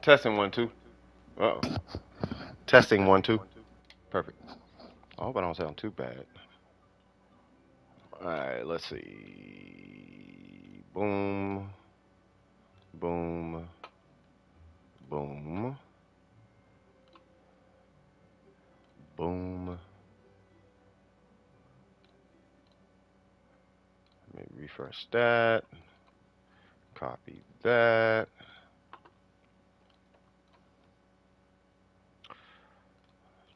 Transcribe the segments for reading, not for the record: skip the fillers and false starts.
Testing 1 2. Uh-oh. Testing 1 2. Perfect. I hope I don't sound too bad. Alright, let's see. Boom. Boom. Boom. Boom. Let me refresh that. Copy that.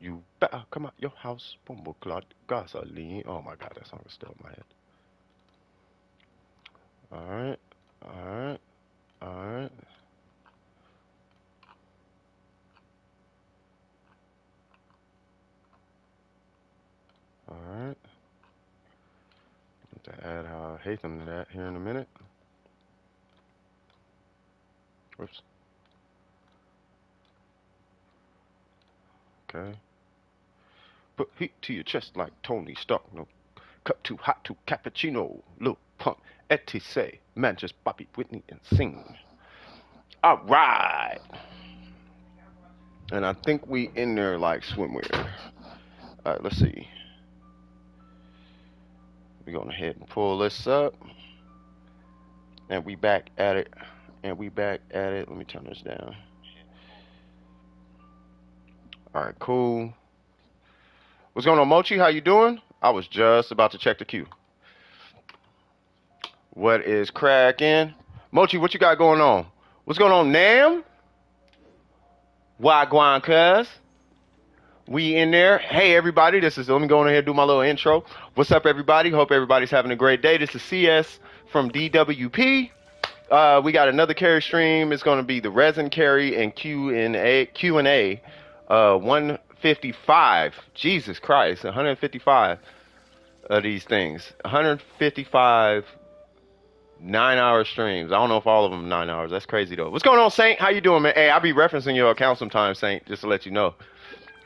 You better come out your house, Bumble Clot Gasoline. Oh my god, that song is still in my head. Alright, alright, alright. Alright. To add how I hate them to that here in a minute. Whoops. Okay. Put heat to your chest like Tony Stark. No cup too hot to cappuccino. Lil pump say, man, just Bobby Whitney and sing. Alright. And I think we in there like swimwear. Alright, let's see. We're going ahead and pull this up. And we back at it. And we back at it. Let me turn this down. Alright, cool. What's going on, Mochi? How you doing? I was just about to check the queue. What is cracking? Mochi, what you got going on? What's going on, Nam? Wagwan, cuz? We in there. Hey, everybody. Let me go on ahead and do my little intro. What's up, everybody? Hope everybody's having a great day. This is CS from DWP. We got another carry stream. It's going to be the Resin carry and Q&A. 155. Jesus Christ. 155 of these things. 155 9-hour streams. I don't know if all of them are 9 hours. That's crazy, though. What's going on, Saint? How you doing, man? Hey, I'll be referencing your account sometimes, Saint, just to let you know.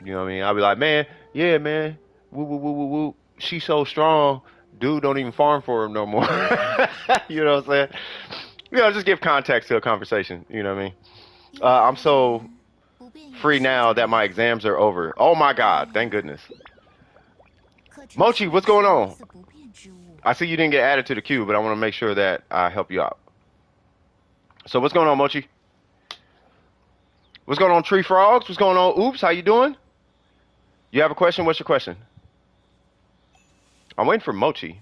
You know what I mean? I'll be like, man, yeah, man. Woo, woo, woo, woo, woo. She's so strong. Dude don't even farm for him no more. You know what I'm saying? You know, just give context to a conversation. You know what I mean? I'm so free now that my exams are over. Oh, my God. Thank goodness. Mochi, what's going on? I see you didn't get added to the queue, but I want to make sure that I help you out. So what's going on, Mochi? What's going on, Tree Frogs? What's going on, Oops? How you doing? You have a question? What's your question? I'm waiting for Mochi.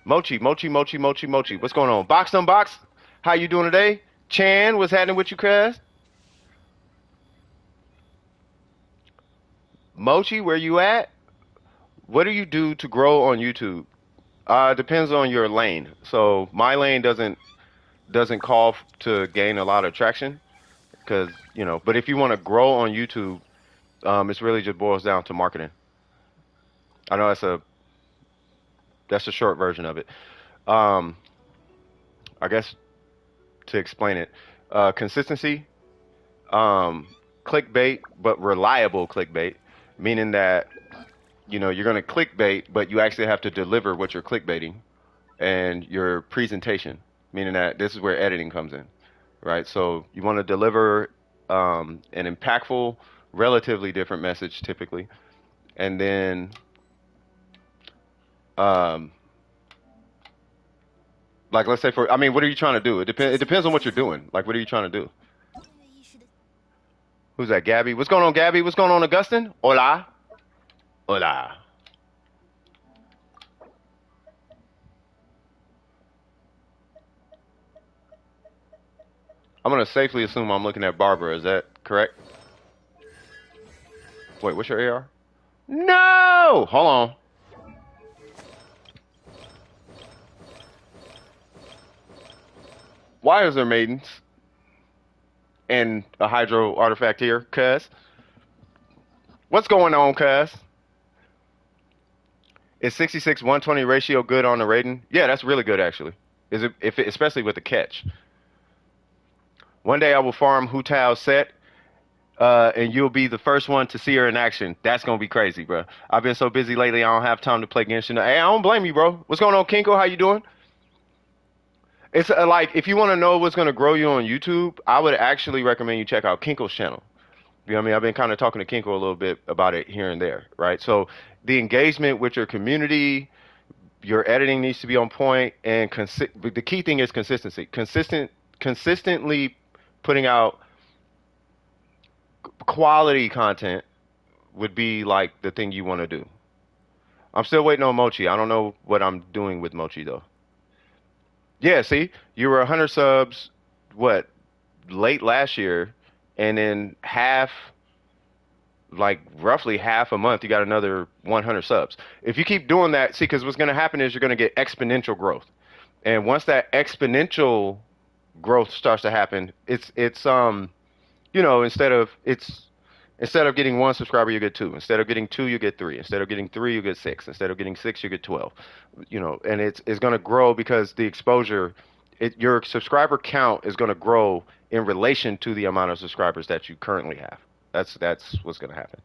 Mochi. What's going on? Box Unbox? How you doing today? Chan, what's happening with you, cuz? Mochi, where you at? What do you do to grow on YouTube? Depends on your lane. So my lane doesn't call to gain a lot of traction, because you know. But if you want to grow on YouTube, it's really just boils down to marketing. I know that's a short version of it. I guess to explain it, consistency, clickbait, but reliable clickbait, meaning that you know you're gonna clickbait, but you actually have to deliver what you're clickbaiting, and your presentation, meaning that this is where editing comes in, right? So you want to deliver an impactful, relatively different message typically, and then like let's say what are you trying to do? It depends on what you're doing. Like, what are you trying to do? Who's that, Gabby? What's going on, Gabby? What's going on, Augustine? Hola. Hola. I'm going to safely assume I'm looking at Barbara. Is that correct? Wait, what's your AR? No! Hold on. Why is there maidens and a hydro artifact here, cuz? What's going on, cuz? Is 66-120 ratio good on the Raiden? Yeah, that's really good, actually. Is it, especially with the catch. One day I will farm Hutao set, and you'll be the first one to see her in action. That's gonna be crazy, bro. I've been so busy lately, I don't have time to play Genshin. Hey, I don't blame you, bro. What's going on, Kinko? How you doing? It's like if you want to know what's going to grow you on YouTube, I would actually recommend you check out Kinko's channel. You know what I mean? I've been kind of talking to Kinko a little bit about it here and there, right? So the engagement with your community, your editing needs to be on point, and the key thing is consistency. Consistently putting out quality content would be like the thing you want to do. I'm still waiting on Mochi. I don't know what I'm doing with Mochi though. Yeah, see, you were 100 subs, what, late last year, and then like roughly half a month, you got another 100 subs. If you keep doing that, see, because what's going to happen is you're going to get exponential growth, and once that exponential growth starts to happen, you know, instead of getting one subscriber, you get two. Instead of getting two, you get three. Instead of getting three, you get six. Instead of getting six, you get 12. You know, and it's going to grow because the exposure, your subscriber count is going to grow in relation to the amount of subscribers that you currently have. That's what's going to happen.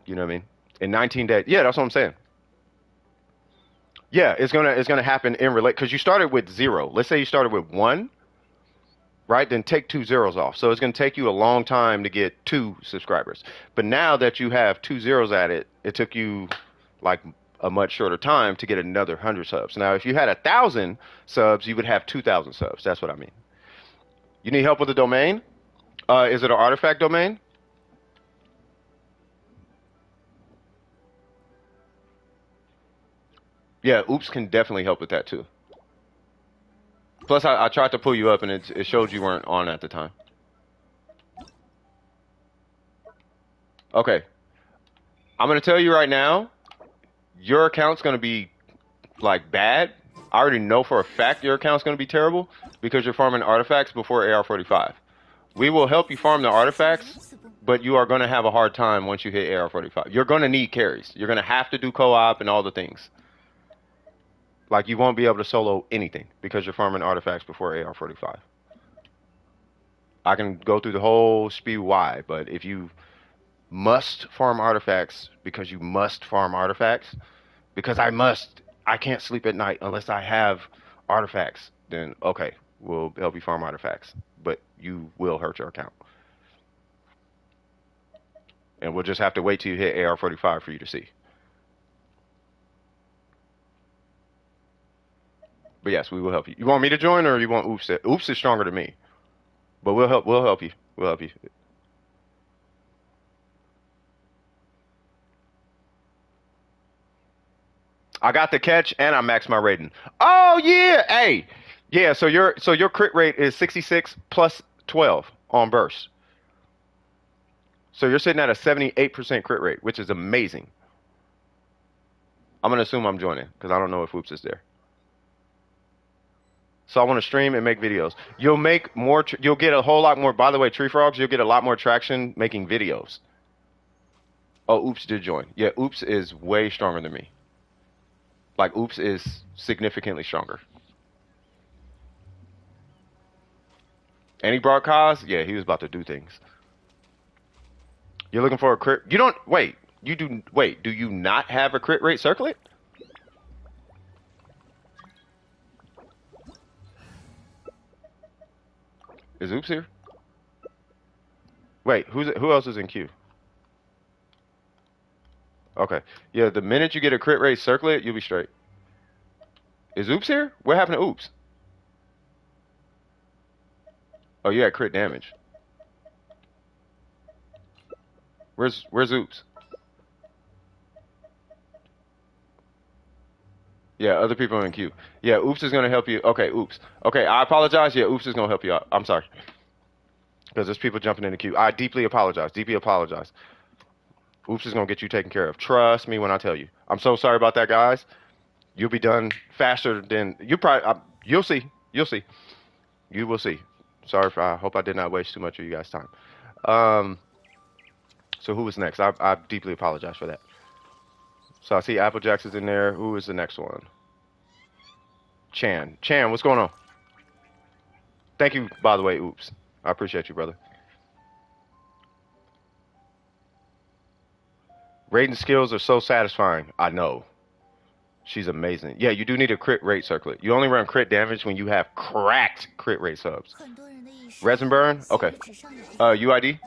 You know what I mean? In 19 days. Yeah, that's what I'm saying. Yeah, it's gonna happen in relate because you started with zero. Let's say you started with one, right? Then take two zeros off. So it's going to take you a long time to get two subscribers. But now that you have two zeros at it, it took you like a much shorter time to get another 100 subs. Now, if you had 1,000 subs, you would have 2,000 subs. That's what I mean. You need help with the domain? Is it an artifact domain? Yeah, Oops can definitely help with that too. Plus, I tried to pull you up and it showed you weren't on at the time. Okay, I'm gonna tell you right now, your account's gonna be like bad. I already know for a fact your account's gonna be terrible because you're farming artifacts before AR45. We will help you farm the artifacts, but you are gonna have a hard time once you hit AR45. You're gonna need carries. You're gonna have to do co-op and all the things. Like you won't be able to solo anything because you're farming artifacts before AR45. I can go through the whole spew why, but if you must farm artifacts because you must farm artifacts, because I can't sleep at night unless I have artifacts, then okay, we'll help you farm artifacts, but you will hurt your account. And we'll just have to wait till you hit AR45 for you to see. But yes, we will help you. You want me to join or you want Oops? Oops is stronger than me. But we'll help you. We'll help you. I got the catch and I maxed my rating. Oh yeah, hey, yeah. So your crit rate is 66 plus 12 on burst. So you're sitting at a 78% crit rate, which is amazing. I'm gonna assume I'm joining because I don't know if Oops is there. So I want to stream and make videos. You'll make more. You'll get a whole lot more. By the way, Tree Frogs, you'll get a lot more traction making videos. Oh, Oops did join. Yeah, Oops is way stronger than me. Like Oops is significantly stronger. And he brought Kaz? Yeah, he was about to do things. You're looking for a crit? You don't wait. You do wait. Do you not have a crit rate circlet? Is Oops here? Wait, who else is in queue? Okay. Yeah, the minute you get a crit rate circlet, you'll be straight. Is Oops here? What happened to Oops? Oh, you had crit damage. Where's Oops? Yeah, other people are in queue. Yeah, Oops is gonna help you. Okay, Oops. Okay, I apologize. Yeah, Oops is gonna help you out. I'm sorry. Because there's people jumping in the queue. I deeply apologize. Deeply apologize. Oops is gonna get you taken care of. Trust me when I tell you. I'm so sorry about that, guys. You'll be done faster than you probably. You'll see. You'll see. You will see. Sorry if I hope I did not waste too much of you guys' time. Um. So who is next? I deeply apologize for that. So I see Applejack's is in there. Who is the next one? Chan. Chan, what's going on? Thank you, by the way. Oops. I appreciate you, brother. Raiden skills are so satisfying. I know. She's amazing. Yeah, you do need a crit rate circlet. You only run crit damage when you have cracked crit rate subs. Resin burn? Okay. UID?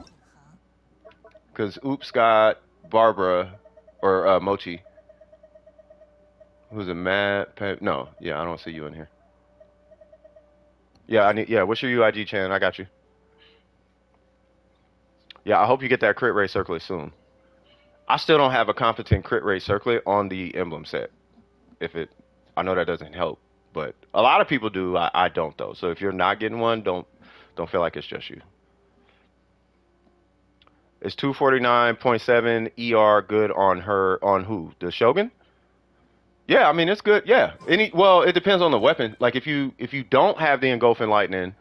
Because Oops got Barbara or Mochi. Who's a no, yeah, I don't see you in here. Yeah, what's your UIG, Chan? I got you. Yeah, I hope you get that crit rate circlet soon. I still don't have a competent crit rate circlet on the emblem set. I know that doesn't help, but a lot of people do. I don't though. So if you're not getting one, don't feel like it's just you. Is 249.7 ER good on her? On who? The Shogun? Yeah, I mean it's good. Yeah. Well, it depends on the weapon. Like if you don't have the engulfing lightning,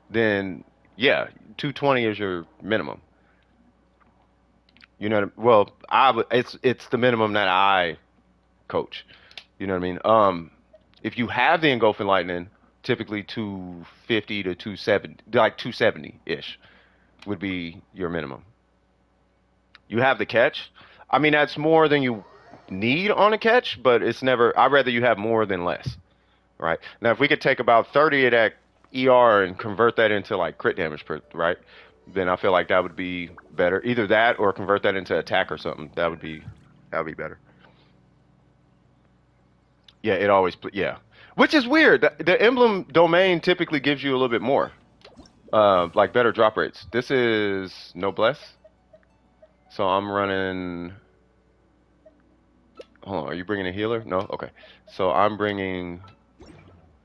then yeah, 220 is your minimum. You know, well, it's the minimum that I coach. You know what I mean? If you have the engulfing lightning, typically 250 to 270, like 270 ish, would be your minimum. You have the catch. I mean, that's more than you need on a catch, but it's never. I'd rather you have more than less, right? Now, if we could take about 30 of that ER and convert that into like crit damage, right? Then I feel like that would be better. Either that or convert that into attack or something. That would be better. Yeah, it always, yeah. Which is weird. The emblem domain typically gives you a little bit more, like better drop rates. This is noblesse, so I'm running. Hold on, are you bringing a healer? No, okay. So I'm bringing.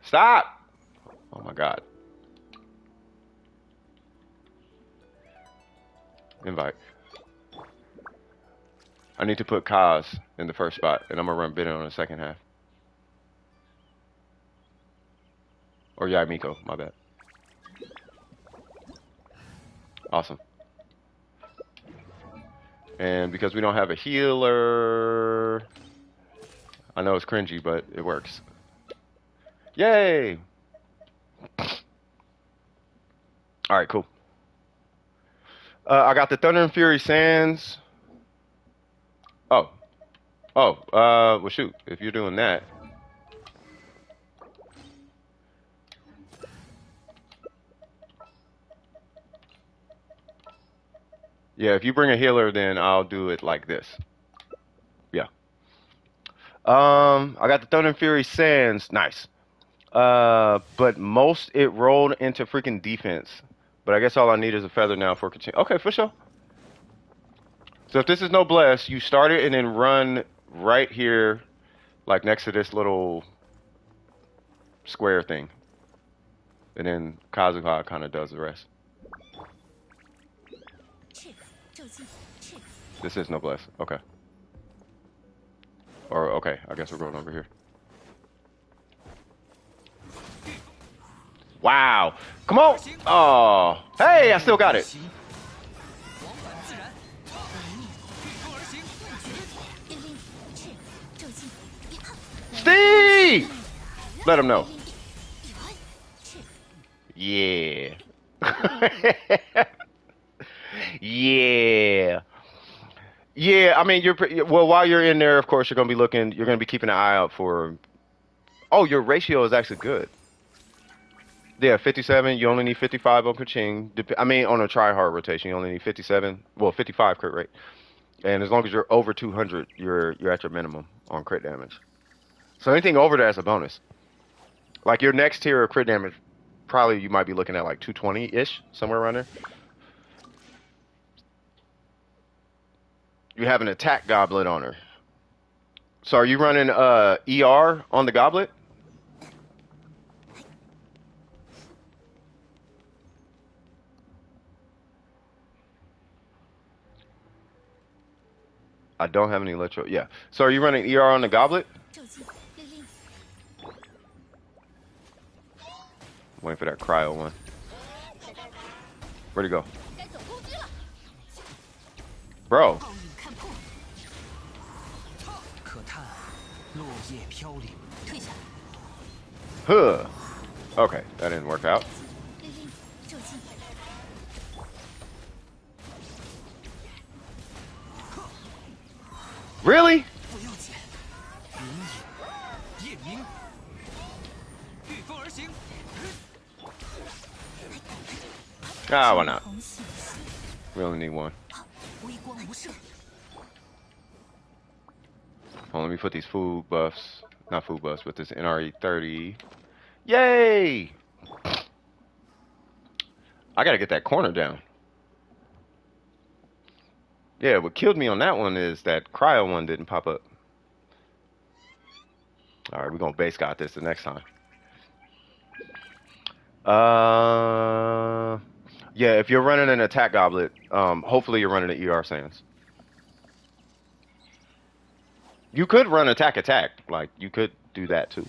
Stop! Oh my God. Invite. I need to put Kaz in the first spot, and I'm gonna run Bennett on the second half. Or Yoimiya, my bad. Awesome. And because we don't have a healer, I know it's cringy, but it works. Yay! Alright, cool. I got the Thunder and Fury Sands. Well shoot, if you're doing that. Yeah, if you bring a healer, then I'll do it like this. Yeah. I got the Thunder and Fury Sands. Nice. But most it rolled into freaking defense. But I guess all I need is a feather now for continue. Okay, for sure. So if this is noblesse, you start it and then run right here, like next to this little square thing. And then Kazuha kind of does the rest. This is noblesse. Okay. Or, okay, I guess we're going over here. Wow. Come on. Oh. Hey, I still got it. Steve! Let him know. Yeah. Yeah. Yeah, I mean, well, while you're in there, of course, you're going to be keeping an eye out for, oh, your ratio is actually good. Yeah, 57, you only need 55 on Kaching. I mean, on a try-hard rotation, you only need 57, well, 55 crit rate. And as long as you're over 200, you're at your minimum on crit damage. So anything over that is a bonus. Like your next tier of crit damage, probably you might be looking at like 220-ish, somewhere around there. You have an attack goblet on her. So are you running ER on the goblet? I don't have any electro. Yeah. So are you running ER on the goblet? Waiting for that cryo one. Where'd he go? Bro. Huh. Okay, that didn't work out. Really? Ah, why not? We only need one. Hold on, let me put these food buffs. Not food buffs, but this NRE30. Yay! I gotta get that corner down. Yeah, what killed me on that one is that cryo one didn't pop up. Alright, we're gonna base scout this the next time. Yeah, if you're running an attack goblet, hopefully you're running an ER Sands. You could run attack, like you could do that too.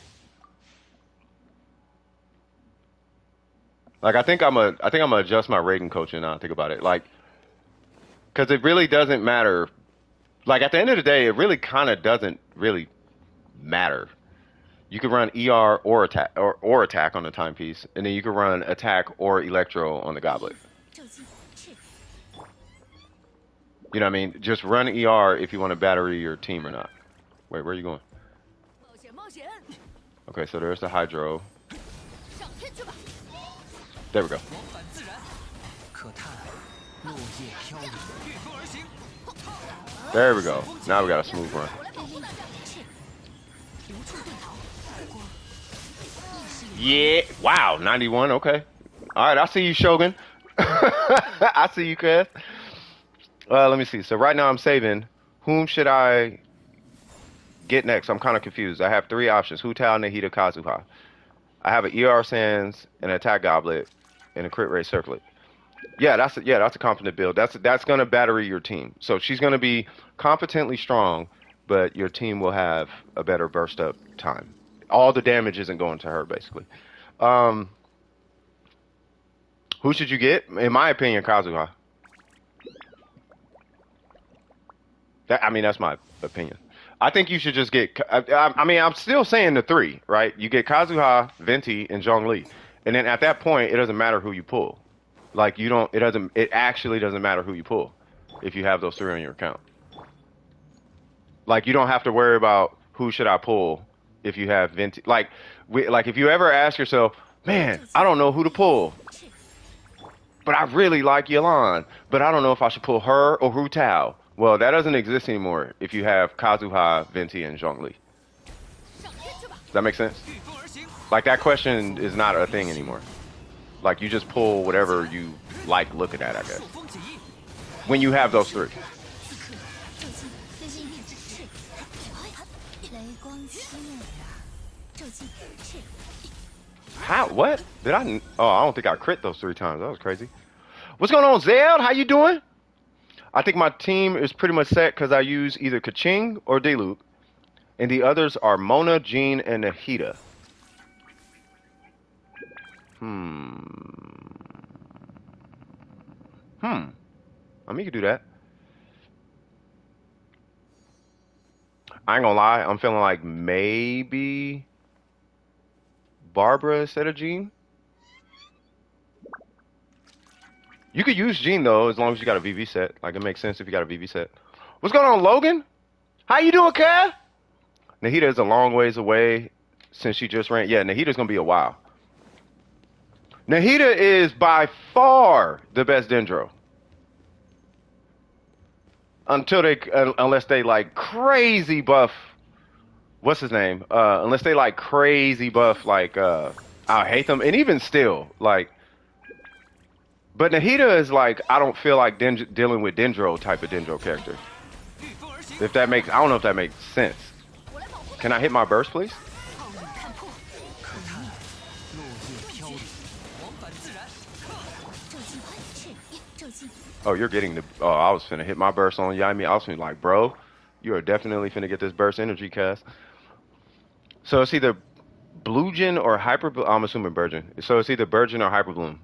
Like I think I'm gonna adjust my Raiden coaching now. Think about it, like, because it really doesn't matter. Like at the end of the day, it really kind of doesn't really matter. You could run ER or attack on the timepiece, and then you could run attack or electro on the goblet. You know what I mean? Just run ER if you want to battery your team or not. Wait, where are you going? Okay, so there's the hydro. There we go. There we go. Now we got a smooth run. Yeah. Wow. 91. Okay. All right. I see you, Shogun. I see you, cuz. Let me see. So right now I'm saving. Whom should I get next? I'm kind of confused. I have 3 options: Hutao, Nahida, Kazuha. I have an ER Sands, an attack goblet, and a crit rate circlet. Yeah, that's a competent build. That's gonna battery your team. So she's gonna be competently strong, but your team will have a better burst up time. All the damage isn't going to her, basically. Who should you get? In my opinion, Kazuha. I mean, that's my opinion. I think you should just get. I mean, I'm still saying the 3, right? You get Kazuha, Venti, and Zhongli, and then at that point, it doesn't matter who you pull. Like you don't. It doesn't. It actually doesn't matter who you pull if you have those 3 on your account. Like you don't have to worry about who should I pull if you have Venti. Like if you ever ask yourself, man, I don't know who to pull, but I really like Yelan, but I don't know if I should pull her or Hutao. Well, that doesn't exist anymore if you have Kazuha, Venti, and Zhongli. Does that make sense? Like that question is not a thing anymore. Like you just pull whatever you like looking at, I guess. When you have those 3. How? What? Did I? Oh, I don't think I crit those 3 times. That was crazy. What's going on, Zeld? How you doing? I think my team is pretty much set because I use either Kaching or Diluc, and the others are Mona, Jean, and Nahida. I mean, you can do that. I ain't gonna lie. I'm feeling like maybe Barbara instead of Jean. You could use Jean though, as long as you got a VV set. Like it makes sense if you got a VV set. What's going on, Logan? How you doing, Kev? Nahida is a long ways away since she just ran. Yeah, Nahida's gonna be a while. Nahida is by far the best Dendro. Unless they like crazy buff. What's his name? Unless they like crazy buff, like I hate them, and even still, like. But Nahida is like, I don't feel like dealing with Dendro type of Dendro character. If that makes, I don't know if that makes sense. Can I hit my burst, please? Oh, you're getting the, oh, I was finna hit my burst on Yoimiya. I was finna like, bro, you are definitely finna get this burst energy cast. So it's either Blue-Gen or Hyper, I'm assuming Burgeon. So it's either Burgeon or Hyper Bloom.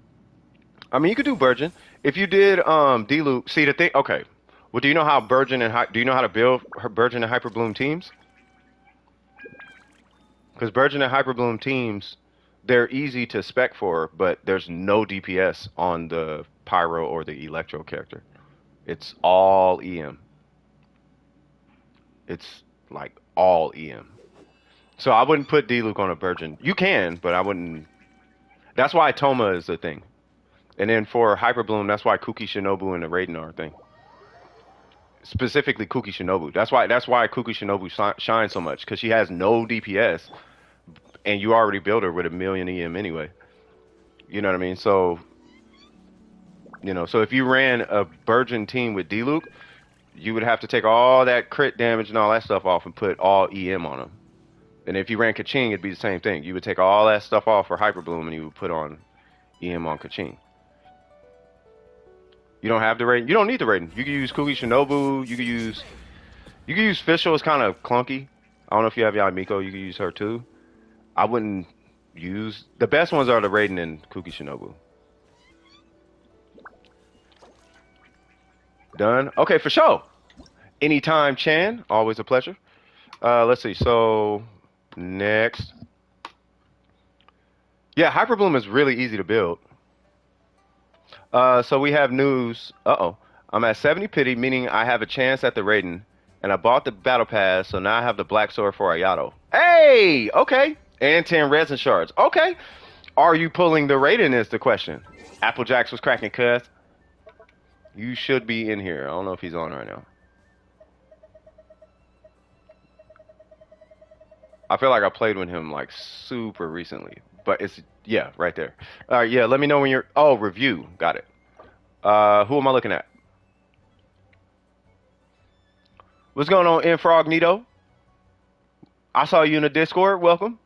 I mean, you could do Burgeon. If you did Diluc, see the thing. Okay, well, do you know how Burgeon and do you know how to build Burgeon and Hyper Bloom teams? Because Burgeon and Hyper Bloom teams, they're easy to spec for, but there's no DPS on the Pyro or the Electro character. It's all EM. It's like all EM. So I wouldn't put Diluc on a Burgeon. You can, but I wouldn't. That's why Toma is the thing. And then for Hyper Bloom, that's why Kuki Shinobu and the Raiden are a thing. Specifically Kuki Shinobu. That's why Kuki Shinobu shines so much because she has no DPS, and you already build her with a million EM anyway. You know what I mean? So if you ran a Burgeon team with D-Luke, you would have to take all that crit damage and all that stuff off and put all EM on them. And if you ran Kaching, it'd be the same thing. You would take all that stuff off for Hyper Bloom and you would put on EM on Kaching. You don't have the Raiden. You don't need the Raiden. You can use Kugi Shinobu. You can use Fischl. It's kind of clunky. I don't know if you have Yoimiya. You can use her too. I wouldn't use the best ones are the Raiden and Kugi Shinobu. Done. Okay, for sure. Anytime, Chan. Always a pleasure. Let's see. So next, yeah, Hyper Bloom is really easy to build. So we have news. Uh-oh. I'm at 70 pity, meaning I have a chance at the Raiden, and I bought the battle pass, so now I have the black sword for Ayato. Hey, okay. And 10 resin shards. Okay. Are you pulling the Raiden is the question. Applejacks was cracking cuss. You should be in here. I don't know if he's on right now. I feel like I played with him like super recently, but it's yeah, right there. All right, yeah. Let me know when you're. Oh, review. Got it. Who am I looking at? What's going on, Infognito? I saw you in the Discord. Welcome.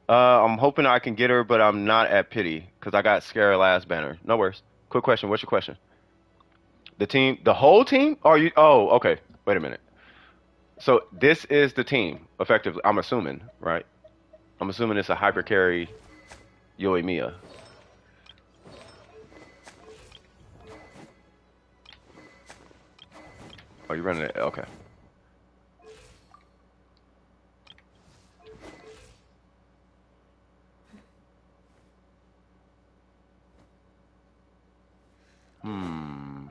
I'm hoping I can get her, but I'm not at pity because I got scared last banner. No worries. Quick question. What's your question? The team, the whole team? Or you? Oh, okay. Wait a minute. So this is the team, effectively. I'm assuming, right? I'm assuming it's a hyper carry Yoimiya. Oh, you running it? Okay. Hmm.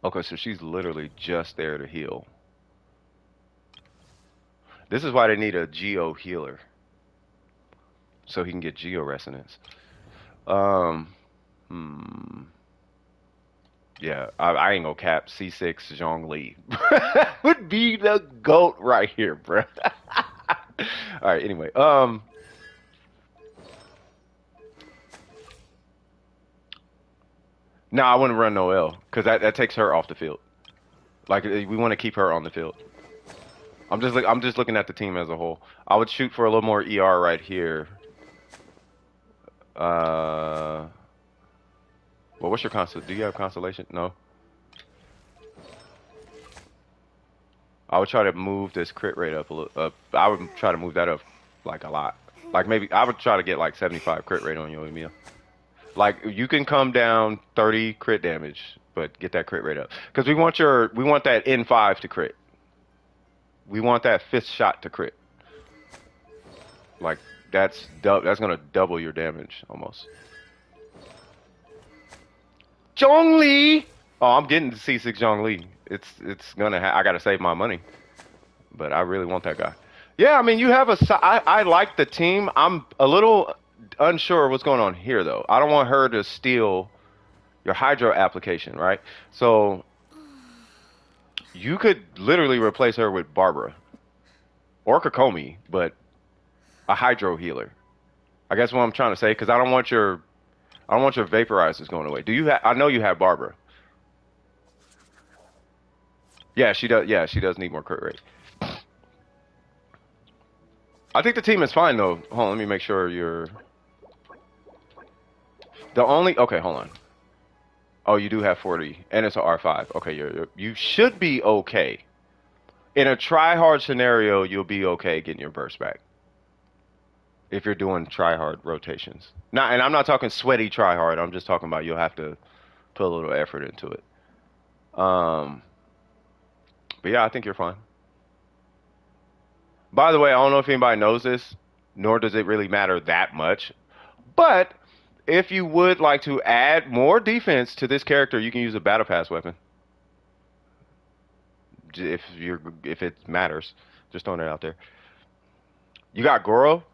Okay, so she's literally just there to heal. This is why they need a Geo healer. So he can get Geo resonance. Um, hmm. Yeah, I ain't gonna cap. C6 Zhongli would be the GOAT right here, bro. All right, anyway. No, I wouldn't run Noelle because that takes her off the field. Like we want to keep her on the field. I'm just looking at the team as a whole. I would shoot for a little more ER right here. Uh, well, what's your console? Do you have constellation? No. I would try to move this crit rate up a little. I would try to move that up like a lot. Like maybe I would try to get like 75 crit rate on Yoimiya. Like you can come down 30 crit damage, but get that crit rate up because we want that N5 to crit. We want that fifth shot to crit. Like that's gonna double your damage almost. Zhongli. Oh, I'm getting to C6 Zhongli. It's gonna. I gotta save my money, but I really want that guy. Yeah, I mean you have I like the team. I'm a little unsure what's going on here though. I don't want her to steal your Hydro application, right? So you could literally replace her with Barbara or Kokomi, but a Hydro healer. I guess what I'm trying to say because I don't want your vaporizers going away. Do you have? I know you have Barbara. Yeah, she does. Yeah, she does need more crit rate. I think the team is fine though. Hold on, let me make sure you're the only. Okay, hold on. Oh, you do have 40, and it's an R5. Okay, you should be okay. In a try hard scenario, you'll be okay getting your burst back if you're doing try hard rotations. Not, and I'm not talking sweaty try hard. I'm just talking about you'll have to put a little effort into it. Um, but yeah, I think you're fine. By the way, I don't know if anybody knows this, nor does it really matter that much. But if you would like to add more defense to this character, you can use a battle pass weapon. if it matters. Just throwing it out there. You got Goro?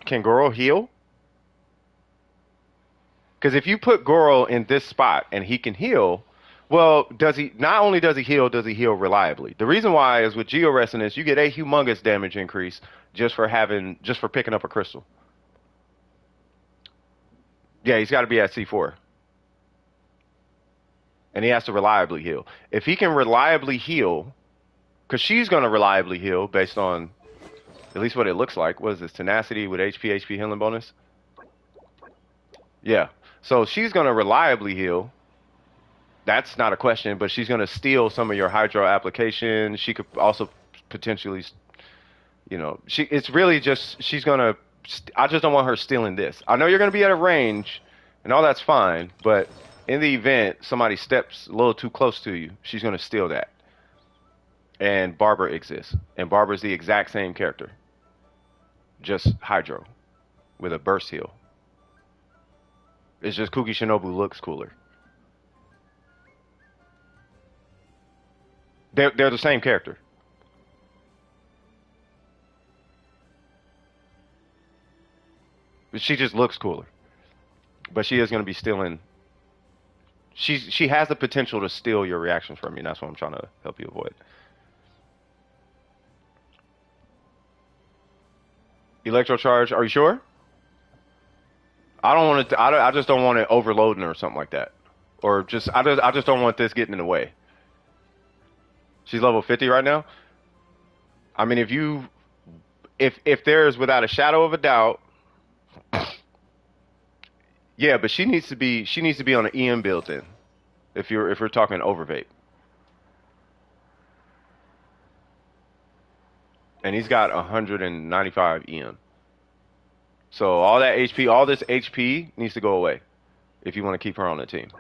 Can Goro heal? Because if you put Goro in this spot and he can heal, well, does he? Not only does he heal reliably? The reason why is with Geo Resonance, you get a humongous damage increase just for picking up a crystal. Yeah, he's got to be at C4, and he has to reliably heal. If he can reliably heal, because she's gonna reliably heal based on at least what it looks like. What is this? Tenacity with HP healing bonus? Yeah. So she's gonna reliably heal. That's not a question, but she's gonna steal some of your hydro application. She could also potentially, it's really just she's gonna. I just don't want her stealing this. I know you're gonna be at a range, and all that's fine, but in the event somebody steps a little too close to you, she's gonna steal that. And Barber exists, and Barber's the exact same character, just hydro with a burst heal. It's just Kuki Shinobu looks cooler. They're the same character. She just looks cooler. But she is going to be stealing. She has the potential to steal your reactions from you, and that's what I'm trying to help you avoid. Electro charge, are you sure? I don't want it. I just don't want it overloading or something like that, or I just don't want this getting in the way. She's level 50 right now. I mean, if there's without a shadow of a doubt, yeah, but she needs to be on an EM build then. If we're talking overvape, and he's got 195 EM. So all that HP, all this HP needs to go away if you want to keep her on the team.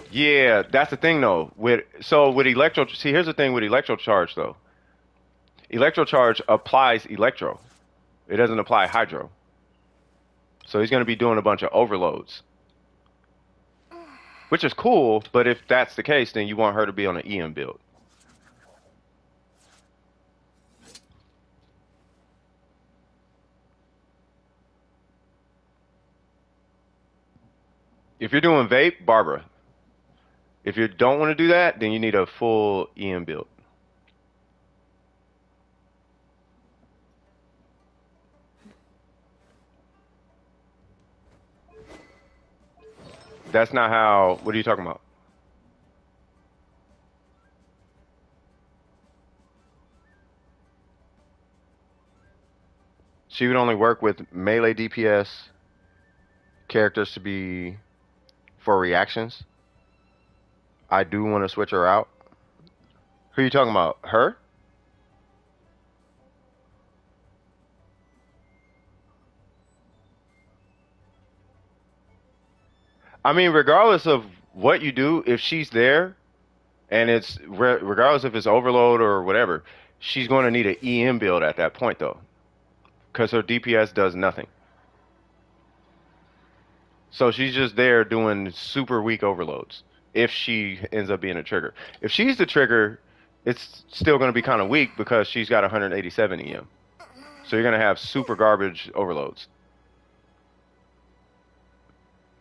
Yeah, that's the thing though. With electro, see, here's the thing with electro charge though. Electro charge applies electro. It doesn't apply hydro. So he's going to be doing a bunch of overloads, which is cool. But if that's the case, then you want her to be on an EM build. If you're doing vape, Barbara. If you don't want to do that, then you need a full EM build. That's not how. What are you talking about? She would only work with melee DPS characters to be for reactions. I do want to switch her out. Who are you talking about? Her? I mean, regardless of what you do, if she's there and it's regardless if it's overload or whatever, she's going to need an EM build at that point though, because her DPS does nothing. So she's just there doing super weak overloads if she ends up being a trigger. If she's the trigger, it's still going to be kind of weak because she's got 187 EM. So you're going to have super garbage overloads,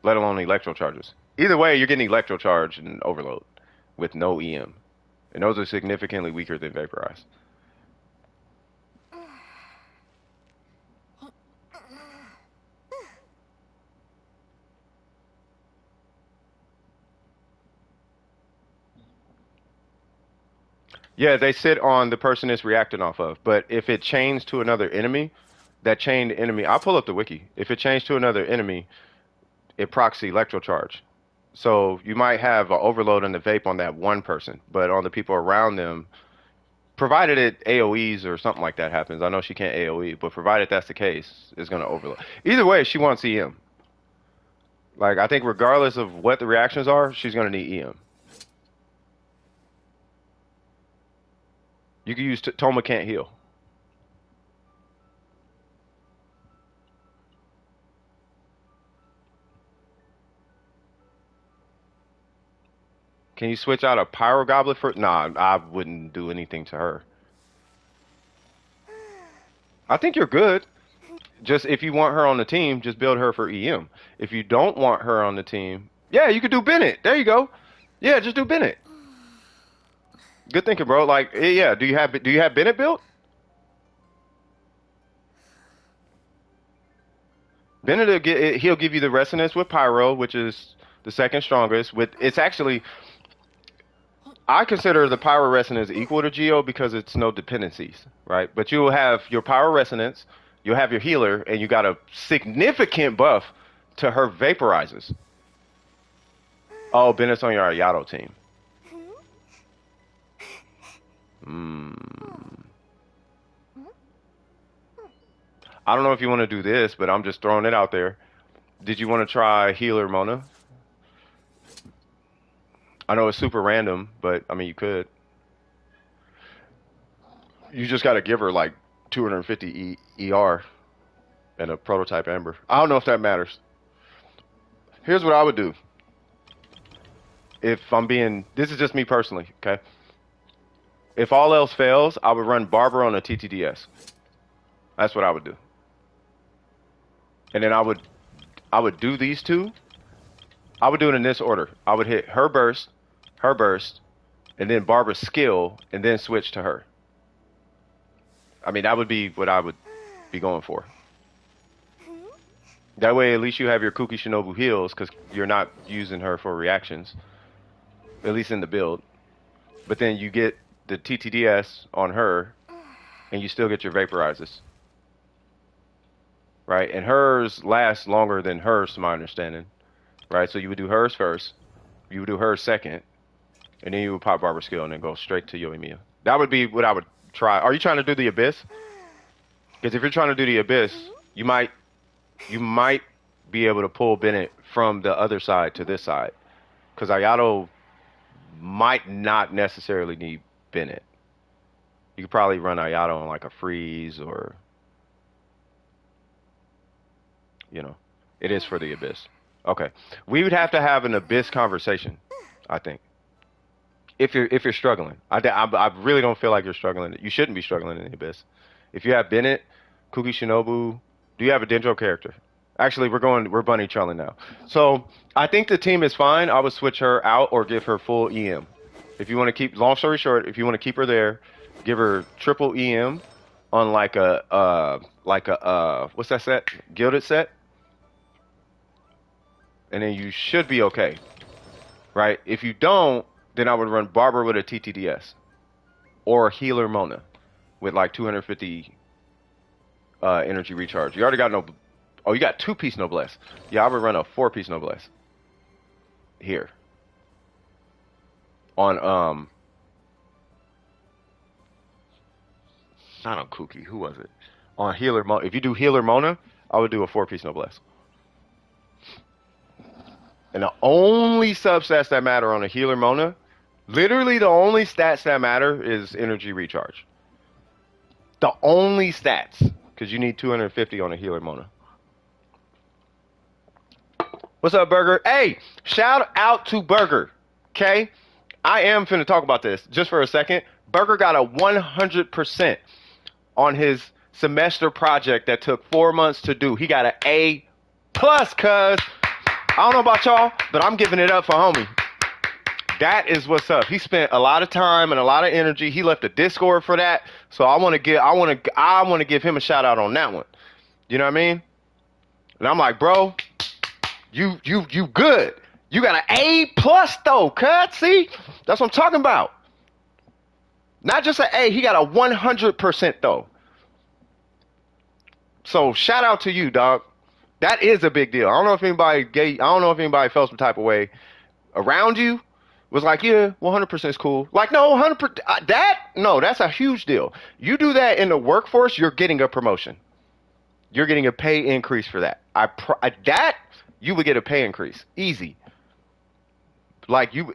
let alone electro charges. Either way, you're getting electro charge and overload with no EM. And those are significantly weaker than vaporize. Yeah, they sit on the person it's reacting off of. But if it chains to another enemy, that chained enemy, I'll pull up the wiki. If it chains to another enemy, it procs the electro charge. So you might have an overload on the vape on that one person, but on the people around them, provided it AoEs or something like that happens. I know she can't AoE, but provided that's the case, it's going to overload. Either way, she wants EM. Like, I think regardless of what the reactions are, she's going to need EM. You can use Toma can't heal. Can you switch out a Pyro Goblet for? Nah, I wouldn't do anything to her. I think you're good. Just if you want her on the team, just build her for EM. If you don't want her on the team, yeah, you could do Bennett. There you go. Yeah, just do Bennett. Good thinking, bro. Like, yeah, do you have Bennett built? Bennett he'll give you the resonance with Pyro, which is the second strongest. With it's actually I consider the Pyro resonance equal to Geo because it's no dependencies, right? But you'll have your Pyro resonance, you'll have your healer, and you got a significant buff to her vaporizes. Oh, Bennett's on your Ayato team. Hmm. I don't know if you want to do this, but I'm just throwing it out there. Did you want to try healer Mona? I know it's super random, but I mean you could. You just got to give her like 250 ER and a prototype Ember. I don't know if that matters. Here's what I would do. If I'm being, this is just me personally, okay? If all else fails, I would run Barber on a TTDS. That's what I would do. And then I would do these two. I would do it in this order. I would hit her burst, and then Barbara's skill, and then switch to her. I mean, that would be what I would be going for. That way, at least you have your Kuki Shinobu heals, because you're not using her for reactions. At least in the build. But then you get the TTDS on her, and you still get your vaporizes. Right? And hers lasts longer than hers, to my understanding. Right? So you would do hers first, you would do hers second, and then you would pop Barber skill and then go straight to Yoimiya. That would be what I would try. Are you trying to do the Abyss? Because if you're trying to do the Abyss, you might be able to pull Bennett from the other side to this side. Because Ayato might not necessarily need Bennett. You could probably run Ayato on like a freeze or, it is for the Abyss. Okay. We would have to have an Abyss conversation, I think. If you're struggling. I really don't feel like you're struggling. You shouldn't be struggling in the Abyss. If you have Bennett, Kuki Shinobu, do you have a Dendro character? Actually, we're bunny trolling now. So I think the team is fine. I would switch her out or give her full EM. If you want to keep, long story short, if you want to keep her there, give her triple EM on like a what's that set? Gilded set. And then you should be okay, right? If you don't, then I would run Barber with a TTDS or Healer Mona with like 250 energy recharge. You already got no. Oh, you got 2-piece Noblesse. Yeah, I would run a 4-piece Noblesse here on not on Kuki. Who was it? On Healer Mona. If you do Healer Mona, I would do a 4-piece Noblesse. And the only substats that matter on a Healer Mona, literally the only stats that matter is energy recharge. The only stats, because you need 250 on a Healer Mona. What's up, Burger? Hey, shout out to Burger, okay? I am finna talk about this just for a second. Burger got a 100% on his semester project that took 4 months to do. He got an A+, cuz. I don't know about y'all, but I'm giving it up for homie. That is what's up. He spent a lot of time and a lot of energy. He left a Discord for that. So I want to give him a shout out on that one. You know what I mean? And I'm like, bro, you good. You got an A+ though, cut. See? That's what I'm talking about. Not just an A, he got a 100% though. So shout out to you, dog. That is a big deal. I don't know if anybody felt some type of way around you. Was like, yeah, 100% is cool. Like, no, 100%. That's a huge deal. You do that in the workforce, you're getting a promotion. You're getting a pay increase for that. You would get a pay increase, easy. Like at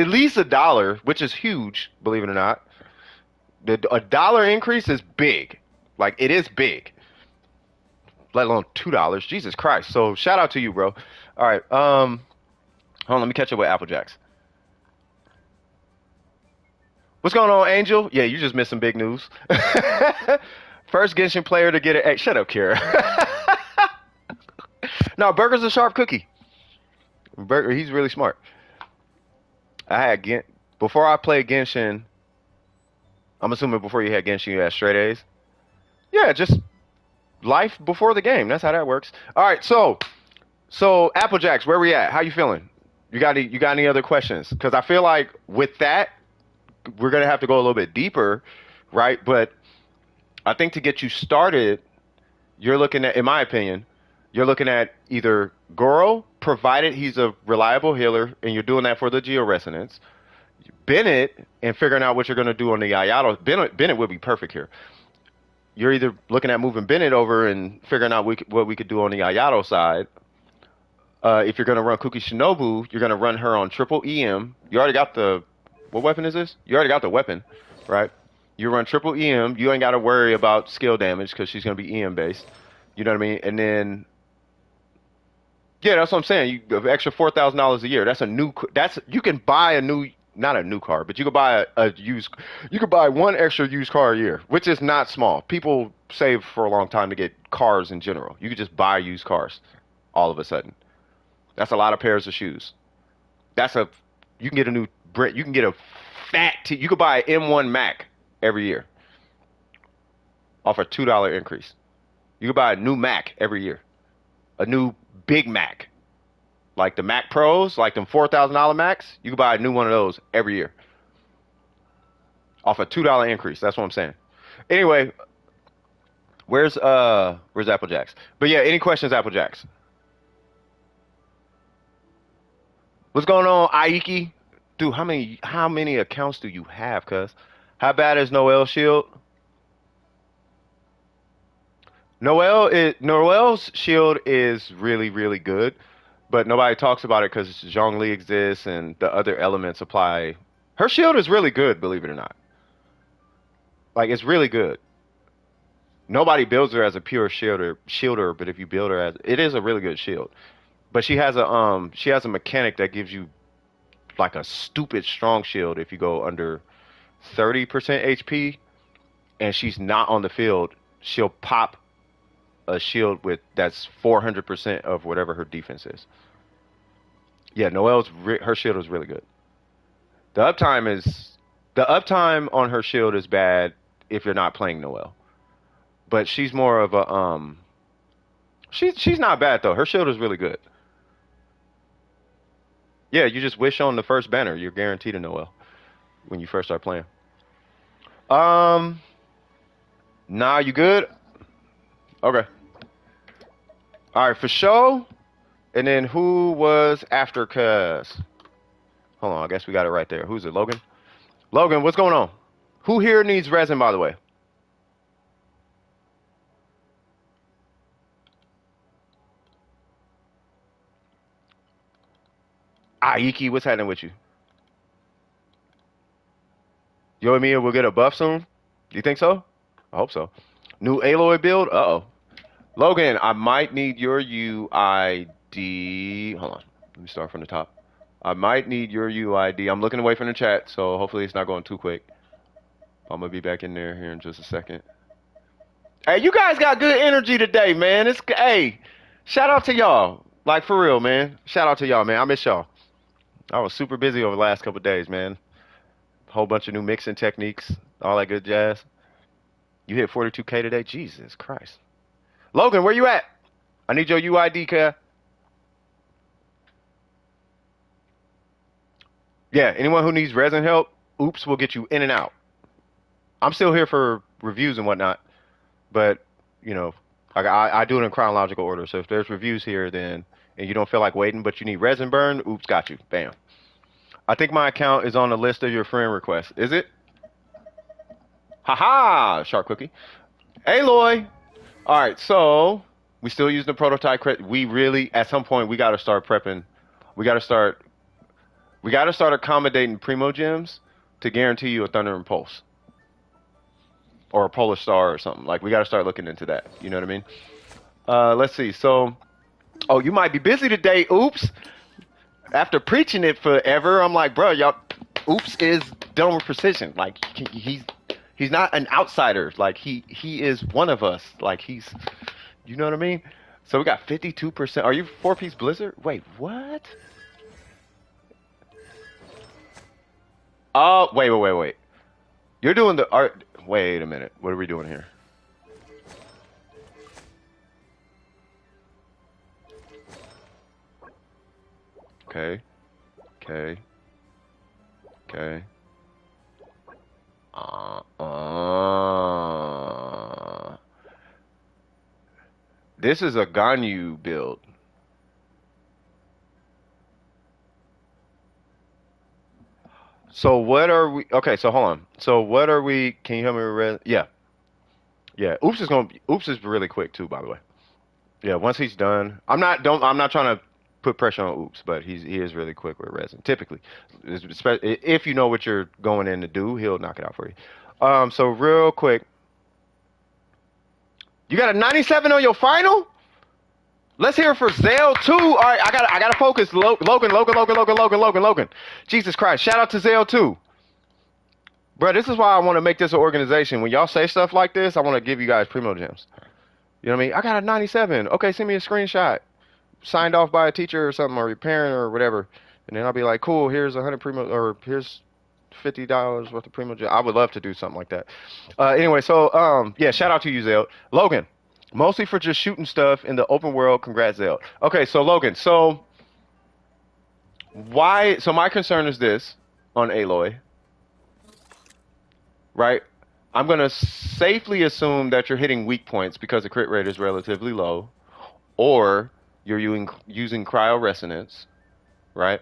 least $1, which is huge, believe it or not. A dollar increase is big. Like, it is big. Let alone $2. Jesus Christ. So shout out to you, bro. All right. Hold on, let me catch up with Applejacks. What's going on, Angel? Yeah, you just missed some big news. First Genshin player to get it. Hey, shut up, Kira. No, Burger's a sharp cookie. Burger, he's really smart. I had before I played Genshin. I'm assuming before you had Genshin, you had straight A's. Yeah, just life before the game. That's how that works. All right, so Applejacks, where we at? How you feeling? You got any other questions? Because I feel like with that, we're gonna have to go a little bit deeper, right? But I think to get you started, you're looking at, in my opinion, you're looking at either Goro, provided he's a reliable healer, and you're doing that for the Geo Resonance. Bennett, and figuring out what you're gonna do on the Yayato. Bennett would be perfect here. You're either looking at moving Bennett over and figuring out what we could do on the Yayato side. If you're going to run Kuki Shinobu, you're going to run her on triple EM. You already got what weapon is this? You already got the weapon, right? You run triple EM. You ain't got to worry about skill damage because she's going to be EM based. You know what I mean? And then, yeah, that's what I'm saying. You have extra $4,000 a year. You can buy not a new car, but you could buy you could buy one extra used car a year, which is not small. People save for a long time to get cars in general. You could just buy used cars all of a sudden. That's a lot of pairs of shoes. You can get a new Brit. You can get a you could buy an M1 Mac every year off a $2 increase. You could buy a new Mac every year, a new big Mac, like the Mac Pros, like them $4,000 Macs. You could buy a new one of those every year off a $2 increase. That's what I'm saying. Anyway, where's Applejacks? But yeah, any questions, Applejacks? What's going on, Aiki? Dude, how many accounts do you have, cuz? How bad is Noel's shield? Noel's shield is really, really good, but nobody talks about it because Zhongli exists and the other elements apply. Her shield is really good, believe it or not. Like, it's really good. Nobody builds her as a pure shielder, but if you build her as, it is a really good shield. But she has a mechanic that gives you like a stupid strong shield if you go under 30% HP and she's not on the field, she'll pop a shield that's 400% of whatever her defense is. Yeah, her shield is really good. The uptime on her shield is bad if you're not playing Noelle. But she's more of a she's not bad though. Her shield is really good. Yeah, you just wish on the first banner. You're guaranteed a Noelle when you first start playing. Nah, you good? Okay. All right, for sure. And then who was after Cuz? Hold on, I guess we got it right there. Who's it, Logan? Logan, what's going on? Who here needs resin, by the way? Aiki, what's happening with you? Yoimiya will get a buff soon? Do you think so? I hope so. New Aloy build? Uh-oh. Logan, I might need your UID. Hold on. Let me start from the top. I might need your UID. I'm looking away from the chat, so hopefully it's not going too quick. I'm going to be back in there here in just a second. Hey, you guys got good energy today, man. Hey, shout out to y'all. Like, for real, man. Shout out to y'all, man. I miss y'all. I was super busy over the last couple of days, man. Whole bunch of new mixing techniques, all that good jazz. You hit 42K today? Jesus Christ. Logan, where you at? I need your UID, cuz. Yeah, anyone who needs resin help, Oops will get you in and out. I'm still here for reviews and whatnot, but, you know, I do it in chronological order. So if there's reviews here, then, and you don't feel like waiting, but you need resin burn, Oops got you. Bam. I think my account is on the list of your friend requests. Is it? Haha, Shark Cookie. Aloy. All right, so we still using the prototype. We really, at some point, we got to start prepping. We got to start accommodating Primo Gems to guarantee you a Thunder and Pulse. Or a Polar Star or something. Like, we got to start looking into that. You know what I mean? Let's see. So, oh, you might be busy today. Oops. After preaching it forever, I'm like, bro, y'all, Oops is done with precision. Like he's not an outsider. Like he is one of us. Like he's, you know what I mean? So we got 52%. Are you four-piece Blizzard? Wait, what? Oh, wait. You're doing the art. Wait a minute. What are we doing here? Okay. Okay. Okay. Uh. This is a Ganyu build. So what are we? Okay, so hold on. So what are we? Can you help me with? Yeah, yeah. Oops is really quick too, by the way. Yeah, once he's done, I'm not trying to put pressure on Oops, but he is really quick with resin. Typically, if you know what you're going in to do, he'll knock it out for you. So real quick, you got a 97 on your final? Let's hear it for Zale too. All right, I gotta focus. Logan. Jesus Christ! Shout out to Zale too, bro. This is why I want to make this an organization. When y'all say stuff like this, I want to give you guys primo gems. You know what I mean? I got a 97. Okay, send me a screenshot, signed off by a teacher or something, or your parent or whatever, and then I'll be like, cool. Here's 100 primo, or here's $50 worth of primo gems. I would love to do something like that. Anyway, so yeah, shout out to you, Zale. Logan. Mostly for just shooting stuff in the open world. Congrats, Zale. Okay, so Logan, so why? So my concern is this on Aloy, right? I'm gonna safely assume that you're hitting weak points because the crit rate is relatively low, or you're using cryo resonance, right?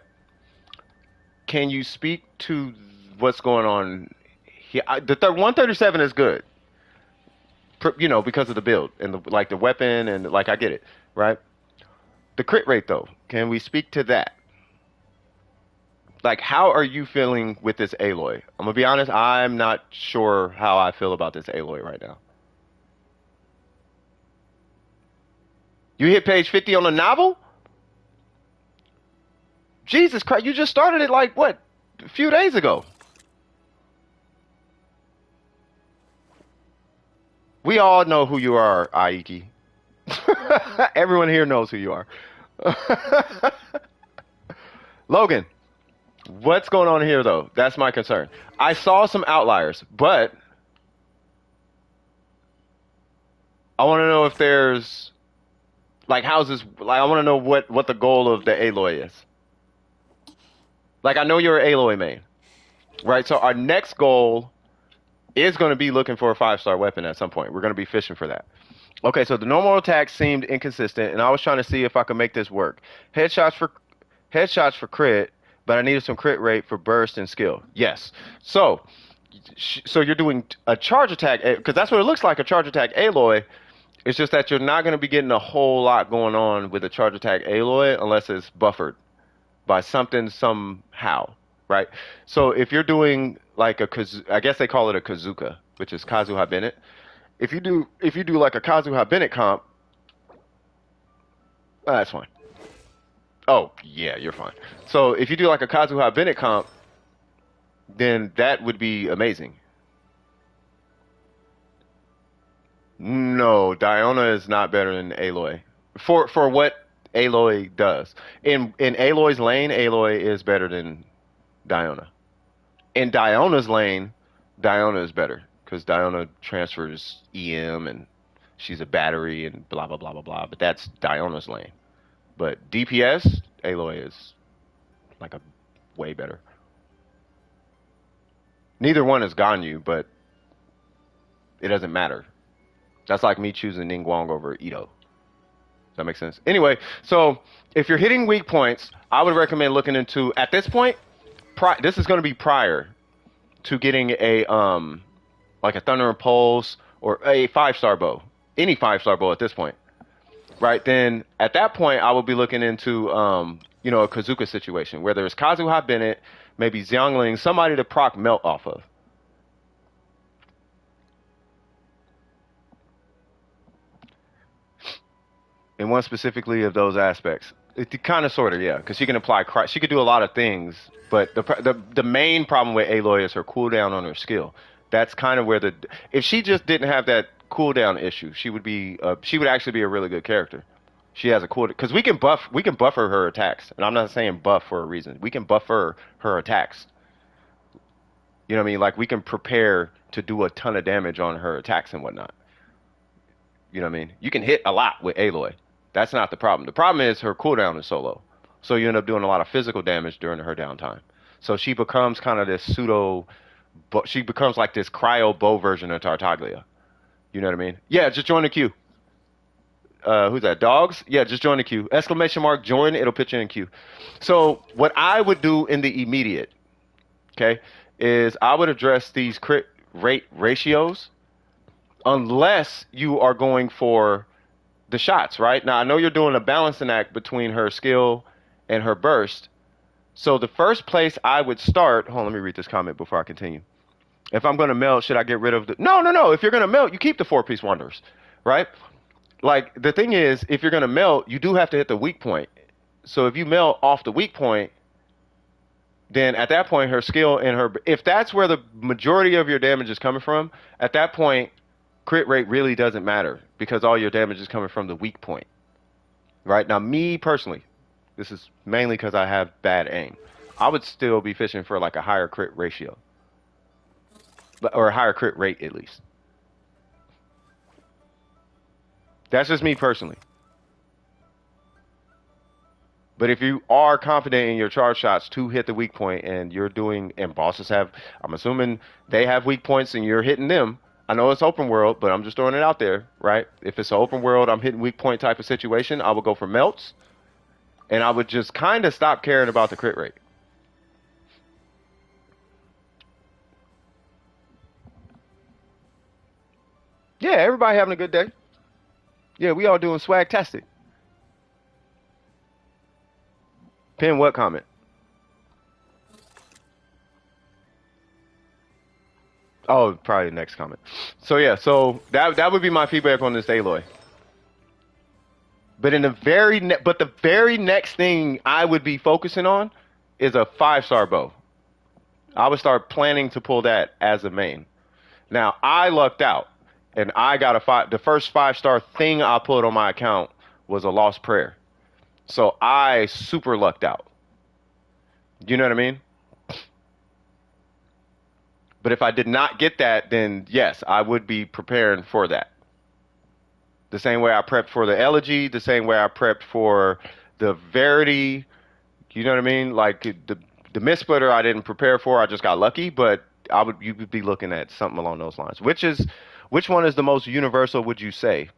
Can you speak to what's going on here? The 137 is good, you know, because of the build and the weapon and like I get it, right? The crit rate though, can we speak to that? Like, how are you feeling with this Aloy? I'm gonna be honest, I'm not sure how I feel about this Aloy right now. You hit page 50 on the novel? Jesus Christ, you just started it like what? A few days ago. We all know who you are, Aiki. Everyone here knows who you are. Logan, what's going on here though? That's my concern. I saw some outliers, but I want to know if there's like how's this like I want to know what the goal of the Aloy is. Like I know you're an Aloy main, right? So our next goal is going to be looking for a 5-star weapon at some point. We're going to be fishing for that. Okay, so the normal attack seemed inconsistent, and I was trying to see if I could make this work. Headshots for crit, but I needed some crit rate for burst and skill. Yes. So you're doing a charge attack because that's what it looks like, a charge attack Aloy. It's just that you're not going to be getting a whole lot going on with a charge attack Aloy unless it's buffered by something somehow, right? So if you're doing like I guess they call it a Kazuka, which is Kazuha Bennett. If you do like a Kazuha Bennett comp, that's fine. Oh yeah, you're fine. So if you do like a Kazuha Bennett comp, then that would be amazing. No, Diona is not better than Aloy. For what Aloy does. In Aloy's lane, Aloy is better than Diona. In Diona's lane, Diona is better because Diona transfers EM and she's a battery and blah blah blah blah blah. But that's Diona's lane. But DPS, Aloy is like a way better. Neither one is Ganyu, but it doesn't matter. That's like me choosing Ningguang over Ito. Does that make sense? Anyway, so if you're hitting weak points, I would recommend looking into at this point. This is going to be prior to getting a like a Thunder and Pulse or a 5-star bow, any 5-star bow at this point, right? Then at that point, I will be looking into you know, a Kazuka situation where there's Kazuha Bennett, maybe Xiangling, somebody to proc melt off of. And one specifically of those aspects. It kind of, sort of, yeah, because she can apply. She could do a lot of things, but the main problem with Aloy is her cooldown on her skill. That's kind of where the if she just didn't have that cooldown issue, she would actually be a really good character. She has a cooldown because we can buffer her attacks, and I'm not saying buff for a reason. We can buffer her attacks. You know what I mean? Like we can prepare to do a ton of damage on her attacks and whatnot. You know what I mean? You can hit a lot with Aloy. That's not the problem. The problem is her cooldown is so low. So you end up doing a lot of physical damage during her downtime. So she becomes kind of this she becomes like this cryo bow version of Tartaglia. You know what I mean? Yeah, just join the queue. Who's that? Dogs? Yeah, just join the queue. Exclamation mark, join, it'll put you in queue. So what I would do in the immediate, okay, is I would address these crit rate ratios unless you are going for the shots, right? Now, I know you're doing a balancing act between her skill and her burst. So the first place I would start, hold on, let me read this comment before I continue. If I'm going to melt, should I get rid of the... No, no, no. If you're going to melt, you keep the four-piece wonders, right? Like, the thing is, if you're going to melt, you do have to hit the weak point. So if you melt off the weak point, then at that point, her skill and her... If that's where the majority of your damage is coming from, at that point, crit rate really doesn't matter because all your damage is coming from the weak point. Right? Now, me personally, this is mainly because I have bad aim. I would still be fishing for like a higher crit ratio. Or a higher crit rate, at least. That's just me personally. But if you are confident in your charge shots to hit the weak point and you're doing, and bosses have, I'm assuming they have weak points and you're hitting them. I know it's open world, but I'm just throwing it out there, right? If it's an open world, I'm hitting weak point type of situation, I would go for melts. And I would just kind of stop caring about the crit rate. Yeah, everybody having a good day. Yeah, we all doing swag-tastic. Pin what comment? Oh, probably the next comment. So yeah, so that would be my feedback on this Aloy. But the very next thing I would be focusing on is a 5-star bow. I would start planning to pull that as a main. Now I lucked out, and I got the first 5-star thing I pulled on my account was a lost prayer. So I super lucked out. You know what I mean? But if I did not get that, then yes, I would be preparing for that. The same way I prepped for the elegy, the same way I prepped for the verity. You know what I mean? Like the mist splitter, I didn't prepare for. I just got lucky. But you would be looking at something along those lines. Which one is the most universal? Would you say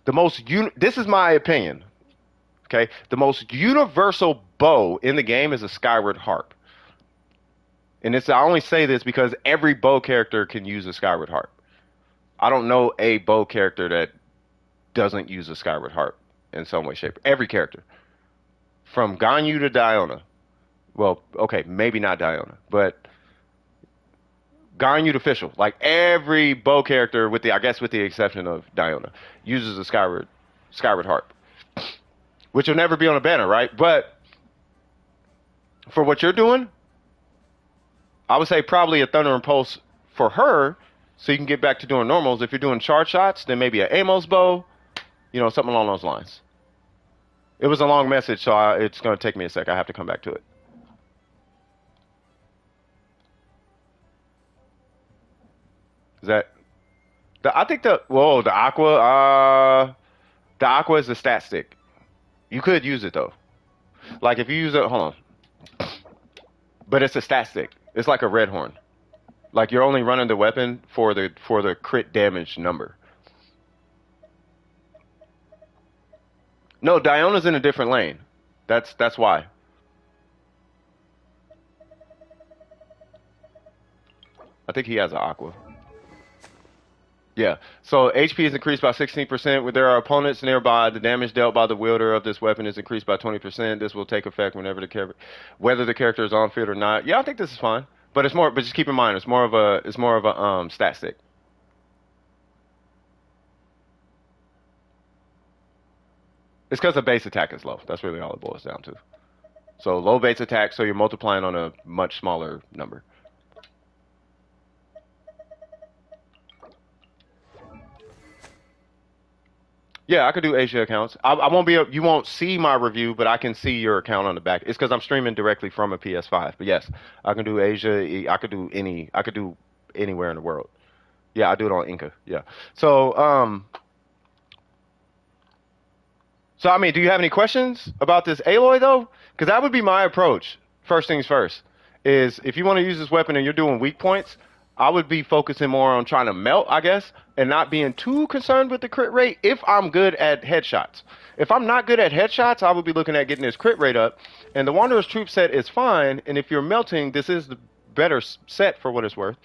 this is my opinion. Okay, the most universal bow in the game is a Skyward Harp. And I only say this because every bow character can use a Skyward Harp. I don't know a bow character that doesn't use a Skyward Harp in some way, shape. Every character. From Ganyu to Diona. Well, okay, maybe not Diona, but Ganyu to Fischl. Like every bow character with the exception of Diona, uses a Skyward Harp. Which will never be on a banner, right? But for what you're doing, I would say probably a Thunder and Pulse for her, so you can get back to doing normals. If you're doing charge shots, then maybe an Amos bow, something along those lines. It was a long message, so it's going to take me a sec. I have to come back to it. Is that... I think the Aqua... the Aqua is a stat stick. You could use it, though. Like, if you use it... Hold on. But it's a stat stick. It's like a red horn. Like, you're only running the weapon for the crit damage number. No, Diona's in a different lane. That's why. I think he has an Aqua. Yeah, so HP is increased by 16%. When there are opponents nearby, the damage dealt by the wielder of this weapon is increased by 20%. This will take effect whenever whether the character is on field or not. Yeah, I think this is fine. But but just keep in mind, it's more of a stat stick. It's because the base attack is low. That's really all it boils down to. So low base attack, so you're multiplying on a much smaller number. Yeah, I could do Asia accounts. I won't be. You won't see my review, but I can see your account on the back. It's because I'm streaming directly from a PS5. But yes, I can do Asia. I could do any. I could do anywhere in the world. Yeah, I do it on Inca. Yeah. So So I mean, do you have any questions about this Aloy though? Because that would be my approach. First things first is if you want to use this weapon and you're doing weak points, I would be focusing more on trying to melt, I guess, and not being too concerned with the crit rate if I'm good at headshots. If I'm not good at headshots, I would be looking at getting this crit rate up. And the Wanderer's Troop set is fine, and if you're melting, this is the better set for what it's worth.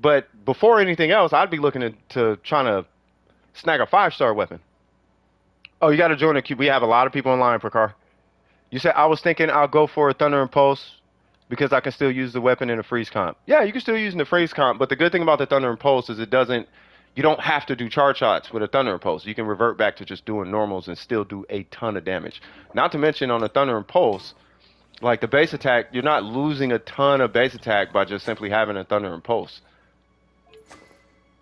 But before anything else, I'd be looking to trying to snag a 5-star weapon. Oh, you got to join the queue. We have a lot of people online, Prakar. You said I was thinking I'll go for a Thunder Impulse because I can still use the weapon in a freeze comp. Yeah, you can still use it in the freeze comp, but the good thing about the Thunder Impulse is you don't have to do charge shots with a Thunder Impulse. You can revert back to just doing normals and still do a ton of damage. Not to mention on the Thunder Impulse, like the base attack, you're not losing a ton of base attack by just simply having a Thunder Impulse.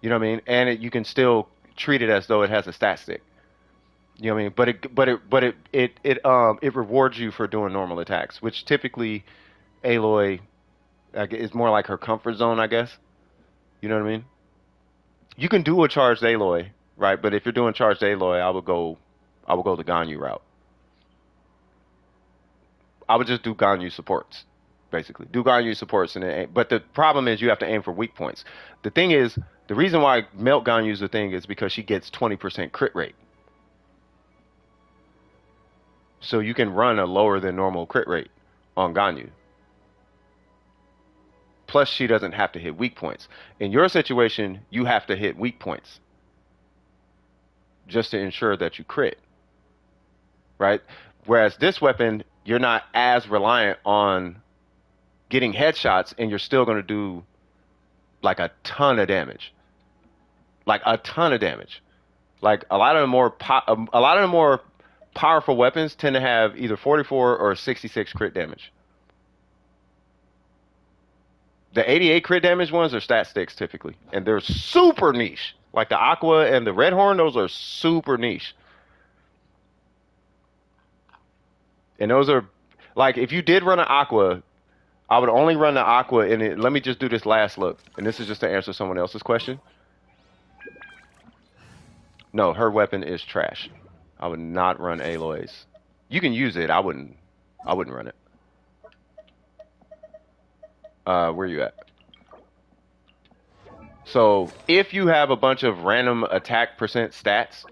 You know what I mean? And you can still treat it as though it has a stat stick. You know what I mean? It rewards you for doing normal attacks, which typically Aloy is more like her comfort zone, I guess. You know what I mean? You can do a charged Aloy, right? But if you're doing charged Aloy, I would go the Ganyu route. I would just do Ganyu supports, basically. Do Ganyu supports, but the problem is you have to aim for weak points. The thing is, the reason why Melt Ganyu is the thing is because she gets 20% crit rate. So you can run a lower than normal crit rate on Ganyu. Plus, she doesn't have to hit weak points. In your situation, you have to hit weak points just to ensure that you crit, right? Whereas this weapon, you're not as reliant on getting headshots, and you're still going to do like a ton of damage. Like a ton of damage. Like a lot of the more powerful weapons tend to have either 44 or 66 crit damage. The 88 crit damage ones are stat sticks typically, and they're super niche. Like the Aqua and the Red Horn, those are super niche. And those are, like, if you did run an Aqua, I would only run the Aqua, and let me just do this last look. And this is just to answer someone else's question. No, her weapon is trash. I would not run Aloy's. You can use it. I wouldn't run it. Where you at? So if you have a bunch of random attack percent stats,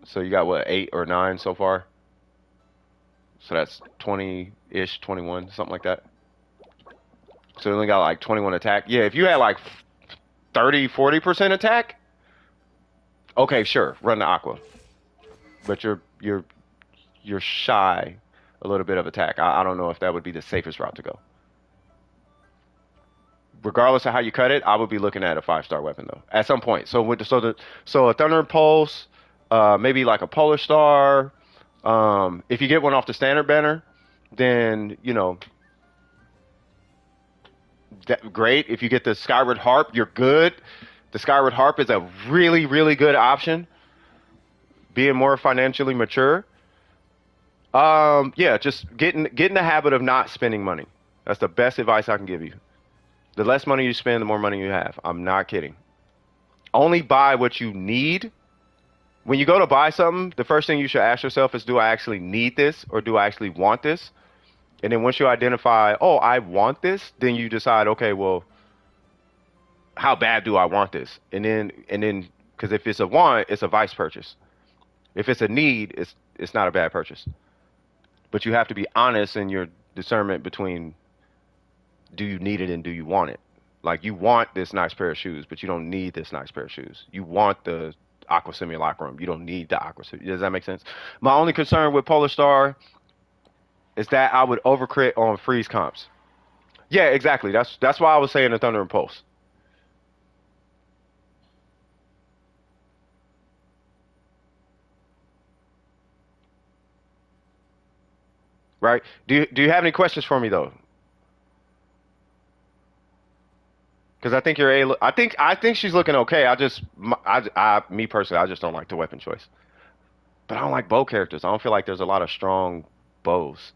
so you got what, 8 or 9 so far? So that's 20-ish, 21, something like that. So you only got like 21 attack. Yeah, if you had like 30, 40% attack, okay, sure, run the Aqua. But you're shy a little bit of attack. I don't know if that would be the safest route to go. Regardless of how you cut it, I would be looking at a 5-star weapon though at some point. So a Thunder Pulse, maybe like a Polar Star. If you get one off the standard banner, then you know great. If you get the Skyward Harp, you're good. The Skyward Harp is a really, really good option. Being more financially mature. Yeah, just get in the habit of not spending money. That's the best advice I can give you. The less money you spend, the more money you have. I'm not kidding. Only buy what you need. When you go to buy something, the first thing you should ask yourself is, do I actually need this or do I actually want this? And then once you identify, oh, I want this, then you decide, okay, well, how bad do I want this? And then, because if it's a want, it's a vice purchase. If it's a need, it's not a bad purchase. But you have to be honest in your discernment between, do you need it and do you want it? Like, you want this nice pair of shoes, but you don't need this nice pair of shoes. You want the Aqua Simulacrum. You don't need the Aqua Simulacrum. Does that make sense? My only concern with Polar Star is that I would overcrit on freeze comps. Yeah, exactly. That's why I was saying the Thunder Impulse. right? Do you have any questions for me though? Because I think you're a. I think she's looking okay. Me personally, I just don't like the weapon choice. But I don't like bow characters. I don't feel like there's a lot of strong bows.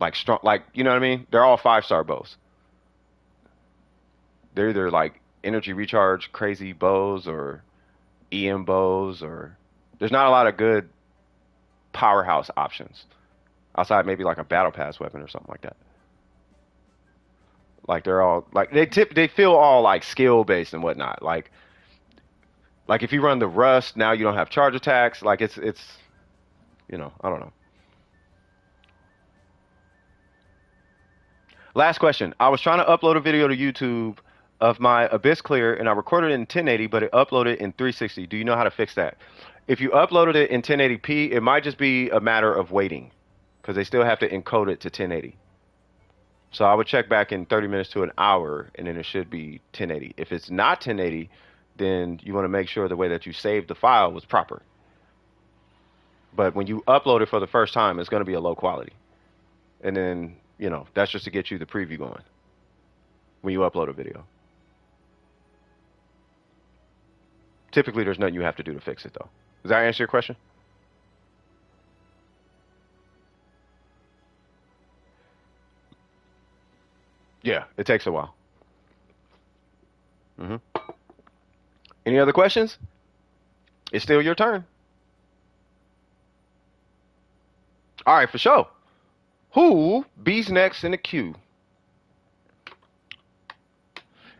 Like strong, like you know what I mean? They're all 5-star bows. They're either like energy recharge crazy bows or EM bows or there's not a lot of good powerhouse options outside maybe like a battle pass weapon or something like that. Like they're all like they feel all like skill based and whatnot. Like if you run the rust now you don't have charge attacks. Like it's I don't know. Last question. I was trying to upload a video to YouTube of my Abyss clear and I recorded it in 1080, but it uploaded in 360. Do you know how to fix that? If you uploaded it in 1080p, it might just be a matter of waiting because they still have to encode it to 1080. So I would check back in 30 minutes to an hour and then it should be 1080. If it's not 1080, then you want to make sure the way that you saved the file was proper. But when you upload it for the first time, it's going to be a low quality. And then, that's just to get you the preview going when you upload a video. Typically, there's nothing you have to do to fix it, though. Does that answer your question? Yeah, it takes a while. hmm Any other questions? It's still your turn. All right, for sure. Who bees next in the queue?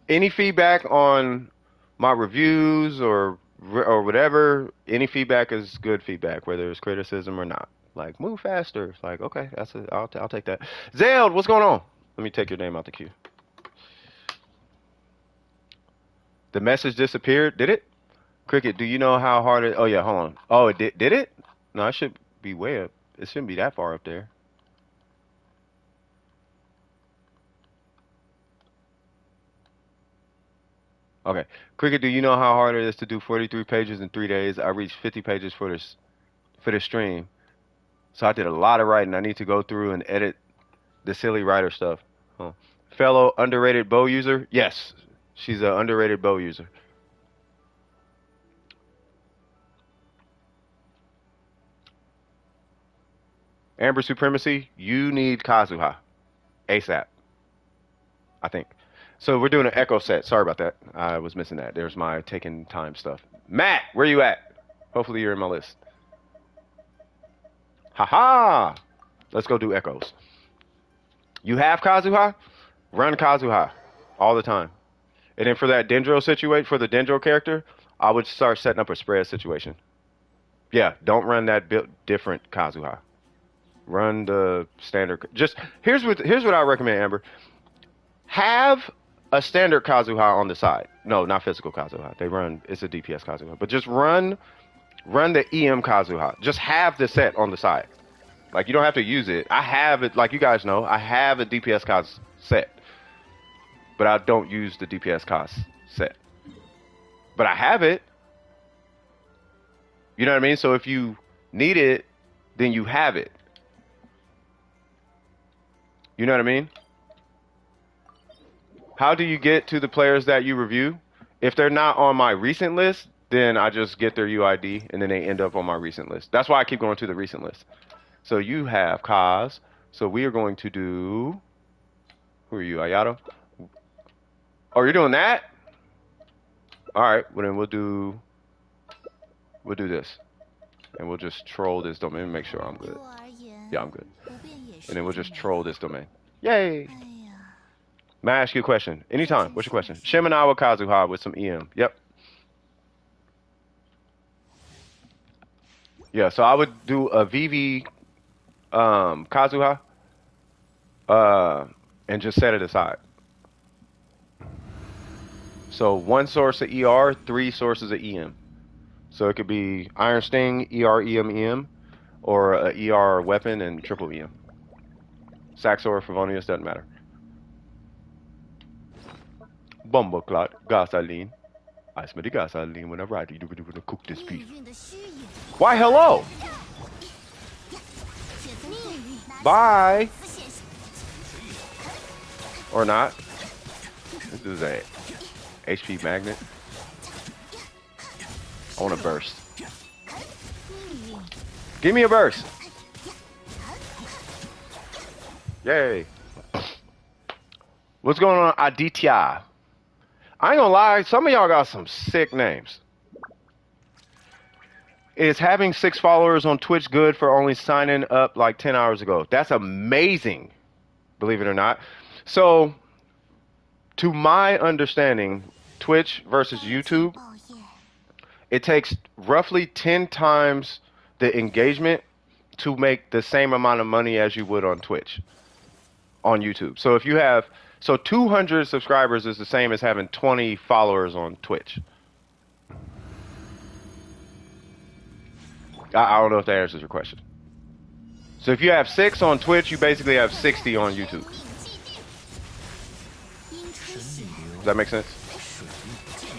Any feedback on my reviews or whatever? Any feedback is good feedback, whether it's criticism or not. Like move faster. It's like okay, that's it. I'll take that. Zeld, what's going on? Let me take your name out the queue. The message disappeared. Did it? Cricket, do you know how hard it? Oh yeah, hold on. Oh, it did. Did it? No, it should be way up. It shouldn't be that far up there. Okay. Cricket, do you know how hard it is to do 43 pages in 3 days? I reached 50 pages for this stream. So I did a lot of writing. I need to go through and edit the silly writer stuff. Huh. Fellow underrated bow user? Yes. She's an underrated bow user. Amber Supremacy, you need Kazuha. ASAP. I think. So we're doing an echo set. Sorry about that. I was missing that. There's my taking time stuff. Matt, where you at? Hopefully you're in my list. Haha. Let's go do echoes. You have Kazuha? Run Kazuha all the time. And then for that Dendro situation, for the Dendro character, I would start setting up a spread situation. Yeah, don't run that different Kazuha. Run the standard. Just here's what I recommend, Amber. Have a standard Kazuha on the side. No, not physical Kazuha. It's a DPS Kazuha. But just run the EM Kazuha. Just have the set on the side. Like, you don't have to use it. I have it, like you guys know, I have a DPS Kaz set. But I don't use the DPS Kaz set. But I have it. You know what I mean? So if you need it, then you have it. You know what I mean? How do you get to the players that you review? If they're not on my recent list, then I just get their UID and then they end up on my recent list. That's why I keep going to the recent list. So you have Kaz. So we are going to do... Who are you, Ayato? Oh, you're doing that? All right. Well, then we'll do this. And we'll just troll this domain. Make sure I'm good. Yeah, I'm good. And then we'll just troll this domain. Yay! May I ask you a question? Anytime. What's your question? Shiminawa Kazuha with some EM. Yep. Yeah, so I would do a VV Kazuha and just set it aside. So 1 source of ER, 3 sources of EM. So it could be Iron Sting, ER, EM, EM, or a ER weapon and triple EM. Saxor, Favonius, doesn't matter. Bomboclot, gasoline. I smell the gasoline when I ride. You want to cook this beef. Why hello? Bye. Or not. This is a HP magnet. I want a burst. Give me a burst. Yay. What's going on, Aditya? I ain't gonna lie, some of y'all got some sick names. Is having 6 followers on Twitch good for only signing up like 10 hours ago? That's amazing, believe it or not. So, to my understanding, Twitch versus YouTube, it takes roughly 10 times the engagement to make the same amount of money as you would on Twitch, on YouTube. So if you have, 200 subscribers is the same as having 20 followers on Twitch. I don't know if that answers your question. So if you have 6 on Twitch, you basically have 60 on YouTube. Does that make sense?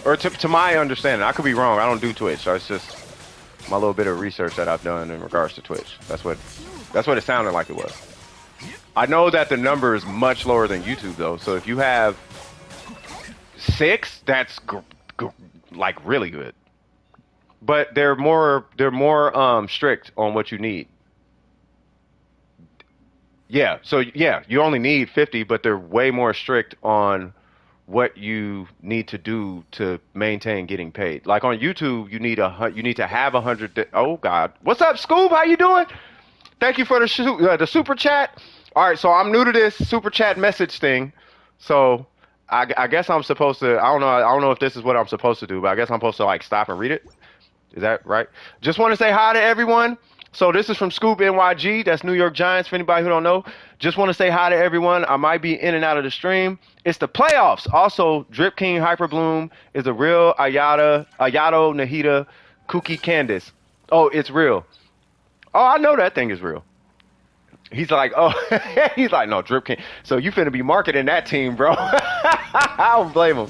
Or to my understanding, I could be wrong. I don't do Twitch, so it's just my little bit of research that I've done in regards to Twitch. That's what it sounded like it was. I know that the number is much lower than YouTube though. So if you have 6, that's like really good. But they're more strict on what you need. Yeah, so yeah, you only need 50, but they're way more strict on what you need to do to maintain getting paid. Like on YouTube, you need to have 100. Oh God, what's up, Scoob? How you doing? Thank you for the super chat. All right, so I'm new to this super chat message thing, so I guess I'm supposed to. I don't know if this is what I'm supposed to do, but I guess I'm supposed to like stop and read it. Is that right? Just want to say hi to everyone. So this is from Scoop NYG. That's New York Giants, for anybody who don't know. Just want to say hi to everyone. I might be in and out of the stream. It's the playoffs. Also, Drip King Hyperbloom is a real Ayato Nahida Kuki Candace. Oh, it's real. Oh, I know that thing is real. He's like, oh, he's like, no, Drip King. So you finna be marketing that team, bro. I don't blame him.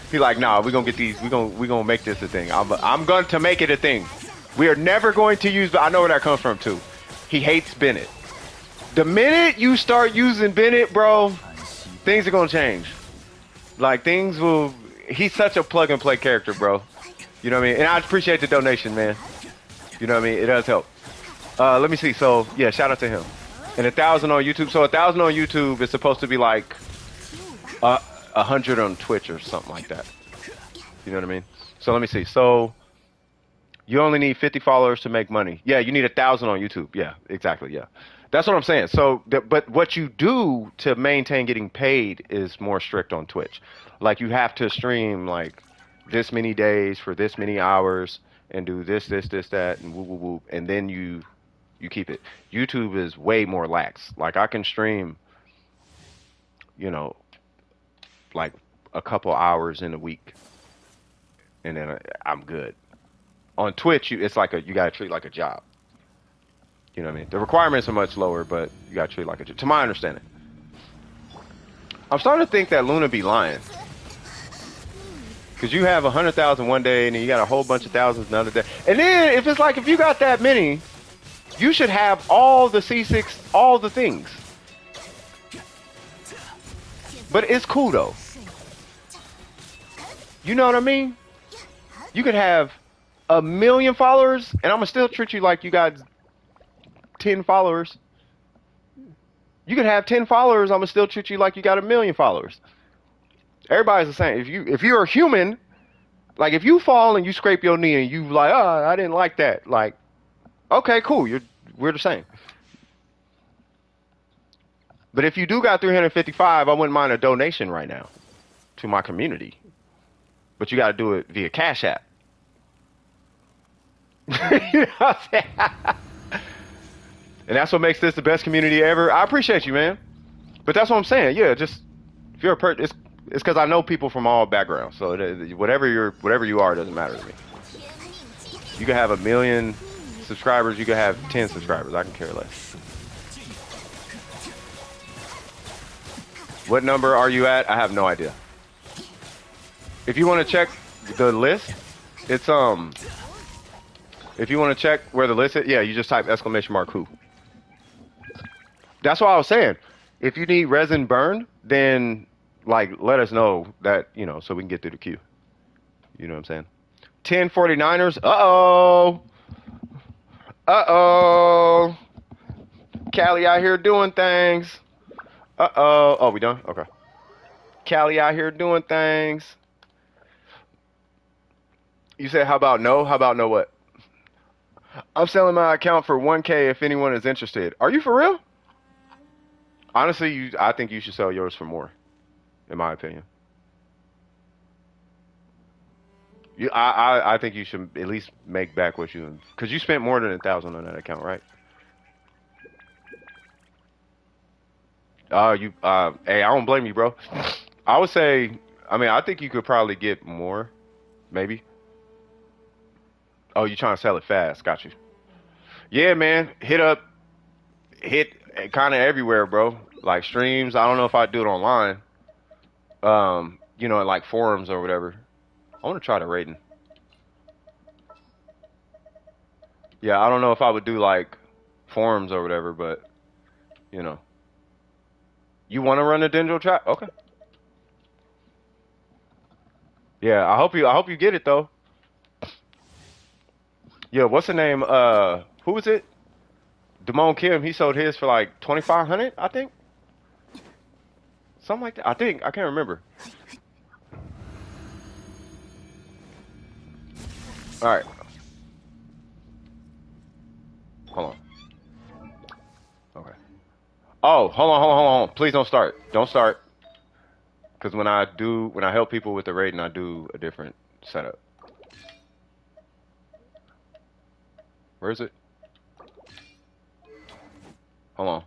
He's like, nah, we're gonna get these. We're gonna make this a thing. I'm going to make it a thing. We are never going to use. I know where that comes from too. He hates Bennett. The minute you start using Bennett, bro, things are gonna change. Like things will. He's such a plug and play character, bro. You know what I mean? And I appreciate the donation, man. You know what I mean? It does help. Let me see. So yeah, shout out to him. And 1,000 on YouTube. So 1,000 on YouTube is supposed to be like 100 on Twitch or something like that. You know what I mean? So let me see. So you only need 50 followers to make money. Yeah, you need 1,000 on YouTube. Yeah, exactly. Yeah, that's what I'm saying. So, but what you do to maintain getting paid is more strict on Twitch. Like you have to stream like this many days for this many hours and do this, that, and woo, woo, woo, and then you keep it. YouTube is way more lax. Like I can stream, you know, like a couple hours in a week, and then I'm good. On Twitch, it's like you gotta treat like a job. You know what I mean? The requirements are much lower, but you gotta treat like a job. To my understanding, I'm starting to think that Luna be lying, because you have 100,000 one day, and then you got a whole bunch of thousands another day. And then if you got that many, you should have all the C6, all the things. But it's cool though. You know what I mean? You could have 1 million followers, and I'm gonna still treat you like you got 10 followers. You could have 10 followers, I'm gonna still treat you like you got 1 million followers. Everybody's the same. If you're a human, like if you fall and you scrape your knee and you like, oh, I didn't like that. Like, okay, cool. We're the same. But if you do got 355, I wouldn't mind a donation right now to my community. But you got to do it via Cash App. You know what I'm saying? And that's what makes this the best community ever. I appreciate you, man. But that's what I'm saying. Yeah, just if you're a person, it's because I know people from all backgrounds. So whatever you are, doesn't matter to me. You can have 1 million subscribers. You can have 10 subscribers. I can care less. What number are you at? I have no idea. If you want to check the list, it's if you want to check where the list is, yeah, you just type !who. That's what I was saying. If you need resin burn, then like let us know that, you know, so we can get through the queue. You know what I'm saying? 1049ers. Uh-oh. Uh-oh. Callie out here doing things. Uh-oh. Oh, we done? Okay. Callie out here doing things. You said, how about no? How about no what? I'm selling my account for 1K if anyone is interested. Are you for real? Honestly, I think you should sell yours for more, in my opinion. I think you should at least make back what you, because you spent more than 1,000 on that account, right? Hey, I don't blame you, bro. I would say, I mean, I think you could probably get more, maybe. Oh, you trying to sell it fast? Got you. Yeah, man. Hit kind of everywhere, bro. Like streams. I don't know if I do it online. You know, like forums or whatever. I want to try the Raiden. Yeah, I don't know if I would do like forums or whatever, but you know. You want to run a Dendro trap? Okay. Yeah, I hope you get it though. Yeah, what's the name? Who was it? Damone Kim. He sold his for like 2,500, I think. Something like that. I think I can't remember. All right. Hold on. Okay. Oh, hold on. Please don't start. Don't start. Because when I help people with the rating, I do a different setup. Where is it? Hold on.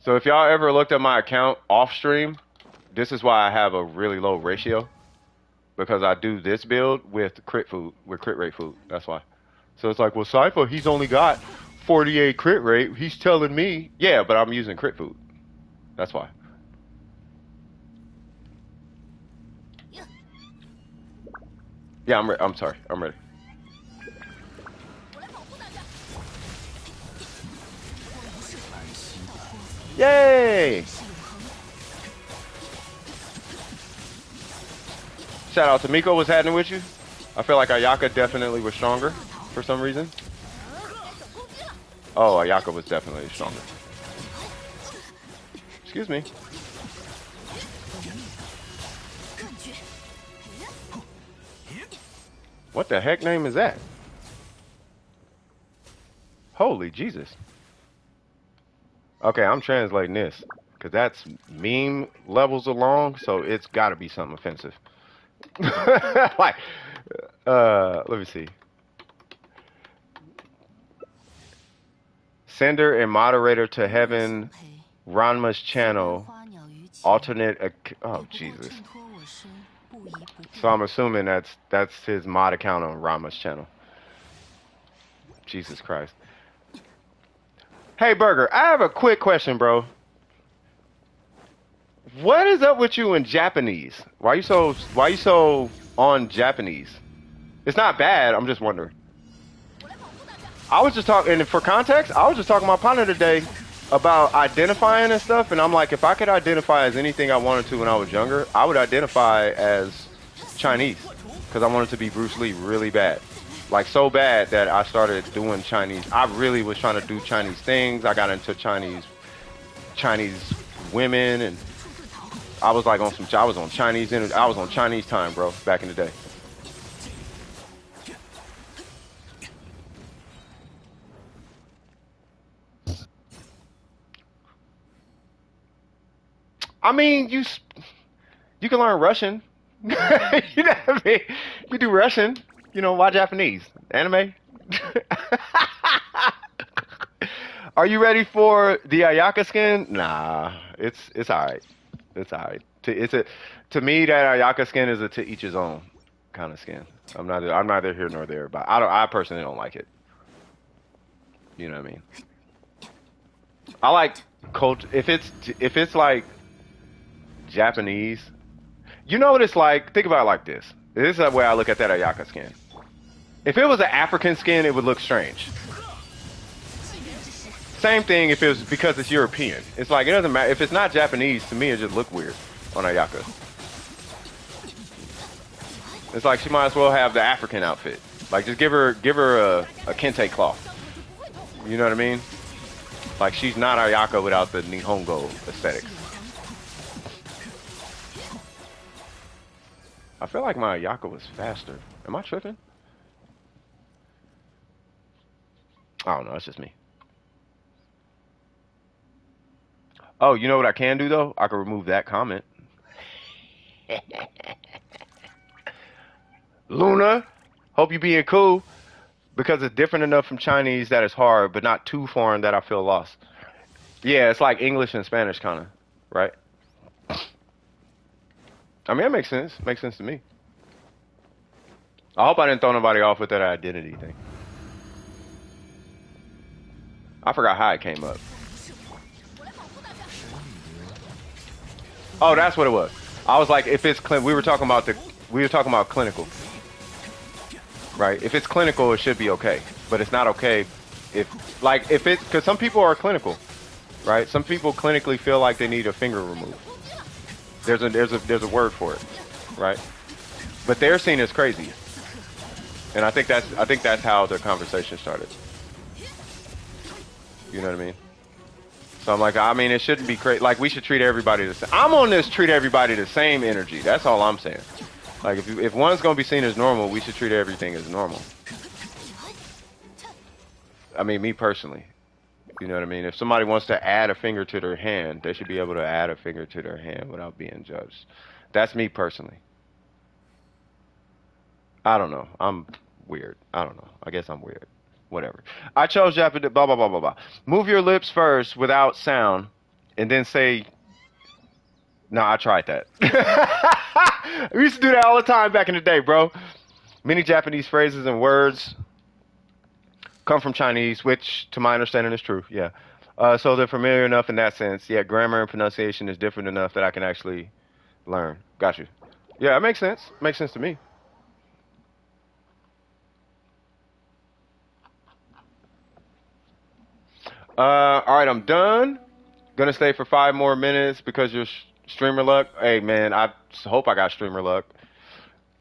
So if y'all ever looked at my account off stream, this is why I have a really low ratio. Because I do this build with crit rate food. That's why. So it's like, well, Cypher, he's only got 48 crit rate. He's telling me, yeah, but I'm using crit food. That's why. Yeah, I'm sorry. I'm ready. Yay! Shout out to Miko. What's happening with you? I feel like Ayaka definitely was stronger for some reason. Oh, Ayaka was definitely stronger. Excuse me. What the heck name is that? Holy Jesus. Okay, I'm translating this. Because that's meme levels along, so it's got to be something offensive. Like, let me see. Sender and moderator to heaven, Ranma's channel, alternate. Oh Jesus. So I'm assuming that's his mod account on Ranma's channel. Jesus Christ. Hey Burger, I have a quick question, bro. What is up with you in Japanese? Why you so on Japanese? It's not bad, I'm just wondering. I was just talking, and for context, I was just talking to my partner today about identifying and stuff, and I'm like, if I could identify as anything I wanted to when I was younger, I would identify as Chinese, because I wanted to be Bruce Lee really bad. Like, so bad that I started doing Chinese. I really was trying to do Chinese things. I got into Chinese women, and I was like I was on Chinese time, bro, back in the day. I mean, you can learn Russian. You know what I mean? You do Russian. You know, why Japanese? Anime? Are you ready for the Ayaka skin? Nah, it's alright. It's alright. To me, that Ayaka skin is a to each his own kind of skin. I'm neither here nor there, but I personally don't like it. You know what I mean? I like culture. If it's like Japanese, you know what it's like? Think about it like this. This is the way I look at that Ayaka skin. If it was an African skin, it would look strange. same thing if it was because it's European. It's like, it doesn't matter. If it's not Japanese, to me, it just look weird on Ayaka. It's like she might as well have the African outfit. Like, just give her a kente cloth. You know what I mean? Like, she's not Ayaka without the Nihongo aesthetics. I feel like my Ayaka was faster. Am I tripping? I don't know. It's just me. Oh, you know what I can do, though? I can remove that comment. Luna, hope you being cool. Because it's different enough from Chinese that it's hard, but not too foreign that I feel lost. Yeah, it's like English and Spanish, kind of. Right? I mean, it makes sense. Makes sense to me. I hope I didn't throw nobody off with that identity thing. I forgot how it came up. Oh, that's what it was. I was like, if it's we were talking about clinical, right? If it's clinical, it should be okay, but it's not okay if it's because some people are clinical, right? Some people clinically feel like they need a finger removed. There's a word for it, right? But they're seen as crazy, and I think that's how the conversation started. You know what I mean? So I'm like, I mean, it shouldn't be crazy. Like, we should treat everybody the same. I'm on this treat everybody the same energy. That's all I'm saying. Like, if one's gonna be seen as normal, we should treat everything as normal. I mean, me personally. You know what I mean? If somebody wants to add a finger to their hand, they should be able to add a finger to their hand without being judged. That's me personally. I don't know. I'm weird. I don't know. I guess I'm weird. Whatever. I chose Japanese. Blah blah blah blah blah. Move your lips first without sound, and then say. No, I tried that. We used to do that all the time back in the day, bro. Many Japanese phrases and words come from Chinese, which, to my understanding, is true. Yeah. So they're familiar enough in that sense. Yeah, grammar and pronunciation is different enough that I can actually learn. Got you. Yeah, it makes sense. Makes sense to me. All right, I'm done. Gonna stay for 5 more minutes because you're streamer luck. Hey, man, I hope I got streamer luck.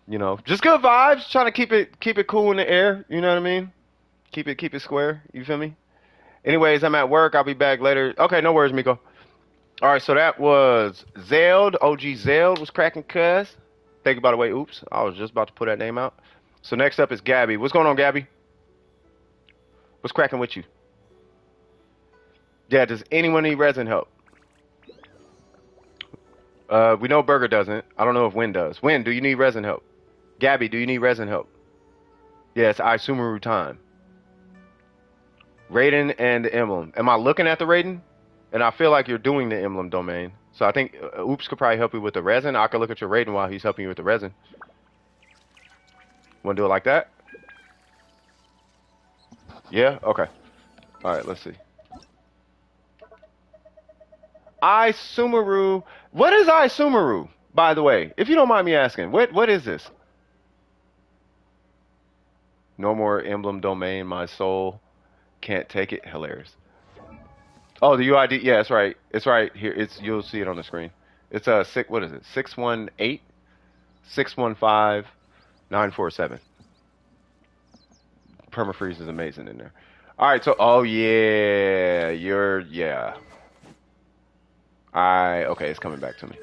You know, just good vibes. Trying to keep it cool in the air. You know what I mean? Keep it square. You feel me? Anyways, I'm at work. I'll be back later. Okay, no worries, Miko. All right, so that was Zeld. OG Zeld was cracking cuss. Thank you, by the way. Oops, I was just about to put that name out. So next up is Gabby. What's going on, Gabby? What's cracking with you? Yeah, does anyone need resin help? We know Burger doesn't. I don't know if Win does. Win, do you need resin help? Gabby, do you need resin help? Yeah, it's Isumaru time. Raiden and the emblem. Am I looking at the Raiden? And I feel like you're doing the emblem domain. So I think Oops could probably help you with the resin. I could look at your Raiden while he's helping you with the resin. Want to do it like that? Yeah? Okay. All right, let's see. Isumaru. What is Isumaru, by the way? If you don't mind me asking, what is this? No more emblem domain. My soul can't take it. Hilarious. Oh, the UID. Yeah, it's right. It's right here. You'll see it on the screen. It's a six. What is it? 618 615 947. Permafreeze is amazing in there. All right. So, oh yeah, yeah. Okay, it's coming back to me.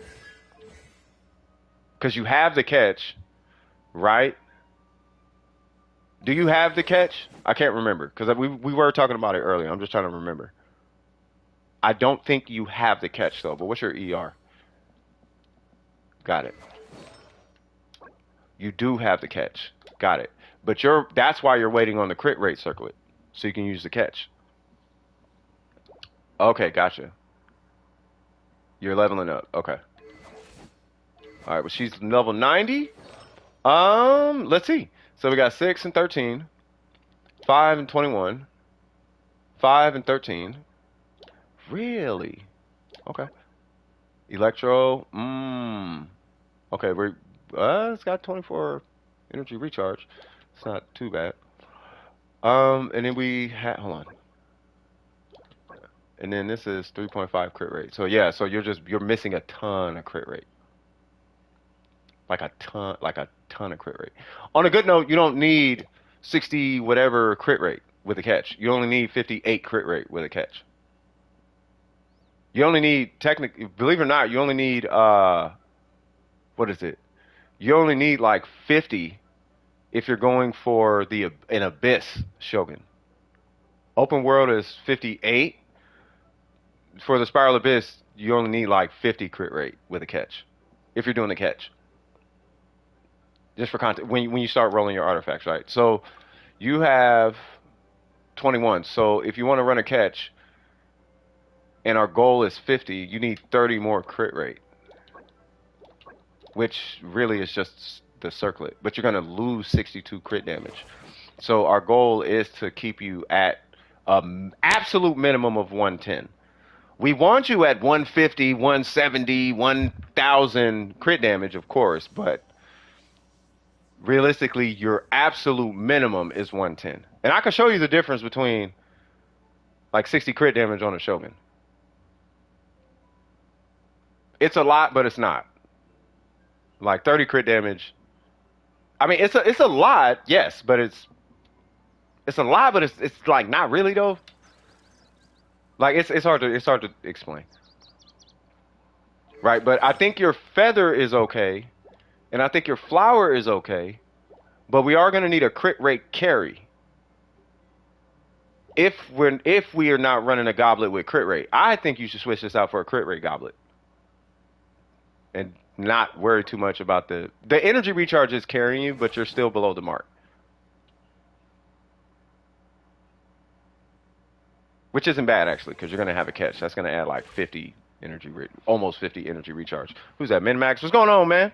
Because you have the catch, right? Do you have the catch? I can't remember. Because we were talking about it earlier. I'm just trying to remember. I don't think you have the catch, though. But what's your ER? Got it. You do have the catch. Got it. But that's why you're waiting on the crit rate circlet. So you can use the catch. Okay, gotcha. You're leveling up. Okay. All right, well, she's level 90. Let's see. So we got 6 and 13, 5 and 21, 5 and 13. Really? Okay. Electro. Okay, it's got 24 energy recharge. It's not too bad. And then we had, hold on. and then this is 3.5 crit rate. So yeah, so you're missing a ton of crit rate. Like a ton of crit rate. On a good note, you don't need 60 whatever crit rate with a catch. You only need 58 crit rate with a catch. You only need technically, believe it or not, you only need what is it? You only need like 50 if you're going for an Abyss Shogun. Open world is 58. For the Spiral Abyss, you only need like 50 crit rate with a catch. If you're doing the catch. Just for context, when you start rolling your artifacts, right? So you have 21. So if you want to run a catch and our goal is 50, you need 30 more crit rate. Which really is just the circlet. But you're going to lose 62 crit damage. So our goal is to keep you at an absolute minimum of 110. We want you at 150, 170, 1000 crit damage, of course, but realistically, your absolute minimum is 110. And I can show you the difference between like 60 crit damage on a Shogun. It's a lot, but it's not. Like 30 crit damage. I mean, it's a lot, yes, but it's a lot, but it's like not really though. Like it's hard to explain. Right, but I think your feather is okay, and I think your flower is okay, but we are going to need a crit rate carry. If we are not running a goblet with crit rate, I think you should switch this out for a crit rate goblet. And not worry too much about the energy recharge is carrying you, but you're still below the mark. Which isn't bad actually, because you're gonna have a catch. That's gonna add like 50 energy, almost 50 energy recharge. Who's that? Min-Max? What's going on, man?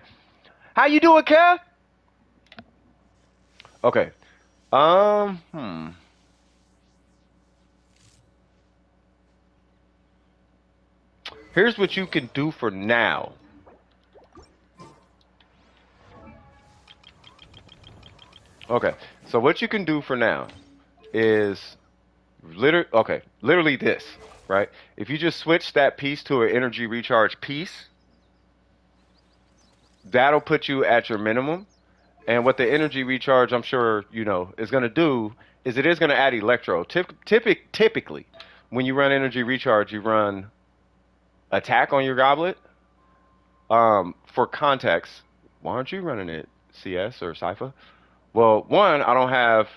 How you doing, Kev? Okay. Here's what you can do for now. Okay, so what you can do for now is literally this, right? If you just switch that piece to an energy recharge piece, that'll put you at your minimum. And what the energy recharge, I'm sure you know, is going to do is it is going to add electro. Typically, when you run energy recharge, you run attack on your goblet. For context, why aren't you running it CS or Cypher? Well, one, I don't have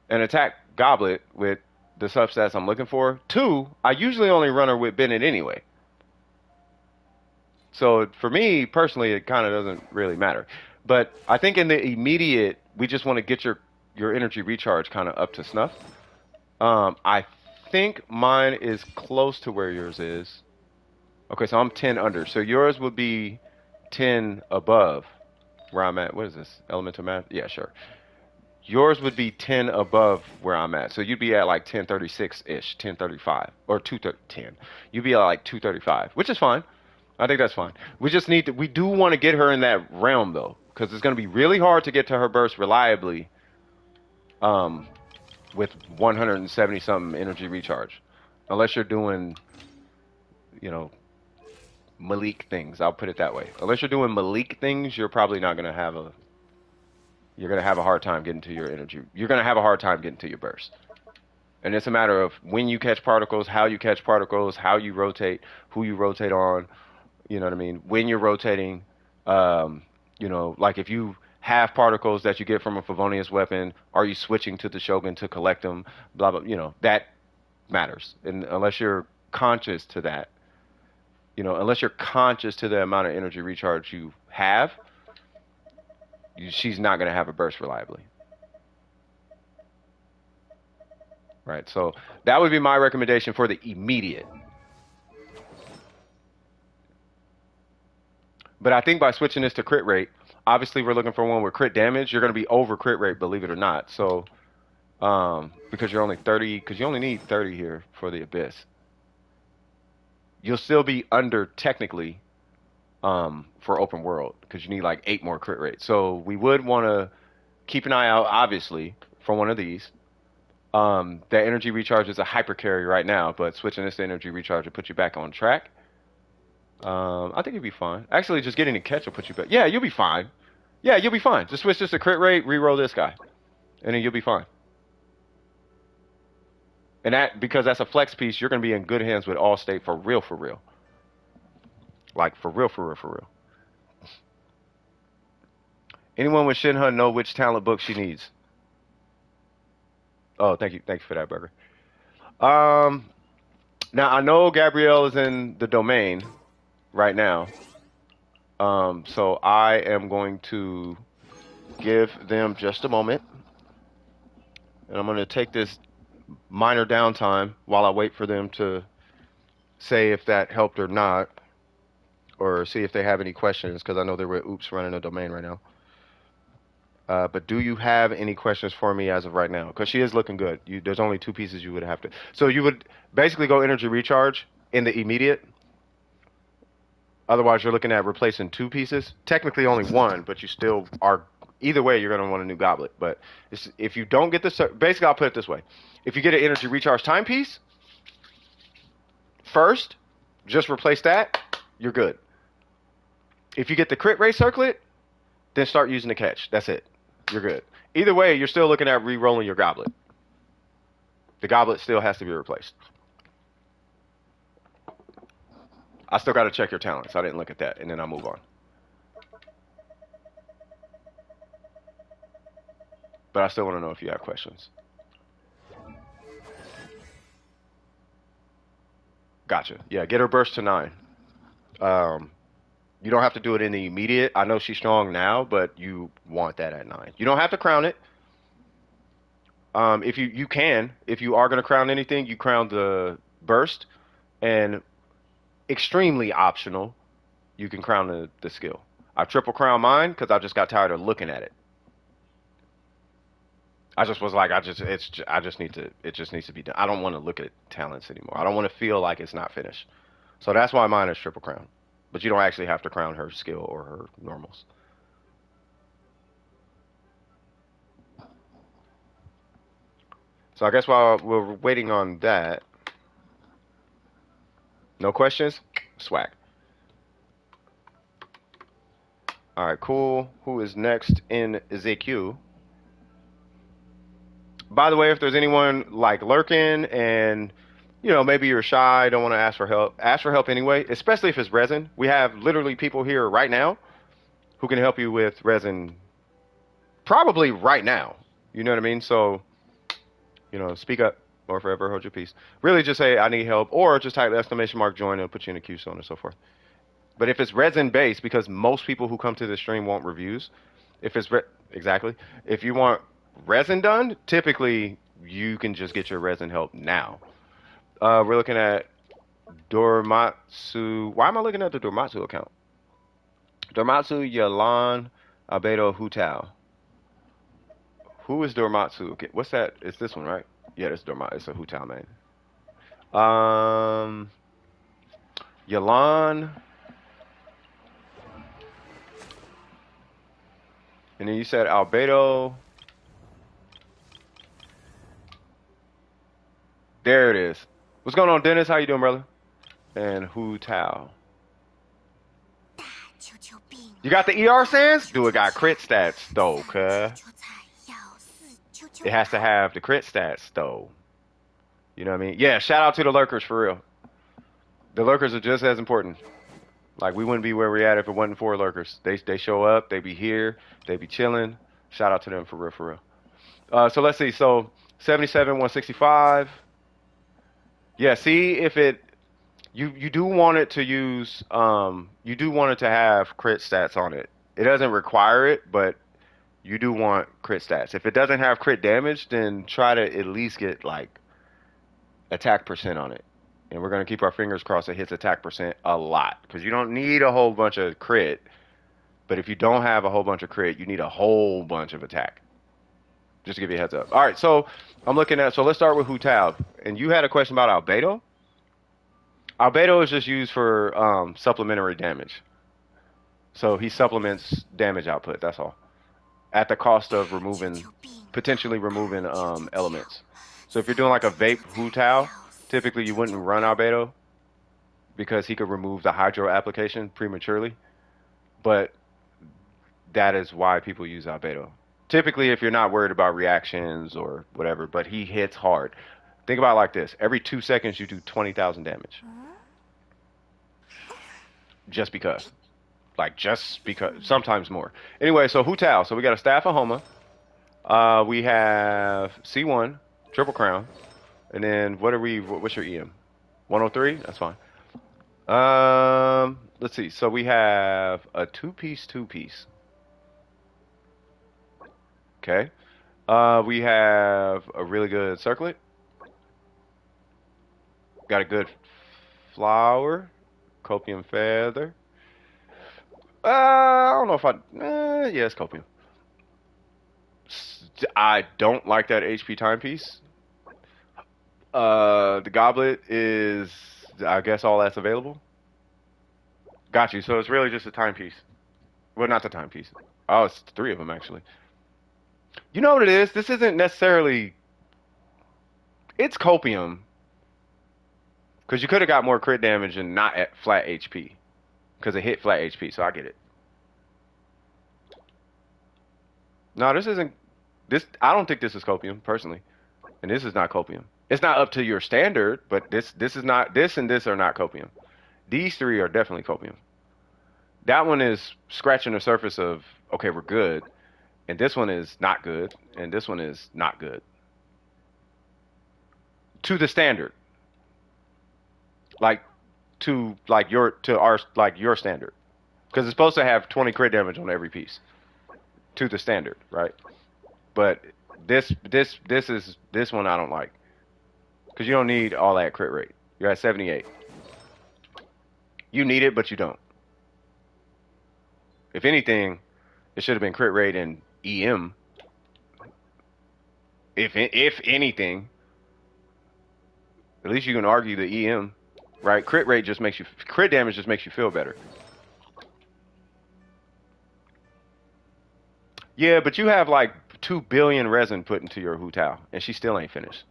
an attack goblet with the substats I'm looking for. Two, I usually only run her with Bennett anyway. So for me, personally, it kind of doesn't really matter. But I think in the immediate, we just want to get your energy recharge kind of up to snuff. I think mine is close to where yours is. Okay, so I'm 10 under. So yours would be 10 above where I'm at. What is this? Elemental math? Yeah, sure. Yours would be 10 above where I'm at. So you'd be at like 1036-ish, 1035, or 210. You'd be at like 235, which is fine. I think that's fine. We just need to, we do want to get her in that realm though, because it's going to be really hard to get to her burst reliably with 170 something energy recharge. Unless you're doing, you know, Malik things. I'll put it that way. Unless you're doing Malik things, you're probably not going to have a, you're going to have a hard time getting to your energy. You're going to have a hard time getting to your burst. And it's a matter of when you catch particles, how you catch particles, how you rotate, who you rotate on. You know what I mean? When you're rotating, you know, like if you have particles that you get from a Favonius weapon, are you switching to the Shogun to collect them? Blah, blah, you know, that matters. And unless you're conscious to that, you know, unless you're conscious to the amount of energy recharge you have, she's not going to have a burst reliably. Right, so that would be my recommendation for the immediate. But I think by switching this to crit rate, obviously we're looking for one with crit damage. You're going to be over crit rate, believe it or not. So, because you're only 30, because you only need 30 here for the Abyss. You'll still be under technically for open world because you need like 8 more crit rate. So we would want to keep an eye out, obviously, for one of these. That energy recharge is a hyper carry right now, but switching this to energy recharge will put you back on track. I think you'll be fine. Actually, just getting the catch will put you back. Yeah, you'll be fine. Yeah, you'll be fine. Just switch this to crit rate, reroll this guy, and then you'll be fine. And that, because that's a flex piece, you're gonna be in good hands with Allstate for real, for real. Like for real, for real, for real. Anyone with Shinhun know which talent book she needs. Oh, thank you for that, Burger. Um, Now I know Gabrielle is in the domain right now. So I am going to give them just a moment, and I'm going to take this minor downtime while I wait for them to say if that helped or not, or see if they have any questions, because I know they're with Oops running a domain right now. But do you have any questions for me as of right now? Because she is looking good. There's only two pieces you would have to. So you would basically go energy recharge in the immediate. Otherwise, you're looking at replacing two pieces. Technically only one, but you still are. Either way, you're going to want a new goblet. But if you don't get this, basically I'll put it this way. If you get an energy recharge timepiece, first, just replace that. You're good. If you get the crit rate circlet, then start using the catch. That's it. You're good. Either way, you're still looking at re-rolling your goblet. The goblet still has to be replaced. I still got to check your talents. I didn't look at that, and then I'll move on. But I still want to know if you have questions. Gotcha. Yeah, get her burst to 9. You don't have to do it in the immediate. I know she's strong now, but you want that at 9. You don't have to crown it. If you can, if you are going to crown anything, you crown the burst, and extremely optional, you can crown the skill. I triple crown mine because I just got tired of looking at it. I just was like, it just needs to be done. I don't want to look at talents anymore. I don't want to feel like it's not finished. So that's why mine is triple crown. But you don't actually have to crown her skill or her normals. So I guess while we're waiting on that, no questions? Swag. All right, cool. Who is next in ZQ? By the way, if there's anyone like lurking and maybe you're shy, don't want to ask for help anyway, especially if it's resin. We have literally people here right now who can help you with resin probably right now. You know what I mean? So, speak up or forever hold your peace. Really just say, I need help, or just type !join and it'll put you in a queue, so on and so forth. But if it's resin based, because most people who come to this stream want reviews, if it's exactly, if you want resin done, typically you can just get your resin help now. We're looking at Dormatsu. Why am I looking at the Dormatsu account? Dormatsu, Yalan, Albedo, Hutao. Who is Dormatsu? Okay, what's that? It's this one, right? Yeah, that's Dormatsu. It's a Hutao man. Yalan. And then you said Albedo. There it is. What's going on, Dennis? How you doing, brother? And Hutao. You got the ER sense? Do it got crit stats though, cuh. It has to have the crit stats though. You know what I mean? Yeah, shout out to the lurkers for real. The lurkers are just as important. Like, we wouldn't be where we're at if it wasn't for lurkers. They show up, they be here, they be chilling. Shout out to them for real, for real. So let's see. So 77, 165. Yeah, see if it. You do want it to use. You do want it to have crit stats on it. It doesn't require it, but you do want crit stats. If it doesn't have crit damage, then try to at least get like attack percent on it. And we're going to keep our fingers crossed it hits attack percent a lot. Because you don't need a whole bunch of crit. But if you don't have a whole bunch of crit, you need a whole bunch of attack. Just to give you a heads up. All right, so I'm looking at... So let's start with Hutao. And you had a question about Albedo? Albedo is just used for supplementary damage. So he supplements damage output, that's all. At the cost of potentially removing elements. So if you're doing like a vape Hutao, typically you wouldn't run Albedo because he could remove the hydro application prematurely. But that is why people use Albedo. Typically, if you're not worried about reactions or whatever, but he hits hard. Think about it like this. Every 2 seconds, you do 20,000 damage. Just because. Like, just because. Sometimes more. Anyway, so Hutao. So we got a Staff of Homa. We have C1, Triple Crown. And then what's your EM? 103? That's fine. Let's see. So we have a two-piece. Okay. We have a really good circlet. Got a good flower. Copium feather. I don't know if yeah, it's copium. I don't like that HP timepiece. The goblet is, I guess, all that's available. Got you. So it's really just a timepiece. Well, not the timepiece. Oh, it's three of them actually. You know what it is? This isn't necessarily. It's copium because you could have got more crit damage and not at flat HP because it hit flat HP. So I get it. No, this isn't. This I don't think this is copium personally, and this is not copium. It's not up to your standard, but this is not. This and this are not copium. These three are definitely copium. That one is scratching the surface of okay, we're good, and this one is not good, and this one is not good to the standard, like your standard, because it's supposed to have 20 crit damage on every piece to the standard, right? But this one I don't like because you don't need all that crit rate. You're at 78. You need it, but you don't. If anything, it should have been crit rate and EM. If anything, at least you can argue the EM, right? Crit damage just makes you feel better. Yeah, but you have like 2 billion resin put into your Hutao, and she still ain't finished.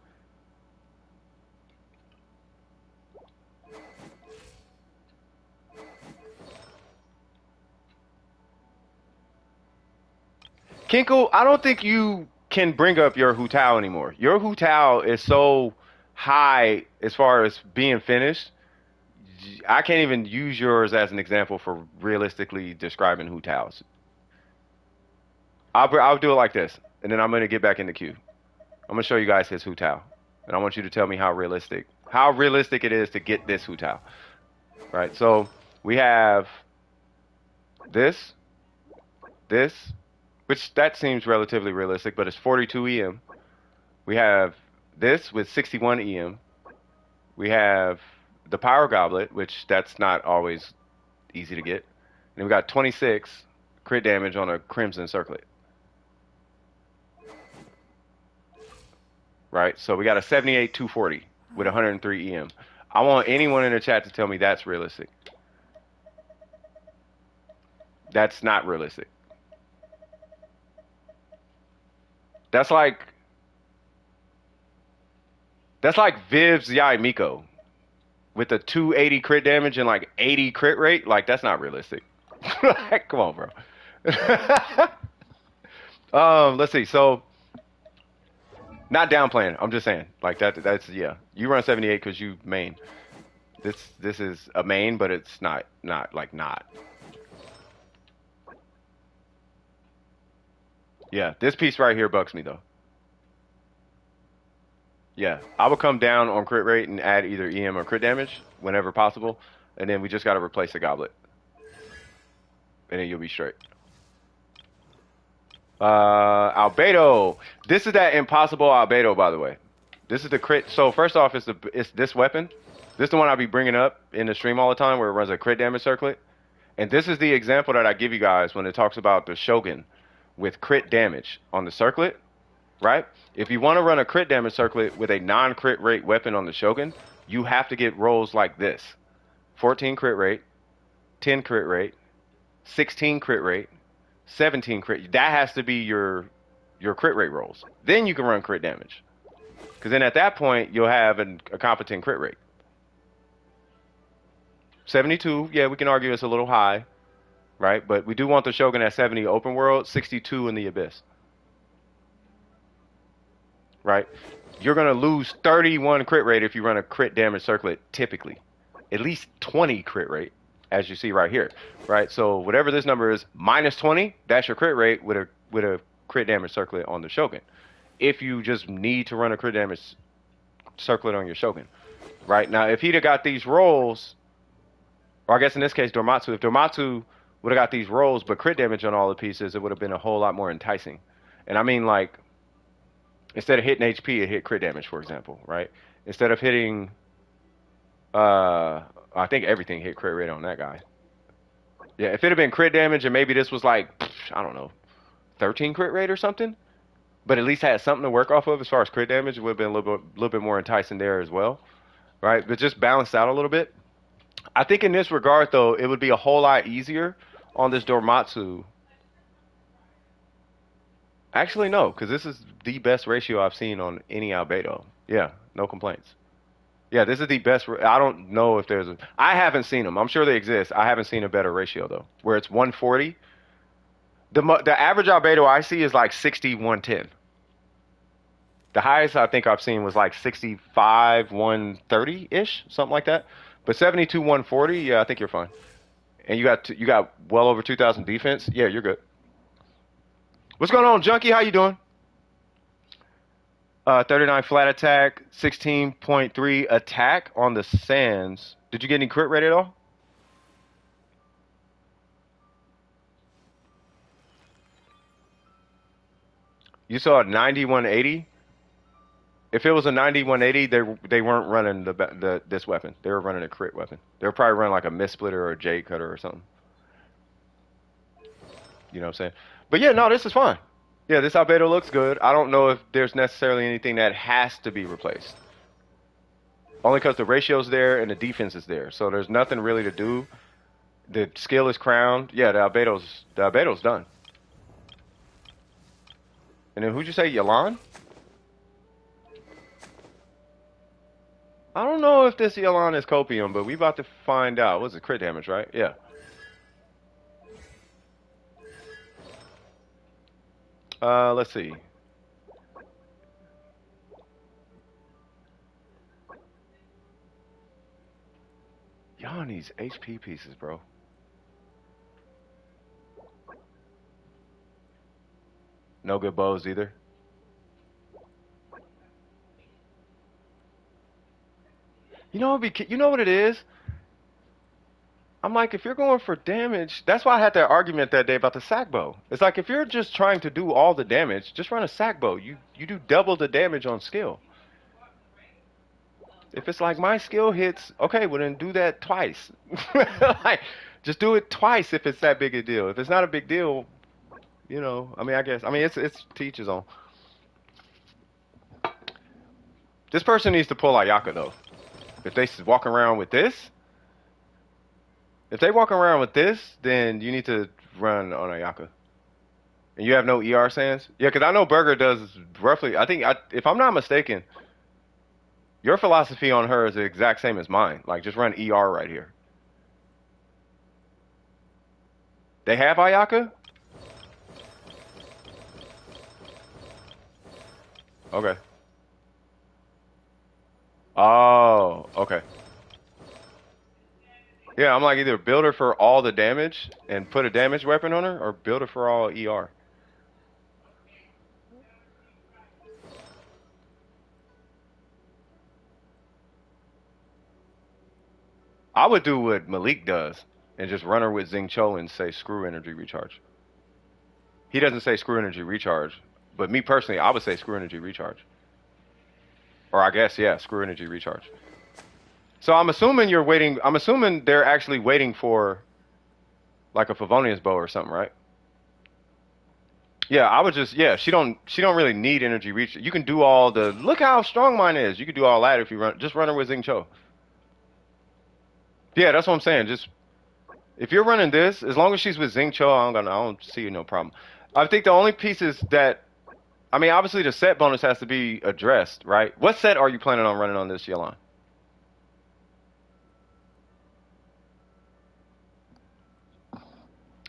Kinkle, I don't think you can bring up your Hutao anymore. Your Hutao is so high as far as being finished. I can't even use yours as an example for realistically describing Hutaos. I'll do it like this, and then I'm gonna get back in the queue. I'm gonna show you guys his Hutao, and I want you to tell me how realistic it is to get this Hutao. Right. So we have this, which that seems relatively realistic, but it's 42 EM. We have this with 61 EM. We have the Power Goblet, which that's not always easy to get. And we got 26 crit damage on a Crimson Circlet. Right? So we got a 78 240 with 103 EM. I want anyone in the chat to tell me that's realistic. That's not realistic. That's like Viv's Yaimiko with a 280 crit damage and like 80 crit rate. Like that's not realistic. Come on, bro. Let's see. So not downplaying. I'm just saying like that's yeah. You run 78 because you main. This is a main, but it's not. Yeah, this piece right here bugs me though. Yeah, I would come down on crit rate and add either EM or crit damage whenever possible, and then we just got to replace the goblet, and then you'll be straight. Albedo. This is that impossible Albedo, by the way. This is the crit. So first off, it's this weapon. This is the one I'll be bringing up in the stream all the time, where it runs a crit damage circlet. And this is the example that I give you guys when it talks about the Shogun with crit damage on the circlet, right? If you want to run a crit damage circlet with a non-crit rate weapon on the Shogun, you have to get rolls like this. 14 crit rate, 10 crit rate, 16 crit rate, 17 crit. That has to be your crit rate rolls. Then you can run crit damage. Because then at that point, you'll have a competent crit rate. 72, yeah, we can argue it's a little high, right? But we do want the Shogun at 70 open world, 62 in the Abyss, right? You're going to lose 31 crit rate if you run a crit damage circlet typically. At least 20 crit rate, as you see right here, right? So whatever this number is, minus 20, that's your crit rate with a crit damage circlet on the Shogun. If you just need to run a crit damage circlet on your Shogun, right? Now, if he'd have got these rolls, or I guess in this case, Dormatsu, if Dormatsu would have got these rolls but crit damage on all the pieces, it would have been a whole lot more enticing. And I mean, like, instead of hitting HP, it hit crit damage, for example, right? Instead of hitting, I think everything hit crit rate on that guy. Yeah, if it had been crit damage and maybe this was like, I don't know, 13 crit rate or something, but at least had something to work off of as far as crit damage, it would have been a little bit more enticing there as well, right? But just balanced out a little bit. I think in this regard, though, it would be a whole lot easier on this Dormatsu. Actually, no, because this is the best ratio I've seen on any albedo. Yeah, no complaints. Yeah, this is the best. I don't know if there's a. I haven't seen them. I'm sure they exist. I haven't seen a better ratio though, where it's 140. The average albedo I see is like 60, 110. The highest I think I've seen was like 65, 130 ish, something like that. But 72, 140, yeah, I think you're fine. And you got well over 2,000 defense. Yeah, you're good. What's going on, Junkie? How you doing? 39 flat attack, 16.3 attack on the sands. Did you get any crit rate at all? You saw a 9180? If it was a 9180, they weren't running this weapon. They were running a crit weapon. They were probably running like a mist splitter or a jade cutter or something. You know what I'm saying? But yeah, no, this is fine. Yeah, this albedo looks good. I don't know if there's necessarily anything that has to be replaced. Only because the ratio's there and the defense is there. So there's nothing really to do. The skill is crowned. Yeah, the albedo's done. And then who'd you say, Yalan? I don't know if this Yalan is copium, but we about to find out. What's it, crit damage, right? Yeah. Let's see. Y'all needs HP pieces, bro. No good bows either. You know, you know what it is? I'm like, if you're going for damage, that's why I had that argument that day about the sack bow. It's like if you're just trying to do all the damage, just run a sack bow. You do double the damage on skill. If it's like my skill hits, okay, well then do that twice. Like, just do it twice if it's that big a deal. If it's not a big deal, you know, I mean, I mean, it's teaches on. This person needs to pull Ayaka though. If they walk around with this, if they walk around with this, then you need to run on Ayaka. And you have no ER sands? Yeah, because I know Burger does roughly, if I'm not mistaken, your philosophy on her is the exact same as mine. Like, just run ER right here. They have Ayaka? Okay. Oh, okay. Yeah, I'm like either build her for all the damage and put a damage weapon on her, or build her for all ER. I would do what Malik does and just run her with Xing Cho and say screw energy recharge. He doesn't say screw energy recharge, but me personally, I would say screw energy recharge. Or I guess, yeah, screw energy recharge. So I'm assuming you're waiting. I'm assuming they're actually waiting for like a Favonius bow or something, right? Yeah, I would just she don't really need energy reach. You can do all the look how strong mine is. You can do all that if you run her with Xing Cho. Yeah, that's what I'm saying. Just if you're running this, as long as she's with Xing Cho, I don't see no problem. I think the only pieces that I mean, obviously the set bonus has to be addressed, right? What set are you planning on running on this, Yolanda?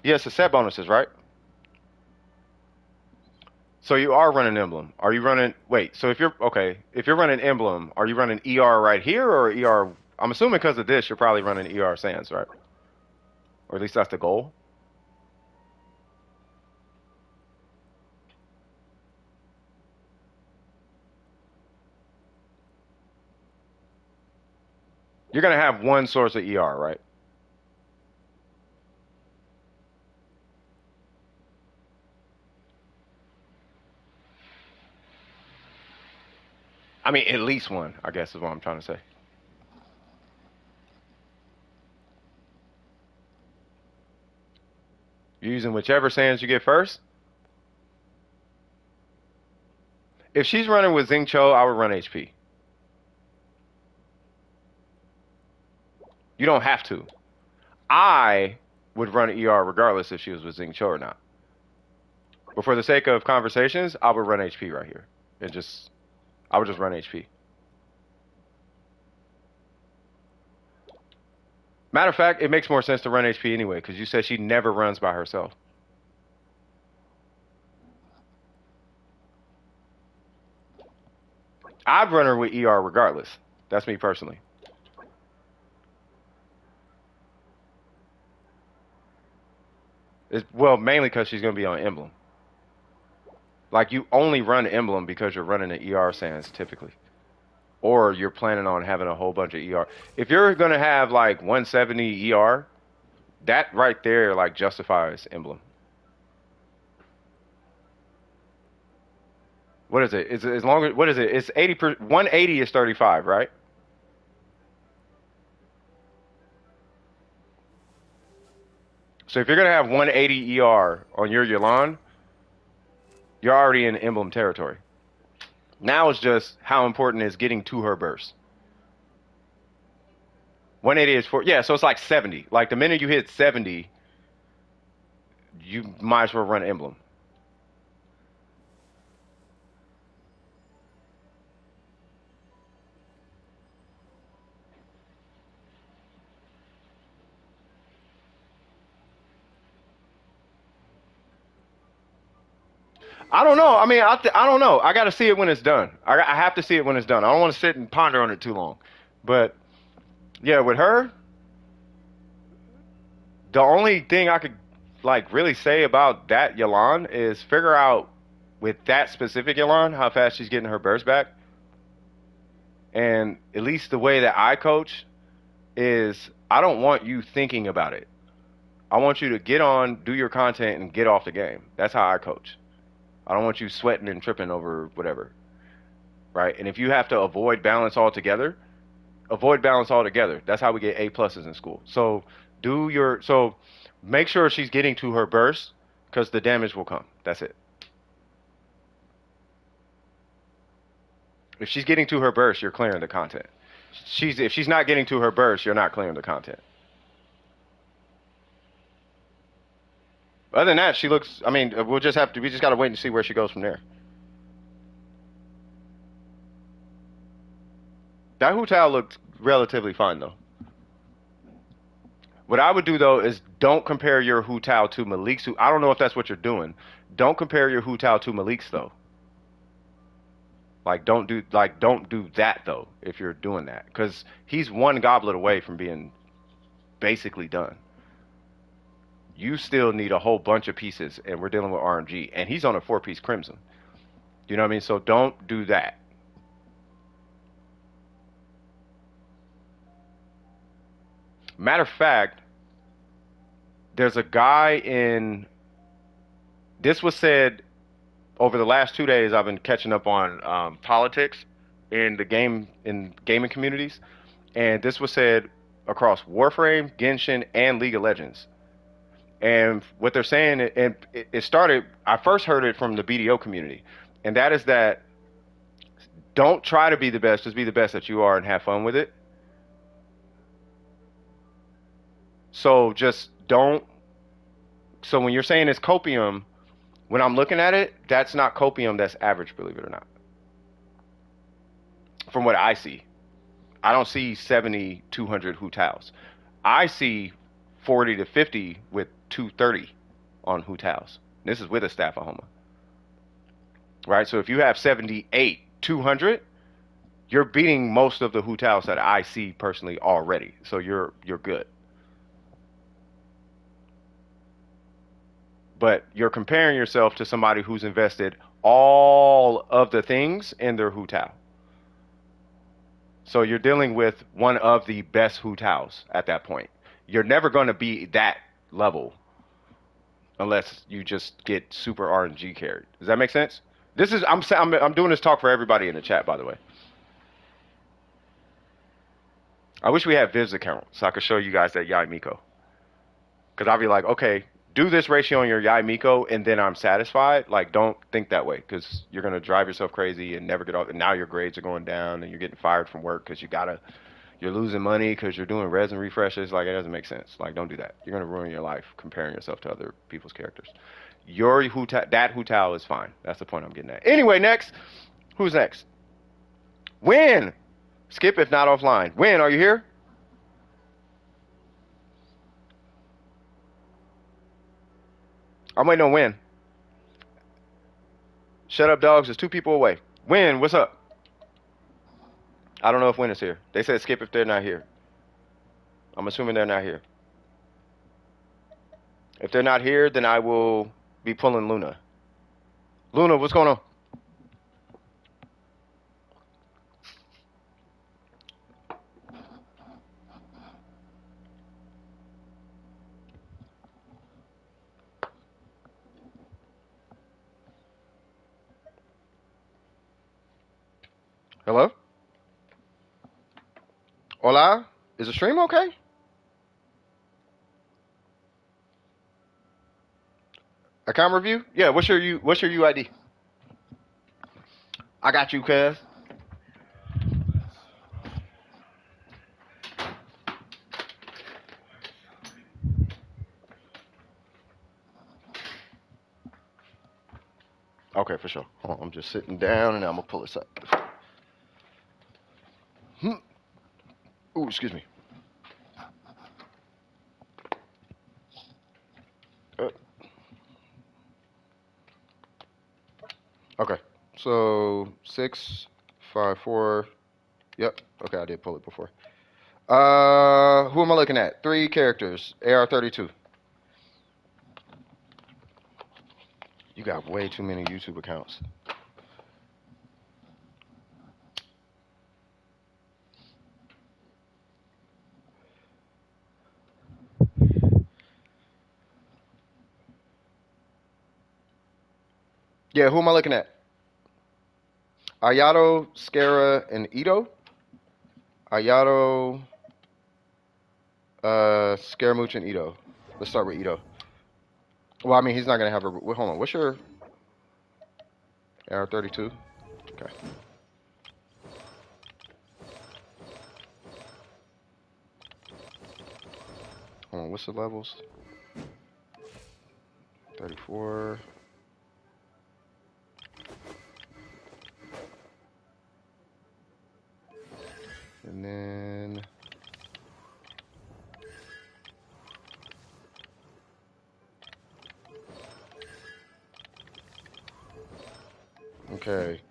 Yes, the set bonuses, right? So you are running Emblem. Are you running? Wait. So if you're okay, if you're running Emblem, are you running ER right here or ER? I'm assuming because of this, you're probably running ER Sands, right? Or at least that's the goal. You're gonna have one source of ER, right? I mean, at least one, I guess is what I'm trying to say. You're using whichever Sands you get first. If she's running with Xing Cho, I would run HP. You don't have to. I would run ER regardless if she was with Xing Cho or not. But for the sake of conversations, I would run HP right here. And just, I would just run HP. Matter of fact, it makes more sense to run HP anyway, because you said she never runs by herself. I'd run her with ER regardless. That's me personally. Well, mainly because she's going to be on Emblem. Like, you only run Emblem because you're running an ER Sans typically. Or you're planning on having a whole bunch of ER. If you're going to have like 170 ER, that right there like justifies Emblem. What is it? It's as long as what is it? It's 180 is 35, right? So if you're gonna have 180 ER on your Yulan, you're already in Emblem territory. Now it's just how important is getting to her burst. 180 is for yeah, so it's like 70. Like the minute you hit 70, you might as well run Emblem. I don't know. I mean, I don't know. I got to see it when it's done. I have to see it when it's done. I don't want to sit and ponder on it too long. But yeah, with her, the only thing I could like really say about that Yalan is figure out with that specific Yalan how fast she's getting her burst back. And at least the way that I coach is I don't want you thinking about it. I want you to get on, do your content, and get off the game. That's how I coach. I don't want you sweating and tripping over whatever, right? And if you have to avoid balance altogether. That's how we get A pluses in school. So so make sure she's getting to her burst because the damage will come. That's it. If she's getting to her burst, you're clearing the content. If she's not getting to her burst, you're not clearing the content. Other than that, she looks. I mean, we just gotta wait and see where she goes from there. That Hutao looked relatively fine though. What I would do though is don't compare your Hutao to Malik's. I don't know if that's what you're doing. Don't compare your Hutao to Malik's though. Don't do that though if you're doing that because he's one goblet away from being basically done. You still need a whole bunch of pieces, and we're dealing with RNG, and he's on a 4-piece Crimson. You know what I mean? So don't do that. Matter of fact, there's a guy in. This was said over the last 2 days. I've been catching up on politics in the gaming communities, and this was said across Warframe, Genshin, and League of Legends. And what they're saying, and it started. I first heard it from the BDO community, and that is that don't try to be the best. Just be the best that you are and have fun with it. So just don't. So when you're saying it's copium, When I'm looking at it, that's not copium, that's average, believe it or not. From what I see. I don't see 70, 200 Hutaos. I see 40 to 50 with 230 on Hutaos. This is with a staff of Homa. Right? So if you have 78, 200, you're beating most of the Hutaos that I see personally already. So you're good. But you're comparing yourself to somebody who's invested all of the things in their Hutao. So you're dealing with one of the best Hutaos at that point. You're never going to be that level unless you just get super RNG carried. Does that make sense? This is I'm doing this talk for everybody in the chat, by the way. I wish we had Viv's account so I could show you guys that Yoimiya. Because I'd be like, okay, do this ratio on your Yoimiya and then I'm satisfied. Like, don't think that way because you're going to drive yourself crazy and never get off. And now your grades are going down and you're getting fired from work because you're losing money because you're doing resin refreshes. Like, it doesn't make sense. Like, don't do that. You're going to ruin your life comparing yourself to other people's characters. That Hutao is fine. That's the point I'm getting at. Anyway, next. Who's next? Win. Skip if not offline. Win, are you here? I'm waiting on Win. Shut up, dogs. There's 2 people away. Win, what's up? I don't know if Win is here. They said skip if they're not here. I'm assuming they're not here. If they're not here, then I will be pulling Luna. Luna, what's going on? Hello? Hola? Is the stream okay? Account review? Yeah, what's your UID? I got you, cuz. Okay, for sure. Hold on, I'm just sitting down and I'm gonna pull this up. Ooh, excuse me. Okay, so 654. Yep. Okay, I did pull it before. Who am I looking at? 3 characters. AR32. You got way too many YouTube accounts. Yeah, who am I looking at? Ayato, Scara, and Ito. Ayato, Scaramouche, and Ito. Let's start with Ito. Well, I mean, he's not gonna have a. Hold on. What's your AR32? Okay. Hold on. What's the levels? 34. And then okay.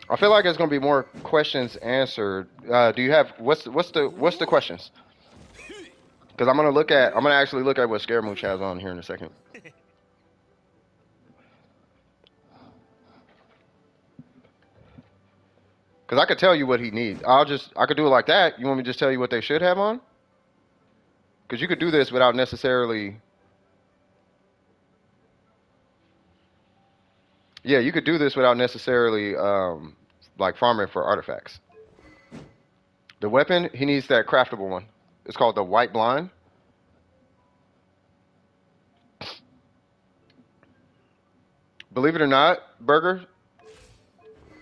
I feel like there's gonna be more questions answered. Do you have what's the questions? Because I'm gonna actually look at what Scaramouche has on here in a second. Because I could tell you what he needs. I could do it like that. You want me to just tell you what they should have on? Because you could do this without necessarily. Yeah, you could do this without necessarily like farming for artifacts. The weapon, he needs that craftable one. It's called the White Blind. Believe it or not, Burger,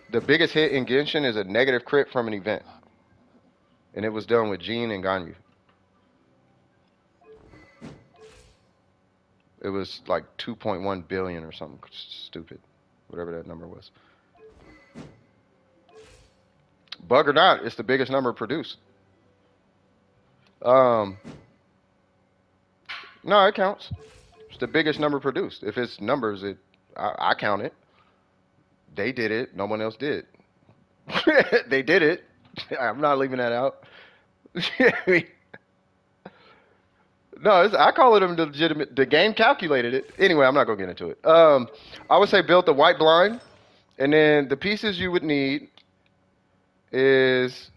the biggest hit in Genshin is a negative crit from an event. And it was done with Jean and Ganyu. It was like 2.1 billion or something stupid, whatever that number was. Bug or not, it's the biggest number produced. Um, no, it counts. It's the biggest number produced. If it's numbers, I count it. They did it. No one else did. They did it. I'm not leaving that out. No, I call it the legitimate. The game calculated it. Anyway, I'm not gonna get into it. I would say build the white blind, and then the pieces you would need is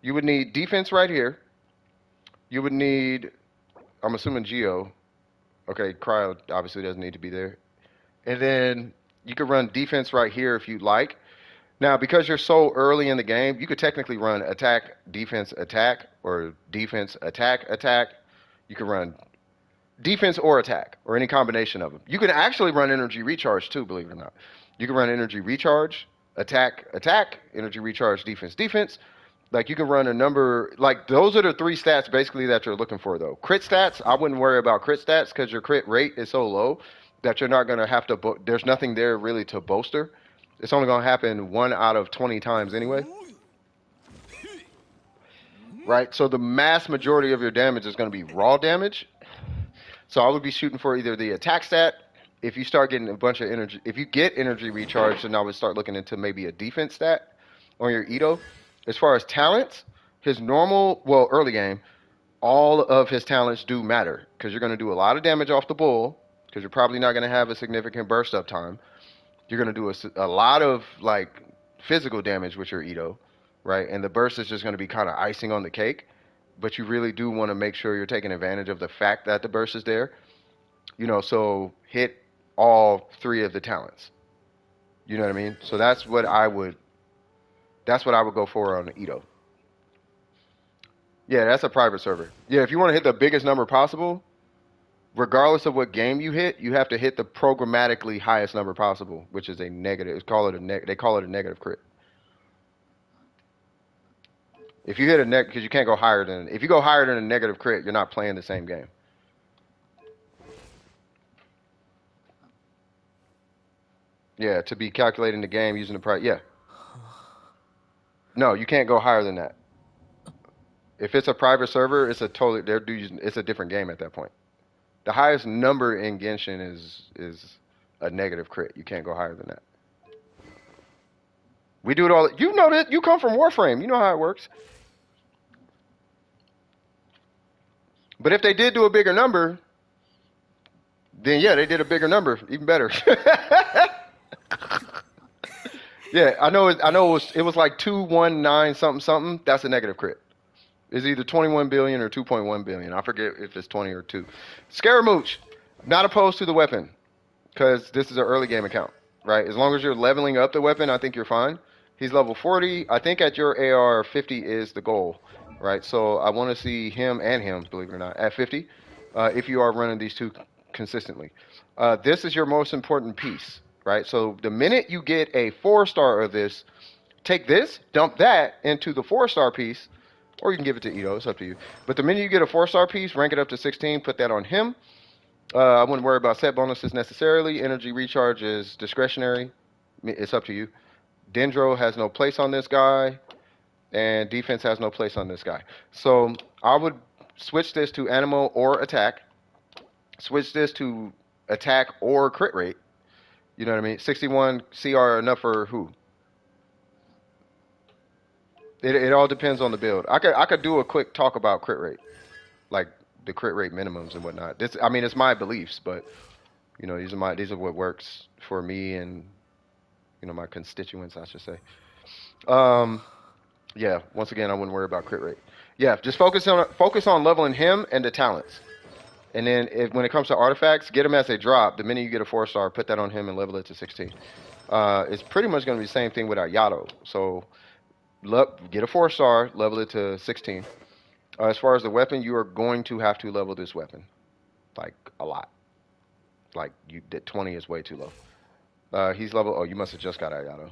you would need defense right here. You would need, I'm assuming Geo. Okay, cryo obviously doesn't need to be there. And then you could run defense right here if you'd like. Now, because you're so early in the game, you could technically run attack, defense, attack, or defense, attack, attack. You could run defense or attack, or any combination of them. You can actually run energy recharge too, believe it or not. You can run energy recharge, attack, attack, energy recharge, defense, defense. Like you can run a number, like those are the three stats basically that you're looking for though. Crit stats, I wouldn't worry about crit stats because your crit rate is so low that you're not going to have to, there's nothing there really to bolster. It's only going to happen 1 out of 20 times anyway. Right? So the mass majority of your damage is going to be raw damage. So I would be shooting for either the attack stat. If you start getting a bunch of energy, if you get energy recharge, then I would start looking into maybe a defense stat on your Ito. As far as talents, his normal, well, early game, all of his talents do matter because you're going to do a lot of damage off the bull because you're probably not going to have a significant burst up time. You're going to do a lot of like physical damage with your Ito, right? And the burst is just going to be kind of icing on the cake. But you really do want to make sure you're taking advantage of the fact that the burst is there. You know, so hit all 3 of the talents. You know what I mean? So that's what I would go for on the Ito. Yeah, that's a private server. Yeah, if you want to hit the biggest number possible, regardless of what game you hit, you have to hit the programmatically highest number possible, which is a negative. They call it a negative crit. If you hit a because you can't go higher than, if you go higher than a negative crit, you're not playing the same game. Yeah, to be calculating the game using the price. Yeah. No, you can't go higher than that. If it's a private server, it's a different game at that point. The highest number in Genshin is a negative crit. You can't go higher than that. We do it all. You know that. You come from Warframe. You know how it works. But if they did do a bigger number, then yeah, they did a bigger number. Even better. Yeah, I know. It was like 219 something something. That's a negative crit. It's either 21 billion or 2.1 billion. I forget if it's 20 or 2. Scaramouche, not opposed to the weapon because this is an early game account, right? As long as you're leveling up the weapon, I think you're fine. He's level 40. I think at your AR50 is the goal, right? So I want to see him and him, believe it or not, at 50 if you are running these two consistently. This is your most important piece, right? So the minute you get a 4-star of this, take this, dump that into the 4-star piece, or you can give it to Ito. It's up to you. But the minute you get a 4-star piece, rank it up to 16, put that on him. I wouldn't worry about set bonuses necessarily. Energy recharge is discretionary. It's up to you. Dendro has no place on this guy, and defense has no place on this guy. So I would switch this to animal or attack. Switch this to attack or crit rate. You know what I mean? 61 CR enough for who? It all depends on the build. I could do a quick talk about crit rate, like the crit rate minimums and whatnot. It's my beliefs, but you know, these are what works for me and you know my constituents, I should say. Yeah. Once again, I wouldn't worry about crit rate. Yeah, just focus on leveling him and the talents, and then when it comes to artifacts, get them as they drop. The minute you get a 4-star, put that on him and level it to 16. It's pretty much going to be the same thing with our Yato. So. Get a 4-star, level it to 16. As far as the weapon, you are going to have to level this weapon, like a lot. Like the 20 is way too low. He's level. Oh, you must have just got Ayato.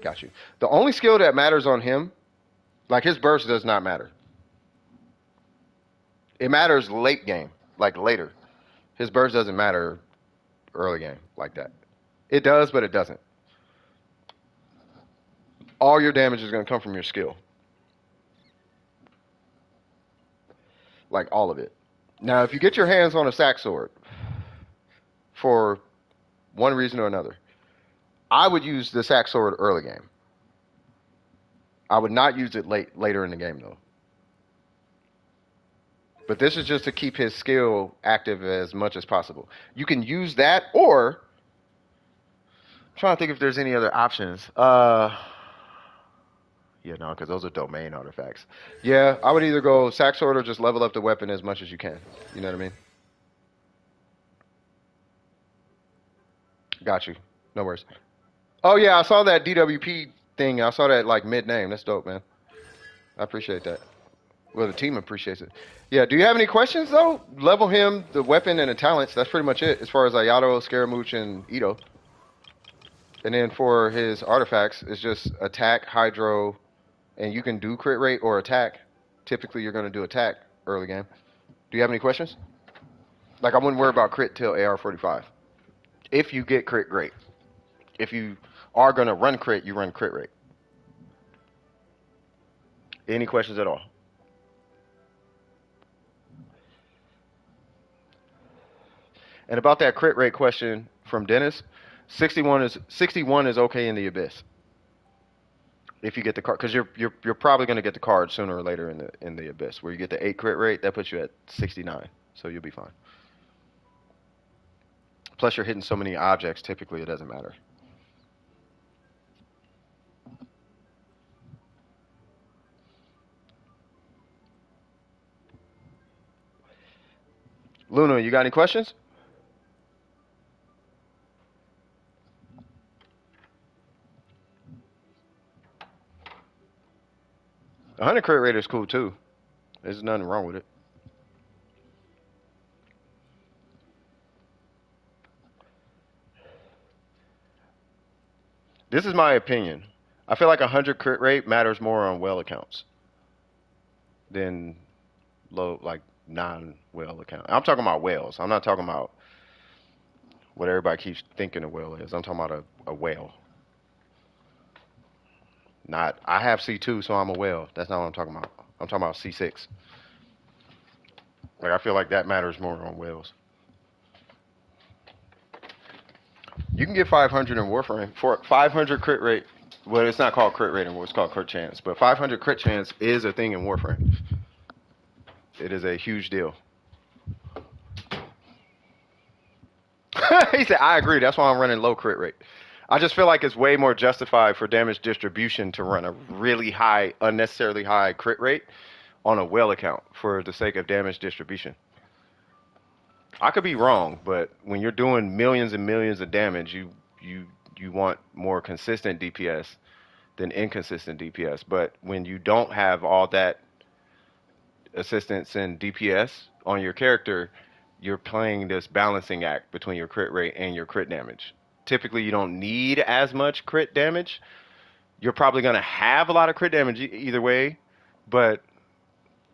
Got you. The only skill that matters on him, like his burst, does not matter. It matters late game, like later. His burst doesn't matter early game like that. It does, but it doesn't. All your damage is going to come from your skill. Like all of it. Now, if you get your hands on a sack sword for one reason or another, I would use the sack sword early game. I would not use it later in the game though. But this is just to keep his skill active as much as possible. You can use that, or I'm trying to think if there's any other options. Yeah, no, because those are domain artifacts. Yeah, I would either go sack sword or just level up the weapon as much as you can. You know what I mean? Got you. No worries. Oh yeah, I saw that DWP thing. I saw that like mid name. That's dope, man. I appreciate that. Well, the team appreciates it. Yeah. Do you have any questions though? Level him, the weapon, and the talents. That's pretty much it as far as Ayato, Scaramouche, and Ito. And then for his artifacts, it's just attack, hydro, and you can do crit rate or attack. Typically, you're going to do attack early game. Do you have any questions? Like, I wouldn't worry about crit till AR45. If you get crit, great. If you are going to run crit, you run crit rate. Any questions at all? And about that crit rate question from Dennis, 61 is okay in the abyss. If you get the card, because you're probably going to get the card sooner or later in the abyss, where you get the 8 crit rate, that puts you at 69, so you'll be fine. Plus, you're hitting so many objects, typically it doesn't matter. Luna, you got any questions? The 100 crit rate is cool too. There's nothing wrong with it. This is my opinion. I feel like 100 crit rate matters more on whale accounts than low, like non-whale account. I'm talking about whales. I'm not talking about what everybody keeps thinking a whale is. I'm talking about a whale. Not, I have C2, so I'm a whale. That's not what I'm talking about. I'm talking about C6. Like, I feel like that matters more on whales. You can get 500 in Warframe. For 500 crit rate, well, it's not called crit rate anymore. It's called crit chance. But 500 crit chance is a thing in Warframe. It is a huge deal. He said, I agree. That's why I'm running low crit rate. I just feel like it's way more justified for damage distribution to run a really high, unnecessarily high crit rate on a whale account for the sake of damage distribution. I could be wrong, but when you're doing millions and millions of damage, you want more consistent DPS than inconsistent DPS. But when you don't have all that assistance and DPS on your character, you're playing this balancing act between your crit rate and your crit damage. Typically, you don't need as much crit damage. You're probably going to have a lot of crit damage either way, but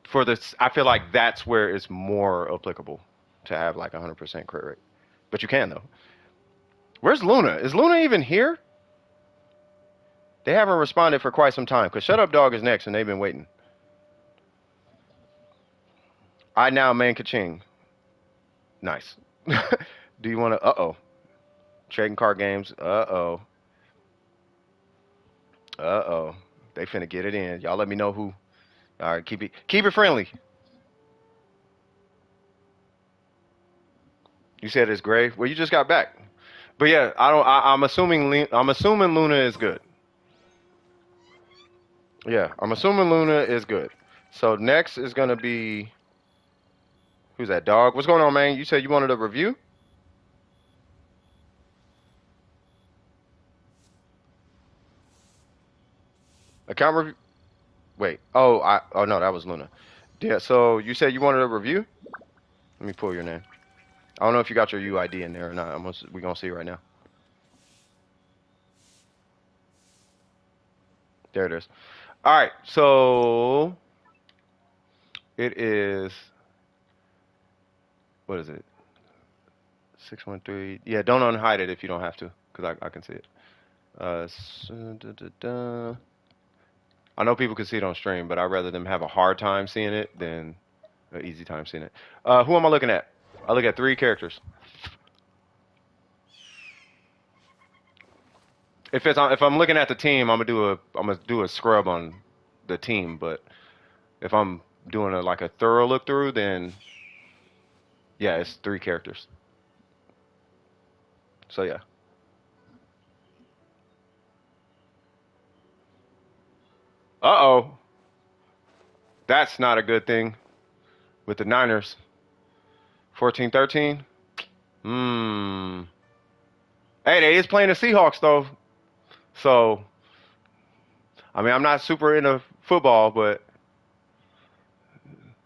for this, I feel like that's where it's more applicable to have like 100% crit rate. But you can though. Where's Luna? Is Luna even here? They haven't responded for quite some time because Shut Up Dog is next and they've been waiting. I now man ka-ching. Nice. Do you want to? Uh-oh. Trading card games. Uh-oh. Uh-oh. They finna get it in. Y'all let me know who. All right, keep it friendly. You said it's gray. Well, you just got back. But yeah, I'm assuming Luna is good. Yeah, I'm assuming Luna is good. So next is gonna be who's that dog? What's going on, man? You said you wanted a review? Account review? Wait. Oh no, that was Luna. Yeah. So you said you wanted a review? Let me pull your name. I don't know if you got your UID in there or not. We're gonna see right now. There it is. All right. So it is. What is it? 613. Yeah, don't unhide it if you don't have to, because I can see it. I know people can see it on stream, but I'd rather them have a hard time seeing it than an easy time seeing it. Who am I looking at? I look at three characters. If I'm looking at the team, I'm gonna do a scrub on the team. But if I'm doing like a thorough look through, then yeah, it's three characters. So yeah. Uh-oh. That's not a good thing with the Niners. 14-13. Hmm. Hey, they is playing the Seahawks though. So, I mean, I'm not super into football, but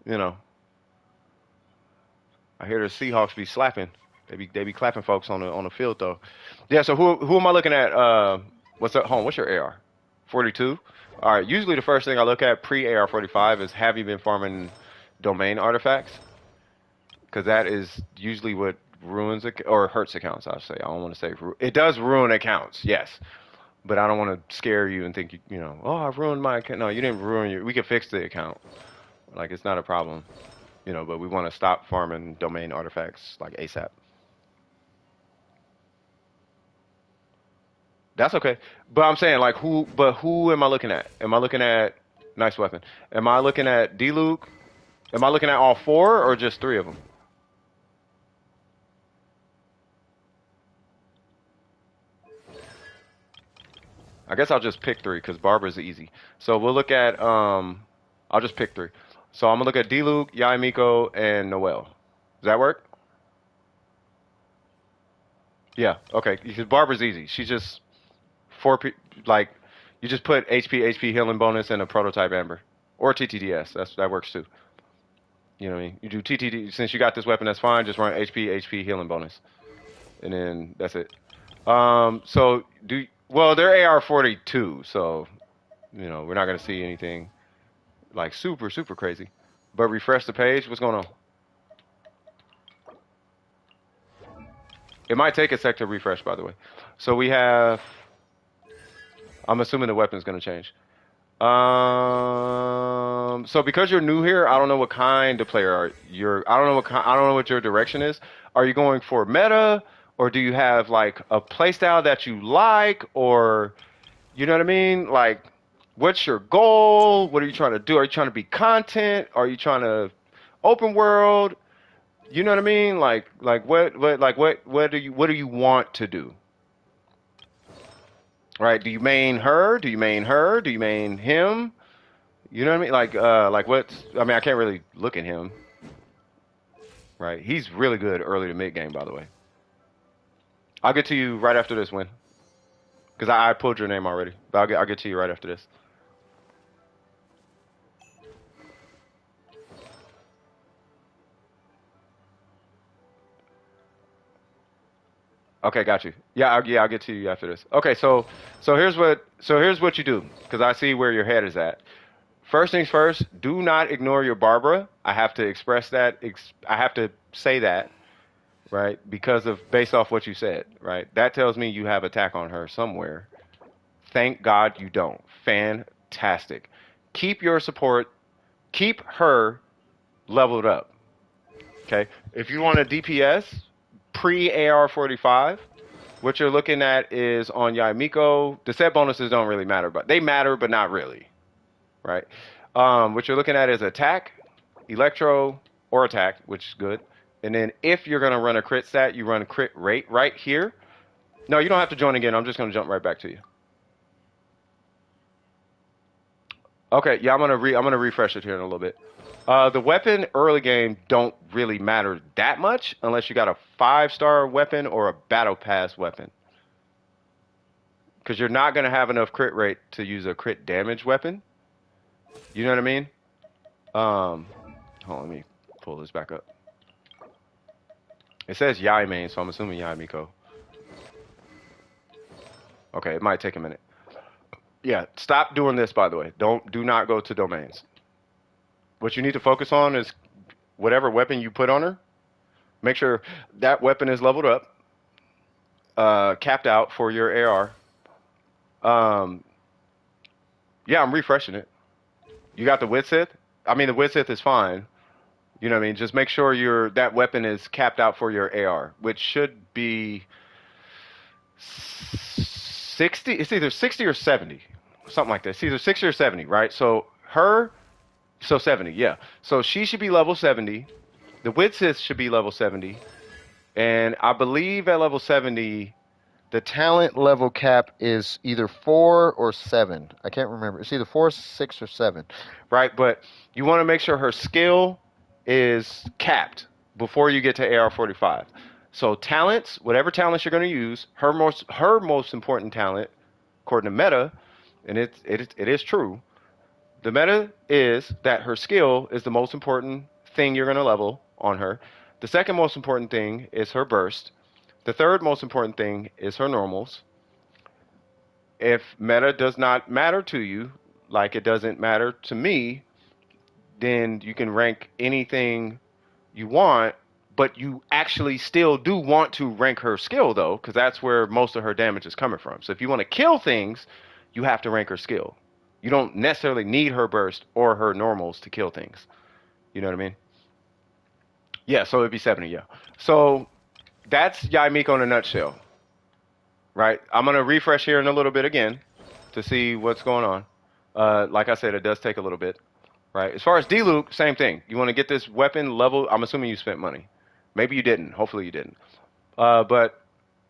you know, I hear the Seahawks be slapping. They be clapping folks on the field though. Yeah. So who am I looking at? What's up, home? What's your AR? 42. All right. Usually the first thing I look at pre AR 45 is have you been farming domain artifacts? Because that is usually what ruins or hurts accounts. I say I don't want to say it does ruin accounts. Yes. But I don't want to scare you and think you know, oh, I've ruined my account. No, you didn't ruin your. We can fix the account. Like it's not a problem, you know. But we want to stop farming domain artifacts like ASAP. That's okay. But I'm saying like who? But who am I looking at? Am I looking at nice weapon? Am I looking at D-Luke? Am I looking at all four or just three of them? I guess I'll just pick three because Barbara's easy. So we'll look at I'll just pick three. So I'm gonna look at D-Luke, Yaimiko, and Noel. Does that work? Yeah. Okay. Because Barbara's easy. She's just like you just put HP healing bonus and a prototype Amber or TTDS. That works too. You know what I mean? You do TTD since you got this weapon. That's fine. Just run HP healing bonus, and then that's it. So well they're AR-42, so you know we're not gonna see anything like super crazy. But refresh the page. What's going on? It might take a sec to refresh, by the way. So we have. I'm assuming the weapon's gonna change. So because you're new here, I don't know what kind of player you're. I don't know I don't know what your direction is. Are you going for meta, or do you have like a playstyle that you like, or you know what I mean? Like, what's your goal? What are you trying to do? Are you trying to be content? Are you trying to open world? You know what I mean? What do you want to do? Right? Do you main her? Do you main her? Do you main him? You know what I mean? Like what's? I mean, I can't really look at him. Right? He's really good early to mid game, by the way. I'll get to you right after this win, because I pulled your name already. But I'll get to you right after this. Okay, got you. Yeah, I'll get to you after this. Okay, here's what you do, because I see where your head is at. First things first, do not ignore your Barbara. I have to express that. I have to say that, right? Because of based off what you said, right? That tells me you have attack on her somewhere. Thank God you don't. Fantastic. Keep your support. Keep her leveled up. Okay. If you want a DPS pre AR-45, what you're looking at is on Yaimiko. The set bonuses don't really matter, but they matter, but not really, right? What you're looking at is attack, electro, or attack, which is good. And then if you're gonna run a crit stat, you run crit rate right here. No, you don't have to join again. I'm just gonna jump right back to you. Okay, yeah, I'm gonna refresh it here in a little bit. The weapon early game don't really matter that much unless you got a 5-star weapon or a battle pass weapon. Because you're not gonna have enough crit rate to use a crit damage weapon. You know what I mean? Hold on, let me pull this back up. It says Yai main, so I'm assuming Yai Miko. Okay, it might take a minute. Yeah, stop doing this, by the way. Do not go to domains. What you need to focus on is whatever weapon you put on her, Make sure that weapon is leveled up, capped out for your AR. Um, yeah, I'm refreshing it. You got the Widsith? I mean, the Widsith is fine. You know what I mean? Just make sure that weapon is capped out for your AR, which should be 60. It's either 60 or 70, something like that. It's either 60 or 70, right? So 70, yeah. So she should be level 70. The Widsith should be level 70. And I believe at level 70, the talent level cap is either 4 or 7. I can't remember. It's either 4, 6, or 7, right? But you want to make sure her skill is capped before you get to AR45. So talents, whatever talents you're going to use, her most important talent, according to meta, and it is true. The meta is that her skill is the most important thing you're going to level on her. The second most important thing is her burst. The third most important thing is her normals. If meta does not matter to you, like it doesn't matter to me, then you can rank anything you want, but you actually still do want to rank her skill, though, because that's where most of her damage is coming from. So if you want to kill things, you have to rank her skill. You don't necessarily need her burst or her normals to kill things. You know what I mean? Yeah, so it'd be 70, yeah. So that's Yaimiko in a nutshell, right? I'm going to refresh here in a little bit again to see what's going on. Like I said, it does take a little bit, right? As far as D-Luke, same thing. You want to get this weapon level. I'm assuming you spent money. Maybe you didn't. Hopefully you didn't. But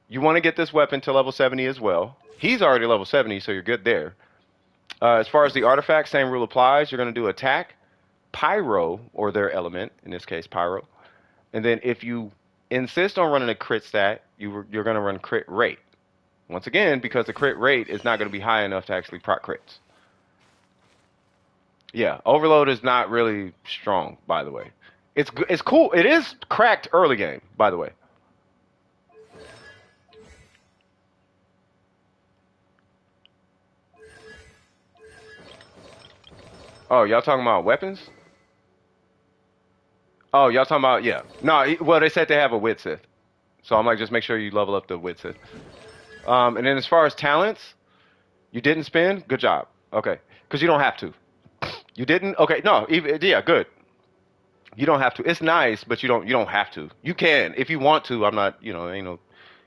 you want to get this weapon to level 70 as well. He's already level 70, so you're good there. As far as the artifacts, same rule applies. You're going to do attack, pyro, or their element, in this case, pyro. And then if you insist on running a crit stat, you're going to run crit rate. Once again, because the crit rate is not going to be high enough to actually proc crits. Yeah, overload is not really strong, by the way. It's cool. It is cracked early game, by the way. Oh, y'all talking about weapons? Oh, y'all talking about, yeah. No, well, they said they have a wit Sith. So I'm like, just make sure you level up the wit Sith. And then as far as talents, you didn't spend? Good job. Okay. Because you don't have to. You didn't? Okay, no, yeah, good. You don't have to. It's nice, but you don't have to. You can if you want to. I'm not, ain't no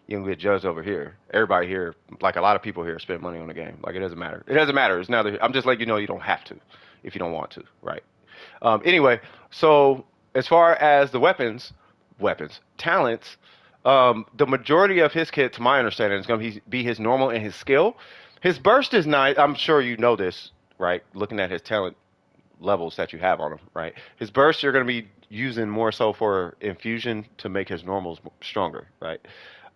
you don't get judged over here. Everybody here, like a lot of people here, spend money on the game. Like it doesn't matter. It doesn't matter. It's neither. I'm just letting you know you don't have to if you don't want to, right? Anyway, so as far as the weapons, talents, the majority of his kit, to my understanding, is going to be his normal and his skill. His burst is nice. I'm sure you know this, right? Looking at his talent levels that you have on him, right? His burst you're going to be using more so for infusion to make his normals stronger, right?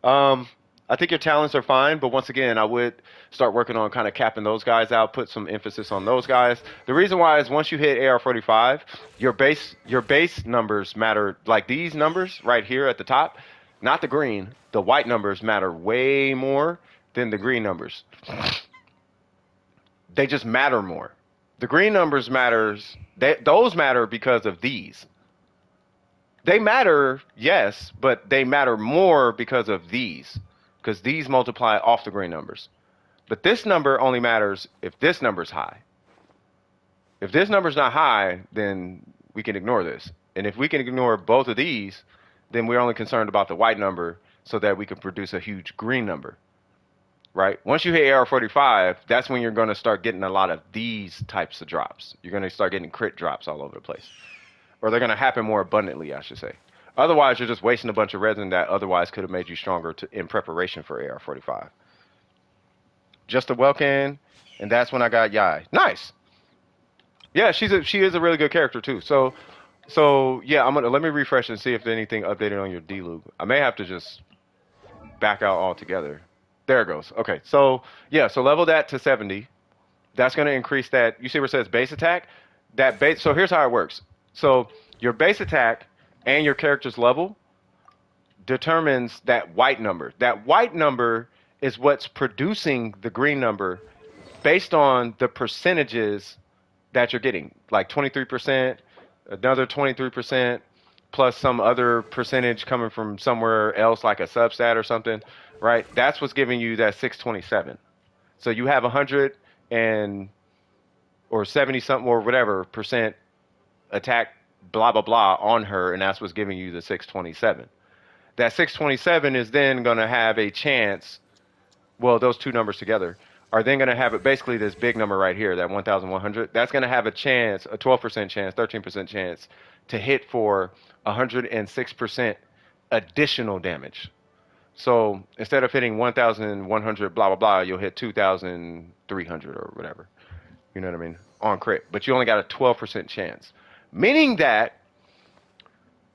Um, I think your talents are fine, but once again, I would start working on kind of capping those guys out, put some emphasis on those guys. The reason why is once you hit AR45, your base numbers matter. Like these numbers right here at the top, not the green, the white numbers matter way more than the green numbers. They just matter more. The green numbers those matter because of these. They matter, yes, but they matter more because of these. Because these multiply off the green numbers. But this number only matters if this number's high. If this number's not high, then we can ignore this. And if we can ignore both of these, then we're only concerned about the white number so that we can produce a huge green number. Right? Once you hit AR45, that's when you're going to start getting a lot of these types of drops. You're going to start getting crit drops all over the place. Or they're going to happen more abundantly, I should say. Otherwise, you're just wasting a bunch of resin that otherwise could have made you stronger in preparation for AR45. Just a Welkin, and that's when I got Yai. Nice. Yeah, she is a really good character too. So yeah, let me refresh and see if there's anything updated on your D-Loop. I may have to just back out altogether. There it goes. Okay, so yeah, so level that to 70. That's going to increase that. You see where it says base attack? So here's how it works. So your base attack and your character's level determines that white number. That white number is what's producing the green number based on the percentages that you're getting. Like 23%, another 23%, plus some other percentage coming from somewhere else, like a substat or something, right? That's what's giving you that 627. So you have 100 and or 70 something or whatever percent attack, blah blah blah on her, and that's what's giving you the 627. That 627 is then going to have a chance. Well, those two numbers together are then going to have it basically this big number right here, that 1,100. That's going to have a chance, a 12% chance, 13% chance to hit for 106% additional damage. So instead of hitting 1,100, blah, blah, blah, you'll hit 2,300 or whatever. You know what I mean? On crit. But you only got a 12% chance. Meaning that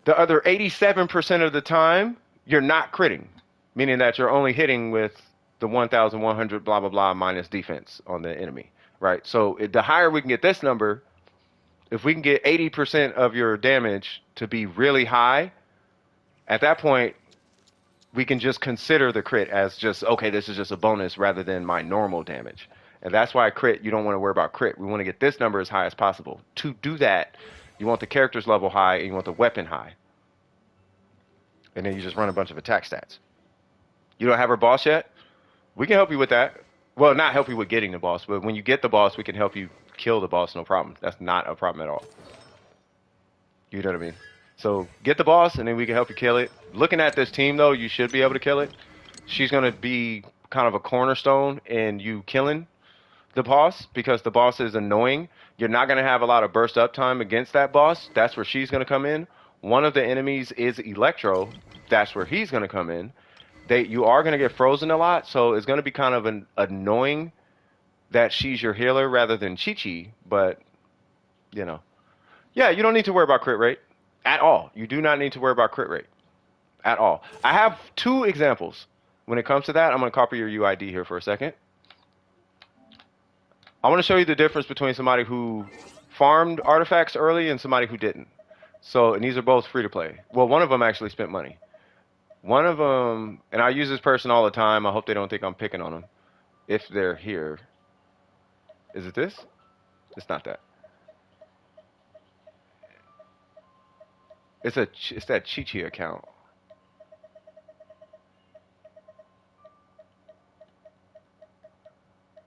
the other 87% of the time, you're not critting. Meaning that you're only hitting with the 1,100, blah, blah, blah, minus defense on the enemy. Right? So the higher we can get this number, if we can get 80% of your damage to be really high, at that point, we can just consider the crit as just, okay, this is just a bonus rather than my normal damage. And that's why crit, you don't want to worry about crit. We want to get this number as high as possible. To do that, you want the character's level high and you want the weapon high. And then you just run a bunch of attack stats. You don't have her boss yet? We can help you with that. Well, not help you with getting the boss, but when you get the boss, we can help you kill the boss, no problem. That's not a problem at all. You know what I mean? So get the boss, and then we can help you kill it. Looking at this team, though, you should be able to kill it. She's going to be kind of a cornerstone in you killing the boss, because the boss is annoying. You're not going to have a lot of burst up time against that boss. That's where she's going to come in. One of the enemies is Electro. That's where he's going to come in. You are going to get frozen a lot, so it's going to be kind of annoying that she's your healer rather than Chi-Chi, but, you know. Yeah, you don't need to worry about crit rate at all. You do not need to worry about crit rate at all. I have two examples. When it comes to that, I'm going to copy your UID here for a second. I want to show you the difference between somebody who farmed artifacts early and somebody who didn't. So, and these are both free to play. Well, one of them actually spent money. One of them, and I use this person all the time. I hope they don't think I'm picking on them. If they're here. Is it this? It's not that. It's that Chi-Chi account.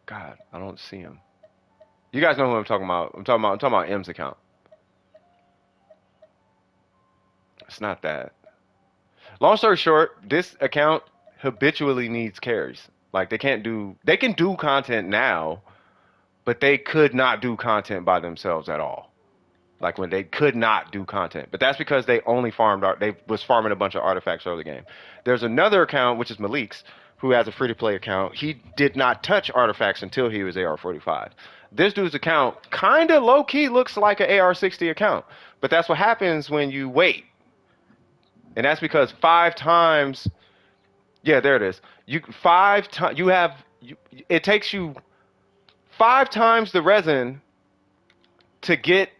God, I don't see him. You guys know who I'm talking about. I'm talking about M's account. It's not that. Long story short, this account habitually needs carries. Like they can do content now, but they could not do content by themselves at all. Like when they could not do content. But that's because they only they was farming a bunch of artifacts early game. There's another account, which is Malik's, who has a free-to-play account. He did not touch artifacts until he was AR45. This dude's account kind of low-key looks like an AR60 account. But that's what happens when you wait. And that's because 5 times... Yeah, there it is. It takes you 5 times the resin to get...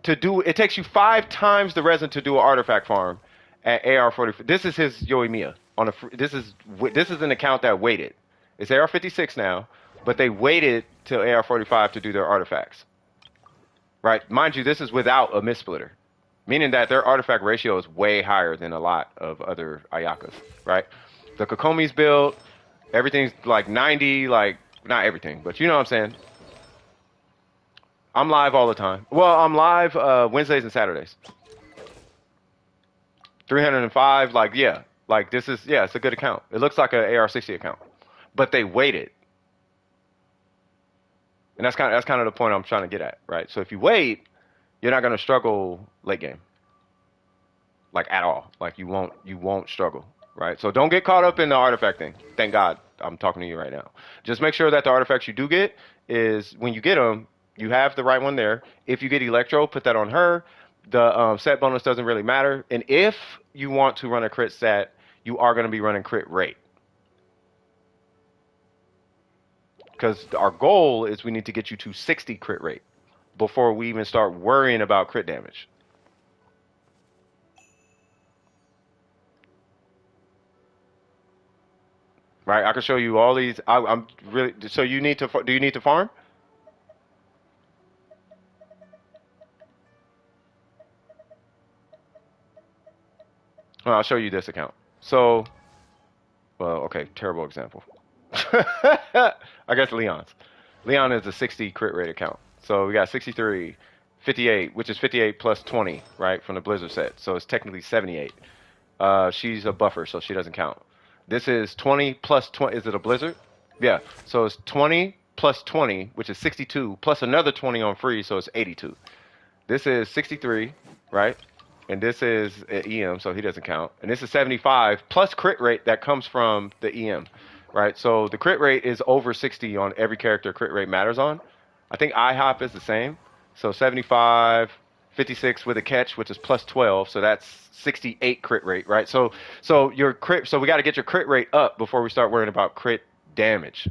It takes you 5 times the resin to do an artifact farm at AR40. This is his Yoimiya. This is an account that waited. It's AR56 now, but they waited till AR45 to do their artifacts. Right? Mind you, this is without a mist-splitter, meaning that their artifact ratio is way higher than a lot of other Ayakas. Right? The Kokomi's build, everything's like 90, like not everything, but you know what I'm saying. I'm live all the time. Well, I'm live Wednesdays and Saturdays. 305, like, yeah. Like, it's a good account. It looks like an AR60 account. But they waited. And that's kind of the point I'm trying to get at, right? So if you wait, you're not going to struggle late game. Like, at all. Like, you won't struggle, right? So don't get caught up in the artifact thing. Thank God I'm talking to you right now. Just make sure that the artifacts you do get is, when you get them, you have the right one there. If you get Electro, put that on her. The set bonus doesn't really matter. And if you want to run a crit stat, you are going to be running crit rate. Because our goal is we need to get you to 60 crit rate before we even start worrying about crit damage. Right? I can show you all these. I'm really. So you need to. Do you need to farm? Well, I'll show you this account. So, well, okay, terrible example. I guess Leon's. Leon is a 60 crit rate account. So we got 63, 58, which is 58 plus 20, right, from the Blizzard set. So it's technically 78. She's a buffer, so she doesn't count. This is 20 plus 20. Is it a Blizzard? Yeah. So it's 20 plus 20, which is 62, plus another 20 on free, so it's 82. This is 63, right? And this is EM, so he doesn't count. And this is 75 plus crit rate that comes from the EM, right? So the crit rate is over 60 on every character crit rate matters on. I think IHOP is the same. So 75, 56 with a catch, which is plus 12, so that's 68 crit rate, right? So your crit, so we got to get your crit rate up before we start worrying about crit damage.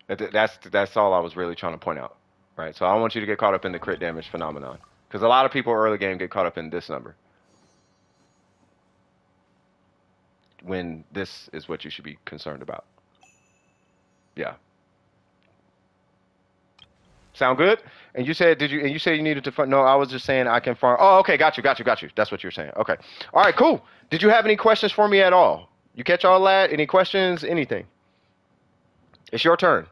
That's all I was really trying to point out, right? So I don't want you to get caught up in the crit damage phenomenon because a lot of people early game get caught up in this number when this is what you should be concerned about. Yeah. Sound good? And you said, did you? And you said you needed to farm. No, I was just saying I can farm. Oh, okay, got you. That's what you're saying. Okay. All right, cool. Did you have any questions for me at all? You catch all that? Any questions? Anything? It's your turn.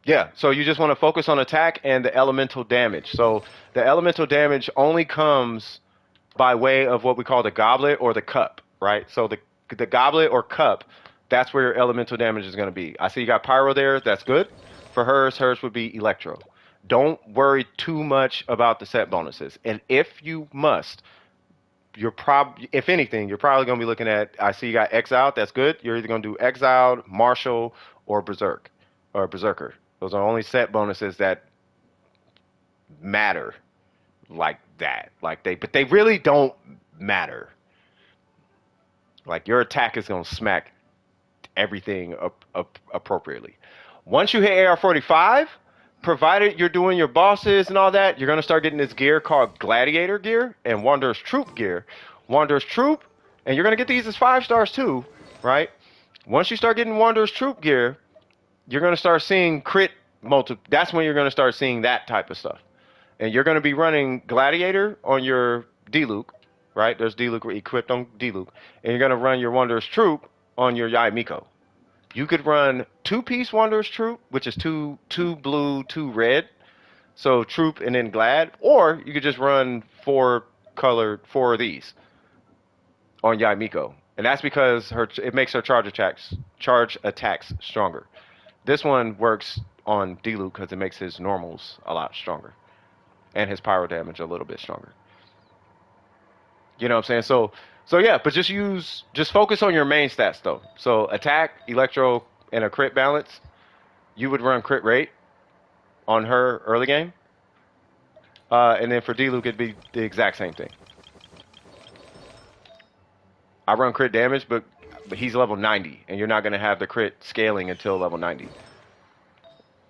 Yeah, so you just want to focus on attack and the elemental damage. So the elemental damage only comes by way of what we call the goblet or the cup, right? So the goblet or cup, that's where your elemental damage is going to be. I see you got pyro there. That's good. For hers would be electro. Don't worry too much about the set bonuses. And if you must, if anything, you're probably going to be looking at, I see you got exiled. That's good. You're either going to do exiled, martial, or berserk, or berserker. Those are only set bonuses that matter like that. But they really don't matter. Like your attack is gonna smack everything up appropriately. Once you hit AR45, provided you're doing your bosses and all that, you're gonna start getting this gear called Gladiator gear and Wanderer's Troop gear. Wanderer's Troop, and you're gonna get these as 5 stars too, right? Once you start getting Wanderer's Troop gear, you're going to start seeing crit that's when you're going to start seeing that type of stuff. And you're going to be running Gladiator on your D-Luke, right? There's D-Luke equipped on D-Luke. And you're going to run your Wanderer's Troop on your Yoimiya. You could run 2-piece Wanderer's Troop, which is two blue, 2 red. So Troop and then Glad. Or you could just run 4 of these on Yoimiya. And that's because it makes her charge attacks stronger. This one works on D-Luke because it makes his normals a lot stronger. And his pyro damage a little bit stronger. You know what I'm saying? So yeah, but just focus on your main stats though. So attack, electro, and a crit balance. You would run crit rate on her early game. And then for D-Luke, it'd be the exact same thing. I run crit damage, but he's level 90, and you're not going to have the crit scaling until level 90.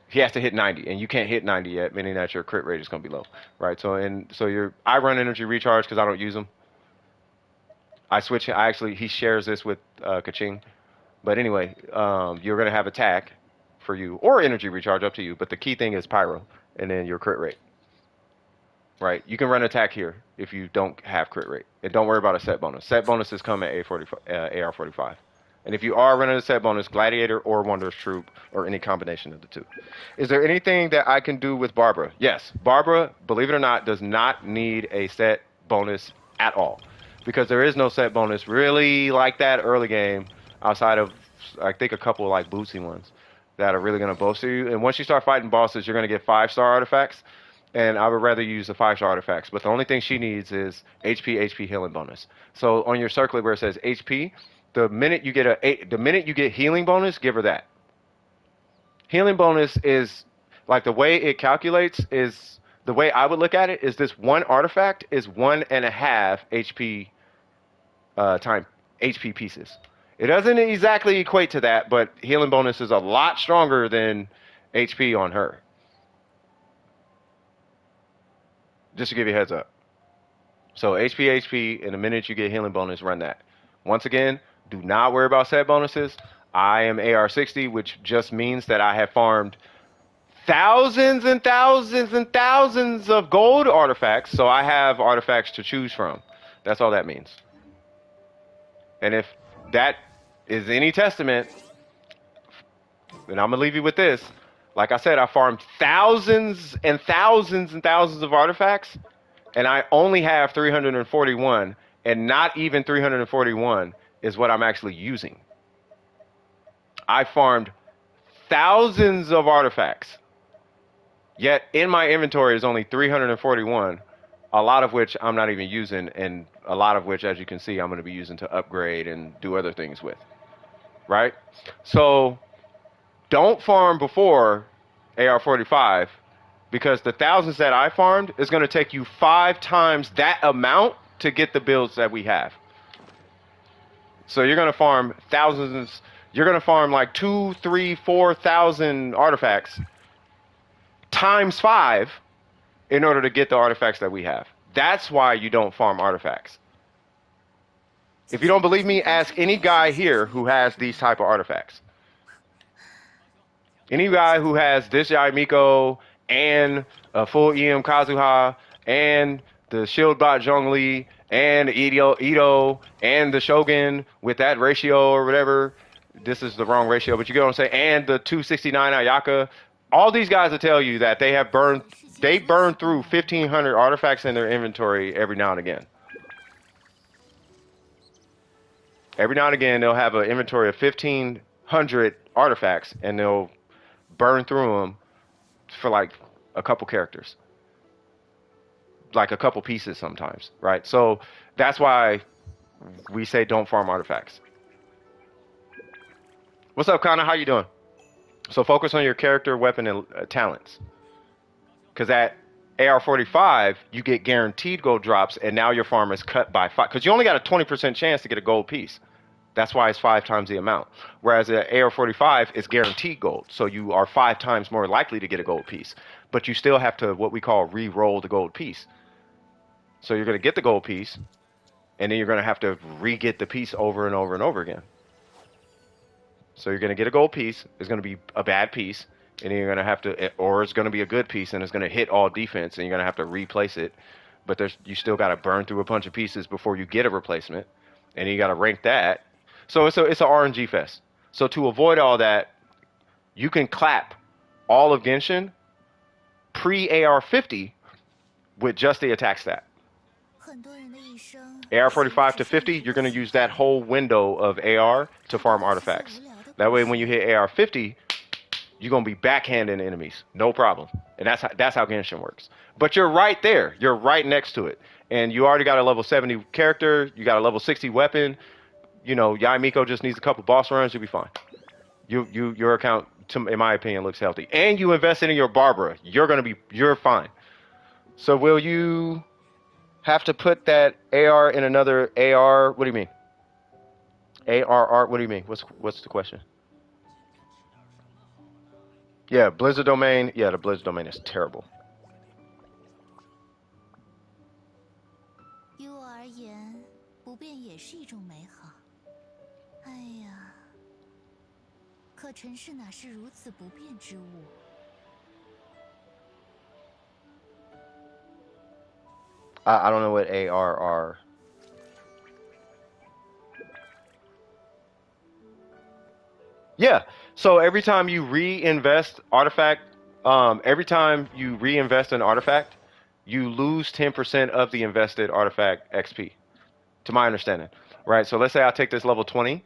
He has to hit 90, and you can't hit 90 yet, meaning that your crit rate is going to be low, right? I run energy recharge because I don't use them. He shares this with Kaching. But anyway, you're going to have attack for you, or energy recharge, up to you. But the key thing is pyro, and then your crit rate. Right, you can run attack here if you don't have crit rate, and don't worry about a set bonus. Set bonuses come at AR45, and if you are running a set bonus, Gladiator or Wanderer's Troop or any combination of the two. Is there anything that I can do with Barbara? Yes, Barbara, believe it or not, does not need a set bonus at all, because there is no set bonus really like that early game outside of I think a couple of like bootsy ones that are really going to bolster you. And once you start fighting bosses, you're going to get 5-star artifacts. And I would rather use the 5-star artifacts. But the only thing she needs is HP healing bonus. So on your circlet where it says HP, the minute you get healing bonus, give her that. Healing bonus is like the way it calculates is the way I would look at it is this one artifact is 1.5 HP time HP pieces. It doesn't exactly equate to that, but healing bonus is a lot stronger than HP on her. Just to give you a heads up. So HP, and the minute you get healing bonus, run that. Once again, do not worry about set bonuses. I am AR60, which just means that I have farmed thousands and thousands and thousands of gold artifacts, so I have artifacts to choose from. That's all that means. And if that is any testament, then I'm gonna leave you with this. Like I said, I farmed thousands and thousands and thousands of artifacts, and I only have 341, and not even 341 is what I'm actually using. I farmed thousands of artifacts, yet in my inventory is only 341, a lot of which I'm not even using, and a lot of which, as you can see, I'm going to be using to upgrade and do other things with, right? So don't farm before AR45, because the thousands that I farmed is going to take you 5 times that amount to get the builds that we have. So you're going to farm thousands, you're going to farm like 2, 3, 4,000 artifacts times 5 in order to get the artifacts that we have. That's why you don't farm artifacts. If you don't believe me, ask any guy here who has these type of artifacts. Any guy who has this Yoimiya and a full EM Kazuha and the Shield Bot Zhongli and Ito and the Shogun with that ratio or whatever. This is the wrong ratio, but you get what I'm saying. And the 269 Ayaka. All these guys will tell you that they burn through 1,500 artifacts in their inventory every now and again. Every now and again, they'll have an inventory of 1,500 artifacts, and they'll burn through them for like a couple characters, like a couple pieces sometimes, right? So that's why we say don't farm artifacts. What's up, Connor? How you doing? So focus on your character, weapon, and talents. Because at AR45, you get guaranteed gold drops, and now your farm is cut by 5. Because you only got a 20% chance to get a gold piece. That's why it's 5 times the amount. Whereas at AR45, it's guaranteed gold. So you are 5 times more likely to get a gold piece. But you still have to, what we call, re-roll the gold piece. So you're going to get the gold piece, and then you're going to have to re-get the piece over and over and over again. So you're going to get a gold piece. It's going to be a bad piece. And then you're going to have to, or it's going to be a good piece, and it's going to hit all defense, and you're going to have to replace it. But you still got to burn through a bunch of pieces before you get a replacement. And then you got to rank that. So it's an RNG fest. So to avoid all that, you can clap all of Genshin pre-AR50 with just the attack stat. AR45 to 50, you're going to use that whole window of AR to farm artifacts. That way when you hit AR50, you're going to be backhanding enemies. No problem. And that's how Genshin works. But you're right there. You're right next to it. And you already got a level 70 character. You got a level 60 weapon. You know, Yoimiya just needs a couple boss runs. You'll be fine. Your account, in my opinion, looks healthy. And you invested in your Barbara. You're fine. So will you have to put that AR in another AR? What do you mean? ARR? What do you mean? What's the question? Yeah, Blizzard domain. Yeah, the Blizzard domain is terrible. I don't know what ARR. Yeah. So every time you reinvest artifact, every time you reinvest an artifact, you lose 10% of the invested artifact XP, to my understanding. Right? So let's say I take this level 20,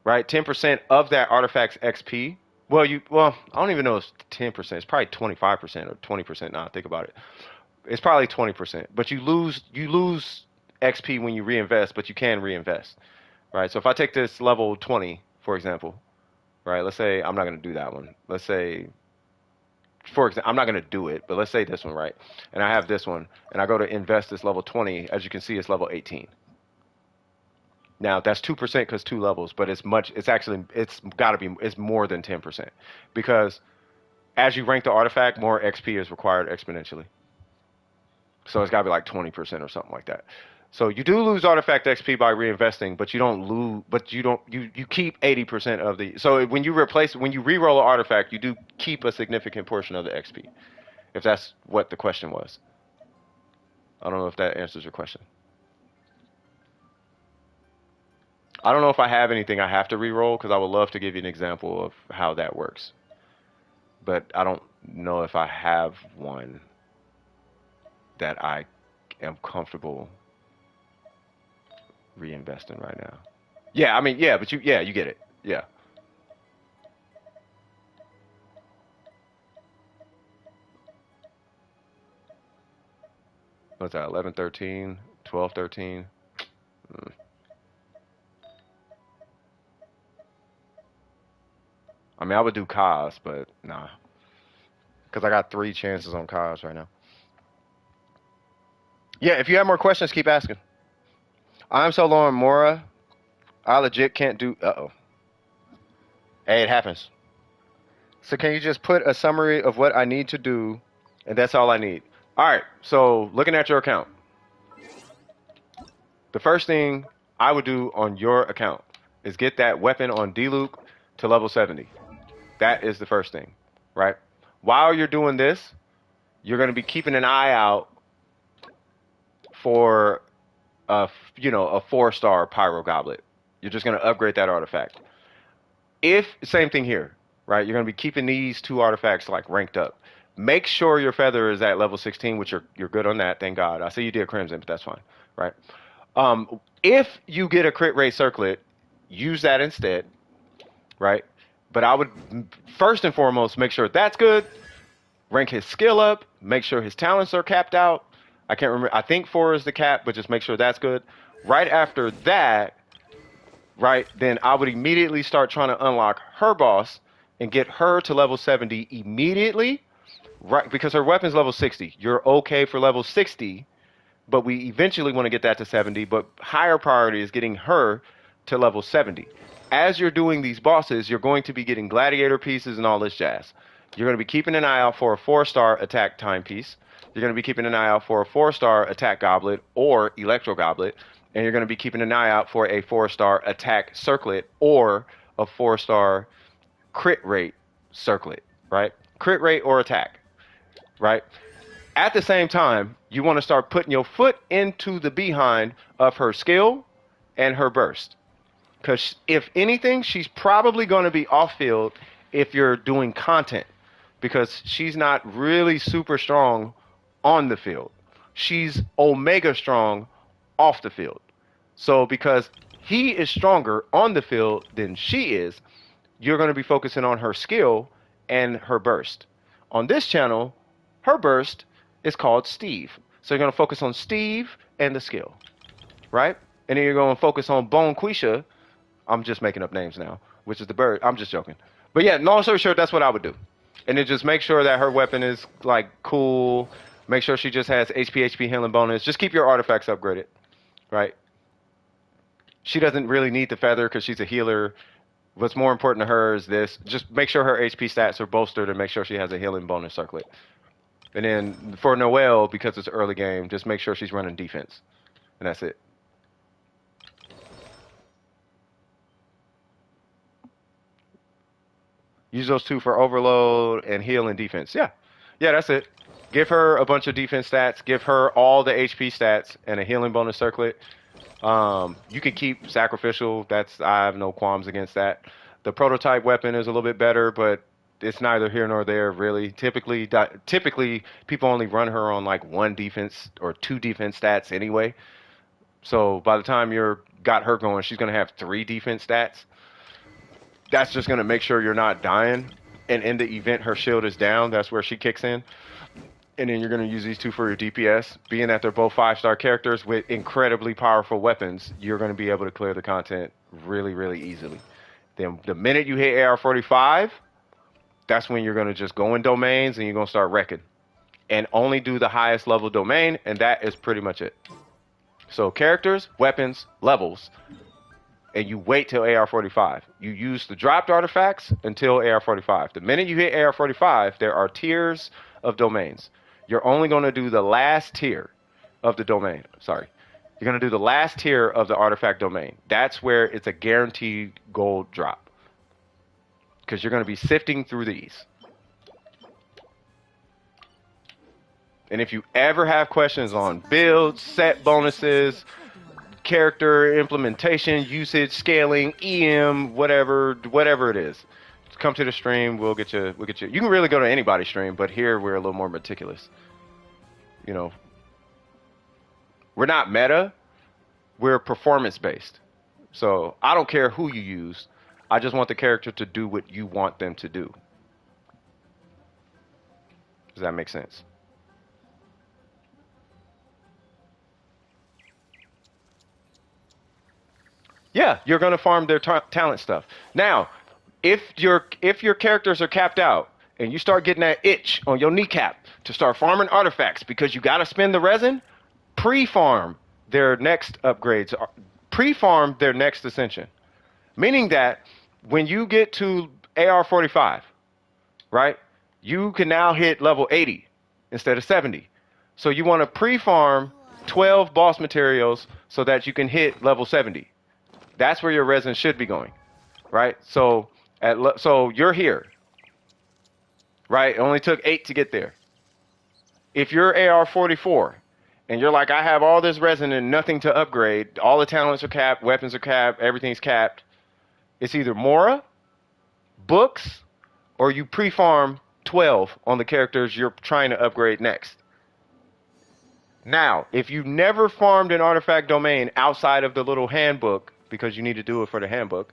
right? 10% of that artifact's XP. Well, I don't even know if it's 10%. It's probably 25% or 20% now I think about it. It's probably 20%. But you lose XP when you reinvest, but you can reinvest. Right? So if I take this level 20, for example, right? Let's say I'm not going to do that one. Let's say, for example, I'm not going to do it, but let's say this one, right? And I have this one, and I go to invest this level 20. As you can see, it's level 18. Now that's 2% because 2 levels, but it's more than 10% because as you rank the artifact, more XP is required exponentially. So it's got to be like 20% or something like that. So you do lose artifact XP by reinvesting, but you don't lose. But you keep 80% of the. So when you reroll an artifact, you do keep a significant portion of the XP. If that's what the question was. I don't know if that answers your question. I don't know if I have anything I have to reroll because I would love to give you an example of how that works. But I don't know if I have one that I am comfortable reinvesting right now. Yeah, I mean, yeah, but you get it. Yeah. What's that? 11, 13, 12, 13. Mm. I mean, I would do Kaz, but nah. Because I got 3 chances on Kaz right now. Yeah, if you have more questions, keep asking. I'm so low on Mora, I legit can't do. Uh-oh. Hey, it happens. So can you just put a summary of what I need to do, and that's all I need. All right, so looking at your account. The first thing I would do on your account is get that weapon on D-Luke to level 70. That is the first thing, right? While you're doing this, you're going to be keeping an eye out for a 4-star Pyro Goblet. You're just going to upgrade that artifact. Same thing here, right? You're going to be keeping these 2 artifacts like ranked up. Make sure your feather is at level 16, which you're good on that, thank God. I see you did Crimson, but that's fine, right? If you get a crit rate circlet, use that instead, right? But I would first and foremost make sure that's good. Rank his skill up. Make sure his talents are capped out. I can't remember. I think 4 is the cap, but just make sure that's good. Right after that, right, then I would immediately start trying to unlock her boss and get her to level 70 immediately, right? Because her weapon's level 60. You're okay for level 60, but we eventually want to get that to 70, but higher priority is getting her to level 70. As you're doing these bosses, you're going to be getting gladiator pieces and all this jazz. You're going to be keeping an eye out for a 4-star attack timepiece. You're going to be keeping an eye out for a 4-star attack goblet or electro goblet. And you're going to be keeping an eye out for a 4-star attack circlet or a 4-star crit rate circlet, right? Crit rate or attack, right? At the same time, you want to start putting your foot into the behind of her skill and her burst. Because if anything, she's probably going to be off field if you're doing content. Because she's not really super strong on the field. She's omega strong off the field. So because he is stronger on the field than she is, you're going to be focusing on her skill and her burst. On this channel, her burst is called Steve. So you're going to focus on Steve and the skill, right? And then you're going to focus on Bone Quisha. I'm just making up names now, which is the bird. I'm just joking. But yeah, long story short, that's what I would do. And then just make sure that her weapon is like cool. Make sure she just has HP healing bonus. Just keep your artifacts upgraded, right? She doesn't really need the feather because she's a healer. What's more important to her is this. Just make sure her HP stats are bolstered and make sure she has a healing bonus circlet. And then for Noelle, because it's early game, just make sure she's running defense. And that's it. Use those 2 for overload and heal and defense. Yeah. Yeah, that's it. Give her a bunch of defense stats. Give her all the HP stats and a healing bonus circlet. You can keep sacrificial. I have no qualms against that. The prototype weapon is a little bit better, but it's neither here nor there, really. Typically, people only run her on like 1 defense or 2 defense stats anyway. So by the time you're got her going, she's going to have 3 defense stats. That's just going to make sure you're not dying. And in the event her shield is down, that's where she kicks in. And then you're going to use these 2 for your DPS. Being that they're both 5-star characters with incredibly powerful weapons, you're going to be able to clear the content really, really easily. Then the minute you hit AR45, that's when you're going to just go in domains and you're going to start wrecking. And only do the highest level domain, and that is pretty much it. So characters, weapons, levels, and you wait till AR45. You use the dropped artifacts until AR45. The minute you hit AR45, there are tiers of domains. You're only going to do the last tier of the domain. Sorry. You're going to do the last tier of the artifact domain. That's where it's a guaranteed gold drop. Because you're going to be sifting through these. And if you ever have questions on builds, set bonuses, character implementation, usage, scaling, EM, whatever it is, come to the stream. We'll get you. You can really go to anybody's stream, but here we're a little more meticulous. You know, we're not meta. We're performance based. So I don't care who you use. I just want the character to do what you want them to do. Does that make sense? Yeah, you're gonna farm their talent stuff. Now, if your characters are capped out and you start getting that itch on your kneecap to start farming artifacts because you gotta spend the resin, pre-farm their next upgrades, pre-farm their next ascension. Meaning that when you get to AR45, right, you can now hit level 80 instead of 70. So you want to pre-farm 12 boss materials so that you can hit level 70. That's where your resin should be going, right? So so you're here, right? It only took 8 to get there. If you're AR44 and you're like, I have all this resin and nothing to upgrade, all the talents are capped, weapons are capped, everything's capped, it's either Mora, books, or you pre-farm 12 on the characters you're trying to upgrade next. Now, if you never farmed an artifact domain outside of the little handbook, because you need to do it for the handbook,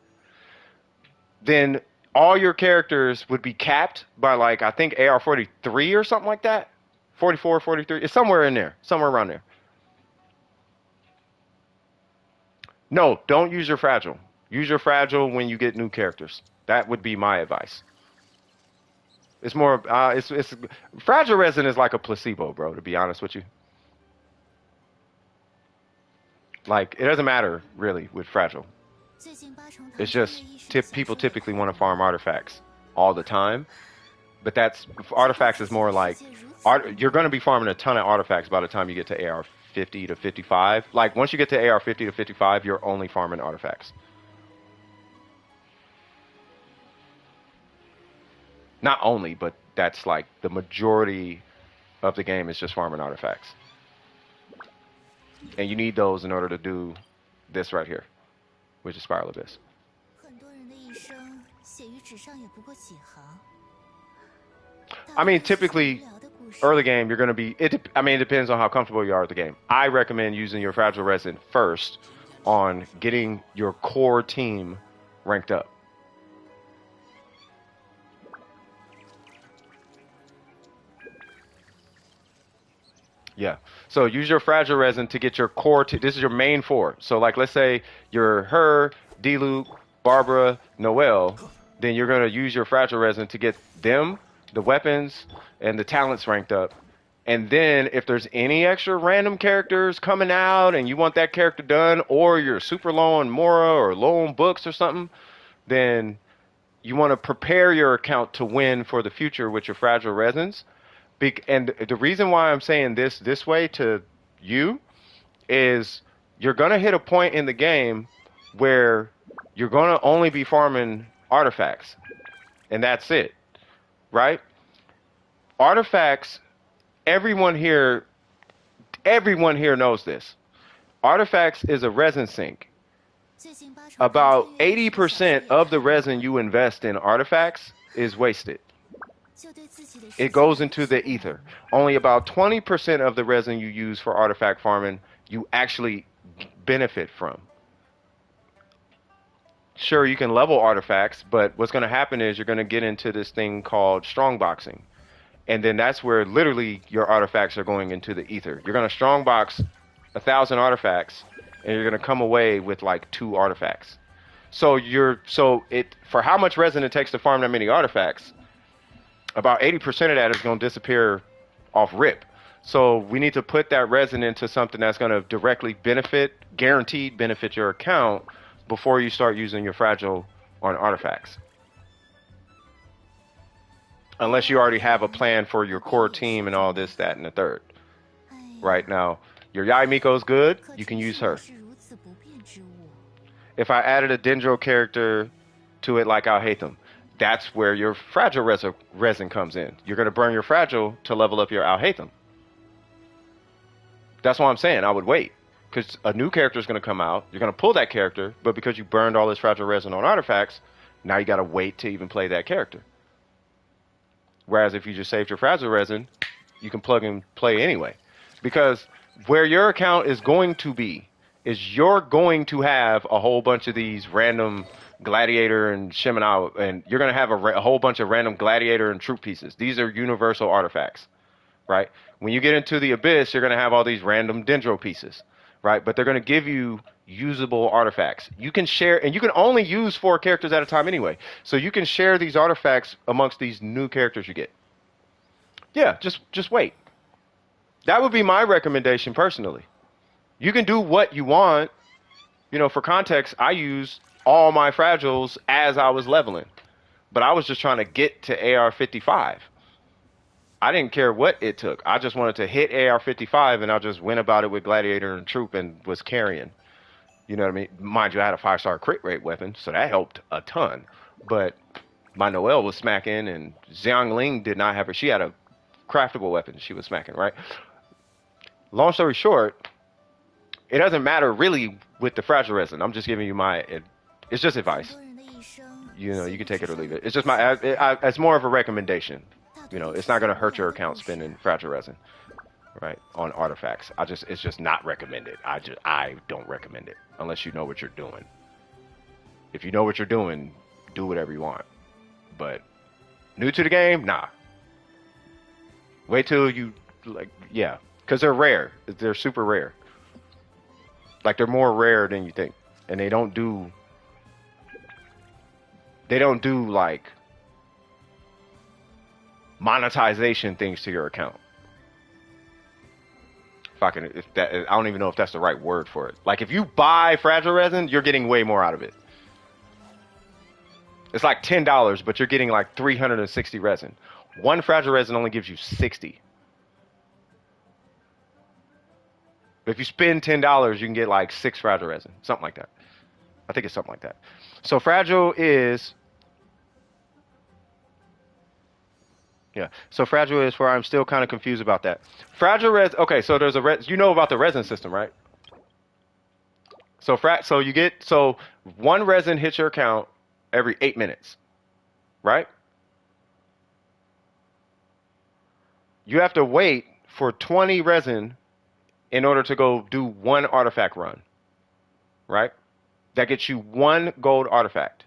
then all your characters would be capped by, like, I think AR43 or something like that. 44, 43. It's somewhere in there. Somewhere around there. No, don't use your fragile. Use your fragile when you get new characters. That would be my advice. It's more, it's fragile resin is like a placebo, bro, to be honest with you. Like, it doesn't matter, really, with fragile. It's just, people typically want to farm artifacts all the time. But artifacts is more like, you're going to be farming a ton of artifacts by the time you get to AR50 to 55. Like, once you get to AR50 to 55, you're only farming artifacts. Not only, but that's like the majority of the game is just farming artifacts. And you need those in order to do this right here, which is Spiral Abyss. I mean, typically, early game, you're going to be, it depends on how comfortable you are with the game. I recommend using your fragile resin first on getting your core team ranked up. Yeah. So use your fragile resin to get your core. This is your main 4. So, like, let's say you're her, D-Luke, Barbara, Noelle. Then you're going to use your fragile resin to get them, the weapons, and the talents ranked up. And then if there's any extra random characters coming out and you want that character done, or you're super low on Mora or low on books or something, then you want to prepare your account to win for the future with your fragile resins. And the reason why I'm saying this way to you is you're going to hit a point in the game where you're going to only be farming artifacts. And that's it. Right? Artifacts, everyone here knows this. Artifacts is a resin sink. About 80% of the resin you invest in artifacts is wasted. It goes into the ether. Only about 20% of the resin you use for artifact farming you actually benefit from. Sure, you can level artifacts, but what's going to happen is you're going to get into this thing called strongboxing. And then that's where literally your artifacts are going into the ether. You're going to strongbox 1,000 artifacts, and you're going to come away with like 2 artifacts. So for how much resin it takes to farm that many artifacts, about 80% of that is going to disappear off rip. So we need to put that resin into something that's going to directly guaranteed benefit your account before you start using your fragile on artifacts. Unless you already have a plan for your core team and all this, that, and the third. Right now, Your Yaimiko is good. You can use her. If I added a Dendro character to it like Alhaitham, that's where your fragile resin comes in. You're going to burn your fragile to level up your Alhaitham. That's why I'm saying I would wait. Because a new character is going to come out. You're going to pull that character, but because you burned all this fragile resin on artifacts, now you got to wait to even play that character. Whereas if you just saved your fragile resin, you can plug and play anyway. Because where your account is going to be is you're going to have a whole bunch of these random gladiator and Shimanao, and you're going to have a whole bunch of random gladiator and troop pieces. These are universal artifacts, right? When you get into the abyss, you're going to have all these random Dendro pieces, right? But they're going to give you usable artifacts. You can share, and you can only use 4 characters at a time anyway. So you can share these artifacts amongst these new characters you get. Yeah, just wait. That would be my recommendation personally. You can do what you want. You know, for context, I used all my fragiles as I was leveling. But I was just trying to get to AR55. I didn't care what it took. I just wanted to hit AR55, and I just went about it with Gladiator and Troop and was carrying. You know what I mean? Mind you, I had a 5-star crit rate weapon, so that helped a ton. But my Noelle was smacking, and Xiangling did not have her. She had a craftable weapon she was smacking, right? Long story short, it doesn't matter really with the fragile resin. I'm just giving you it's just advice. You know, you can take it or leave it. It's just it's more of a recommendation. You know, it's not going to hurt your account spending fragile resin, right, on artifacts. It's just not recommended. I don't recommend it unless you know what you're doing. If you know what you're doing, do whatever you want. But new to the game, nah. Wait till you, yeah, because they're rare. They're super rare. Like, they're more rare than you think. And they don't do like monetization things to your account. I don't even know if that's the right word for it. Like, if you buy fragile resin, you're getting way more out of it. It's like $10, but you're getting like 360 resin. One fragile resin only gives you 60. But if you spend $10, you can get like 6 fragile resin. Something like that. I think it's something like that. So fragile is... Yeah. So fragile is where I'm still kind of confused about that. Fragile resin... Okay, so there's you know about the resin system, right? So so one resin hits your account every 8 minutes. Right? You have to wait for 20 resin in order to go do one artifact run, right? That gets you 1 gold artifact.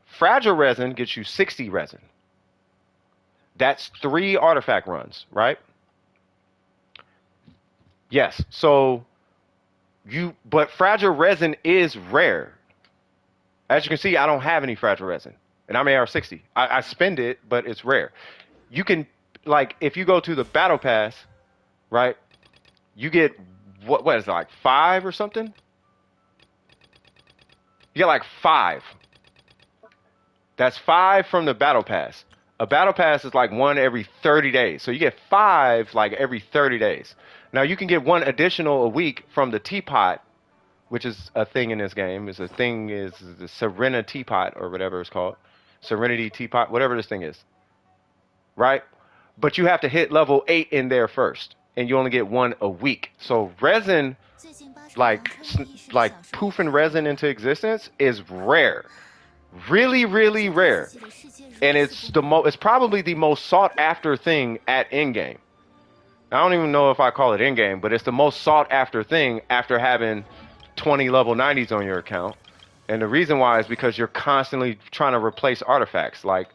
Fragile resin gets you 60 resin. That's 3 artifact runs, right? Yes, but fragile resin is rare. As you can see, I don't have any fragile resin, and I'm AR60. I spend it, but it's rare. You can, like, if you go to the battle pass, right? You get, what is it, like 5 or something? You get like 5. That's 5 from the battle pass. A battle pass is like 1 every 30 days. So you get 5 like every 30 days. Now you can get 1 additional a week from the teapot, which is a thing in this game. Is the Serenity teapot or whatever it's called. Serenity teapot, whatever this thing is. Right? But you have to hit level 8 in there first. And you only get 1 a week. So resin, like poofing resin into existence is rare. Really, really rare. And it's probably the most sought after thing at in-game. I don't even know if I call it in-game, but it's the most sought after thing after having 20 level 90s on your account. And the reason why is because you're constantly trying to replace artifacts. Like,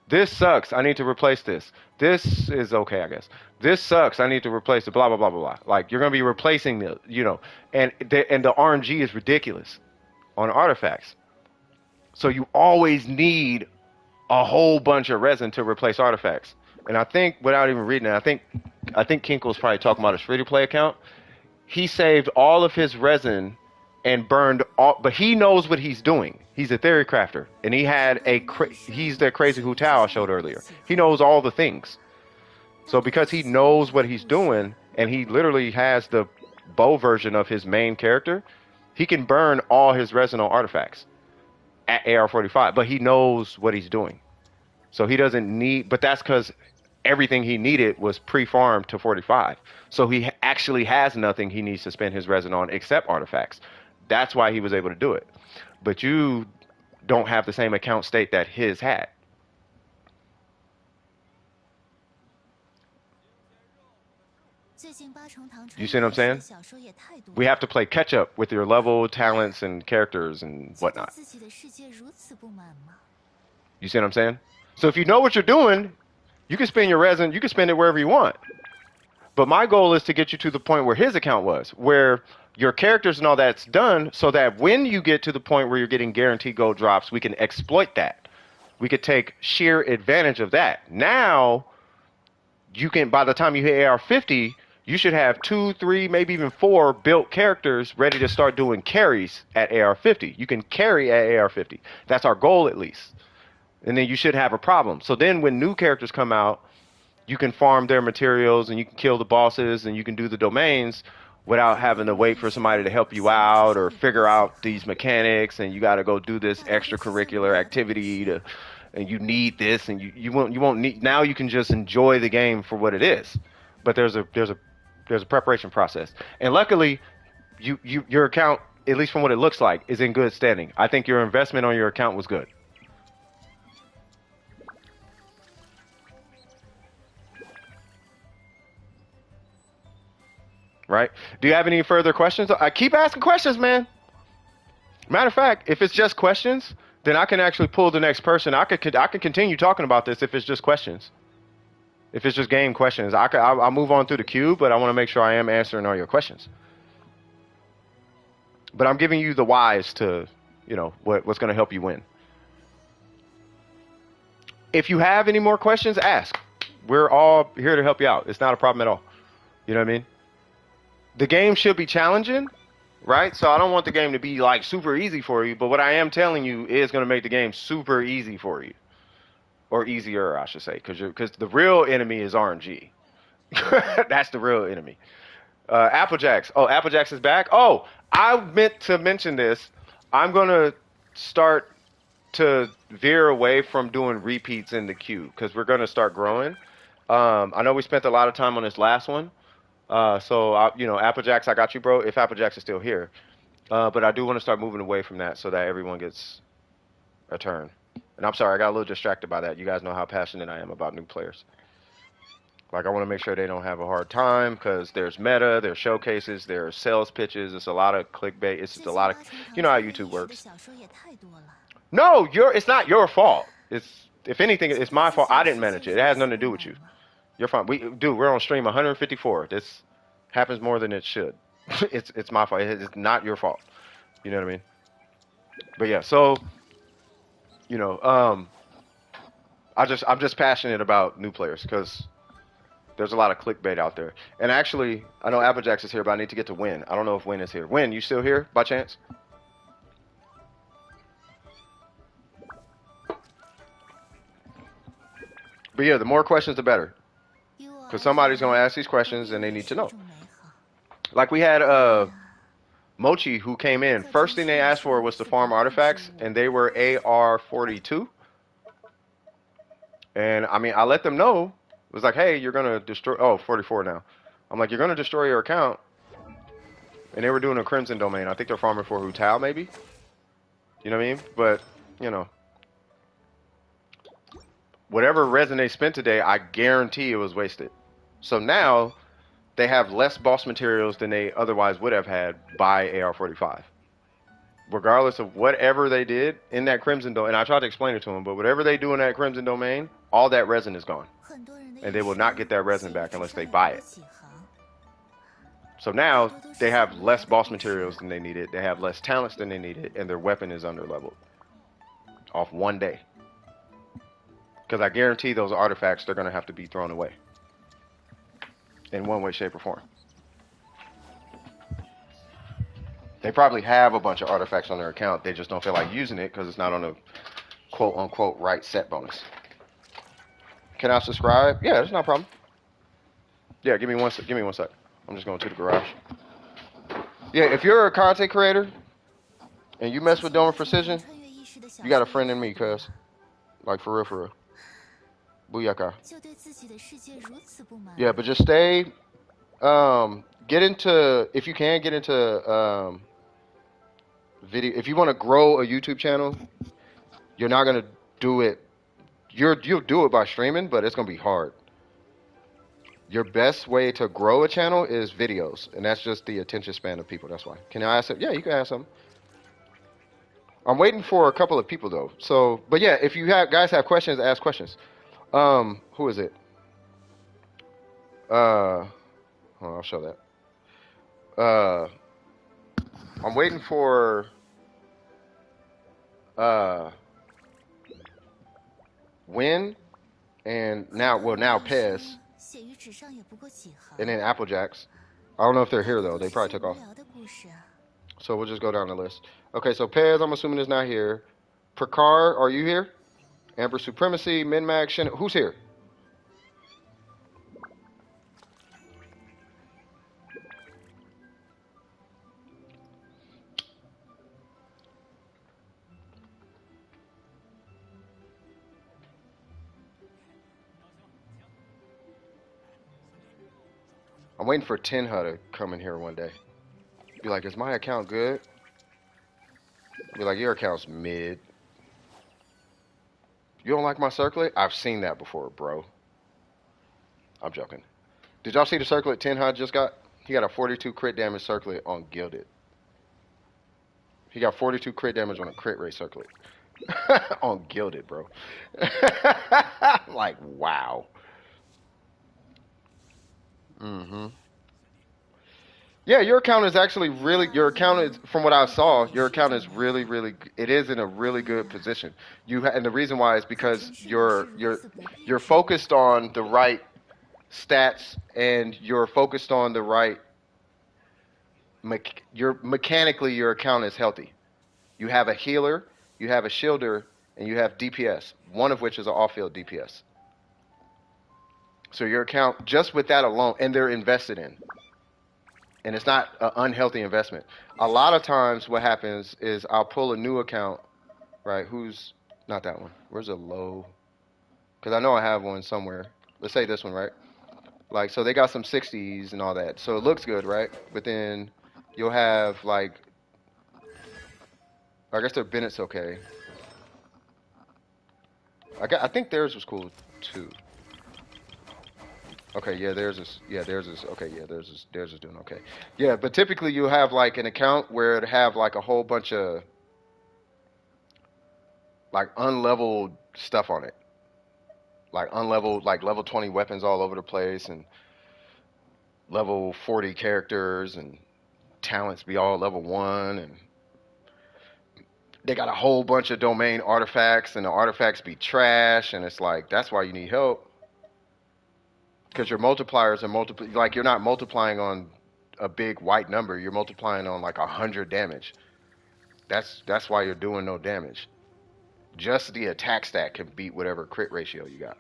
this sucks, I need to replace this. This is okay, I guess. This sucks, I need to replace it, blah, blah, blah, blah, blah. Like, you're going to be replacing the, you know, and the RNG is ridiculous on artifacts. So you always need a whole bunch of resin to replace artifacts. And I think, without even reading it, I think Kinkle's probably talking about his free-to-play account. He saved all of his resin and burned all, but he knows what he's doing. He's a theory crafter, and he's the crazy Hutao I showed earlier. He knows all the things. So because he knows what he's doing, and he literally has the bow version of his main character, he can burn all his resin on artifacts at AR45, but he knows what he's doing. So he doesn't need, but that's because everything he needed was pre-farmed to 45. So he actually has nothing he needs to spend his resin on except artifacts. That's why he was able to do it. But you don't have the same account state that his had. You see what I'm saying? We have to play catch up with your level, talents, and characters and whatnot. You see what I'm saying? So if you know what you're doing, you can spend your resin, you can spend it wherever you want. But my goal is to get you to the point where his account was, where your characters and all that's done, so that when you get to the point where you're getting guaranteed gold drops, we can exploit that. We could take sheer advantage of that. Now, you can, by the time you hit AR50, you should have 2, 3, maybe even 4 built characters ready to start doing carries at AR50. You can carry at AR50. That's our goal, at least. And then you should have a problem. So then when new characters come out, you can farm their materials and you can kill the bosses and you can do the domains without having to wait for somebody to help you out or figure out these mechanics, and you got to go do this extracurricular activity to, and you need this, and you won't need. Now you can just enjoy the game for what it is. But there's a preparation process, and luckily your account, at least from what it looks like, is in good standing. I think your investment on your account was good. Right? Do you have any further questions? I keep asking questions, man. Matter of fact, if it's just questions, then I can actually pull the next person. I can continue talking about this if it's just questions. If it's just game questions, I'll move on through the queue, but I want to make sure I am answering all your questions. But I'm giving you the whys to, you know, what's going to help you win. If you have any more questions, ask. We're all here to help you out. It's not a problem at all. You know what I mean? The game should be challenging, right? So I don't want the game to be like super easy for you, but what I am telling you is going to make the game super easy for you. Or easier, I should say, because the real enemy is RNG. That's the real enemy. Applejacks. Oh, Applejacks is back? Oh, I meant to mention this. I'm going to start to veer away from doing repeats in the queue because we're going to start growing. I know we spent a lot of time on this last one. So, you know, Applejacks, I got you, bro, if Applejacks is still here. But I do want to start moving away from that so that everyone gets a turn. And I'm sorry, I got a little distracted by that. You guys know how passionate I am about new players. Like, I want to make sure they don't have a hard time because there's meta, there's showcases, there's sales pitches. It's a lot of clickbait. It's just a lot of, you know how YouTube works. No, it's not your fault. If anything, it's my fault. I didn't manage it. It has nothing to do with you. You're fine. We're on stream 154. This happens more than it should. It's my fault. It's not your fault. You know what I mean? But yeah, so you know, I'm just passionate about new players because there's a lot of clickbait out there. And actually, I know Applejacks is here, but I need to get to Win. I don't know if Win is here. Win, you still here by chance? But yeah, the more questions, the better. Because somebody's going to ask these questions and they need to know. Like we had Mochi who came in. First thing they asked for was to farm artifacts, and they were AR42. And I mean, I let them know. It was like, hey, you're going to destroy. Oh, 44 now. I'm like, you're going to destroy your account. And they were doing a Crimson domain. I think they're farming for Hutao, maybe. You know what I mean? But, you know. Whatever resin they spent today, I guarantee it was wasted. So now they have less boss materials than they otherwise would have had by AR45. Regardless of whatever they did in that Crimson domain, and I tried to explain it to them, but whatever they do in that Crimson domain, all that resin is gone. And they will not get that resin back unless they buy it. So now they have less boss materials than they needed, they have less talents than they needed, and their weapon is under leveled. Off one day. Because I guarantee those artifacts, they're going to have to be thrown away. In one way, shape, or form. They probably have a bunch of artifacts on their account. They just don't feel like using it because it's not on a quote-unquote right set bonus. Can I subscribe? Yeah, that's no problem. Yeah, give me one sec. I'm just going to the garage. Yeah, if you're a content creator and you mess with Dome Precision, you got a friend in me, cuz. Like, for real, for real. Booyaka. Yeah, but just stay, get into, if you can, get into, video. If you want to grow a YouTube channel, you're not going to do it, you'll do it by streaming, but it's going to be hard. Your best way to grow a channel is videos, and that's just the attention span of people. That's why. Can I ask them? Yeah, you can ask them. I'm waiting for a couple of people though. So, but yeah, if you have guys have questions, ask questions. Who is it? Oh, I'll show that. I'm waiting for Win and now Pez and then Applejacks. I don't know if they're here though. They probably took off. So we'll just go down the list. Okay, so Pez, I'm assuming is not here. Prakar, are you here? Amber Supremacy, Minmax, Shin. Who's here? I'm waiting for Tenha to come in here one day. Be like, is my account good? Be like, your account's mid. You don't like my circlet? I've seen that before, bro. I'm joking. Did y'all see the circlet Tenha just got? He got a 42 crit damage circlet on Gilded. He got 42 crit damage on a crit rate circlet. On Gilded, bro. Like, wow. Mm-hmm. Yeah, your account is actually really, your account is, from what I saw, your account is really, it is in a really good position. And the reason why is because you're focused on the right stats and you're focused on the right, mechanically your account is healthy. You have a healer, you have a shielder, and you have DPS, one of which is an off-field DPS. So your account, just with that alone, and they're invested in. And it's not an unhealthy investment. A lot of times what happens is I'll pull a new account, right? Who's, not that one. Where's a low? Because I know I have one somewhere. Let's say this one, right? Like, so they got some 60s and all that. So it looks good, right? But then you'll have, like, I guess their Bennett's okay. I think theirs was cool, too. Okay, yeah, theirs is, okay, yeah, theirs is doing okay. Yeah, but typically you have like an account where it have like a whole bunch of like unleveled stuff on it. Like unleveled, like level 20 weapons all over the place and level 40 characters and talents be all level 1 and they got a whole bunch of domain artifacts and the artifacts be trash and it's like, that's why you need help. Because your multipliers are like you're not multiplying on a big white number. You're multiplying on like 100 damage. That's why you're doing no damage. Just the attack stat can beat whatever crit ratio you got.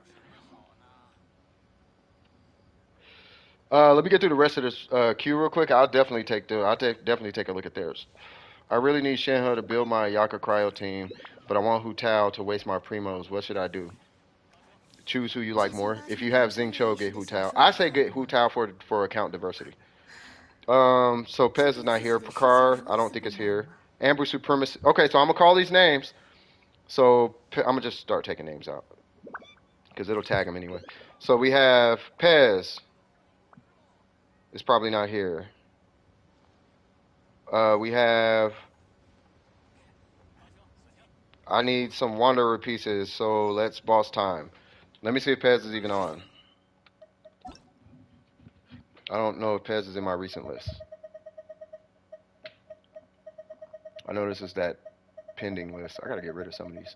Let me get through the rest of this queue real quick. I'll definitely take a look at theirs. I really need Shenhe to build my Yaka Cryo team, but I want Hutao to waste my primos. What should I do? Choose who you like more. If you have Xingqiu, get Hutao. I say get Hutao for account diversity. So Pez is not here. Prakar, I don't think it's here. Amber Supremacy. Okay, so I'm gonna call these names. So I'm gonna just start taking names out because it'll tag them anyway. So we have Pez. Is probably not here. We have. I need some Wanderer pieces, so let's boss time. Let me see if Pez is even on. I don't know if Pez is in my recent list. I know this is that pending list. I gotta get rid of some of these.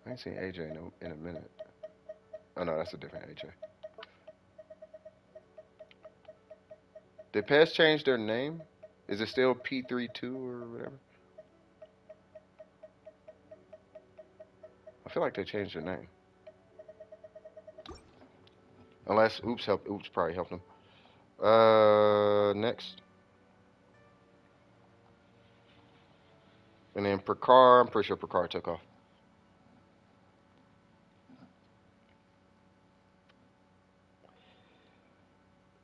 I ain't seen AJ in a minute. Oh no, that's a different AJ. Did Pez change their name? Is it still P32 or whatever? I feel like they changed their name. Unless Oops probably helped them. Next. And then Prakar, I'm pretty sure Prakar took off.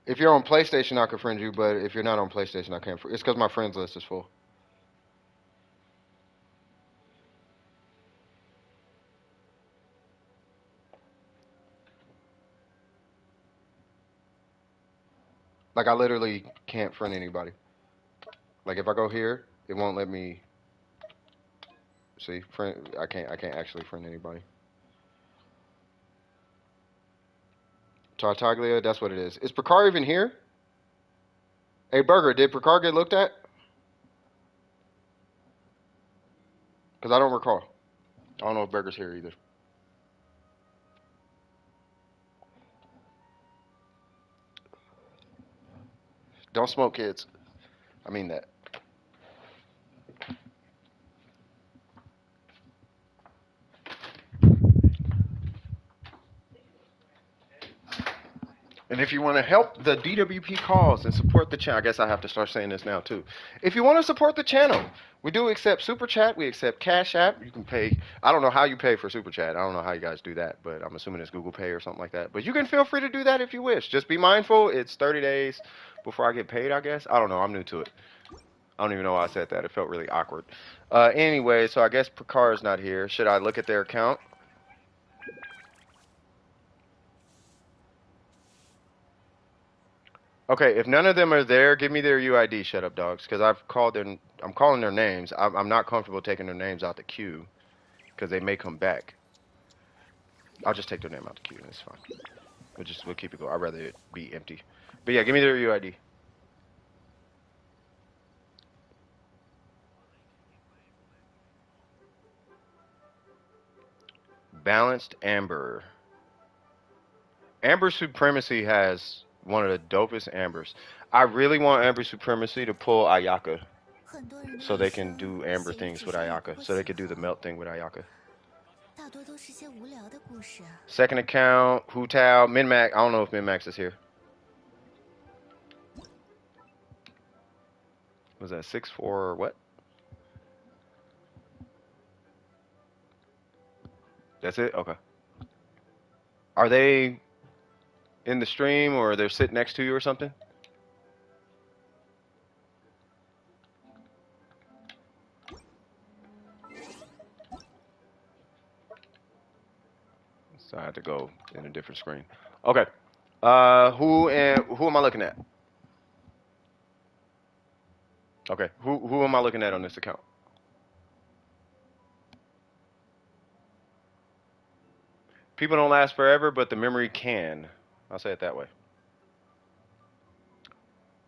If you're on PlayStation, I can friend you, but if you're not on PlayStation, I can't. It's because my friends list is full. Like, I literally can't friend anybody. Like, if I go here, it won't let me. See, friend. I can't actually friend anybody. Tartaglia, that's what it is. Is Prakar even here? Hey, Burger, did Prakar get looked at? Because I don't recall. I don't know if Burger's here either. Don't smoke, kids. I mean that. And if you want to help the DWP cause and support the channel, I guess I have to start saying this now too. If you want to support the channel, we do accept Super Chat. We accept Cash App. You can pay. I don't know how you pay for Super Chat. I don't know how you guys do that, but I'm assuming it's Google Pay or something like that. But you can feel free to do that if you wish. Just be mindful. It's 30 days before I get paid, I guess. I don't know. I'm new to it. I don't even know why I said that. It felt really awkward. Anyway, so I guess Prakar is not here. Should I look at their account? Okay, if none of them are there, give me their UID, shut up dogs, because I'm calling their names. I'm not comfortable taking their names out the queue, because they may come back. I'll just take their name out the queue, and it's fine. We'll keep it going. I'd rather it be empty. But yeah, give me their UID. Balanced Amber. Amber Supremacy has one of the dopest Ambers. I really want Amber Supremacy to pull Ayaka, so they can do Amber things with Ayaka, so they can do the melt thing with Ayaka. Second account, Hutao, Minmax. I don't know if Minmax is here. Was that 6-4 or what? That's it? Okay. Are they in the stream or they're sitting next to you or something? So I had to go in a different screen. Okay. Who am I looking at? Okay. Who am I looking at on this account? People don't last forever, but the memory can. I'll say it that way.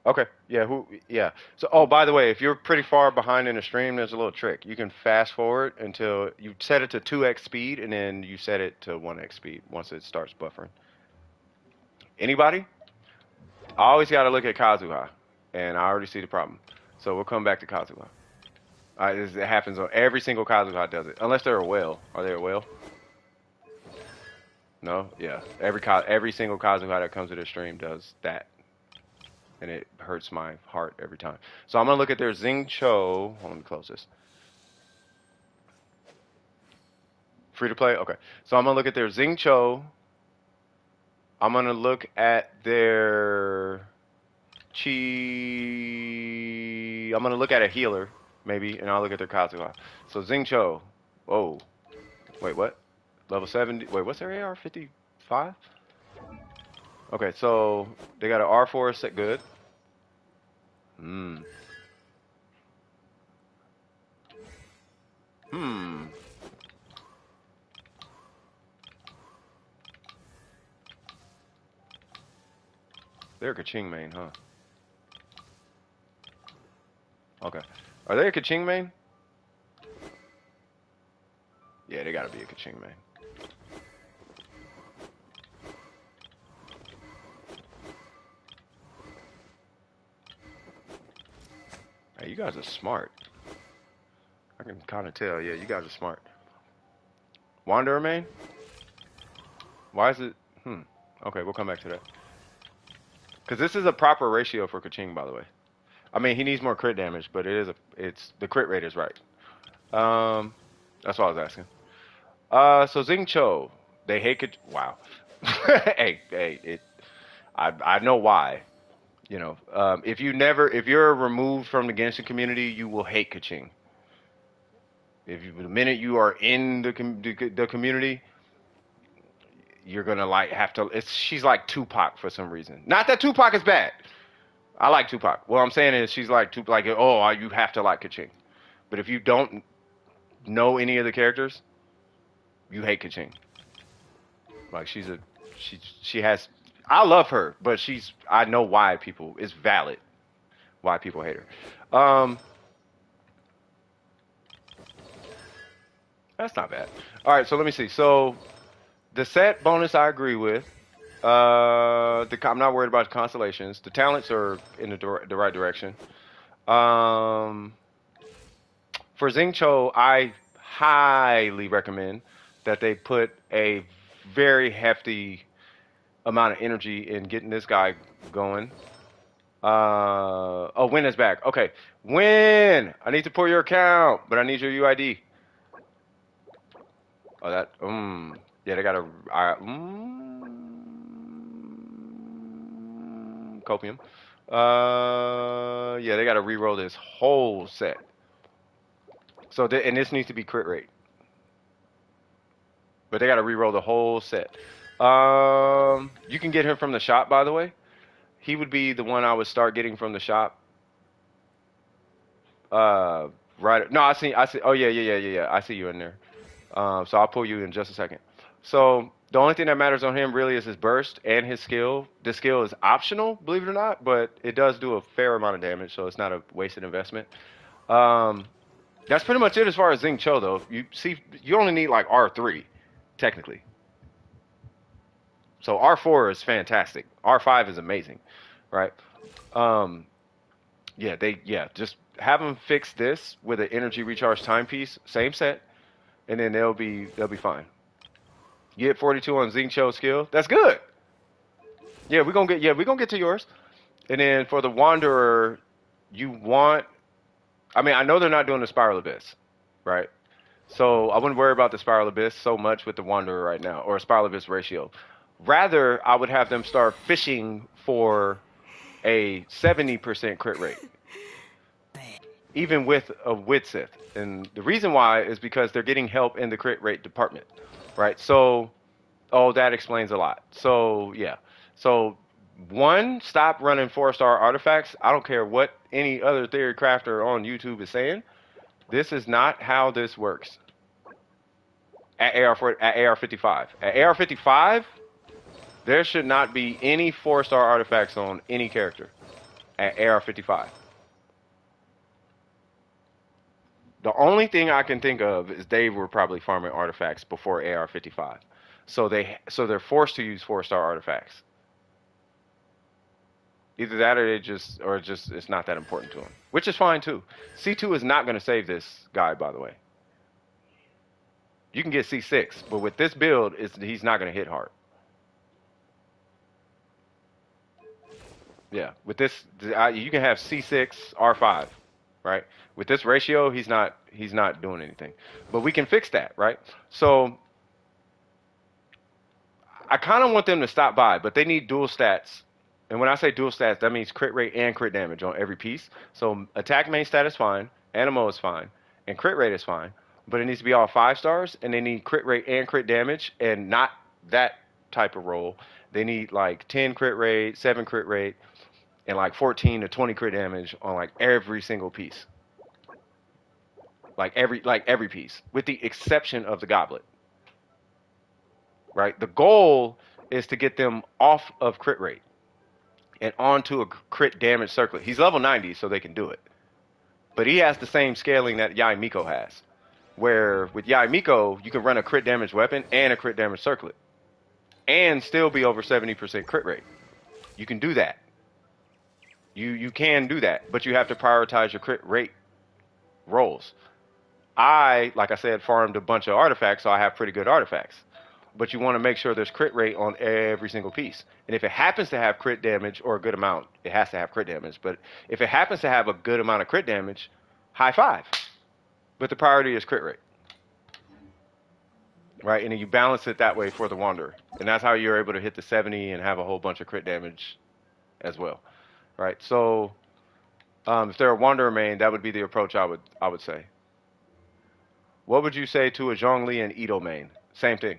Okay. Yeah. Yeah. So, oh, by the way, if you're pretty far behind in the stream, there's a little trick. You can fast forward until you set it to 2x speed, and then you set it to 1x speed once it starts buffering. Anybody? I always got to look at Kazuha, and I already see the problem. So we'll come back to Kazuha. It happens on every single Kazuha does it, unless they're a whale. Are they a whale? No. Yeah. Every single Kazuha that comes to their stream does that. And it hurts my heart every time. So I'm gonna look at their Xing Cho. Let me close this. Free to play? Okay. So I'm gonna look at their Xing Cho. I'm gonna look at their Chi. I'm gonna look at a healer, maybe, and I'll look at their Kazuha. So Xing Cho. Oh. Wait, what? Level 70. Wait, what's their AR? 55? Okay, so they got an R4 set good. Hmm. Hmm. They're a Kaching main, huh? Okay. Are they a Kaching main? Yeah, they gotta be a Kaching main. Hey, you guys are smart. I can kind of tell. Yeah, you guys are smart. Wanderer main? Why is it? Okay, we'll come back to that. Because this is a proper ratio for Kaching, by the way. I mean, he needs more crit damage, but it's the crit rate is right. Um, that's what I was asking. So Xing Cho, they hate wow. I know why. You know, if you're removed from the Genshin community, you will hate Kaching. The minute you are in the community, you're gonna like have to. She's like Tupac for some reason. Not that Tupac is bad. I like Tupac. What I'm saying is she's like Tupac. Like, oh, you have to like Kaching. But if you don't know any of the characters, you hate Kaching. Like she has. I love her, but I know why people. It's valid why people hate her. That's not bad. All right, so let me see. So the set bonus I agree with. I'm not worried about the constellations. The talents are in the right direction. Um, for Xingqiu, I highly recommend that they put a very hefty amount of energy in getting this guy going. Oh, Win is back. Okay, Win. I need to pull your account, but I need your UID. Oh, yeah, they got a copium. Yeah, they got to re-roll this whole set. So, and this needs to be crit rate, but they got to re-roll the whole set. You can get him from the shop, by the way. He would be the one I would start getting from the shop. Right. No, I see. Oh, yeah. I see you in there. So I'll pull you in just a second. So the only thing that matters on him really is his burst and his skill. The skill is optional, believe it or not, but it does do a fair amount of damage, so it's not a wasted investment. That's pretty much it as far as Xing Cho, though. You see, you only need like R3, technically. So R4 is fantastic. R5 is amazing, right? Just have them fix this with an energy recharge timepiece, same set, and then they'll be fine. You hit 42 on Xing Cho skill. That's good. Yeah, we're gonna get to yours. And then for the Wanderer, I know they're not doing the Spiral Abyss, right? So I wouldn't worry about the Spiral Abyss so much with the Wanderer right now, or Spiral Abyss ratio. Rather, I would have them start fishing for a 70% crit rate, even with a Widsith. And the reason why is because they're getting help in the crit rate department, right? So, that explains a lot. So, yeah. So, one, stop running 4-star artifacts. I don't care what any other theory crafter on YouTube is saying. This is not how this works. At AR55. At AR55, there should not be any 4-star artifacts on any character at AR55. The only thing I can think of is they were probably farming artifacts before AR55. So they're forced to use 4-star artifacts. Either that or it's not that important to them, which is fine too. C2 is not going to save this guy, by the way. You can get C6, but with this build, he's not going to hit hard. Yeah, with this, you can have C6, R5, right? With this ratio, he's not doing anything. But we can fix that, right? So I kind of want them to stop by, but they need dual stats. And when I say dual stats, that means crit rate and crit damage on every piece. So attack main stat is fine, Animo is fine, and crit rate is fine. But it needs to be all 5 stars, and they need crit rate and crit damage, and not that type of roll. They need like 10 crit rate, 7 crit rate, and like 14 to 20 crit damage on like every single piece. Like every piece, with the exception of the goblet. Right? The goal is to get them off of crit rate and onto a crit damage circlet. He's level 90, so they can do it. But he has the same scaling that Yoimiya has. Where with Yoimiya, you can run a crit damage weapon and a crit damage circlet. And still be over 70% crit rate. You can do that. You can do that, but you have to prioritize your crit rate rolls. Like I said, farmed a bunch of artifacts, so I have pretty good artifacts. but you want to make sure there's crit rate on every single piece. And if it happens to have crit damage or a good amount, it has to have crit damage. But if it happens to have a good amount of crit damage, high five. But the priority is crit rate. Right? And then you balance it that way for the Wanderer. And that's how you're able to hit the 70 and have a whole bunch of crit damage as well. Right? So if they're a Wanderer main, that would be the approach I would say. What would you say to a Zhongli and Ito main? Same thing.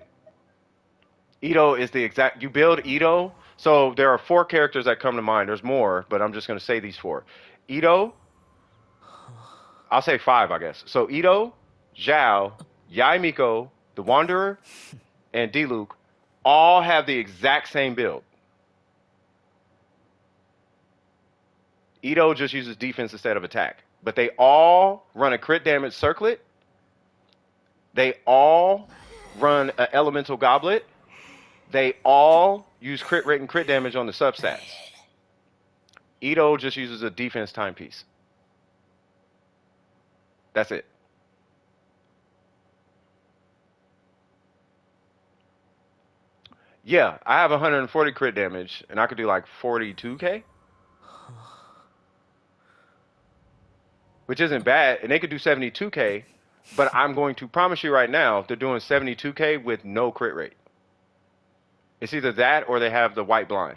Ito is the exact, you build Ito, so there are 4 characters that come to mind. There's more, but I'm just going to say these 4. Ito, I'll say 5, I guess. So Ito, Zhao, Yaimiko, the Wanderer, and Diluc all have the exact same build. Ito just uses defense instead of attack. But they all run a crit damage circlet. They all run an elemental goblet. They all use crit rate and crit damage on the substats. Ito just uses a defense timepiece. That's it. Yeah, I have 140 crit damage, and I could do like 42k, which isn't bad, and they could do 72k, but I'm going to promise you right now, they're doing 72k with no crit rate. It's either that or they have the white blind.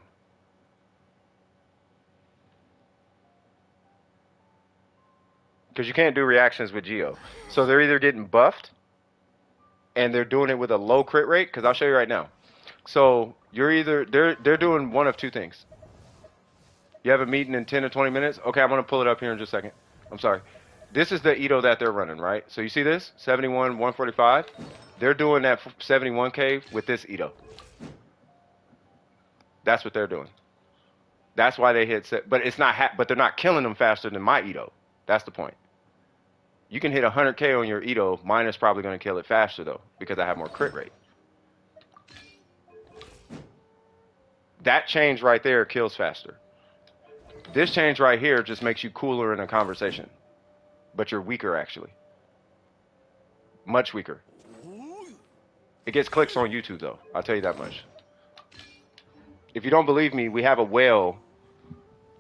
Because you can't do reactions with Geo. So they're either getting buffed, and they're doing it with a low crit rate, because I'll show you right now. So you're either, they're doing one of 2 things. You have a meeting in 10 or 20 minutes? Okay, I'm going to pull it up here in just a second. I'm sorry. This is the Ito that they're running, right? So you see this? 71, 145. They're doing that 71k with this Ito. That's what they're doing. That's why they hit set, but it's not but they're not killing them faster than my Ito. That's the point. You can hit 100k on your Ito. Mine is probably going to kill it faster though, because I have more crit rate. That change right there kills faster. This change right here just makes you cooler in a conversation. But you're weaker, actually. Much weaker. It gets clicks on YouTube, though. I'll tell you that much. If you don't believe me, we have a whale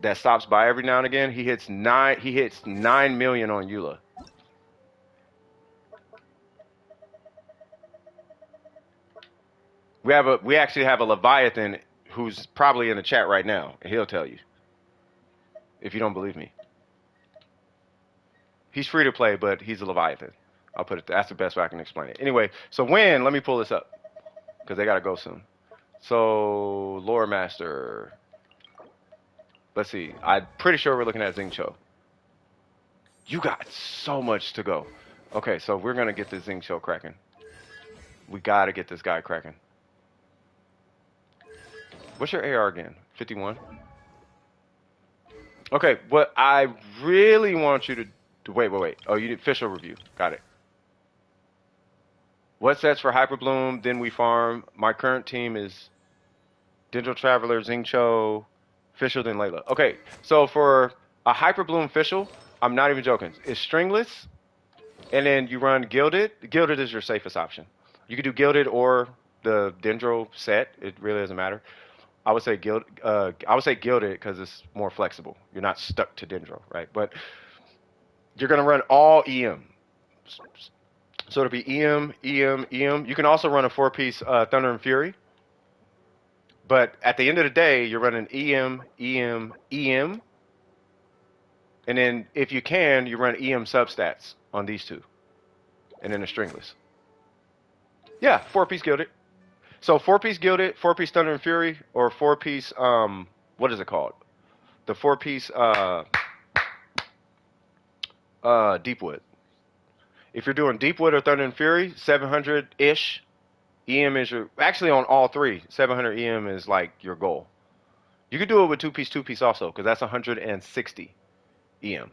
that stops by every now and again. He hits 9 million on Eula. We actually have a Leviathan who's probably in the chat right now, and he'll tell you. If you don't believe me. He's free to play, but he's a Leviathan. I'll put it, that's the best way I can explain it. Anyway, so let me pull this up, because they got to go soon. So, Lore Master. Let's see. I'm pretty sure we're looking at Xingqiu. You got so much to go. Okay, so we're going to get this Xingqiu cracking. We got to get this guy cracking. What's your AR again? 51? Okay, what I really want you to do, wait. Oh, you did official review. Got it. What sets for Hyperbloom? Then we farm. My current team is Dendro Traveler, Xingqiu, Fischl, then Layla. Okay, so for a Hyperbloom Fischl, I'm not even joking. It's stringless, and then you run Gilded. Gilded is your safest option. You could do Gilded or the Dendro set. It really doesn't matter. I would say Gilded because it's more flexible. You're not stuck to Dendro, right? But you're gonna run all EM. So it'll be EM, EM, EM. You can also run a 4-piece Thunder and Fury. But at the end of the day, you're running EM, EM, EM. And then if you can, you run EM substats on these 2. And then a stringless. Yeah, 4-piece Gilded. So 4-piece Gilded, 4-piece Thunder and Fury, or 4-piece, what is it called? The 4-piece Deepwood. If you're doing Deepwood or Thunder and Fury, 700-ish. EM is your, actually on all 3, 700 EM is like your goal. You could do it with 2-piece also, because that's 160 EM.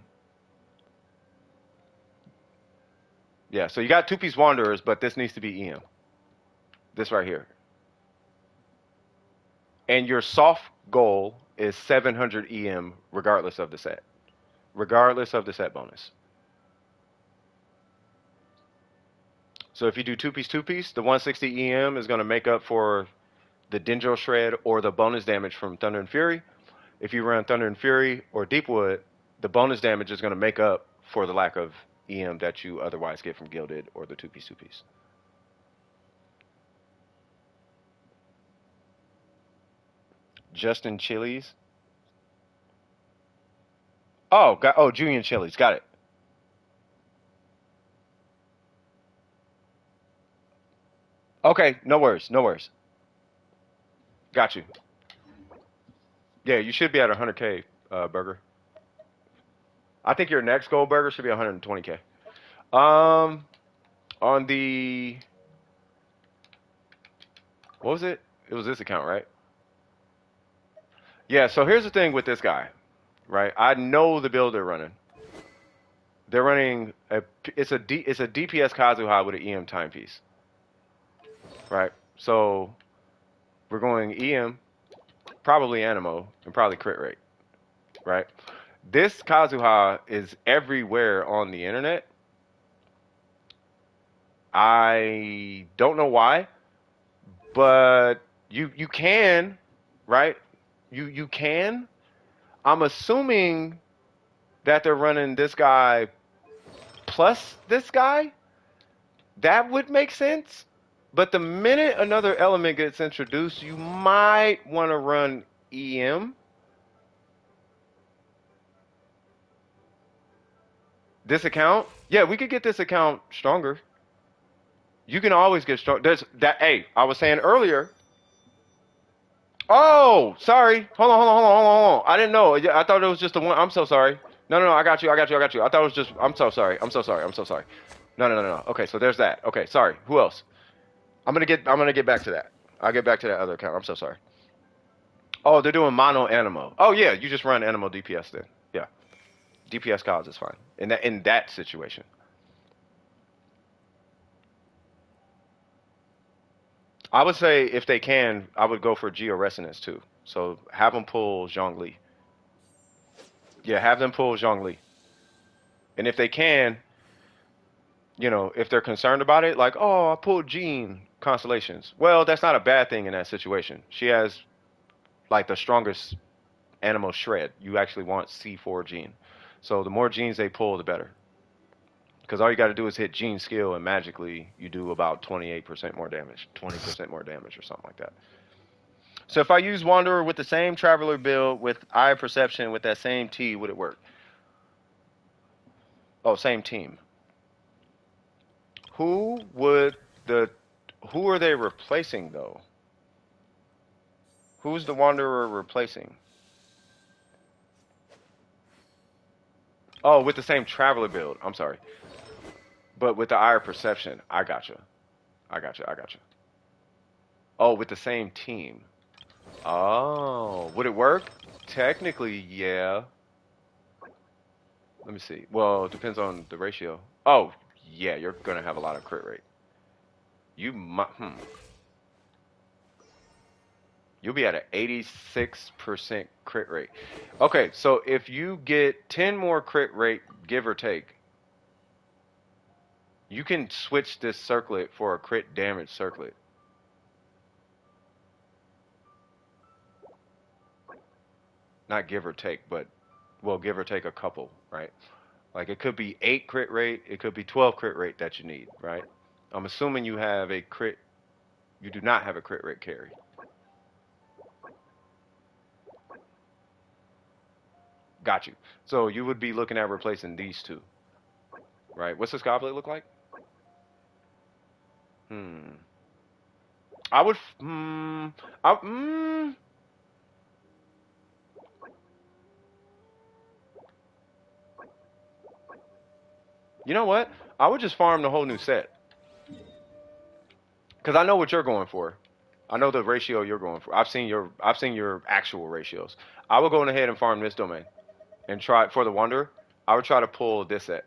Yeah, so you got 2-piece Wanderers, but this needs to be EM. This right here. And your soft goal is 700 EM regardless of the set. Regardless of the set bonus. So if you do two-piece, the 160 EM is going to make up for the Dendro Shred or the bonus damage from Thunder and Fury. If you run Thunder and Fury or Deepwood, the bonus damage is going to make up for the lack of EM that you otherwise get from Gilded or the two-piece. Justin Chili's. Oh, Julian Chili's. Got it. Okay, no worries, no worries. Got you. Yeah, you should be at 100K, Burger. I think your next gold burger should be 120K. Um, on the what was it? It was this account, right? Yeah. So here's the thing with this guy, right? I know the build they're running. They're running it's a DPS Kazuha with an EM timepiece, right? So we're going EM, probably Animo, and probably crit rate, right? This Kazuha is everywhere on the internet. I don't know why, but you can, right? You can. I'm assuming that they're running this guy plus this guy. That would make sense. But the minute another element gets introduced, you might want to run EM. This account, yeah, we could get this account stronger. You can always get strong. There's that. Hey, I was saying earlier. Oh, sorry. Hold on. I didn't know. I thought it was just the one. I'm so sorry. No. I got you. I thought it was just. I'm so sorry. No. Okay, so there's that. Okay, sorry. Who else? I'm gonna get back to that. I'll get back to that other account. I'm so sorry. Oh, they're doing mono animo. Oh yeah, you just run animo DPS then. Yeah, DPS cause is fine in that situation. I would say if they can, I would go for Geo Resonance too. So have them pull Zhongli. Yeah, have them pull Zhongli. And if they can, if they're concerned about it, like, oh, I pulled Jean Constellations. Well, that's not a bad thing in that situation. She has like the strongest animal shred. You actually want C4 Jean. So the more genes they pull, the better. Because all you got to do is hit gene skill, and magically you do about 28% more damage, 20% more damage, or something like that. So if I use Wanderer with the same Traveler build, with Eye Perception, with that same T, would it work? Oh, same team. Who would the who are they replacing though? Who's the Wanderer replacing? Oh, with the same Traveler build. I'm sorry. But with the Eye Perception. I gotcha. Oh, with the same team. Oh, would it work? Technically, yeah. Let me see. Well, it depends on the ratio. Oh, yeah, you're gonna have a lot of crit rate. You might, You'll be at an 86% crit rate. Okay, so if you get 10 more crit rate, give or take, you can switch this circlet for a crit damage circlet. Not give or take, but, well, give or take a couple, right? Like it could be 8 crit rate, it could be 12 crit rate that you need, right? I'm assuming you do not have a crit rate carry. Got you. So you would be looking at replacing these two, right? What's this goblet look like? Hmm. I would. I, you know what? I would just farm the whole new set because I know what you're going for. I know the ratio you're going for. I've seen your actual ratios. I would go ahead and farm this domain and try for the Wanderer. I would try to pull this set.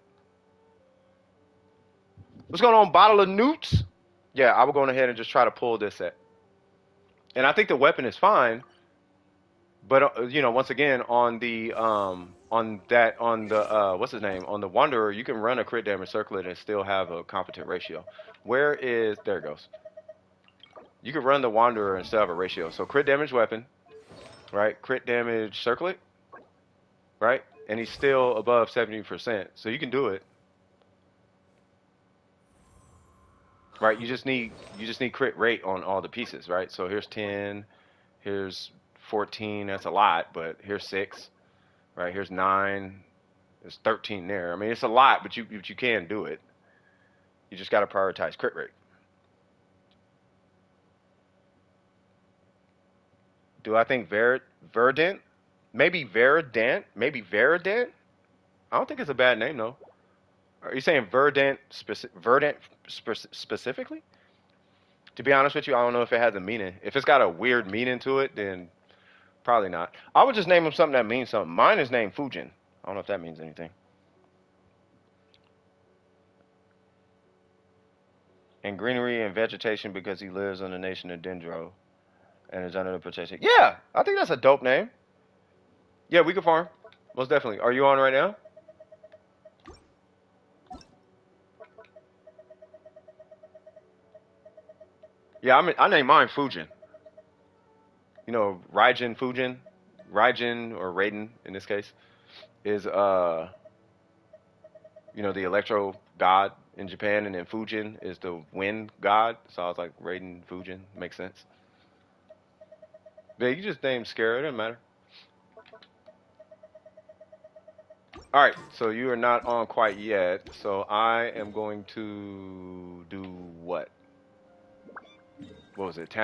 What's going on, bottle of newts? Yeah, I would go ahead and just try to pull this set. And I think the weapon is fine, But you know, once again, on the what's his name, on the Wanderer, you can run a crit damage circlet and still have a competent ratio. Where is there it goes? You can run the Wanderer and still have a ratio. So crit damage weapon, right? Crit damage circlet, right? And he's still above 70%. So you can do it, right? You just need crit rate on all the pieces, right? So here's 10, here's 14. That's a lot, but here's 6, right? Here's 9. There's 13 there. I mean, it's a lot, but you can do it. You just got to prioritize crit rate. Do I think Verdant? Maybe Verdant? Maybe Verdant? I don't think it's a bad name though. Are you saying Verdant specifically? To be honest with you, I don't know if it has a meaning. If it's got a weird meaning to it, then probably not. I would just name him something that means something. Mine is named Fujin. I don't know if that means anything. And greenery and vegetation because he lives on the nation of Dendro and is under the protection. Yeah, I think that's a dope name. Yeah, we can farm. Most definitely. Are you on right now? Yeah, I named mine Fujin. You know, Raijin Fujin, Raijin or Raiden in this case is you know, the electro god in Japan, and then Fujin is the wind god. So I was like Raiden Fujin makes sense. But you just named Scarab, it doesn't matter. All right, so you are not on quite yet. So I am going to do what? What was it?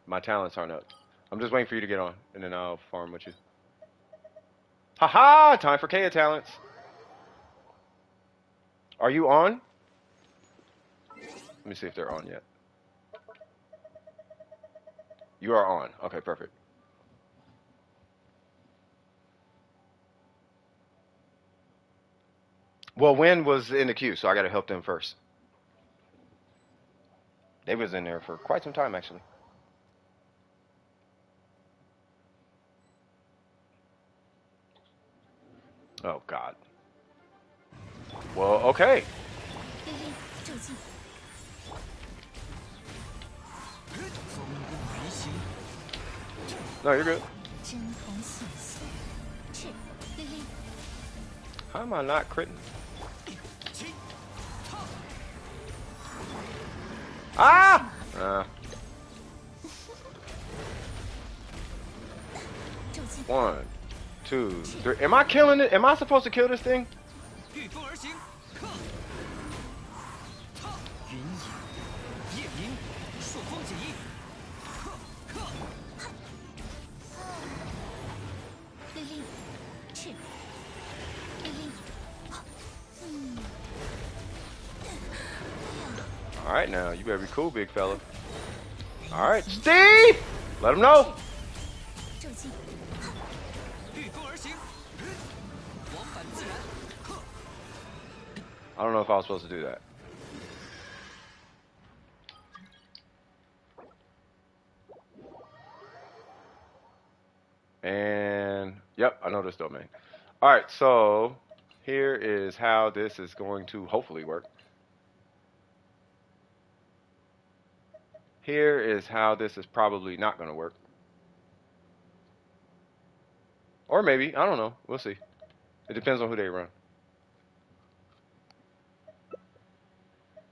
My talents aren't up. I'm just waiting for you to get on, and then I'll farm with you. Haha! Time for Kea talents. Are you on? Let me see if they're on yet. You are on. Okay, perfect. Well, Win was in the queue, so I got to help them first. They was in there for quite some time, actually. Oh, God. Well, okay. No, you're good. How am I not critting? Ah! 1, 2, 3. Am I killing it? Am I supposed to kill this thing? All right, now you better be cool, big fella. All right, Steve, let him know. I don't know if I was supposed to do that. And yep, I know this domain. All right, so here is how this is going to hopefully work. Here is how this is probably not going to work. Or maybe, I don't know. We'll see. It depends on who they run.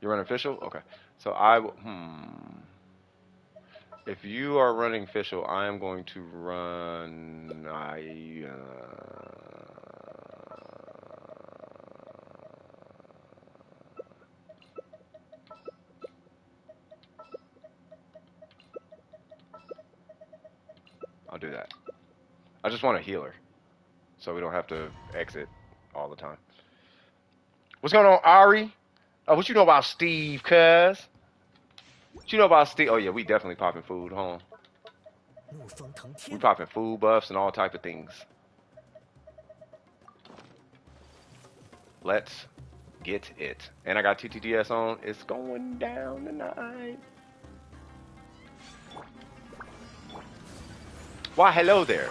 You run official? Okay. So I will, if you are running official, I am going to run, I'll do that. I just want a healer, so we don't have to exit all the time. What's going on, Ari? What you know about Steve, cuz? What you know about Steve? Oh, yeah, we definitely popping food, huh? We popping food buffs and all type of things. Let's get it. And I got TTDS on. It's going down tonight. Why, hello there.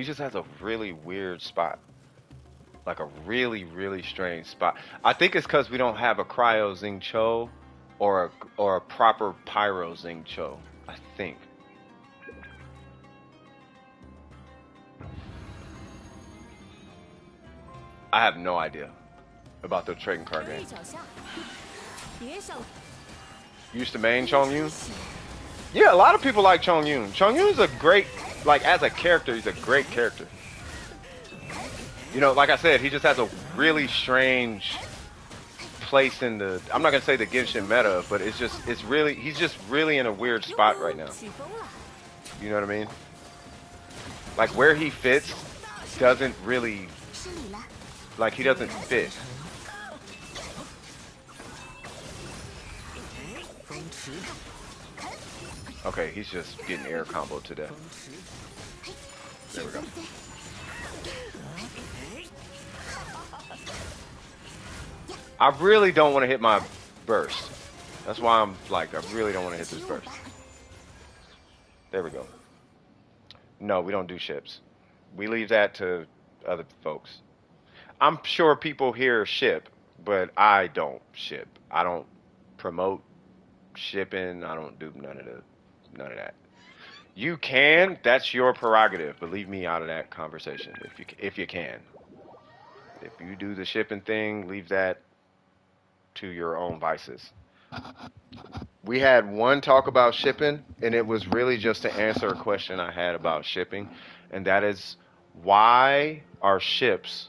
He just has a really weird spot. Like a really, really strange spot. I think it's because we don't have a cryo Zing Cho or a proper pyro Zing Cho. I think. I have no idea about the trading card game. You used to main Chong Yun? Yeah, a lot of people like Chong Yun. Chong Yun's a great, like as a character, he's a great character. You know, like I said, he just has a really strange place in the, I'm not gonna say the Genshin meta, but it's just, it's really, he's just really in a weird spot right now. You know what I mean? Like where he fits doesn't really, like he doesn't fit. Okay, he's just getting air comboed to death. There we go. I really don't want to hit my burst. That's why I'm like, I really don't want to hit this burst. There we go. No, we don't do ships. We leave that to other folks. I'm sure people here ship, but I don't ship. I don't promote shipping. I don't do none of that. You can. That's your prerogative, but leave me out of that conversation if you can. If you do the shipping thing, leave that to your own vices. We had one talk about shipping, and it was really just to answer a question I had about shipping, and that is why are ships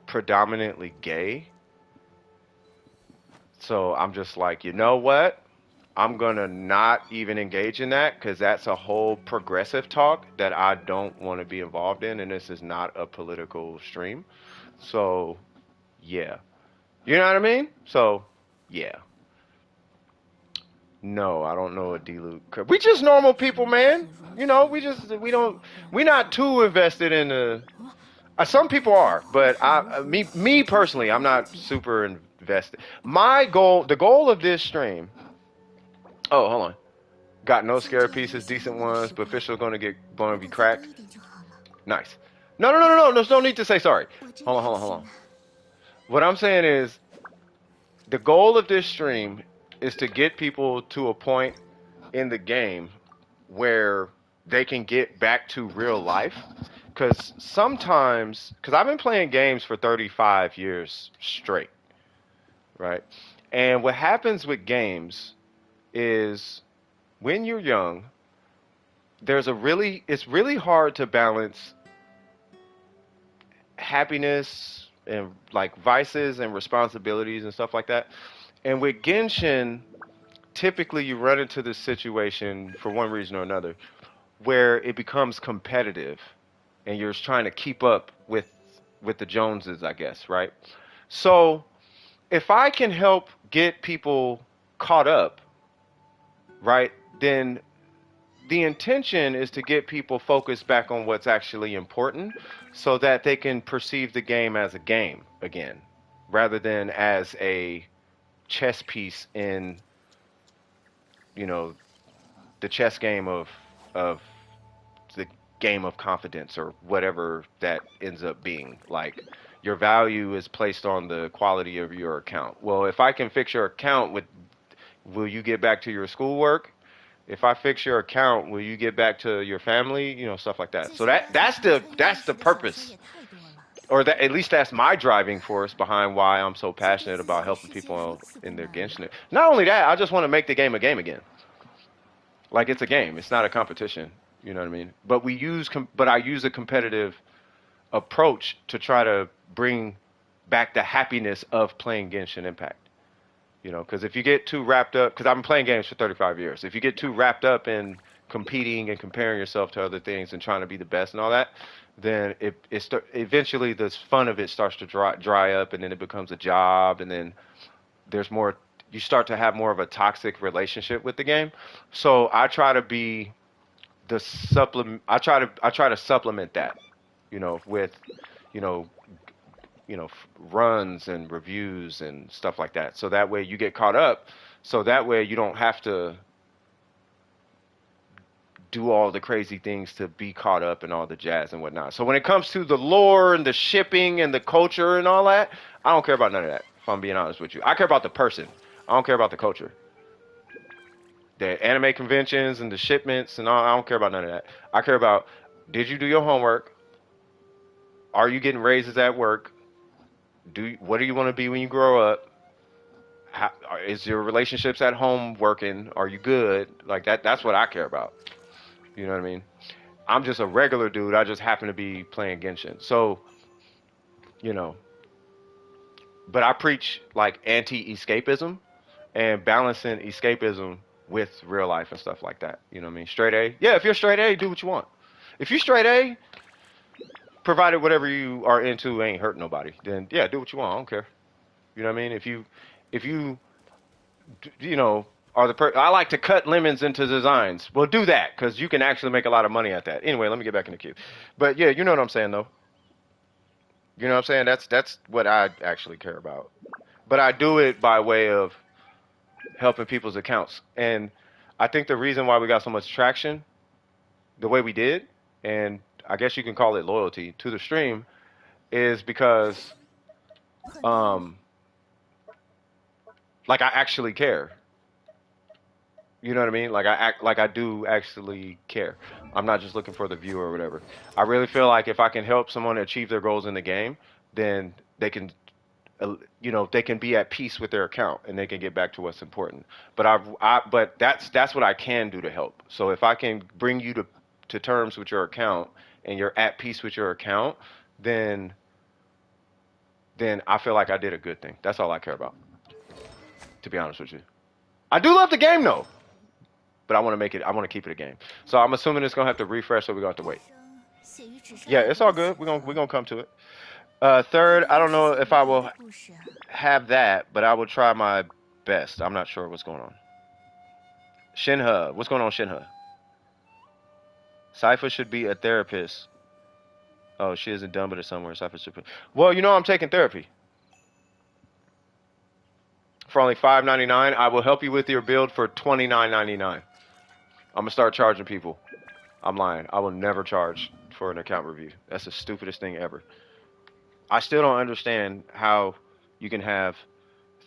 predominantly gay? So I'm just like, you know what? I'm gonna not even engage in that because that's a whole progressive talk that I don't want to be involved in, and this is not a political stream. So, yeah. You know what I mean? So, yeah. No, I don't know a D-Luke. We just normal people, man. You know, we're not too invested in the. Some people are, but me personally, I'm not super invested. The goal of this stream. Oh, hold on. Got no scare pieces, decent ones, but official gonna be cracked. Nice. No. There's no need to say sorry. Hold on. What I'm saying is, the goal of this stream is to get people to a point in the game where they can get back to real life. Because sometimes, because I've been playing games for 35 years straight, right? And what happens with games is when you're young, it's really hard to balance happiness and like vices and responsibilities and stuff like that. And with Genshin, typically you run into this situation for one reason or another where it becomes competitive and you're trying to keep up with the Joneses, I guess, right? So if I can help get people caught up, right, then the intention is to get people focused back on what's actually important so that they can perceive the game as a game again rather than as a chess piece in, you know, the chess game of the game of confidence or whatever that ends up being. Like your value is placed on the quality of your account. Well, if I can fix your account with, will you get back to your schoolwork? If I fix your account, will you get back to your family? You know, stuff like that. So that's the purpose, or that at least that's my driving force behind why I'm so passionate about helping people in their Genshin. Not only that, I just want to make the game a game again. Like it's a game. It's not a competition. You know what I mean? But I use a competitive approach to try to bring back the happiness of playing Genshin Impact. You know, because if you get too wrapped up, because I've been playing games for 35 years, if you get too wrapped up in competing and comparing yourself to other things and trying to be the best and all that, then eventually the fun of it starts to dry up, and then it becomes a job, and then there's more. You start to have more of a toxic relationship with the game. So I try to be the supplement. I try to supplement that, you know, with, you know, runs and reviews and stuff like that. So that way you get caught up. So that way you don't have to do all the crazy things to be caught up in all the jazz and whatnot. So when it comes to the lore and the shipping and the culture and all that, I don't care about none of that, if I'm being honest with you. I care about the person. I don't care about the culture. The anime conventions and the shipments and all, I don't care about none of that. I care about, did you do your homework? Are you getting raises at work? What do you want to be when you grow up? How, is your relationships at home working? Are you good? Like that's what I care about. You know what I mean? I'm just a regular dude. I just happen to be playing Genshin. So, you know, but I preach like anti-escapism and balancing escapism with real life and stuff like that. You know what I mean? Straight A. Yeah, if you're straight A, do what you want. If you straight A, provided whatever you are into ain't hurting nobody, then yeah, do what you want. I don't care. You know what I mean? If you you know, I like to cut lemons into designs. Well, do that because you can actually make a lot of money at that. Anyway, let me get back in the queue. But yeah, you know what I'm saying though. You know what I'm saying? That's what I actually care about. But I do it by way of helping people's accounts. And I think the reason why we got so much traction the way we did, and I guess you can call it loyalty to the stream, is because um like I actually care. You know what I mean? Like I act like I do actually care. I'm not just looking for the view or whatever. I really feel like if I can help someone achieve their goals in the game, then they can, you know, they can be at peace with their account and they can get back to what's important. But but that's what I can do to help. So if I can bring you to terms with your account and you're at peace with your account, then I feel like I did a good thing. That's all I care about, to be honest with you. I do love the game though. But I want to make it. I want to keep it a game. So I'm assuming it's gonna have to refresh, so we're gonna have to wait. Yeah, it's all good. We're gonna come to it. Third, I don't know if I will have that, but I will try my best. I'm not sure what's going on. Shinha, what's going on, Shinha? Cypher should be a therapist. Oh, she isn't done, but it's somewhere. Cypher should be. Well, you know I'm taking therapy for only $5.99. I will help you with your build for $29.99. I'm gonna start charging people. I'm lying. I will never charge for an account review. That's the stupidest thing ever. I still don't understand how you can have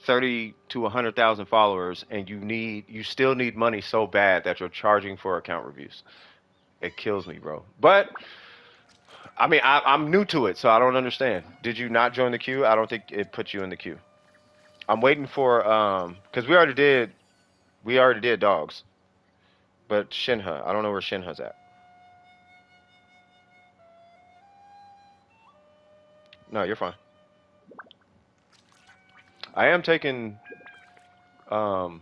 30 to 100,000 followers and you still need money so bad that you're charging for account reviews. It kills me, bro. But I mean, I'm new to it, so I don't understand. Did you not join the queue? I don't think it put you in the queue. I'm waiting for because we already did dogs, but Shinha. I don't know where Shinha's at. No, you're fine. I am taking um,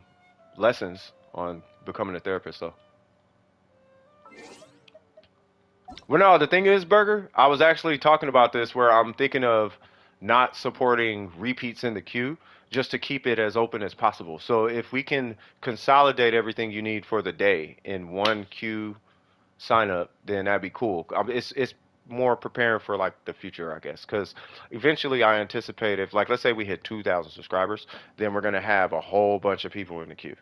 lessons on becoming a therapist, though. Well, no, the thing is, Burger, I was actually talking about this where I'm thinking of not supporting repeats in the queue just to keep it as open as possible. So if we can consolidate everything you need for the day in one queue sign up, then that'd be cool. It's more preparing for like the future, I guess, because eventually I anticipate if like let's say we hit 2,000 subscribers, then we're gonna have a whole bunch of people in the queue,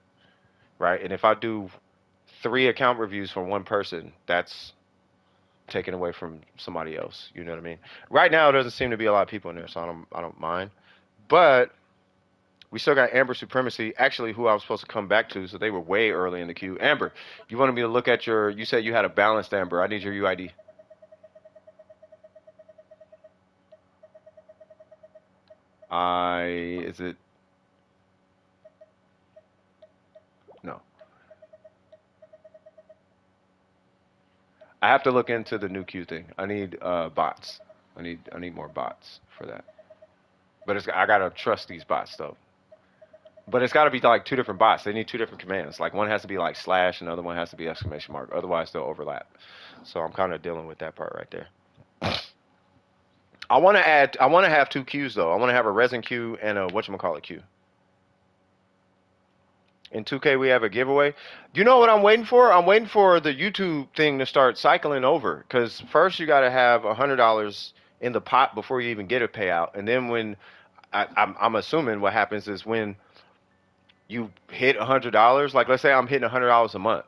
right? And if I do 3 account reviews for one person, that's taken away from somebody else. You know what I mean? Right now, there doesn't seem to be a lot of people in there, so I don't mind. But we still got Amber Supremacy, actually, who I was supposed to come back to, so they were way early in the queue. Amber, you wanted me to look at your. You said you had a balanced Amber. I need your UID. Is it no? I have to look into the new queue thing. I need bots. I need more bots for that. But I gotta trust these bots though. But it's got to be like 2 different bots. They need 2 different commands. Like one has to be like slash, and the other one has to be exclamation mark. Otherwise, they'll overlap. So I'm kind of dealing with that part right there. I want to add. I want to have 2 queues though. I want to have a resin queue and a whatchamacallit queue. In 2K, we have a giveaway. Do you know what I'm waiting for? I'm waiting for the YouTube thing to start cycling over. Because first you got to have $100 in the pot before you even get a payout. And then when I'm assuming what happens is when you hit $100, like let's say I'm hitting $100 a month,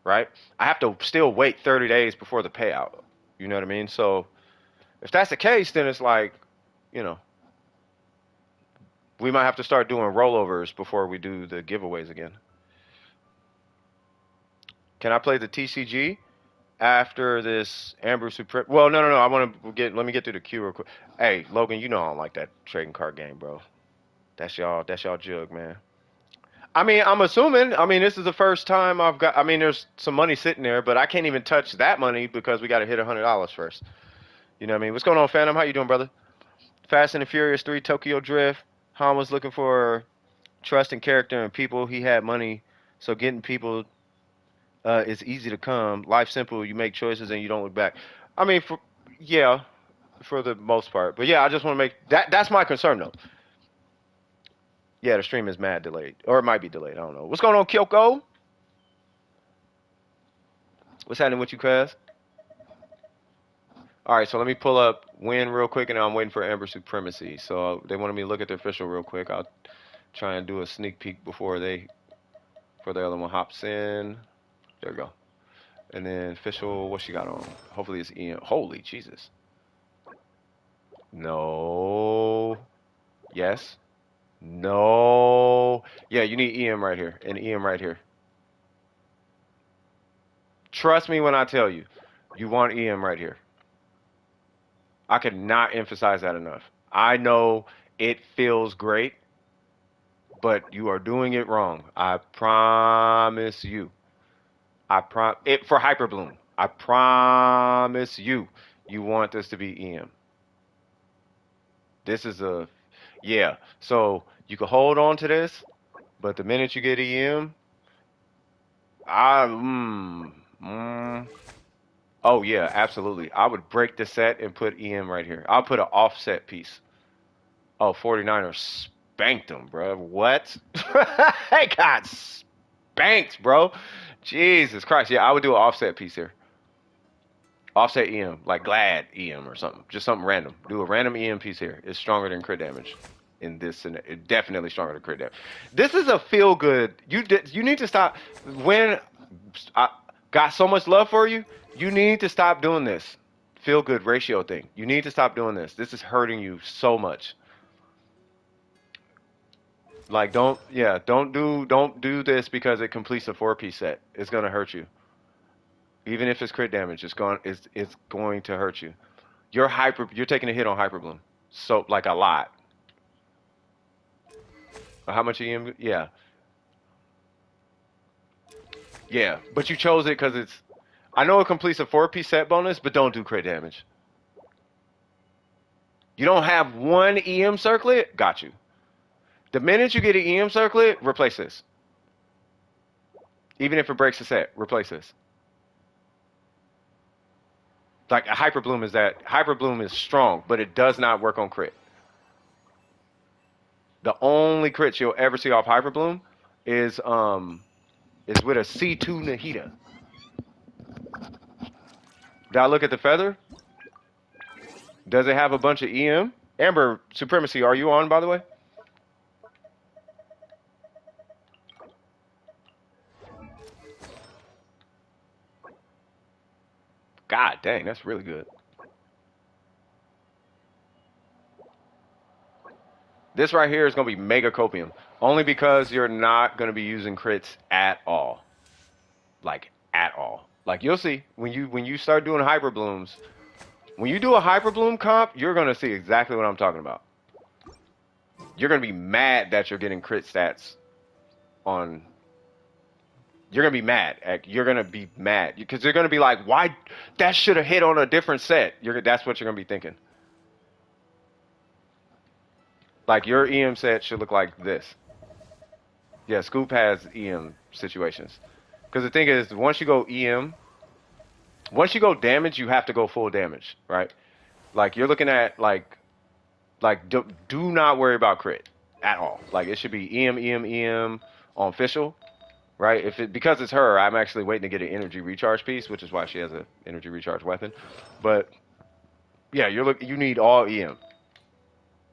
right? I have to still wait 30 days before the payout. You know what I mean? So if that's the case, then it's like, you know, we might have to start doing rollovers before we do the giveaways again. Can I play the TCG after this Amber Supreme? Well, no. I want to let me get through the queue real quick. Hey, Logan, you know I don't like that trading card game, bro. That's y'all jug, man. I mean, I'm assuming. I mean, this is the first time I've got. I mean, there's some money sitting there, but I can't even touch that money because we got to hit $100 first. You know what I mean? What's going on, Phantom? How you doing, brother? Fast and the Furious 3, Tokyo Drift. Han was looking for trust in character and people. He had money, so getting people is easy to come. Life simple. You make choices and you don't look back. I mean, yeah, for the most part. But yeah, I just want to make that. That's my concern, though. Yeah, the stream is mad delayed, or it might be delayed. I don't know. What's going on, Kyoko? What's happening with you, cuz? All right, so let me pull up Win real quick, and I'm waiting for Amber Supremacy. So they wanted me to look at their official real quick. I'll try and do a sneak peek before the other one hops in. There we go. And then official, what she got on? Hopefully it's EM. Holy Jesus. No. Yes. No. Yeah, you need EM right here and EM right here. Trust me when I tell you, you want EM right here. I could not emphasize that enough. I know it feels great, but you are doing it wrong. I promise you. It for Hyperbloom. I promise you, you want this to be EM. This is a yeah. So you can hold on to this, but the minute you get EM, I oh yeah, absolutely. I would break the set and put EM right here. I'll put an offset piece. Oh, 49ers spanked them, bro. What? They got spanked, bro. Jesus Christ. Yeah, I would do an offset piece here. Offset EM, like Glad EM or something. Just something random. Do a random EM piece here. It's stronger than crit damage. In this, definitely stronger than crit damage. This is a feel good. You need to stop. When I got so much love for you, you need to stop doing this feel good ratio thing. You need to stop doing this. This is hurting you so much. Like don't do this because it completes a 4-piece set. It's gonna hurt you. Even if it's crit damage, it's going to hurt you. You're taking a hit on Hyperbloom. So like a lot. How much EM? Yeah. Yeah. But you chose it because it's I know it completes a 4-piece set bonus, but don't do crit damage. You don't have one EM circlet? Got you. The minute you get an EM circlet, replace this. Even if it breaks the set, replace this. Like a Hyperbloom is that Hyperbloom is strong, but it does not work on crit. The only crits you'll ever see off Hyperbloom is with a C2 Nahida. Did I look at the feather? Does it have a bunch of EM? Amber Supremacy, are you on, by the way? God dang, that's really good. This right here is going to be mega copium. Only because you're not going to be using crits at all. Like, at all. Like, you'll see. When you start doing Hyperblooms, when you do a Hyperbloom comp, you're going to see exactly what I'm talking about. You're going to be mad that you're getting crit stats on... You're going to be mad. You're going to be mad. Because you're going to be like, why? That should have hit on a different set. That's what you're going to be thinking. Like, your EM set should look like this. Yeah, Scoop has EM situations. Because the thing is, once you go damage, you have to go full damage, right? Like, you're looking at, do not worry about crit at all. Like, it should be EM on official, right? Because it's her, I'm actually waiting to get an energy recharge piece, which is why she has an energy recharge weapon. But, yeah, you need all EM.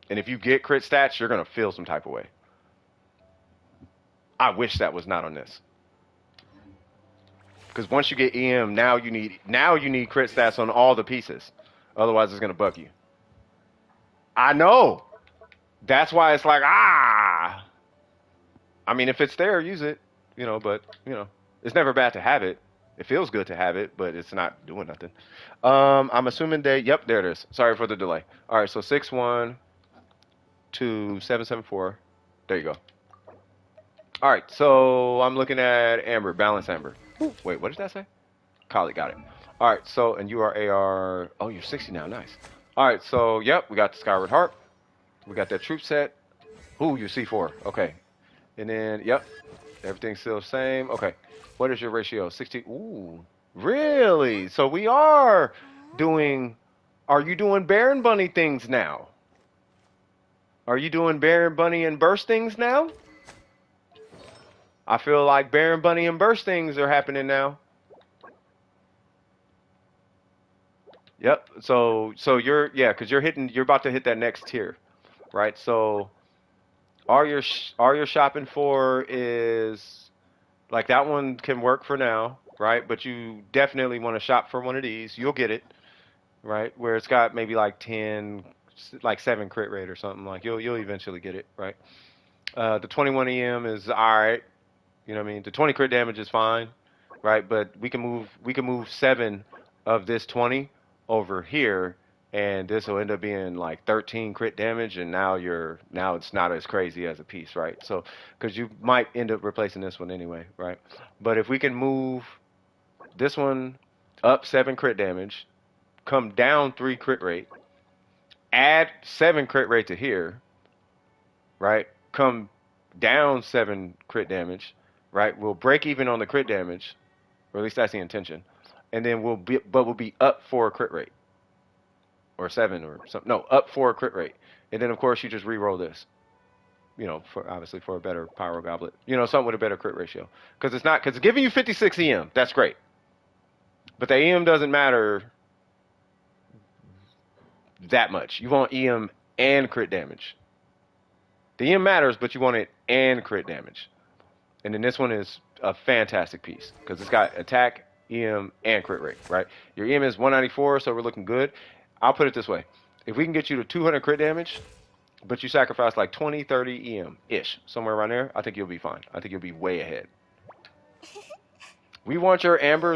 And if you get crit stats, you're going to feel some type of way. I wish that was not on this. Because once you get EM, now you need crit stats on all the pieces. Otherwise, it's gonna bug you. I know. That's why it's like I mean, if it's there, use it. But it's never bad to have it. It feels good to have it, but it's not doing nothing. I'm assuming yep, there it is. Sorry for the delay. All right, so 612 774. There you go. All right, so I'm looking at Amber, balance Amber. Ooh, wait, what did that say? Collie, got it. All right, so, and you are AR, oh, you're 60 now, nice. All right, so, yep, we got the Skyward Harp. We got that troop set. Ooh, you're C4, okay. And then, yep, everything's still the same. Okay, what is your ratio? 60, ooh, really? So we are are you doing Baron Bunny things now? Are you doing Baron Bunny and burst things now? I feel like Baron Bunny and burst things are happening now. Yep. So you're because you're about to hit that next tier, right? So all you're shopping for is like that one can work for now, right? But you definitely want to shop for one of these. You'll get it, right? Where it's got maybe like 10, like 7 crit rate or something. Like you'll eventually get it, right? The 21 EM is all right. You know what I mean? The 20 crit damage is fine, right? But we can move 7 of this 20 over here, and this will end up being like 13 crit damage, and now it's not as crazy as a piece, right? So because you might end up replacing this one anyway, right? But if we can move this one up 7 crit damage, come down 3 crit rate, add 7 crit rate to here, right? Come down 7 crit damage, right? We'll break even on the crit damage, or at least that's the intention, and then we'll be up 4 crit rate, or 7 or something. No, up 4 crit rate, and then of course you just re-roll this, obviously for a better pyro goblet, something with a better crit ratio, because it's giving you 56 EM. That's great, but the EM doesn't matter that much. You want EM and crit damage. The EM matters, but you want it and crit damage. And then this one is a fantastic piece because it's got attack, EM, and crit rate, right? Your EM is 194, so we're looking good. I'll put it this way. If we can get you to 200 crit damage, but you sacrifice like 20, 30 EM-ish, somewhere around there, I think you'll be fine. I think you'll be way ahead. We want your Amber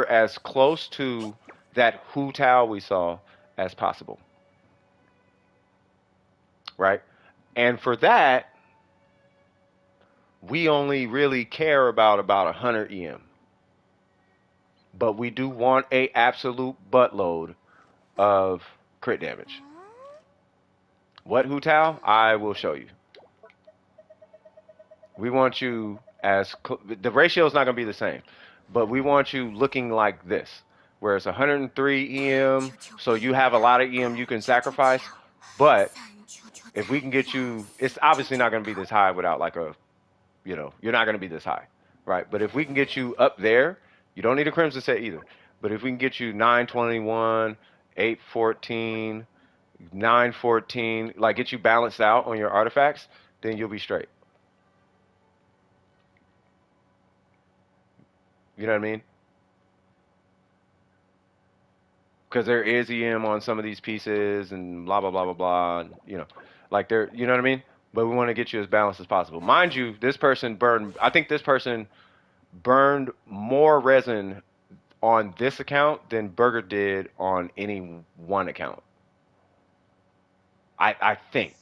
as close to that Hutao we saw as possible. Right? And for that, we only really care about 100 EM. But we do want a absolute buttload of crit damage. What Hutao? I will show you. We want you the ratio is not going to be the same, but we want you looking like this, where it's 103 EM, so you have a lot of EM you can sacrifice, but if we can get you, it's obviously not going to be this high without like you're not going to be this high, right? But if we can get you up there, you don't need a Crimson set either, but if we can get you 921, 814, 914, like get you balanced out on your artifacts, then you'll be straight. You know what I mean? Because there is EM on some of these pieces and blah, blah, blah, blah, blah. And, like you know what I mean? But we want to get you as balanced as possible. Mind you, I think this person burned more resin on this account than Burger did on any one account. I think.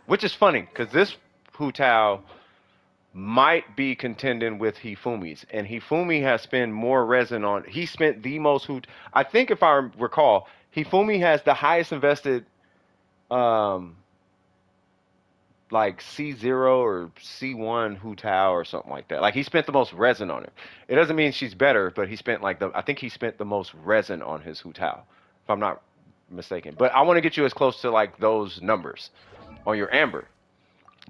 Which is funny, because this Hutao might be contending with Hifumi's, and Hifumi has spent more resin on. He spent the most. I think if I recall, Hifumi has the highest invested, like C0 or C1 Hutao or something like that. Like he spent the most resin on it. It doesn't mean she's better, but I think he spent the most resin on his Hutao, if I'm not mistaken. But I want to get you as close to like those numbers on your Amber.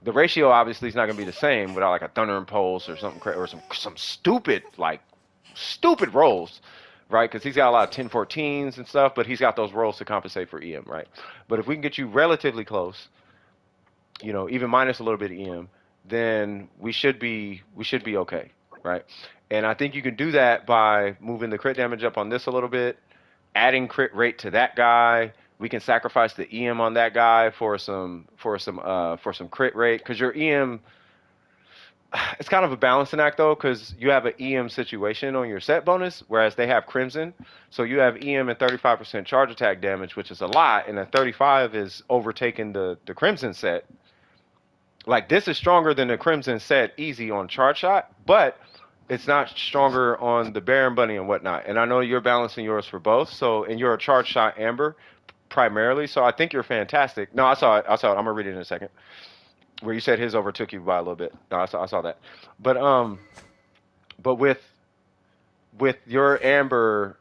The ratio obviously is not going to be the same without like a Thunder Impulse or something, or some stupid rolls, right? Because he's got a lot of 10-14s and stuff, but he's got those rolls to compensate for EM, right? But if we can get you relatively close, even minus a little bit of EM, then we should be okay. right? And I think you can do that by moving the crit damage up on this a little bit, adding crit rate to that guy. We can sacrifice the EM on that guy for some crit rate because your EM, it's kind of a balancing act though because you have an EM situation on your set bonus, whereas they have Crimson. So you have EM and 35% charge attack damage, which is a lot, and a 35 is overtaking the Crimson set. Like this is stronger than the Crimson set easy on charge shot, but it's not stronger on the Baron Bunny and whatnot. And I know you're balancing yours for both. So and you're a charge shot Amber primarily. So I think you're fantastic. No, I saw it. I saw it. I'm gonna read it in a second. Where you said his overtook you by a little bit. No, I saw that. But with your Amber,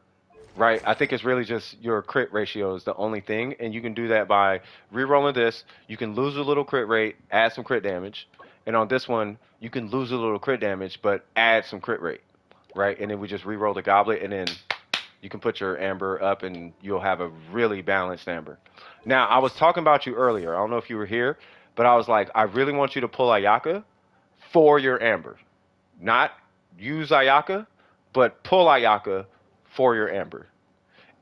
right? I think it's really just your crit ratio is the only thing, and you can do that by re-rolling this. You can lose a little crit rate, add some crit damage, and on this one, you can lose a little crit damage, but add some crit rate, right? And then we just re-roll the goblet, and then you can put your Amber up, and you'll have a really balanced Amber. Now, I was talking about you earlier. I don't know if you were here, but I was like, I really want you to pull Ayaka for your Amber. Not use Ayaka, but pull Ayaka for your Amber.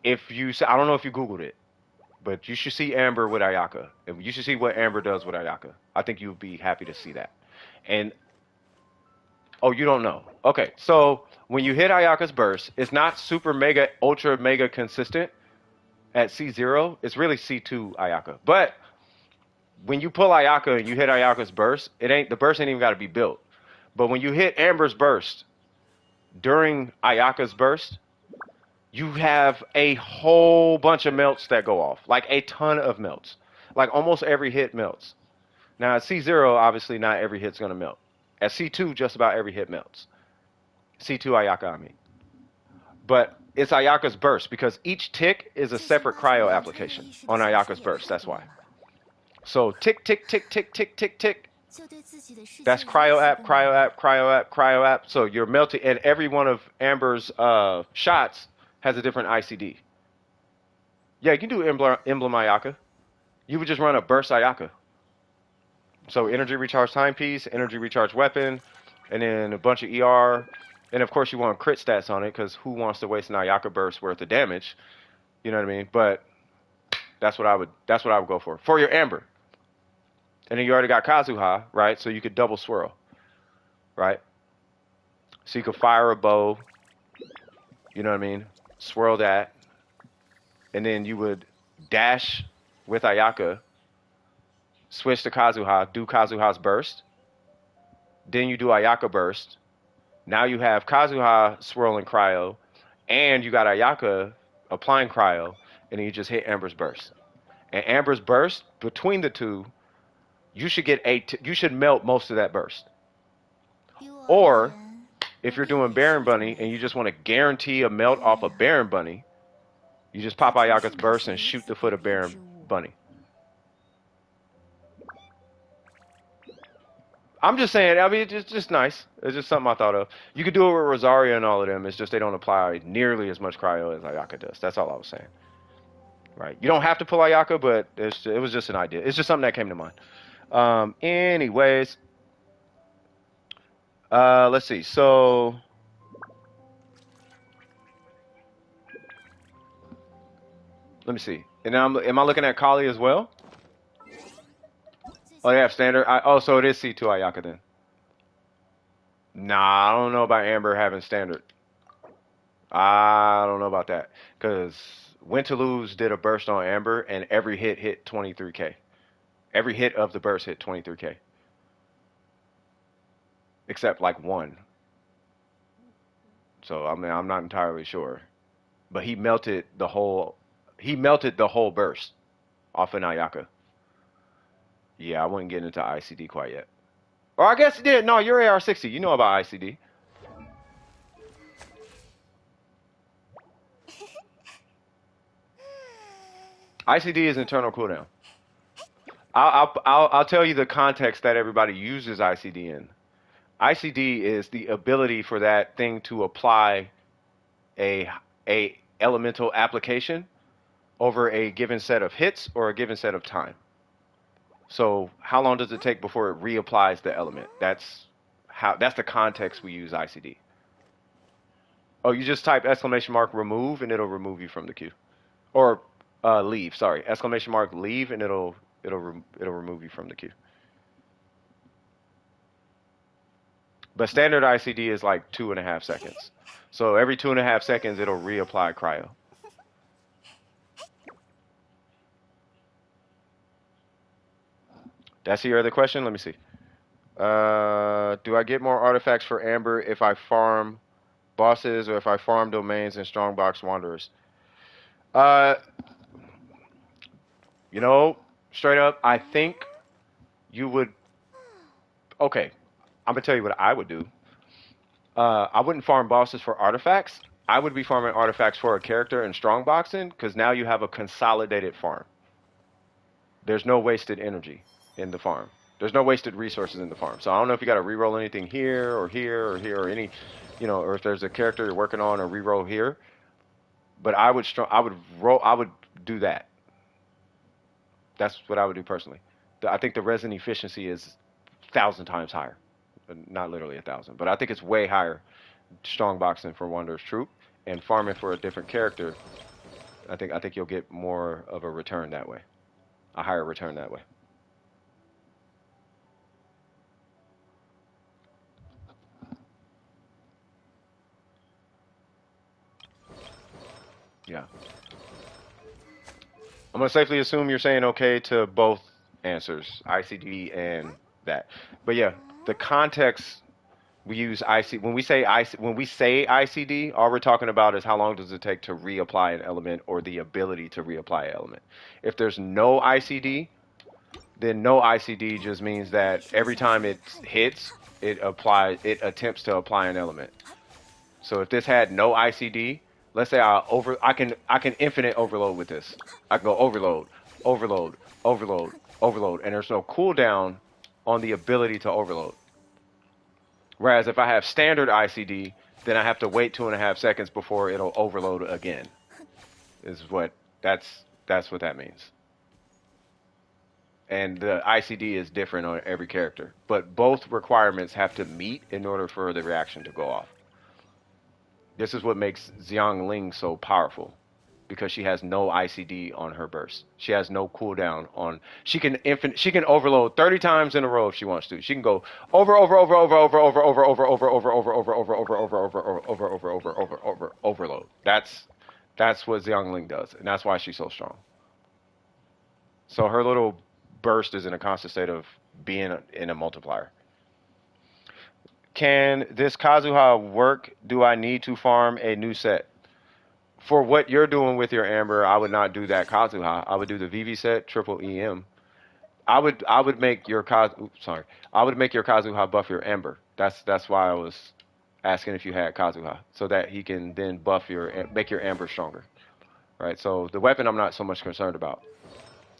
If you, I don't know if you Googled it, but you should see Amber with Ayaka. You should see what Amber does with Ayaka. I think you'll be happy to see that. And, oh, you don't know. Okay, so when you hit Ayaka's burst, it's not super mega, ultra mega consistent at C0. It's really C2 Ayaka. But when you pull Ayaka and you hit Ayaka's burst, the burst ain't even got to be built. But when you hit Amber's burst during Ayaka's burst, you have a whole bunch of melts that go off, like a ton of melts. Like almost every hit melts. Now at C0, obviously not every hit's gonna melt. At C2, just about every hit melts. C2 Ayaka, I mean. But it's Ayaka's burst because each tick is a separate cryo application on Ayaka's burst. That's why. So tick, tick, tick, tick, tick, tick, tick. That's cryo app, cryo app, cryo app, cryo app. So you're melting, and every one of Amber's shots has a different ICD. Yeah, you can do emblem Ayaka. You would just run a burst Ayaka. So energy recharge timepiece, energy recharge weapon, and then a bunch of ER. And of course you want crit stats on it because who wants to waste an Ayaka burst worth of damage? You know what I mean? But that's what I would go for your Amber. And then you already got Kazuha, right? So you could double swirl, right? So you could fire a bow, you know what I mean? Swirl that, and then you would dash with Ayaka, switch to Kazuha, do Kazuha's burst, then you do Ayaka burst. Now you have Kazuha swirling cryo, and you got Ayaka applying cryo, and then you just hit Amber's burst. And Amber's burst, between the two, you should get you should melt most of that burst. Or if you're doing Baron Bunny and you just want to guarantee a melt off of Baron Bunny, you just pop Ayaka's burst and shoot the foot of Baron Bunny. I'm just saying, I mean, it's just nice. It's just something I thought of. You could do it with Rosaria and all of them. It's just they don't apply nearly as much cryo as Ayaka does. That's all I was saying. Right? You don't have to pull Ayaka, but it was just an idea. It's just something that came to mind. Anyways, let's see. So, let me see. And now am I looking at Kali as well? Oh, they have standard. So it is C2 Ayaka then. Nah, I don't know about Amber having standard. I don't know about that because Win to Lose did a burst on Amber, and every hit 23k. Every hit of the burst hit 23k. Except like one. So I mean, I'm not entirely sure. But he melted the whole burst off an Ayaka. Yeah, I wouldn't get into ICD quite yet. Or I guess he did. No, you're AR60. You know about ICD. ICD is internal cooldown. I'll tell you the context that everybody uses ICD in. ICD is the ability for that thing to apply a elemental application over a given set of hits or a given set of time. So how long does it take before it reapplies the element? That's how that's the context we use ICD. Oh, you just type exclamation mark remove and it'll remove you from the queue. Or leave, sorry. Exclamation mark leave and it'll remove you from the queue. But standard ICD is like 2.5 seconds. So every 2.5 seconds it'll reapply cryo. That's your other question? Let me see. Do I get more artifacts for Amber if I farm bosses or if I farm domains and strongbox wanderers? Uh, you know, straight up, I think you would. Okay, I'm gonna tell you what I would do. I wouldn't farm bosses for artifacts. I would be farming artifacts for a character in strongboxing because now you have a consolidated farm. There's no wasted energy in the farm. There's no wasted resources in the farm. So I don't know if you got to reroll anything here or here or here or any, or if there's a character you're working on or reroll here. But I would do that. That's what I would do personally. I think the resin efficiency is 1,000 times higher. Not literally 1,000, but I think it's way higher. Strong boxing for Wanderer's Troop and farming for a different character. I think you'll get more of a return that way, a higher return that way. Yeah. I'm gonna safely assume you're saying okay to both answers, ICD and that. But yeah, the context we use IC when we say ICD, all we're talking about is how long does it take to reapply an element or the ability to reapply an element. If there's no ICD, then no ICD just means that every time it hits, it attempts to apply an element. So if this had no ICD, let's say I can infinite overload with this. I can go overload, overload, overload, overload, and there's no cooldown on the ability to overload. Whereas if I have standard ICD, then I have to wait 2.5 seconds before it'll overload again. Is what that's what that means. And the ICD is different on every character, but both requirements have to meet in order for the reaction to go off. This is what makes Xiang Ling so powerful, because she has no ICD on her burst. She has no cooldown on. She can overload 30 times in a row if she wants to. She can go over overload. That's what Xiang Ling does, and that's why she's so strong. So her little burst is in a constant state of being in a multiplier. Can this Kazuha work? Do I need to farm a new set? For what you're doing with your Amber, I would not do that Kazuha. I would do the VV set, triple EM. I would make your sorry. I would make your Kazuha buff your Amber. That's why I was asking if you had Kazuha, so that he can then make your Amber stronger. Right? So the weapon I'm not so much concerned about.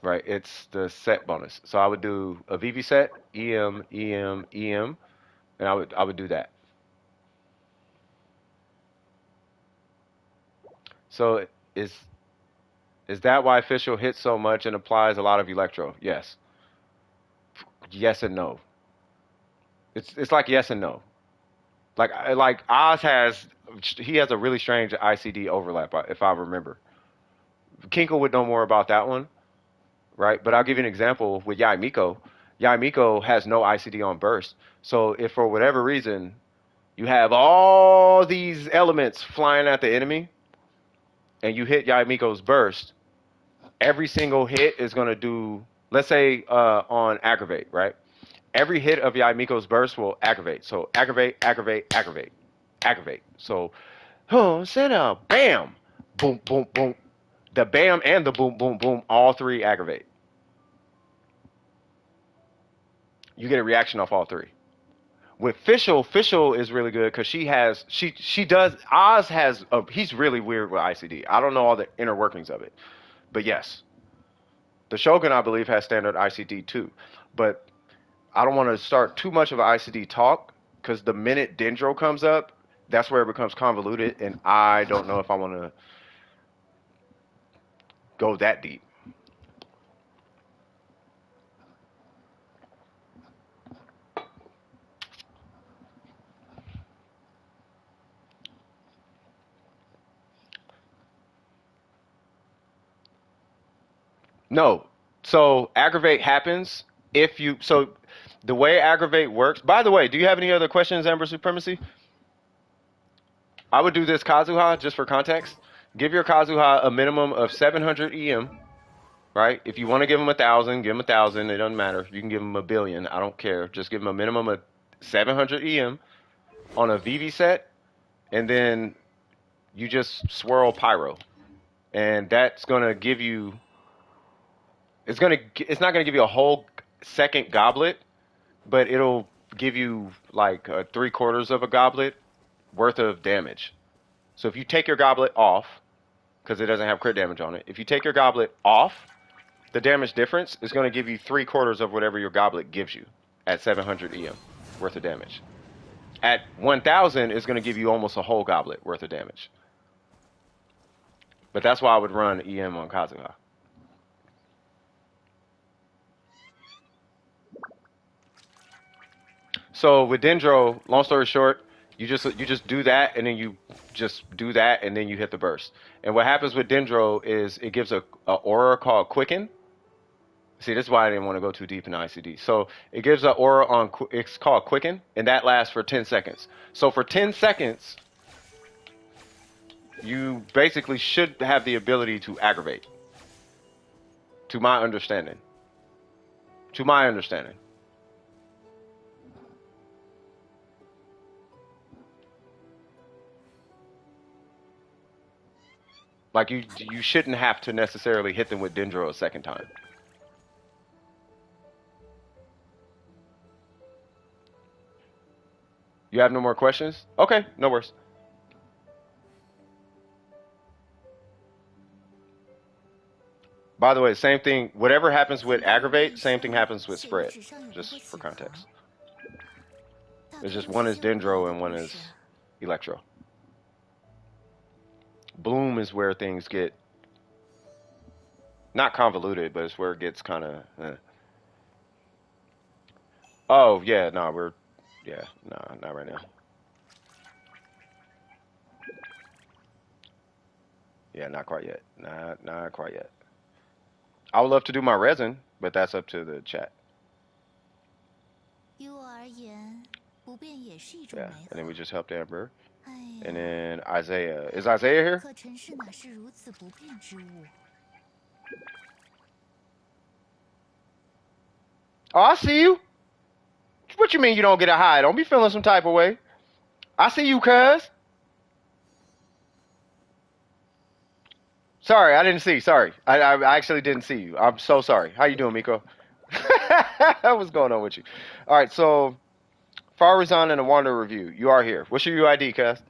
Right? It's the set bonus. So I would do a VV set, EM, EM, EM, and I would do that. So is is that why official hits so much and applies a lot of electro? Yes. Yes and no. It's like yes and no. Like Oz has a really strange ICD overlap if I remember. Kinkle would know more about that one, right? But I'll give you an example with Yai Miko. Yai Miko has no ICD on burst. So if for whatever reason you have all these elements flying at the enemy and you hit Yai Miko's burst, every single hit is going to do, let's say on aggravate, right? Every hit of Yaimiko's burst will aggravate. So aggravate, aggravate, aggravate, aggravate. So, oh, sit down, bam, boom, boom, boom. The bam and the boom, boom, boom, all three aggravate. You get a reaction off all three. With Fischl is really good because she does. Oz he's really weird with ICD. I don't know all the inner workings of it, but yes, the Shogun I believe has standard ICD too, but I don't want to start too much of an ICD talk because the minute Dendro comes up, that's where it becomes convoluted, and I don't know if I want to go that deep. No. So aggravate happens if you. So the way aggravate works. By the way, do you have any other questions, Amber Supremacy? I would do this Kazuha just for context. Give your Kazuha a minimum of 700 EM, right? If you want to give him 1,000, give him 1,000. It doesn't matter. You can give him a billion. I don't care. Just give him a minimum of 700 EM on a VV set, and then you just swirl pyro, and that's gonna give you. It's not gonna give you a whole second goblet, but it'll give you like 3/4 of a goblet worth of damage. So if you take your goblet off, because it doesn't have crit damage on it, if you take your goblet off, the damage difference is going to give you 3/4 of whatever your goblet gives you at 700 EM worth of damage. At 1,000, it's going to give you almost a whole goblet worth of damage. But that's why I would run EM on Kazuha. So with Dendro, long story short, you just do that, and then you just do that, and then you hit the burst. And what happens with Dendro is it gives a aura called Quicken. See, this is why I didn't want to go too deep in ICD. So it gives an aura on, it's called Quicken, and that lasts for 10 seconds. So for 10 seconds, you basically should have the ability to aggravate. To my understanding. To my understanding. Like you shouldn't have to necessarily hit them with Dendro a second time. You have no more questions? Okay, no worries. By the way, same thing. Whatever happens with aggravate, same thing happens with spread. Just for context. It's just one is Dendro and one is Electro. Bloom is where things get not convoluted, but it's where it gets kind of. Oh yeah, no, not right now. Yeah, not quite yet. Not quite yet. I would love to do my resin, but that's up to the chat. Yeah, and then we just helped Amber. And then Isaiah. Is Isaiah here? Oh, I see you. What you mean you don't get a high? Don't be feeling some type of way. I see you, cuz. Sorry, I didn't see. Sorry. I actually didn't see you. I'm so sorry. How you doing, Miko? What's going on with you? All right, so Far Resin and a Wander review. You are here. What's your UID, cuz?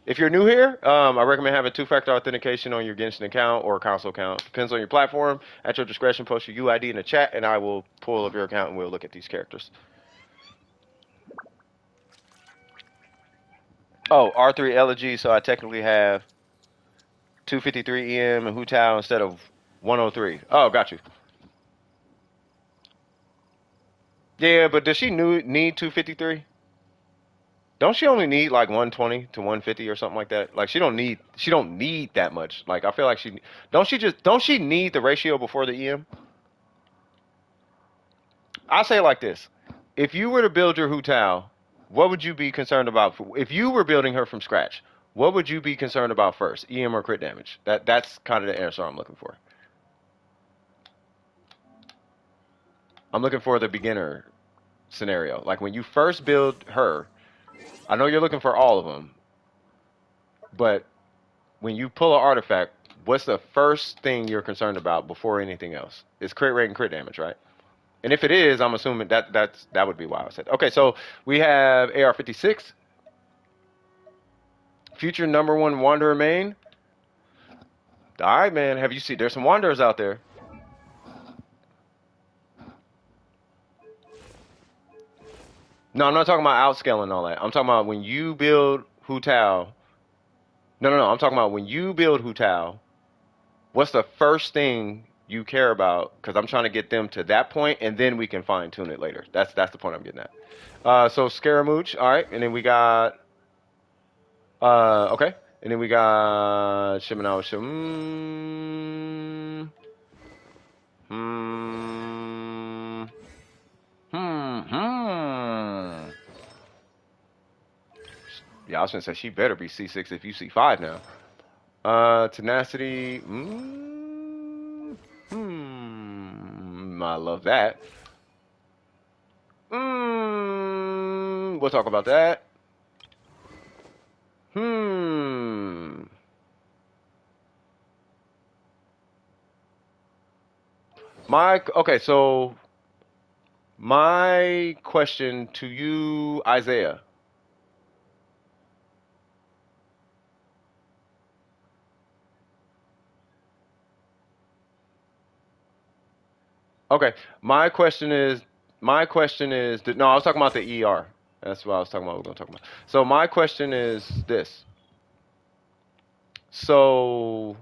If you're new here, I recommend having two-factor authentication on your Genshin account or console account. Depends on your platform. At your discretion, post your UID in the chat, and I will pull up your account and we'll look at these characters. Oh, R3 Elegy, so I technically have 253 EM and Hutao instead of 103. Oh, got you. Yeah, but does she need 253? Don't she only need like 120 to 150 or something like that? Like she don't need that much. Like I feel like don't she need the ratio before the EM? I'll say it like this. If you were to build your Hutao, what would you be concerned about? If you were building her from scratch, what would you be concerned about first? EM or crit damage? That's kind of the answer I'm looking for. I'm looking for the beginner scenario. Like when you first build her, I know you're looking for all of them, but when you pull an artifact, what's the first thing you're concerned about before anything else? It's crit rate and crit damage, right? And if it is, I'm assuming that would be why I said. Okay, so we have AR56, future #1 Wanderer main. All right, man. Have you seen? There's some Wanderers out there. No, I'm not talking about outscaling and all that. I'm talking about when you build Hutao. No. I'm talking about when you build Hutao. What's the first thing you care about? Because I'm trying to get them to that point, and then we can fine tune it later. That's the point I'm getting at. So Scaramouche, all right, and then we got okay, and then we got Shimanao Shim. Hmm. Hmm. Yeah, I was gonna say she better be C6 if you C5 now. Tenacity. I love that. We'll talk about that. Hmm. Okay, so my question to you, Isaiah. Okay, my question is no, I was talking about the ER. That's what I was talking about. We're gonna talk about. So my question is this. So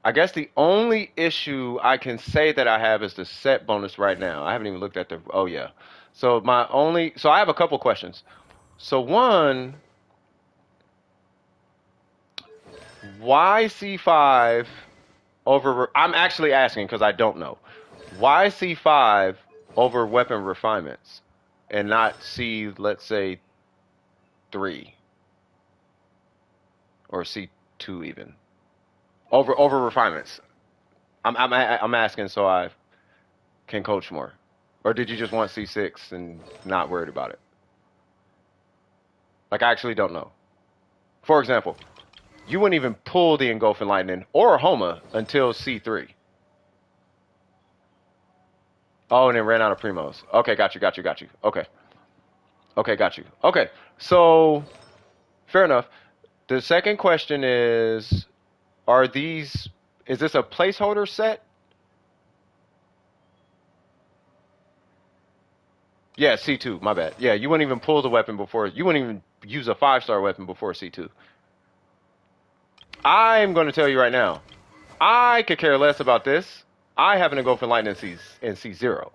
I guess the only issue I can say that I have is the set bonus right now. I haven't even looked at the. Oh yeah. So I have a couple questions. So one, why C5 over? I'm actually asking because I don't know. Why C5 over weapon refinements and not C, let's say 3 or C2 even over refinements? I'm asking so I can coach more, or did you just want C6 and not worried about it? Like I actually don't know. For example, you wouldn't even pull the engulfing lightning or Homa until C3. Oh, and then ran out of primos. Okay, got you. Okay, okay, got you. Okay, so fair enough. The second question is, are these? Is this a placeholder set? Yeah, C2. My bad. Yeah, you wouldn't even pull the weapon before. You wouldn't even use a 5-star weapon before C2. I'm going to tell you right now. I could care less about this. I happen to go for lightning in C0.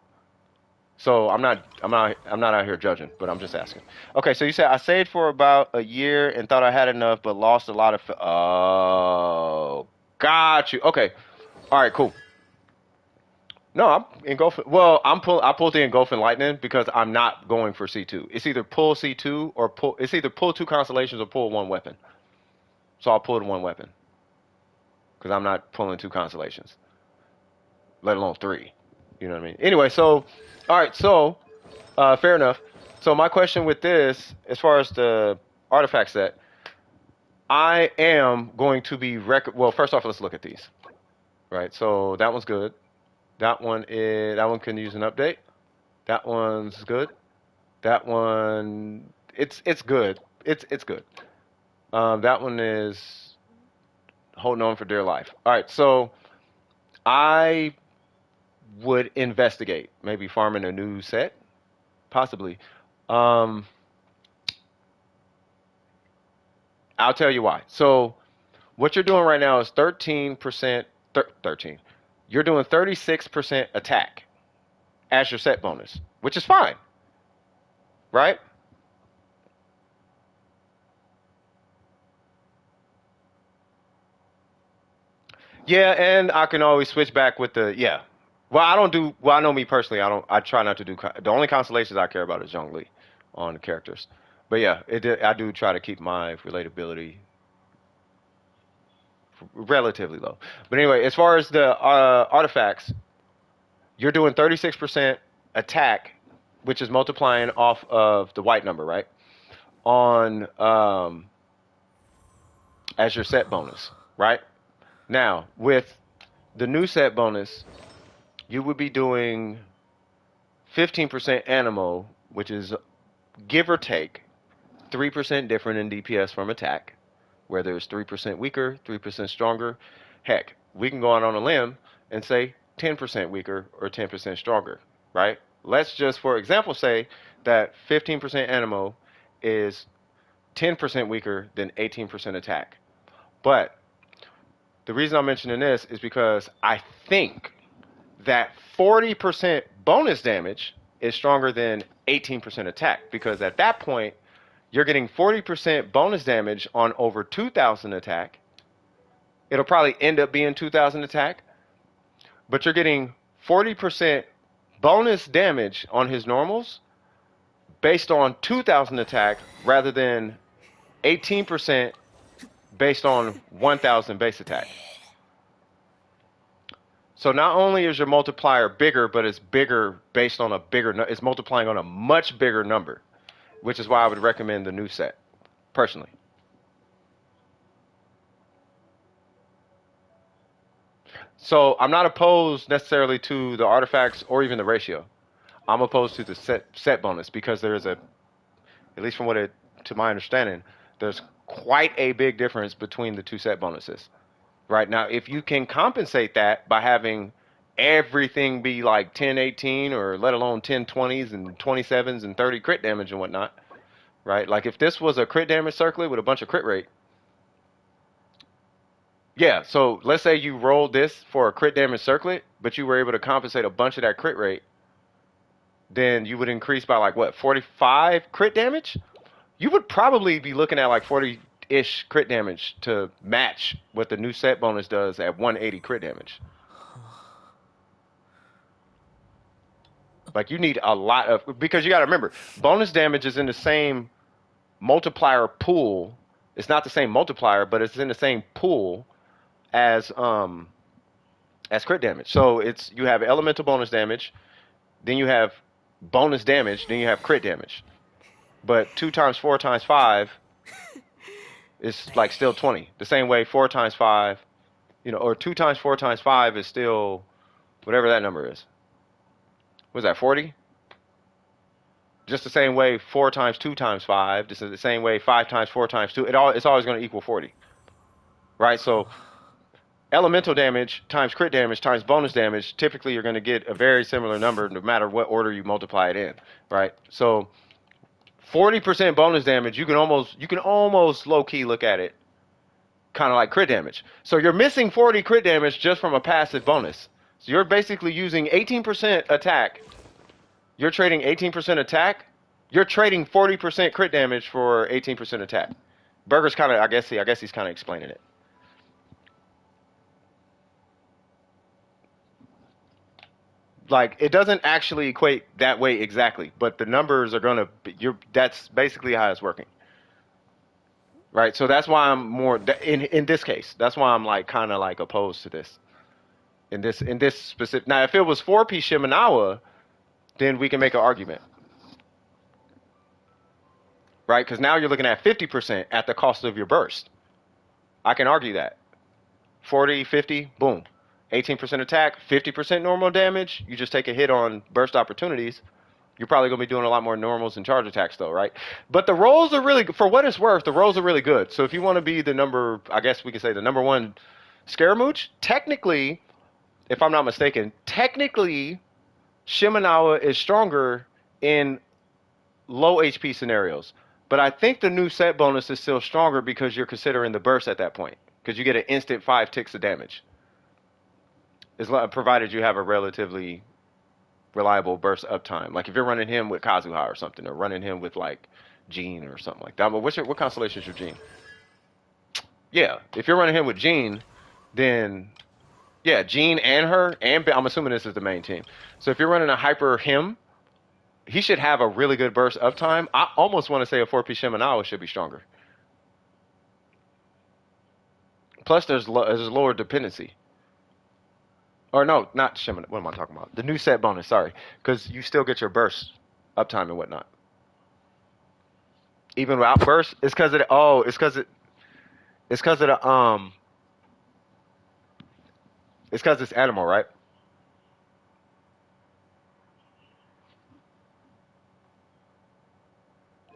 So I'm not out here judging, but I'm just asking. Okay, so you said I saved for about a year and thought I had enough, but lost a lot of. Oh, got you. Okay, all right, cool. No, I'm engulfing. Well, I pulled the engulfing lightning because I'm not going for C2. It's either pull C2 or pull. It's either pull two constellations or pull one weapon. So I'll pull the one weapon because I'm not pulling two constellations, let alone three. You know what I mean? Anyway, so all right, so fair enough. So my question with this, as far as the artifact set, I am going to be Well, first off, let's look at these. Right. So that one's good. That one can use an update. That one's good. That one, it's good. It's good. That one is holding on for dear life. All right. So I would investigate maybe farming a new set, possibly. Um, I'll tell you why. So what you're doing right now is 13%, 13. You're doing 36% attack as your set bonus, which is fine, right? Yeah, and I can always switch back with the yeah. Well, I don't do well. I know me personally. I don't. I try not to do the only constellations I care about is Zhongli on the characters. But yeah, I do try to keep my relatability relatively low. But anyway, as far as the artifacts, you're doing 36% attack, which is multiplying off of the white number, right? On as your set bonus, right? Now, with the new set bonus, you would be doing 15% Animo, which is give or take 3% different in DPS from attack, where there's 3% weaker, 3% stronger. Heck, we can go out on a limb and say 10% weaker or 10% stronger, right? Let's just, for example, say that 15% Animo is 10% weaker than 18% attack. But the reason I'm mentioning this is because I think that 40% bonus damage is stronger than 18% attack because at that point you're getting 40% bonus damage on over 2000 attack It'll probably end up being 2,000 attack, but you're getting 40% bonus damage on his normals based on 2,000 attack rather than 18% based on 1,000 base attack. So not only is your multiplier bigger, but it's bigger based on a bigger, it's multiplying on a much bigger number, which is why I would recommend the new set, personally. So I'm not opposed necessarily to the artifacts or even the ratio. I'm opposed to the set bonus because there is a, at least from what it, to my understanding, there's quite a big difference between the two set bonuses. Right now, if you can compensate that by having everything be like 10-18 or let alone 10-20s and 27s and 30 crit damage and whatnot, right? Like if this was a crit damage circlet with a bunch of crit rate, yeah, so let's say you rolled this for a crit damage circlet, but you were able to compensate a bunch of that crit rate, then you would increase by like what, 45 crit damage? You would probably be looking at like 40-ish crit damage to match what the new set bonus does at 180 crit damage. Like you need a lot of, because you got to remember, bonus damage is in the same multiplier pool. It's not the same multiplier, but it's in the same pool as crit damage. So it's, you have elemental bonus damage, then you have bonus damage, then you have crit damage. But 2 times 4 times 5 is like still 20. The same way 4 times 5, you know, or 2 times 4 times 5 is still whatever that number is. What is that, 40? Just the same way 4 times 2 times 5, just the same way 5 times 4 times 2, it's always going to equal 40. Right? So elemental damage times crit damage times bonus damage, typically you're going to get a very similar number no matter what order you multiply it in, right? So 40% bonus damage, you can almost low key look at it kind of like crit damage. So you're missing 40 crit damage just from a passive bonus. So you're basically using 18% attack. You're trading 18% attack. You're trading 40% crit damage for 18% attack. Burger's kind of, I guess he's kind of explaining it. Like it doesn't actually equate that way exactly, but the numbers are gonna be, that's basically how it's working. Right? So that's why I'm more in this case. That's why I'm like kind of like opposed to this. In this specific. Now, if it was 4P Shimenawa, then we can make an argument. Right? Because now you're looking at 50% at the cost of your burst. I can argue that. 40, 50, boom. 18% attack, 50% normal damage. You just take a hit on burst opportunities. You're probably going to be doing a lot more normals and charge attacks, though, right? But the rolls are really, for what it's worth, the rolls are really good. So if you want to be the number, I guess we could say the number one Scaramouche, technically, if I'm not mistaken, technically, Shimenawa is stronger in low HP scenarios. But I think the new set bonus is still stronger because you're considering the burst at that point. Because you get an instant 5 ticks of damage. Provided you have a relatively reliable burst uptime. Like if you're running him with Kazuha or something, or running him with like Jean or something like that. But what constellation is your Jean? Yeah, if you're running him with Jean, then yeah, Jean and her, and I'm assuming this is the main team. So if you're running a hyper him, he should have a really good burst uptime. I almost want to say a 4P Shimenawa should be stronger. Plus, there's lower dependency. Or no, not Shimon. What am I talking about? The new set bonus, sorry. Because you still get your burst uptime and whatnot. Even without burst, it's because of the, it's because of the, it's because it's animal, right?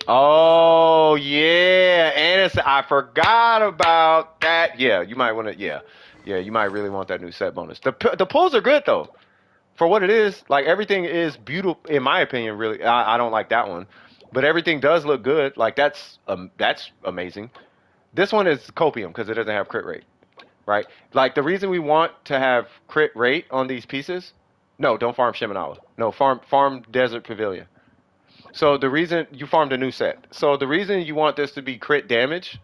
Oh yeah, and I forgot about that. Yeah, you might want to. Yeah, you might really want that new set bonus. The pulls are good though, for what it is. Like everything is beautiful in my opinion. Really, I don't like that one, but everything does look good. Like that's amazing. This one is copium because it doesn't have crit rate, right? Like the reason we want to have crit rate on these pieces. No, don't farm Shimenawa. No, farm Desert Pavilion. So the reason you farmed a new set. So the reason you want this to be crit damage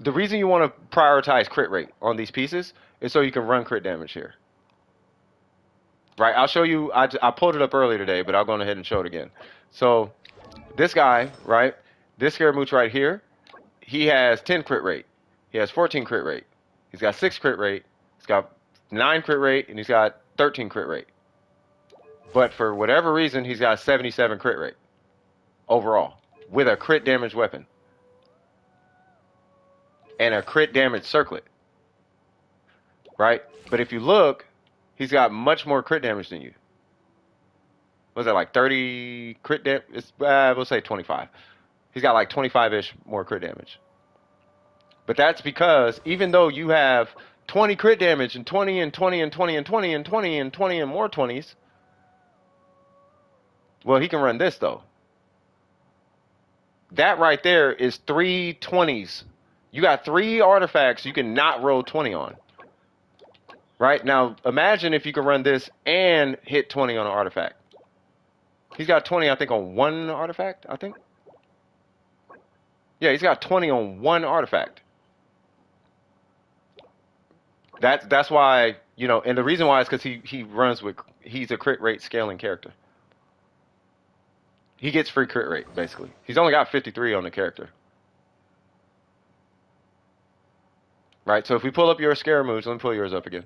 The reason you want to prioritize crit rate on these pieces is so you can run crit damage here. Right? I'll show you. I pulled it up earlier today, but I'll go ahead and show it again. So this guy, right? This Scaramouche right here, he has 10 crit rate. He has 14 crit rate. He's got 6 crit rate. He's got 9 crit rate, and he's got 13 crit rate. But for whatever reason, he's got 77 crit rate overall with a crit damage weapon and a crit damage circlet. Right? But if you look, he's got much more crit damage than you. Was that like 30 crit damage? We'll say 25. He's got like 25-ish more crit damage. But that's because even though you have 20 crit damage and 20 and 20 and 20 and 20 and 20 and 20 and more 20s, well, he can run this though. That right there is 3 20s. You got 3 artifacts you can not roll 20 on. Right? Now, imagine if you can run this and hit 20 on an artifact. He's got 20, I think, on one artifact, I think. Yeah, he's got 20 on one artifact. That's why, you know, and the reason why is because he runs with, he's a crit rate scaling character. He gets free crit rate, basically. He's only got 53 on the character. Right, so if we pull up your Scaramouche, let me pull yours up again.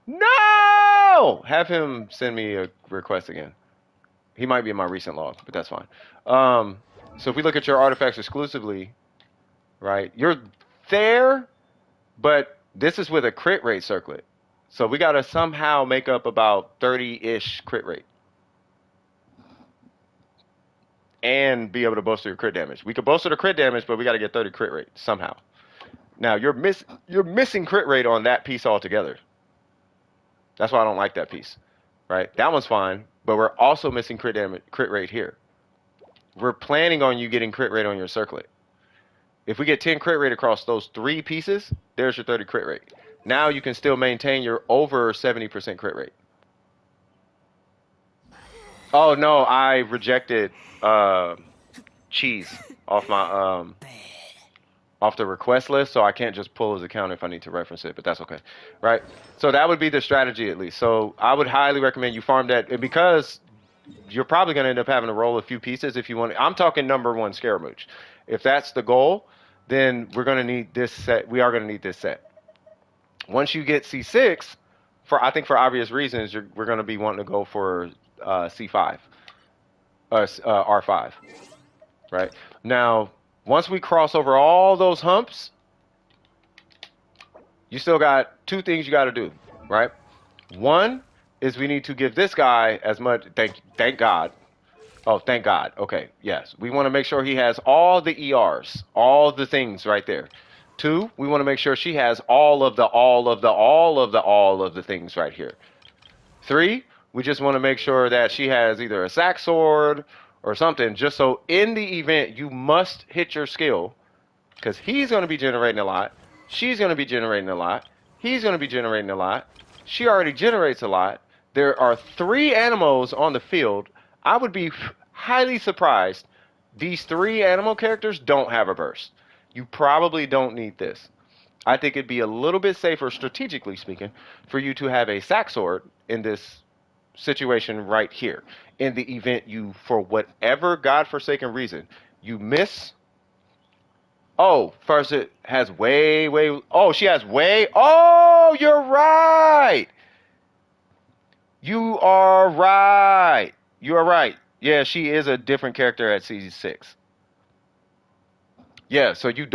No! Have him send me a request again. He might be in my recent log, but that's fine. So if we look at your artifacts exclusively, right, you're there, but this is with a crit rate circlet. So we got to somehow make up about 30-ish crit rate. And be able to bolster your crit damage. We could bolster the crit damage, but we got to get 30 crit rate somehow. Now, you're missing crit rate on that piece altogether. That's why I don't like that piece. Right? That one's fine, but we're also missing crit rate here. We're planning on you getting crit rate on your circlet. If we get 10 crit rate across those 3 pieces, there's your 30 crit rate. Now you can still maintain your over 70% crit rate. Oh no, I rejected cheese off my off the request list, so I can't just pull his account if I need to reference it, but that's okay. Right? So that would be the strategy at least. So I would highly recommend you farm that, because you're probably going to end up having to roll a few pieces if you want. I'm talking number 1 Scaramouche. If that's the goal, then we're going to need this set. We are going to need this set. Once you get C6, I think for obvious reasons, we're going to be wanting to go for C5, R5, right? Now, once we cross over all those humps, you still got 2 things you got to do, right? One is we need to give this guy as much, thank God. Oh, thank God. Okay, yes. We want to make sure he has all the ERs, all the things right there. 2, we want to make sure she has all of the things right here. 3, we just want to make sure that she has either a sack sword or something, just so in the event you must hit your skill, because he's going to be generating a lot, she's going to be generating a lot, he's going to be generating a lot, she already generates a lot. There are 3 animals on the field. I would be highly surprised these 3 animal characters don't have a burst. You probably don't need this. I think it'd be a little bit safer, strategically speaking, for you to have a sack sword in this situation right here. In the event you, for whatever godforsaken reason, you miss. Oh, first it has way. Oh, she has way. Oh, you're right. You are right. You are right. Yeah, she is a different character at C6. Yeah, so you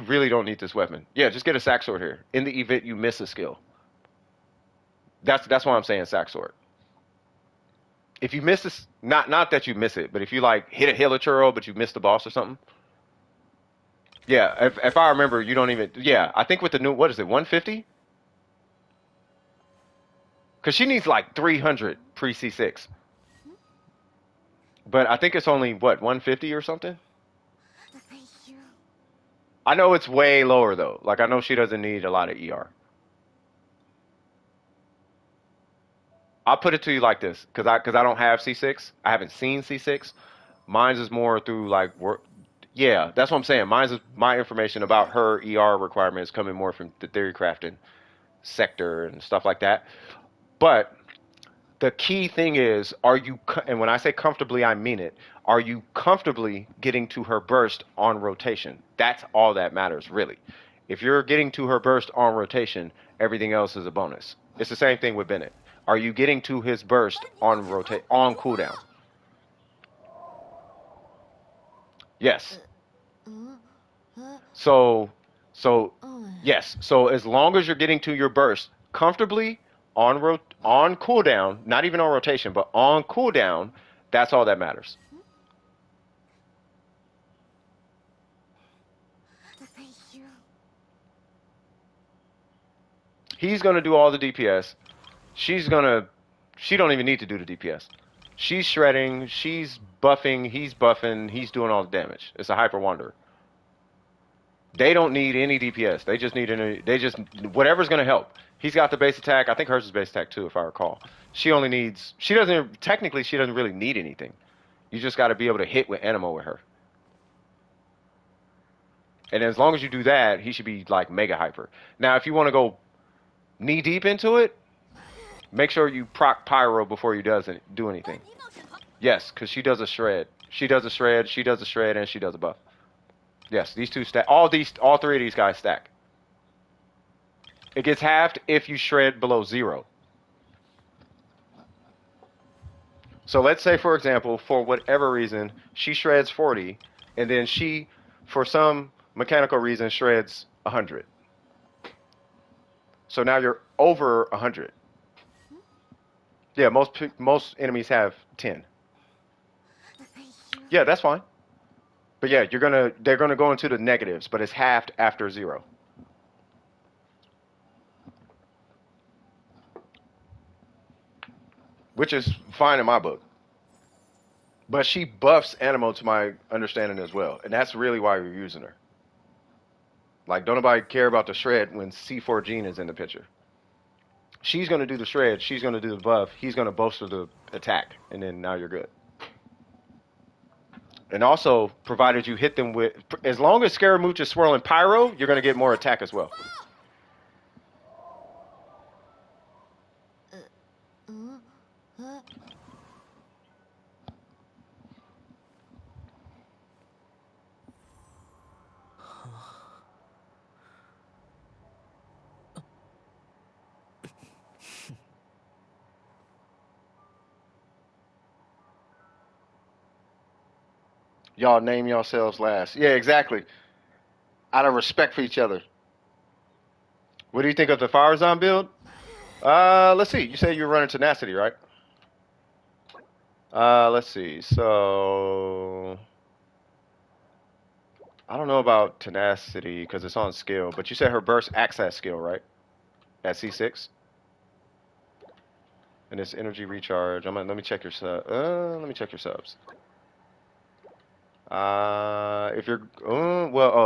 really don't need this weapon. Yeah, just get a sack sword here. In the event you miss a skill. That's why I'm saying sack sword. If you miss this, not that you miss it, but if you like hit a Hilichurl but you miss the boss or something. Yeah, if I remember, you don't even. Yeah, I think with the new, what is it, 150? Because she needs like 300 pre C6. But I think it's only, what, 150 or something? I know it's way lower though. Like I know she doesn't need a lot of ER. I'll put it to you like this, because I don't have C6. I haven't seen C6. Mine's is more through like work, Yeah, that's what I'm saying. My information about her ER requirements coming more from the theory crafting sector and stuff like that. But the key thing is, and when I say comfortably, I mean it. Are you comfortably getting to her burst on rotation? That's all that matters, really. If you're getting to her burst on rotation, everything else is a bonus. It's the same thing with Bennett. Are you getting to his burst on cooldown? Yes. So, so yes. So as long as you're getting to your burst comfortably on cooldown, not even on rotation, but on cooldown, that's all that matters. He's gonna do all the DPS. She's gonna. She don't even need to do the DPS. She's shredding. She's buffing. He's buffing. He's doing all the damage. It's a hyper wanderer. They don't need any DPS. They just need any. They just whatever's gonna help. He's got the base attack. I think hers is base attack too, if I recall. She only needs. She doesn't technically. She doesn't really need anything. You just got to be able to hit with Animo with her. And as long as you do that, he should be like mega hyper. Now, if you want to go knee deep into it, make sure you proc Pyro before he does do anything. Yes, because she does a shred. She does a shred. She does a shred, and she does a buff. Yes, these two stack. All three of these guys stack. It gets halved if you shred below 0. So let's say, for example, for whatever reason, she shreds 40, and then she, for some mechanical reason, shreds 100. So now you're over 100. Yeah, most enemies have 10. Yeah, that's fine. But yeah, they're gonna go into the negatives, but it's halved after 0. Which is fine in my book. But she buffs Animo to my understanding as well, and that's really why you're using her. Like, don't nobody care about the shred when C4 Gene is in the picture. She's gonna do the shred, she's gonna do the buff, he's gonna bolster the attack, and then now you're good. And also, provided you hit them with, as long as Scaramouche is swirling Pyro, you're gonna get more attack as well. Y'all name yourselves last. Yeah, exactly. Out of respect for each other. What do you think of the Firezon build? Let's see. You said you were running Tenacity, right? Let's see. So I don't know about Tenacity because it's on skill, but you said her burst access skill, right? At C6, and it's energy recharge. Let me check your sub. Let me check your subs. If you're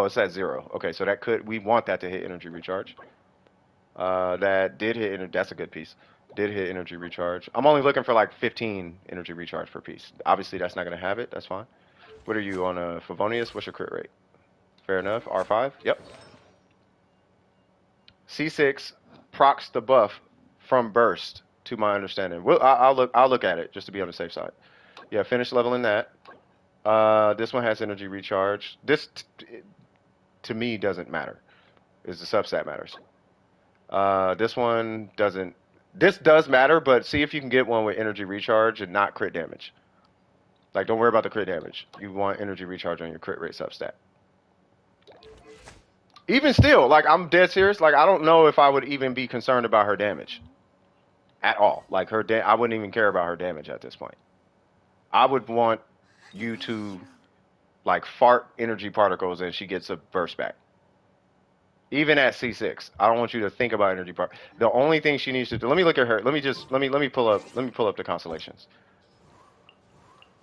it's at 0. Okay, so we want that to hit energy recharge. That did hit. That's a good piece. Did hit energy recharge. I'm only looking for like 15 energy recharge per piece. Obviously, that's not gonna have it. That's fine. What are you on a Favonius? What's your crit rate? Fair enough. R5. Yep. C6 procs the buff from burst, to my understanding. I'll look at it just to be on the safe side. Yeah, finish leveling that. This one has energy recharge. This to me doesn't matter. Is the substat matters. This one doesn't. This does matter, but see if you can get one with energy recharge and not crit damage. Like, don't worry about the crit damage. You want energy recharge on your crit rate substat. Even still, like, I'm dead serious. Like, I don't know if I would even be concerned about her damage at all. Like, I wouldn't even care about her damage at this point. I would want you to, like, fart energy particles and she gets a burst back. Even at C6, I don't want you to think about energy part. The only thing she needs to do. Let me look at her. Let me pull up the constellations.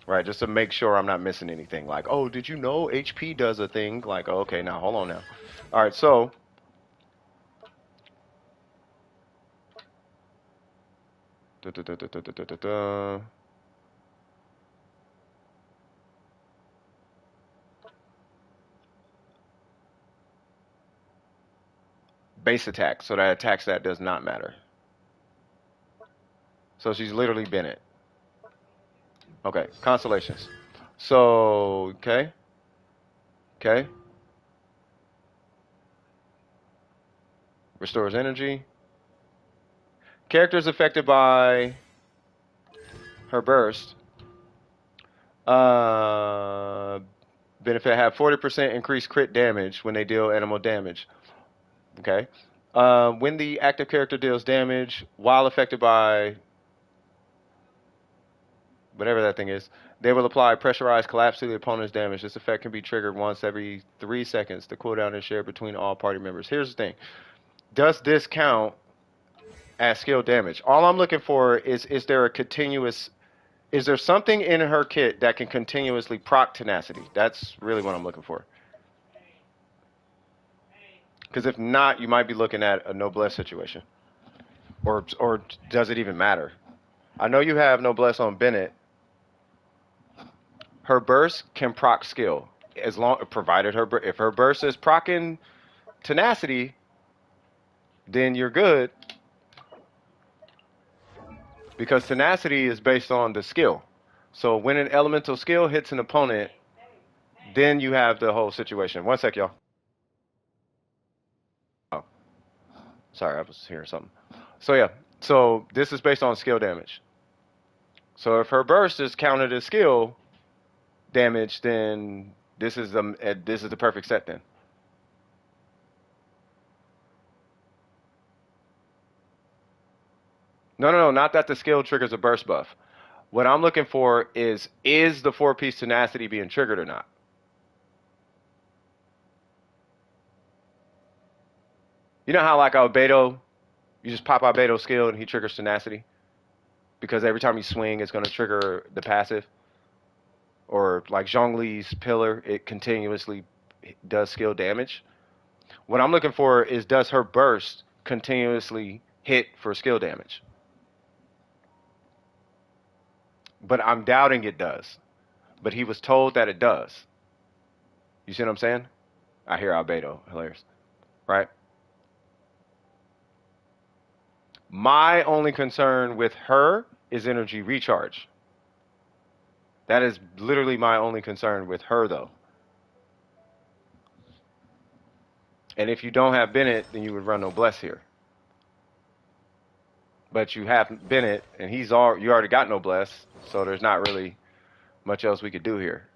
Right, just to make sure I'm not missing anything. Like, oh, did you know HP does a thing? Like, oh, okay, now hold on now. All right, so da, da, da, da, da, da, da, da. base attack, so that attack stat does not matter. So she's literally Bennett. Okay, constellations. So, okay. Restores energy. Characters affected by her burst. Benefit have 40% increased crit damage when they deal animal damage. Okay. When the active character deals damage while affected by whatever that thing is, they will apply pressurized collapse to the opponent's damage. This effect can be triggered once every 3 seconds. The cooldown is shared between all party members. Here's the thing. Does this count as skill damage? All I'm looking for is there a continuous, is there something in her kit that can continuously proc tenacity? That's really what I'm looking for. Because if not, you might be looking at a noblesse situation. Or does it even matter? I know you have noblesse on Bennett. Her burst can proc skill as long provided if her burst is proccing tenacity, then you're good. Because tenacity is based on the skill. So when an elemental skill hits an opponent, then you have the whole situation. One sec, y'all. Oh, sorry, I was hearing something. So yeah, so this is based on skill damage. So if her burst is counted as skill damage, then this is the perfect set then. No, not that the skill triggers a burst buff. What I'm looking for is the 4-piece tenacity being triggered or not? You know how like Albedo, you just pop Albedo's skill and he triggers tenacity? Because every time you swing, it's going to trigger the passive. Or like Zhongli's pillar, it continuously does skill damage. What I'm looking for is does her burst continuously hit for skill damage? But I'm doubting it does. But he was told that it does. You see what I'm saying? I hear Albedo. Hilarious. Right? My only concern with her is energy recharge. That is literally my only concern with her, though. And if you don't have Bennett, then you would run noblesse here. But you have Bennett, and you already got noblesse, so there's not really much else we could do here.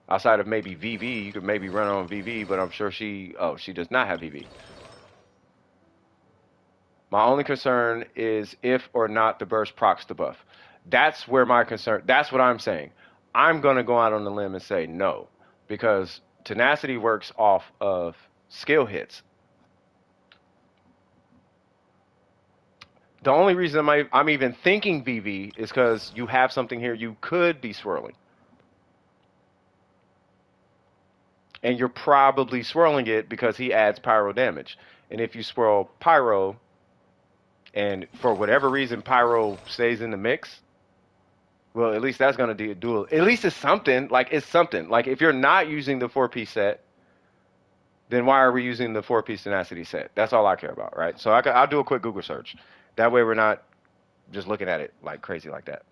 Outside of maybe VV, you could maybe run her on VV, but I'm sure she does not have VV. My only concern is if or not the burst procs the buff. That's where my concern, that's what I'm saying. I'm going to go out on the limb and say no, because tenacity works off of skill hits. The only reason I'm even thinking VV is because you have something here you could be swirling. And you're probably swirling it because he adds pyro damage. And if you swirl pyro, and for whatever reason pyro stays in the mix, well, at least that's going to do at least it's something. Like, it's something. Like, if you're not using the 4-piece set, then why are we using the 4-piece tenacity set? That's all I care about, right? So I'll do a quick Google search. That way we're not just looking at it like crazy like that.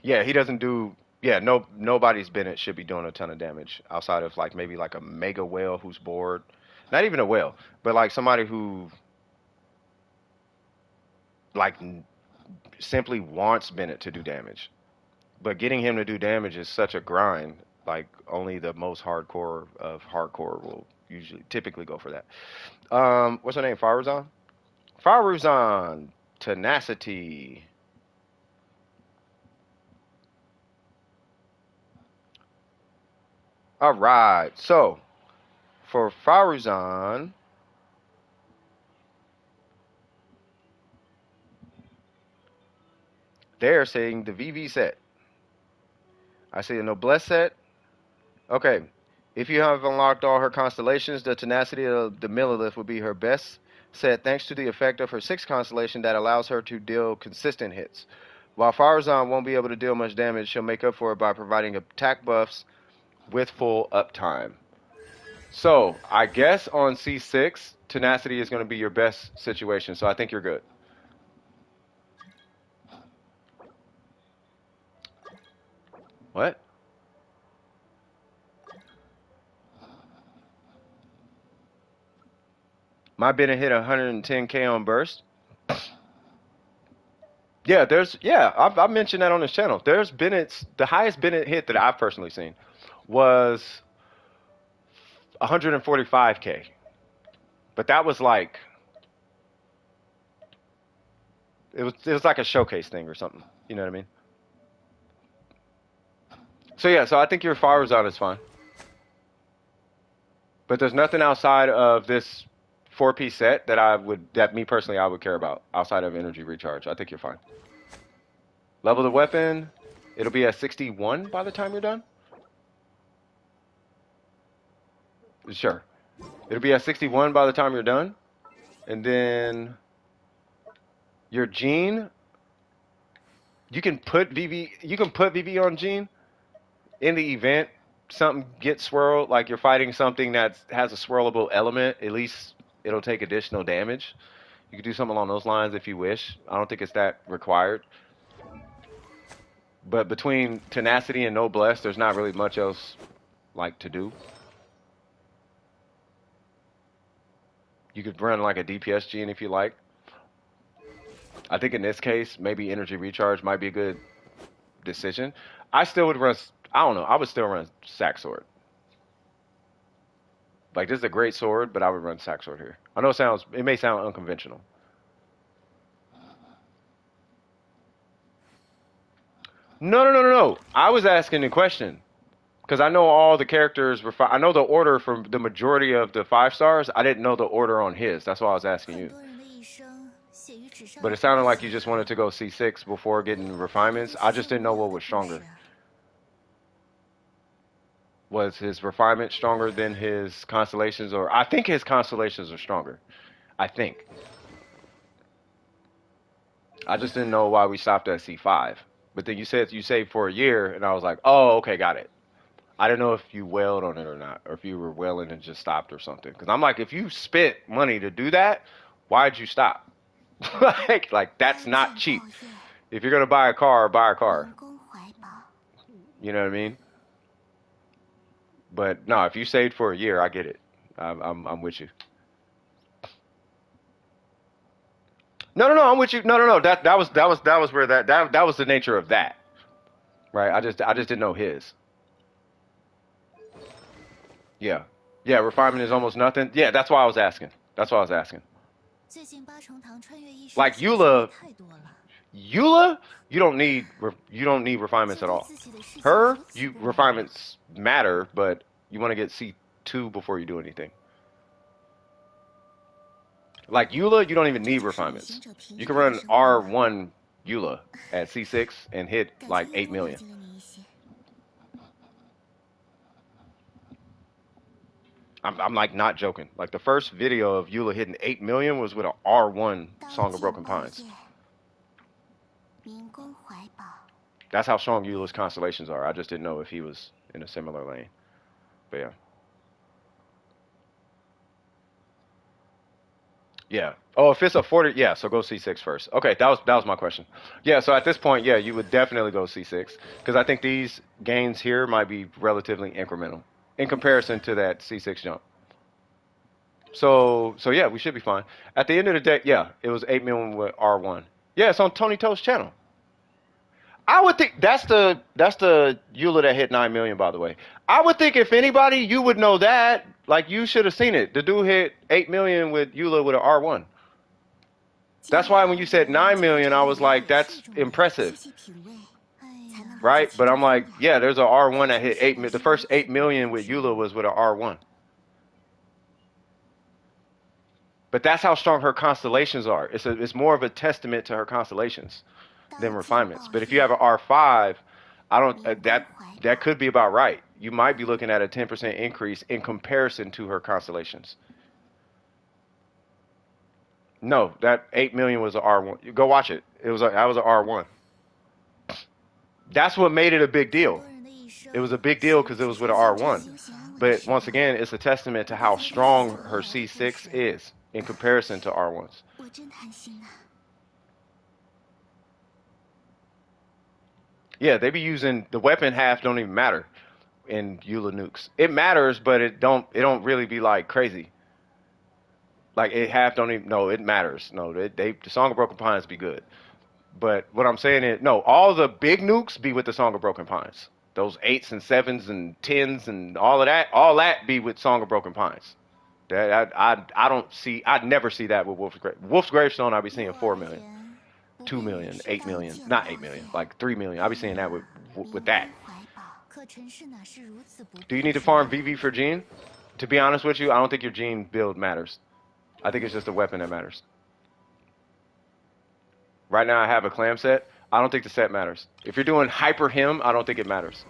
Yeah, he doesn't do. Yeah, nobody's Bennett should be doing a ton of damage outside of like maybe like a mega whale who's bored. Not even a whale, but like somebody who like simply wants Bennett to do damage. But getting him to do damage is such a grind. Like only the most hardcore of hardcore will typically go for that. What's her name? Faruzan? Faruzan. Tenacity. All right. So for Faruzan, they're saying the VV set. I see a noblesse set. Okay. If you have unlocked all her constellations, the tenacity of the Millilith will be her best set thanks to the effect of her 6th constellation that allows her to deal consistent hits. While Faruzan won't be able to deal much damage, she'll make up for it by providing attack buffs with full uptime. So I guess on C6, tenacity is going to be your best situation. So I think you're good. What? My Bennett hit 110K on burst. Yeah, I've mentioned that on this channel. There's Bennett's the highest Bennett hit that I've personally seen was 145K. But that was like it was like a showcase thing or something. You know what I mean? So yeah, so I think your fire zone is fine. But there's nothing outside of this four-piece set that me personally I would care about outside of energy recharge. I think you're fine. Level the weapon, it'll be at 61 by the time you're done. Sure. It'll be at 61 by the time you're done. And then your gene, you can put VV on gene in the event something gets swirled, like you're fighting something that has a swirlable element, at least it'll take additional damage. You could do something along those lines if you wish. I don't think it's that required. But between tenacity and noblesse, there's not really much else like to do. You could run like a DPS gene if you like. I think in this case, maybe energy recharge might be a good decision. I still would run, I don't know, I would still run sack sword. Like this is a great sword, but I would run sack sword here. I know it may sound unconventional. No. I was asking the question because I know all the characters. I know the order for the majority of the 5 stars. I didn't know the order on his. That's why I was asking you. But it sounded like you just wanted to go C6 before getting refinements. I just didn't know what was stronger. Was his refinement stronger than his constellations? Or I think his constellations are stronger. I think. I just didn't know why we stopped at C5. But then you said you saved for a year, and I was like, oh, okay, got it. I didn't know if you wailed on it or not, or if you were wailing and just stopped or something. Because I'm like, if you spent money to do that, why'd you stop? like that's not cheap. If you're gonna buy a car, buy a car. You know what I mean? But no, if you saved for a year, I get it. I'm with you. No, I'm with you. No. That was where that was the nature of that. Right? I just didn't know his. Yeah. Yeah, refinement is almost nothing. Yeah, that's why I was asking. Like Eula, you don't need refinements at all. Refinements matter, but you want to get C2 before you do anything. Like Eula, you don't even need refinements. You can run R1 Eula at C6 and hit like 8 million. I'm like not joking. Like the first video of Eula hitting 8 million was with an R1 Song of Broken Pines. That's how strong Eula's constellations are. I just didn't know if he was in a similar lane. But yeah. Yeah. Oh, if it's a 40, yeah, so go C6 first. Okay, that was my question. Yeah, so at this point, yeah, you would definitely go C6 because I think these gains here might be relatively incremental in comparison to that C6 jump. So yeah, we should be fine. At the end of the day, yeah, it was 8 million with R1. Yeah, it's on Tony Toe's channel. I would think that's the Eula that hit 9 million, by the way. I would think if anybody, you would know that. Like you should have seen it. The dude hit 8 million with Eula with an R1. That's why when you said 9 million, I was like, that's impressive. Right? But I'm like, yeah, there's an R1 that hit 8 million. The first 8 million with Eula was with an R1. But that's how strong her constellations are. It's more of a testament to her constellations than refinements. But if you have an R5, I don't that could be about right. You might be looking at a 10% increase in comparison to her constellations. No, that 8 million was an R1. Go watch it. That was an R1. That's what made it a big deal. It was a big deal because it was with an R1. But once again, it's a testament to how strong her C6 is in comparison to R1's. Yeah, they be using the weapon half don't even matter in Eula nukes. It matters, but it don't really be like crazy. Like it half don't even no, it matters. No, the Song of Broken Pines be good. But what I'm saying is no, all the big nukes be with the Song of Broken Pines. Those 8s and 7s and 10s and all that be with Song of Broken Pines. That I don't see. I'd never see that with Wolf's Gravestone. I'd be seeing 4 million, 2 million, 8 million, not 8 million, like 3 million. I'd be seeing that with that. Do you need to farm VV for Gene? To be honest with you, I don't think your Gene build matters. I think it's just a weapon that matters. Right now I have a clam set. I don't think the set matters. If you're doing Hyper Him, I don't think it matters.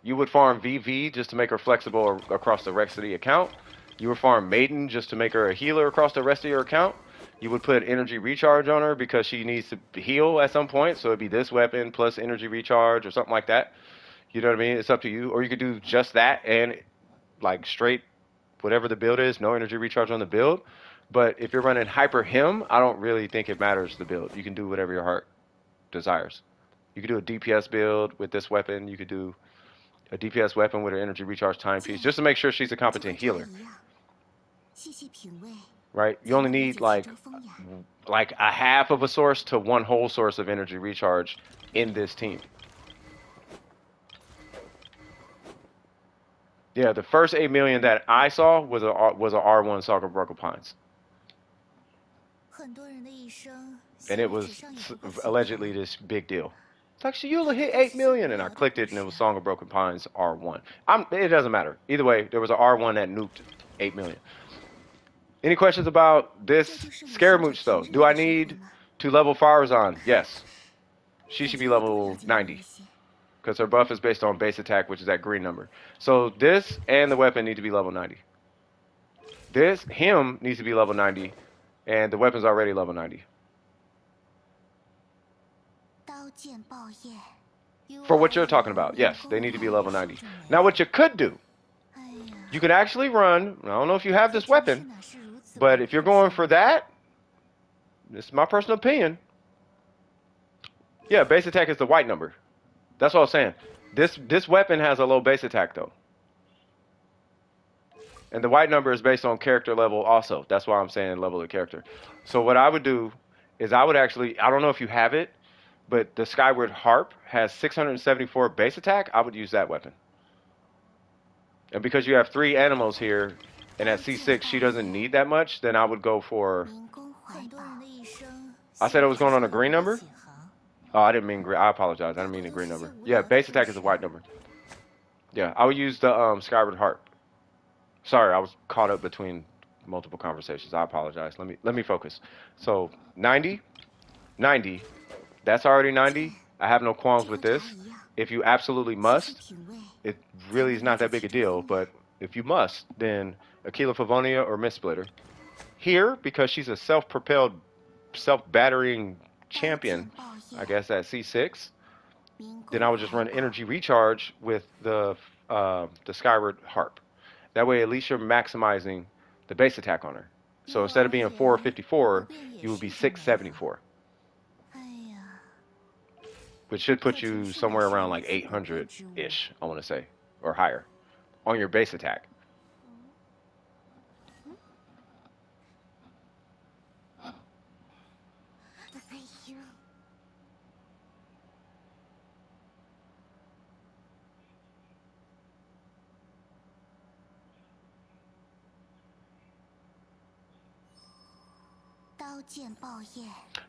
You would farm VV just to make her flexible across the rest of the account. You would farm Maiden just to make her a healer across the rest of your account. You would put energy recharge on her because she needs to heal at some point. So it'd be this weapon plus energy recharge or something like that. You know what I mean? It's up to you. Or you could do just that and like straight whatever the build is, no energy recharge on the build. But if you're running Hyper Him, I don't really think it matters the build. You can do whatever your heart desires. You could do a DPS build with this weapon. You could do a DPS weapon with an energy recharge timepiece just to make sure she's a competent healer. Right? You only need like a half of a source to one whole source of energy recharge in this team. Yeah, the first 8 million that I saw was a R1 Saga Broken Pines. And it was allegedly this big deal. It's like, Shayula hit 8 million, and I clicked it, and it was Song of Broken Pines R1. It doesn't matter. Either way, there was an R1 that nuked 8 million. Any questions about this Scaramouche, though? Do I need to level Farazan? Yes. She should be level 90. Because her buff is based on base attack, which is that green number. So this and the weapon need to be level 90. Him needs to be level 90, and the weapon's already level 90. For what you're talking about, yes, they need to be level 90. Now what you could do, you could actually run, I don't know if you have this weapon, but if you're going for that, this is my personal opinion, yeah, base attack is the white number. That's what I was saying. This weapon has a low base attack though. And the white number is based on character level also. That's why I'm saying level of character. So what I would do is I would actually, I don't know if you have it, but the Skyward Harp has 674 base attack. I would use that weapon. And because you have 3 animals here, and at C6 she doesn't need that much, then I would go for... I said I was going on a green number? Oh, I didn't mean green. I apologize. I didn't mean the green number. Yeah, base attack is a white number. Yeah, I would use the Skyward Harp. Sorry, I was caught up between multiple conversations. I apologize. Let me focus. So 90, that's already 90. I have no qualms with this. If you absolutely must, it really is not that big a deal. But if you must, then Aquila Favonia or Mist Splitter. Here, because she's a self-propelled, self-battering champion, I guess at C6, then I would just run energy recharge with the Skyward Harp. That way, at least you're maximizing the base attack on her. So instead of being 454, you would be 674. Which should put you somewhere around like 800-ish, I want to say, or higher, on your base attack.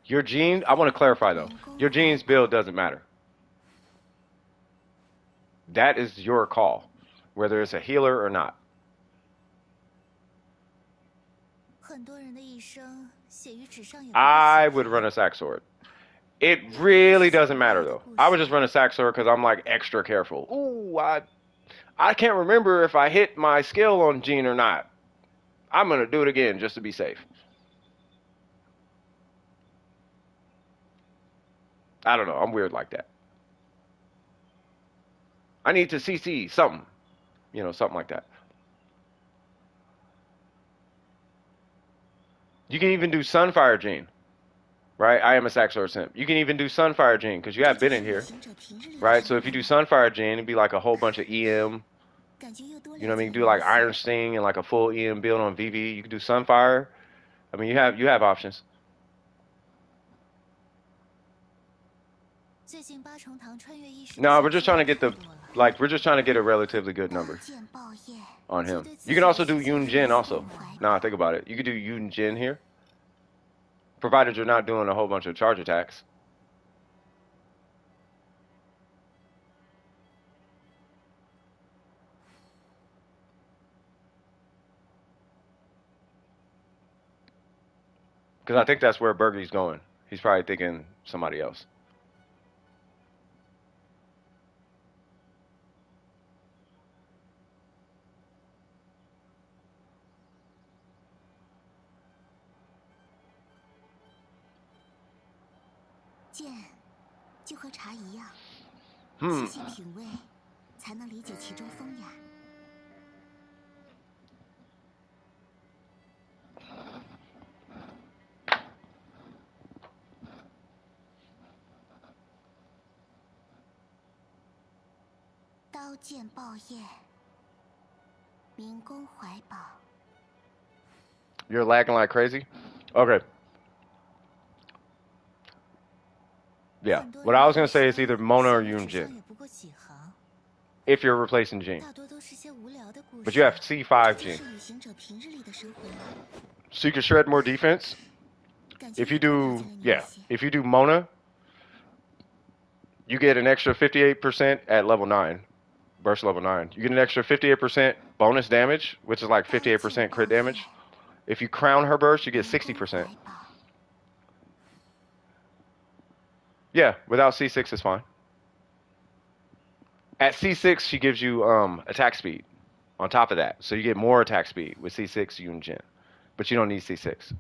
Your gene, I want to clarify though, your gene's build doesn't matter. That is your call, whether it's a healer or not. I would run a sack sword. It really doesn't matter though. I would just run a sack sword because I'm like extra careful. Ooh, I can't remember if I hit my skill on Gene or not. I'm gonna do it again just to be safe. I don't know. I'm weird like that. I need to CC something. You know, something like that. You can even do Sunfire Gene, right? I am a Saxor Simp. You can even do Sunfire Gene because you have been in here, right? So if you do Sunfire Gene, it'd be like a whole bunch of EM. You know what I mean? Do like Iron Sting and like a full EM build on VV. You can do Sunfire. I mean, you have options. No, we're just trying to get we're just trying to get a relatively good number on him. You can also do Yun Jin also. Nah, think about it. You could do Yun Jin here, provided you're not doing a whole bunch of charge attacks. Because I think that's where Bergie's going. He's probably thinking somebody else. Hmm. You're lagging like crazy? Okay. Yeah. What I was going to say is either Mona or Yun Jin. If you're replacing Jin. But you have C5 Jin. So you can shred more defense. If you do Mona, you get an extra 58% at level 9. Burst level 9. You get an extra 58% bonus damage, which is like 58% crit damage. If you crown her burst, you get 60%. Yeah, without C6 is fine. At C6, she gives you attack speed on top of that. So you get more attack speed with C6 Yun Jin. But you don't need C6.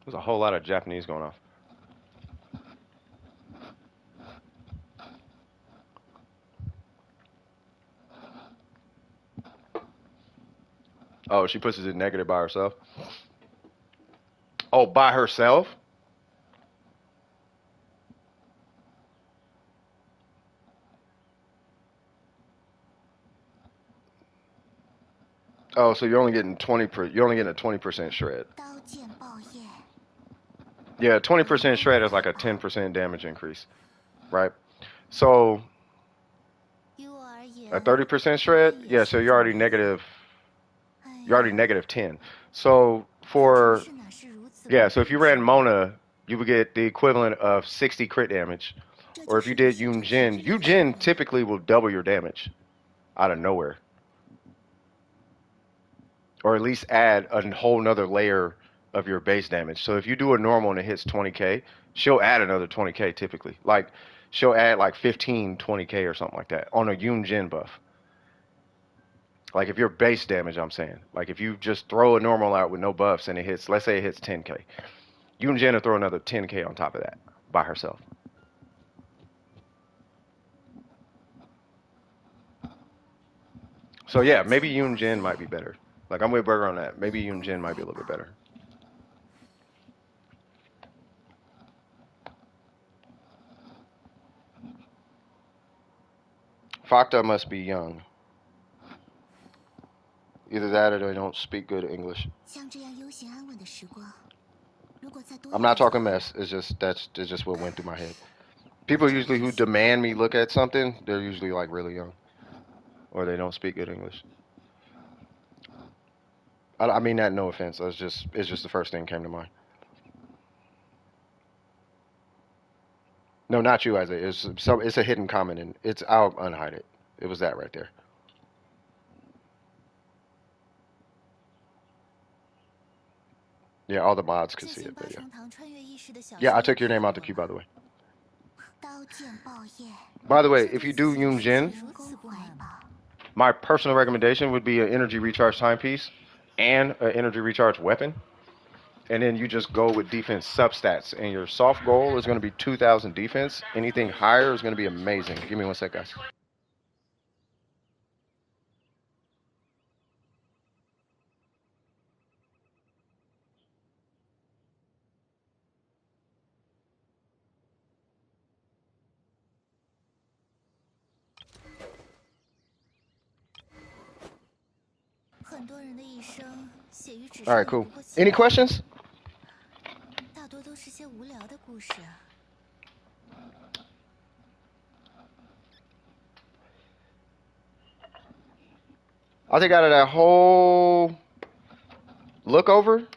There's a whole lot of Japanese going off. Oh, she puts it in negative by herself? Oh, by herself? Oh, so you're only getting a 20% shred. Yeah, 20% shred is like a 10% damage increase, right? So a 30% shred, yeah. So you're already negative 10. So so if you ran Mona, you would get the equivalent of 60 crit damage. Or if you did Yun Jin typically will double your damage out of nowhere. Or at least add a whole nother layer of your base damage. So if you do a normal and it hits 20k, she'll add another 20k typically. Like she'll add like 15, 20k or something like that on a Yun Jin buff. Like if your base damage, I'm saying, like if you just throw a normal out with no buffs and it hits, let's say it hits 10k, Yun Jin will throw another 10k on top of that by herself. So yeah, maybe Yun Jin might be better. Like I'm with Burger on that. Maybe Yun Jin might be a little bit better. Fakta must be young. Either that or they don't speak good English. I'm not talking mess. It's just what went through my head. People usually who demand me look at something, they're usually like really young, or they don't speak good English. I mean that no offense. It's just the first thing that came to mind. No, not you, Isaiah. It's a hidden comment, and I'll unhide it. It was that right there. Yeah, all the mods could see it, but yeah. Yeah, I took your name out the queue, by the way. By the way, if you do Yun Jin, my personal recommendation would be an energy recharge timepiece and an energy recharge weapon. and then you just go with defense substats. And your soft goal is going to be 2,000 defense. Anything higher is going to be amazing. Give me one sec, guys. All right, cool. Any questions? I think out of that whole look over,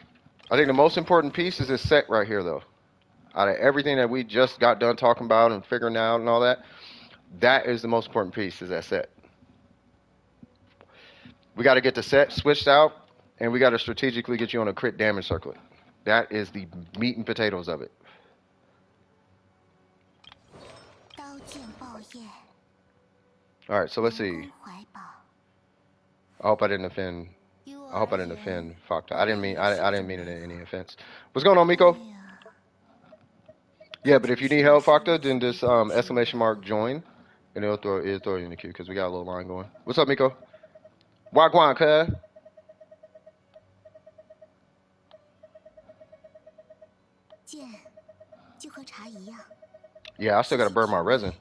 I think the most important piece is this set right here, though. Out of everything that we just got done talking about and figuring out and all that, that is the most important piece, is that set. We got to get the set switched out, and we got to strategically get you on a crit damage circlet. That is the meat and potatoes of it. All right, so let's see. I hope I didn't offend. I hope I didn't offend Fakta. I didn't mean it in any offense. What's going on, Miko? Yeah, but if you need help, Fakta, then just exclamation mark join, and it'll throw you in the queue because we got a little line going. What's up, Miko? Wagwan, cuz. Yeah, I still gotta burn my resin.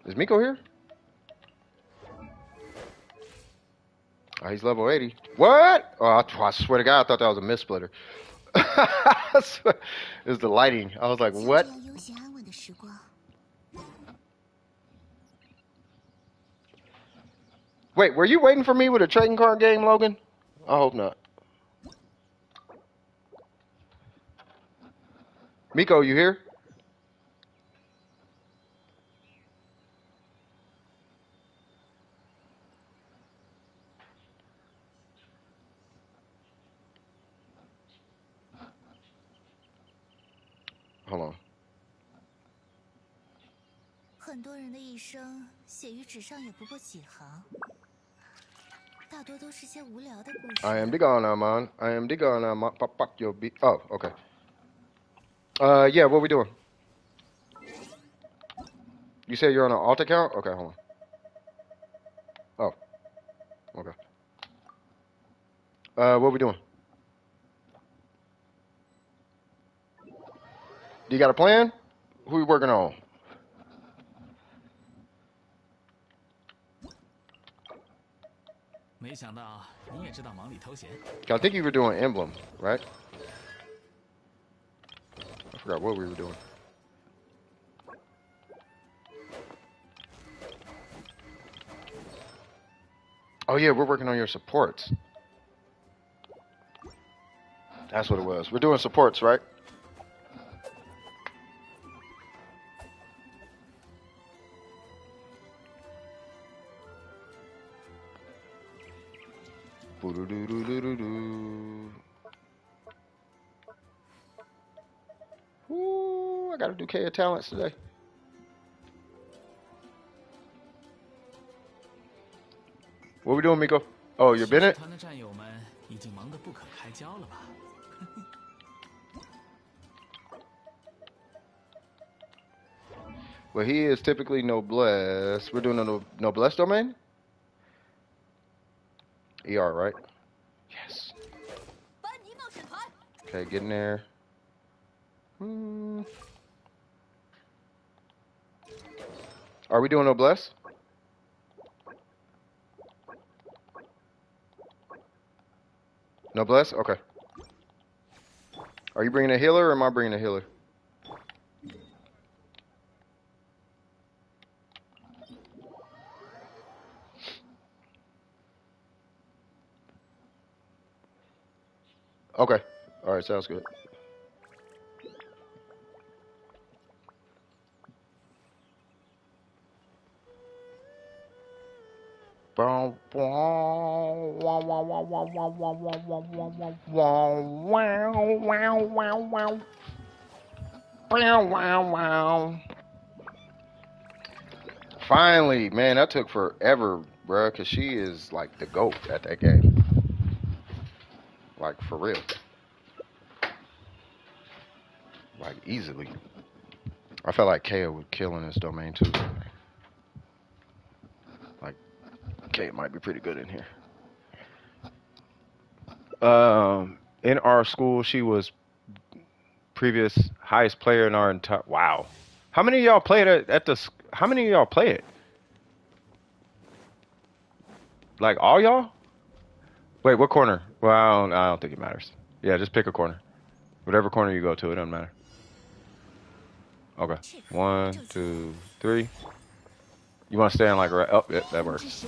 Is Miko here? Oh, he's level 80. What? Oh, I swear to God, I thought that was a miss splitter. It was the lighting. I was like, what? Wait, were you waiting for me with a trading card game, Logan? I hope not. Miko, you here? Hold on. I am the gunner, man. I am the gunner, man. Fuck your beat. Oh, okay. Yeah, what we doing? You said you're on an alt account? Okay, hold on. Oh, okay. What we doing? Do you got a plan? Who you working on? I think you were doing emblem, right? I forgot what we were doing. Oh yeah, we're working on your supports. That's what it was. We're doing supports, right? Ooh, I gotta do K of talents today. What we doing, Miko? Oh, you're Bennett? Well, he is typically noblesse. We're doing a noblesse domain? ER, right? Yes. Okay, get in there. Are we doing noblesse? Noblesse? Okay. Are you bringing a healer or am I bringing a healer? Okay. All right, sounds good. Finally, man, that took forever, bro, because she is like the GOAT at that game. Like, for real. Like, easily. I felt like Kaya would kill in this domain, too. Like, Kaya might be pretty good in here. In our school, she was previous highest player in our entire. Wow, how many of y'all played at the? How many of y'all play it? Like all y'all? Wait, what corner? Well, I don't think it matters. Yeah, just pick a corner. Whatever corner you go to, it doesn't matter. Okay, 1, 2, 3. You want to stay on like right? Oh, yeah, that works.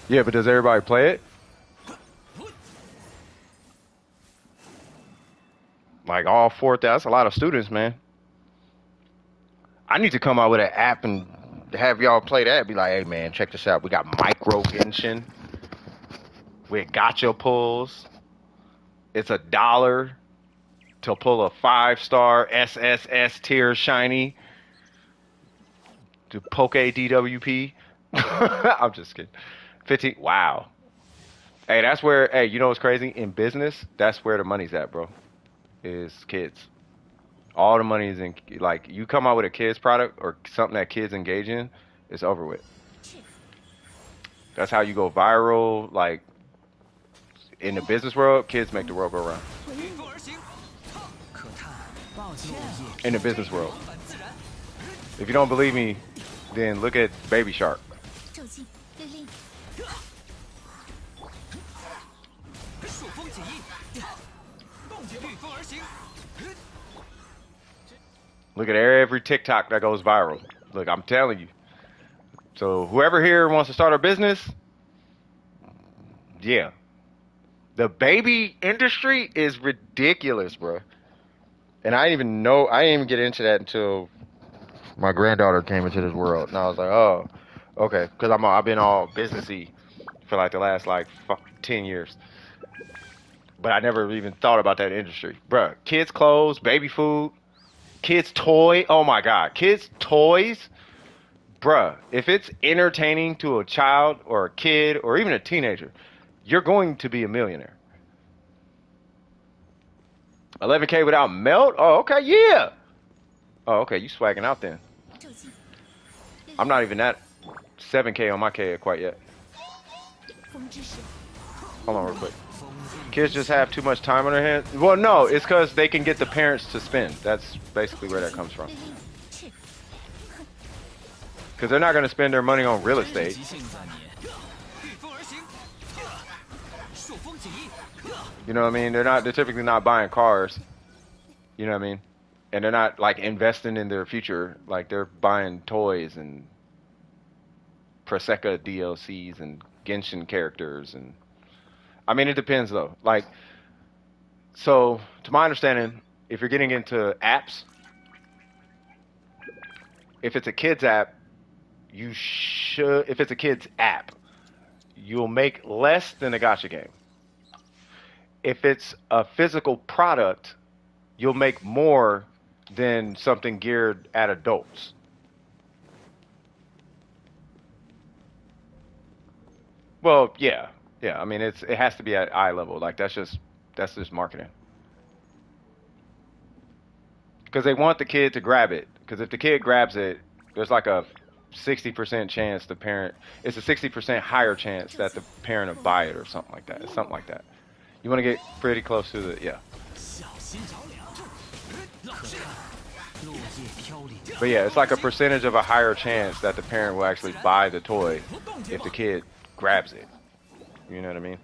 Yeah, but does everybody play it? Like all 4,000, that's a lot of students, man. I need to come out with an app and have y'all play that. Be like, hey man, check this out. We got micro Genshin with gotcha pulls. It's $1 to pull a 5-star SSS tier shiny to poke a DWP. I'm just kidding. 15. Wow. Hey, that's where. Hey, you know what's crazy? In business, that's where the money's at, bro. Is kids. All the money is in, like, you come out with a kids product or something that kids engage in, it's over with. That's how you go viral. Like, in the business world, kids make the world go round. In the business world. If you don't believe me, then look at Baby Shark. Look at every TikTok that goes viral. Look, I'm telling you. So whoever here wants to start a business, yeah. The baby industry is ridiculous, bro. And I didn't even get into that until my granddaughter came into this world. And I was like, oh, okay. Because I've been all businessy for like the last 10 years. But I never even thought about that industry. Bruh, kids' clothes, baby food, kids' toy. Oh my God. Kids' toys. Bruh, if it's entertaining to a child or a kid or even a teenager, you're going to be a millionaire. 11K without melt? Oh, okay, yeah. Oh, okay, you swagging out then. I'm not even at 7K on my K quite yet. Hold on real quick. Kids just have too much time on their hands? Well, no, it's because they can get the parents to spend. That's basically where that comes from. Because they're not going to spend their money on real estate. You know what I mean? They're typically not buying cars. You know what I mean? And they're not like investing in their future. Like they're buying toys and Prosecco DLCs and Genshin characters. And I mean, it depends though. Like, so to my understanding, if you're getting into apps, if it's a kid's app, if it's a kid's app, you'll make less than a gacha game. If it's a physical product, you'll make more than something geared at adults. Well, yeah. I mean, it has to be at eye level. Like that's just marketing. Because they want the kid to grab it. Because if the kid grabs it, there's like a 60% chance the parent. It's a 60% higher chance that the parent will buy it or something like that. It's something like that. You want to get pretty close to the, yeah. But yeah, it's like a percentage of a higher chance that the parent will actually buy the toy if the kid grabs it. You know what I mean?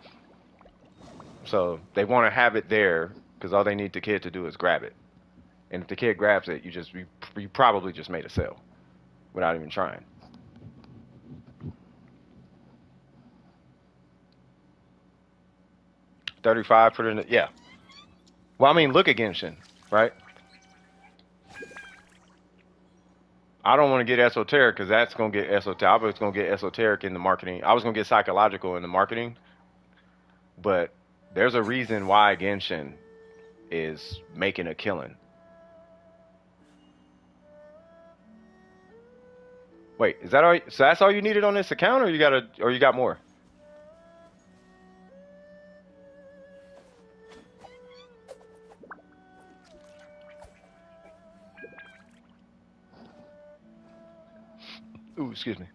So they want to have it there because all they need the kid to do is grab it. And if the kid grabs it, you probably just made a sale without even trying. $35 put it in the, yeah. Well, I mean, look at Genshin, right? I don't want to get esoteric because that's going to get esoteric. I was going to get esoteric in the marketing. I was going to get psychological in the marketing. But there's a reason why Genshin is making a killing. Wait, is that all? So that's all you needed on this account, or you got more? Ooh, excuse me.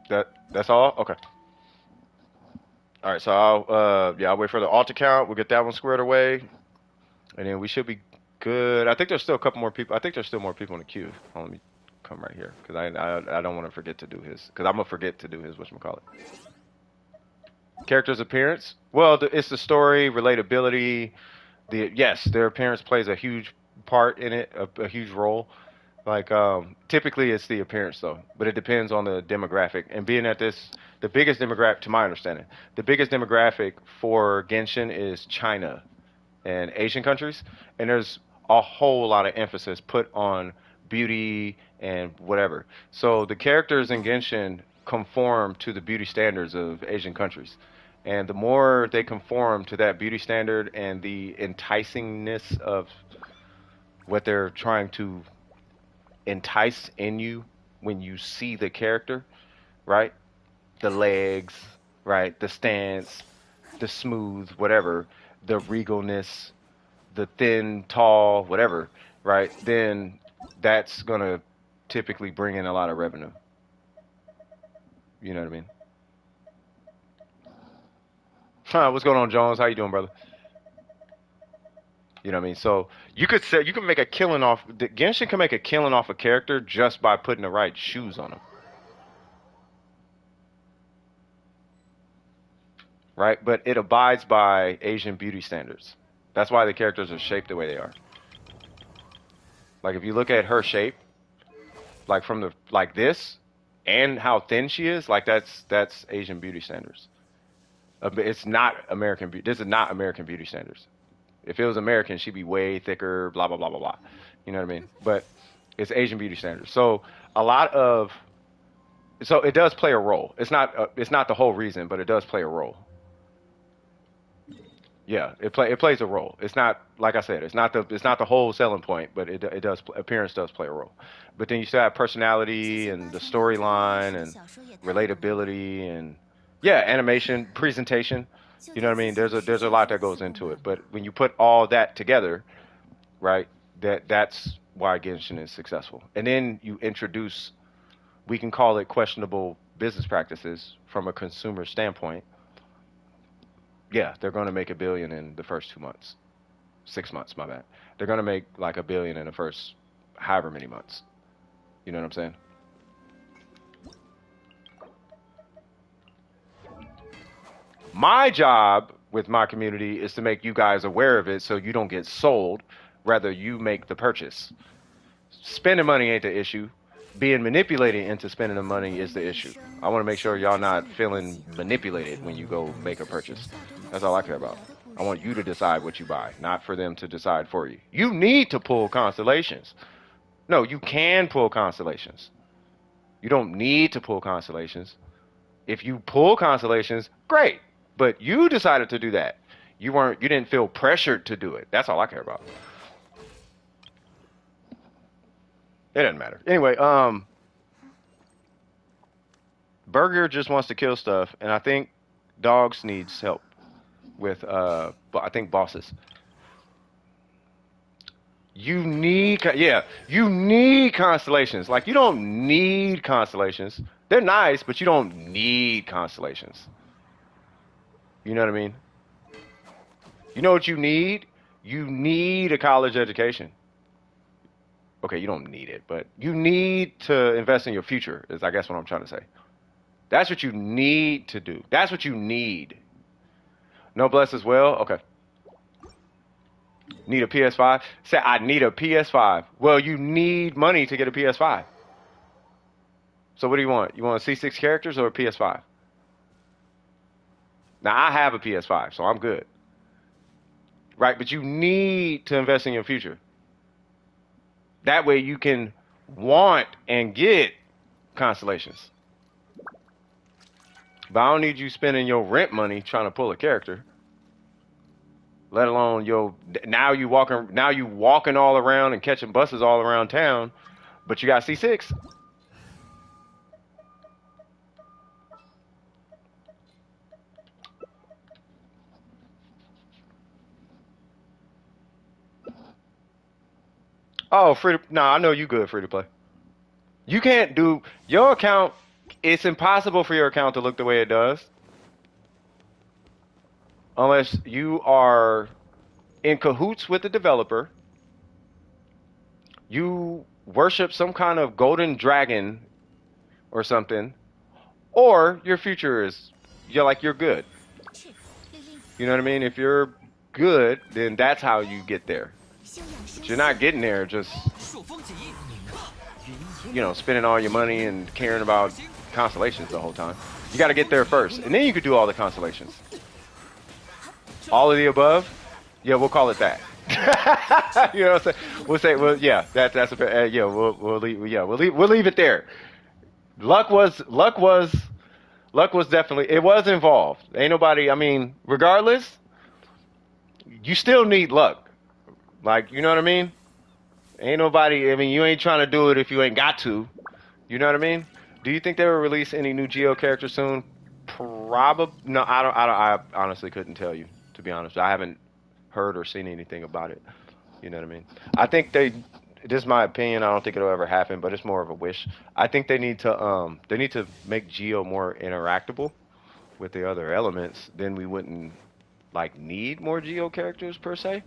That's all? Okay. All right, so I'll wait for the alt account. We'll get that one squared away, and then we should be good. I think there's still a couple more people. I think there's still more people in the queue. Let me come right here because I don't want to forget to do his because I'm gonna forget to do his whatchamacallit. Character's appearance. Well, it's the story, relatability. Yes, their appearance plays a huge part in it, a huge role. Like typically it's the appearance though, but it depends on the demographic. And being at this, the biggest demographic, to my understanding, the biggest demographic for Genshin is China and Asian countries, and there's a whole lot of emphasis put on beauty and whatever. So the characters in Genshin conform to the beauty standards of Asian countries. And the more they conform to that beauty standard and the enticingness of what they're trying to entice in you when you see the character, right? The legs, right? The stance, the smooth, whatever, the regalness, the thin, tall, whatever, right? Then that's gonna typically bring in a lot of revenue. You know what I mean? Huh, what's going on, Jones? How you doing, brother? You know what I mean? So you can make a killing off. Genshin can make a killing off a character just by putting the right shoes on them, right? But it abides by Asian beauty standards. That's why the characters are shaped the way they are. Like if you look at her shape, like from the like this, and how thin she is, like that's Asian beauty standards. It's not American beauty. This is not American beauty standards. If it was American, she'd be way thicker, blah blah blah blah blah. You know what I mean? But it's Asian beauty standards. So a lot of so it does play a role. It's not the whole reason, but it does play a role. Yeah, it plays a role. It's not like I said, it's not the whole selling point, but it does appearance does play a role. But then you still have personality and the storyline and relatability and yeah, animation, presentation. You know what I mean? There's a lot that goes into it. But when you put all that together, right? That's why Genshin is successful. And then you introduce we can call it questionable business practices from a consumer standpoint. Yeah, they're going to make a billion in the first 2 months, 6 months, my bad. They're going to make like a billion in the first however many months. You know what I'm saying? My job with my community is to make you guys aware of it so you don't get sold, rather you make the purchase. Spending money ain't the issue. Being manipulated into spending the money is the issue. I want to make sure y'all not feeling manipulated when you go make a purchase. That's all I care about. I want you to decide what you buy, not for them to decide for you. You need to pull constellations. No, you can pull constellations. You don't need to pull constellations. If you pull constellations, great. But you decided to do that. You didn't feel pressured to do it. That's all I care about. It doesn't matter. Anyway, Burger just wants to kill stuff, and I think Dogs needs help with I think bosses. You need constellations. Like you don't need constellations. They're nice, but you don't need constellations. You know what I mean? You know what you need? You need a college education. Okay, you don't need it, but you need to invest in your future, is I guess what I'm trying to say. That's what you need to do. That's what you need. No bless as well? Okay. Need a PS5? Say, I need a PS5. Well, you need money to get a PS5. So what do you want? You want C6 characters or a PS5? Now, I have a PS5, so I'm good. Right? But you need to invest in your future. That way you can want and get constellations. But I don't need you spending your rent money trying to pull a character. Let alone now you walking all around and catching buses all around town, but you got C6. Oh, free to no, I know you good free to play. You can't do your account. It's impossible for your account to look the way it does unless you are in cahoots with the developer. You worship some kind of golden dragon or something, or your future is you're good. You know what I mean? If you're good, then that's how you get there. But you're not getting there just spending all your money and caring about constellations the whole time. You got to get there first, and then you could do all the constellations. All of the above, yeah, we'll call it that. You know what I'm saying? We'll say, well, yeah, that's a yeah. We'll leave it there. Luck was definitely it was involved. Ain't nobody. I mean, regardless, you still need luck. Like, you know what I mean? Ain't nobody. I mean, you ain't trying to do it if you ain't got to. You know what I mean? Do you think they will release any new Geo characters soon? Probably. No, I don't. I honestly couldn't tell you. To be honest, I haven't heard or seen anything about it. You know what I mean? I think this is my opinion. I don't think it'll ever happen, but it's more of a wish. I think they need to make Geo more interactable with the other elements. Then we wouldn't like need more Geo characters per se.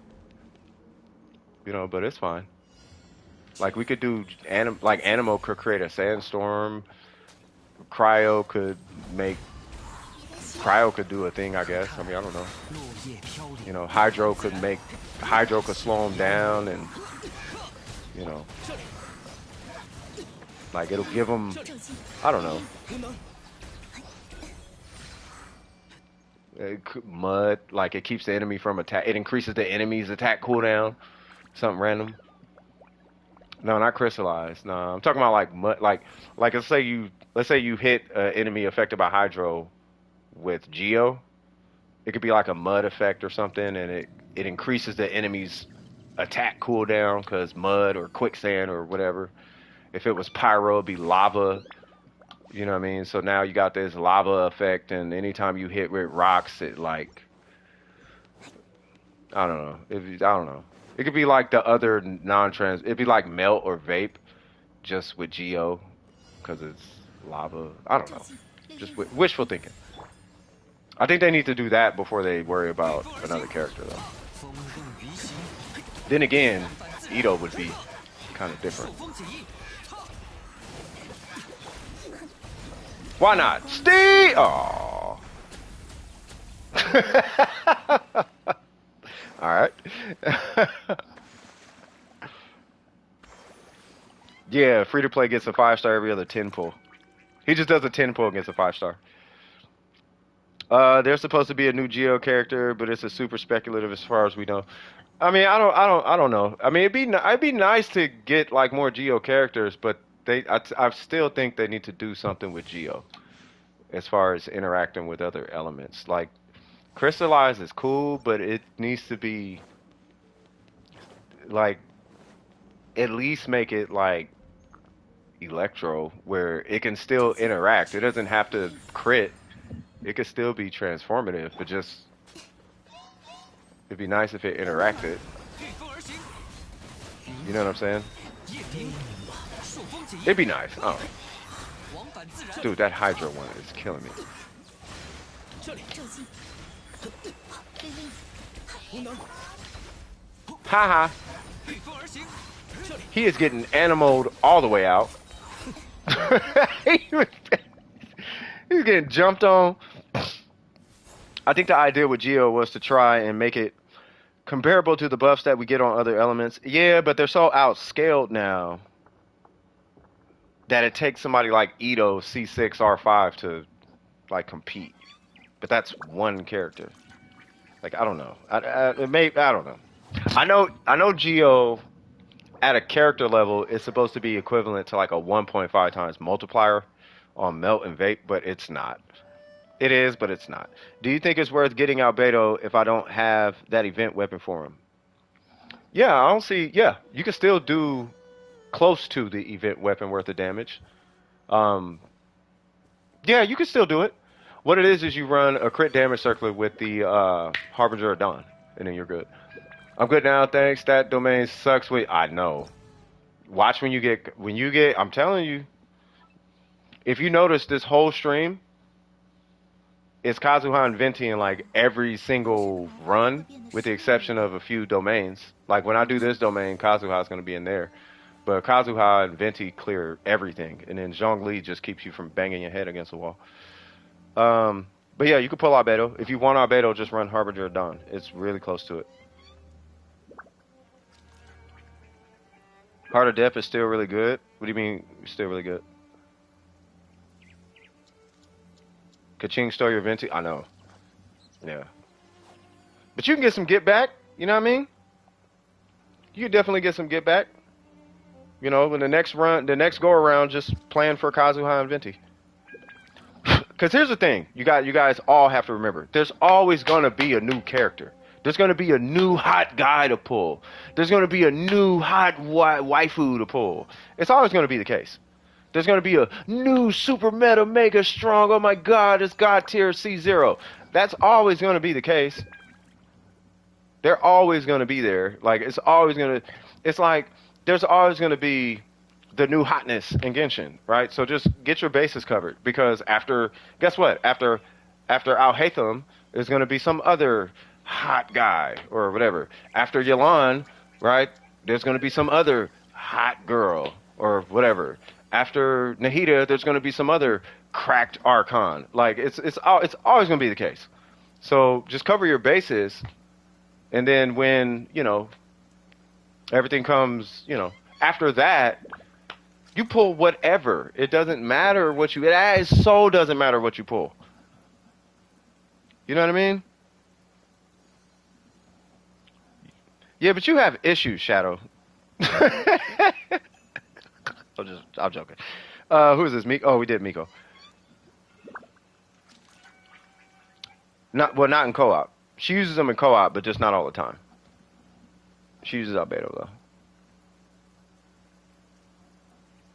You know, but it's fine. Like we could do Animo could create a sandstorm. Cryo could do a thing, I guess. I mean, I don't know. You know, Hydro could slow him down, and like it'll give him, I don't know. Mud, like it keeps the enemy from attack. It increases the enemy's attack cooldown. Something random. No, not crystallized. No, I'm talking about like mud. Like let's say you hit an enemy affected by Hydro with Geo. It could be like a mud effect or something, and it increases the enemy's attack cooldown because mud or quicksand or whatever. If it was pyro, it'd be lava. You know what I mean? So now you got this lava effect, and anytime you hit with rocks, it like I don't know. I don't know. It could be like the other non-trans. It'd be like melt or vape, just with Geo, because it's lava. I don't know. Just wishful thinking. I think they need to do that before they worry about another character, though. Then again, Ito would be kind of different. Why not? Steve! Aww. Alright. Yeah, free to play gets a 5-star every other 10 pull. He just does a 10 pull against a 5-star. There's supposed to be a new Geo character, but it's a super speculative as far as we know. I mean, I don't know. I mean, it'd be nice to get like more Geo characters, but I still think they need to do something with Geo as far as interacting with other elements. Like Crystallize is cool, but it needs to be like at least make it like Electro, where it can still interact. It doesn't have to crit. It could still be transformative, but just it'd be nice if it interacted. You know what I'm saying? It'd be nice. Oh, dude, that Hydra one is killing me. Haha. He is getting animoed all the way out. He's getting jumped on. I think the idea with Geo was to try and make it comparable to the buffs that we get on other elements. Yeah, but they're so outscaled now that it takes somebody like Ito C6 R5 to like compete. But that's one character. Like I don't know. I don't know. I know Geo at a character level is supposed to be equivalent to like a 1.5 times multiplier on melt and vape, but it's not. It is, but it's not. Do you think it's worth getting Albedo if I don't have that event weapon for him? Yeah, I don't see. Yeah, you can still do close to the event weapon worth of damage. Um, yeah, you can still do it. What it is you run a crit damage circlet with the Harbinger of Dawn, and then you're good. I'm good now, thanks. That domain sucks. With I know. Watch when you get. I'm telling you, if you notice this whole stream, it's Kazuha and Venti in like every single run, with the exception of a few domains. Like when I do this domain, Kazuha is going to be in there. But Kazuha and Venti clear everything, and then Zhongli just keeps you from banging your head against the wall. But yeah, you can pull Albedo. If you want Albedo, just run Harbinger of Dawn. It's really close to it. Heart of Death is still really good. What do you mean, still really good? Kaching stole your Venti? I know. Yeah. But you can get some get back. You know what I mean? You can definitely get some get back. You know, in the next run, the next go around, just plan for Kazuha and Venti. Because here's the thing, you guys all have to remember, there's always gonna be a new character. There's gonna be a new hot guy to pull. There's gonna be a new hot waifu to pull. It's always gonna be the case. There's gonna be a new super meta mega strong. Oh my God, it's God tier C0. That's always gonna be the case. They're always gonna be there. Like it's always gonna. It's like there's always gonna be the new hotness in Genshin, right? So just get your bases covered because guess what? After Al-Haytham, there's going to be some other hot guy or whatever. After Yelan, right? There's going to be some other hot girl or whatever. After Nahida, there's going to be some other cracked Archon. Like it's always going to be the case. So just cover your bases, and then when everything comes, after that. You pull whatever. It doesn't matter what you. It so doesn't matter what you pull. You know what I mean? Yeah, but you have issues, Shadow. I'm joking. Who is this? Miko? Oh, we did Miko. Not in co-op. She uses them in co-op, but just not all the time. She uses Albedo though.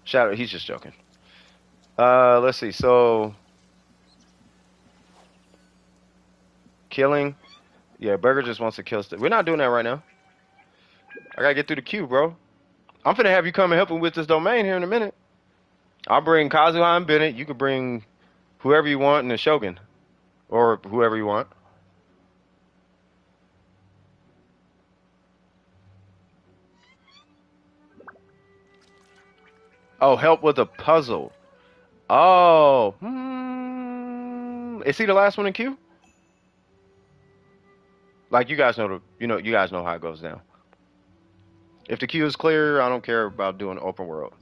Shadow, he's just joking. Let's see. So, killing. Yeah, Burger just wants to kill stuff. We're not doing that right now. I gotta get through the queue, bro. I'm finna have you come and help me with this domain here in a minute. I'll bring Kazuha and Bennett. You can bring whoever you want in the Shogun. Or whoever you want. Oh, help with a puzzle. Oh, is he the last one in queue? Like you guys know you guys know how it goes down. If the queue is clear, I don't care about doing open world.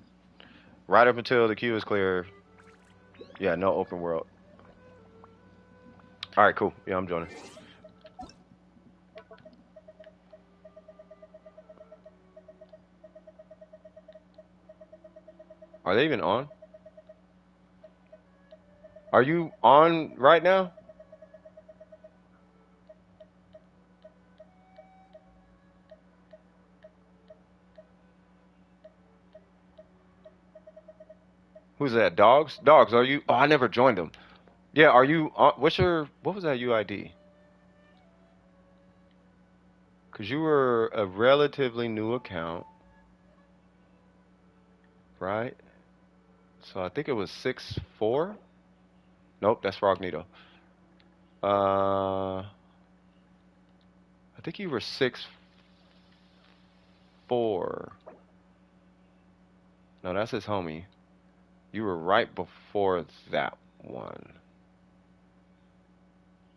Right up until the queue is clear, yeah, no open world. All right, cool. Yeah, I'm joining. Are they even on? Are you on right now? Who's that? Dogs? Dogs, are you? Oh, I never joined them. Yeah, are you on? What was that UID? Because you were a relatively new account, right? So I think it was 6'4". Nope, that's Rognito. I think you were 6'4". No, that's his homie. You were right before that one.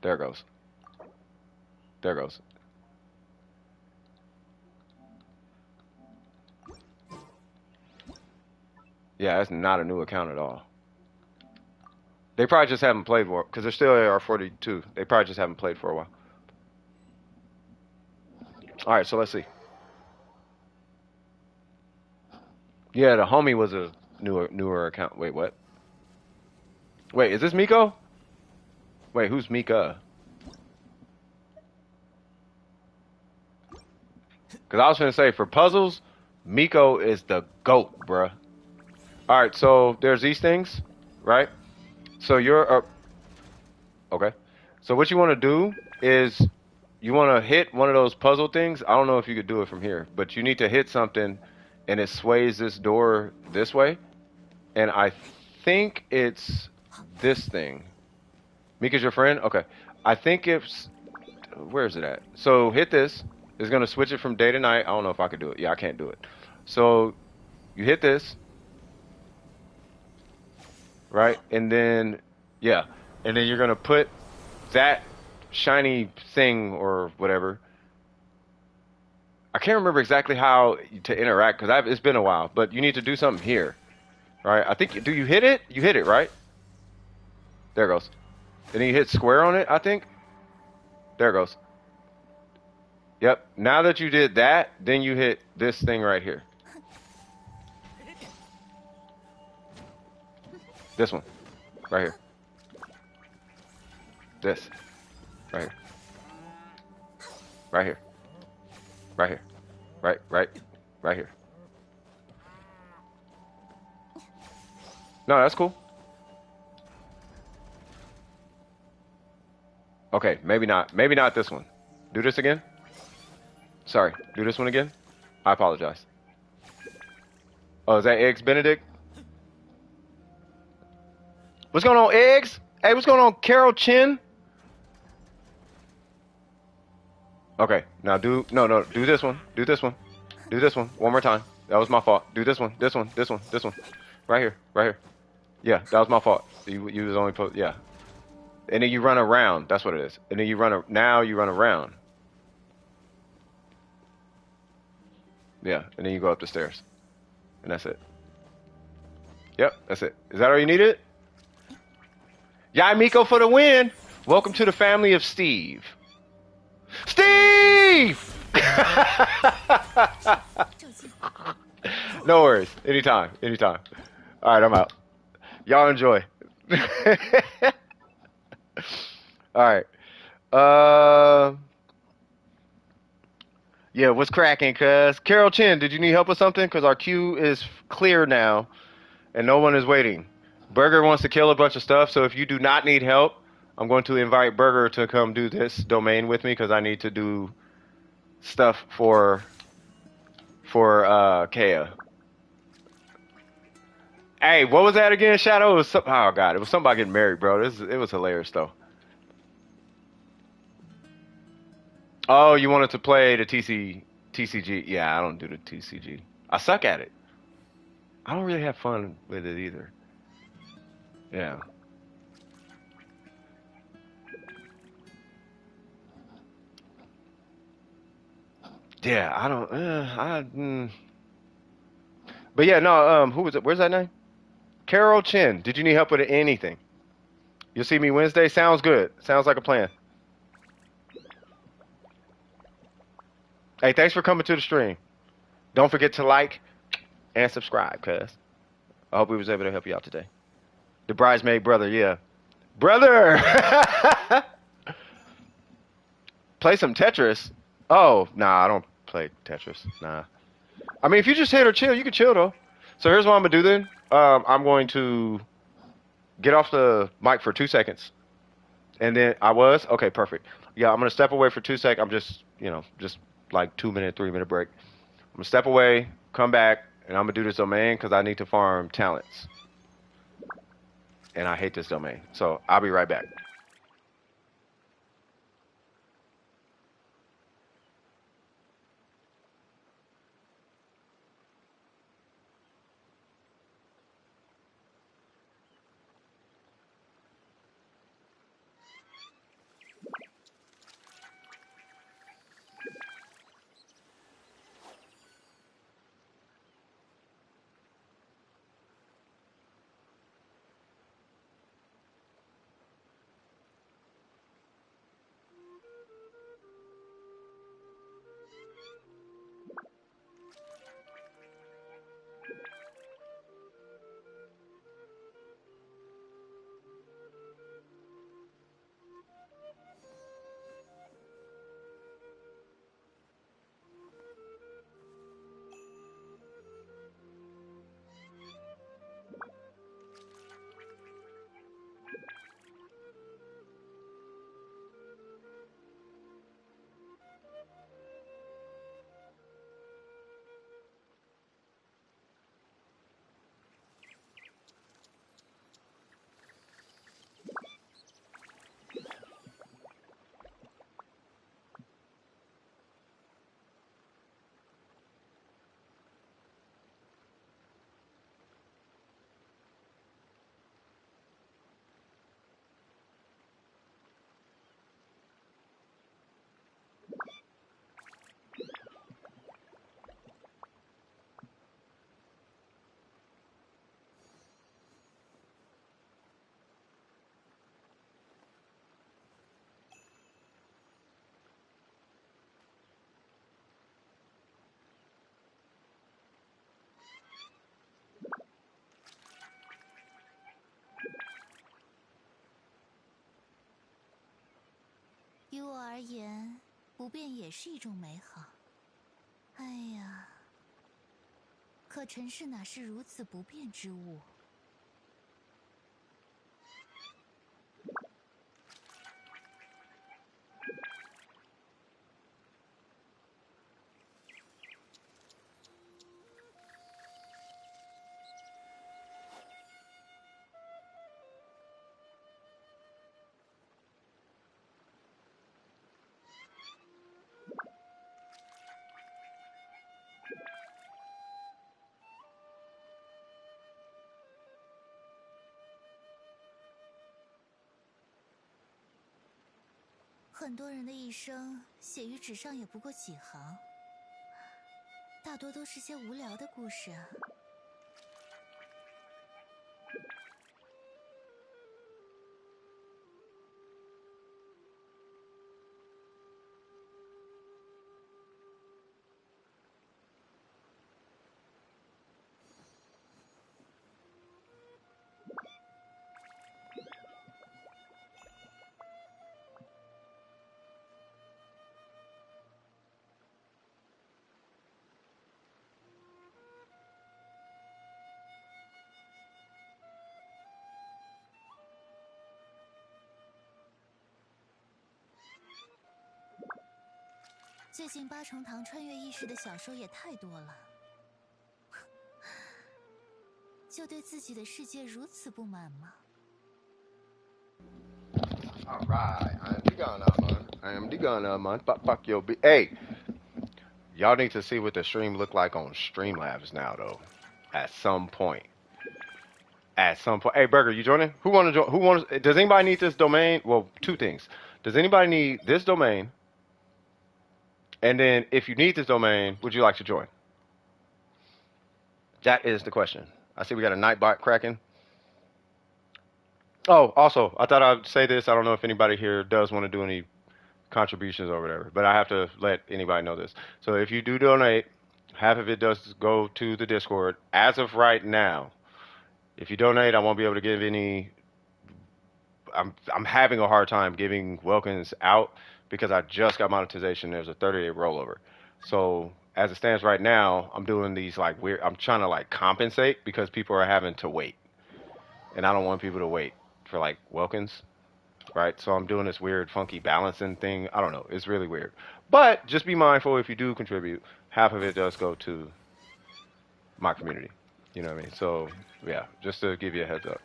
There it goes. There it goes. Yeah, that's not a new account at all. They probably just haven't played for because they're still AR42. They probably just haven't played for a while. All right, so let's see. Yeah, the homie was a newer account. Wait, what? Wait, is this Miko? Wait, who's Mika? Because I was gonna say for puzzles, Miko is the GOAT, bruh. All right, so there's these things, right? So you're okay. So what you want to do is you want to hit one of those puzzle things. I don't know if you could do it from here, but you need to hit something, and it sways this door this way. And I think it's this thing. Mika's your friend? Okay. I think it's where is it at? So hit this. It's gonna switch it from day to night. I don't know if I could do it. Yeah, I can't do it. So you hit this, right? And then yeah. And then you're gonna put that shiny thing or whatever. I can't remember exactly how to interact because it's been a while, but you need to do something here. Right? I think do you hit it? You hit it, right? There it goes. And then you hit square on it, I think. There it goes. Yep. Now that you did that, then you hit this thing right here. This one. Right here. This. Right here. Right here. Right here. Right here. No, that's cool. Okay, maybe not. Maybe not this one. Do this again. Sorry. Do this one again. I apologize. Oh, is that Eggs Benedict? What's going on, Eggs? Hey, what's going on, Carol Chin? Okay, now do this one. Do this one. Do this one. One more time. That was my fault. Do this one. This one. This one. This one. Right here. Right here. Yeah, that was my fault. You was only yeah. And then you run around. That's what it is. And then you now you run around. Yeah, and then you go up the stairs. And that's it. Yep, that's it. Is that all you needed? Yai Miko for the win. Welcome to the family of Steve. Steve! No worries. Anytime. Anytime. All right, I'm out. Y'all enjoy. All right. Yeah, what's cracking, cuz? Carol Chin, did you need help with something? Because our queue is clear now, and no one is waiting. Burger wants to kill a bunch of stuff, so if you do not need help, I'm going to invite Burger to come do this domain with me, because I need to do stuff for Kea. Hey, what was that again, Shadow? It was oh, God, it was something about getting married, bro. It was hilarious, though. Oh, you wanted to play the TCG. Yeah, I don't do the TCG. I suck at it. I don't really have fun with it either. Yeah. Yeah, I don't. But yeah, no. Who was it? Where's that name? Carol Chin. Did you need help with anything? You'll see me Wednesday. Sounds good. Sounds like a plan. Hey, thanks for coming to the stream. Don't forget to like and subscribe, cuz. I hope we was able to help you out today. The bridesmaid brother, yeah. Brother! Play some Tetris. Oh, nah, I don't play Tetris. Nah. I mean, if you just hit or chill, you can chill, though. So here's what I'm going to do then. I'm going to get off the mic for 2 seconds. And then I was? Okay, perfect. Yeah, I'm going to step away for 2 seconds. I'm just, just like 2-minute, 3-minute break. I'm going to step away, come back, and I'm going to do this domain because I need to farm talents. And I hate this domain. So I'll be right back. 于我而言，不变也是一种美好。哎呀，可尘世哪是如此不变之物？很多人的一生写于纸上也不过几行，大多都是些无聊的故事啊。最近八重堂穿越意识的小说也太多了，就对自己的世界如此不满吗？ Alright, I am the gunner, man. I am the gunner, man. Fuck your bitch. Hey, y'all need to see what the stream look like on Streamlabs now, though. At some point. At some point. Hey, Burger, you joining? Who want to join? Who wants? Does anybody need this domain? Well, two things. Does anybody need this domain? And then, if you need this domain, would you like to join? That is the question. I see we got a Nightbot cracking. Oh, also, I thought I'd say this. I don't know if anybody here does want to do any contributions or whatever, but I have to let anybody know this. So if you do donate, half of it does go to the Discord. As of right now, if you donate, I won't be able to give any. I'm having a hard time giving welcomes out because I just got monetization. There's a 30-day rollover. So as it stands right now, I'm doing these like weird. I'm trying to like compensate because people are having to wait, and I don't want people to wait for like welcomes. Right, so I'm doing this weird, funky balancing thing. I don't know. It's really weird. But just be mindful if you do contribute, half of it does go to my community. You know what I mean? So, yeah, just to give you a heads up.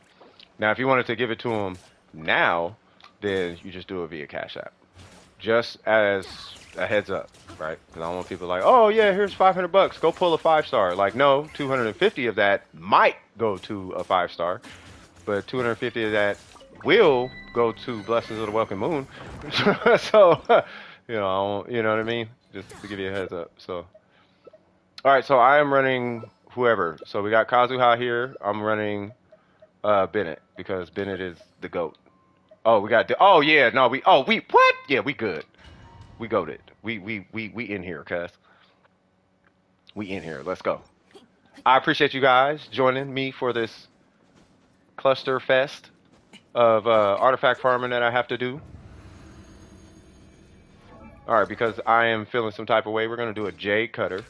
Now, if you wanted to give it to them now, then you just do it via Cash App. Just as a heads up, right? Because I don't want people like, oh, yeah, here's $500. Go pull a 5-star. Like, no, 250 of that might go to a 5-star. But 250 of that will go to Blessings of the Welcome Moon. So, you know what I mean? Just to give you a heads up. So, all right. So I am running whoever. So we got Kazuha here. I'm running Bennett because Bennett is the GOAT. Oh, we got. Oh yeah. No, we. Oh, we. What? Yeah, we good. We goated. We in here, cuz. We in here. Let's go. I appreciate you guys joining me for this cluster fest of artifact farming that I have to do. All right, because I am feeling some type of way, we're going to do a J cutter.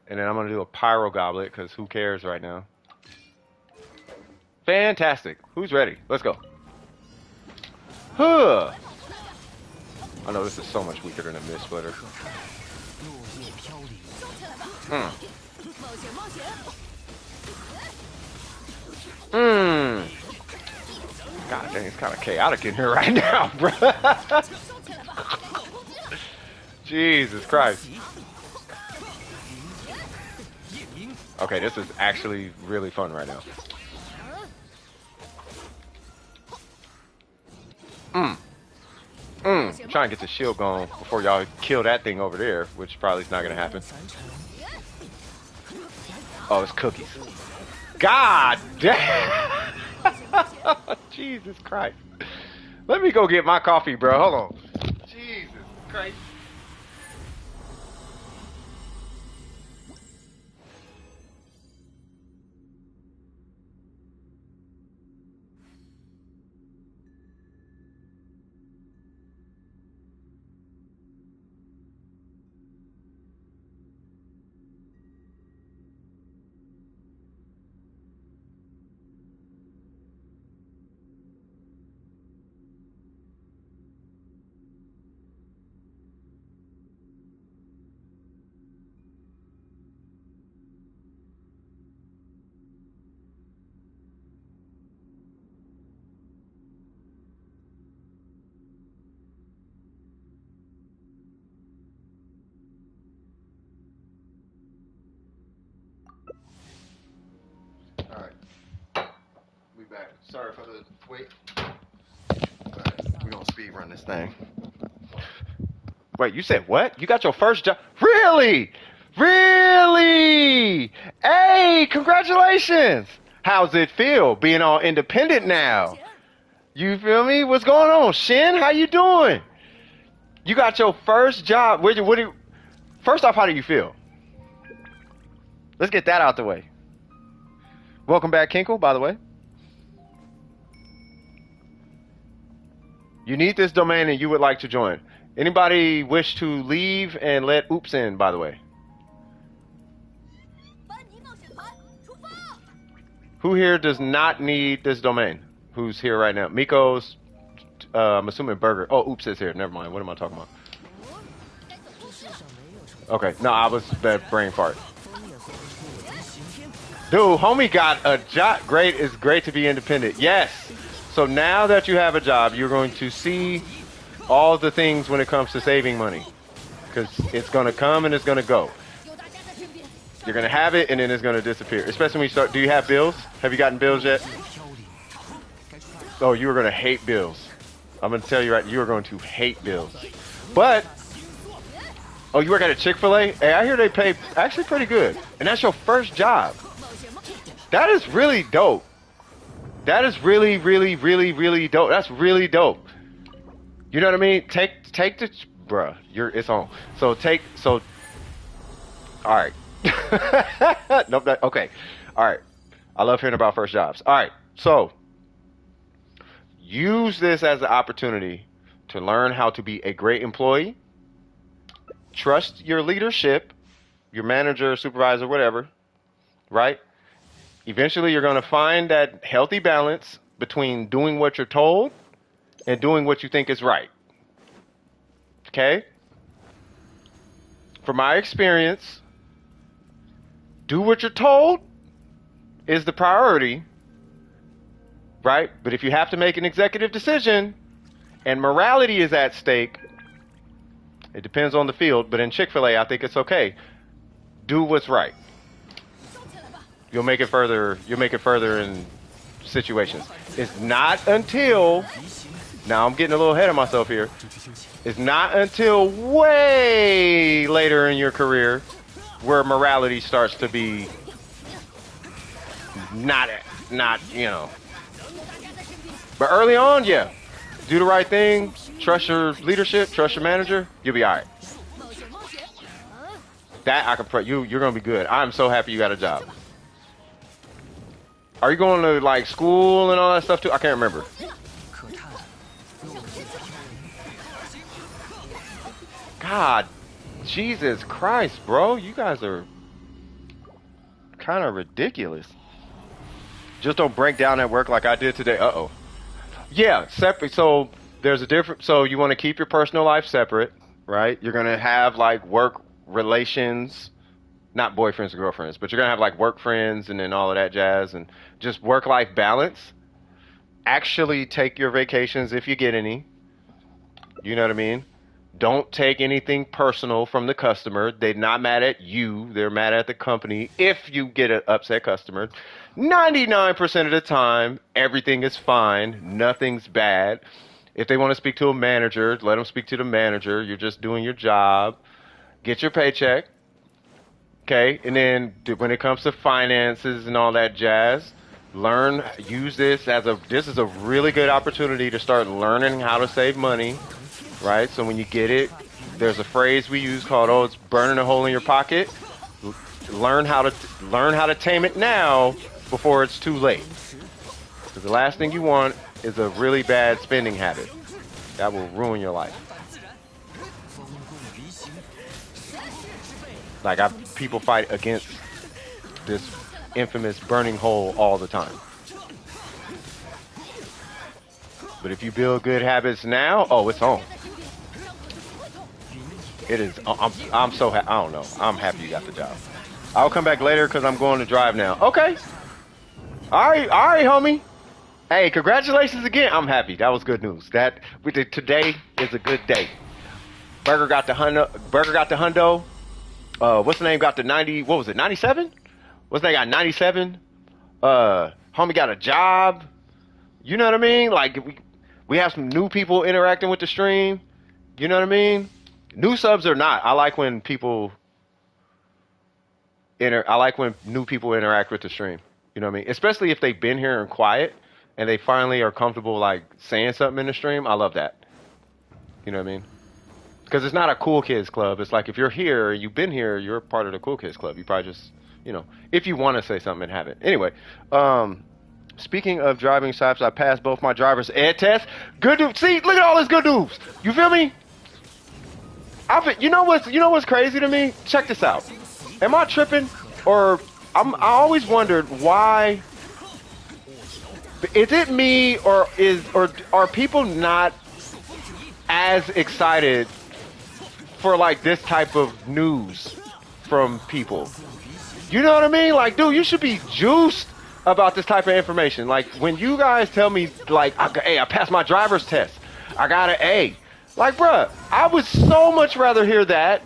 And then I'm going to do a pyro goblet, because who cares right now? Fantastic. Who's ready? Let's go. Huh. I know this is so much weaker than a mist splitter. God dang, it's kind of chaotic in here right now, bro. Jesus Christ. Okay, this is actually really fun right now. Trying to get the shield going before y'all kill that thing over there, which probably is not going to happen. Oh, it's cookies. God damn. Jesus Christ. Let me go get my coffee, bro. Hold on. Jesus Christ. back. Sorry for the wait. Alright, we're gonna speed run this thing. Wait, you said what? You got your first job? Really? Really? Hey, congratulations! How's it feel being all independent now? You feel me? What's going on, Shin? How you doing? You got your first job. First off, how do you feel? Let's get that out the way. Welcome back, Kinkle, by the way. You need this domain and you would like to join. Anybody wish to leave and let Oops in, by the way? Who here does not need this domain? Who's here right now? Miko's, I'm assuming Burger. Oh, Oops is here. Never mind. What am I talking about? Okay. No, I was bad brain fart. Dude, homie got a job. Great. It's great to be independent. Yes. So now that you have a job, you're going to see all the things when it comes to saving money. Because it's going to come and it's going to go. You're going to have it and then it's going to disappear. Especially when you start. Do you have bills? Have you gotten bills yet? Oh, you are going to hate bills. I'm going to tell you right, you are going to hate bills. But, oh, you work at a Chick-fil-A? Hey, I hear they pay actually pretty good. And that's your first job. That is really dope. That is really, really, really, really dope. That's really dope. You know what I mean? Take the, bruh, it's on. So all right. Nope, okay. All right. I love hearing about first jobs. All right. So, use this as an opportunity to learn how to be a great employee. Trust your leadership, your manager, supervisor, whatever, right? Eventually, you're going to find that healthy balance between doing what you're told and doing what you think is right. Okay? From my experience, do what you're told is the priority, right? But if you have to make an executive decision and morality is at stake, it depends on the field, but in Chick-fil-A, I think it's okay. Do what's right. You'll make it further in situations. It's not until, now I'm getting a little ahead of myself here. It's not until way later in your career where morality starts to be not, you know. But early on, yeah. Do the right thing, trust your leadership, trust your manager, you'll be all right. That I can you're going to be good. I'm so happy you got a job. Are you going to like school and all that stuff too? I can't remember. God, Jesus Christ, bro. You guys are kind of ridiculous. Just don't break down at work like I did today. Uh-oh. Yeah, separate. So there's a different. So you want to keep your personal life separate, right? You're going to have like work relations. Not boyfriends or girlfriends, but you're going to have like work friends and then all of that jazz and just work-life balance. Actually take your vacations if you get any. You know what I mean? Don't take anything personal from the customer. They're not mad at you. They're mad at the company if you get an upset customer. 99% of the time, everything is fine. Nothing's bad. If they want to speak to a manager, let them speak to the manager. You're just doing your job. Get your paycheck. Okay, and then when it comes to finances and all that jazz, use this this is a really good opportunity to start learning how to save money, right? So when you get it, there's a phrase we use called, it's burning a hole in your pocket. Learn how to tame it now before it's too late. Because the last thing you want is a really bad spending habit. That will ruin your life. Like people fight against this infamous burning hole all the time. But if you build good habits now, it's on. It is. I'm so happy. I don't know. I'm happy you got the job. I'll come back later because I'm going to drive now. Okay. All right, homie. Hey, congratulations again. I'm happy. That was good news. Today is a good day. Burger got the hundo. What's the name? Got the 90. What was it? 97? What's the name? Got 97. Homie got a job. You know what I mean? Like we have some new people interacting with the stream. You know what I mean? New subs or not, I like when people I like when new people interact with the stream. You know what I mean? Especially if they've been here and quiet and they finally are comfortable like saying something in the stream. I love that. You know what I mean? Because it's not a cool kids club. It's like if you're here, you've been here, you're part of the cool kids club. You probably just, you know, if you want to say something and have it. Anyway, speaking of driving stops, I passed both my driver's ed tests. Good news. See, look at all this good news. You feel me? You know what's crazy to me? Check this out. Am I tripping? Or I always wondered why. Is it me or are people not as excited for like this type of news from people? You know what I mean? Like, dude, you should be juiced about this type of information. Like, when you guys tell me, like, hey, I passed my driver's test, I got an A. Like, bruh, I would so much rather hear that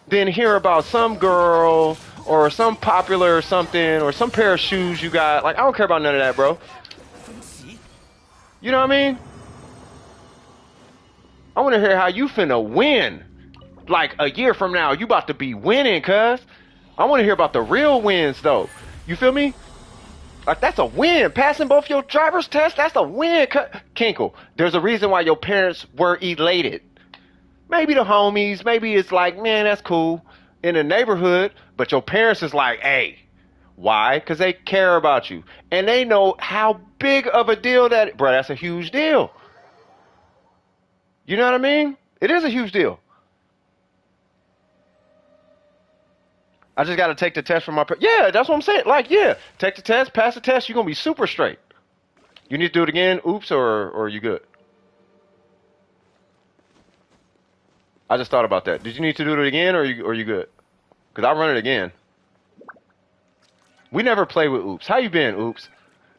than hear about some girl or some popular something or some pair of shoes you got. Like, I don't care about none of that, bro. You know what I mean? I want to hear how you finna win. Like, a year from now, you about to be winning, cuz. I want to hear about the real wins, though. You feel me? Like, that's a win. Passing both your driver's tests, that's a win. Kinkle, there's a reason why your parents were elated. Maybe the homies, maybe it's like, man, that's cool in the neighborhood, but your parents is like, hey, why? Because they care about you. And they know how big of a deal that, bro, that's a huge deal. You know what I mean? It is a huge deal. I just got to take the test from my parents. Yeah, that's what I'm saying. Like, yeah, take the test, pass the test, you're going to be super straight. You need to do it again, oops, or you good? I just thought about that. Did you need to do it again, or you good? Because I'll run it again. We never play with oops. How you been, oops?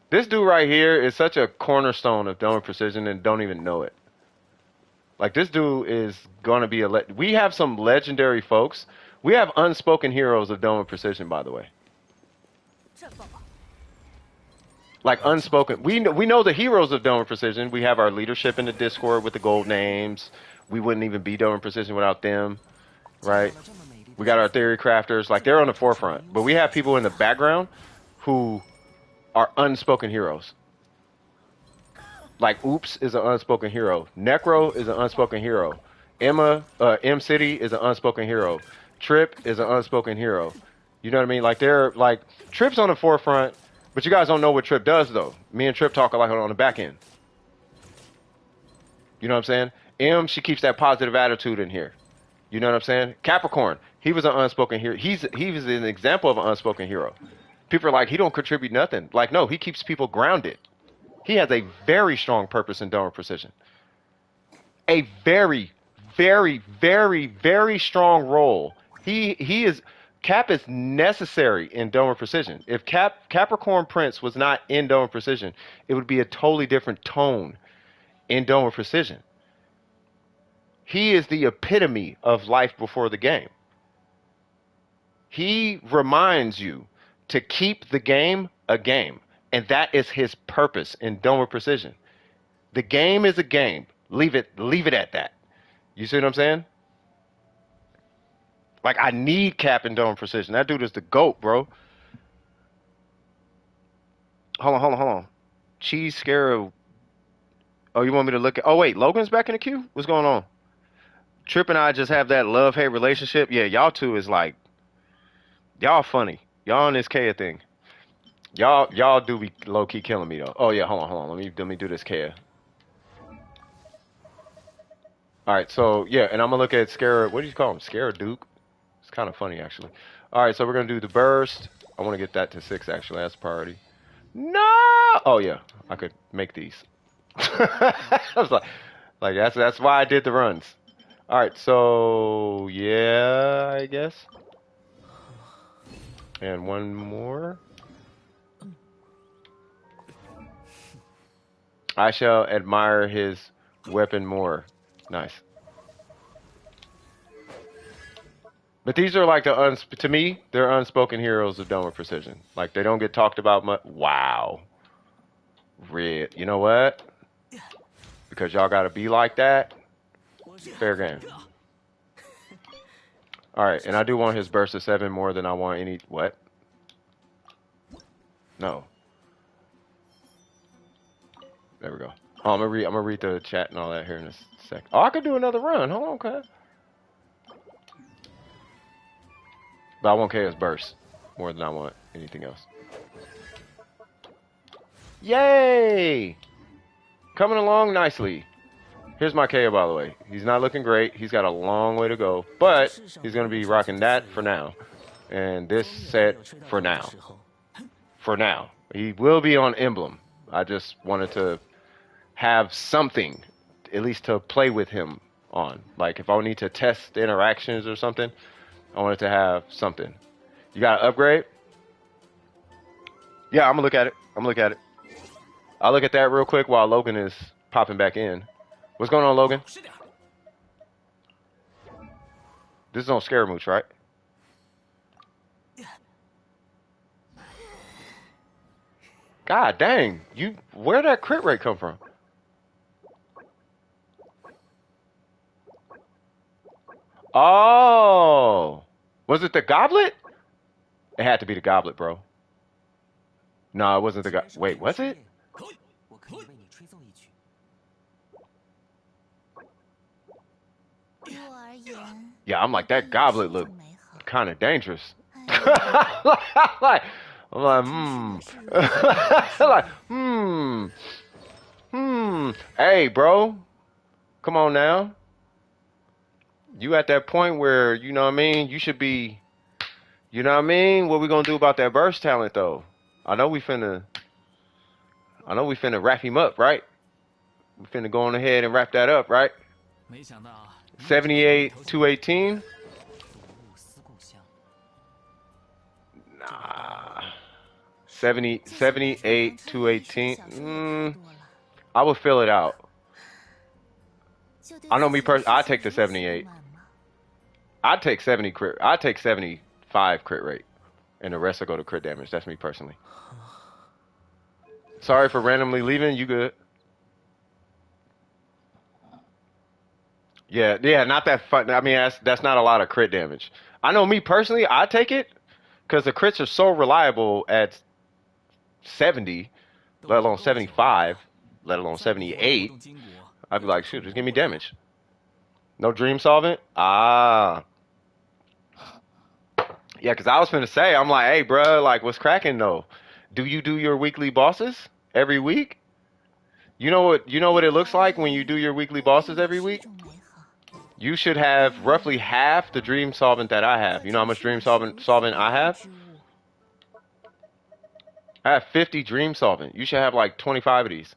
This dude right here is such a cornerstone of Dome Precision and don't even know it. Like, this dude is going to be we have some legendary folks. We have unspoken heroes of Dome Precision, by the way. Like, unspoken. We know the heroes of Dome Precision. We have our leadership in the Discord with the gold names. We wouldn't even be Dome Precision without them, right? We got our theory crafters. Like, they're on the forefront. But we have people in the background who are unspoken heroes. Like, Oops is an unspoken hero. Necro is an unspoken hero. M City is an unspoken hero. Trip is an unspoken hero. You know what I mean? Like, they're like, Trip's on the forefront, but you guys don't know what Trip does, though. Me and Trip talk like on the back end. You know what I'm saying? She keeps that positive attitude in here. You know what I'm saying? Capricorn, he was an unspoken hero. He was an example of an unspoken hero. People are like, he don't contribute nothing. Like, no, he keeps people grounded. He has a very strong purpose in Dome Precision. A very, very, very, very strong role. Cap is necessary in Dome Precision. If Capricorn Prince was not in Dome Precision, it would be a totally different tone in Dome Precision. He is the epitome of life before the game. He reminds you to keep the game a game. And that is his purpose in Dome Precision. The game is a game. Leave it at that. You see what I'm saying? Like, I need Cap in Dome Precision. That dude is the GOAT, bro. Hold on. Cheese Scarab. Oh, you want me to look at... Oh, wait. Logan's back in the queue? What's going on? Trip and I just have that love-hate relationship. Yeah, y'all two is like... Y'all funny. Y'all on this Kaya thing. Y'all do be low-key killing me, though. Oh, yeah, hold on. Let me do this Kaya. Alright, so, yeah, and I'm gonna look at Scarab... What do you call him? Scarab Duke? It's kind of funny, actually. Alright, so we're gonna do the burst. I want to get that to 6, actually. That's priority. No! Oh, yeah. I could make these. I was like that's why I did the runs. Alright, so... Yeah, I guess. And one more. I shall admire his weapon more. Nice. But these are like to me, they're unspoken heroes of Dome Precision. Like, they don't get talked about much. Wow. Red. You know what? Because y'all gotta be like that. Fair game. Alright, and I do want his burst of 7 more than I want any... What? No. There we go. Oh, I'm gonna read the chat and all that here in a sec. Oh, I could do another run. Hold on, okay. But I want KS burst more than I want anything else. Yay! Coming along nicely. Here's my KO, by the way. He's not looking great. He's got a long way to go. But he's going to be rocking that for now. And this set for now. For now. He will be on Emblem. I just wanted to have something, at least to play with him on. Like, if I need to test interactions or something, I wanted to have something. You got to upgrade? Yeah, I'm going to look at it. I'll look at that real quick while Logan is popping back in. What's going on, Logan? This is on Scaramouche, right? God dang, where'd that crit rate come from? Oh, was it the goblet? It had to be the goblet, bro. No, it wasn't the goblet. Wait, was it? Yeah, I'm like, that goblet looked kind of dangerous. I'm like, Hey, bro, come on now. You at that point where, you know what I mean, you should be, you know what I mean? What we gonna do about that burst talent, though? I know we finna wrap him up, right? We finna go on ahead and wrap that up, right? 78, 218? Nah. 78, 218? I would fill it out. I know me personally, I'd take the 78. I'd take 70 crit. I'd take 75 crit rate. And the rest will go to crit damage. That's me personally. Sorry for randomly leaving. You good? Yeah, not that fun. I mean, that's not a lot of crit damage. I know me personally, I take it because the crits are so reliable at 70, let alone 75, let alone 78. I'd be like, shoot, just give me damage. No dream solvent? Ah. Yeah, because I was finna say, I'm like, hey, bro, like, what's cracking though? Do you do your weekly bosses every week? You know what it looks like when you do your weekly bosses every week? You should have roughly half the dream solvent that I have. You know how much dream solvent I have? I have 50 dream solvent. You should have like 25 of these.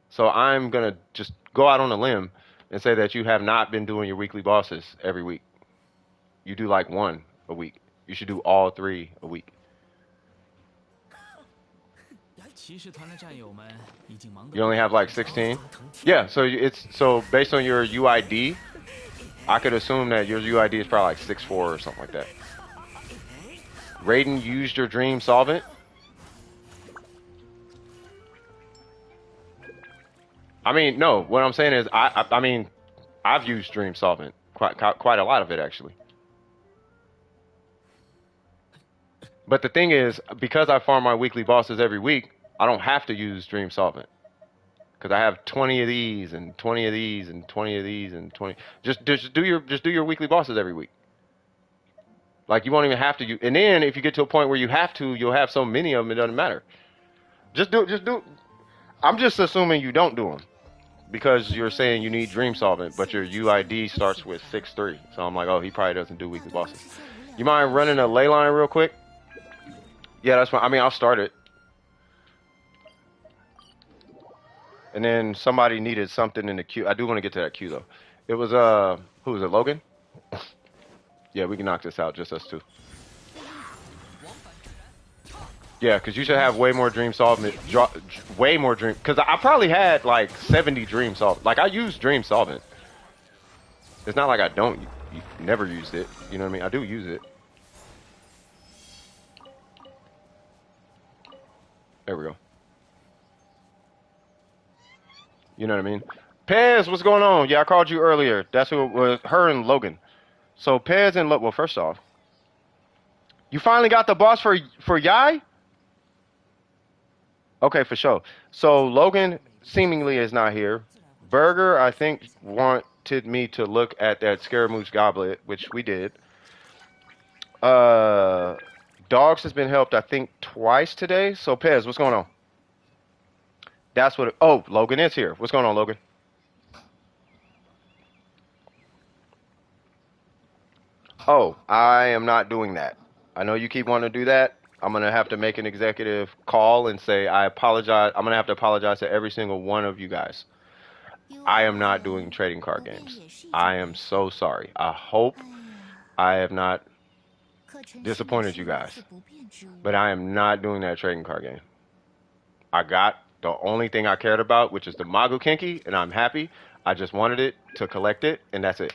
So I'm going to just go out on a limb and say that you have not been doing your weekly bosses every week. You do like one a week. You should do all 3 a week. You only have like 16? Yeah, so based on your UID, I could assume that your UID is probably like 6'4" or something like that. Raiden used your dream solvent? I mean, no, what I'm saying is I mean, I've used dream solvent quite a lot of it actually. But the thing is, because I farm my weekly bosses every week, I don't have to use dream solvent. Because I have 20 of these and 20 of these and 20 of these and 20. Just do your weekly bosses every week. Like you won't even have to. And then if you get to a point where you have to, you'll have so many of them it doesn't matter. Just do. I'm just assuming you don't do them because you're saying you need dream solvent, but your UID starts with 6'3". So I'm like, oh, he probably doesn't do weekly bosses. You mind running a ley line real quick? Yeah, that's fine. I mean, I'll start it. And then somebody needed something in the queue. I do want to get to that queue though. It was who was it? Logan? Yeah, we can knock this out, just us two. Yeah, because you should have way more dream solvent. Way more dream. Because I probably had like 70 dream solvent. Like I use dream solvent. It's not like I don't. You never used it. You know what I mean? I do use it. There we go. You know what I mean? Pez, what's going on? Yeah, I called you earlier. That's who it was. Her and Logan. So Pez and well, first off, you finally got the boss for Yai? Okay, for sure. So Logan seemingly is not here. Burger, I think, wanted me to look at that Scaramouche goblet, which we did. Uh, Dogs has been helped, I think, twice today. So Pez, what's going on? That's what. Oh, Logan is here. What's going on, Logan? Oh, I am not doing that. I know you keep wanting to do that. I'm gonna have to make an executive call and say I apologize. I'm gonna have to apologize to every single one of you guys. 因 I am 为 not doing trading 不 card 变 games. 也是一种 I 美 am 好。 so sorry. I 哎 hope 呀， I have not 可尘世哪 disappointed 是 you 如 guys, 此不变之物？ but I am not doing that trading card game. I got the only thing I cared about, which is the Magu Kinky, and I'm happy. I just wanted it to collect it, and that's it.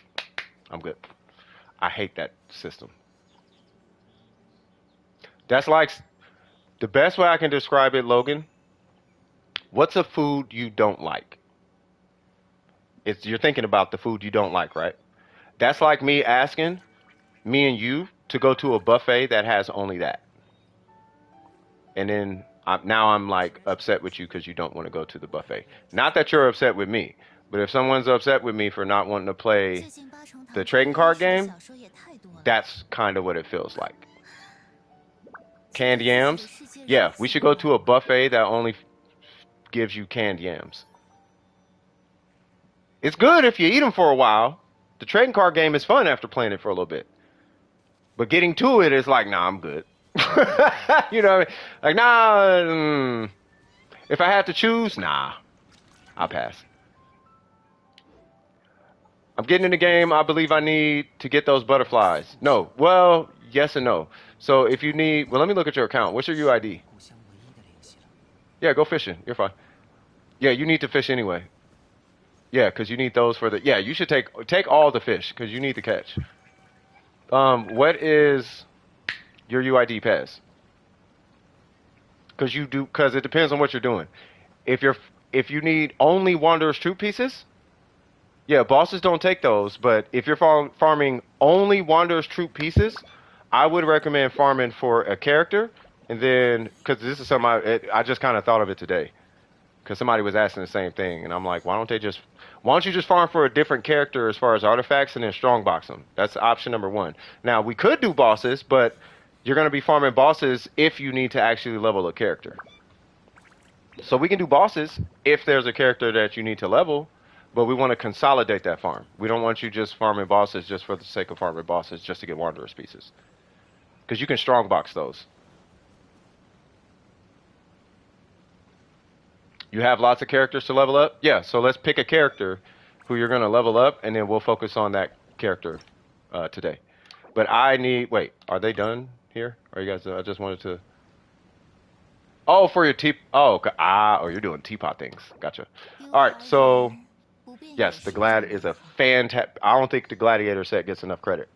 I'm good. I hate that system. That's like the best way I can describe it, Logan. What's a food you don't like? It's you're thinking about the food you don't like, right? That's like me asking me and you to go to a buffet that has only that. And then now I'm like upset with you because you don't want to go to the buffet. Not that you're upset with me, but if someone's upset with me for not wanting to play 最近八重 the 堂 trading 出 card 的 game, 小说也太多了。 that's kind of what it feels like. 记得 Canned 自己的 yams? 世界 Yeah, 如 we 此 should 美 go to a 好。 buffet that only gives you canned yams. It's good if you eat them for a while. The trading card game is fun after playing it for a little bit. But getting to it is like, nah, I'm good. You know what I mean? Like, nah, if I had to choose, nah, I'll pass. I'm getting in the game. I believe I need to get those butterflies. No. Well, yes and no. So if you need, well, let me look at your account. What's your UID? Yeah, go fishing. You're fine. Yeah, you need to fish anyway. Yeah, because you need those for the. Yeah, you should take all the fish because you need to catch. What is your UID pass? Because you do. Because it depends on what you're doing. If you're if you need only Wanderer's Troop pieces, yeah, bosses don't take those. But if you're farming only Wanderer's Troop pieces, I would recommend farming for a character, and then because this is something I just kind of thought of it today. Because somebody was asking the same thing, and I'm like, why don't you just farm for a different character as far as artifacts and then strongbox them? That's option number one. Now we could do bosses, but you're going to be farming bosses if you need to actually level a character. So we can do bosses if there's a character that you need to level, but we want to consolidate that farm. We don't want you just farming bosses just for the sake of farming bosses just to get Wanderer's pieces. Because you can strongbox those. You have lots of characters to level up? Yeah, so let's pick a character who you're going to level up, and then we'll focus on that character today. But I need... Wait, are they done here? Are you guys... I just wanted to... Oh, for your tea... Oh, okay. Oh, you're doing teapot things. Gotcha. 对 All 我 right, 而 so... 言，不变也 Yes, 是 the 一种 Glad 美 is a 好。 fantastic... I don't think the Gladiator set gets enough credit.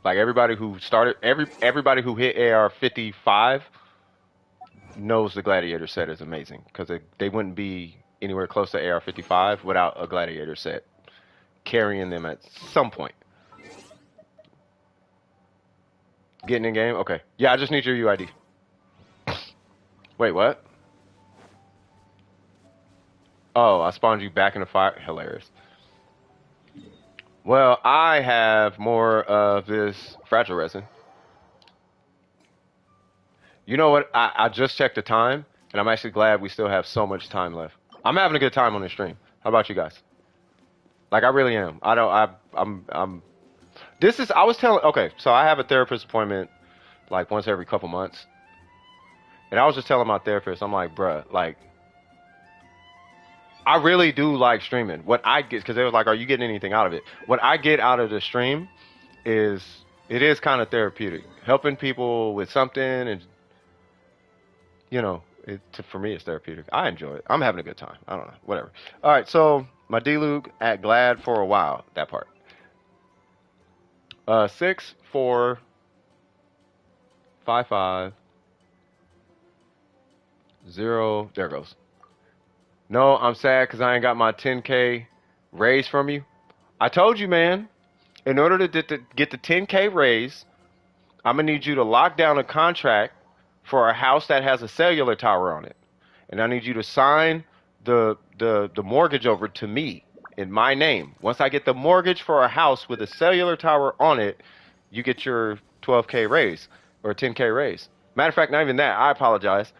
Like, everybody who started... Everybody who hit AR55... knows the Gladiator set is amazing because they wouldn't be anywhere close to AR55 without a Gladiator set carrying them at some point. Getting in game? Okay. Yeah, I just need your UID. Wait, what? Oh, I spawned you back in the fire. Hilarious. Well, I have more of this fragile resin. You know what? I just checked the time, and I'm actually glad we still have so much time left. I'm having a good time on this stream. How about you guys? Like, I really am. I don't. I'm. This is. I was telling. Okay, so I have a therapist appointment like once every couple months, and I was just telling my therapist, I'm like, bruh, like, I really do like streaming. What I get, because they was like, are you getting anything out of it? What I get out of the stream is it is kind of therapeutic, helping people with something, and you know, for me it's therapeutic. I enjoy it. I'm having a good time. I don't know, whatever. All right, so my D-Lug at Glad for a while. That part. 6 4 5 5 0. There it goes. No, I'm sad because I ain't got my 10K raise from you. I told you, man. In order to get the 10K raise, I'm going to need you to lock down a contract for a house that has a cellular tower on it. And I need you to sign the mortgage over to me in my name. Once I get the mortgage for a house with a cellular tower on it, you get your 12K raise or 10K raise. Matter of fact, not even that. I apologize.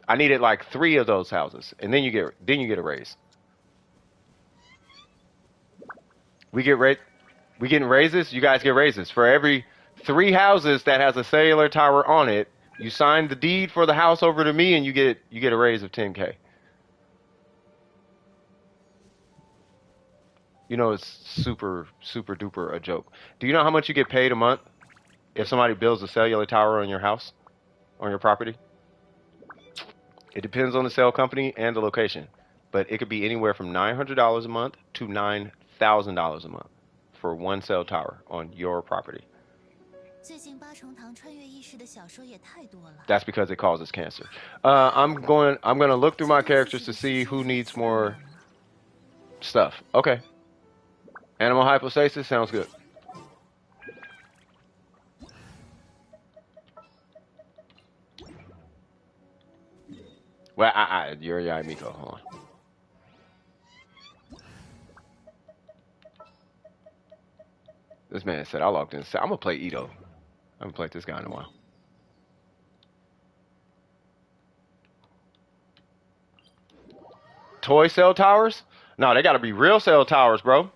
I needed like 3 of those houses, and then you get a raise. We getting raises. You guys get raises for every 3 houses that has a cellular tower on it. You sign the deed for the house over to me, and you get a raise of 10K. You know it's super duper a joke. Do you know how much you get paid a month if somebody builds a cellular tower on your house, on your property? It depends on the cell company and the location, but it could be anywhere from $900 a month to $9,000 a month for one cell tower on your property. That's because it causes cancer. I'm gonna look through my characters to see who needs more stuff. Okay. Animal hypostasis sounds good. Well, you're Yoimiya. Hold on. This man said I logged in. I'm gonna play Ito. I haven't played this guy in a while. Toy cell towers? No, they gotta be real cell towers, bro.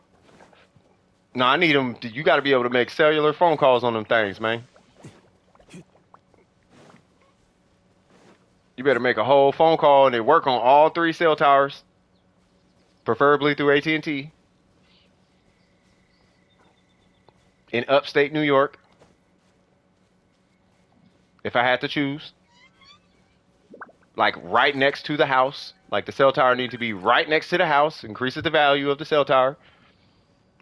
No, I need them. You gotta be able to make cellular phone calls on them things, man. You better make a whole phone call and they work on all 3 cell towers, preferably through AT&T in upstate New York. If I had to choose, like right next to the house, like the cell tower needs to be right next to the house, increases the value of the cell tower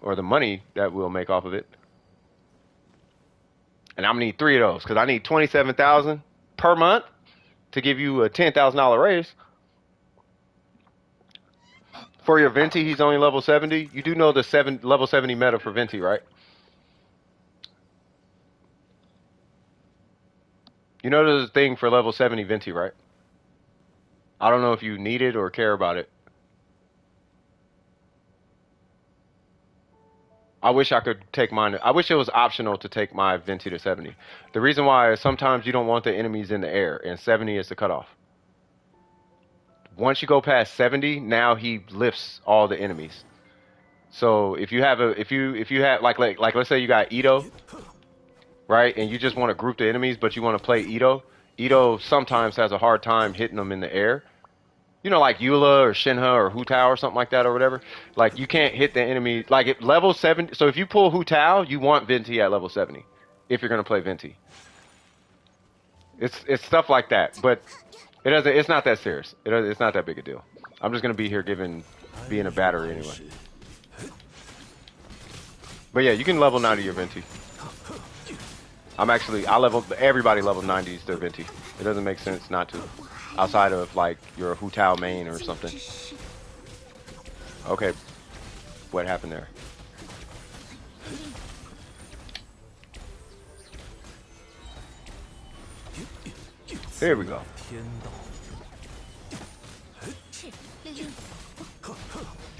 or the money that we'll make off of it. And I'm gonna need 3 of those because I need $27,000 per month to give you a $10,000 raise. For your Venti, he's only level 70. You do know the level 70 meta for Venti, right? You know there's a thing for level 70 Venti, right? I don't know if you need it or care about it. I wish I could take mine. I wish it was optional to take my Venti to 70. The reason why is sometimes you don't want the enemies in the air, and 70 is the cutoff. Once you go past 70, now he lifts all the enemies. So if you have if you have like let's say you got Ito, right, and you just want to group the enemies, but you want to play Ito. Ito sometimes has a hard time hitting them in the air. You know, like Eula or Shinha or Hutao or something like that or whatever. Like, you can't hit the enemy. Like, at level 70. So, if you pull Hutao, you want Venti at level 70. If you're going to play Venti. It's stuff like that. But it's not that serious. It's not that big a deal. I'm just going to be here being a battery anyway. But yeah, you can level 90 your Venti. Everybody level 90s their Venti. It doesn't make sense not to. Outside of, like, your Hutao main or something. Okay. What happened there? Here we go.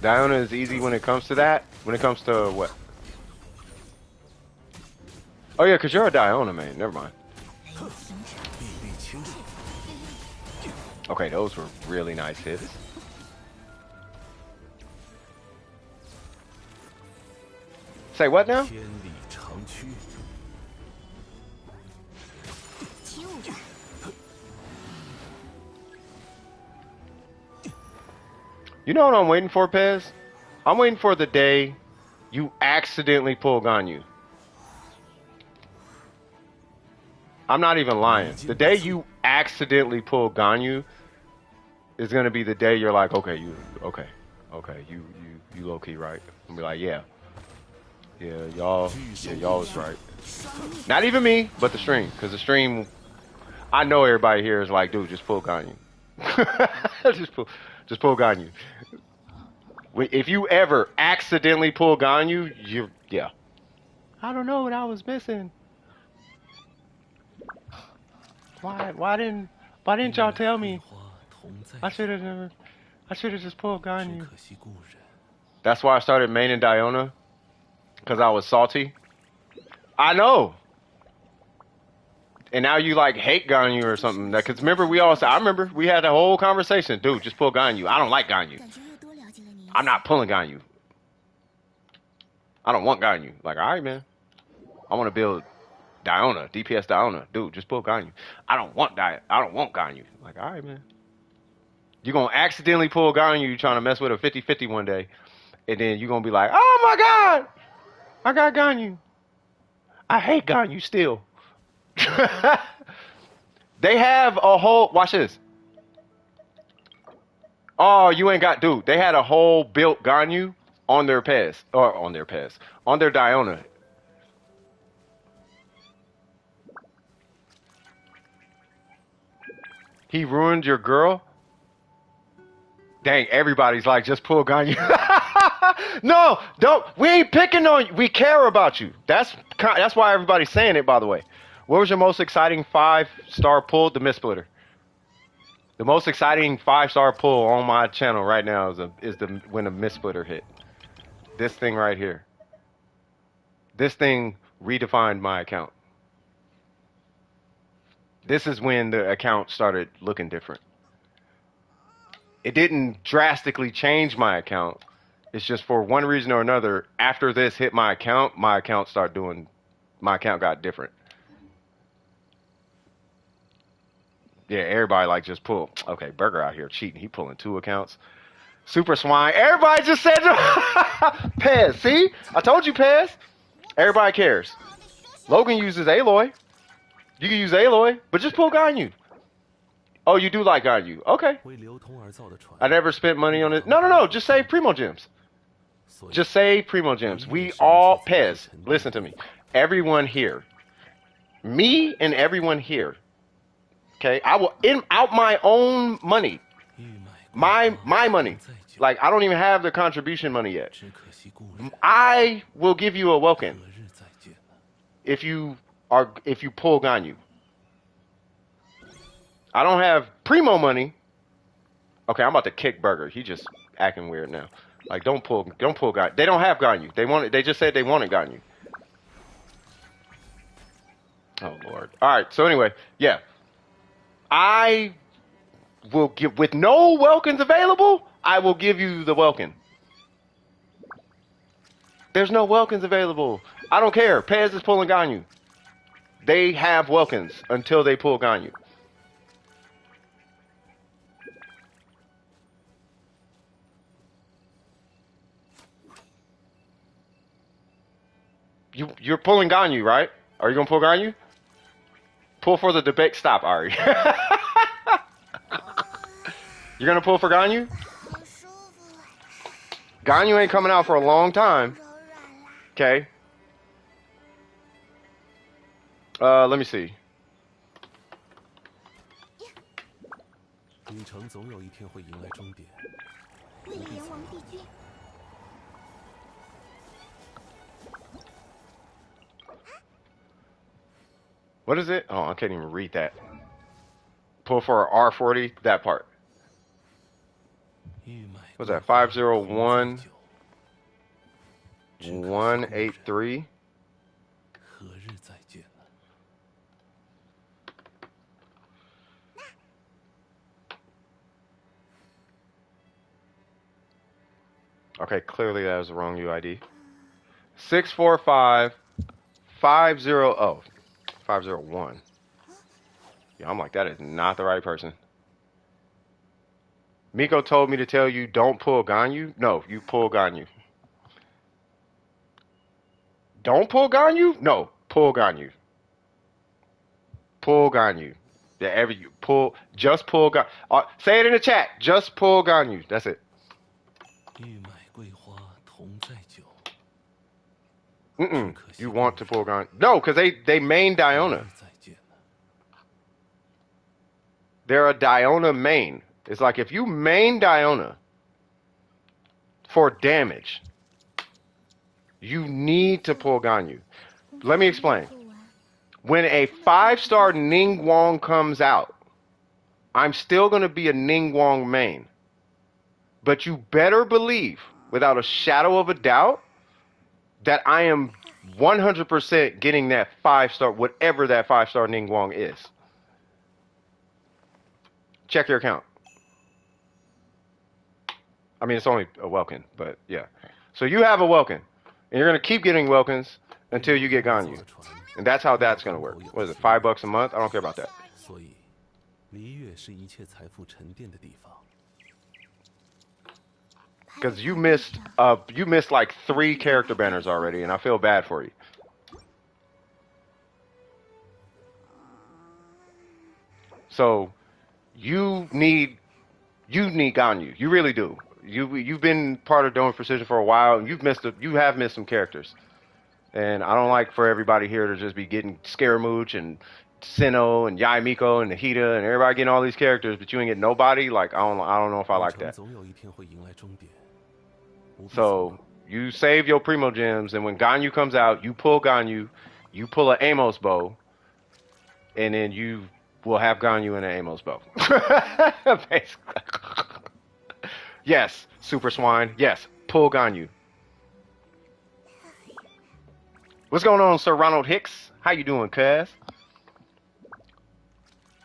Diona is easy when it comes to that. When it comes to what? Oh yeah, because you're a Diona main. Never mind. Okay, those were really nice hits. Say what now? You know what I'm waiting for, Pez? I'm waiting for the day you accidentally pull Ganyu. I'm not even lying. The day you accidentally pull Ganyu is gonna be the day you're like, okay, you low key right. I'm be like, yeah, y'all was right. Not even me, but the stream, because the stream, I know everybody here is like, dude, just pull Ganyu. just pull Ganyu. If you ever accidentally pull Ganyu, yeah. I don't know what I was missing. Why didn't y'all tell me? I should have never. I should have just pulled Ganyu. That's why I started maining Diona, because I was salty. I know. And now you like hate Ganyu or something. Because remember I remember we had a whole conversation. Dude, just pull Ganyu. I don't like Ganyu. I'm not pulling Ganyu. I don't want Ganyu. Like, all right, man. I want to build Diona, DPS Diona. Dude, just pull Ganyu. I don't want Ganyu. Like, all right, man. You're going to accidentally pull Ganyu trying to mess with a 50-50 one day. And then you're going to be like, oh my God, I got Ganyu. I hate Ganyu still. They have a whole, watch this. Oh, you ain't got, dude. They had a whole built Ganyu on their on their Diona. He ruined your girl? Dang, everybody's like, just pull Ganyu. No, don't. We ain't picking on you. We care about you. That's why everybody's saying it, by the way. What was your most exciting 5-star pull? The Mist Splitter. The most exciting 5-star pull on my channel right now is when a Mist Splitter hit. This thing right here. This thing redefined my account. This is when the account started looking different. It didn't drastically change my account. It's just for one reason or another, after this hit my account got different. Yeah, everybody like just pull. Okay, Burger out here cheating. He pulling 2 accounts. Super Swine. Everybody just said Pez. See? I told you, Pez. Everybody cares. Logan uses Aloy. You can use Aloy, but just pull Ganyu. Oh, you do like Ganyu. Okay. I never spent money on it. No. Just save Primo Gems. Just save Primo Gems. We all, Pez, listen to me. Everyone here. Me and everyone here. Okay? I will out my own money. My money. Like, I don't even have the contribution money yet. I will give you a welcome if you pull Ganyu. I don't have Primo money. Okay, I'm about to kick Burger. He just acting weird now. Like, don't pull Ganyu. They don't have Ganyu. They just said they wanted Ganyu. Oh Lord. All right. So anyway, yeah. I will give, with no Welkins available, I will give you the Welkin. There's no Welkins available. I don't care. Pez is pulling Ganyu. They have Welkins until they pull Ganyu. You're pulling Ganyu, right? Are you gonna pull Ganyu? Pull for the debate. Stop, Ari. You're gonna pull for Ganyu? Ganyu ain't coming out for a long time. Okay. Let me see. What is it? Oh, I can't even read that. Pull for R40, that part. What's that? 501 183. Okay, clearly that was the wrong UID. 645 500 501. Yeah, I'm like, that is not the right person. Miko told me to tell you don't pull Ganyu. No, you pull Ganyu. Don't pull Ganyu? No, pull Ganyu. Pull Ganyu. Yeah, just pull Ganyu. Say it in the chat. Just pull Ganyu. That's it. You want to pull Ganyu. No, because they main Diona. They're a Diona main. It's like if you main Diona for damage, you need to pull Ganyu. Let me explain. When a 5-star Ning Wong comes out, I'm still going to be a Ning Wong main. But you better believe, without a shadow of a doubt, that I am 100% getting that 5-star, whatever that 5-star Ning Wong is. Check your account. I mean, it's only a Welkin, but yeah. So you have a Welkin, and you're going to keep getting Welkins until you get Ganyu. And that's how that's going to work. What is it, $5 a month? I don't care about that. Because you missed like 3 character banners already, and I feel bad for you. So you need Ganyu. You really do. You've been part of Dome Precision for a while, and you have missed some characters. And I don't like for everybody here to just be getting Scaramouche and Sinnoh and Yaimiko and Nahida and everybody getting all these characters, but you ain't getting nobody. Like I don't know if I like that. So you save your Primo Gems, and when Ganyu comes out, you pull Ganyu, you pull an Amos bow, and then you will have Ganyu and an Amos bow. Basically. Yes, Super Swine. Yes, pull Ganyu. What's going on, Sir Ronald Hicks? How you doing, cuz?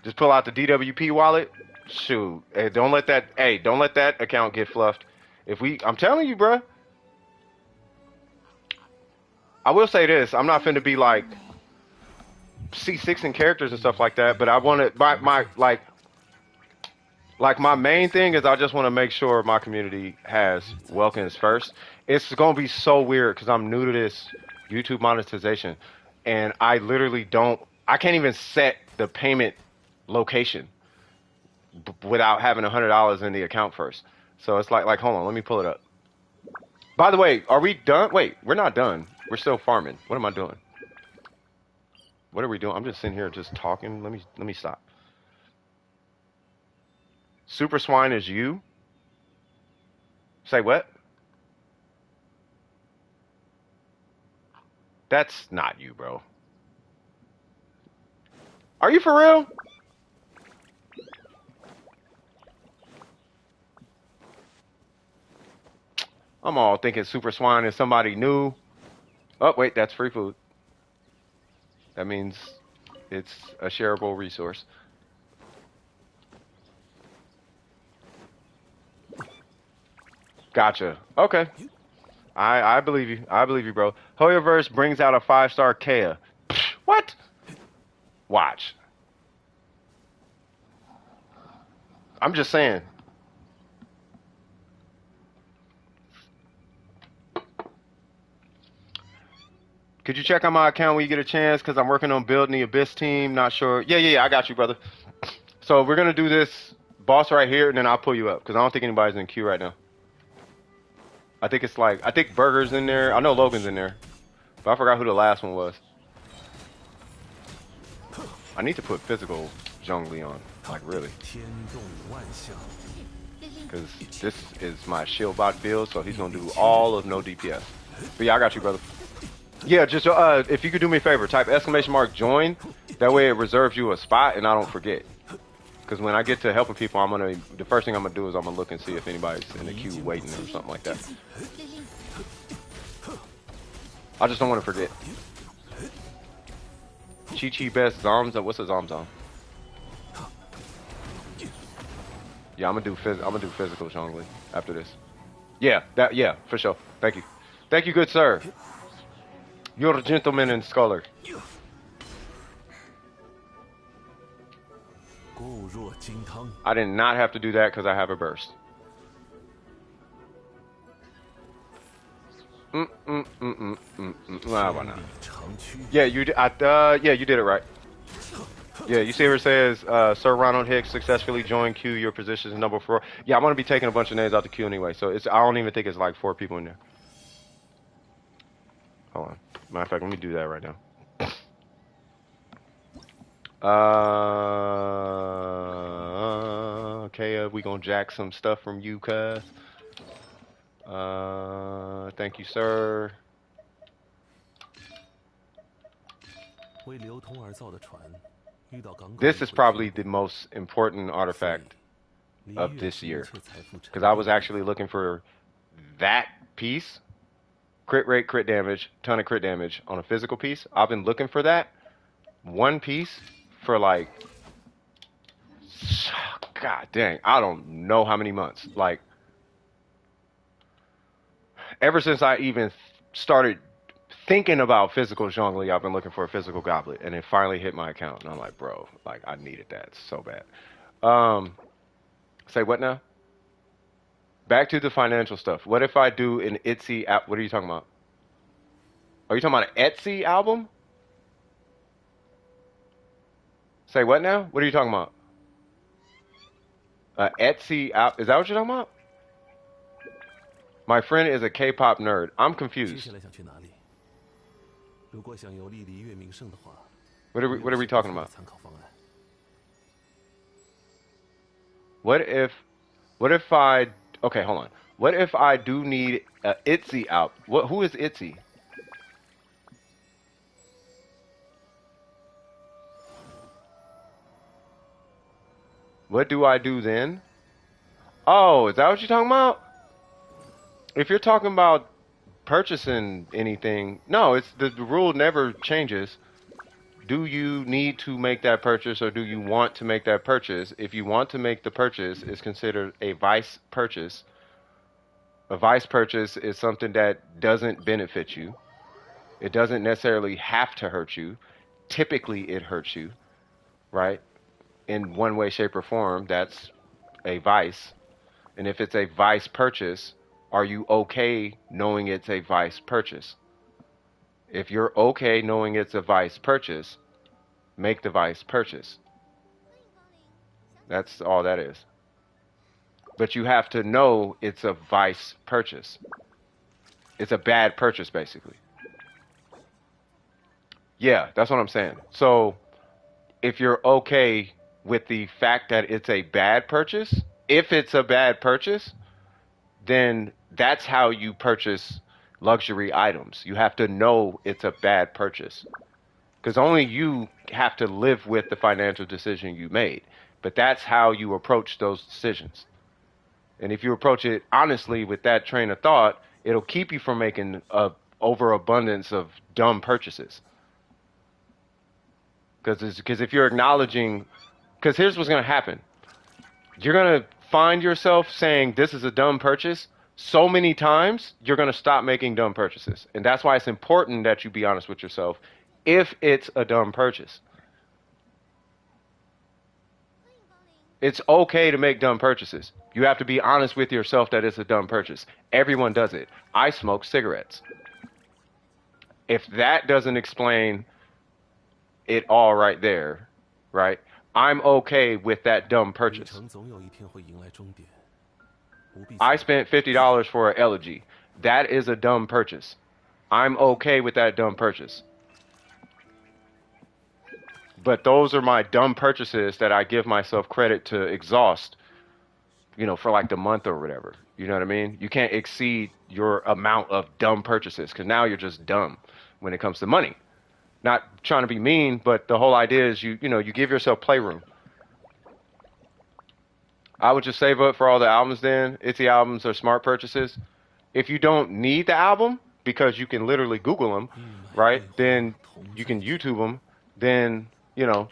Just pull out the DWP wallet. Shoot, hey, don't let that account get fluffed. I'm telling you, bruh. I will say this: I'm not finna be like C6 in characters and stuff like that, but I want to my main thing is I just want to make sure my community has Welkins first. It's gonna be so weird because I'm new to this YouTube monetization, and I literally I can't even set the payment location without having $100 in the account first. So it's like hold on, let me pull it up. By the way, are we done? Wait, we're not done. We're still farming. What am I doing? What are we doing? I'm just sitting here just talking. Let me stop. Super Swine is you? Say what? That's not you, bro. Are you for real? I'm all thinking Super Swine is somebody new. Oh, wait, that's free food. That means it's a shareable resource. Gotcha. Okay. I believe you. I believe you, bro. Hoyoverse brings out a 5-star Kea. What? Watch. I'm just saying. Could you check on my account when you get a chance? Because I'm working on building the Abyss team. Not sure. Yeah, I got you, brother. So we're going to do this boss right here, and then I'll pull you up. Because I don't think anybody's in queue right now. I think Burger's in there. I know Logan's in there. But I forgot who the last one was. I need to put physical Zhongli on. Like, really. Because this is my shield bot build, so he's going to do all of no DPS. But yeah, I got you, brother. Yeah, just if you could do me a favor, type !join. That way it reserves you a spot and I don't forget. Because when I get to helping people, the first thing I'm gonna do is I'm gonna look and see if anybody's in the queue waiting or something like that. I just don't want to forget. Chi best Zomzom. What's a Zomzom? Yeah, I'm gonna do physical Zhongli after this. Yeah, for sure. Thank you, good sir. You're a gentleman and scholar. I did not have to do that because I have a burst. Why not? Yeah, you did. Yeah, you did it right. Yeah, you see where it says, Sir Ronald Hicks successfully joined queue. Your position is number 4. Yeah, I'm gonna be taking a bunch of names out the queue anyway, so I don't even think it's like 4 people in there. Hold on. Matter of fact, let me do that right now. Kea, we gonna jack some stuff from you, cuz. Thank you, sir. This is probably the most important artifact of this year, because I was actually looking for that piece. Crit rate, crit damage, ton of crit damage on a physical piece. I've been looking for that one piece for like, god dang, I don't know how many months. Like, ever since I even started thinking about physical Zhongli, I've been looking for a physical goblet, and it finally hit my account, and I'm like, bro, like, I needed that so bad. Say what now? Back to the financial stuff. What if I do an Etsy app? What are you talking about? Are you talking about an Etsy album? Say what now? What are you talking about? Etsy app? Is that what you're talking about? My friend is a K-pop nerd. I'm confused. What are we talking about? What if I, okay, hold on. What if I do need a Etsy out? Who is Etsy? What do I do then? Oh, is that what you're talking about? If you're talking about purchasing anything, no, it's the rule never changes. Do you need to make that purchase, or do you want to make that purchase? If you want to make the purchase, it's considered a vice purchase. A vice purchase is something that doesn't benefit you. It doesn't necessarily have to hurt you. Typically, it hurts you, right? In one way, shape, or form, that's a vice. And if it's a vice purchase, are you okay knowing it's a vice purchase? If you're okay knowing it's a vice purchase, make the vice purchase. That's all that is. But you have to know it's a vice purchase. It's a bad purchase, basically. Yeah, that's what I'm saying. So if you're okay with the fact that it's a bad purchase, if it's a bad purchase, then that's how you purchase luxury items. You have to know it's a bad purchase, because only you have to live with the financial decision you made. But that's how you approach those decisions. And if you approach it honestly with that train of thought, it'll keep you from making a overabundance of dumb purchases. Because if you're acknowledging, because here's what's going to happen. You're going to find yourself saying this is a dumb purchase so many times, you're going to stop making dumb purchases. And that's why it's important that you be honest with yourself if it's a dumb purchase. It's okay to make dumb purchases. You have to be honest with yourself that it's a dumb purchase. Everyone does it. I smoke cigarettes. If that doesn't explain it all right there, right? I'm okay with that dumb purchase. I spent $50 for an elegy. That is a dumb purchase. I'm okay with that dumb purchase. But those are my dumb purchases that I give myself credit to exhaust, you know, for like the month or whatever. You know what I mean? You can't exceed your amount of dumb purchases, because now you're just dumb when it comes to money. Not trying to be mean, but the whole idea is you give yourself playroom. I would just save up for all the albums then. Etsy albums are smart purchases. If you don't need the album, because you can literally Google them, right? Then you can YouTube them. Then, you know.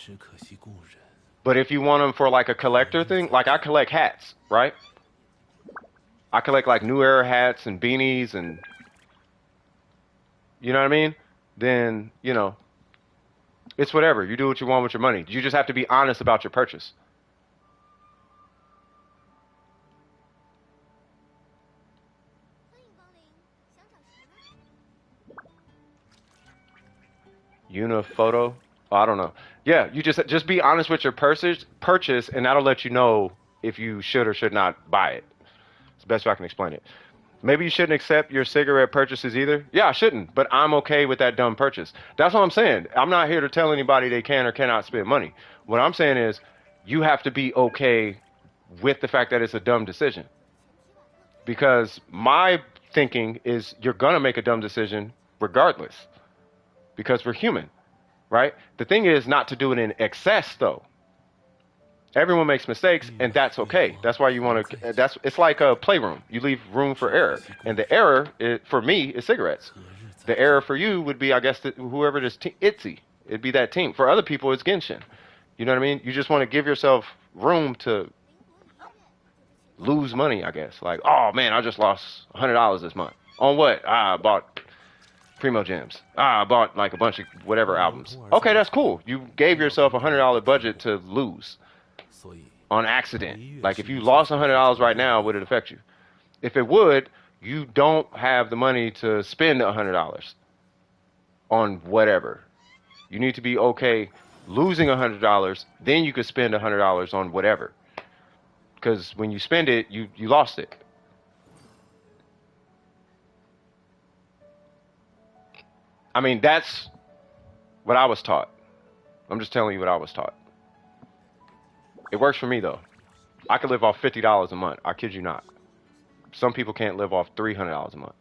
But if you want them for like a collector thing, like I collect hats, right? I collect like New Era hats and beanies and, you know what I mean? Then, you know, it's whatever. You do what you want with your money. You just have to be honest about your purchase. Uniphoto? Oh, I don't know. Yeah, you just be honest with your purchase, and that'll let you know if you should or should not buy it. It's the best way I can explain it. Maybe you shouldn't accept your cigarette purchases either. Yeah, I shouldn't, but I'm okay with that dumb purchase. That's what I'm saying. I'm not here to tell anybody they can or cannot spend money. What I'm saying is you have to be okay with the fact that it's a dumb decision. Because my thinking is you're going to make a dumb decision regardless because we're human, right? The thing is not to do it in excess though. Everyone makes mistakes and that's okay. That's why you want to, it's like a playroom. You leave room for error. And the error for me is cigarettes. The error for you would be, I guess, whoever this Itzy. It'd be that team. For other people, it's Genshin. You know what I mean? You just want to give yourself room to lose money, I guess. Like, oh man, I just lost $100 this month. On what? I bought Primo Gems. I bought like a bunch of whatever albums. Okay, that's cool. You gave yourself a $100 budget to lose on accident. Like if you lost $100 right now, would it affect you? If it would, you don't have the money to spend $100 on whatever. You need to be okay losing $100, then you could spend $100 on whatever. Because when you spend it, you lost it. I mean, that's what I was taught. I'm just telling you what I was taught. It works for me though. I could live off $50 a month. I kid you not. Some people can't live off $300 a month.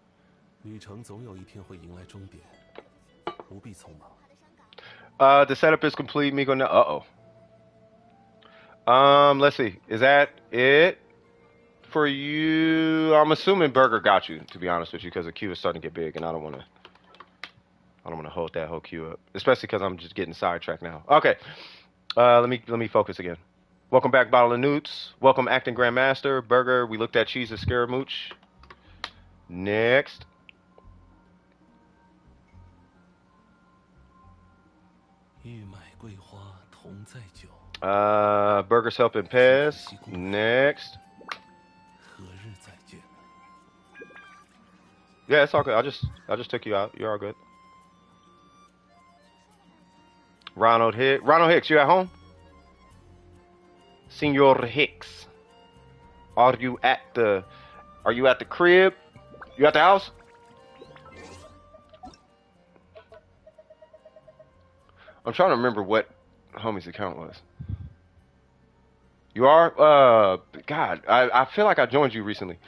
The setup is complete. Miko now. Let's see. Is that it for you? I'm assuming Burger got you, to be honest with you, because the queue is starting to get big, and I don't want to hold that whole queue up, especially because I'm just getting sidetracked now. Okay. Let me focus again. Welcome back, Bottle of Newts. Welcome, Acting Grandmaster. Burger. We looked at Cheese and Scaramouche. Next. Burger's helping Pez. Next. Yeah, it's all good. I just took you out. You're all good. Ronald Hicks, you at home? Senor Hicks. Are you at the crib? You at the house? I'm trying to remember what homie's account was. You are? God, I feel like I joined you recently.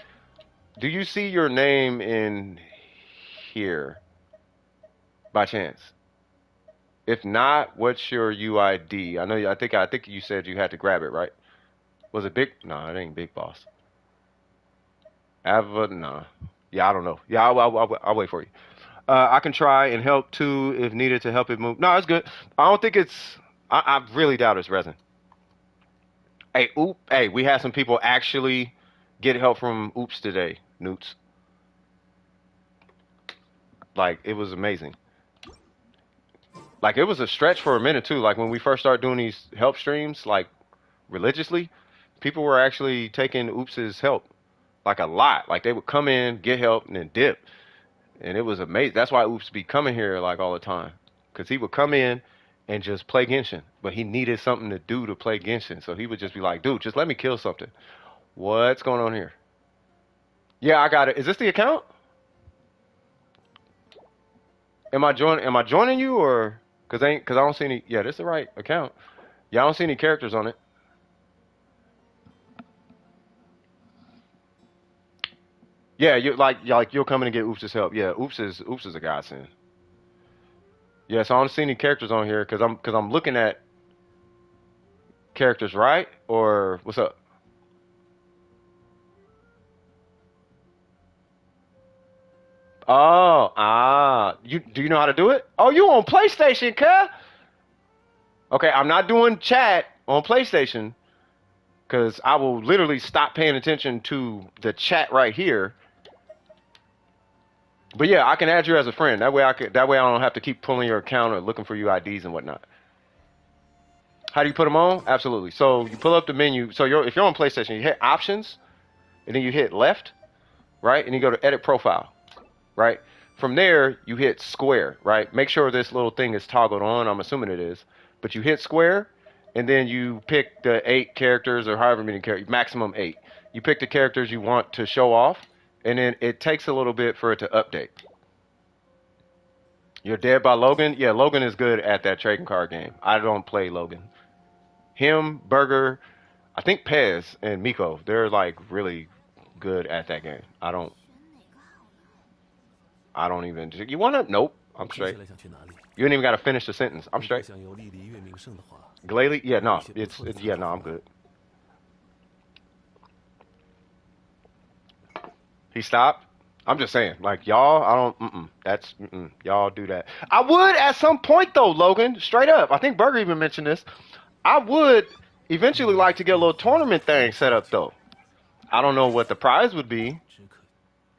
Do you see your name in here by chance? If not, what's your UID? I think you said you had to grab it, right? Was it Big? No, it ain't Big Boss. Ava, nah. Yeah, I don't know. Yeah, I'll wait for you. I can try and help too if needed to help it move. No, it's good. I don't think it's. I really doubt it's Resin. Hey, we had some people actually get help from Oops today, Newts. Like, it was amazing. Like, it was a stretch for a minute, too. Like, when we first started doing these help streams, like, religiously, people were actually taking Oops's help. Like, a lot. Like, they would come in, get help, and then dip. And it was amazing. That's why Oops be coming here, like, all the time. Because he would come in and just play Genshin. But he needed something to do to play Genshin. So he would just be like, dude, just let me kill something. What's going on here? Yeah, I got it. Is this the account? Am I joining you or cause I don't see any. Yeah, this is the right account. Yeah, I don't see any characters on it. Yeah, you'll come in and get Oops' help. Yeah, Oops is a godsend. Yeah, so I don't see any characters on here cause I'm looking at characters, right? Or what's up? Oh, do you know how to do it? Oh, you on PlayStation, cuh? Okay, I'm not doing chat on PlayStation because I will literally stop paying attention to the chat right here. But yeah, I can add you as a friend. That way I don't have to keep pulling your account or looking for your IDs and whatnot. How do you put them on? Absolutely. So you pull up the menu. So if you're on PlayStation, you hit Options, and then you hit Left, right, and you go to Edit Profile. Right? From there, you hit square, right? Make sure this little thing is toggled on. I'm assuming it is. But you hit square, and then you pick the 8 characters or however many characters, maximum 8. You pick the characters you want to show off, and then it takes a little bit for it to update. You're Dead by Logan? Yeah, Logan is good at that trading card game. I don't play Logan. Him, Burger, I think Pez and Miko, they're like really good at that game. I don't even. You wanna? Nope. I'm straight. You ain't even got to finish the sentence. I'm straight. Glalie? Yeah, no. Yeah, no. I'm good. He stopped. I'm just saying, like y'all. I don't. That's y'all do that. I would at some point though, Logan. Straight up. I think Burger even mentioned this. I would eventually like to get a little tournament thing set up though. I don't know what the prize would be.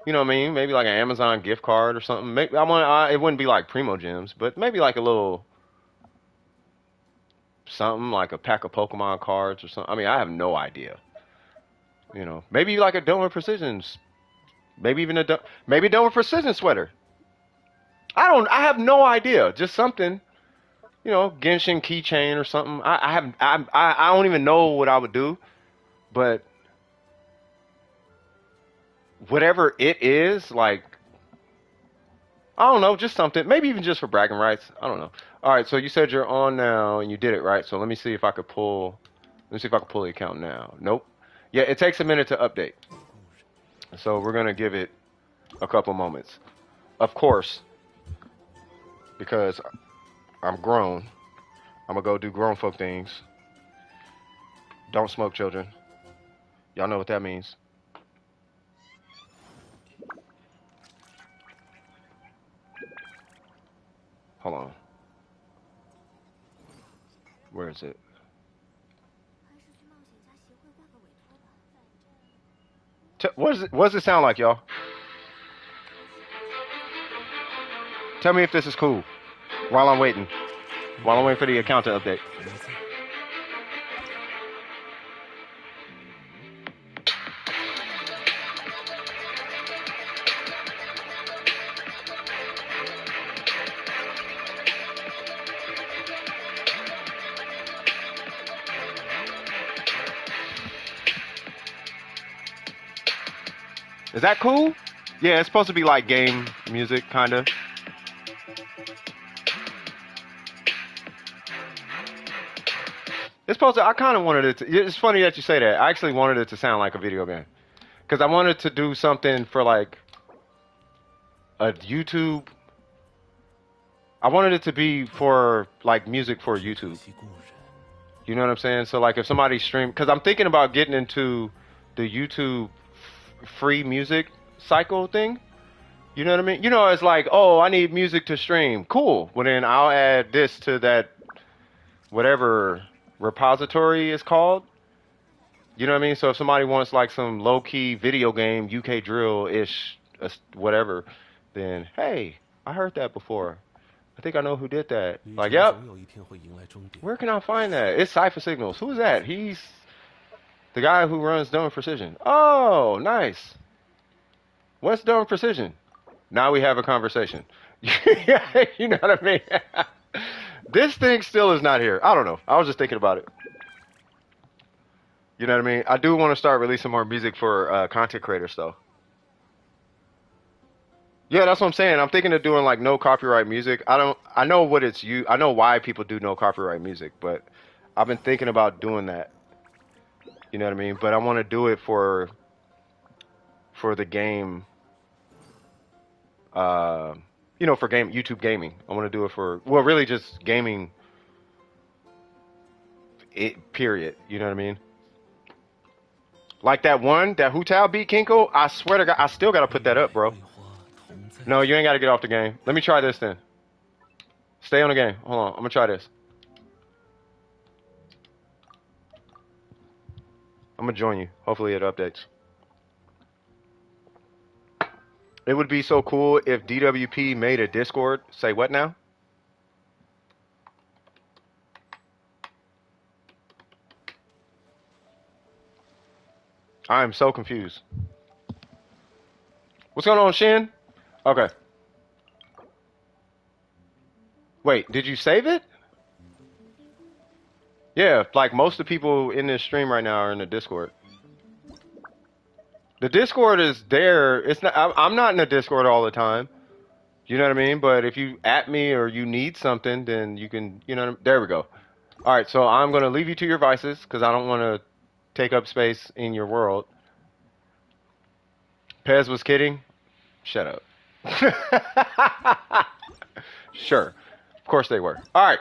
You know what I mean? Maybe like an Amazon gift card or something. Maybe it wouldn't be like Primo Gems, but maybe like a little something like a pack of Pokemon cards or something. I mean, I have no idea. You know, maybe like a Dome with Precisions. Maybe even maybe a Dome with Precision sweater. I have no idea. Just something. You know, Genshin keychain or something. I don't even know what I would do, but whatever it is, like, I don't know, just something. Maybe even just for bragging rights. I don't know. All right, so you said you're on now and you did it, right? So let me see if I could pull. Let me see if I can pull the account now. Nope. Yeah, it takes a minute to update. So we're gonna give it a couple moments. Of course, because I'm grown, I'm gonna go do grown folk things. Don't smoke, children. Y'all know what that means. Hold on. Where is it? What does it sound like, y'all? Tell me if this is cool while I'm waiting. While I'm waiting for the account to update. Is that cool? Yeah, it's supposed to be like game music, kind of. It's supposed to. I kind of wanted it to. It's funny that you say that. I actually wanted it to sound like a video game, because I wanted to do something for like a YouTube. I wanted it to be for like music for YouTube. You know what I'm saying? So like if somebody stream, because I'm thinking about getting into the YouTube free music cycle thing. You know what I mean? You know, it's like, oh, I need music to stream. Cool. Well, then I'll add this to that whatever repository is called. You know what I mean? So if somebody wants like some low key video game UK drill ish whatever, then hey, I heard that before. I think I know who did that. Like, yep. Where can I find that? It's Cypher Signals. Who's that? He's the guy who runs Dome Precision. Oh, nice. What's Dome Precision? Now we have a conversation. You know what I mean? This thing still is not here. I don't know. I was just thinking about it. You know what I mean? I do want to start releasing more music for content creators, though. Yeah, that's what I'm saying. I'm thinking of doing like no copyright music. I know what it's you. I know why people do no copyright music, but I've been thinking about doing that. You know what I mean? But I want to do it for the game. You know, for YouTube gaming. I want to do it for, well, really just gaming. Period. You know what I mean? Like that Hutao beat Kinko. I swear to God, I still gotta put that up, bro. No, you ain't gotta get off the game. Let me try this then. Stay on the game. Hold on, I'm gonna try this. I'm gonna join you. Hopefully it updates. It would be so cool if DWP made a Discord. Say what now? I am so confused. What's going on, Shin? Okay. Wait, did you save it? Yeah, like most of the people in this stream right now are in the Discord. The Discord is there. It's not. I'm not in the Discord all the time. You know what I mean? But if you at me or you need something, then you can. You know. There we go. All right. So I'm gonna leave you to your vices because I don't want to take up space in your world. Pez was kidding. Shut up. Sure. Of course they were. All right.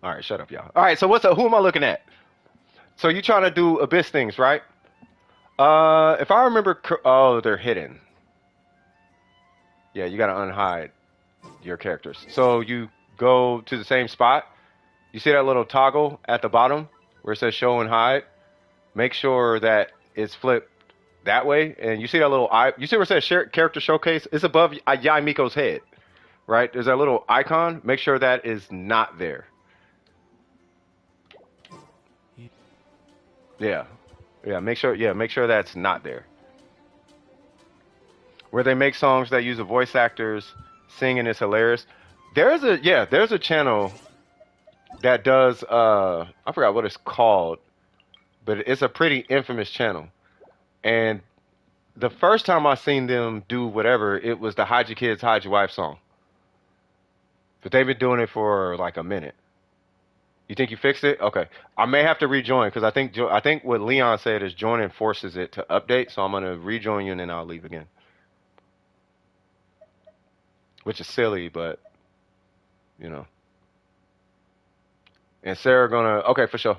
All right, shut up, y'all. All right, so who am I looking at? So you trying to do abyss things, right? If I remember, oh, they're hidden. Yeah, you gotta unhide your characters. So you go to the same spot. You see that little toggle at the bottom where it says show and hide? Make sure that it's flipped that way. And you see that little eye, you see where it says character showcase? It's above Yaimiko's head, right? There's that little icon. Make sure that is not there. Yeah. Yeah, make sure that's not there. Where they make songs that use the voice actors singing is hilarious. There's a channel that does I forgot what it's called, but it's a pretty infamous channel. And the first time I seen them do whatever, it was the Hide Your Kids, Hide Your Wife song. But they've been doing it for like a minute. You think you fixed it? Okay. I may have to rejoin because I think what Leon said is joining forces it to update. So I'm gonna rejoin you and then I'll leave again. Which is silly, but you know. And Sarah gonna okay for sure.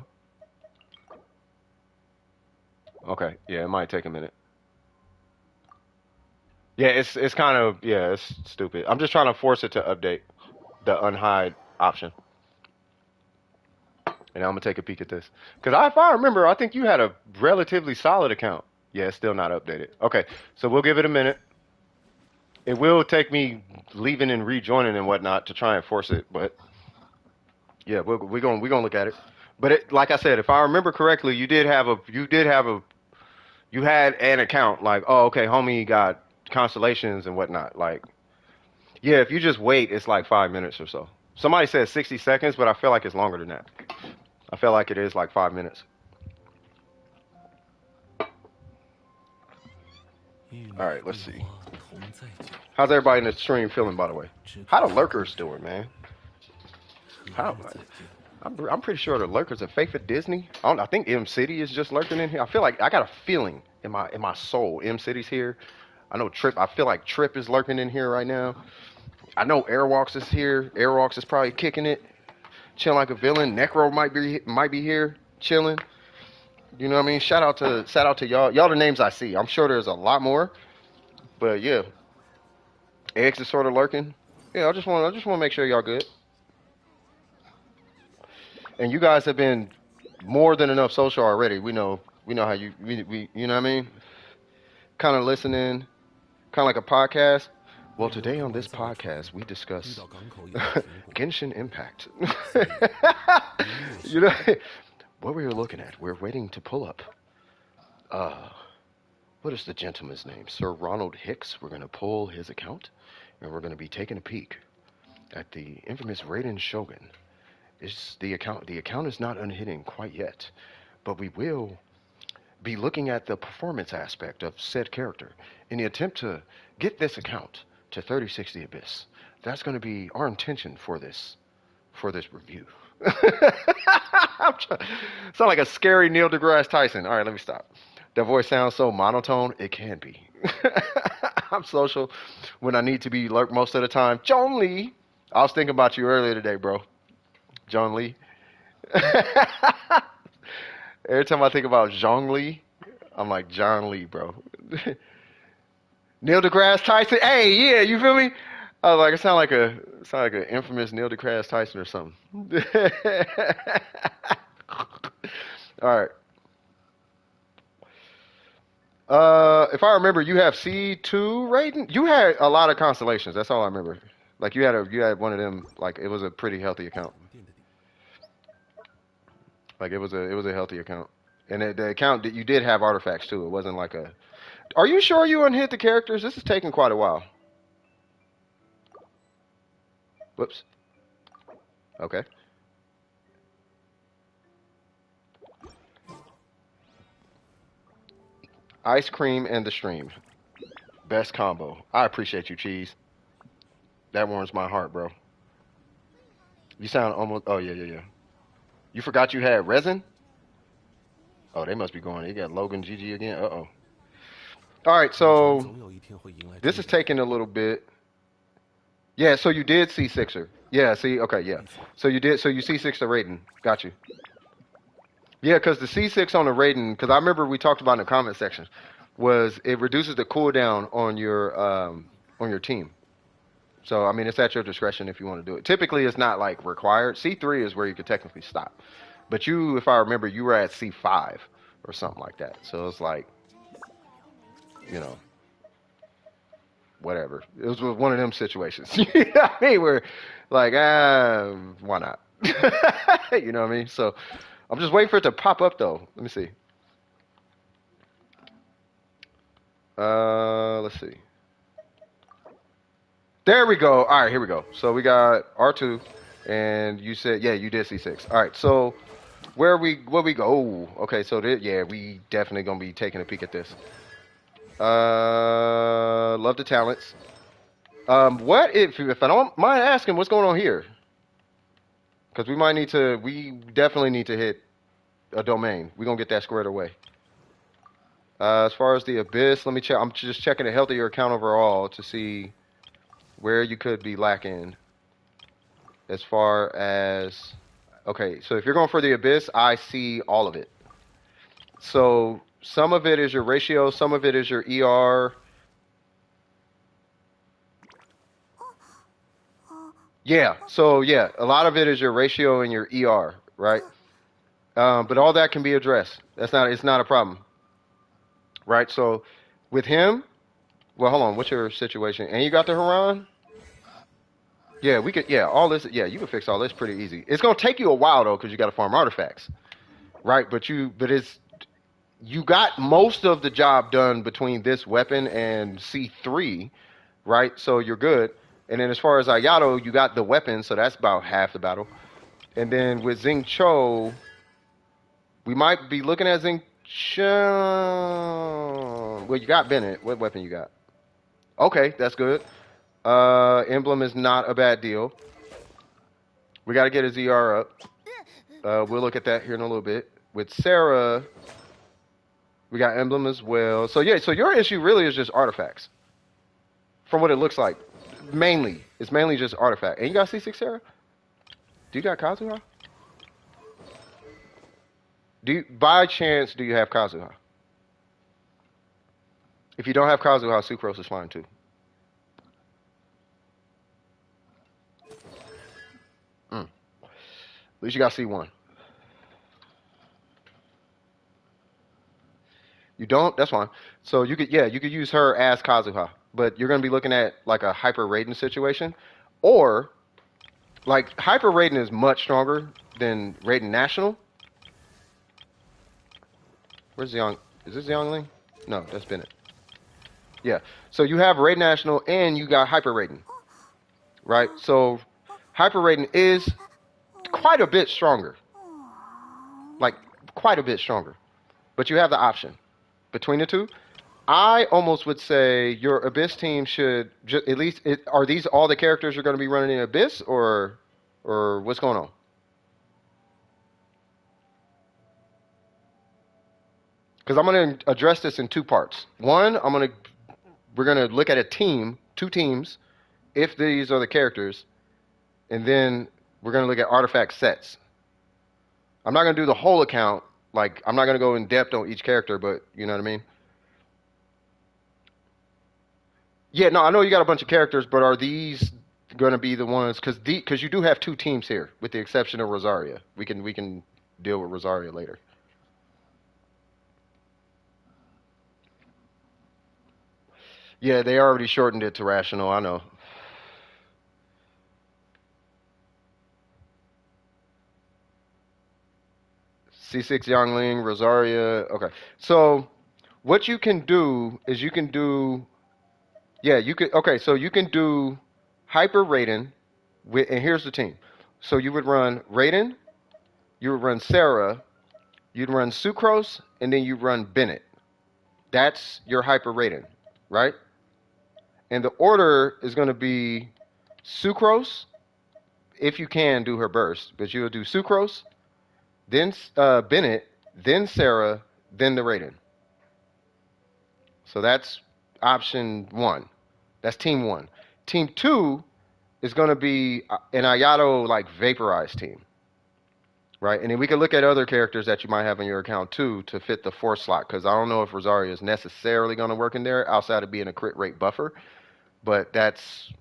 Okay, yeah, it might take a minute. Yeah, it's kind of it's stupid. I'm just trying to force it to update the unhide option. And I'm gonna take a peek at this. Because if I remember, I think you had a relatively solid account. Yeah, it's still not updated. Okay, so we'll give it a minute. It will take me leaving and rejoining and whatnot to try and force it, but yeah, we're gonna look at it. But like I said, if I remember correctly, you had an account like, oh, okay, homie got constellations and whatnot. Like, yeah, if you just wait, it's like 5 minutes or so. Somebody said 60 seconds, but I feel like it's longer than that. I feel like it is like 5 minutes. All right, let's see. How's everybody in the stream feeling, by the way? How the lurkers doing, man? I'm pretty sure the lurkers are fake for Disney. I think M City is just lurking in here. I feel like I got a feeling in my soul M City's here. I know Trip. I feel like Trip is lurking in here right now. I know Airwalks is here. Airwalks is probably kicking it, chilling like a villain. Necro might be here chilling. You know what I mean? Shout out to y'all. Y'all the names I see. I'm sure there's a lot more, but yeah. Eggs is sort of lurking. Yeah, I just want to make sure y'all good. And you guys have been more than enough social already. We know how you you know what I mean? Kind of listening, kind of like a podcast. Well, today on this podcast we discuss Genshin Impact. You know what we were looking at. We're waiting to pull up. What is the gentleman's name? Sir Ronald Hicks. We're gonna pull his account, and we're gonna be taking a peek at the infamous Raiden Shogun. The account is not unhidden quite yet, but we will be looking at the performance aspect of said character in the attempt to get this account to 3060 Abyss. That's going to be our intention for this review. Sound like a scary Neil deGrasse Tyson. All right, let me stop. That voice sounds so monotone. It can be. I'm social when I need to be lurk most of the time. John Lee. I was thinking about you earlier today, bro. John Lee. Every time I think about Zhong Li, I'm like John Lee, bro. Neil deGrasse Tyson. Hey, yeah, you feel me? I was like, it sound like an infamous Neil deGrasse Tyson or something. All right. If I remember, you have C2 Raiden. You had a lot of constellations. That's all I remember. Like you had one of them. Like it was a pretty healthy account. Like it was a healthy account, and the account that you did have artifacts too. It wasn't like a. Are you sure you unhit the characters? This is taking quite a while. Whoops. Okay. Ice cream and the stream. Best combo. I appreciate you, Cheese. That warms my heart, bro. You sound almost. Oh yeah, yeah, yeah. You forgot you had Resin? Oh, they must be going. They got Logan GG again. Uh-oh. All right, so this is taking a little bit. Yeah, so you did see Sixer. Yeah, see, okay, yeah. So you did. So you see Sixer Raiden. Got you. Yeah, because the C6 on the Raiden, because I remember we talked about in the comment section, was it reduces the cooldown on your team. So I mean, it's at your discretion if you want to do it. Typically, it's not like required. C3 is where you could technically stop, but you, if I remember, you were at C5 or something like that. So it's like, you know, whatever. It was one of them situations. You know what I mean? Where like, why not? You know what I mean? So I'm just waiting for it to pop up though. Let me see. Let's see. There we go. All right, here we go. So we got R2, and you said, yeah, you did C6. All right, so where we go? Oh, okay, so yeah, we definitely gonna be taking a peek at this. Love the talents. What if I don't mind asking, what's going on here? Because we definitely need to hit a domain. We're gonna get that squared away. As far as the abyss, let me check. I'm just checking the health of your account overall to see where you could be lacking. As far as, okay, so if you're going for the abyss, I see all of it. So some of it is your ratio, some of it is your ER. Yeah, so yeah, a lot of it is your ratio and your ER, right? But all that can be addressed. It's not a problem, right? So with him, well, hold on, what's your situation? And you got the Haran? Yeah, we could, yeah, all this, yeah, you can fix all this pretty easy. It's gonna take you a while though, because you got to farm artifacts, right? But you got most of the job done between this weapon and C3, right? So you're good. And then as far as Ayato, you got the weapon, so that's about half the battle. And then with Xing Cho, we might be looking at Xing Cho. Well, you got Bennett. What weapon you got? Okay, that's good. Emblem is not a bad deal. We got to get his ER up. We'll look at that here in a little bit. With Sarah, we got Emblem as well. So yeah, so your issue really is just artifacts. From what it looks like. Mainly. It's mainly just artifact. And you got C6 Sarah? Do you got Kazuha? By chance, do you have Kazuha? If you don't have Kazuha, Sucrose is fine too. At least you got C1. You don't? That's fine. So you could, yeah, you could use her as Kazuha. But you're going to be looking at like a Hyper Raiden situation. Or, like, Hyper Raiden is much stronger than Raiden National. Where's Young? Is this Youngling? No, that's Bennett. Yeah. So you have Raiden National and you got Hyper Raiden. Right? So Hyper Raiden is quite a bit stronger. Like, quite a bit stronger. But you have the option between the two. I almost would say your Abyss team should at least. Are these all the characters you're going to be running in Abyss, or what's going on? Because I'm going to address this in two parts. One, we're going to look at a team, two teams, if these are the characters, and then we're going to look at artifact sets. I'm not going to do the whole account. Like, I'm not going to go in depth on each character, but you know what I mean? Yeah, no, I know you got a bunch of characters, but are these going to be the ones? Because you do have two teams here, with the exception of Rosaria. We can deal with Rosaria later. Yeah, they already shortened it to rational. I know. C6 Yangling, Rosaria. Okay, so what you can do is you can do. Yeah, you could. Okay, so you can do Hyper Raiden, and here's the team. So you would run Raiden, you would run Sarah, you'd run Sucrose, and then you run Bennett. That's your Hyper Raiden, right? And the order is going to be Sucrose, if you can, do her burst. But you'll do Sucrose, then Bennett, then Sarah, then the Raiden. So that's option one. That's team one. Team two is going to be an Ayato like vaporized team, right? And then we can look at other characters that you might have in your account too to fit the fourth slot, because I don't know if Rosario is necessarily going to work in there outside of being a crit rate buffer, but that's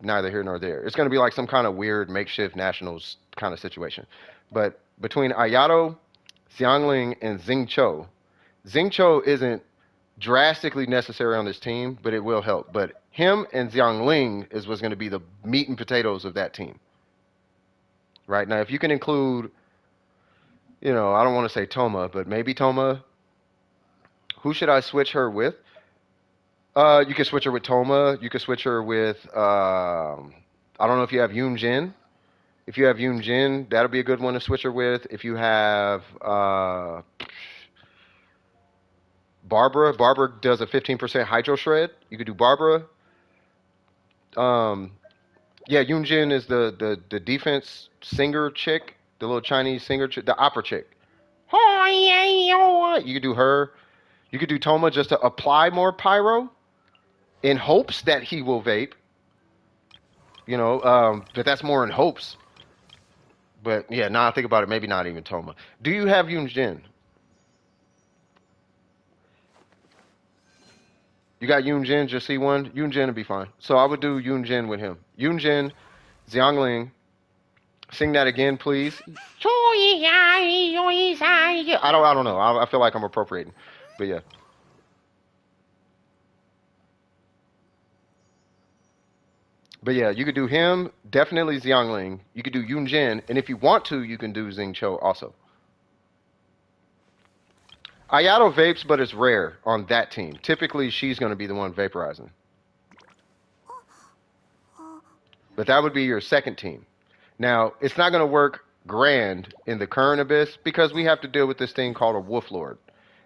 neither here nor there. It's going to be like some kind of weird makeshift nationals kind of situation. But between Ayato, Xiangling, and Xing Cho isn't drastically necessary on this team, but it will help. But him and Xiangling is what's going to be the meat and potatoes of that team. Right now, if you can include, I don't want to say Toma, but maybe Toma. Who should I switch her with? You can switch her with Toma. You can switch her with, I don't know if you have Yoon Jin. If you have Yoon Jin, that'll be a good one to switch her with. If you have Barbara does a 15% Hydro Shred. You could do Barbara. Yeah, Yoon Jin is the defense singer chick, the little Chinese singer chick, the opera chick. You could do her. You could do Toma just to apply more pyro in hopes that he will vape. But that's more in hopes. But yeah, now I think about it, maybe not even Toma. Do you have Yoon Jin? You got Yoon Jin, just see one? Yoon Jin would be fine. So I would do Yoon Jin with him. Yoon Jin, Xiangling. Sing that again, please. I don't know. I feel like I'm appropriating. But yeah. But yeah, you could do him, definitely Xiangling. You could do Yoon Jin, and if you want to, you can do Xing Cho also. Ayato vapes, but it's rare on that team. Typically, she's going to be the one vaporizing. But that would be your second team. Now, it's not going to work grand in the current Abyss because we have to deal with this thing called a Wolf Lord.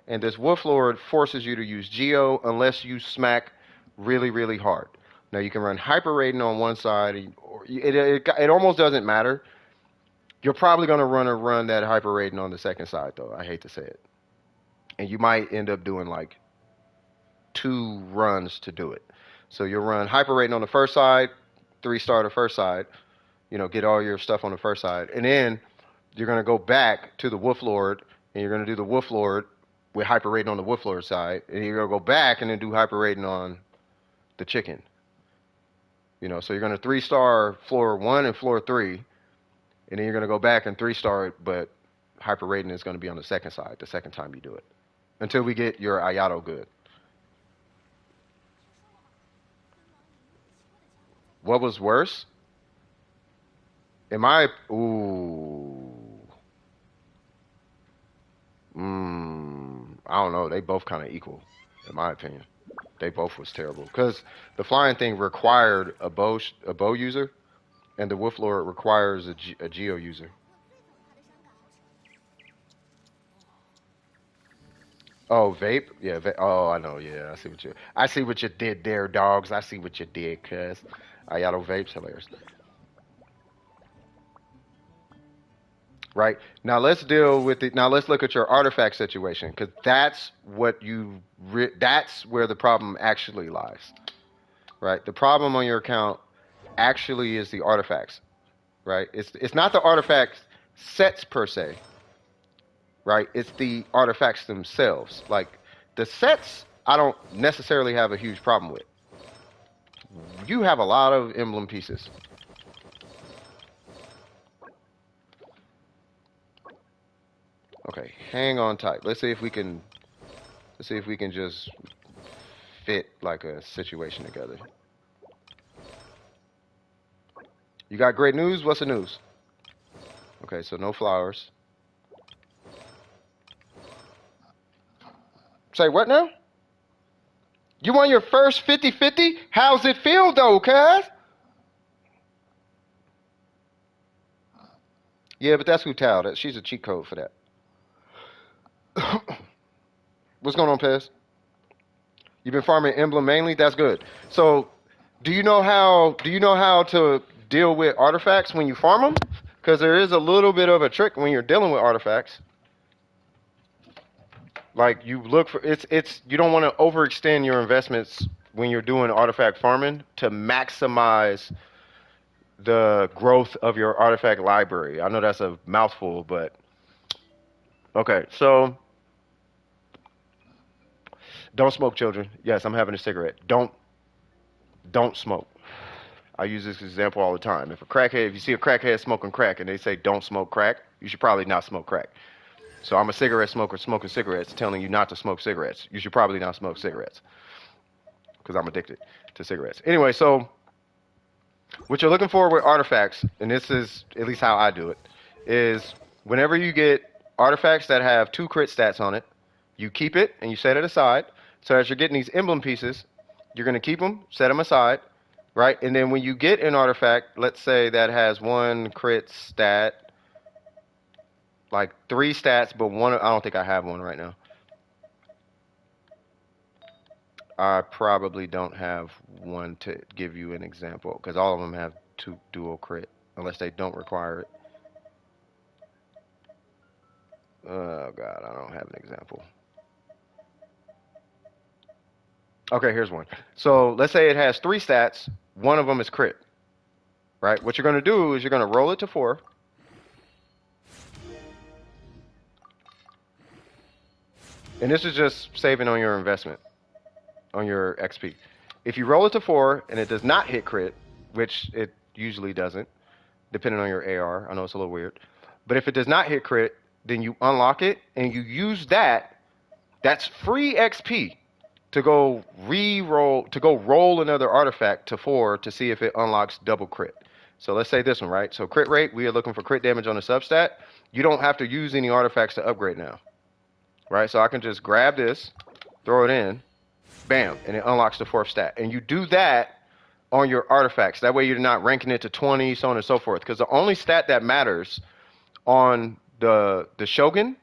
And this Wolf Lord forces you to use Geo unless you smack really, really hard. Now, you can run Hyper Raiden on one side. It almost doesn't matter. You're probably going to run that Hyper Raiden on the second side, though. I hate to say it. And you might end up doing like 2 runs to do it. So you'll run Hyper Raiden on the first side, 3-star the first side, get all your stuff on the first side. And then you're going to go back to the Wolf Lord, and you're going to do the Wolf Lord with Hyper Raiden on the Wolf Lord side. And you're going to go back and then do Hyper Raiden on the chicken. So you're going to 3-star floor 1 and floor 3. And then you're going to go back and 3-star it, but Hyper Raiden is going to be on the second side the second time you do it. Until we get your Ayato good. What was worse? I don't know. They both kind of equal, in my opinion. They both was terrible. Because the flying thing required a bow user, and the Wolf Lord requires a Geo user. Oh, vape? Yeah, oh, I know. Yeah, I see what you did there, dogs. I see what you did, cuz. Ayato vapes, hilarious. Right? Now let's deal with it. Now let's look at your artifact situation, because that's that's where the problem actually lies. Right? The problem on your account actually is the artifacts. Right? It's not the artifact sets per se. Right? It's the artifacts themselves. Like, the sets, I don't necessarily have a huge problem with. You have a lot of emblem pieces. Okay, hang on tight. Let's see if we can just fit like a situation together. You got great news? What's the news? Okay, so no flowers. Say what now? You won your first 50-50? How's it feel though, cuz? Yeah, but that's Hutao. She's a cheat code for that. What's going on, Pez? You've been farming emblem mainly? That's good. So, do you know how to deal with artifacts when you farm them, because there is a little bit of a trick when you're dealing with artifacts. Like you look for it's you don't want to overextend your investments when you're doing artifact farming to maximize the growth of your artifact library. I know that's a mouthful, but okay. So don't smoke, children. Yes, I'm having a cigarette. Don't smoke. I use this example all the time. If you see a crackhead smoking crack and they say don't smoke crack, you should probably not smoke crack. So I'm a cigarette smoker smoking cigarettes telling you not to smoke cigarettes. You should probably not smoke cigarettes because I'm addicted to cigarettes. Anyway, so what you're looking for with artifacts, and this is at least how I do it, is whenever you get artifacts that have 2 crit stats on it, you keep it and you set it aside. So as you're getting these emblem pieces, you're going to keep them, set them aside, right? And then when you get an artifact, let's say that has 1 crit stat, like 3 stats, but 1, I don't think I have one right now. I probably don't have one to give you an example, because all of them have 2 dual crit, unless they don't require it. Oh, God, I don't have an example. Okay, here's one. So let's say it has 3 stats. 1 of them is crit, right? What you're going to do is you're going to roll it to 4. And this is just saving on your investment, on your XP. If you roll it to 4 and it does not hit crit, which it usually doesn't, depending on your AR. I know it's a little weird. But if it does not hit crit, then you unlock it and you use that. That's free XP to go roll another artifact to 4 to see if it unlocks double crit. So let's say this one, right? So crit rate, we are looking for crit damage on the substat. You don't have to use any artifacts to upgrade now, right? So I can just grab this, throw it in, bam, and it unlocks the 4th stat. And you do that on your artifacts. That way you're not ranking it to 20, so on and so forth. Because the only stat that matters on the Shogun,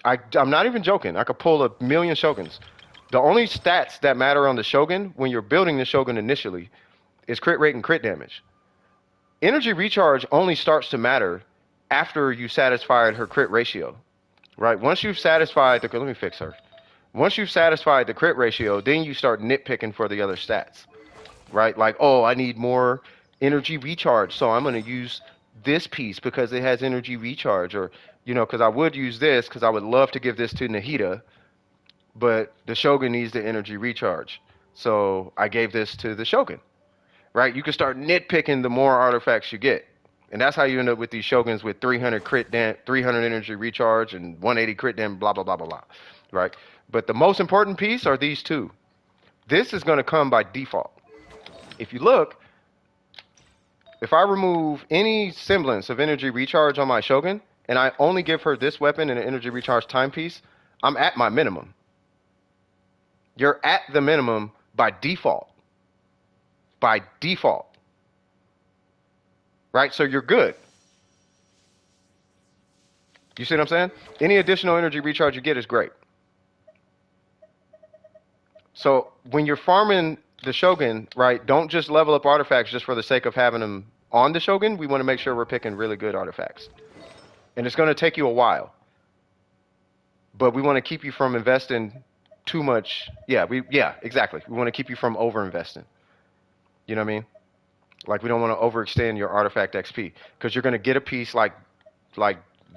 I'm not even joking. I could pull 1,000,000 Shoguns. The only stats that matter on the Shogun when you're building the Shogun initially is crit rate and crit damage. Energy recharge only starts to matter after you satisfied her crit ratio, right? Once you've satisfied the, let me fix her. Once you've satisfied the crit ratio, then you start nitpicking for the other stats, right? Like, oh, I need more energy recharge, so I'm going to use this piece because it has energy recharge, or, you know, because I would use this because I would love to give this to Nahida, but the Shogun needs the energy recharge. So I gave this to the Shogun, right? You can start nitpicking the more artifacts you get. And that's how you end up with these Shoguns with 300 300 energy recharge and 180 crit damage, blah, blah, blah, blah, blah, right? But the most important piece are these 2. This is going to come by default. If you look, if I remove any semblance of energy recharge on my Shogun, and I only give her this weapon and an energy recharge timepiece, I'm at my minimum. You're at the minimum by default. By default. Right? So you're good. You see what I'm saying? Any additional energy recharge you get is great. So when you're farming the Shogun, right, don't just level up artifacts just for the sake of having them on the Shogun. We want to make sure we're picking really good artifacts. And it's going to take you a while. But we want to keep you from investing too much. Yeah, exactly. We want to keep you from over-investing. You know what I mean? Like, we don't want to overextend your artifact XP. Because you're going to get a piece like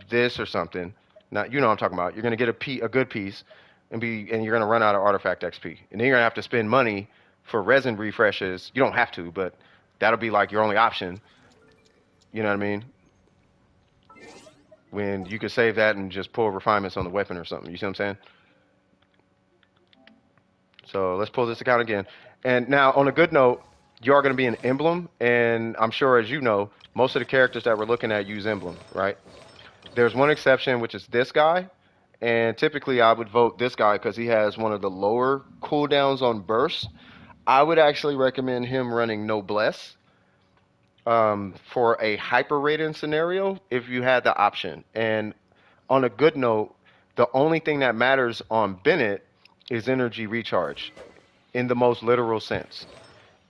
this or something. Not, you know what I'm talking about. You're going to get a good piece and you're going to run out of artifact XP. And then you're going to have to spend money for resin refreshes. You don't have to, but that'll be like your only option. You know what I mean? When you could save that and just pull refinements on the weapon or something. You see what I'm saying? So let's pull this account again. And now, on a good note, you are going to be an emblem. And I'm sure, as you know, most of the characters that we're looking at use emblem, right? There's one exception, which is this guy. And typically, I would vote this guy because he has one of the lower cooldowns on bursts. I would actually recommend him running Noblesse for a hyper Raiden scenario if you had the option. And on a good note, the only thing that matters on Bennett is energy recharge in the most literal sense.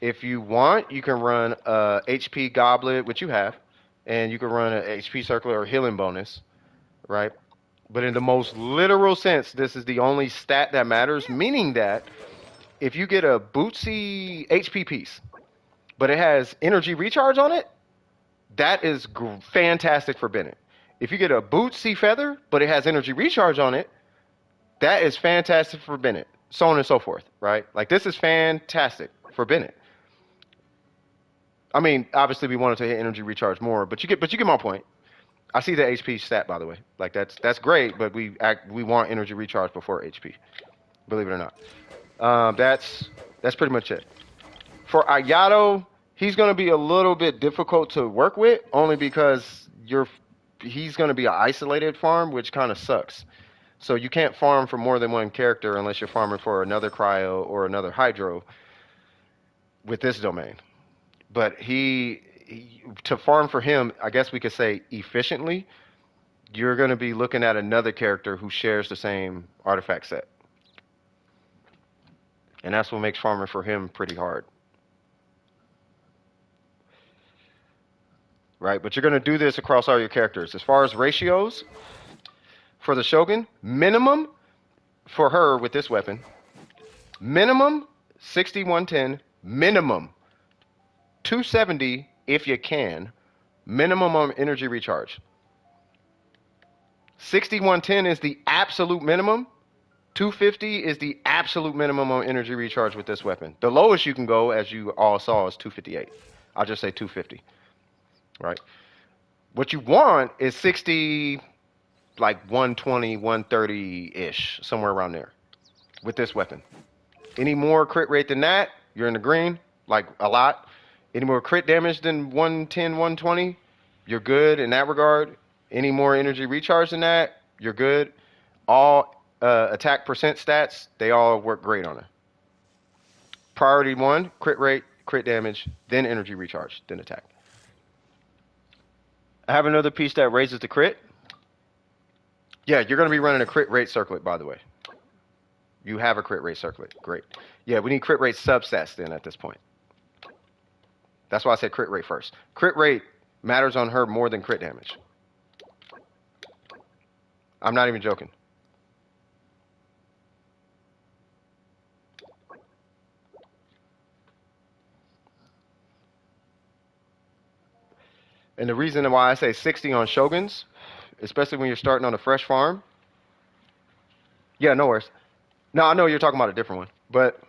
If you want, you can run a HP goblet, which you have, and you can run a HP circlet or healing bonus, right? But in the most literal sense, this is the only stat that matters, meaning that if you get a Bootsy HP piece, but it has energy recharge on it, that is fantastic for Bennett. If you get a Bootsy feather, but it has energy recharge on it, that is fantastic for Bennett. So on and so forth, right? Like this is fantastic for Bennett. I mean, obviously we wanted to hit energy recharge more, but you get my point. I see the HP stat by the way. Like that's great, but we want energy recharge before HP. Believe it or not. That's pretty much it. For Ayato, he's going to be a little bit difficult to work with, only because he's going to be an isolated farm, which kind of sucks. So you can't farm for more than one character unless you're farming for another cryo or another hydro with this domain. But to farm for him, I guess we could say efficiently, you're going to be looking at another character who shares the same artifact set. And that's what makes farming for him pretty hard. Right? But you're going to do this across all your characters. As far as ratios, for the Shogun, minimum for her with this weapon, minimum 60-110, minimum 270 if you can, minimum on energy recharge. 60-110 is the absolute minimum. 250 is the absolute minimum on energy recharge with this weapon. The lowest you can go, as you all saw, is 258. I'll just say 250. Right? What you want is 60, like 120, 130-ish, somewhere around there with this weapon. Any more crit rate than that, you're in the green, like a lot. Any more crit damage than 110, 120, you're good in that regard. Any more energy recharge than that, you're good. All attack percent stats, they all work great on her. Priority 1, crit rate, crit damage, then energy recharge, then attack. I have another piece that raises the crit. Yeah, you're going to be running a crit rate circlet, by the way. You have a crit rate circlet. Great. Yeah, we need crit rate substats then at this point. That's why I said crit rate first. Crit rate matters on her more than crit damage. I'm not even joking. And the reason why I say 60 on Shoguns, especially when you're starting on a fresh farm. Yeah, no worries. No, I know you're talking about a different one. But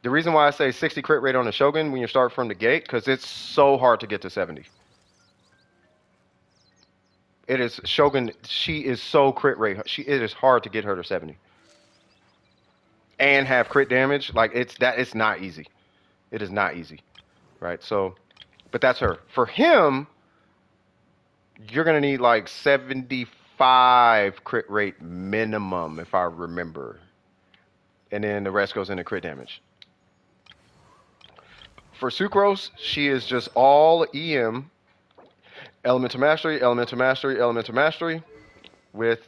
the reason why I say 60 crit rate on a Shogun when you start from the gate, because it's so hard to get to 70. It is Shogun. She is so crit rate. It is hard to get her to 70. And have crit damage. Like it's not easy. It is not easy. Right? So, but that's her. For him, you're going to need like 75 crit rate minimum, if I remember. And then the rest goes into crit damage. For Sucrose, she is just all EM, Elemental Mastery, Elemental Mastery, Elemental Mastery. With,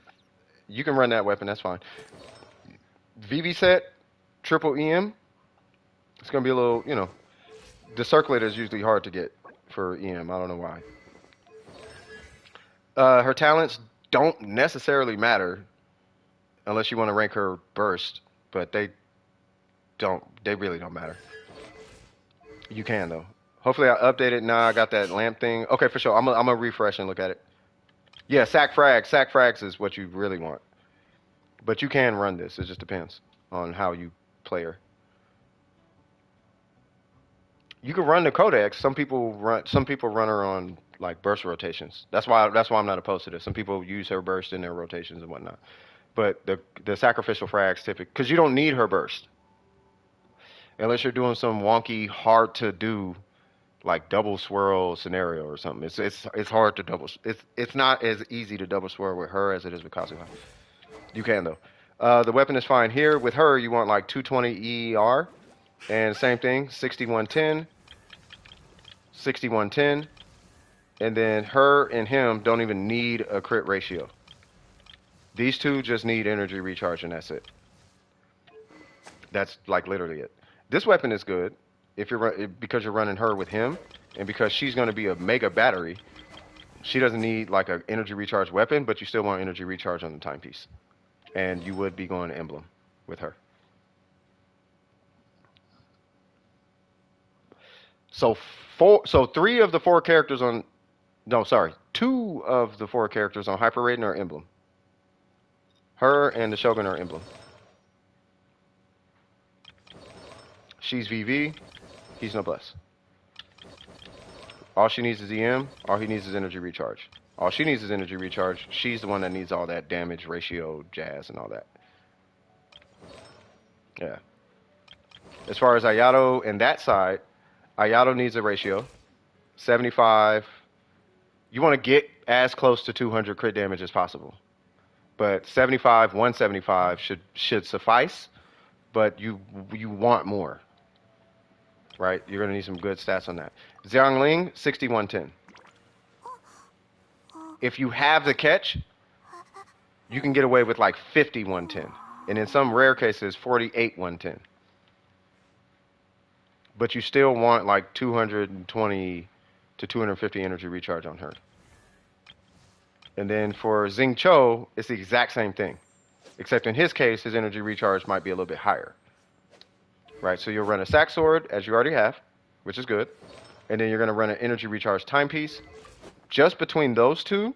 you can run that weapon, that's fine. VV set, triple EM. It's going to be a little, the circulator is usually hard to get for EM. I don't know why. Her talents don't necessarily matter unless you want to rank her burst, but they really don't matter. You can though. Hopefully I updated. Now I got that lamp thing. Okay, for sure. I'm gonna refresh and look at it. Yeah, sack frags. Sack frags is what you really want. But you can run this. It just depends on how you play her. You can run the codex. Some people run her on like burst rotations. That's why I'm not opposed to this. Some people use her burst in their rotations and whatnot. But the sacrificial frags typically, because you don't need her burst. Unless you're doing some wonky, hard to do, like double swirl scenario or something. It's hard to double. It's not as easy to double swirl with her as it is with Kazuha. You can though. The weapon is fine here. With her, you want like 220 ER, and same thing, 6110, 6110, and then her and him don't even need a crit ratio. These two just need energy recharge, and that's it. That's like literally it. This weapon is good. if you're because you're running her with him, and because she's going to be a mega battery. She doesn't need like an energy recharge weapon, but you still want energy recharge on the timepiece, and you would be going to emblem with her. So three of the four characters on, no, sorry, two of the four characters on Hyper Raiden are emblem. Her and the Shogun are emblem. She's VV, he's Noblesse. All she needs is EM, all he needs is energy recharge. All she needs is energy recharge. She's the one that needs all that damage ratio jazz and all that. Yeah. As far as Ayato and that side, Ayato needs a ratio. 75. You want to get as close to 200 crit damage as possible. But 75, 175 should suffice, but you want more. Right? You're going to need some good stats on that. Xiangling, 60, 110. If you have the catch, you can get away with like 50, 110. And in some rare cases, 48, 110. But you still want like 220 to 250 energy recharge on her. And then for Xing Cho, it's the exact same thing. Except in his case, his energy recharge might be a little bit higher. Right, so you'll run a sack sword, as you already have, which is good. And then you're going to run an energy recharge timepiece. Just between those two,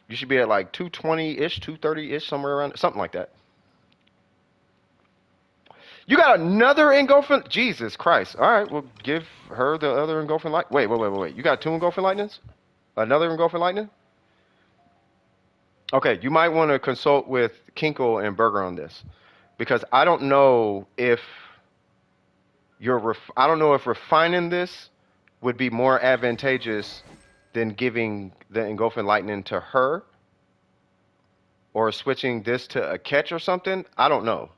you should be at like 220-ish, 230-ish, somewhere around, something like that. You got another engulfing? Jesus Christ. All right, well, give her the other engulfing light. Wait. You got two engulfing lightnings? Another engulfing lightning? Okay, you might want to consult with Kinkle and Berger on this. Because I don't know if I don't know if refining this would be more advantageous than giving the engulfing lightning to her, or switching this to a catch or something. I don't know.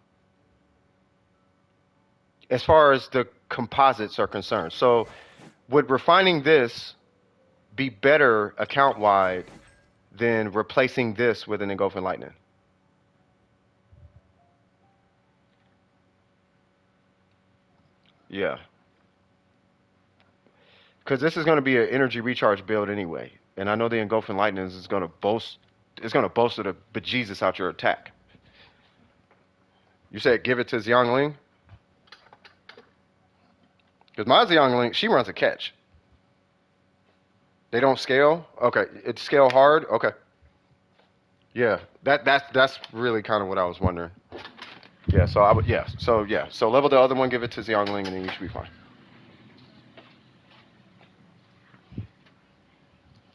As far as the composites are concerned. So would refining this be better account-wide than replacing this with an engulfing lightning? Yeah. Because this is going to be an energy recharge build anyway. And I know the engulfing lightnings is going to boast of the bejesus out your attack. You said give it to Xiangling? Because my Xiangling, she runs a catch. They don't scale? Okay. It's scale hard? Okay. Yeah. That's really kind of what I was wondering. Yeah, so I would So level the other one, give it to Xiangling, and then you should be fine.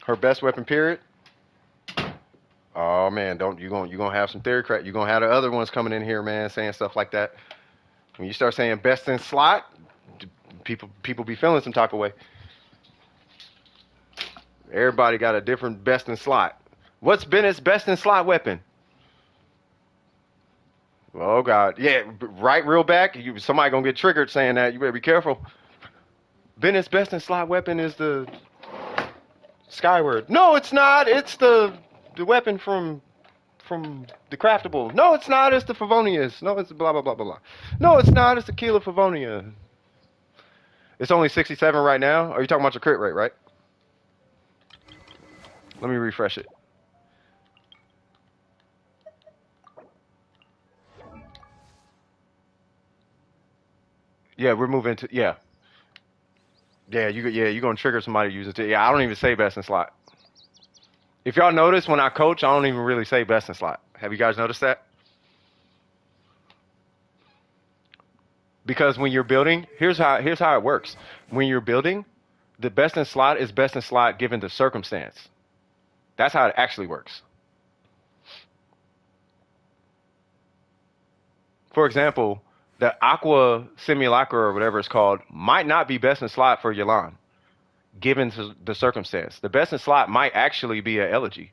Her best weapon period? Oh man, you gonna have some theory crap. You're gonna have the other ones coming in here, man, saying stuff like that. When you start saying best in slot, people be feeling some type of way. Everybody got a different best in slot. What's Bennett's best in slot weapon? Oh God, yeah, right, real back. Somebody gonna get triggered saying that. You better be careful. Bennett's best in slot weapon is the Skyward. No, it's not. It's the weapon from the craftable. No, it's not. It's the Favonius. No, it's blah blah blah blah blah. No, it's not. It's the Kila Favonia. It's only 67 right now. Are you talking about your crit rate, right? Let me refresh it. Yeah, we're moving to yeah. You're gonna trigger somebody using it. Yeah, I don't even say best in slot. If y'all notice when I coach, I don't even really say best in slot. Have you guys noticed that? Because when you're building, here's how it works. When you're building, the best in slot is best in slot given the circumstance. That's how it actually works. For example, the Aqua Simulacra or whatever it's called might not be best in slot for Yelan, given the circumstance. The best in slot might actually be an Elegy.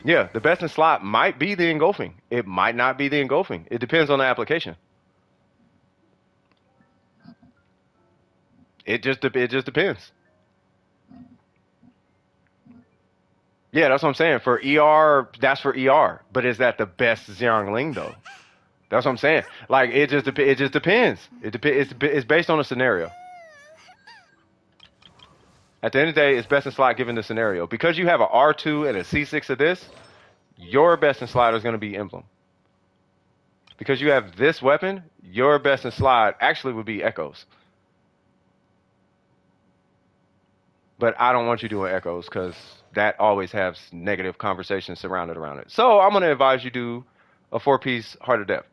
Yeah, the best in slot might be the engulfing. It might not be the engulfing. It depends on the application. It just depends. Yeah, that's what I'm saying. For ER, that's for ER. But is that the best Xiangling though? That's what I'm saying. Like it just depends. It's based on a scenario. At the end of the day, it's best in slot given the scenario. Because you have a R2 and a C6 of this, your best in slot is going to be Emblem. Because you have this weapon, your best in slot actually would be Echoes. But I don't want you doing Echoes because that always has negative conversations surrounded around it. So I'm going to advise you do a 4-piece Heart of Depth.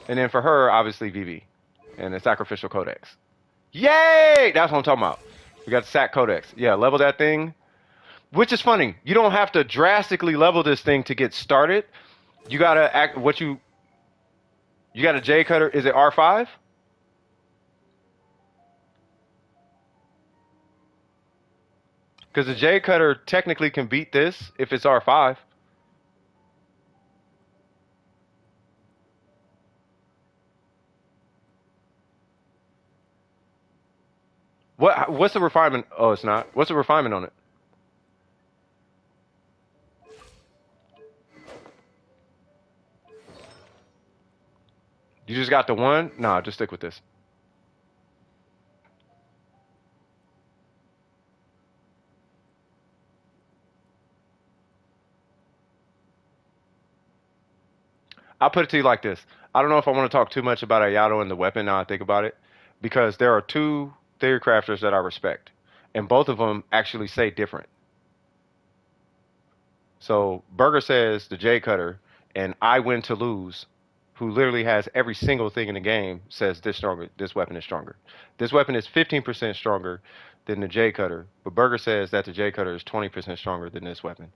And then for her, obviously VV and the Sacrificial Codex. Yay! That's what I'm talking about. We got the Sac Codex. Yeah, level that thing. Which is funny. You don't have to drastically level this thing to get started. You gotta act what you got a J cutter. Is it R5? Because the J cutter technically can beat this if it's R5. What's the refinement? Oh, it's not. What's the refinement on it? You just got the one? Nah, just stick with this. I'll put it to you like this. I don't know if I want to talk too much about Ayato and the weapon now I think about it. Because there are two theory crafters that I respect. And both of them actually say different. So Burger says the J Cutter, and I Win to Lose, who literally has every single thing in the game, says this stronger. This weapon is stronger. This weapon is 15% stronger than the J Cutter, but Burger says that the J Cutter is 20% stronger than this weapon.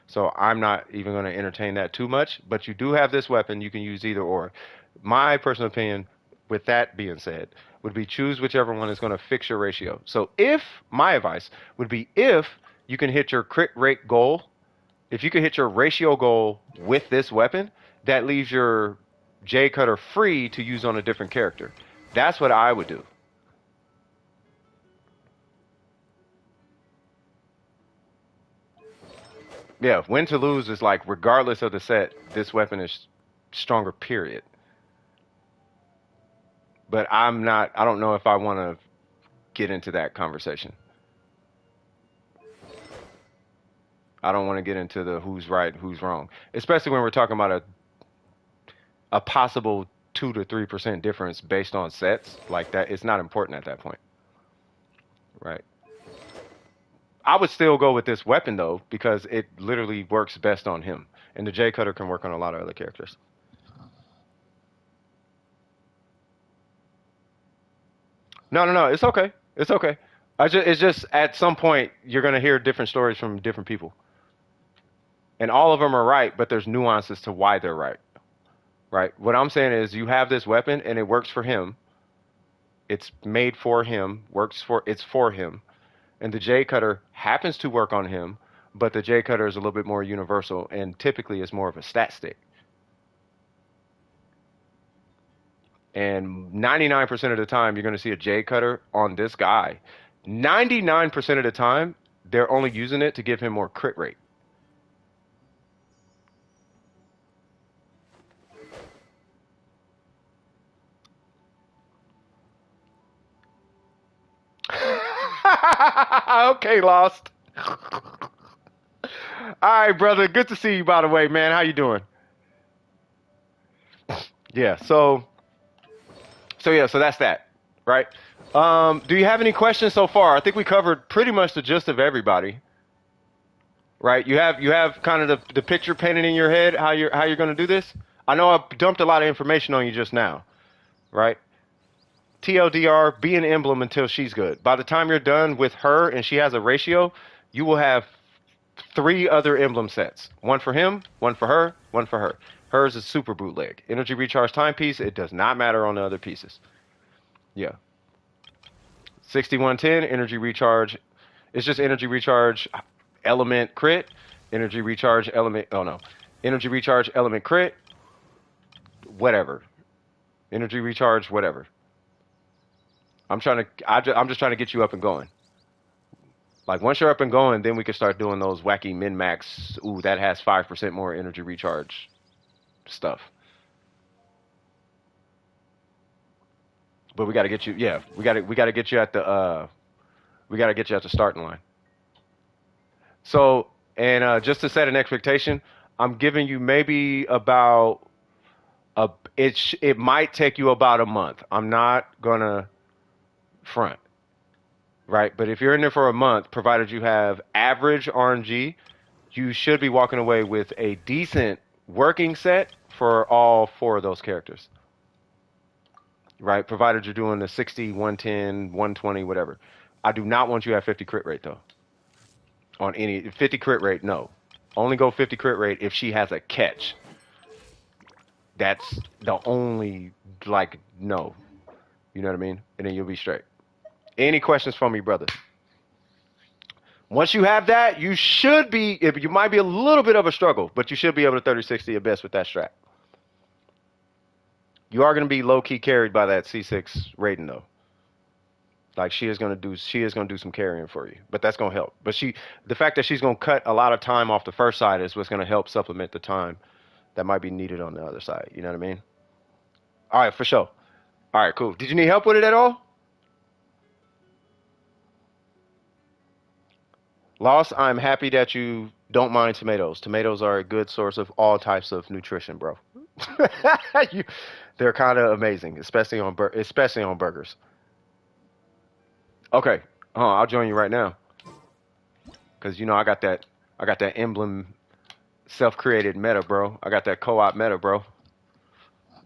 So I'm not even going to entertain that too much. But you do have this weapon. You can use either or. My personal opinion, with that being said, would be choose whichever one is going to fix your ratio. So if my advice would be if you can hit your crit rate goal, if you can hit your ratio goal with this weapon, that leaves your J Cutter free to use on a different character. That's what I would do. Yeah, win to lose is like regardless of the set, this weapon is stronger, period. But I'm not, I don't know if I want to get into that conversation. I don't want to get into the who's right, who's wrong, especially when we're talking about a possible 2 to 3% difference based on sets like that. It's not important at that point, right? I would still go with this weapon though because it literally works best on him, and the J Cutter can work on a lot of other characters. No, no, no, it's okay. It's okay. It's just at some point you're gonna hear different stories from different people, and all of them are right, but there's nuances to why they're right. Right. What I'm saying is you have this weapon and it works for him. It's made for him. It's for him. And the J Cutter happens to work on him, but the J Cutter is a little bit more universal and typically is more of a stat stick. And 99% of the time, you're going to see a J Cutter on this guy. 99% of the time, they're only using it to give him more crit rate. Okay, Lost. All right, brother. Good to see you, by the way, man. How you doing? Yeah. So that's that, right? Do you have any questions so far? I think we covered pretty much the gist of everybody, right? You have kind of the picture painted in your head how you're going to do this. I know I dumped a lot of information on you just now, right? TLDR, be an emblem until she's good. By the time you're done with her and she has a ratio, you will have three other emblem sets. One for him, one for her, one for her. Hers is super bootleg. Energy recharge timepiece, it does not matter on the other pieces. Yeah. 6110, energy recharge. It's just energy recharge element crit. Energy recharge element. Oh no. Energy recharge element crit. Whatever. Energy recharge, whatever. I'm just trying to get you up and going. Like once you're up and going, then we can start doing those wacky min-max. Ooh, that has 5% more energy recharge stuff. But we got to get you. Yeah, we got to get you at the we got to get you at the starting line. So, and just to set an expectation, I'm giving you maybe about it might take you about a month. I'm not gonna front, right? But if you're in there for a month, provided you have average RNG, you should be walking away with a decent working set for all four of those characters, right? Provided you're doing the 60, 110, 120, whatever. I do not want you at 50 crit rate though. On any 50 crit rate, no. Only go 50 crit rate if she has a catch. That's the only, like, no. You know what I mean? And then you'll be straight. Any questions from me, brother? Once you have that, you should be, you might be a little bit of a struggle, but you should be able to 30-60 your best with that strat. You are going to be low-key carried by that C6 Raiden, though. Like, she is going to do some carrying for you, but that's going to help. But the fact that she's going to cut a lot of time off the first side is what's going to help supplement the time that might be needed on the other side. You know what I mean? All right, for sure. All right, cool. Did you need help with it at all? Loss, I'm happy that you don't mind tomatoes. Tomatoes are a good source of all types of nutrition, bro. They're kind of amazing, especially on burgers. Okay, I'll join you right now, cause you know I got that emblem self-created meta, bro. I got that co-op meta, bro.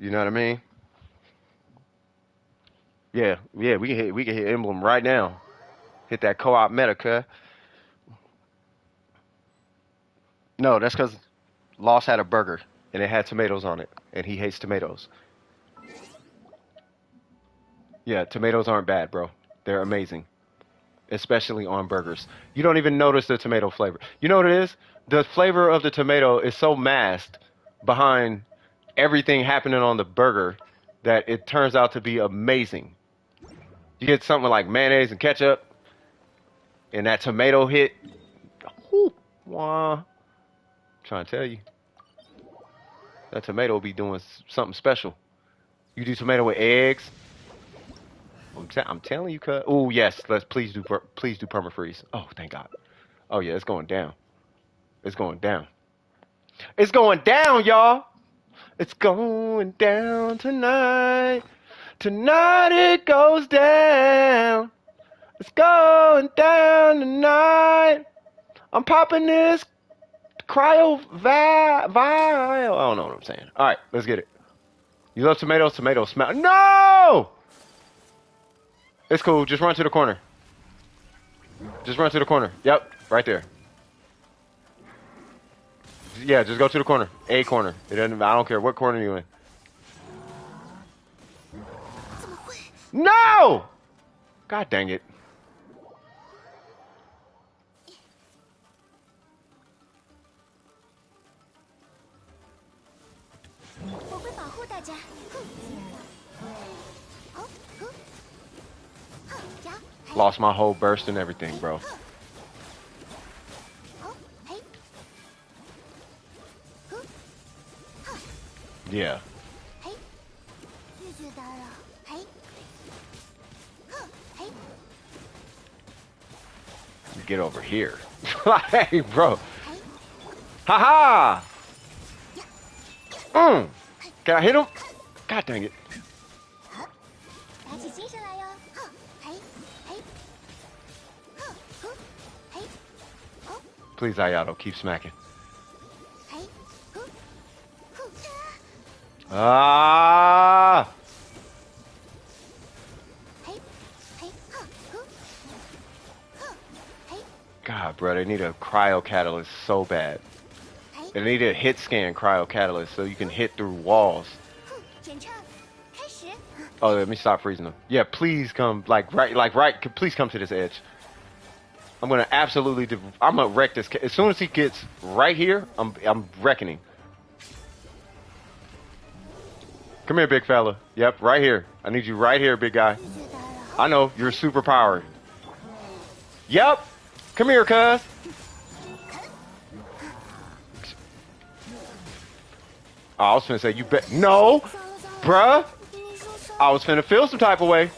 You know what I mean? Yeah, we can hit emblem right now. Hit that co-op meta, cuz. No, that's cause Lost had a burger and it had tomatoes on it, and he hates tomatoes. Yeah, tomatoes aren't bad, bro. They're amazing, especially on burgers. You don't even notice the tomato flavor. You know what it is? The flavor of the tomato is so masked behind everything happening on the burger that it turns out to be amazing. You get something like mayonnaise and ketchup, and that tomato hit. Whew, wah. Trying to tell you, that tomato will be doing something special. You do tomato with eggs. I'm telling you, cuz. Oh yes, please do perma freeze. Oh thank God. Oh yeah, it's going down. It's going down. It's going down, y'all. It's going down tonight. Tonight it goes down. It's going down tonight. I'm popping this cryo vial. I don't know what I'm saying. All right, let's get it. You love tomatoes? Tomatoes smell. No! It's cool. Just run to the corner. Just run to the corner. Yep, right there. Yeah, just go to the corner. A corner. It doesn't. I don't care what corner you're in. No! God dang it. Lost my whole burst and everything, bro. Yeah. Get over here. Hey, bro. Ha ha! Can I hit him? God dang it. Please, Ayato, keep smacking. Ah! God, bro, they need a cryo catalyst so bad. They need a hit scan cryo catalyst so you can hit through walls. Oh, let me stop freezing them. Yeah, please come, please come to this edge. I'm gonna absolutely, I'm gonna wreck this. As soon as he gets right here, I'm wrecking him. Come here, big fella. Yep, right here. I need you right here, big guy. I know, you're super powered. Yep. Come here, cuz. Oh, I was finna say, you bet. No, bruh. I was finna feel some type of way.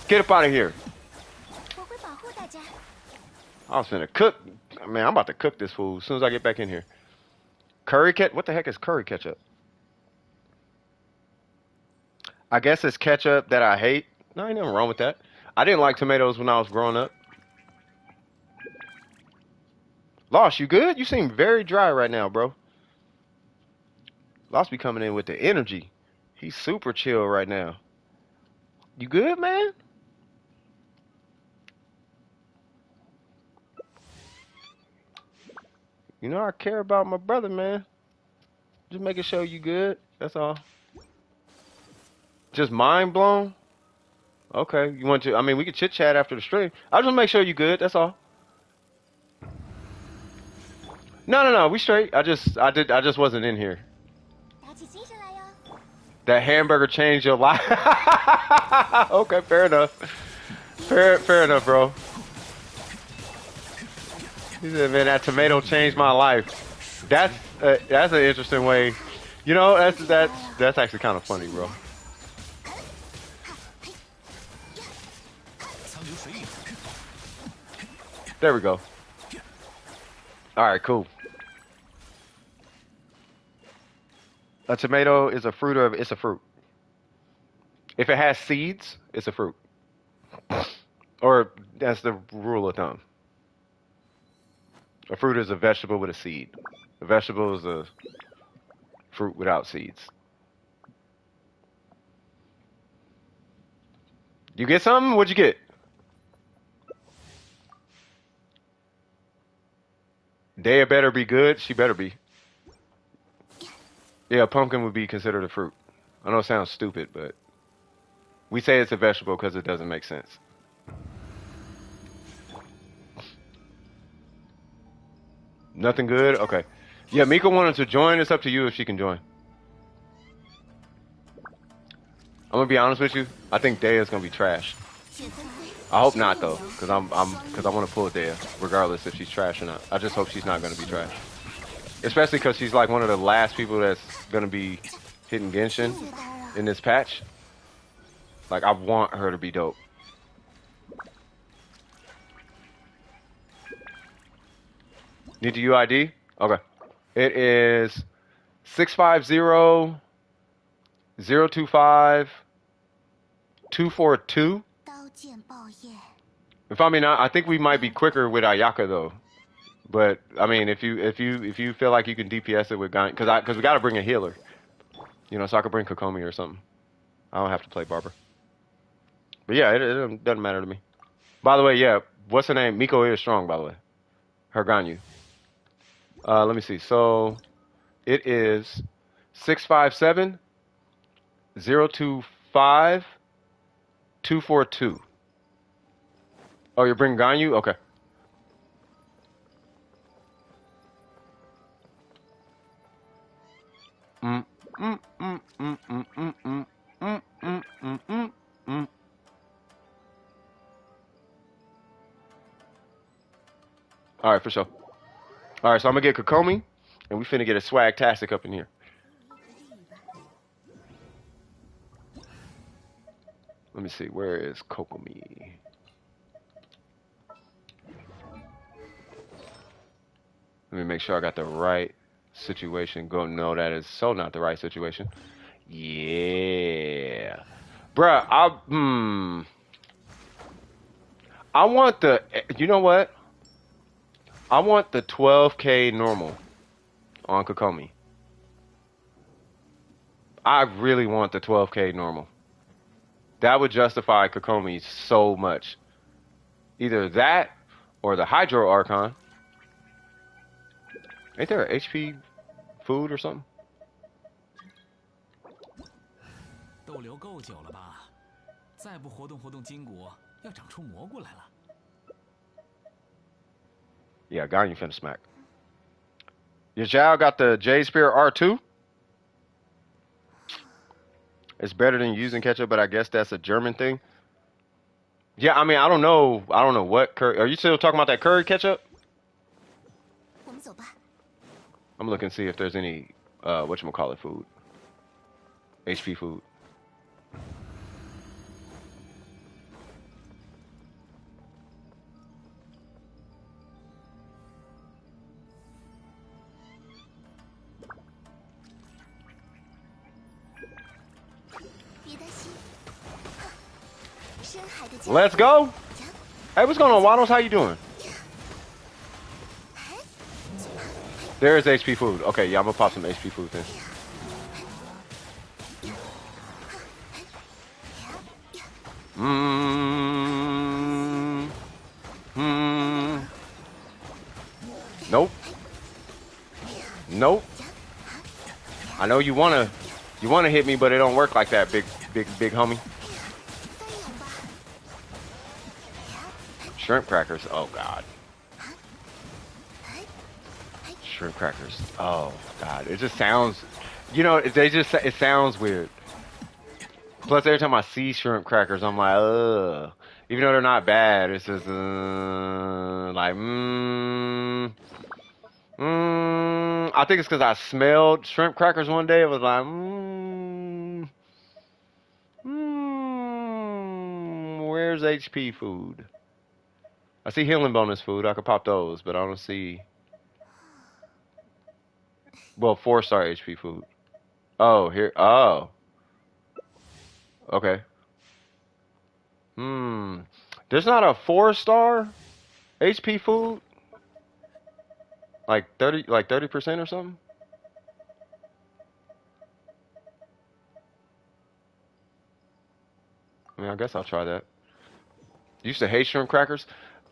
Get up out of here. I was finna cook. Man, I'm about to cook this food as soon as I get back in here. Curry ketchup? What the heck is curry ketchup? I guess it's ketchup that I hate. No, ain't nothing wrong with that. I didn't like tomatoes when I was growing up. Lost, you good? You seem very dry right now, bro. Lost be coming in with the energy. He's super chill right now. You good, man? You know I care about my brother, man. Just making sure you good. That's all. Just mind blown? Okay. You want to? I mean, we could chit chat after the stream. I just want to make sure you good. That's all. No. We straight. I just wasn't in here. That hamburger changed your life. Okay, fair enough. Fair enough, bro. He said, "Man, that tomato changed my life." That's an interesting way. You know, that's actually kind of funny, bro. There we go. All right, cool. A tomato is a fruit, or it's a fruit. If it has seeds, it's a fruit. Or that's the rule of thumb. A fruit is a vegetable with a seed. A vegetable is a fruit without seeds. You get something? What'd you get? Daya better be good. She better be. Yeah, a pumpkin would be considered a fruit. I know it sounds stupid, but we say it's a vegetable because it doesn't make sense. Nothing good? Okay. Yeah, Mika wanted to join. It's up to you if she can join. I'm gonna be honest with you. I think Daya's gonna be trash. I hope not though, because I want to pull Daya, regardless if she's trash or not. I just hope she's not gonna be trash. Especially because she's like one of the last people that's gonna be hitting Genshin in this patch. Like, I want her to be dope. Need the UID? Okay. It is 650-025-242. If I mean, I think we might be quicker with Ayaka though. But I mean, if you feel like you can DPS it with Gan, because we gotta bring a healer, you know, so I could bring Kokomi or something. I don't have to play Barber. But yeah, it doesn't matter to me. By the way, yeah, what's her name? Miko is strong, by the way. Her Ganyu. Let me see. So it is 657-025-242. Oh, you're bringing Ganyu? Okay. Mm, mm, mm, mm, mm, mm, mm, mm, mm, mm, mm, mm. All right, for sure. All right, so I'm gonna get Kokomi, and we finna get a swag-tastic up in here. Let me see, where is Kokomi? Let me make sure I got the right situation. Go, no, that is so not the right situation. Yeah, bruh. I want the. You know what? I want the 12K normal on Kokomi. I really want the 12K normal. That would justify Kokomi so much. Either that or the Hydro Archon. Ain't there an HP food or something? Yeah, Ganyu finna smack. Your Zhao got the Jade Spear R2. It's better than using ketchup, but I guess that's a German thing. Yeah, I mean, I don't know. I don't know what curry. Are you still talking about that curry ketchup? 我们走吧。I'm looking to see if there's any whatchamacallit food. HP food. 别担心，深海的家伙。 Let's go. Hey, what's going on, Waddles? How you doing? There is HP food. Okay, yeah, I'm gonna pop some HP food then. Nope. Nope. I know you wanna hit me, but it don't work like that, big homie. Shrimp crackers. Oh God. Shrimp crackers. Oh God. It just sounds. You know, it sounds weird. Plus, every time I see shrimp crackers, I'm like, ugh. Even though they're not bad, it's just like, I think it's because I smelled shrimp crackers one day. It was like, where's HP food? I see healing bonus food. I could pop those, but I don't see. Well, 4-star HP food. Oh, here. Oh. Okay. There's not a 4-star HP food? Like 30% or something? I mean, I guess I'll try that. Used to hate shrimp crackers.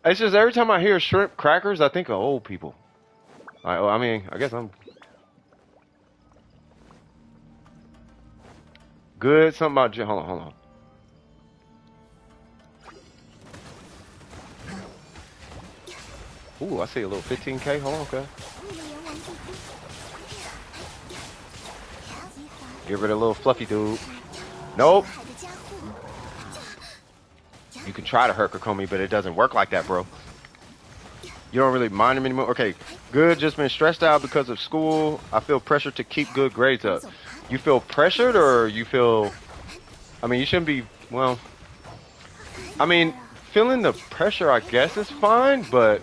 It's just every time I hear shrimp crackers, I think of old people. I mean, I guess I'm good. Something about hold on. Ooh, I see a little 15K. Hold on, okay. Get rid of a little fluffy dude. Nope. You can try to hurt Kokomi, but it doesn't work like that, bro. You don't really mind him anymore? Okay, good. Just been stressed out because of school. I feel pressure to keep good grades up. You feel pressured or you feel... I mean, you shouldn't be... Well... I mean, feeling the pressure, I guess, is fine, but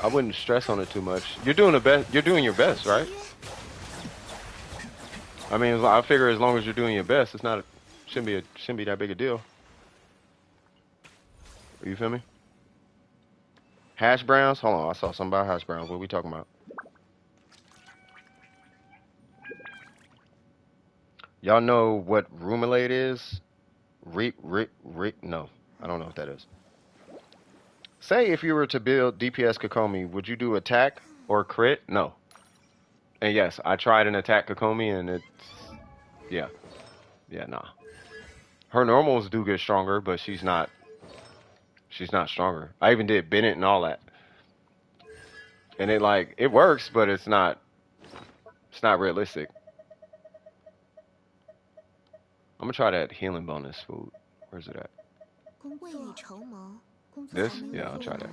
I wouldn't stress on it too much. You're doing the best. You're doing your best, right? I mean, I figure as long as you're doing your best, it's not... Shouldn't be that big a deal. You feel me? Hash browns? Hold on, I saw something about hash browns. What are we talking about? Y'all know what Rumelate is? No, I don't know what that is. Say if you were to build DPS Kokomi, would you do attack or crit? No. And yes, I tried an attack Kokomi and it's... Yeah. Yeah, nah. Her normals do get stronger, but she's not stronger. I even did Bennett and all that. And it works, but it's not realistic. I'm gonna try that healing bonus food. Where's it at? This? Yeah, I'll try that.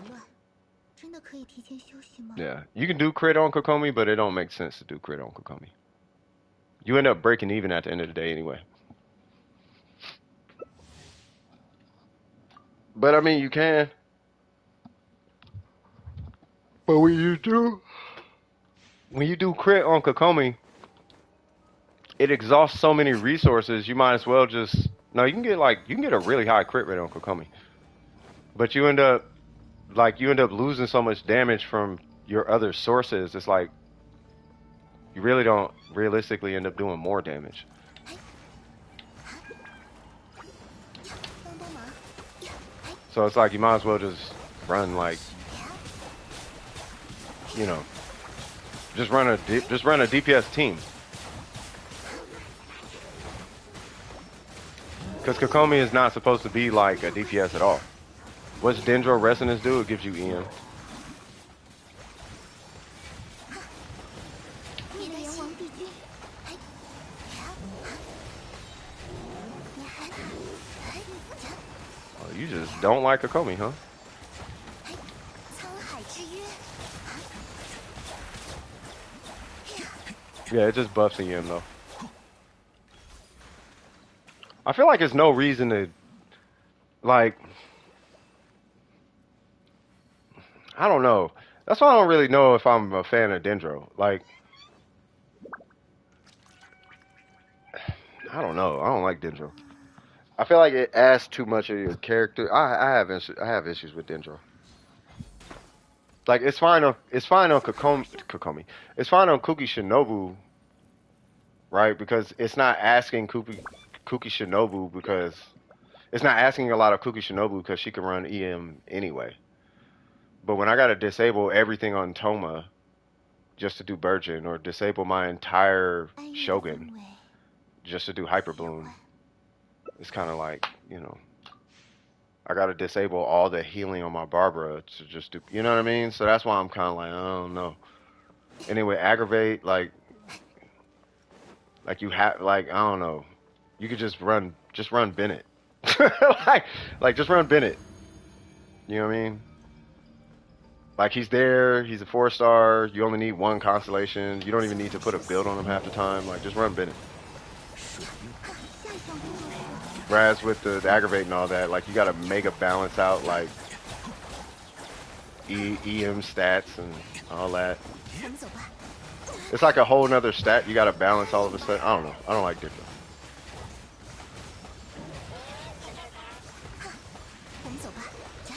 Yeah, you can do crit on Kokomi, but it don't make sense to do crit on Kokomi. You end up breaking even at the end of the day anyway. But I mean, you can. But when you do crit on Kokomi, it exhausts so many resources. You might as well just no. You can get a really high crit rate on Kokomi, but you end up losing so much damage from your other sources. It's like you really don't realistically end up doing more damage. So it's like you might as well just run just run a DPS team. Because Kokomi is not supposed to be like a DPS at all. What's Dendro Resonance do? It gives you EM. Oh, you just don't like Kokomi, huh? 沧海之约。 Yeah, it just buffs EM though. I feel like there's no reason to, like, I don't know. That's why I don't really know if I'm a fan of Dendro. Like, I don't know. I don't like Dendro. I feel like it adds too much of your character. I have issues with Dendro. Like, it's fine on Kokomi. It's fine on Kuki Shinobu, right? Because it's not asking Kuki Shinobu because it's not asking a lot of Kuki Shinobu because she can run EM anyway. But when I gotta disable everything on Toma just to do Burgeon, or disable my entire 安逸的 Shogun 氛围。 just to do Hyper Bloom, it's kind of like, I gotta disable all the healing on my Barbara to just do, you know what I mean? So that's why I'm kind of like, I don't know. Anyway, aggravate, like you have, like, I don't know. You could just run Bennett. like just run Bennett. You know what I mean? Like, he's there, he's a 4-star, you only need one constellation, you don't even need to put a build on him half the time, like, just run Bennett. 下一项工作是。 Whereas with the aggravate and all that, like, you gotta mega balance out, like, EM stats and all that. 我们走吧。 It's like a whole nother stat, you gotta balance all of a sudden. I don't know, I don't like Dendro. 我们走吧。加。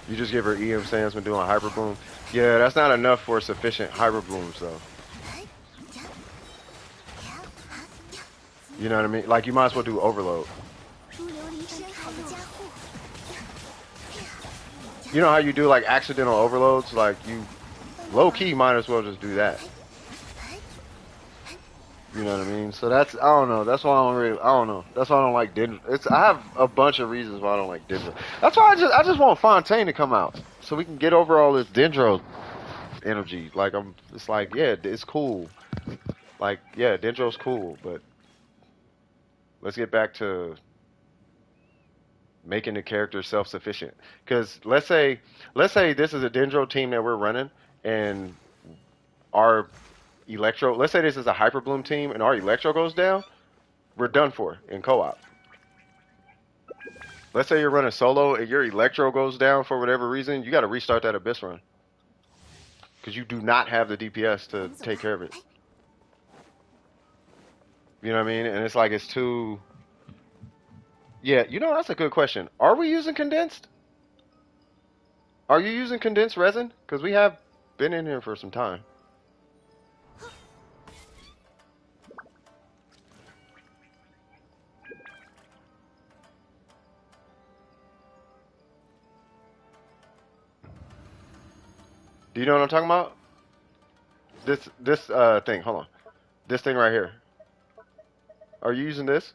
You just give her EM stance when doing Hyper Bloom. Yeah, that's not enough for sufficient Hyper Blooms, though. You know what I mean? Like, you might as well do Overload. 如琉璃深海的加护。 You know how you do, like, accidental overloads? Like, you low-key might as well just do that. You know what I mean? So that's, I don't know. That's why I don't know. That's why I don't like Dendro. I have a bunch of reasons why I don't like Dendro. That's why I just want Fontaine to come out so we can get over all this Dendro energy. Like, it's like, yeah, it's cool. Like, yeah, Dendro's cool, but let's get back to making the character self-sufficient. Because let's say this is a Dendro team that we're running, and our Electro, let's say this is a Hyper Bloom team, and our Electro goes down, we're done for in co-op. Let's say you're running solo and your Electro goes down for whatever reason, you got to restart that Abyss run. Because you do not have the DPS to take care of it. You know what I mean? And it's like, it's too... Yeah, that's a good question. Are we using condensed? Are you using condensed resin? Because we have been in here for some time. Do you know what I'm talking about? This thing, hold on. This thing right here. Are you using this?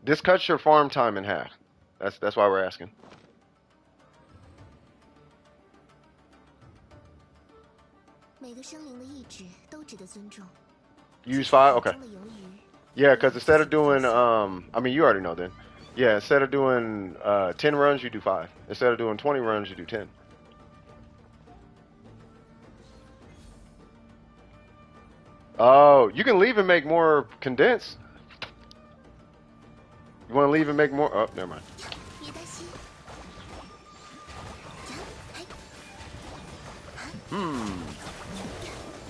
This cuts your farm time in half. That's why we're asking. 每个生灵的意志都值得尊重。 Use 5? Okay. 中的鱿鱼。 Yeah, because instead of doing, I mean, you already know then. Yeah, instead of doing 10 runs, you do 5. Instead of doing 20 runs, you do 10. Oh, you can leave and make more condensed. You want to leave and make more? Oh, never mind. 别担心。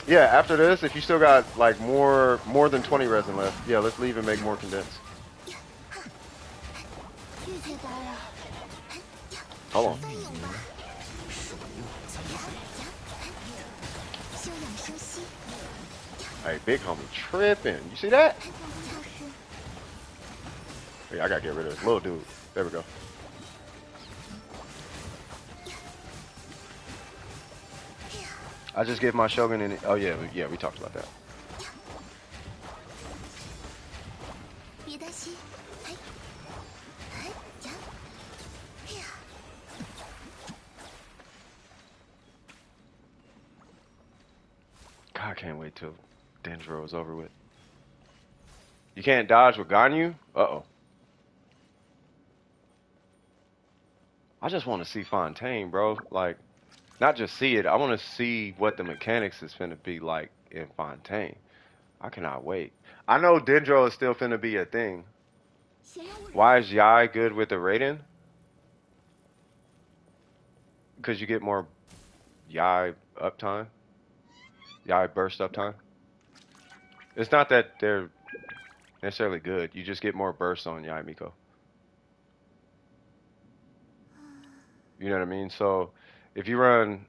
Yeah, after this, if you still got like more than 20 resin left, yeah, let's leave and make more condensed. 越界打扰。 Hold on. 翻涌吧。休养生息。 Hey, big homie tripping. You see that? 操师。 Yeah, I gotta get rid of this little dude. There we go. I just gave my Shogun in. Oh yeah, we talked about that. 别担心。哎，哎，加。哎呀。 God, I can't wait till Dendro is over with. You can't dodge with Ganyu? Uh-oh. I just want to see Fontaine, bro. Like, not just see it. I want to see what the mechanics is finna be like in Fontaine. I cannot wait. I know Dendro is still finna be a thing. Why is Yai good with the Raiden? Because you get more Yai uptime. Yai burst uptime. It's not that they're necessarily good. You just get more bursts on Yai Miko. You know what I mean? So if you run...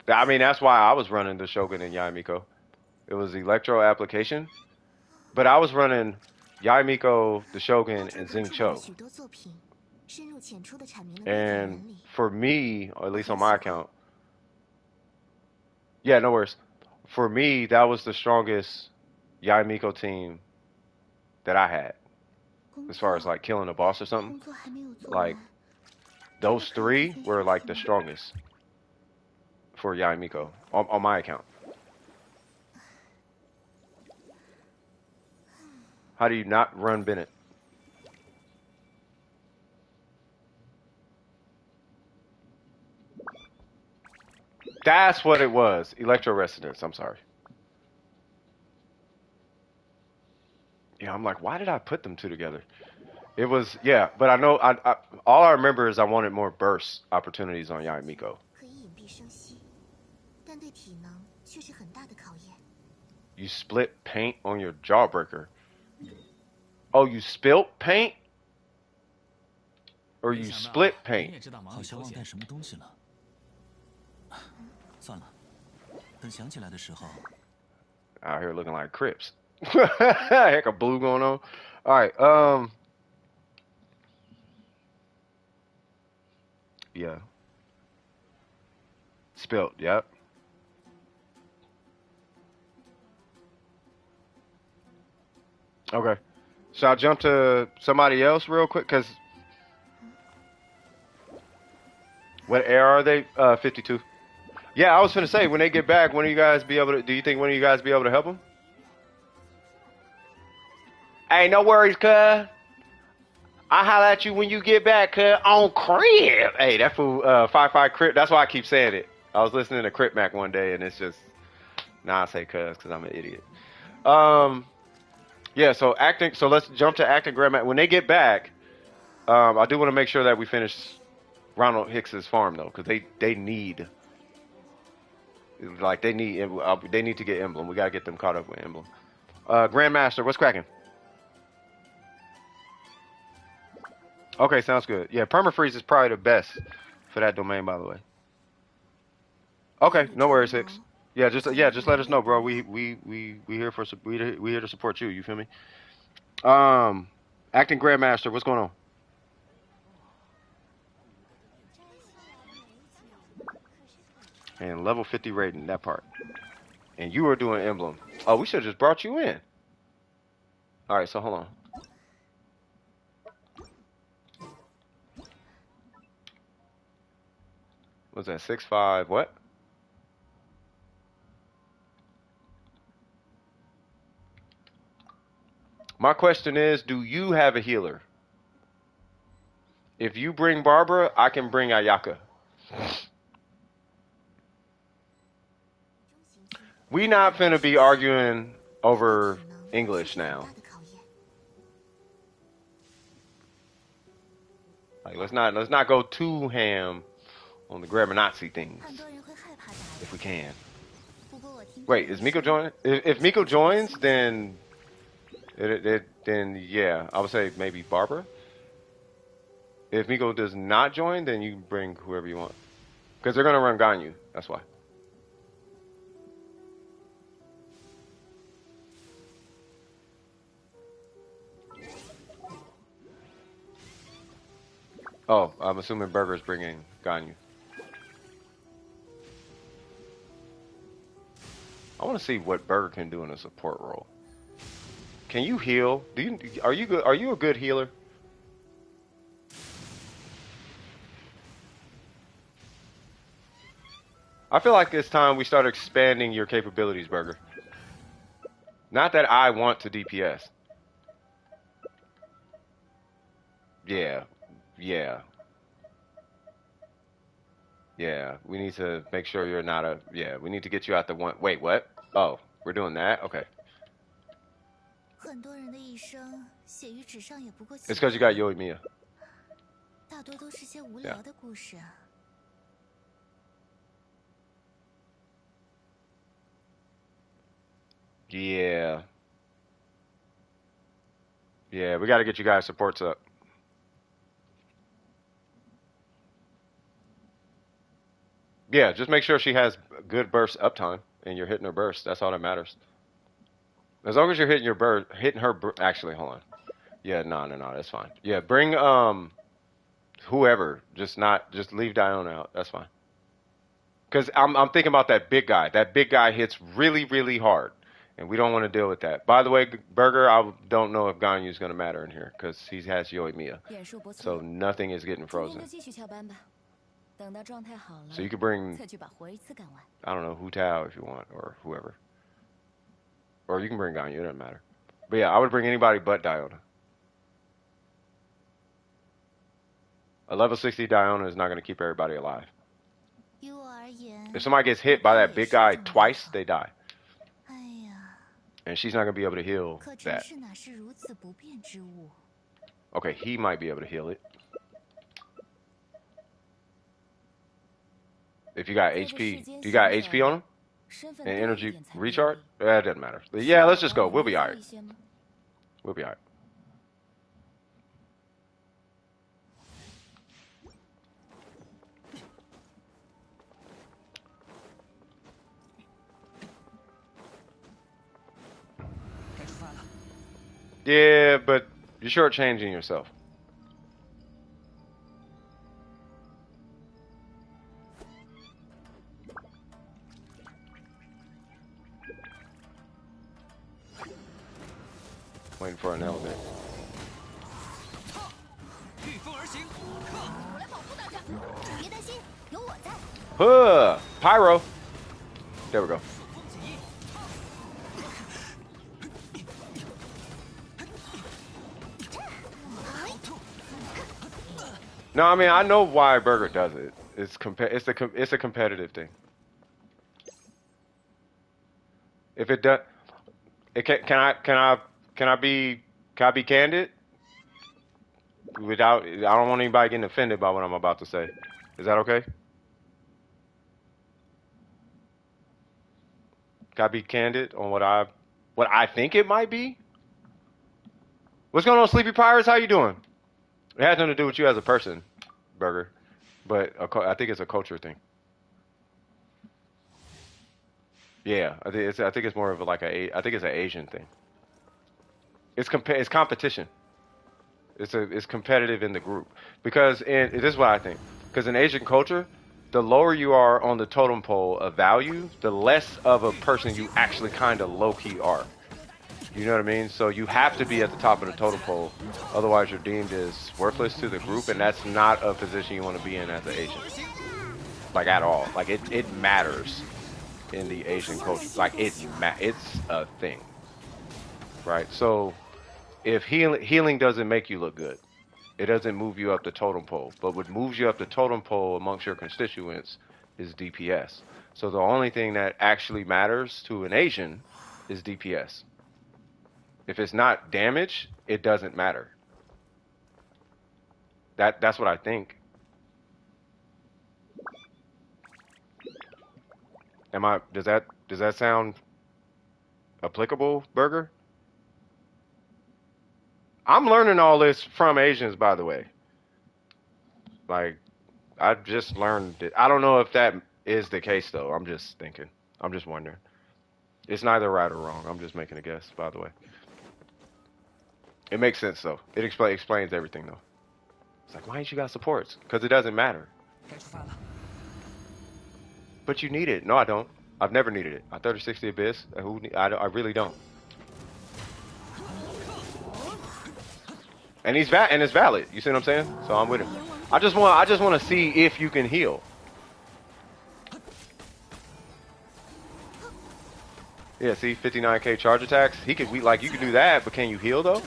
I mean, that's why I was running the Shogun and Yai Miko. It was electro application. But I was running Yai Miko, the Shogun, and Xing Cho. And for me, or at least on my account, yeah, no worries. For me, that was the strongest Yai Miko team that I had. As far as like killing a boss or something. Like, those three were like the strongest for Yai Miko on my account. How do you not run Bennett? That's what it was. Electro Resonance. I'm sorry. Yeah, I'm like, why did I put them two together? It was, yeah, but I know, all I remember is I wanted more burst opportunities on Yai Miko. You split paint on your jawbreaker. Oh, you spilt paint? Or you split paint? Out here looking like Crips. Heck of blue going on. Alright, yeah. Spilt, yep. Okay. So I'll jump to somebody else real quick, because... What AR are they? 52. Yeah, I was finna say, when they get back, when do you guys be able to... Do you think when do you guys be able to help them? Hey, no worries, cuz. I'll holler at you when you get back, cuz. On Crib. Hey, that fool, 5-5 Crip. That's why I keep saying it. I was listening to Crip Mac one day, and it's just... Nah, I say cuz, because I'm an idiot. Yeah, so acting... So let's jump to acting grandma. When they get back, I do want to make sure that we finish Ronald Hicks's farm, though, because they need... Like, they need to get Emblem. We got to get them caught up with Emblem. Grandmaster, what's cracking? Okay, sounds good. Yeah, permafreeze is probably the best for that domain, by the way. Okay, no worries, Hicks. Yeah, just let us know, bro. We here for we here to support you. You feel me? Acting Grandmaster, what's going on? And level 50 rating, that part. And you were doing Emblem. Oh, we should have just brought you in. All right, so hold on. What's that? 6'5", what? My question is, do you have a healer? If you bring Barbara, I can bring Ayaka. We not finna be arguing over English now. Like, let's not go too ham on the grammar Nazi things, if we can. Wait, is Miko joining? If Miko joins, then yeah, I would say maybe Barbara. If Miko does not join, then you can bring whoever you want, because they're gonna run Ganyu. That's why. Oh, I'm assuming Burger's bringing Ganyu. I want to see what Burger can do in a support role. Can you heal? Are you good? Are you a good healer? I feel like it's time we start expanding your capabilities, Burger. Not that I want to DPS. Yeah. Yeah. Yeah. We need to make sure you're not a... Yeah, we need to get you out the one... Wait, what? Oh, we're doing that? Okay. 很多人的一生写于纸上也不过几 It's because you got Yoimiya. 大多都是些无 Yeah. 聊的故事啊。Yeah. Yeah, we got to get you guys supports up. Yeah, just make sure she has good burst uptime and you're hitting her burst. That's all that matters. As long as you're hitting your burst, actually, hold on. Yeah, no, that's fine. Yeah, bring whoever, just leave Diona out. That's fine. Cuz I'm thinking about that big guy. That big guy hits really really hard. And we don't want to deal with that. By the way, Burger, I don't know if Ganyu is going to matter in here cuz he has Yoimiya. So nothing is getting frozen. So you could bring, I don't know, Hutao if you want, or whoever. Or you can bring Ganyu, it doesn't matter. But yeah, I would bring anybody but Diona. A level 60 Diona is not going to keep everybody alive. If somebody gets hit by that big guy twice, they die. And she's not going to be able to heal that. Okay, he might be able to heal it. If you got HP, do you got HP on him? And energy recharge? That doesn't matter. But yeah, let's just go. We'll be alright. We'll be alright. Yeah, but you're shortchanging yourself. Waiting for an element. Pyro. There we go. No, I mean I know why Burger does it. It's a competitive thing. If it does, can I be candid? Without, I don't want anybody getting offended by what I'm about to say. Is that okay? Can I be candid on what I think it might be? What's going on, Sleepy Pirates? How you doing? It has nothing to do with you as a person, Burger, but I think it's a culture thing. Yeah, I think it's more of I think it's an Asian thing. It's competition. It's competitive in the group because this is what I think. Because in Asian culture, the lower you are on the totem pole of value, the less of a person you actually kind of low key are. You know what I mean? So you have to be at the top of the totem pole, otherwise you're deemed as worthless to the group, and that's not a position you want to be in as an Asian. Like at all. Like it matters in the Asian culture. Like it's a thing, right? So if healing doesn't make you look good, it doesn't move you up the totem pole. But what moves you up the totem pole amongst your constituents is DPS. So the only thing that actually matters to an Asian is DPS. If it's not damage, it doesn't matter. That's what I think. Does that sound applicable, Burger? I'm learning all this from Asians, by the way. Like, I just learned it. I don't know if that is the case, though. I'm just thinking. I'm just wondering. It's neither right or wrong. I'm just making a guess, by the way. It makes sense, though. It explains everything, though. It's like, why ain't you got supports? Because it doesn't matter. But you need it. No, I don't. I've never needed it. I 3060 Abyss. I really don't. And it's valid. You see what I'm saying? So I'm with him. I just want to see if you can heal. Yeah, see, 59k charge attacks. He could, like, you can do that, but can you heal though?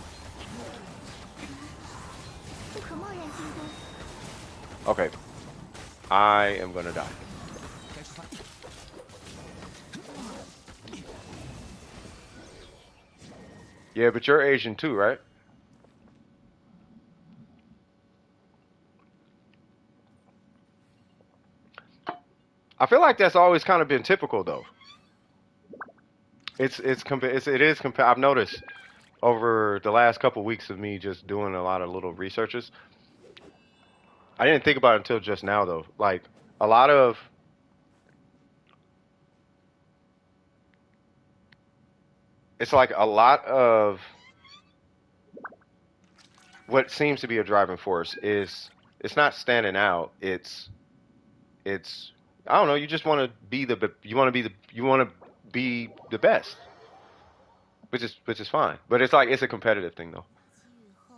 不可贸然进攻。Okay, I am gonna die. Yeah, but you're Asian too, right? I feel like that's always kind of been typical though. I've noticed over the last couple weeks of me just doing a lot of little researches. I didn't think about it until just now though. Like a lot of it's like a lot of what seems to be a driving force is it's not standing out. It's I don't know. You just want to be you want to be the best, which is fine. But it's like it's a competitive thing though.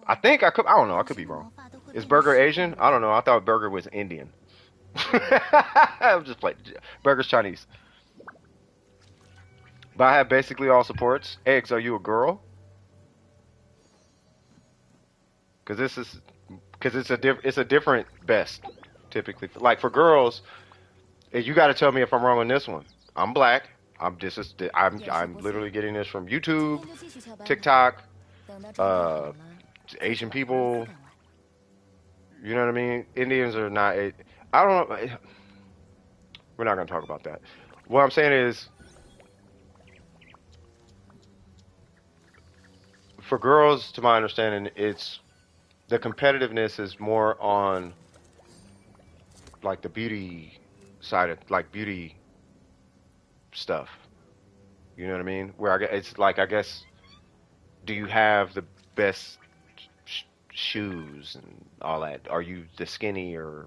I don't know. I could be wrong. Is Burger Asian? I don't know. I thought Burger was Indian. I'm just playing. Burger's Chinese. But I have basically all supports. Eggs, are you a girl? Because it's a different best typically. Like for girls, you got to tell me if I'm wrong on this one. I'm black. I'm literally getting this from YouTube, TikTok, Asian people. You know what I mean? Indians are not. I don't know. We're not gonna talk about that. What I'm saying is, for girls, to my understanding, it's the competitiveness is more on like the beauty side of like beauty stuff. You know what I mean? Where it's like I guess, do you have the best shoes and all that? Are you the skinny or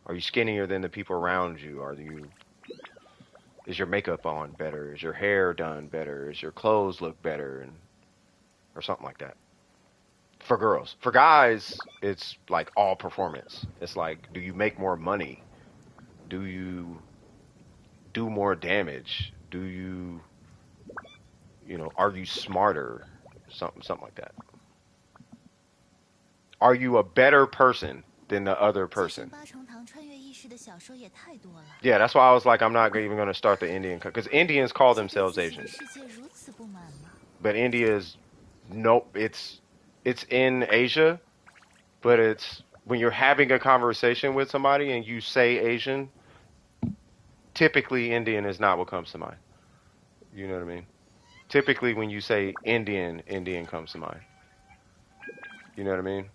are you skinnier than the people around you? Is your makeup on better? Is your hair done better? Is your clothes look better and or something like that? For girls. For guys, it's like all performance. It's like, do you make more money? Do you do more damage? Do you, are you smarter? Something like that. Are you a better person than the other person? Yeah, that's why I was like, I'm not even going to start the Indian, because Indians call themselves Asians. But India is, nope, it's in Asia, but it's when you're having a conversation with somebody and you say Asian, typically Indian is not what comes to mind. You know what I mean? Typically when you say Indian, Indian comes to mind. You know what I mean?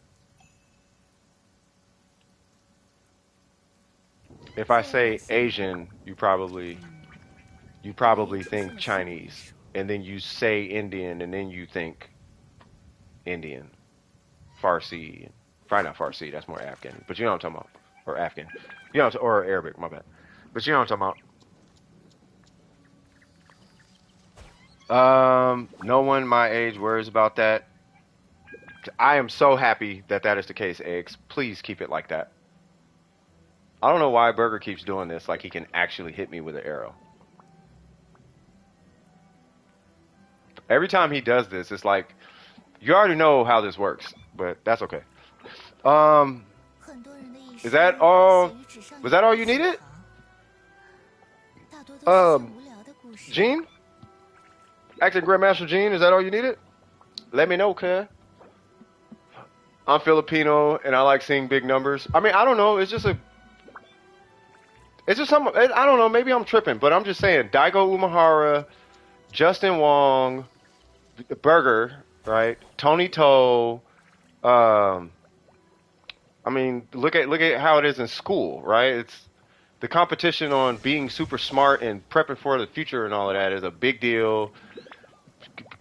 If I say Asian, you probably think Chinese, and then you say Indian, and then you think Indian, Farsi, probably not Farsi. That's more Afghan, but you know what I'm talking about, or Afghan, or Arabic. My bad, but you know what I'm talking about. No one my age worries about that. I am so happy that that is the case, Eggs. Please keep it like that. I don't know why Burger keeps doing this, like he can actually hit me with an arrow. Every time he does this, it's like, you already know how this works, but that's okay. Um, is that all? Was that all you needed? Gene? Acting Grandmaster Gene, is that all you needed? Let me know, cuz. I'm Filipino and I like seeing big numbers. I mean, I don't know. It's just some. I don't know. Maybe I'm tripping, but I'm just saying. Daigo Umehara, Justin Wong, Burger, right? Tony Toe. I mean, look at how it is in school, right? It's the competition on being super smart and prepping for the future and all of that is a big deal.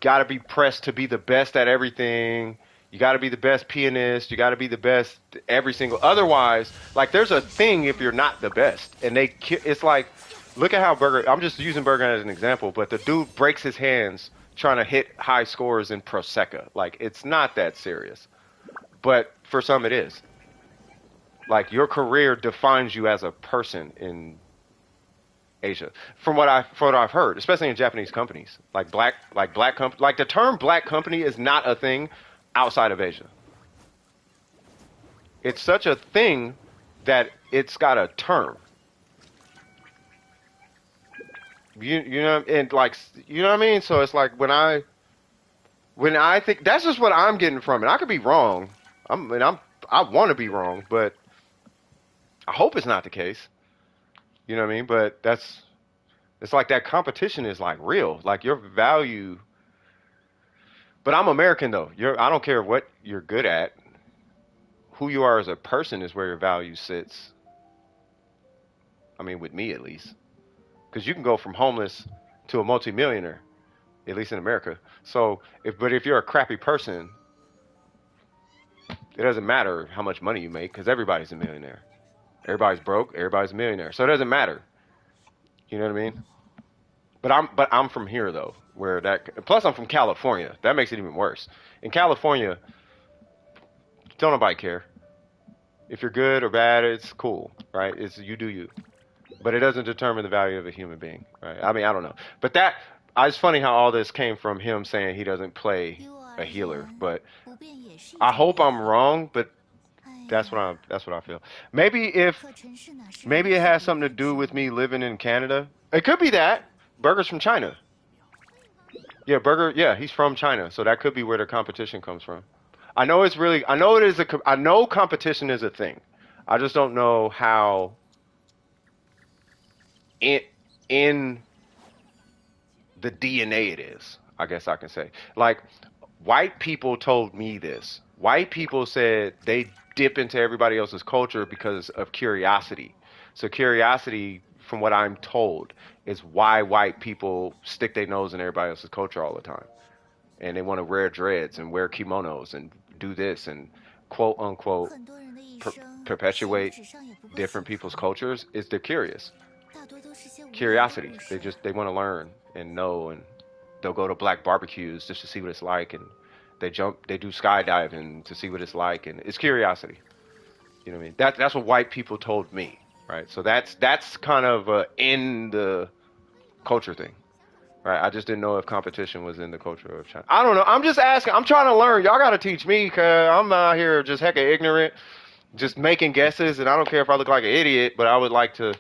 Got to be pressed to be the best at everything. You got to be the best pianist. You got to be the best every single. Otherwise, like there's a thing if you're not the best, and it's like, look at how Burger. I'm just using Burger as an example, but the dude breaks his hands trying to hit high scores in Prosecco. Like it's not that serious, but for some it is. Like your career defines you as a person Asia. From what I've heard, especially in Japanese companies, like the term black company is not a thing outside of Asia. It's such a thing that it's got a term. You know, and like, you know what I mean? So it's like when I think that's just what I'm getting from it. I could be wrong. I want to be wrong, but I hope it's not the case. You know what I mean? But it's like that competition is like real. Like your value. But I'm American though. I don't care what you're good at. Who you are as a person is where your value sits. I mean, with me at least, because you can go from homeless to a multimillionaire, at least in America. So, if you're a crappy person, it doesn't matter how much money you make because everybody's a millionaire. Everybody's broke. Everybody's a millionaire. So it doesn't matter. You know what I mean? But I'm from here though, where that. Plus, I'm from California. That makes it even worse. In California, don't nobody care if you're good or bad. It's cool, right? It's you do you. But it doesn't determine the value of a human being, right? I mean, I don't know. But it's funny how all this came from him saying he doesn't play a healer. But I hope I'm wrong. But that's what I feel. Maybe it has something to do with me living in Canada. It could be that Burger's from China. Yeah, Burger. Yeah, he's from China, so that could be where the competition comes from. I know it's really. I know it is a. I know competition is a thing. I just don't know how in in the DNA it is. I guess I can say. Like white people told me this. White people said they dip into everybody else's culture because of curiosity. So curiosity, from what I'm told, is why white people stick their nose in everybody else's culture all the time. And they want to wear dreads and wear kimonos and do this and quote unquote perpetuate different people's cultures is they're curious. Curiosity. They want to learn and know, and they'll go to black barbecues just to see what it's like, and they do skydiving to see what it's like, and it's curiosity. You know what I mean? That's what white people told me, right? So that's kind of in the culture thing. Right, I just didn't know if competition was in the culture of China. I don't know. I'm just asking. I'm trying to learn. Y'all got to teach me, cause I'm out here just hecka ignorant, just making guesses, and I don't care if I look like an idiot, but I would like to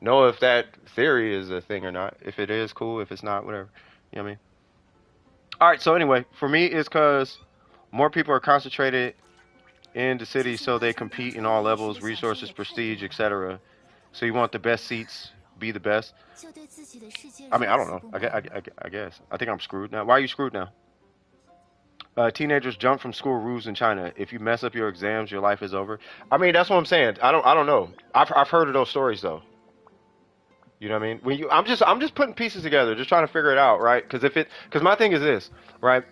know if that theory is a thing or not. If it is, cool. If it's not, whatever. You know what I mean? All right. So anyway, for me, it's cause more people are concentrated in the city, so they compete in all levels, resources, prestige, etc. So you want the best seats, be the best. I mean, I don't know. I guess. I think I'm screwed now. Why are you screwed now? Teenagers jump from school rules in China. If you mess up your exams, your life is over. I mean, that's what I'm saying. I don't know. I've heard of those stories though. You know what I mean? I'm just putting pieces together, just trying to figure it out, right? Because my thing is this, right?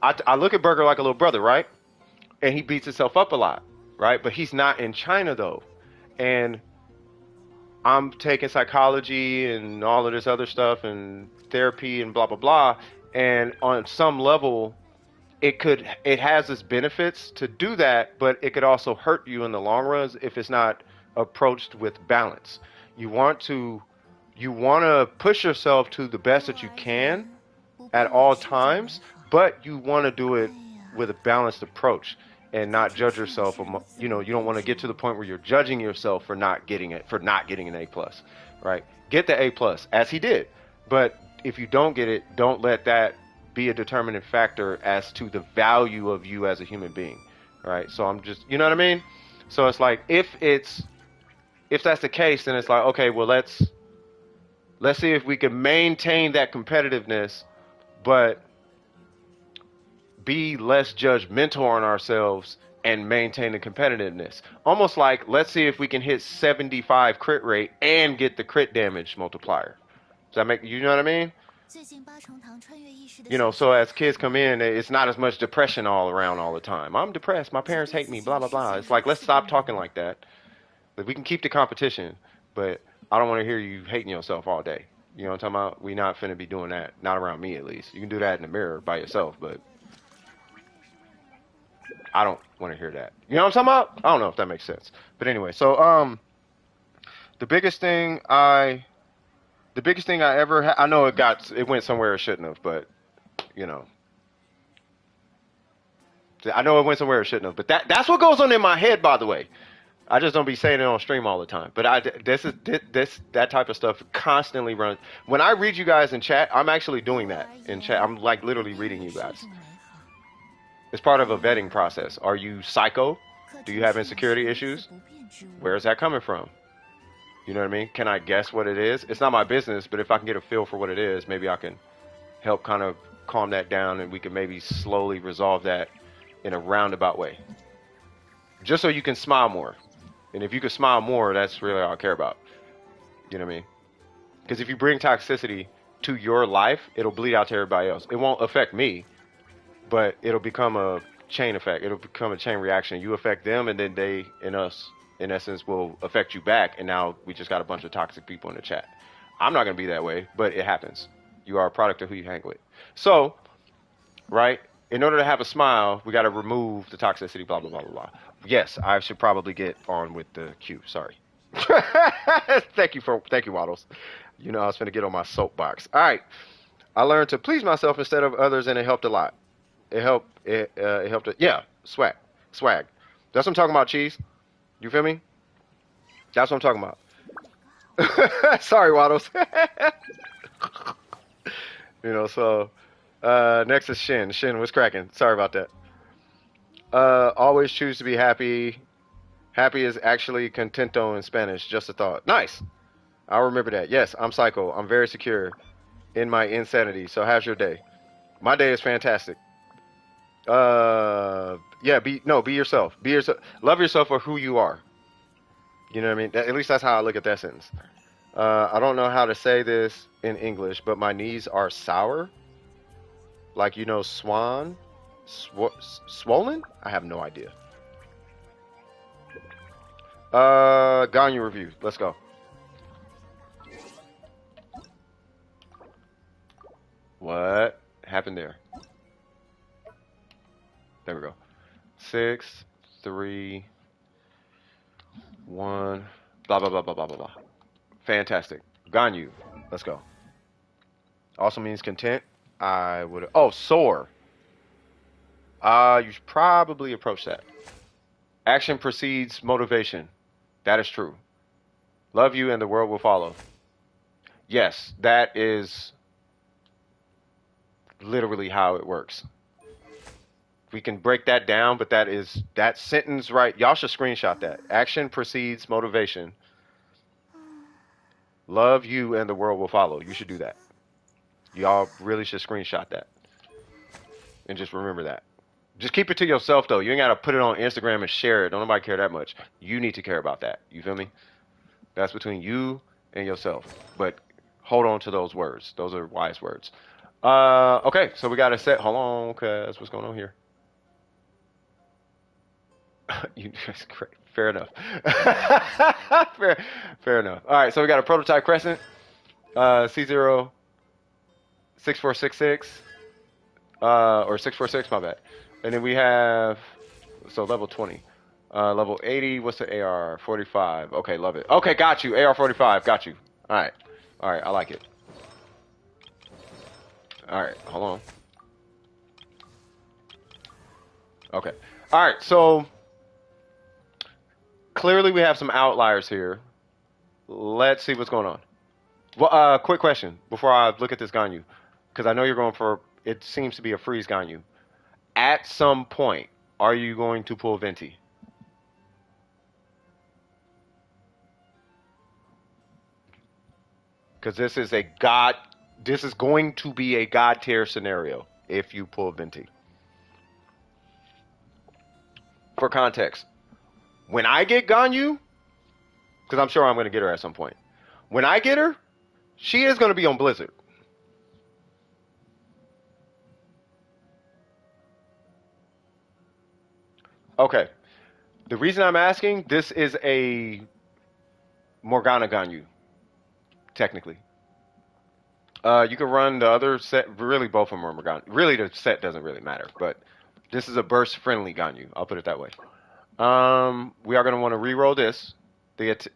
I look at Burger like a little brother, right? And he beats himself up a lot, right? But he's not in China though, and I'm taking psychology and all of this other stuff and therapy and blah blah blah. And on some level, it has its benefits to do that, but it could also hurt you in the long run if it's not approached with balance. You want to you want to push yourself to the best that you can at all times, but you want to do it with a balanced approach and not judge yourself. You don't want to get to the point where you're judging yourself for not getting an A plus, right? Get the A plus as he did, but if you don't get it, don't let that be a determining factor as to the value of you as a human being, right? So I'm just, you know what I mean? So it's like if that's the case, then it's like, okay, well let's see if we can maintain that competitiveness, but be less judgmental on ourselves and maintain the competitiveness. Almost like, let's see if we can hit 75 crit rate and get the crit damage multiplier. Does that make, you know what I mean? So as kids come in, it's not as much depression all around all the time. I'm depressed. My parents hate me, blah, blah, blah. It's like, let's stop talking like that. We can keep the competition, but I don't want to hear you hating yourself all day. You know what I'm talking about? We not finna be doing that. Not around me, at least. You can do that in the mirror by yourself, but I don't want to hear that. You know what I'm talking about? I don't know if that makes sense. But anyway, so the biggest thing I The biggest thing I ever had, I know it went somewhere it shouldn't have, but you know, I know it went somewhere it shouldn't have. But that's what goes on in my head, by the way. I just don't be saying it on stream all the time. But that type of stuff constantly runs. When I read you guys in chat, I'm actually doing that in chat. I'm like literally reading you guys. It's part of a vetting process. Are you psycho? Do you have insecurity issues? Where is that coming from? You know what I mean? Can I guess what it is? It's not my business, but if I can get a feel for what it is, maybe I can help kind of calm that down, and we can maybe slowly resolve that in a roundabout way. Just so you can smile more. And if you can smile more, that's really all I care about. You know what I mean? Because if you bring toxicity to your life, it'll bleed out to everybody else. It won't affect me, but it'll become a chain effect. It'll become a chain reaction. You affect them, and then they and us, in essence, will affect you back. And now we just got a bunch of toxic people in the chat. I'm not going to be that way, but it happens. You are a product of who you hang with. So, right, in order to have a smile, we got to remove the toxicity, blah, blah, blah, blah, blah. Yes, I should probably get on with the queue. Sorry. Thank you, Waddles. You know I was going to get on my soapbox. All right. I learned to please myself instead of others, and it helped a lot. It helped. It helped. Yeah, swag. That's what I'm talking about, Cheese. You feel me? That's what I'm talking about. Sorry, Waddles. You know, so next is Shin. Shin, what's cracking? Sorry about that. Always choose to be happy. Happy is actually contento in Spanish. Just a thought. Nice. I'll remember that. Yes, I'm psycho. I'm very secure in my insanity. So how's your day? My day is fantastic. Yeah, be yourself. Be yourself. Love yourself for who you are. You know what I mean? At least that's how I look at that sentence. I don't know how to say this in English, but my knees are sour. Like, you know, swollen? I have no idea. Ganyu review. Let's go. What happened there? There we go. 6, 3, 1. Blah, blah, blah, blah, blah, blah, blah. Fantastic. Ganyu. Let's go. Also means content. I would... Oh, sore. You should probably approach that. Action precedes motivation. That is true. Love you and the world will follow. Yes, that is literally how it works. We can break that down, but that sentence right. Y'all should screenshot that. Action precedes motivation. Love you and the world will follow. You should do that. Y'all really should screenshot that. And just remember that. Just keep it to yourself, though. You ain't got to put it on Instagram and share it. Don't nobody care that much. You need to care about that. You feel me? That's between you and yourself. But hold on to those words. Those are wise words. Okay, so we got to set. Hold on, cuz what's going on here? Fair enough. fair enough. All right, so we got a prototype crescent. C0 6466. Or 646, my bad. And then we have, so level 20. Level 80, what's the AR45? Okay, love it. Okay, got you. AR45, got you. Alright, I like it. Alright, hold on. Okay. Alright, so clearly we have some outliers here. Let's see what's going on. Well, quick question before I look at this Ganyu. Because I know you're going for, it seems to be a freeze Ganyu. At some point, are you going to pull Venti? Because this is going to be a God tier scenario if you pull Venti. For context, when I get Ganyu, because I'm sure I'm going to get her at some point. When I get her, she is going to be on Blizzard. Okay. The reason I'm asking, this is a Morgana Ganyu, technically. You can run the other set. Really, both of them are Morgana. Really, the set doesn't really matter, but this is a burst-friendly Ganyu. I'll put it that way. We are going to want to reroll this.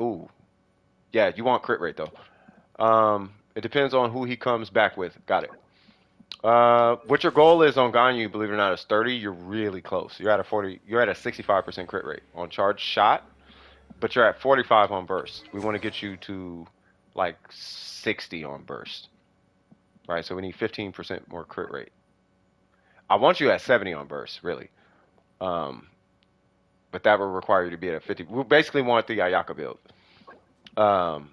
Ooh. Yeah, you want crit rate, though. It depends on who he comes back with. Got it. What your goal is on Ganyu, believe it or not, is 30. You're really close. You're at a 40. You're at a 65% crit rate on charge shot, but you're at 45 on burst. We want to get you to like 60 on burst, right? So we need 15% more crit rate. I want you at 70 on burst, really. Um, but that will require you to be at a 50. We basically want the Ayaka build. Um,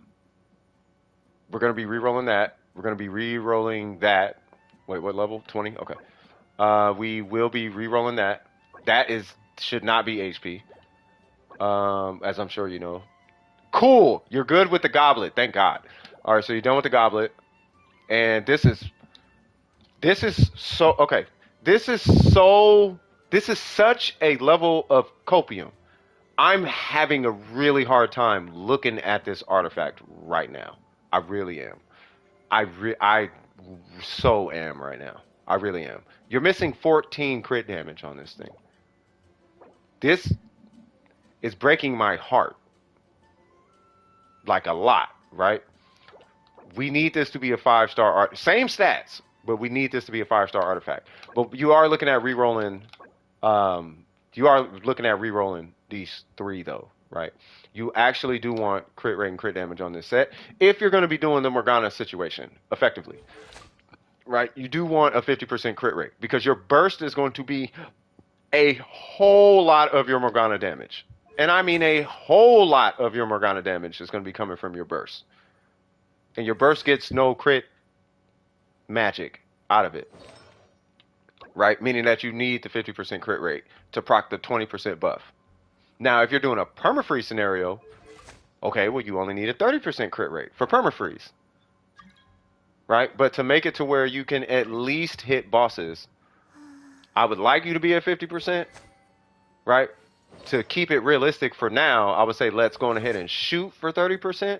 we're gonna be re-rolling that. We're gonna be re-rolling that. Wait, what level? 20? Okay. We will be re-rolling that. That is should not be HP. As I'm sure you know. Cool. You're good with the goblet. Thank God. All right, so you're done with the goblet, and this is so okay. This is so. This is such a level of copium. I'm having a really hard time looking at this artifact right now. I really am. I so am right now. I really am. You're missing 14 crit damage on this thing. This is breaking my heart. Like a lot, right? We need this to be a 5-star art. Same stats, but we need this to be a 5-star artifact. But you are looking at re-rolling. You are looking at re-rolling these 3 though, right? You actually do want crit rate and crit damage on this set if you're going to be doing the Morgana situation effectively, right? You do want a 50% crit rate because your burst is going to be a whole lot of your Morgana damage. And I mean a whole lot of your Morgana damage is going to be coming from your burst. And your burst gets no crit magic out of it. Right? Meaning that you need the 50% crit rate to proc the 20% buff. Now, if you're doing a permafreeze scenario, okay, well, you only need a 30% crit rate for permafreeze. Right? But to make it to where you can at least hit bosses, I would like you to be at 50%. Right? To keep it realistic for now, I would say let's go ahead and shoot for 30%.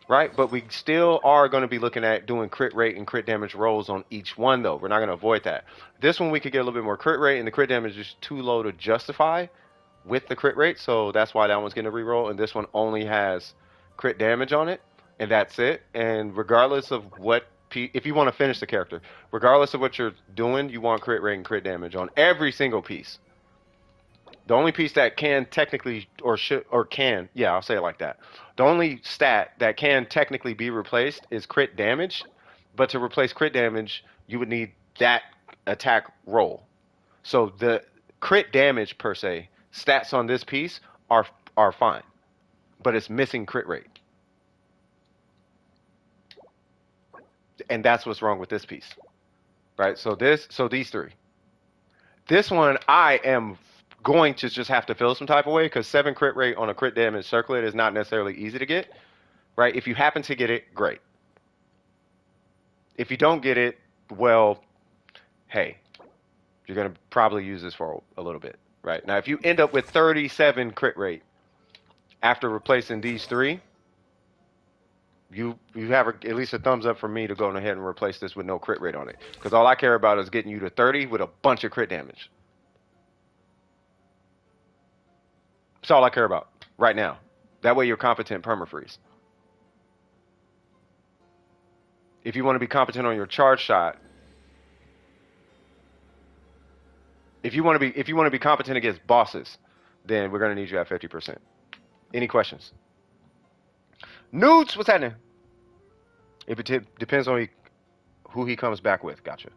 Right? But we still are going to be looking at doing crit rate and crit damage rolls on each one, though. We're not going to avoid that. This one, we could get a little bit more crit rate, and the crit damage is too low to justify with the crit rate, so that's why that one's getting a reroll, and this one only has crit damage on it, and that's it. And regardless of what, if you want to finish the character, regardless of what you're doing, you want crit rate and crit damage on every single piece. The only piece that can technically, or should, or can, yeah, I'll say it like that. The only stat that can technically be replaced is crit damage, but to replace crit damage, you would need that attack roll. So the crit damage per se, stats on this piece are fine, but it's missing crit rate. And that's what's wrong with this piece. Right? So these 3. This one I am going to just have to feel some type of way because 7 crit rate on a crit damage circlet is not necessarily easy to get, right? If you happen to get it, great. If you don't get it, well, hey, you're going to probably use this for a little bit, right? Now, if you end up with 37 crit rate after replacing these 3, you have at least a thumbs up from me to go ahead and replace this with no crit rate on it because all I care about is getting you to 30 with a bunch of crit damage. That's all I care about right now. That way you're competent permafreeze. If you want to be competent on your charge shot, if you want to be competent against bosses, then we're going to need you at 50%. Any questions? Nudes, what's happening? If it depends on who he comes back with. Gotcha.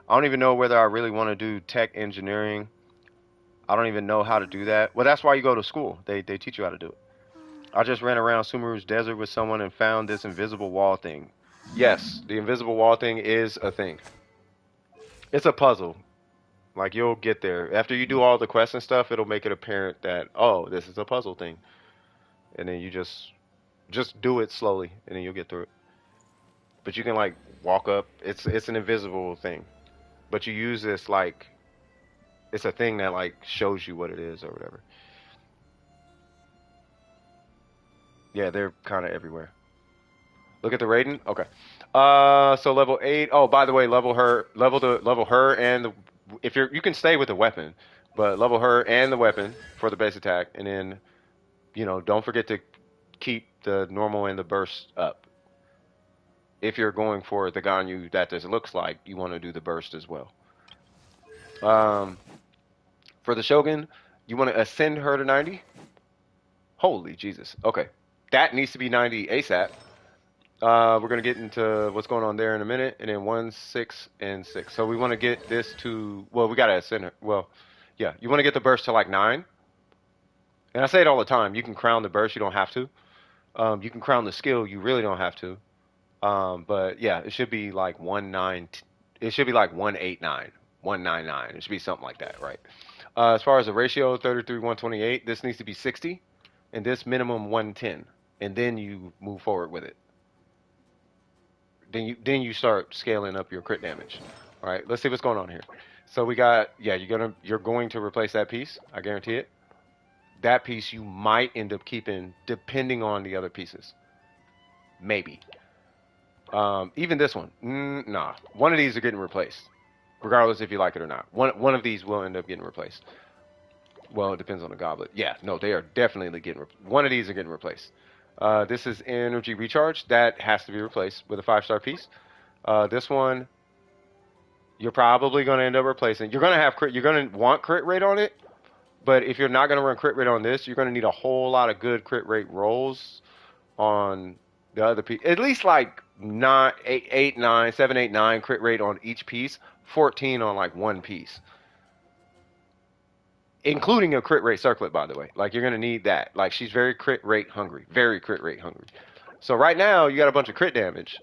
I don't even know whether I really want to do tech engineering. I don't even know how to do that. Well, that's why you go to school. They teach you how to do it. I just ran around Sumeru's desert with someone and found this invisible wall thing. Yes, the invisible wall thing is a thing. It's a puzzle. Like, you'll get there. After you do all the quests and stuff, it'll make it apparent that, oh, this is a puzzle thing. And then you just do it slowly, and then you'll get through it. But you can, like, walk up. It's an invisible thing. But you use this, like, it's a thing that, like, shows you what it is or whatever. Yeah, they're kind of everywhere. Look at the Raiden. Okay. So level 8. Oh, by the way, level her and the, if you can stay with the weapon, but level her and the weapon for the base attack, and then, don't forget to keep the normal and the burst up. if you're going for the Ganyu that this looks like, you want to do the burst as well. For the Shogun, you want to ascend her to 90. Holy Jesus. Okay. That needs to be 90 ASAP. We're going to get into what's going on there in a minute. And then 1, 6, and 6. So we want to get this to, well, we got to ascend her. Well, yeah, you want to get the burst to like 9. And I say it all the time. You can crown the burst. You don't have to. You can crown the skill. You really don't have to. But yeah, it should be like 1-9. It should be like 1-8-9. 1-9-9. It should be something like that, right? As far as the ratio, 33-128, this needs to be 60. And this minimum 110. And then you move forward with it. Then you start scaling up your crit damage. All right, let's see what's going on here. So we got, yeah, you're going to replace that piece. I guarantee it. That piece you might end up keeping depending on the other pieces. Maybe. Even this one, nah. One of these are getting replaced, regardless if you like it or not. One of these will end up getting replaced. Well, it depends on the goblet. Yeah, no, they are definitely getting. One of these are getting replaced. This is energy recharge. That has to be replaced with a 5-star piece. This one, you're probably going to end up replacing. You're going to have crit. You're going to want crit rate on it. But if you're not going to run crit rate on this, you're going to need a whole lot of good crit rate rolls on the other piece. At least like 9, 8, 9, 7, 8, 9 crit rate on each piece. 14 on like one piece. Including a crit rate circlet, by the way. Like, you're going to need that. Like, she's very crit rate hungry. Very crit rate hungry. So right now, you got a bunch of crit damage.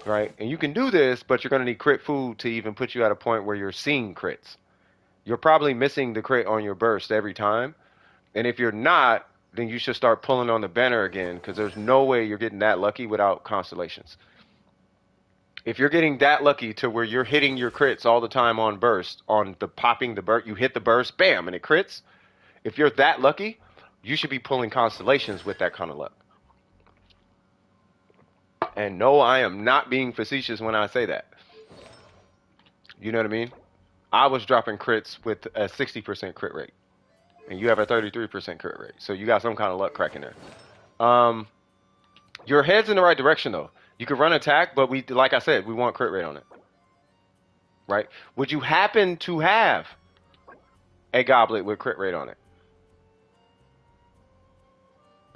Right? And you can do this, but you're going to need crit food to even put you at a point where you're seeing crits. You're probably missing the crit on your burst every time. And if you're not, then you should start pulling on the banner again, because there's no way you're getting that lucky without constellations. If you're getting that lucky to where you're hitting your crits all the time on burst, on the popping the burst, you hit the burst, bam, and it crits. If you're that lucky, you should be pulling constellations with that kind of luck. And no, I am not being facetious when I say that. You know what I mean? I was dropping crits with a 60% crit rate. And you have a 33% crit rate. So you got some kind of luck cracking there. Your head's in the right direction, though. You could run attack, but we, like I said, we want crit rate on it. Right? Would you happen to have a goblet with crit rate on it?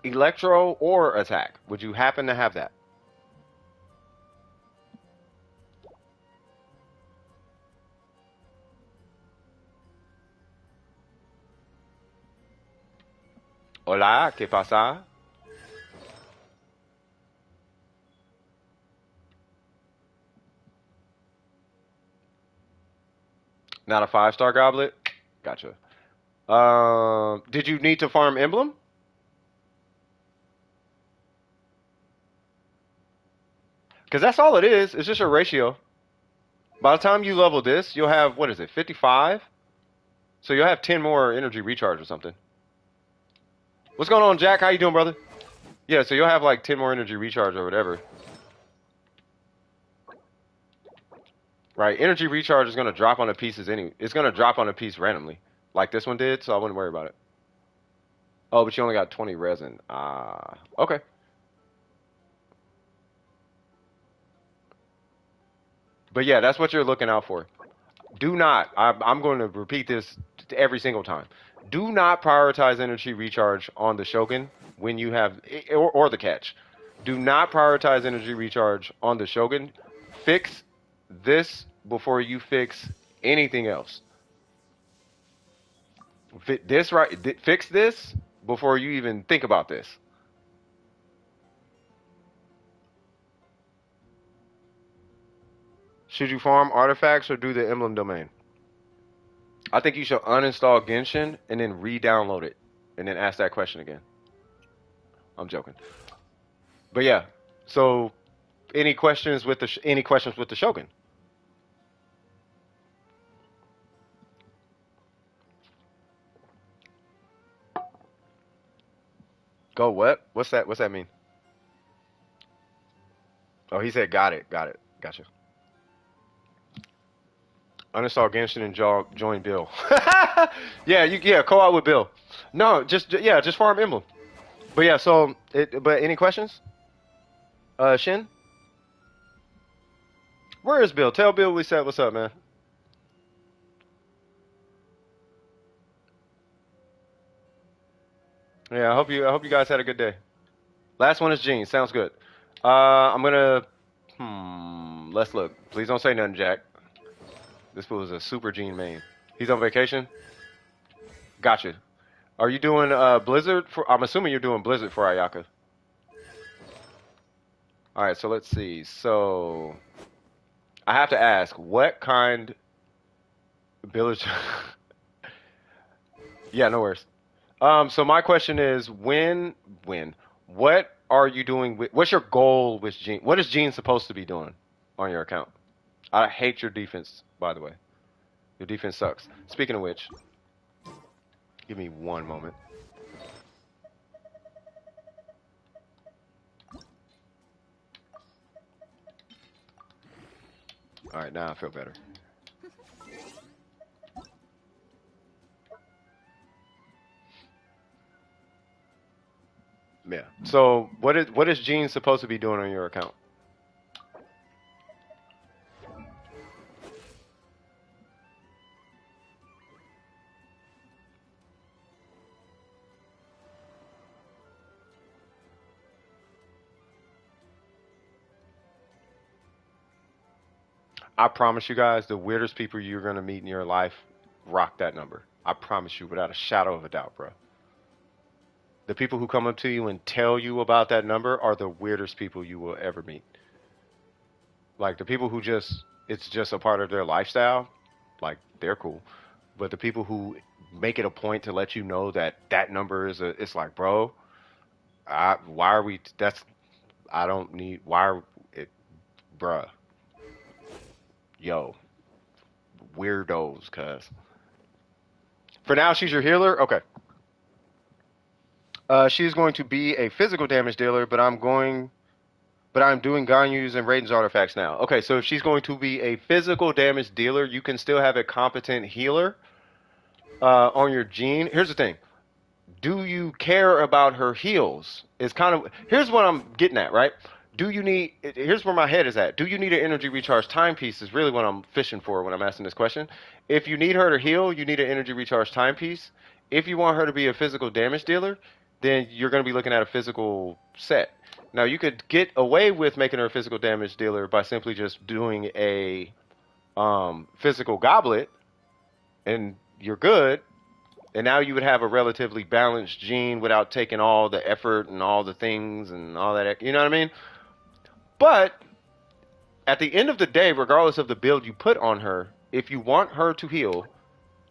Electro or attack? Would you happen to have that? Hola, ¿qué pasa? Not a 5-star goblet? Gotcha. Did you need to farm emblem? Because that's all it is. It's just a ratio. By the time you level this, you'll have, what is it, 55? So you'll have 10 more energy recharge or something. What's going on, Jack? How you doing, brother? Yeah, so you'll have like 10 more energy recharge or whatever. Right, energy recharge is going to drop on the pieces anyway. It's going to drop on a piece randomly, like this one did, so I wouldn't worry about it. Oh, but you only got 20 resin. Okay. But yeah, that's what you're looking out for. Do not, I'm going to repeat this every single time. Do not prioritize energy recharge on the Shogun when you have, or the catch. Do not prioritize energy recharge on the Shogun. Fix this before you fix anything else. Fix this before you even think about this. Should you farm artifacts or do the emblem domain? I think you should uninstall Genshin and then re-download it and then ask that question again. I'm joking. But yeah, so any questions with the Shogun? Go what? What's that? What's that mean? Oh, he said got it. Got it. Gotcha. Uninstall Genshin and join Bill. Yeah, co-op with Bill. No, just farm emblem. But yeah, but any questions? Shin? Where is Bill? Tell Bill we said what's up, man. Yeah, I hope you guys had a good day. Last one is Gene. Sounds good. I'm gonna let's look. Please don't say nothing, Jack. This fool is a super Gene main. He's on vacation? Gotcha. Are you doing Blizzard for I'm assuming you're doing Blizzard for Ayaka. Alright, so let's see. So I have to ask, what kind village Yeah, no worries. So my question is, what are you doing what's your goal with Gene? What is Gene supposed to be doing on your account? I hate your defense, by the way. Your defense sucks. Speaking of which, give me one moment. All right, now I feel better. Yeah. So what is Gene supposed to be doing on your account? I promise you guys, the weirdest people you're gonna meet in your life rock that number. I promise you, without a shadow of a doubt, bro. The people who come up to you and tell you about that number are the weirdest people you will ever meet. Like the people who it's just a part of their lifestyle, like they're cool. But the people who make it a point to let you know that that number it's like, bro, why are we, I don't need, why are it, bruh, yo, weirdos, cuz. For now, she's your healer? Okay. She's going to be a physical damage dealer, but I'm doing Ganyu's and Raiden's artifacts now. Okay, so if she's going to be a physical damage dealer, you can still have a competent healer on your Gene. Here's the thing. Do you care about her heals? It's kind of, here's what I'm getting at, right? Here's where my head is at. Do you need an energy recharge timepiece is really what I'm fishing for when I'm asking this question. If you need her to heal, you need an energy recharge timepiece. If you want her to be a physical damage dealer, then you're going to be looking at a physical set. Now, you could get away with making her a physical damage dealer by simply just doing a physical goblet, and you're good. And now you would have a relatively balanced Gene without taking all the effort and all the things and all that. You know what I mean? But at the end of the day, regardless of the build you put on her, if you want her to heal,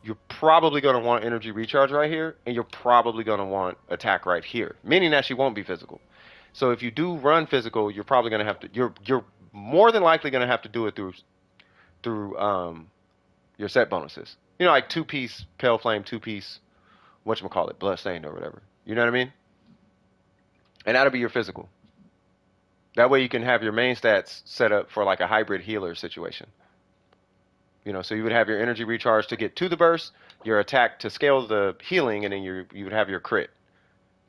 you're probably going to want energy recharge right here, and you're probably going to want attack right here, meaning that she won't be physical. So if you do run physical, you're probably going to have to, you're more than likely going to have to do it through your set bonuses. You know, like 2-piece Pale Flame, 2-piece, whatchamacallit, Bloodstained or whatever. You know what I mean? And that'll be your physical. That way you can have your main stats set up for like a hybrid healer situation. You know, so you would have your energy recharge to get to the burst, your attack to scale the healing, and then you would have your crit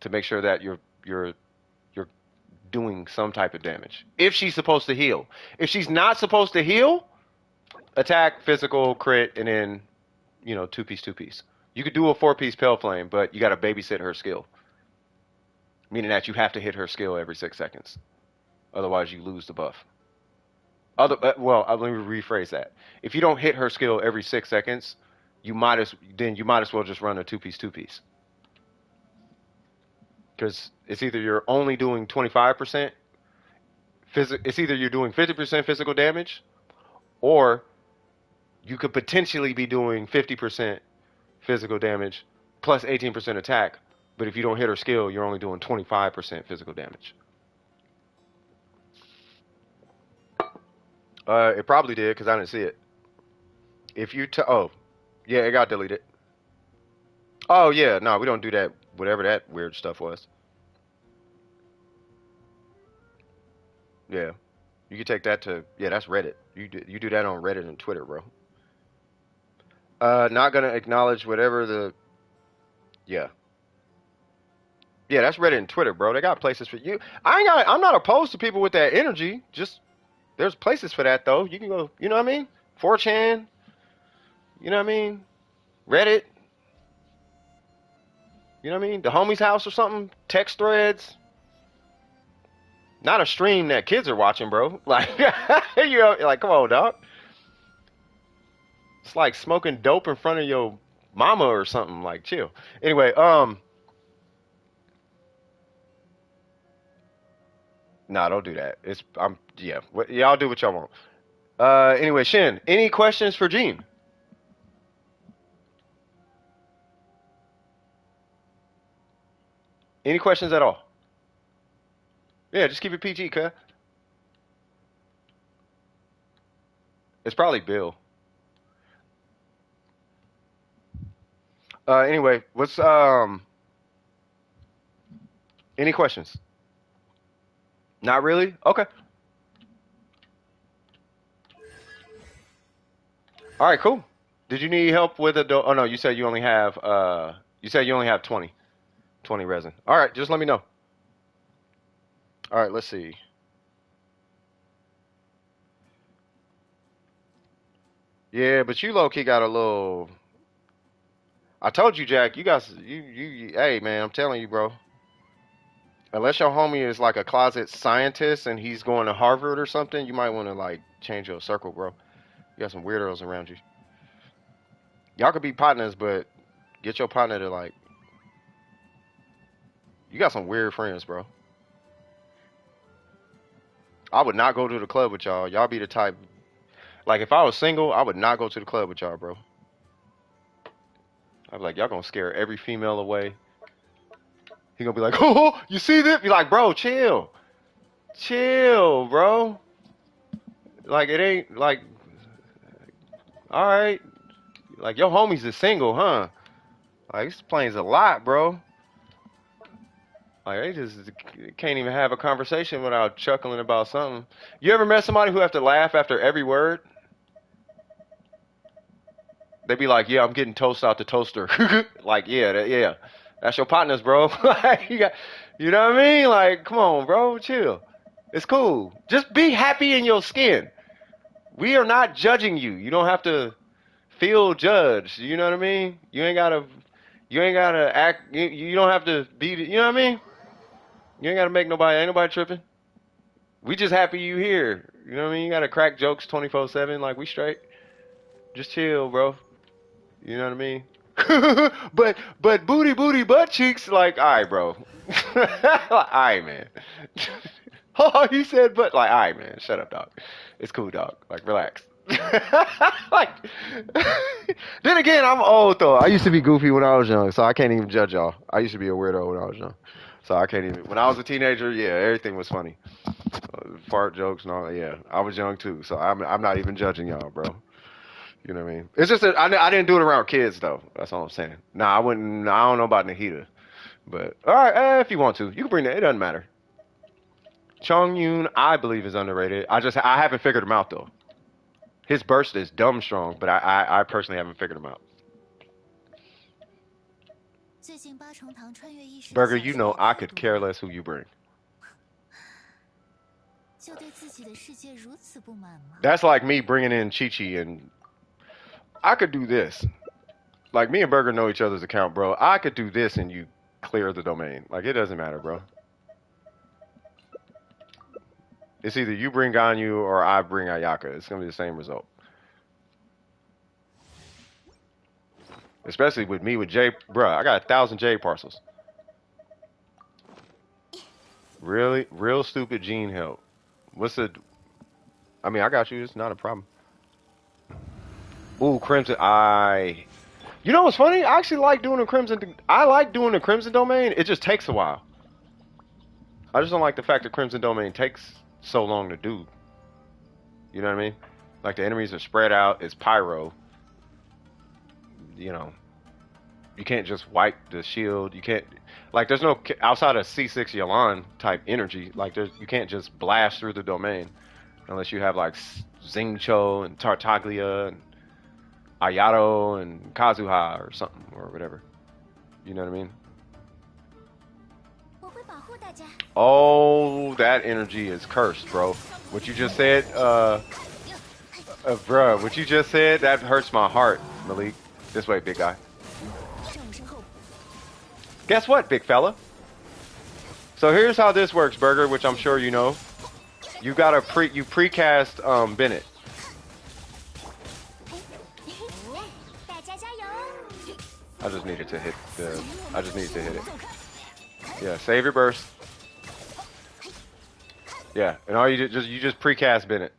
to make sure that you're doing some type of damage. If she's supposed to heal. If she's not supposed to heal, attack, physical, crit, and then, you know, 2-piece. You could do a 4-piece Pale Flame, but you got to babysit her skill. Meaning that you have to hit her skill every 6 seconds. Otherwise, you lose the buff. Let me rephrase that. If you don't hit her skill every 6 seconds, you might as well just run a 2-piece. Because it's either you're only doing 25%, it's either you're doing 50% physical damage, or you could potentially be doing 50% physical damage plus 18% attack, but if you don't hit her skill, you're only doing 25% physical damage. It probably did because I didn't see it. If you yeah, it got deleted. Oh yeah, no, we don't do that. Whatever that weird stuff was. Yeah, you can take that to that's Reddit. You do that on Reddit and Twitter, bro. Not gonna acknowledge whatever the yeah. Yeah, that's Reddit and Twitter, bro. They got places for you. I'm not opposed to people with that energy. Just There's places for that though. You can go. You know what I mean? 4chan. You know what I mean? Reddit. You know what I mean? The homie's house or something. Text threads. Not a stream that kids are watching, bro. Like, you know, like, come on, dog. It's like smoking dope in front of your mama or something. Like, chill. Anyway, nah, don't do that. Yeah. Y'all do what y'all want. Anyway, Shin, any questions for Gene? Any questions at all? Yeah, just keep it PG, cuz. It's probably Bill. Anyway, what's any questions? Not really? Okay. All right, cool. Did you need help with a oh no, you said you only have 20 resin. All right, just let me know. All right, let's see. Yeah, but you low key got a little. I told you, Jack. You got you. Hey, man, I'm telling you, bro. Unless your homie is like a closet scientist and he's going to Harvard or something, you might want to like change your circle, bro. You got some weirdos around you. Y'all could be partners, but get your partner to like. You got some weird friends, bro. I would not go to the club with y'all. Y'all be the type. Like if I was single, I would not go to the club with y'all, bro. I'd be like, y'all gonna scare every female away. He gonna be like, oh, you see this? Be like, bro, chill, chill, bro. Like it ain't like, all right. Like your homies is single, huh? Like this explains a lot, bro. Like they just can't even have a conversation without chuckling about something. You ever met somebody who have to laugh after every word? They be like, yeah, I'm getting toast out the toaster. Like, yeah, that's your partners, bro. Like, you know what I mean? Like, come on, bro, chill. It's cool. Just be happy in your skin. We are not judging you. You don't have to feel judged. You know what I mean? You ain't gotta act. You don't have to be. You know what I mean? You ain't gotta make nobody. Ain't nobody tripping. We just happy you here. You know what I mean? You gotta crack jokes 24/7. Like we straight. Just chill, bro. You know what I mean? but booty butt cheeks like all right, bro. Like, all right, man. Oh, he said but like all right, man. Shut up, dog. It's cool, dog. Like relax. Like then again, I'm old though. I used to be goofy when I was young, so I can't even judge y'all. I used to be a weirdo when I was young, so I can't even. When I was a teenager, yeah, everything was funny. Fart jokes and all. Yeah, I was young too, so I'm not even judging y'all, bro. You know what I mean? It's just that I didn't do it around kids though. That's all I'm saying. Nah, I wouldn't. I don't know about Nahida, but all right, if you want to, you can bring that. It doesn't matter. Chong Yoon, I believe, is underrated. I haven't figured him out though. His burst is dumb strong, but I personally haven't figured him out. Burger, you know I could care less who you bring. That's like me bringing in Chi Chi and I could do this. Like me and Burger know each other's account, bro. I could do this and you clear the domain. Like it doesn't matter, bro. It's either you bring Ganyu or I bring Ayaka. It's gonna be the same result. Especially with me with J, bro. I got 1,000 J parcels. Really, real stupid gene help. What's the? I mean, I got you. It's not a problem. Ooh, Crimson. You know what's funny? I actually like doing the Crimson. I like doing the Crimson domain. It just takes a while. I just don't like the fact that Crimson domain takes so long to do. You know what I mean? Like the enemies are spread out. It's pyro. You know, you can't just wipe the shield. You can't. Like, there's no outside of C6 Yalan type energy. Like, you can't just blast through the domain unless you have like Xingqiu and Tartaglia and Ayato and Kazuha or something or whatever. You know what I mean? Oh, that energy is cursed, bro. What you just said, bruh, what you just said, that hurts my heart, Malik. This way, big guy. Guess what, big fella? So here's how this works, Burger, which I'm sure you know. You got a precast Bennett. I just needed to hit it. Yeah, save your burst. Yeah, and all you just precast Bennett.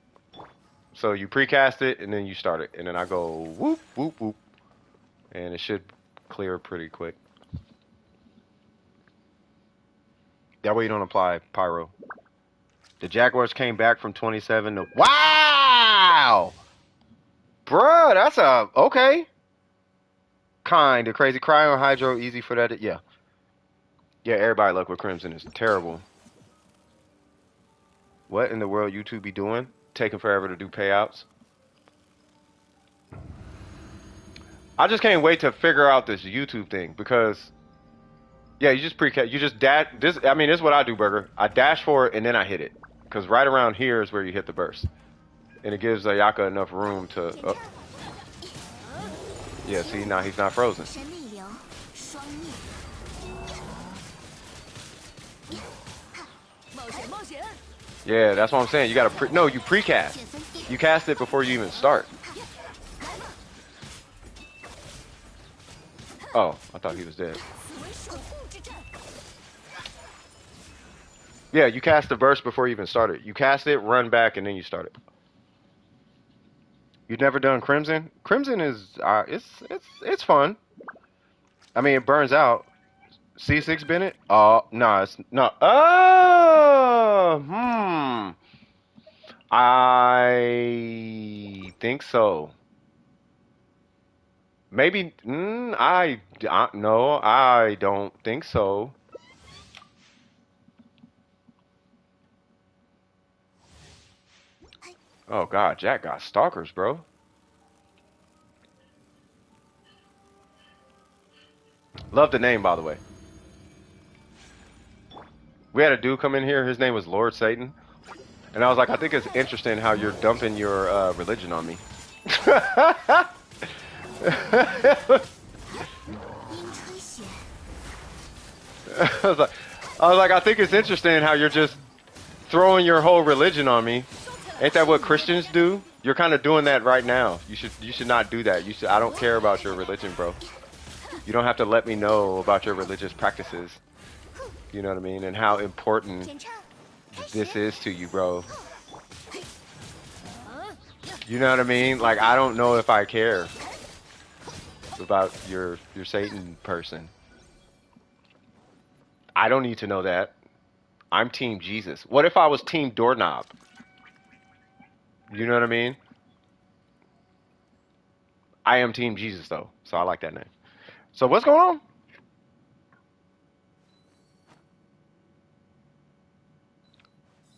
So you precast it and then you start it, and then I go whoop whoop whoop, and it should clear pretty quick. That way you don't apply pyro. The Jaguars came back from 27 to wow, bruh, that's a okay. Kind of crazy. Cryo and Hydro, easy for that. Yeah, everybody luck with Crimson is terrible. What in the world YouTube be doing? Taking forever to do payouts. I just can't wait to figure out this YouTube thing because, yeah, you just dash this. I mean, this is what I do, Burger. I dash for it and then I hit it because right around here is where you hit the burst, and it gives Ayaka enough room to. Yeah, see, now he's not frozen. Yeah, that's what I'm saying. You gotta you precast. You cast it before you even start. Oh, I thought he was dead. Yeah, you cast the burst before you even start it. You cast it, run back, and then you start it. You've never done Crimson? Crimson is it's fun. I mean, it burns out. C6 Bennett? Oh, no, it's not. Oh, I think so. Maybe. No, I don't think so. Oh God, Jack got stalkers, bro. Love the name, by the way. We had a dude come in here. His name was Lord Satan, and I was like, I think it's interesting how you're dumping your religion on me. I was like, I think it's interesting how you're just throwing your whole religion on me. Ain't that what Christians do? You're kind of doing that right now. You should not do that. I don't care about your religion, bro. You don't have to let me know about your religious practices. You know what I mean? And how important this is to you, bro. You know what I mean? Like, I don't know if I care about your Satan person. I don't need to know that. I'm Team Jesus. What if I was Team Doorknob? You know what I mean? I am Team Jesus, though, so I like that name. So what's going on?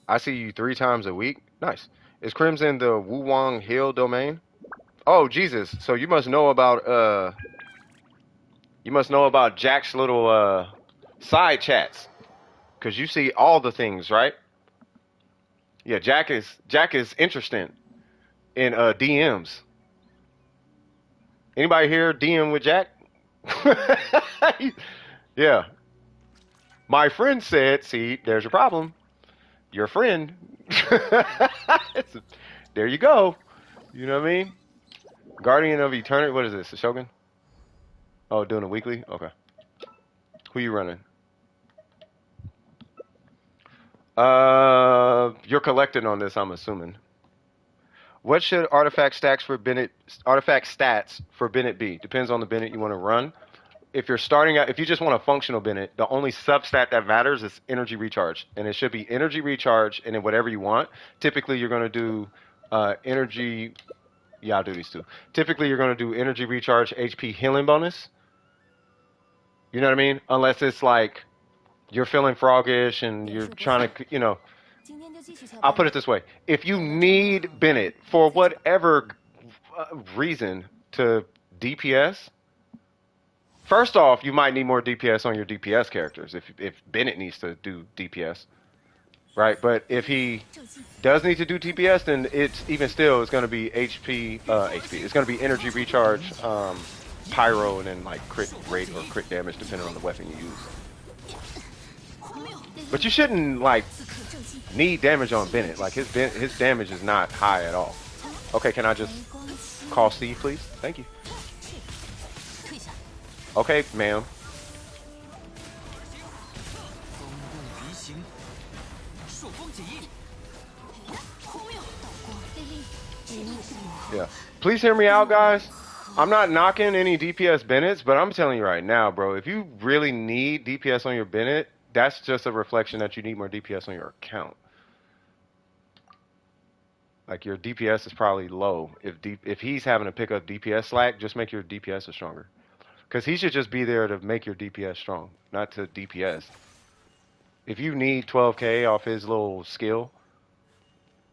I see you 3 times a week. Nice. Is Crimson the Wuwang Hill domain? Oh, Jesus. So you must know about Jack's little side chats. Cause you see all the things, right? Yeah, Jack is interesting in DMs. Anybody here DM with Jack? Yeah. My friend said, see, there's your problem. Your friend. There you go. You know what I mean? Guardian of Eternity. What is this? The Shogun? Oh, doing a weekly? Okay. Who you running? You're collecting on this, I'm assuming. What should artifact stats for Bennett be? Depends on the Bennett you want to run. If you're starting out, if you just want a functional Bennett, the only substat that matters is energy recharge, and it should be energy recharge, and then whatever you want. Typically, you're going to do energy. Yeah, I'll do these two. Typically, you're going to do energy recharge, HP healing bonus. You know what I mean? Unless it's like you're feeling froggish and you're trying to, you know. I'll put it this way: if you need Bennett for whatever reason to DPS. First off, you might need more DPS on your DPS characters if Bennett needs to do DPS, right? But if he does need to do DPS, then it's even still it's going to be HP. It's going to be energy recharge, pyro, and then like crit rate or crit damage depending on the weapon you use. But you shouldn't like need damage on Bennett. Like his damage is not high at all. Okay, can I just call C, please? Thank you. Okay, ma'am. Yeah. Please hear me out, guys. I'm not knocking any DPS Bennett's, but I'm telling you right now, bro, if you really need DPS on your Bennett, that's just a reflection that you need more DPS on your account. Like your DPS is probably low. If he's having to pick up DPS slack, just make your DPS stronger. Because he should just be there to make your DPS strong, not to DPS. If you need 12k off his little skill,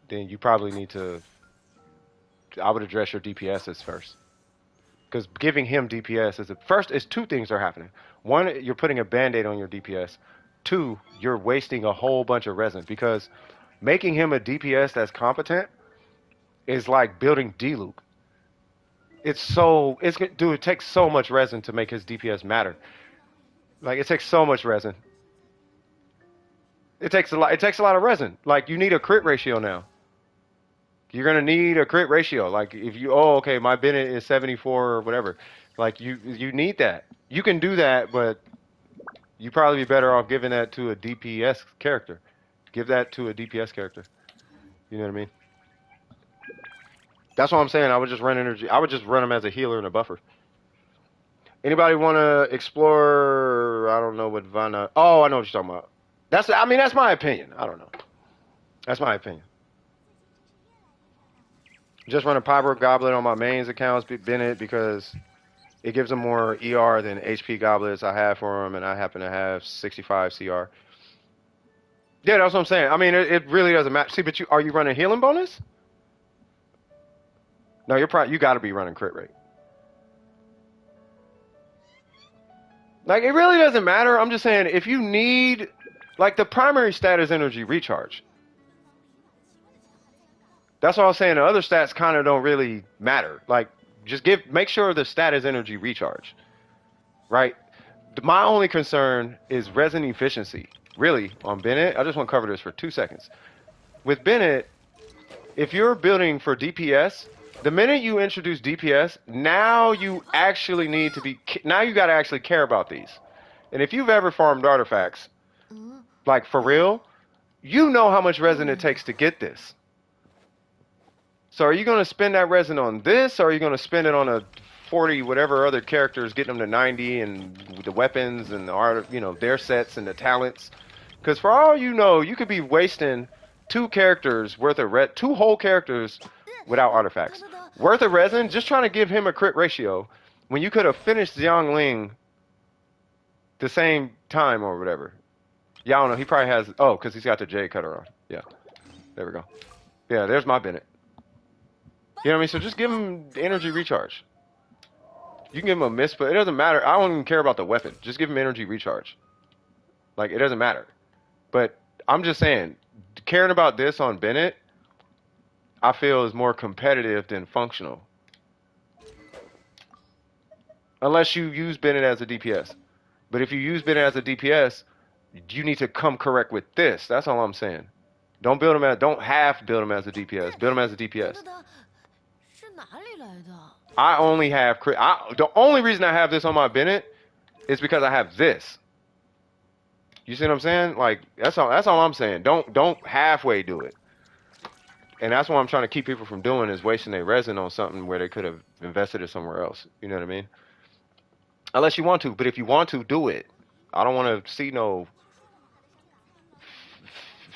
then you probably need to. I would address your DPSs first. Because giving him DPS is two things are happening. One, you're putting a band-aid on your DPS. Two, you're wasting a whole bunch of resin. Because making him a DPS that's competent is like building D-Luke. Dude, it takes so much resin to make his DPS matter. Like, it takes so much resin. It takes a lot of resin. Like, you need a crit ratio now. You're gonna need a crit ratio. Like if you, okay, my Bennett is 74 or whatever. Like you need that. You can do that, but you probably be better off giving that to a DPS character. Give that to a DPS character. You know what I mean? That's what I'm saying. I would just run energy. I would just run him as a healer and a buffer. Anybody want to explore? I don't know what Vanna. Oh, I know what you're talking about. That's my opinion. I don't know. That's my opinion. Just run a Pyro Goblet on my mains accounts, Bennett, because it gives them more ER than HP Goblets I have for them, and I happen to have 65 CR. Yeah, that's what I'm saying. I mean, it really doesn't matter. See, but are you running healing bonus? No, you got to be running crit rate. Like, it really doesn't matter. I'm just saying, if you need, like, the primary stat is energy recharge. That's what I was saying. The other stats kind of don't really matter. Like, just make sure the stat is energy recharge, right? My only concern is resin efficiency. Really, on Bennett, I just want to cover this for 2 seconds. With Bennett, if you're building for DPS, the minute you introduce DPS, now you actually need to be. Now you got to actually care about these. And if you've ever farmed artifacts, like for real, you know how much resin it takes to get this. So are you going to spend that resin on this, or are you going to spend it on a 40 whatever other characters, getting them to 90, and the weapons and the art, their sets and the talents? Because for all you know, you could be wasting 2 characters worth of 2 whole characters without artifacts worth of resin, just trying to give him a crit ratio when you could have finished Xiangling the same time or whatever. Yeah, I don't know. He probably has. Oh, because he's got the Jade Cutter on. Yeah, there we go. Yeah, there's my Bennett. You know what I mean? So just give him energy recharge. You can give him a miss, but it doesn't matter. I don't even care about the weapon. Just give him energy recharge. Like, it doesn't matter. But I'm just saying, caring about this on Bennett, I feel is more competitive than functional. Unless you use Bennett as a DPS. But if you use Bennett as a DPS, you need to come correct with this. That's all I'm saying. Don't build him don't half build him as a DPS. Build him as a DPS. I only have crit. The only reason I have this on my Bennett is because I have this. You see what I'm saying? Like, that's all I'm saying. Don't halfway do it. And that's what I'm trying to keep people from doing, is wasting their resin on something where they could have invested it somewhere else. You know what I mean? Unless you want to, but if you want to, do it. I don't want to see no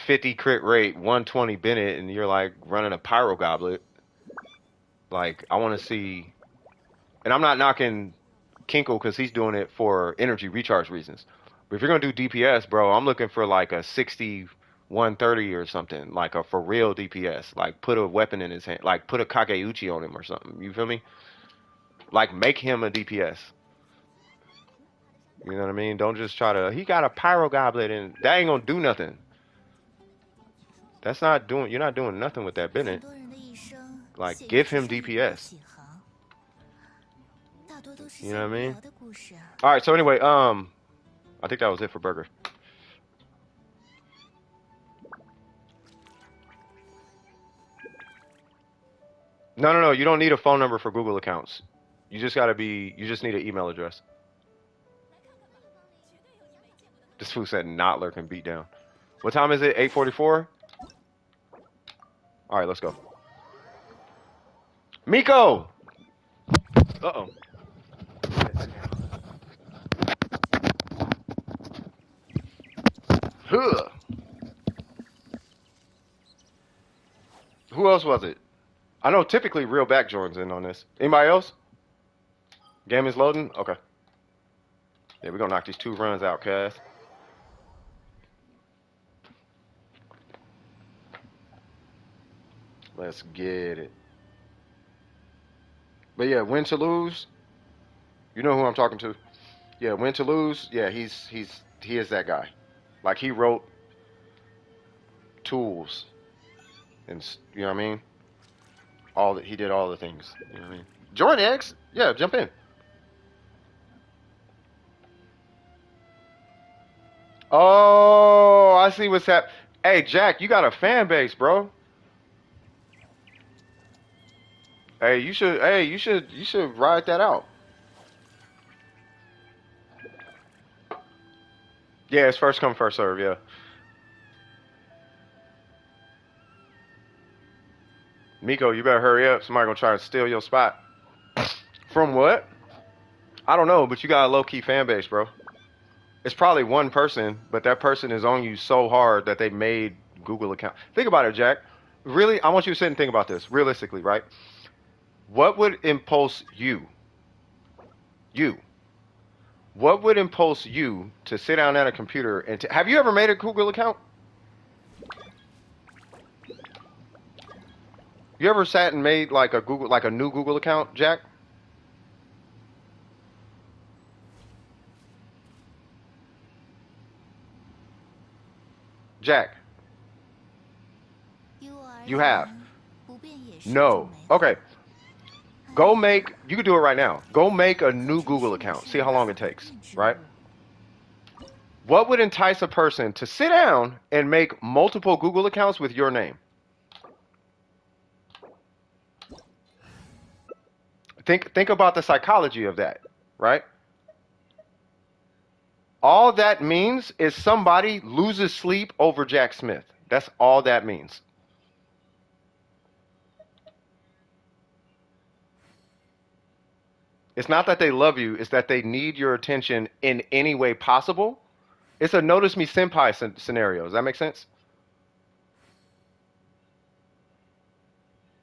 50 crit rate, 120 Bennett, and you're like running a Pyro Goblet. Like, I want to see, and I'm not knocking Kinkle because he's doing it for energy recharge reasons. But if you're going to do DPS, bro, I'm looking for like a 60, 130 or something, like a for real DPS. Like, put a weapon in his hand, like put a Kageuchi on him or something. You feel me? Like, make him a DPS. You know what I mean? Don't just try to. He got a pyro goblet, and that ain't gonna do nothing. That's not doing. You're not doing nothing with that Bennett. Like, give him DPS. You know what I mean? All right. So anyway, I think that was it for Burger. No. You don't need a phone number for Google accounts. You just gotta be. You just need an email address. This fool said not lurking beatdown. What time is it? 8:44. All right, let's go. Miko. Uh-oh. Huh. Who else was it? I know typically Real Back joins in on this. Anybody else? Game is loading? Okay. Yeah, we're gonna knock these 2 runs out, Cass. Let's get it. But yeah, win to lose. You know who I'm talking to. Yeah, win to lose. Yeah, he is that guy. Like, he wrote tools, and you know what I mean. He did all the things. You know what I mean. Join X. Yeah, jump in. Oh, I see what's happening. Hey, Jack, you got a fan base, bro. Hey, you should ride that out. Yeah, it's first come, first serve, yeah. Miko, you better hurry up. Somebody gonna try to steal your spot. From what? I don't know, but you got a low-key fan base, bro. It's probably one person, but that person is on you so hard that they made Google account. Think about it, Jack. Really, I want you to sit and think about this, realistically, right? What would impulse you? What would impulse you to sit down at a computer and have you ever made a Google account? You ever sat and made like a new Google account, Jack? Jack. You have. No. Okay. Go make, you can do it right now. Go make a new Google account. See how long it takes, right? What would entice a person to sit down and make multiple Google accounts with your name? Think about the psychology of that, right? All that means is somebody loses sleep over Jack Smith. That's all that means. It's not that they love you, it's that they need your attention in any way possible. It's a notice me senpai scenario. Does that make sense?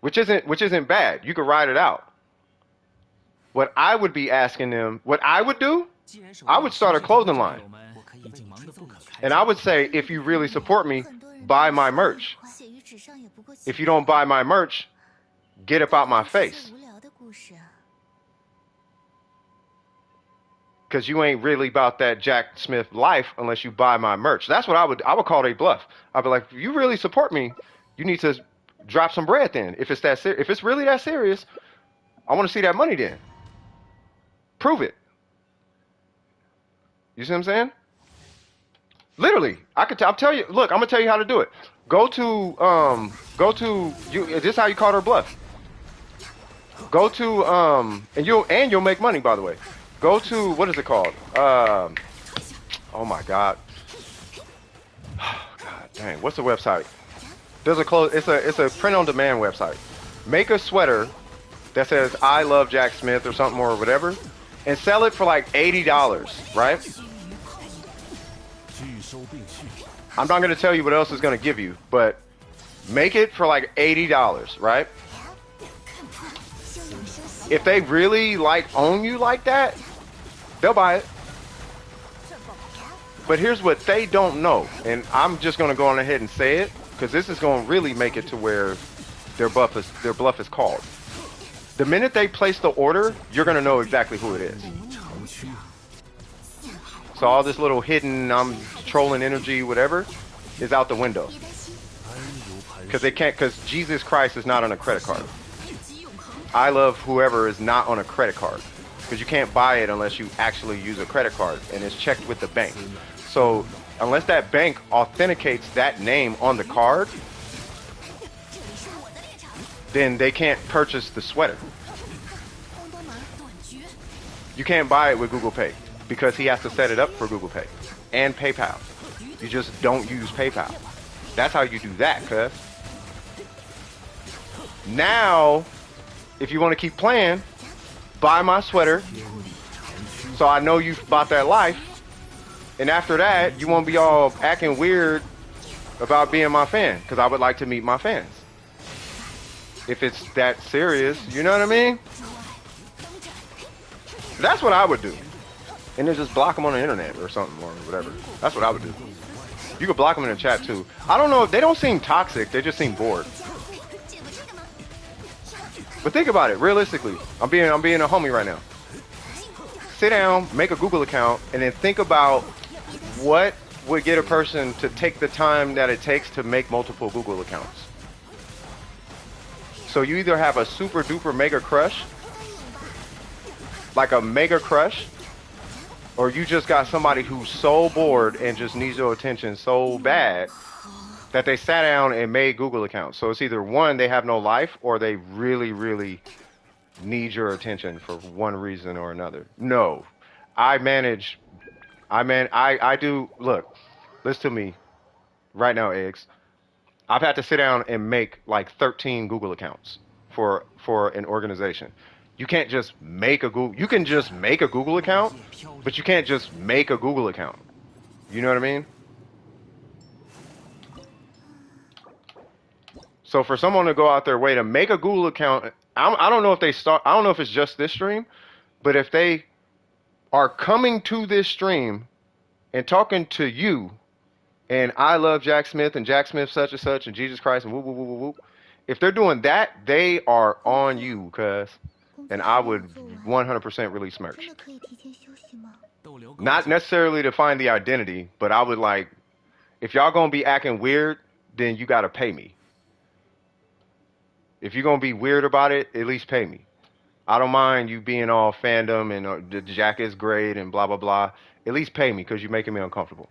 Which isn't bad. You could ride it out. What I would be asking them, what I would do, I would start a clothing line. And I would say, if you really support me, buy my merch. If you don't buy my merch, get up out my face. Because you ain't really about that Jack Smith life unless you buy my merch. That's what I would call it a bluff. I'd be like, if you really support me, you need to drop some bread then. If it's really that serious, I want to see that money then. Prove it. You see what I'm saying? Literally, I'll tell you. Look, I'm gonna tell you how to do it. Go to you. This is how you call her bluff. Go to and you'll make money, by the way. Go to, what is it called? Oh my God. God dang, what's the website? There's it's a print on demand website. Make a sweater that says I love Jack Smith or something or whatever, and sell it for like $80, right? I'm not gonna tell you what else is gonna give you, but make it for like $80, right? If they really own you like that, they'll buy it. But here's what they don't know, and I'm just gonna go on ahead and say it because this is gonna really make it to where their bluff is called. The minute they place the order, you're gonna know exactly who it is. So all this little hidden, I'm trolling energy, whatever, is out the window. Because they can't, because Jesus Christ is not on a credit card. I love whoever is not on a credit card. Because you can't buy it unless you actually use a credit card. And it's checked with the bank. So unless that bank authenticates that name on the card, then they can't purchase the sweater. You can't buy it with Google Pay because he has to set it up for Google Pay and PayPal. You just don't use PayPal. That's how you do that, cuz. Now, if you want to keep playing, buy my sweater so I know you've bought that life. And after that, you won't be all acting weird about being my fan, because I would like to meet my fans. If it's that serious, you know what I mean? That's what I would do. And then just block them on the internet or something or whatever. That's what I would do. You could block them in the chat too. I don't know, they don't seem toxic, they just seem bored. But think about it, realistically. I'm being a homie right now. Sit down, make a Google account, and then think about what would get a person to take the time that it takes to make multiple Google accounts. So you either have a super duper mega crush, like a mega crush, or you just got somebody who's so bored and just needs your attention so bad that they sat down and made Google accounts. So it's either one, they have no life, or they really, really need your attention for one reason or another. No, I do, look, listen to me right now, Eggs. I've had to sit down and make like 13 Google accounts for an organization. You can't just make a Google, you can just make a Google account, but you can't just make a Google account. You know what I mean? So for someone to go out their way to make a Google account, I don't know if they start, I don't know if it's just this stream, but if they are coming to this stream and talking to you, and I love Jack Smith and Jack Smith such and such and Jesus Christ and whoop, whoop, whoop, whoop, whoop. If they're doing that, they are on you, cuz. And I would 100% release merch. Not necessarily to find the identity, but I would like, if y'all gonna be acting weird, then you gotta pay me. If you're gonna be weird about it, at least pay me. I don't mind you being all fandom and the jacket's great and blah, blah, blah. At least pay me because you're making me uncomfortable.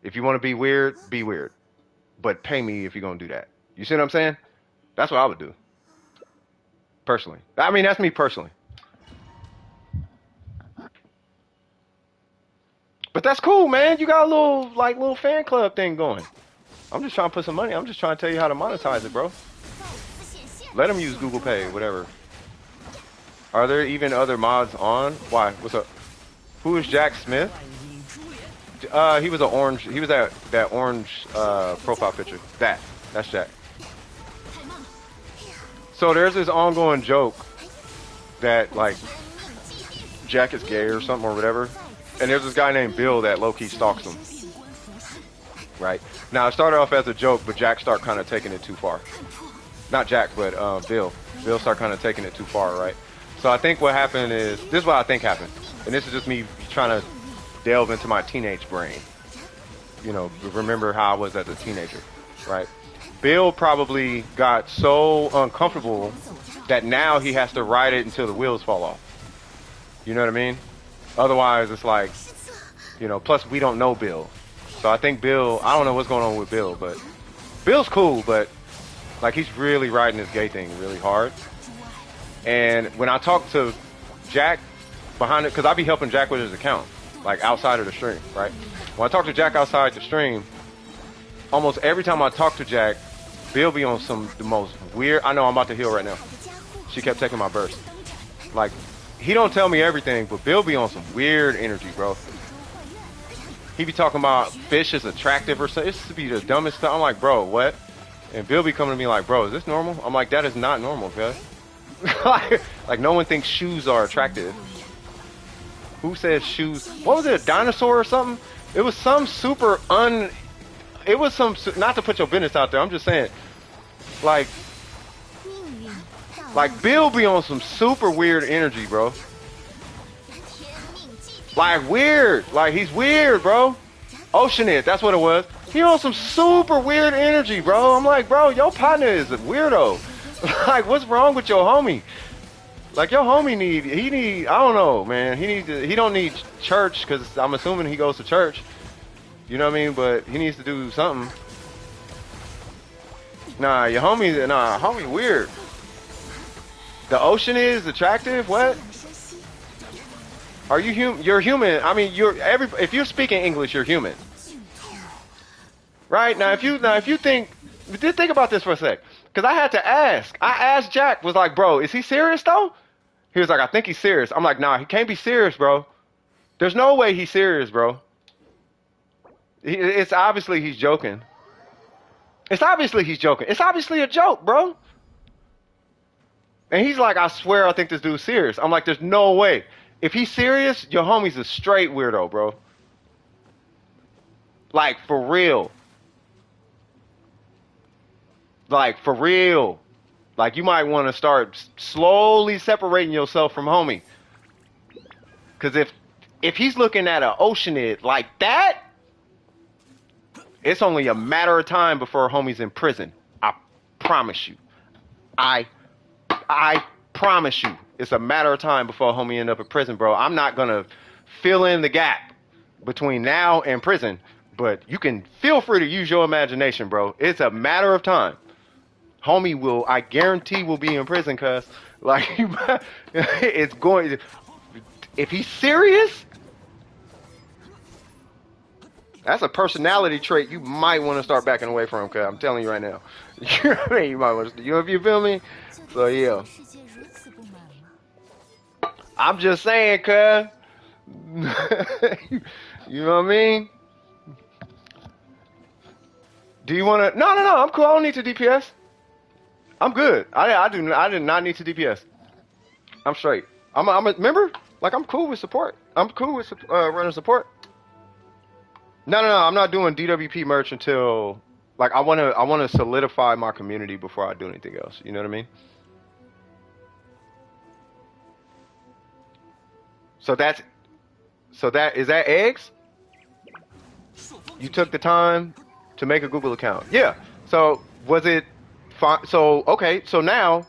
If you want to be weird, be weird. But pay me if you're going to do that. You see what I'm saying? That's what I would do. Personally. I mean, that's me personally. But that's cool, man. You got a little fan club thing going. I'm just trying to put some money. I'm just trying to tell you how to monetize it, bro. Let them use Google Pay, whatever. Are there even other mods on? Why? What's up? Who is Jack Smith? He was an orange. He was that orange profile picture. That's Jack. So there's this ongoing joke that like Jack is gay or something or whatever, and there's this guy named Bill that low-key stalks him. Right now, it started off as a joke, but Jack started kind of taking it too far. Not Jack, but Bill. Bill started kind of taking it too far, right? So I think what happened is, this is what I think happened, and this is just me trying to delve into my teenage brain. You know, remember how I was as a teenager, right? Bill probably got so uncomfortable that now he has to ride it until the wheels fall off. You know what I mean? Otherwise, it's like, you know, plus we don't know Bill. So I think Bill, I don't know what's going on with Bill, but Bill's cool, but like he's really riding this gay thing really hard. And when I talk to Jack behind it, because I be helping Jack with his account, like outside of the stream, right? When I talk to Jack outside the stream, almost every time I talk to Jack, Bill be on the most weird, I know I'm about to heal right now. She kept taking my burst. Like, he don't tell me everything, but Bill be on some weird energy, bro. He be talking about fish is attractive or something. This be the dumbest stuff. I'm like, bro, what? And Bill be coming to me like, bro, is this normal? I'm like, that is not normal, guys. Like no one thinks shoes are attractive. Who says shoes? What was it, a dinosaur or something? It was some super it was some, not to put your business out there, I'm just saying, like Bill be on some super weird energy, bro. Like weird. Like he's weird, bro. Oceanid, that's what it was. He on some super weird energy, bro. I'm like, bro, your partner is a weirdo. Like, what's wrong with your homie? Like your homie I don't know, man. He don't need church because I'm assuming he goes to church. You know what I mean? But he needs to do something. Nah, homie weird. The ocean is attractive. What? Are you human? You're human. I mean, if you're speaking English, you're human. Right? Now, if you think about this for a sec, because I had to ask. I asked Jack, was like, bro, is he serious though? He was like, I think he's serious. I'm like, nah, he can't be serious, bro. There's no way he's serious, bro. It's obviously he's joking. It's obviously he's joking. It's obviously a joke, bro. And he's like, I swear I think this dude's serious. I'm like, there's no way. If he's serious, your homie's a straight weirdo, bro. Like, for real. Like, for real. Like, you might want to start slowly separating yourself from homie. Because if he's looking at an oceanid like that, it's only a matter of time before homie's in prison. I promise you. I promise you. It's a matter of time before homie end up in prison, bro. I'm not going to fill in the gap between now and prison, but you can feel free to use your imagination, bro. It's a matter of time. Homie I guarantee will be in prison, cuz. Like, it's going, if he's serious, that's a personality trait you might want to start backing away from, cuz. I'm telling you right now. You know what I mean? You might want to, you feel me? So, yeah. I'm just saying, cuz. You know what I mean? Do you want to? No, I'm cool. I don't need to DPS. I'm good. I did not need to DPS. I'm straight. I'm a member. Like, I'm cool with support. I'm cool with running support. No. I'm not doing DWP merch until, like, I want to solidify my community before I do anything else. You know what I mean? So is that eggs? You took the time to make a Google account. Yeah. So was it fine? So, okay. So now,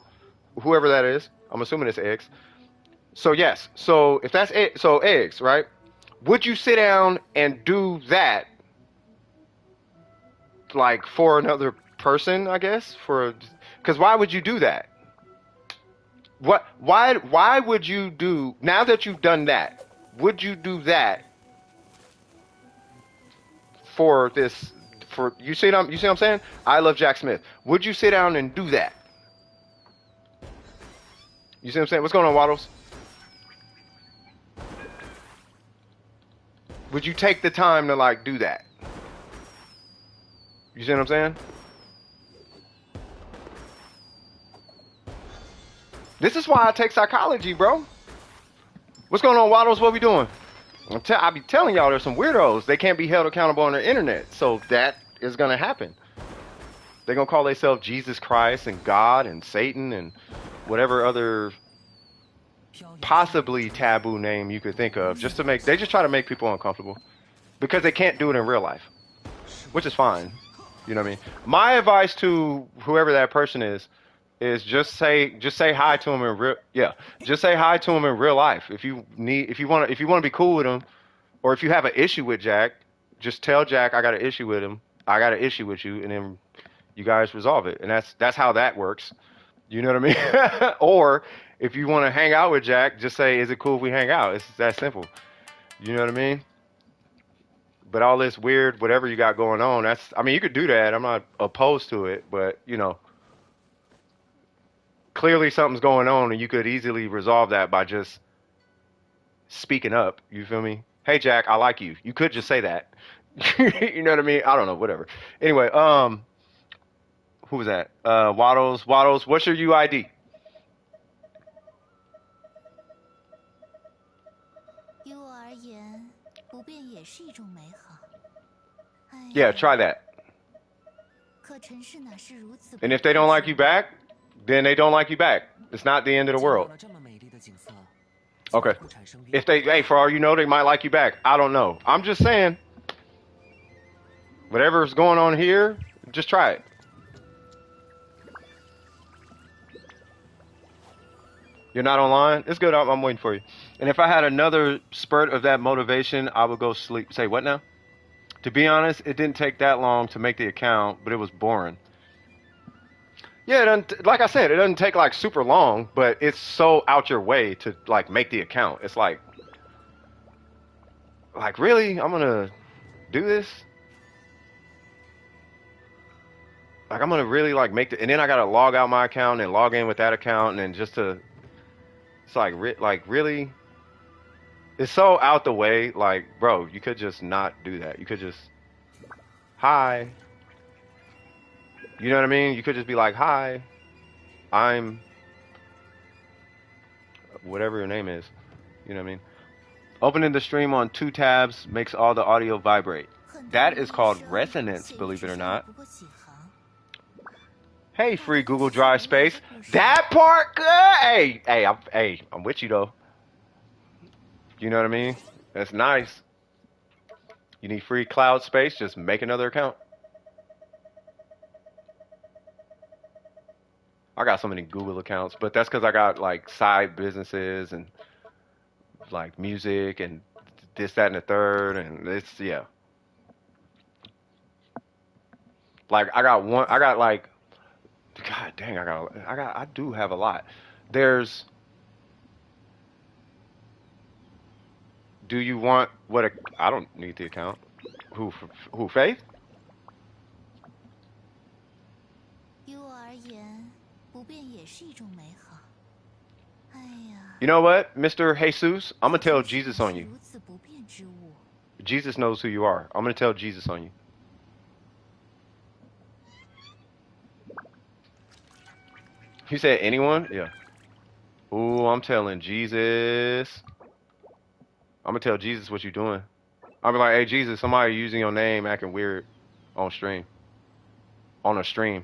whoever that is, I'm assuming it's eggs. So yes. So if that's it, so eggs, right? Would you sit down and do that, like, for another person, I guess? Because why would you do that? Why would you do, now that you've done that, would you do that for this, you see what I'm saying? I love Jack Smith. Would you sit down and do that? You see what I'm saying? What's going on, Waddles? Would you take the time to, like, do that? You see what I'm saying? This is why I take psychology, bro. What's going on, Waddles? What we doing? I be telling y'all there's some weirdos. They can't be held accountable on the internet. So that is going to happen. They're going to call themselves Jesus Christ and God and Satan and whatever other possibly taboo name you could think of. They just try to make people uncomfortable. Because they can't do it in real life. Which is fine. You know what I mean? My advice to whoever that person is just say hi to him in real, just say hi to him in real life. If you want to be cool with him, or if you have an issue with Jack, just tell Jack, I got an issue with him, I got an issue with you, and then you guys resolve it. And that's how that works. You know what I mean? Or if you want to hang out with Jack, just say, is it cool if we hang out? It's that simple. You know what I mean? But all this weird, whatever you got going on, you could do that. I'm not opposed to it, but, you know, clearly something's going on, and you could easily resolve that by just speaking up. You feel me? Hey, Jack, I like you. You could just say that. You know what I mean? I don't know, whatever. Anyway, who was that? Waddles, what's your UID? Yeah, try that. And if they don't like you back, then they don't like you back. It's not the end of the world. Okay. If they, hey, for all you know, they might like you back. I don't know. I'm just saying, whatever's going on here, just try it. You're not online? It's good. I'm waiting for you. And if I had another spurt of that motivation, I would go sleep. Say what now? To be honest, it didn't take that long to make the account, but it was boring. Yeah, it doesn't, like I said, it doesn't take like super long, but it's so out your way to like make the account. It's like really, I'm gonna do this. Like I'm gonna really like make the, and then I gotta log out my account and log in with that account, and then just to, it's like really, it's so out the way. Like, bro, you could just not do that. You could just, hi. You know what I mean? You could just be like, hi, I'm whatever your name is. You know what I mean? Opening the stream on 2 tabs makes all the audio vibrate. That is called resonance, believe it or not. Hey, free Google Drive space. That part, good. I'm with you though. You know what I mean? That's nice. You need free cloud space, just make another account. I got so many Google accounts, but that's because I got like side businesses and like music and this, that, and the third, and it's, yeah. Like I got like, God dang, I do have a lot. There's, do you want what a, I don't need the account. Who, Faith? You know what, Mr. Jesus? I'm gonna tell Jesus on you. Jesus knows who you are. I'm gonna tell Jesus on you. He said anyone? Yeah. Ooh, I'm telling Jesus. I'm gonna tell Jesus what you doing. I'll be like, hey Jesus, somebody using your name acting weird on stream. On a stream.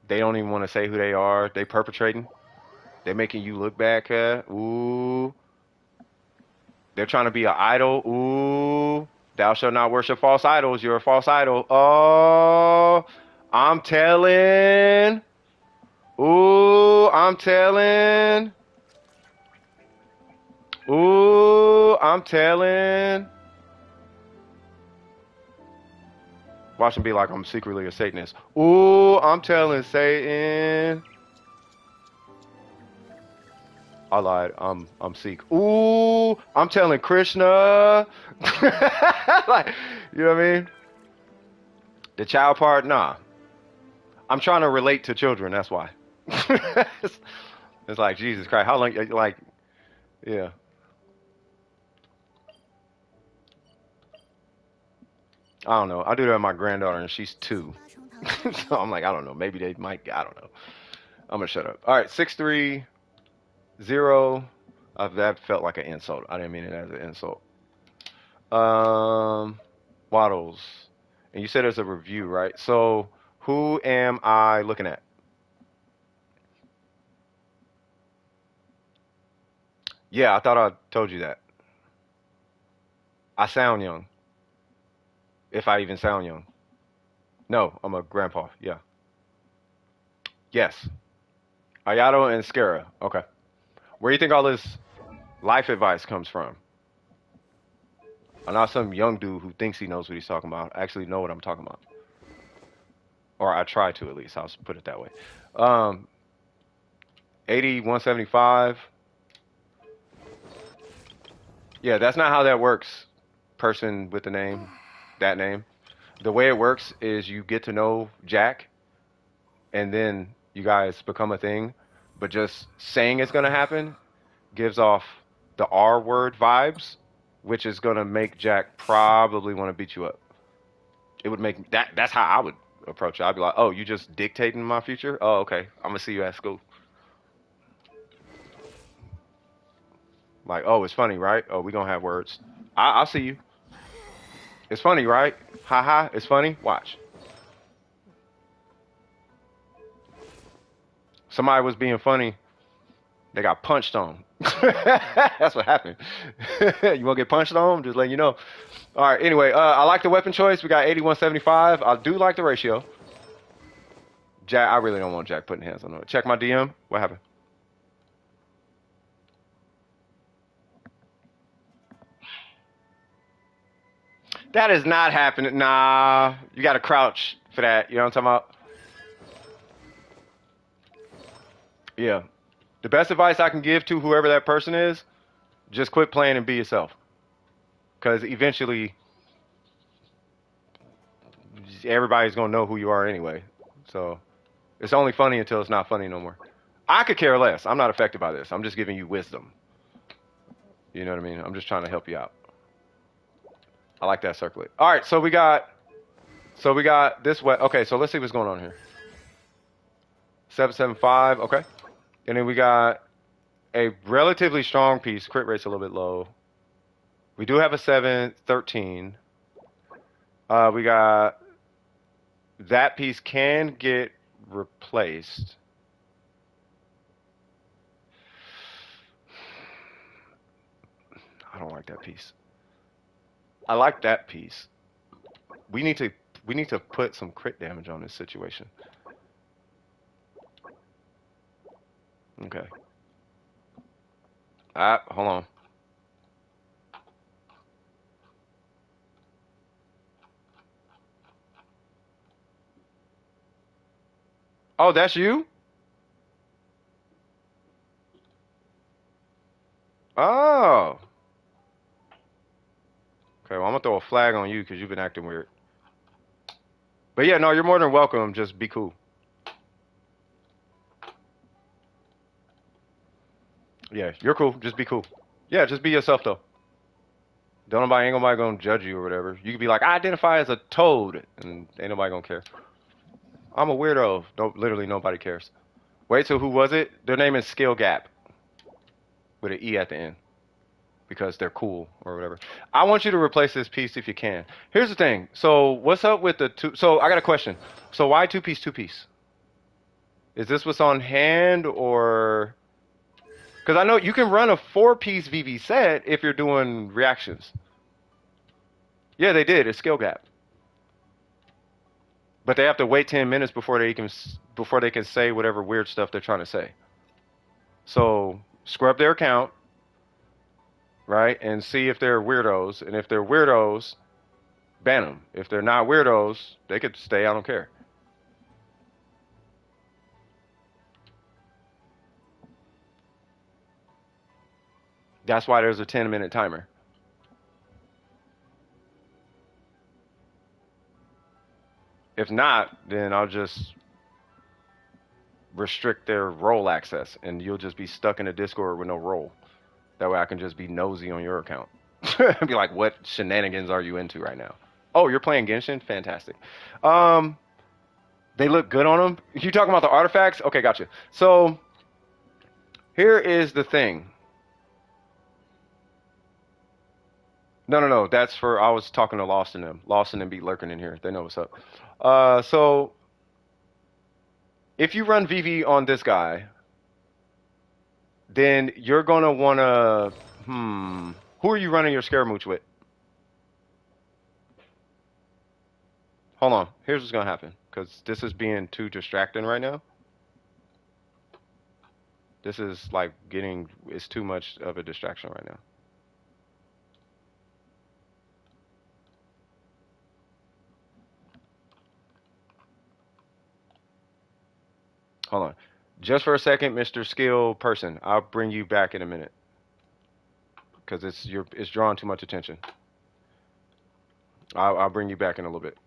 They don't even want to say who they are. They perpetrating. They making you look bad, ooh. They're trying to be an idol. Ooh. Thou shalt not worship false idols. You're a false idol. Oh, I'm telling. Ooh, I'm telling. Ooh, I'm telling. Watch him be like, I'm secretly a Satanist. Ooh, I'm telling Satan. I lied. I'm Sikh. Ooh, I'm telling Krishna. Like, you know what I mean? The child part, nah. I'm trying to relate to children. That's why. It's like Jesus Christ. How long? Like, yeah. I don't know. I do that with my granddaughter, and she's 2. So I'm like, I don't know. Maybe they might. I don't know. I'm gonna shut up. All right, 630. That felt like an insult. I didn't mean it as an insult. Waddles. And you said there's a review, right? So who am I looking at? Yeah, I thought I told you that. I sound young. If I even sound young. No, I'm a grandpa. Yeah. Yes. Ayato and Skara. Okay. Where do you think all this life advice comes from? I'm not some young dude who thinks he knows what he's talking about. I actually know what I'm talking about. Or I try to, at least. I'll put it that way. 80, 175. Yeah, that's not how that works. Person with the name, that name. The way it works is you get to know Jack, and then you guys become a thing. But just saying it's gonna happen gives off the R word vibes, which is gonna make Jack probably want to beat you up. It would make that. That's how I would approach it. I'd be like, "Oh, you just dictating my future? Oh, okay. I'm gonna see you at school." Like, "Oh, it's funny, right? Oh, we gonna have words. I'll see you. It's funny, right? Ha ha. It's funny. Watch." Somebody was being funny They got punched on. That's what happened. You want to get punched on? Just letting you know. All right. Anyway, I like the weapon choice. We got 8175. I do like the ratio. Jack, I really don't want Jack putting hands on it. Check my DM. What happened? That is not happening. Nah, you got to crouch for that. You know what I'm talking about? Yeah. The best advice I can give to whoever that person is, just quit playing and be yourself. Because eventually, everybody's going to know who you are anyway. So, it's only funny until it's not funny no more. I could care less. I'm not affected by this. I'm just giving you wisdom. You know what I mean? I'm just trying to help you out. I like that circlet. All right, so we got this way. Okay, so let's see what's going on here. 775. Okay, and then we got a relatively strong piece. Crit rate's a little bit low. We do have a 713. We got that piece can get replaced. I don't like that piece. I like that piece. We need to put some crit damage on this situation. Okay. Hold on. Oh, that's you? Oh. Okay, well, I'm gonna throw a flag on you because you've been acting weird. But yeah, no, you're more than welcome. Just be cool. Yeah, you're cool. Just be cool. Yeah, just be yourself though. Ain't nobody gonna judge you or whatever. You could be like, I identify as a toad, and ain't nobody gonna care. I'm a weirdo. Literally nobody cares. Wait, so who was it? Their name is Skill Gap with an E at the end because they're cool or whatever. I want you to replace this piece if you can. Here's the thing. So what's up with the two? So I got a question. So why two piece, two piece? Is this what's on hand or? Because I know you can run a 4-piece VV set if you're doing reactions. Yeah, they did. It's Skill Gap. But they have to wait 10 minutes before they can say whatever weird stuff they're trying to say. So scrub their account, right, and see if they're weirdos. And if they're weirdos, ban them. If they're not weirdos, they could stay. I don't care. That's why there's a 10-minute timer. If not, then I'll just restrict their role access, and you'll just be stuck in a Discord with no role. That way I can just be nosy on your account. Be like, what shenanigans are you into right now? Oh, you're playing Genshin? Fantastic. They look good on them. You talking about the artifacts? Okay, gotcha. So here is the thing. No. That's for, I was talking to Lost in them. Lost in them be lurking in here. They know what's up. So if you run VV on this guy, then you're gonna wanna, who are you running your Scaramouche with? Hold on. Here's what's gonna happen, because this is being too distracting right now. This is like it's too much of a distraction right now. Hold on. Just for a second, Mr. Skill person. I'll bring you back in a minute. Because it's drawing too much attention. I'll bring you back in a little bit.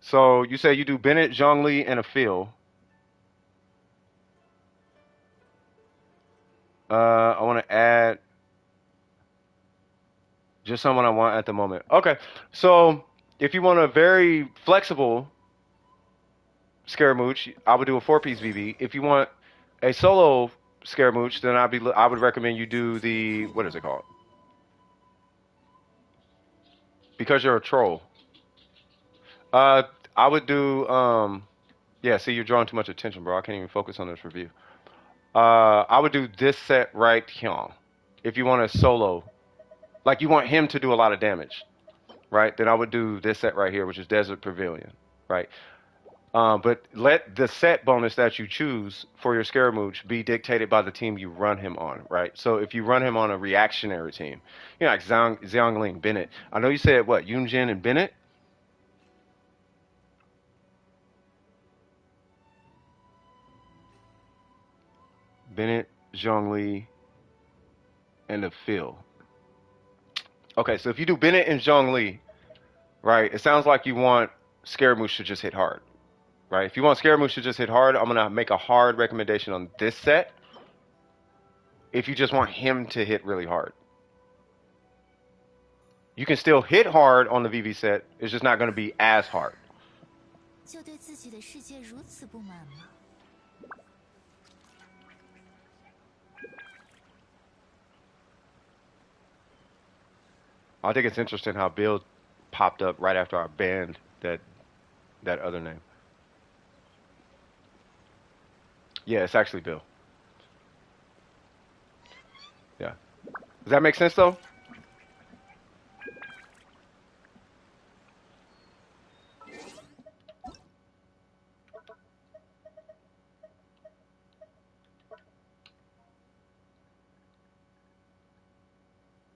So you say you do Bennett, Zhongli, and a Phil. I want to add just someone I want at the moment. Okay. So if you want a very flexible Scaramouche, I would do a 4-piece VV. If you want a solo Scaramouche, then I would recommend you do the, what is it called? Because you're a troll. I would do yeah, see, you're drawing too much attention, bro. I can't even focus on this review. I would do this set right here. If you want to solo, like you want him to do a lot of damage, right? Then I would do this set right here, which is Desert Pavilion, right? But let the set bonus that you choose for your Scaramouche be dictated by the team you run him on, right? So if you run him on a reactionary team, you know, like Xiangling, Bennett. I know you said what, Yunjin and Bennett? Bennett, Zhongli, and the Phil. Okay, so if you do Bennett and Zhongli, right, it sounds like you want Scaramouche to just hit hard, right? If you want Scaramouche to just hit hard, I'm going to make a hard recommendation on this set. If you just want him to hit really hard, you can still hit hard on the VV set. It's just not going to be as hard. 就对自己的世界如此不满吗？ I think it's interesting how Bill popped up right after I banned that other name. Yeah, it's actually Bill. Yeah. Does that make sense though?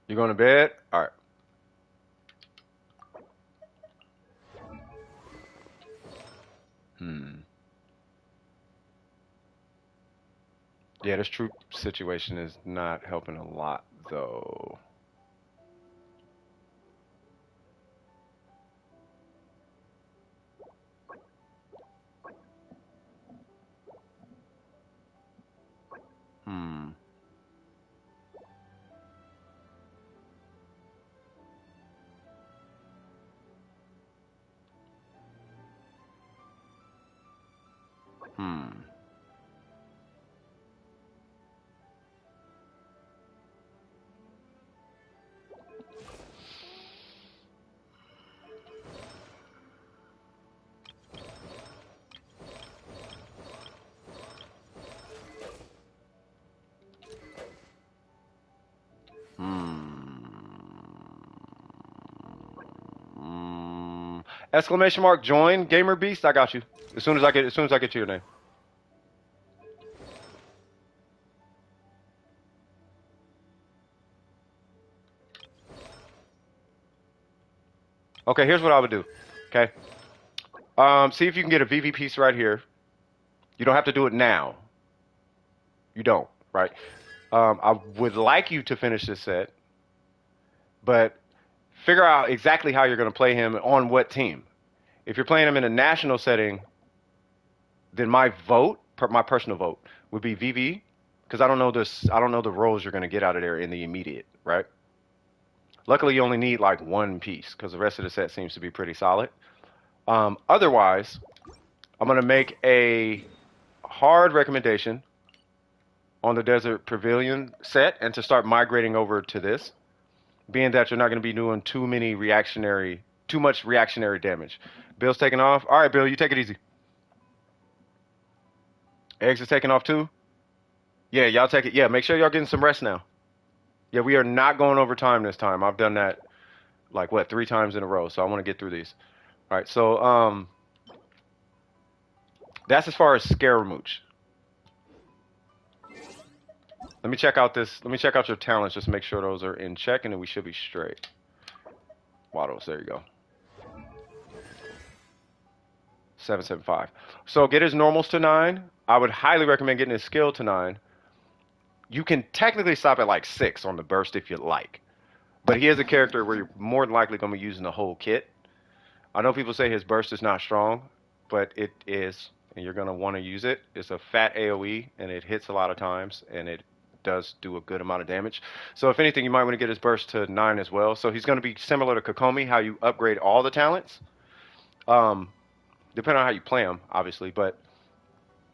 You going to bed? All right. Yeah, this troop situation is not helping a lot though. Hmm. Hmm. Exclamation mark join Gamer Beast. I got you. As soon as I get to your name. Okay, here's what I would do. Okay. See if you can get a VV piece right here. You don't have to do it now. You don't, right? I would like you to finish this set, but figure out exactly how you're going to play him on what team. If you're playing him in a national setting, then my vote, my personal vote, would be VV, because I don't know the roles you're going to get out of there in the immediate, right? Luckily, you only need like one piece, because the rest of the set seems to be pretty solid. Otherwise, I'm going to make a hard recommendation on the Desert Pavilion set and to start migrating over to this, being that you're not going to be doing too much reactionary damage. Bill's taking off. All right, Bill, you take it easy. Eggs is taking off too. Yeah, y'all take it. Yeah, make sure y'all getting some rest now. Yeah, we are not going over time this time. I've done that like what, 3 times in a row, so I want to get through these. All right, so that's as far as Scaramouche. Let me check out your talents, just to make sure those are in check, and then we should be straight. Waddles, there you go. 775. So get his normals to 9. I would highly recommend getting his skill to 9. You can technically stop at like 6 on the burst if you like. But he is a character where you're more than likely going to be using the whole kit. I know people say his burst is not strong, but it is, and you're going to want to use it. It's a fat AoE, and it hits a lot of times, and it does do a good amount of damage. So if anything, you might want to get his burst to 9 as well. So he's going to be similar to Kokomi, how you upgrade all the talents. Depending on how you play him, obviously, but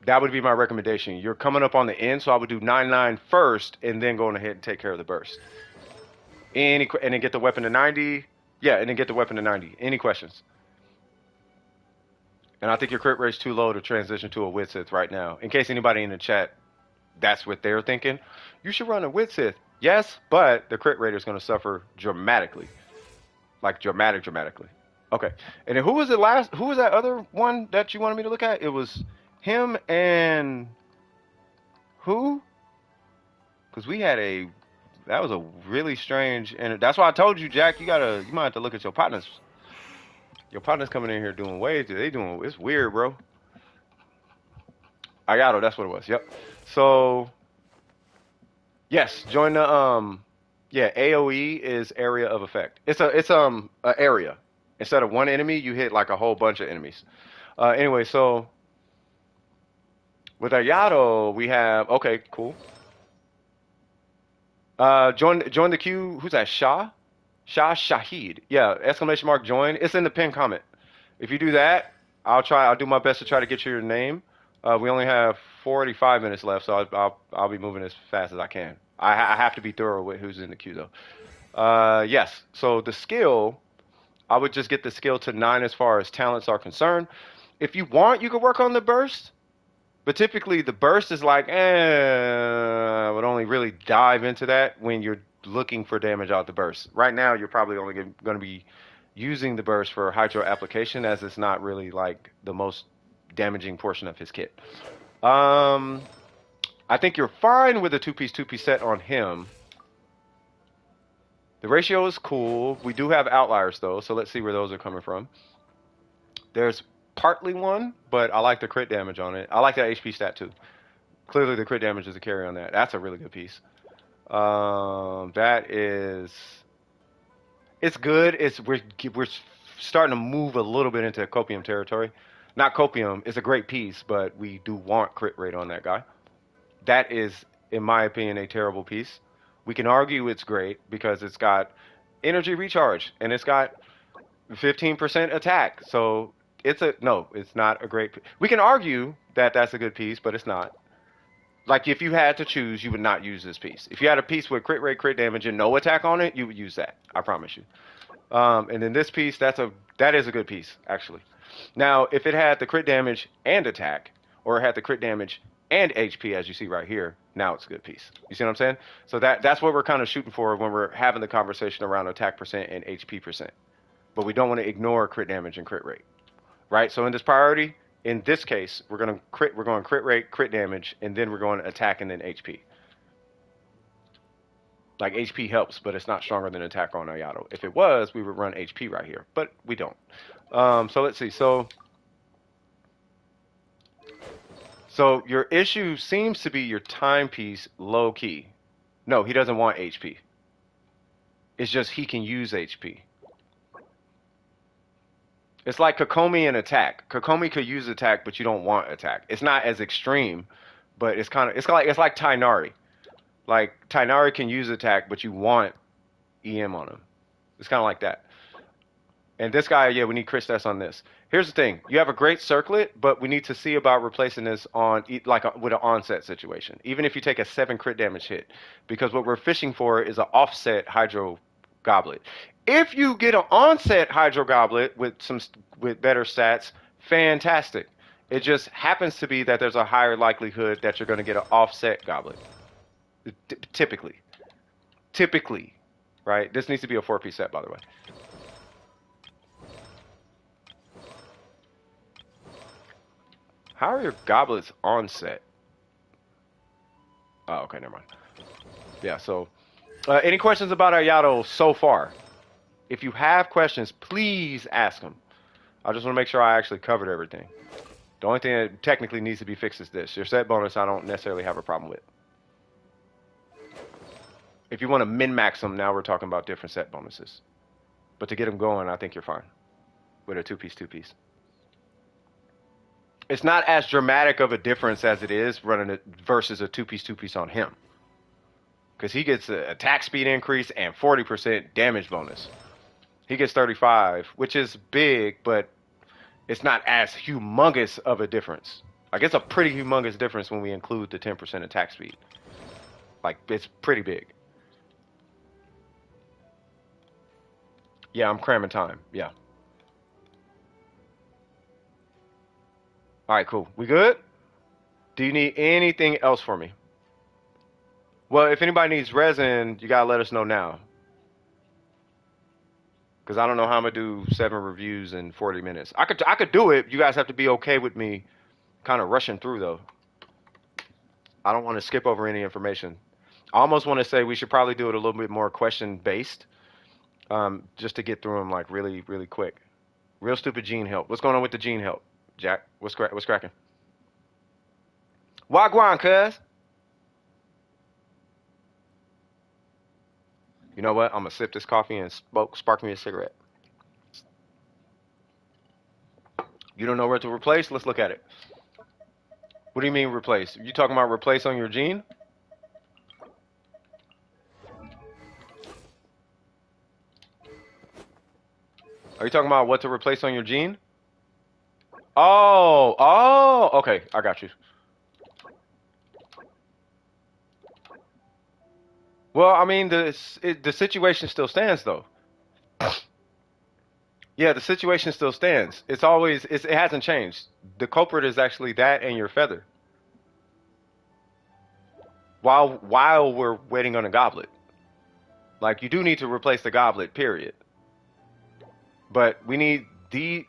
that would be my recommendation. You're coming up on the end, so I would do 9-9 first, and then going ahead and take care of the burst. And then get the weapon to 90. Yeah, and then get the weapon to 90. Any questions? And I think your crit rate's too low to transition to a Witsith right now. In case anybody in the chat that's what they're thinking. You should run a Wit Sith. Yes, but the crit rate is going to suffer dramatically. Like dramatically. Okay. And then who was the last? Who was that other one that you wanted me to look at? It was him and who? Because we had a that was a really strange, and that's why I told you, Jack. You might have to look at your partners. Your partners coming in here doing waves. They doing it's weird, bro. Ayato, that's what it was. Yep. So yes, join the yeah, AoE is area of effect. It's a area. Instead of one enemy, you hit like a whole bunch of enemies. Anyway, so with Ayato, we have okay, cool. Join the queue. Who's that? Shahid. Yeah, exclamation mark join. It's in the pinned comment. If you do that, I'll do my best to try to get you your name. We only have 45 minutes left, so I'll be moving as fast as I can. I have to be thorough with who's in the queue though. Yes. So the skill, I would just get the skill to 9 as far as talents are concerned. If you want, you could work on the burst. But typically, the burst is like, I would only really dive into that when you're looking for damage out the burst. Right now, you're probably only going to be using the burst for hydro application, as it's not really like the most damaging portion of his kit. I think you're fine with a two-piece set on him. The ratio is cool. We do have outliers, though, so let's see where those are coming from. There's partly one, but I like the crit damage on it. I like that HP stat too. Clearly the crit damage is a carry on that. That's a really good piece. That is, it's good. We're starting to move a little bit into copium territory. Not copium. It's a great piece, but we do want crit rate on that guy. That is, in my opinion, a terrible piece. We can argue it's great because it's got energy recharge and it's got 15% attack. So it's not a great. We can argue that that's a good piece, but it's not. Like if you had to choose, you would not use this piece. If you had a piece with crit rate, crit damage, and no attack on it, you would use that. I promise you. And then this piece, that is a good piece actually. Now, if it had the crit damage and attack, or it had the crit damage and HP, as you see right here, now it's a good piece. You see what I'm saying? So that's what we're kind of shooting for when we're having the conversation around attack percent and HP percent. But we don't want to ignore crit damage and crit rate. Right, so in this priority, in this case, we're going crit rate, crit damage, and then we're going attack and then HP. Like HP helps, but it's not stronger than attack on Ayato. If it was, we would run HP right here, but we don't. So let's see. So your issue seems to be your timepiece low key. No, he doesn't want HP. It's just he can use HP. It's like Kokomi and attack. Kokomi could use attack, but you don't want attack. It's not as extreme, but it's like Tainari. Like Tainari can use attack, but you want EM on him. It's kind of like that. And this guy, yeah, we need crit stats on this. Here's the thing: you have a great circlet, but we need to see about replacing this on with an onset situation. Even if you take a 7 crit damage hit, because what we're fishing for is an offset hydro goblet. If you get an onset hydro goblet with better stats, fantastic. It just happens to be that there's a higher likelihood that you're going to get an offset goblet. Typically, right? This needs to be a 4-piece set, by the way. How are your goblets onset? Oh, okay, never mind. Yeah. So, any questions about Ayato so far? If you have questions, please ask them. I just want to make sure I actually covered everything. The only thing that technically needs to be fixed is this. Your set bonus, I don't necessarily have a problem with. If you want to min-max them, now we're talking about different set bonuses. But to get them going, I think you're fine with a 2-piece. It's not as dramatic of a difference as it is running it versus a 2-piece on him. Because he gets an attack speed increase and 40% damage bonus. He gets 35, which is big, but it's not as humongous of a difference. Like, it's a pretty humongous difference when we include the 10% attack speed. Like, it's pretty big. Yeah, I'm cramming time. Yeah. All right, cool. We good? Do you need anything else for me? Well, if anybody needs resin, you gotta let us know now. Because I don't know how I'm gonna do 7 reviews in 40 minutes. I could do it. You guys have to be okay with me kind of rushing through though. I don't want to skip over any information. I almost want to say we should probably do it a little bit more question based, just to get through them like really, really quick. Real stupid gene help. What's going on with the gene help, Jack? What's cracking? Wagwan, cuz. You know what? I'm gonna sip this coffee and spark me a cigarette. You don't know where to replace? Let's look at it. What do you mean replace? You talking about replace on your gene? Are you talking about what to replace on your gene? Oh, okay, I got you. Well, I mean, the situation still stands though. Yeah, the situation still stands. It hasn't changed. The culprit is actually that and your feather. While we're waiting on a goblet, like you do need to replace the goblet, period. But we need the.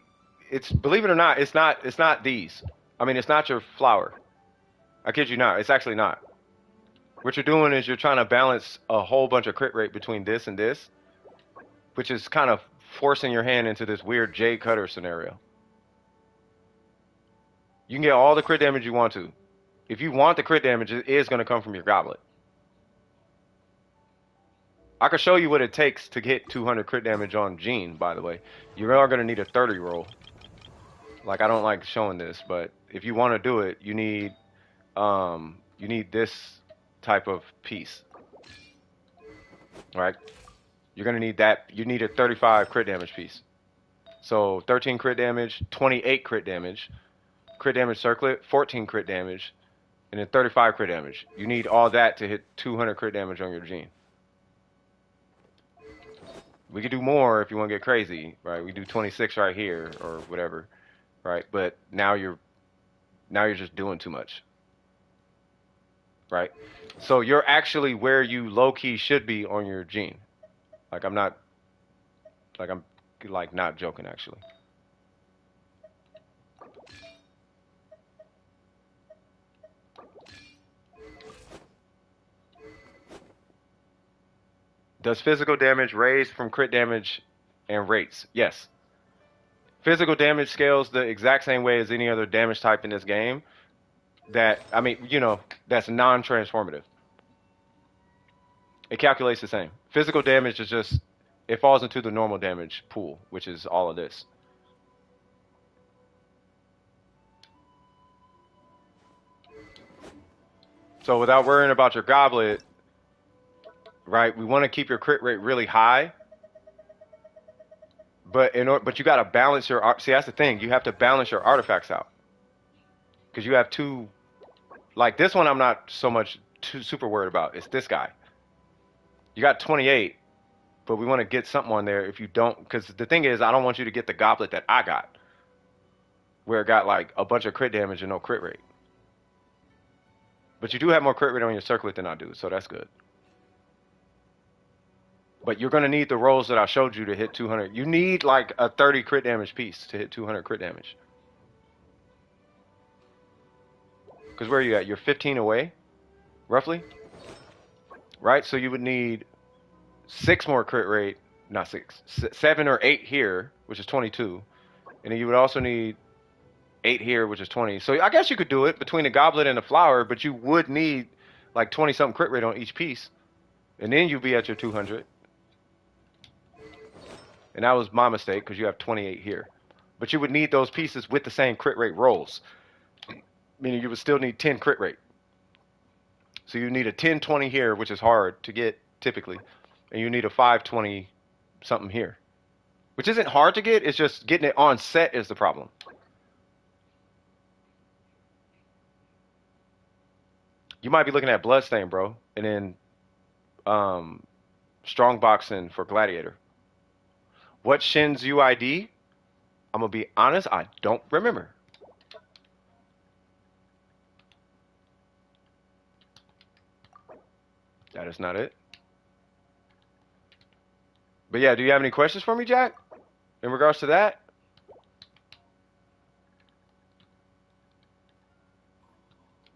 It's believe it or not, it's not these. I mean, it's not your flower. I kid you not. It's actually not. What you're doing is you're trying to balance a whole bunch of crit rate between this and this, which is kind of forcing your hand into this weird J cutter scenario. You can get all the crit damage you want to. If you want the crit damage, it is going to come from your goblet. I can show you what it takes to get 200 crit damage on Gene, by the way. You are going to need a 30 roll. Like, I don't like showing this, but if you want to do it, you need this type of piece. Right? You're going to need that. You need a 35 crit damage piece. So 13 crit damage, 28 crit damage circlet, 14 crit damage, and then 35 crit damage. You need all that to hit 200 crit damage on your Gene. We could do more if you want to get crazy, right? We do 26 right here or whatever, right? But now you're just doing too much, right? So you're actually where you low key should be on your Gene. Like I'm not not joking actually. Does physical damage raise from crit damage and rates? Yes. Physical damage scales the exact same way as any other damage type in this game. That's non-transformative. It calculates the same. Physical damage is just, it falls into the normal damage pool, which is all of this. So without worrying about your goblet, right, we want to keep your crit rate really high. But you got to balance your see, that's the thing. You have to balance your artifacts out. Because you have two, like this one I'm not so much super worried about. It's this guy. You got 28, but we want to get something on there if you don't, because the thing is, I don't want you to get the goblet that I got, where it got like a bunch of crit damage and no crit rate. But you do have more crit rate on your circlet than I do, so that's good. But you're going to need the rolls that I showed you to hit 200. You need like a 30 crit damage piece to hit 200 crit damage. Because where are you at? You're 15 away, roughly? Right? So you would need 6 more crit rate, not 6, 7 or 8 here, which is 22. And then you would also need 8 here, which is 20. So I guess you could do it between the goblet and the flower, but you would need like 20 something crit rate on each piece. And then you'd be at your 200. And that was my mistake because you have 28 here. But you would need those pieces with the same crit rate rolls. Meaning you would still need 10 crit rate. So you need a 10-20 here, which is hard to get typically. And you need a 5-20 something here. Which isn't hard to get, it's just getting it on set is the problem. You might be looking at Bloodstain, bro. And then Strong Boxing for Gladiator. What Shin's UID? I'm going to be honest, I don't remember. That is not it. But yeah, do you have any questions for me, Jack? In regards to that?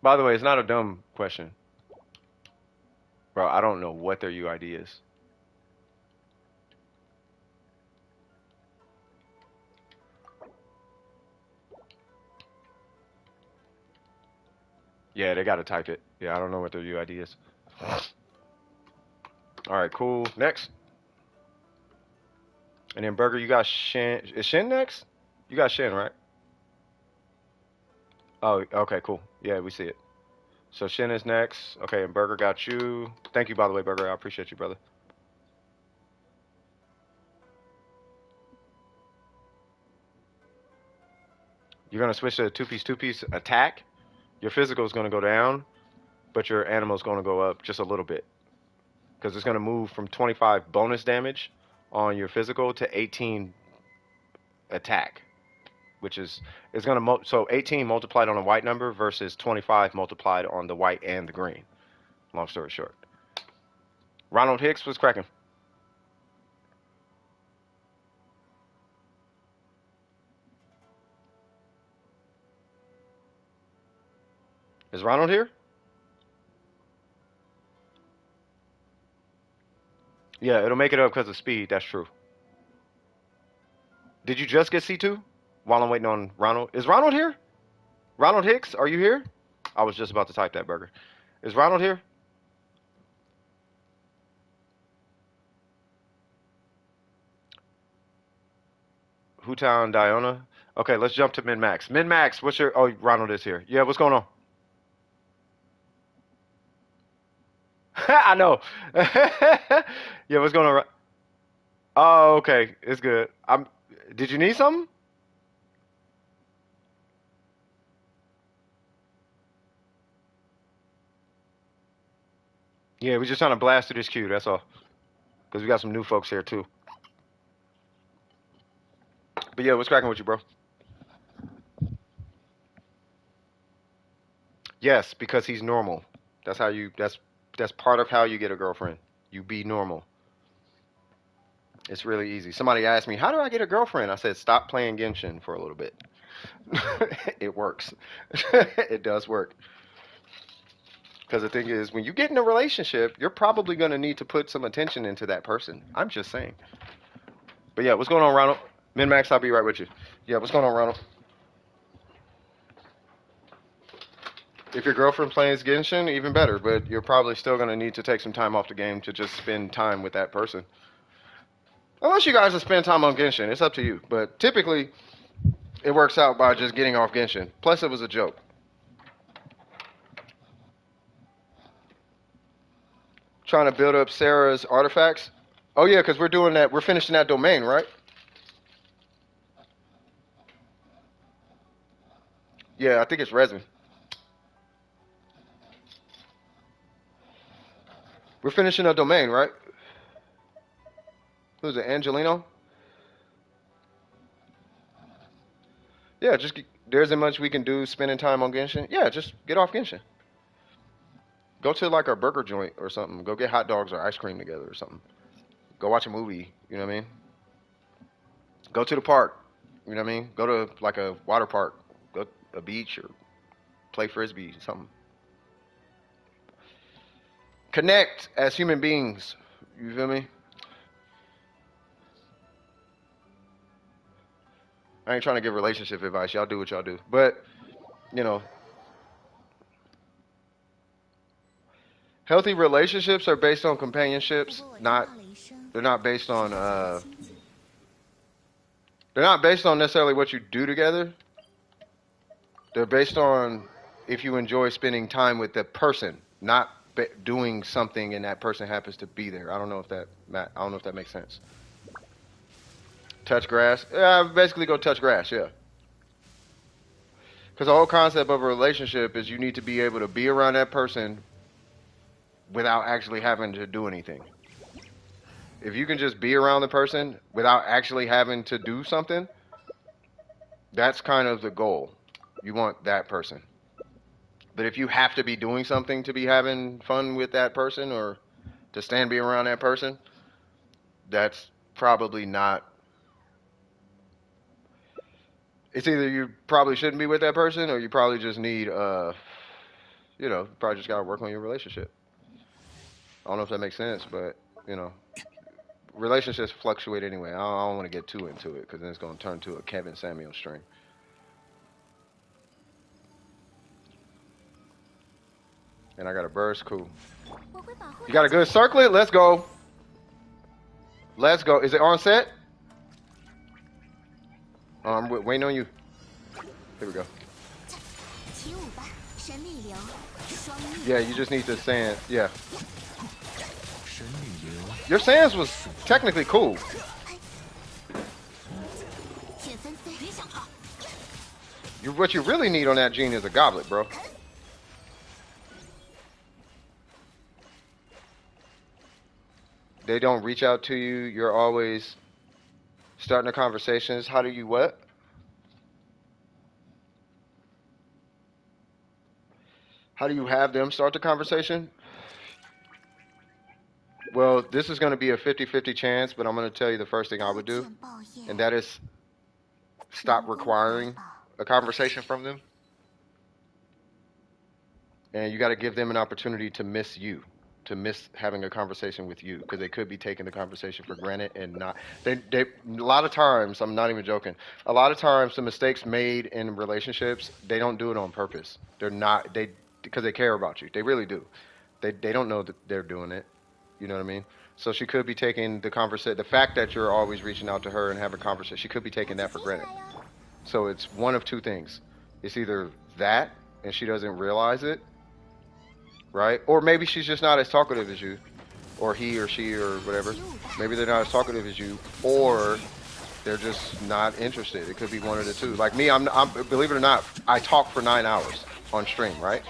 By the way, it's not a dumb question. Bro, I don't know what their UID is. Yeah, they gotta type it. Yeah, I don't know what their UID is. Alright, cool. Next. And then Burger, you got Shin. Is Shin next? You got Shin, right? Oh, okay, cool. Yeah, we see it. So Shin is next. Okay, and Burger got you. Thank you, by the way, Burger. I appreciate you, brother. You're gonna switch to a two-piece attack. Your physical is gonna go down, but your animal is gonna go up just a little bit. Because it's gonna move from 25 bonus damage on your physical to 18 attack. Which is it's gonna so 18 multiplied on a white number versus 25 multiplied on the white and the green. Long story short. Ronald Hicks was cracking. Is Ronald here? Yeah, it'll make it up because of speed. That's true. Did you just get C2? While I'm waiting on Ronald. Is Ronald here? Ronald Hicks, are you here? I was just about to type that, Burger. Is Ronald here? Hutao and Diona. Okay, let's jump to Min-Max. Min-Max, what's your... Oh, Ronald is here. Yeah, what's going on? I know. Yeah, what's going on? Oh, okay. It's good. Did you need something? Yeah, we're just trying to blast through this queue, that's all. Because we got some new folks here, too. But yeah, what's cracking with you, bro? Yes, because he's normal. That's how you, that's part of how you get a girlfriend. You be normal. It's really easy. Somebody asked me, how do I get a girlfriend? I said, stop playing Genshin for a little bit. It works. It does work. Because the thing is, when you get in a relationship, you're probably going to need to put some attention into that person. I'm just saying. But yeah, what's going on, Ronald? Min-Max, I'll be right with you. Yeah, what's going on, Ronald? If your girlfriend plays Genshin, even better. But you're probably still going to need to take some time off the game to just spend time with that person. Unless you guys will spend time on Genshin, it's up to you. But typically, it works out by just getting off Genshin. Plus, it was a joke. Trying to build up Sarah's artifacts. Oh yeah, because we're doing that. We're finishing that domain, right? Yeah, I think it's Resin. We're finishing a domain, right? Who's it, Angelino? Yeah, just there isn't much we can do spending time on Genshin. Yeah, just get off Genshin. Go to like a burger joint or something. Go get hot dogs or ice cream together or something. Go watch a movie. You know what I mean? Go to the park. You know what I mean? Go to like a water park. Go to a beach or play frisbee. Something. Connect as human beings. You feel me? I ain't trying to give relationship advice. Y'all do what y'all do. But, you know, healthy relationships are based on companionships, they're not based on they're not based on necessarily what you do together. They're based on if you enjoy spending time with the person, not doing something and that person happens to be there. I don't know if that makes sense. Touch grass. Yeah, basically go touch grass, yeah. Because the whole concept of a relationship is you need to be able to be around that person without actually having to do anything. If you can just be around the person without actually having to do something, that's kind of the goal. You want that person. But if you have to be doing something to be having fun with that person or to stand being around that person, that's probably not. It's either you probably shouldn't be with that person, or you probably just need, probably just gotta work on your relationship. I don't know if that makes sense, but you know, relationships fluctuate anyway. I don't want to get too into it because then it's gonna turn to a Kevin Samuel string. And I got a burst, cool. You got a good circlet? Let's go. Let's go. Is it on set? Oh, I'm waiting on you. Here we go. Yeah, you just need the sand. Yeah. Your sands was technically cool. What you really need on that gene is a goblet, bro. They don't reach out to you. You're always starting the conversations. How do you what? How do you have them start the conversation? Well, this is going to be a 50-50 chance, but I'm going to tell you the first thing I would do, and that is stop requiring a conversation from them. And you got to give them an opportunity to miss you, to miss having a conversation with you, because they could be taking the conversation for granted and not. They a lot of times, I'm not even joking. A lot of times, the mistakes made in relationships, they don't do it on purpose. They're not because they care about you. They really do. They don't know that they're doing it. You know what I mean? So she could be taking the fact that you're always reaching out to her and having a conversation. She could be taking that for granted. So it's one of two things. It's either that and she doesn't realize it, right? Or maybe she's just not as talkative as you, or he or she or whatever. Maybe they're not as talkative as you, or they're just not interested. It could be one of the two. Like me, I'm believe it or not, I talk for 9 hours on stream, right?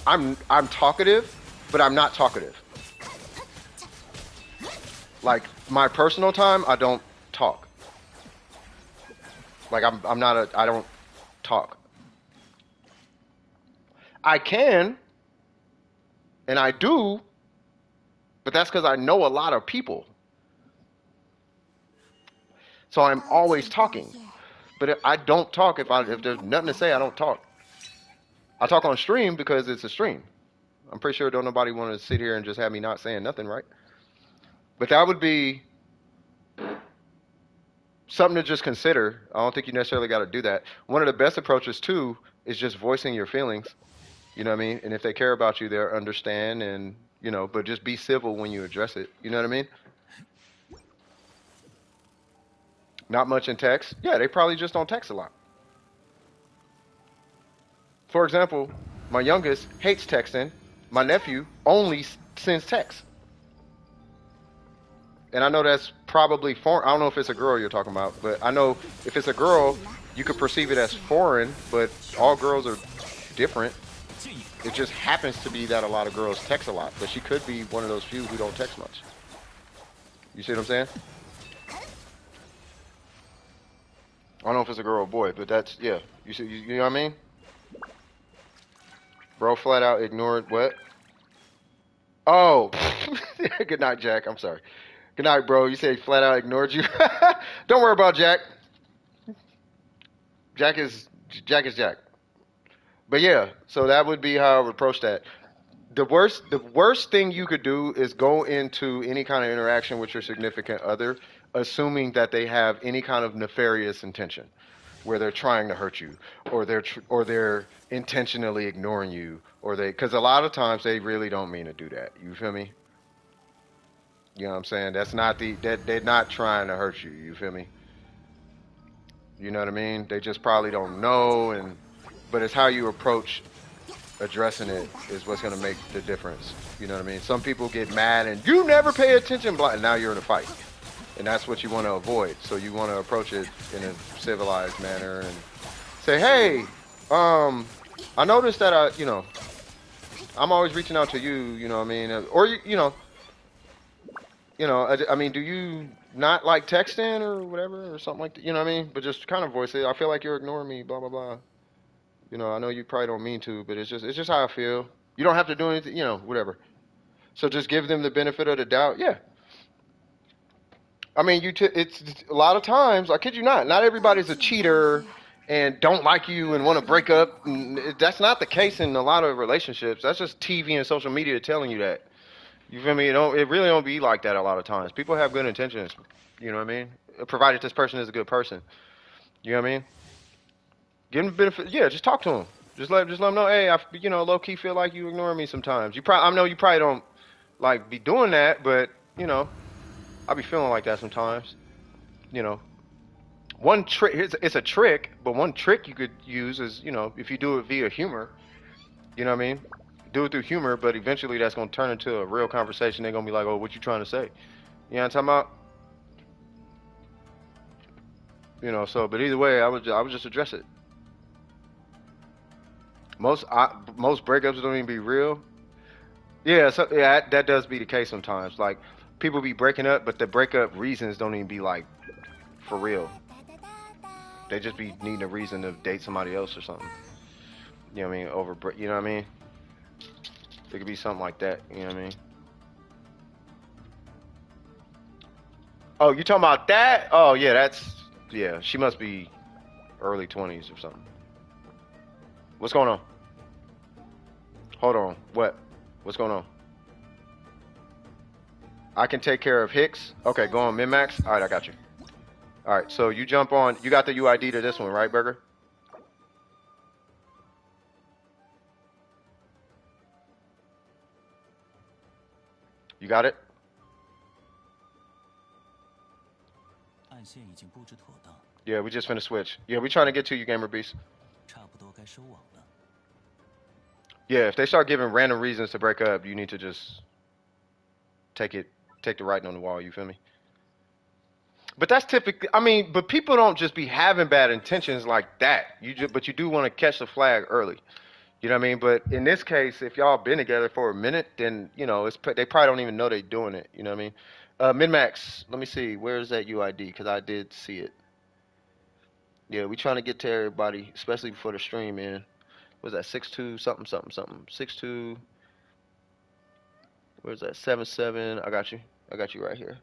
I'm talkative, but I'm not talkative. Like my personal time, I don't talk. Like I don't talk. I can, and I do, but that's because I know a lot of people. So I'm always talking. But I don't talk if there's nothing to say, I don't talk. I talk on stream because it's a stream. I'm pretty sure don't nobody want to sit here and just have me not saying nothing, right? But that would be something to just consider. I don't think you necessarily got to do that. One of the best approaches too is just voicing your feelings. You know what I mean? And if they care about you, they'll understand and, but just be civil when you address it. You know what I mean? Not much in text. Yeah, they probably just don't text a lot. For example, my youngest hates texting. My nephew only sends texts. And I know that's probably foreign. I don't know if it's a girl you're talking about, but I know if it's a girl, you could perceive it as foreign, but all girls are different. It just happens to be that a lot of girls text a lot, but she could be one of those few who don't text much. You see what I'm saying? I don't know if it's a girl or boy, but that's, yeah. You know what I mean? Bro flat out ignored what? Oh, good night, Jack. I'm sorry. Good night, bro. You say he flat out ignored you. Don't worry about Jack. Jack is Jack. But yeah, so that would be how I would approach that. The worst thing you could do is go into any kind of interaction with your significant other, assuming that they have any kind of nefarious intention, where they're trying to hurt you, or they're intentionally ignoring you, because a lot of times they really don't mean to do that. You feel me? You know what I'm saying? They're not trying to hurt you. You feel me? You know what I mean? They just probably don't know, but it's how you approach addressing it is what's going to make the difference. You know what I mean? Some people get mad and you never pay attention, and now you're in a fight. And that's what you want to avoid. So you want to approach it in a civilized manner and say, hey, I noticed that I'm always reaching out to you, you know what I mean? Or, I mean, do you not like texting or whatever or something like that? You know what I mean? But just kind of voice it. I feel like you're ignoring me, blah, blah, blah. I know you probably don't mean to, but it's just how I feel. You don't have to do anything, whatever. So just give them the benefit of the doubt. Yeah. I mean, it's a lot of times. I kid you not. Not everybody's a cheater and don't like you and want to break up. That's not the case in a lot of relationships. That's just TV and social media telling you that. You feel me? It really don't be like that a lot of times. People have good intentions. You know what I mean? Provided this person is a good person. You know what I mean? Give them benefit. Yeah, just talk to them. Just let them know. Hey, low key feel like you ignore me sometimes. I know you probably don't like be doing that, but I be feeling like that sometimes. You know, one trick. It's a trick, but one trick you could use is if you do it via humor. You know what I mean? Do it through humor, but eventually that's gonna turn into a real conversation. They're gonna be like, "Oh, what you trying to say?" You know what I'm talking about? So but either way, I would just address it. Most breakups don't even be real. Yeah, so yeah, that does be the case sometimes. Like people be breaking up, but the breakup reasons don't even be like for real. They just be needing a reason to date somebody else or something. You know what I mean? You know what I mean? It could be something like that. You know what I mean? Oh, you talking about that? Oh yeah, yeah. She must be early 20s or something. What's going on? Hold on. What? What's going on? I can take care of Hicks. Okay, go on min-max. All right, I got you. All right, so you jump on. You got the UID to this one, right, Burger? You got it? Yeah, we just finna switch. Yeah, we trying to get to you, Gamer Beast. Yeah, if they start giving random reasons to break up, you need to just take the writing on the wall. You feel me? But that's typically. I mean, but people don't just be having bad intentions like that. But you do want to catch the flag early. You know what I mean? But in this case, if y'all been together for a minute, then they probably don't even know they're doing it. You know what I mean? Min-max. Let me see. Where is that UID? Because I did see it. Yeah, we trying to get to everybody, especially before the stream, man. Was that 6'2" something something something? 6'2". Where's that? 7'7". I got you. I got you right here.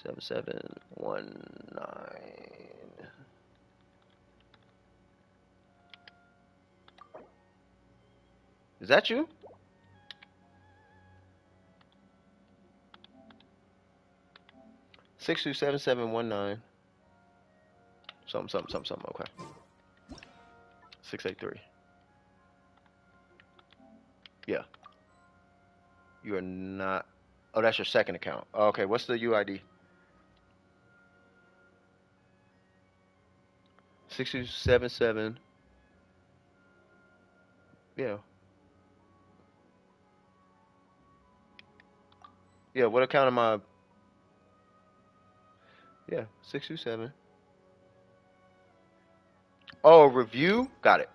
7719. Is that you? Six two seven seven one nine. Something something something something. Okay. 683. Yeah. You are not. Oh, that's your second account. Okay. What's the UID? 6277. Yeah. Yeah. What account am I? Yeah. 627. Oh, review. Got it.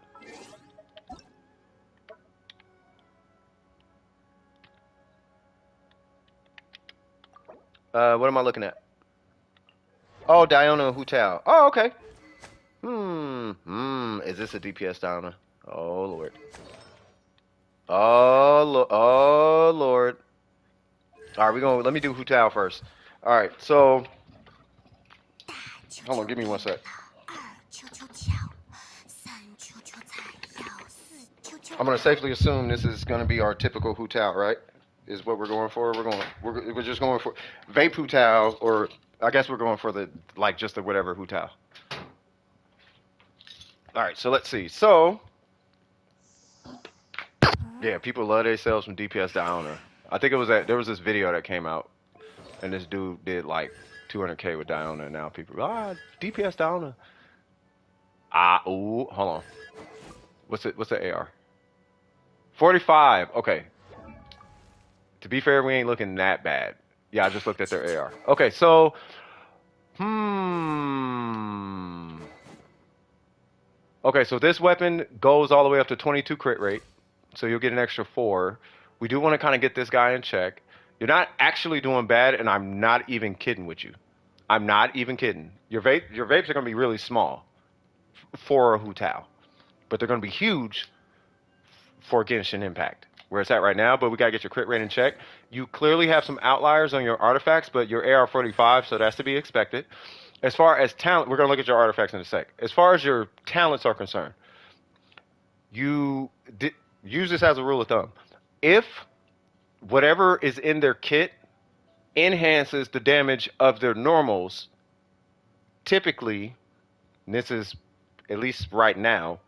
What am I looking at? Oh, Diona and Hutao. Oh, okay. Is this a DPS Diona? Oh Lord. Oh Lord. All right, let me do Hutao first. All right, so hold on, give me one sec. I'm gonna safely assume this is gonna be our typical Hutao, right? Is what we're going for. We're just going for vape Hutao, or I guess we're going for just the whatever Hutao. All right, so let's see. So yeah, people love themselves from DPS Diona. I think there was this video that came out, and this dude did like 200K with Diona, and now people DPS Diona. Hold on. What's the AR? 45. Okay. To be fair, we ain't looking that bad. Yeah, I just looked at their AR. Okay, so Okay, so this weapon goes all the way up to 22 crit rate. So you'll get an extra 4. We do want to kind of get this guy in check. You're not actually doing bad, and I'm not even kidding with you. I'm not even kidding. Your vapes are going to be really small for a Hutao, but they're going to be huge for Genshin Impact. where it's at right now, but we gotta get your crit rate in check. You clearly have some outliers on your artifacts, but your AR45, so that's to be expected. As far as talent, we're gonna look at your artifacts in a sec. As far as your talents are concerned, you use this as a rule of thumb. If whatever is in their kit enhances the damage of their normals, typically, and this is at least right now,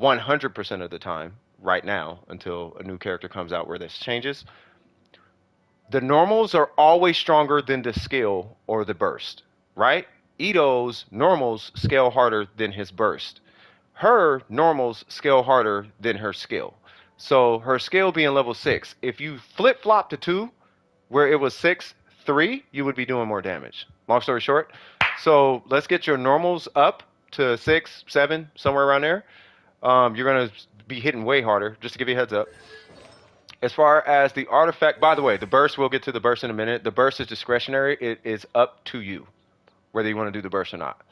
100% of the time, right now, until a new character comes out where this changes, the normals are always stronger than the skill or the burst, right? Ito's normals scale harder than his burst. Her normals scale harder than her skill. So her skill being level 6, if you flip flop to 2, where it was 6, 3, you would be doing more damage. Long story short. So let's get your normals up to 6, 7, somewhere around there. You're going to be hitting way harder, just to give you a heads up. As far as the artifact, by the way, the burst, we'll get to the burst in a minute. The burst is discretionary. It is up to you whether you want to do the burst or not.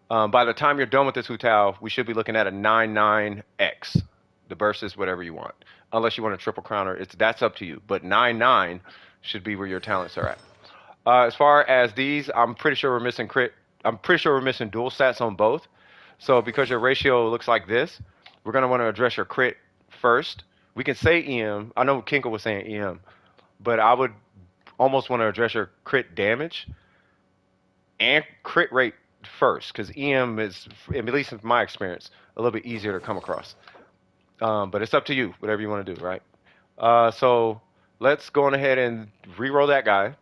By the time you're done with this Hutao, we should be looking at a 9-9X. The burst is whatever you want. Unless you want a triple crowner, that's up to you. But 9-9 should be where your talents are at. As far as these, I'm pretty sure we're missing crit. I'm pretty sure we're missing dual stats on both. So because your ratio looks like this, we're going to want to address your crit first. We can say EM. I know Kinkle was saying EM, but I would almost want to address your crit damage and crit rate first, because EM is, at least in my experience, a little bit easier to come across. But it's up to you, whatever you want to do, right? So let's go on ahead and reroll that guy.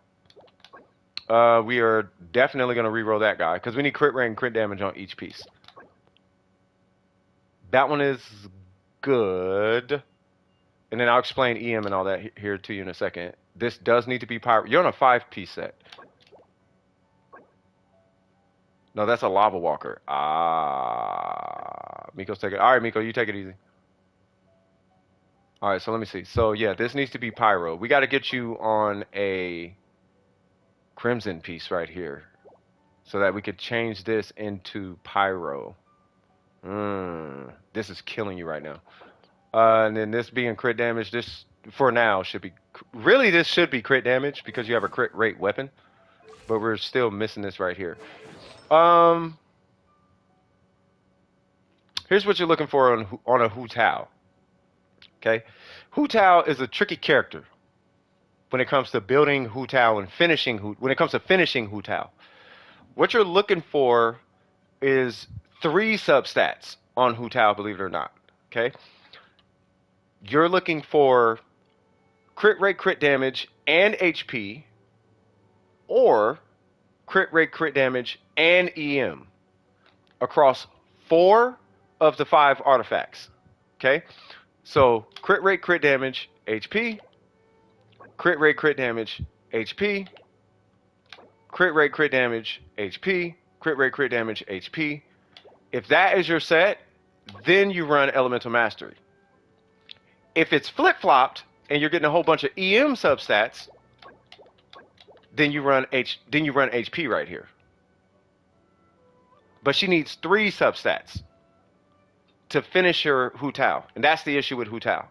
We are definitely going to reroll that guy, because we need crit rate and crit damage on each piece. That one is good. And then I'll explain EM and all that here to you in a second. This does need to be pyro. You're on a 5-piece set. No, that's a lava walker. Miko's taking it. All right, Miko, you take it easy. All right, so let me see. So, yeah, this needs to be pyro. We got to get you on a crimson piece right here so that we could change this into pyro. This is killing you right now. And then this being crit damage, this for now should be, really this should be crit damage because you have a crit rate weapon, but we're still missing this right here. Here's what you're looking for on a Hutao. Okay, Hutao is a tricky character when it comes to building Hutao and finishing when it comes to finishing Hutao. What you're looking for is 3 substats on Hutao, believe it or not. Okay. You're looking for crit rate, crit damage, and HP, or crit rate, crit damage, and EM across 4 of the 5 artifacts. Okay? So, crit rate, crit damage, HP, crit rate, crit damage, HP, crit rate, crit damage, HP, crit rate, crit damage, HP. If that is your set, then you run Elemental Mastery. If it's flip-flopped and you're getting a whole bunch of EM substats, then you run HP right here. But she needs 3 substats to finish her Hutao, and that's the issue with Hutao.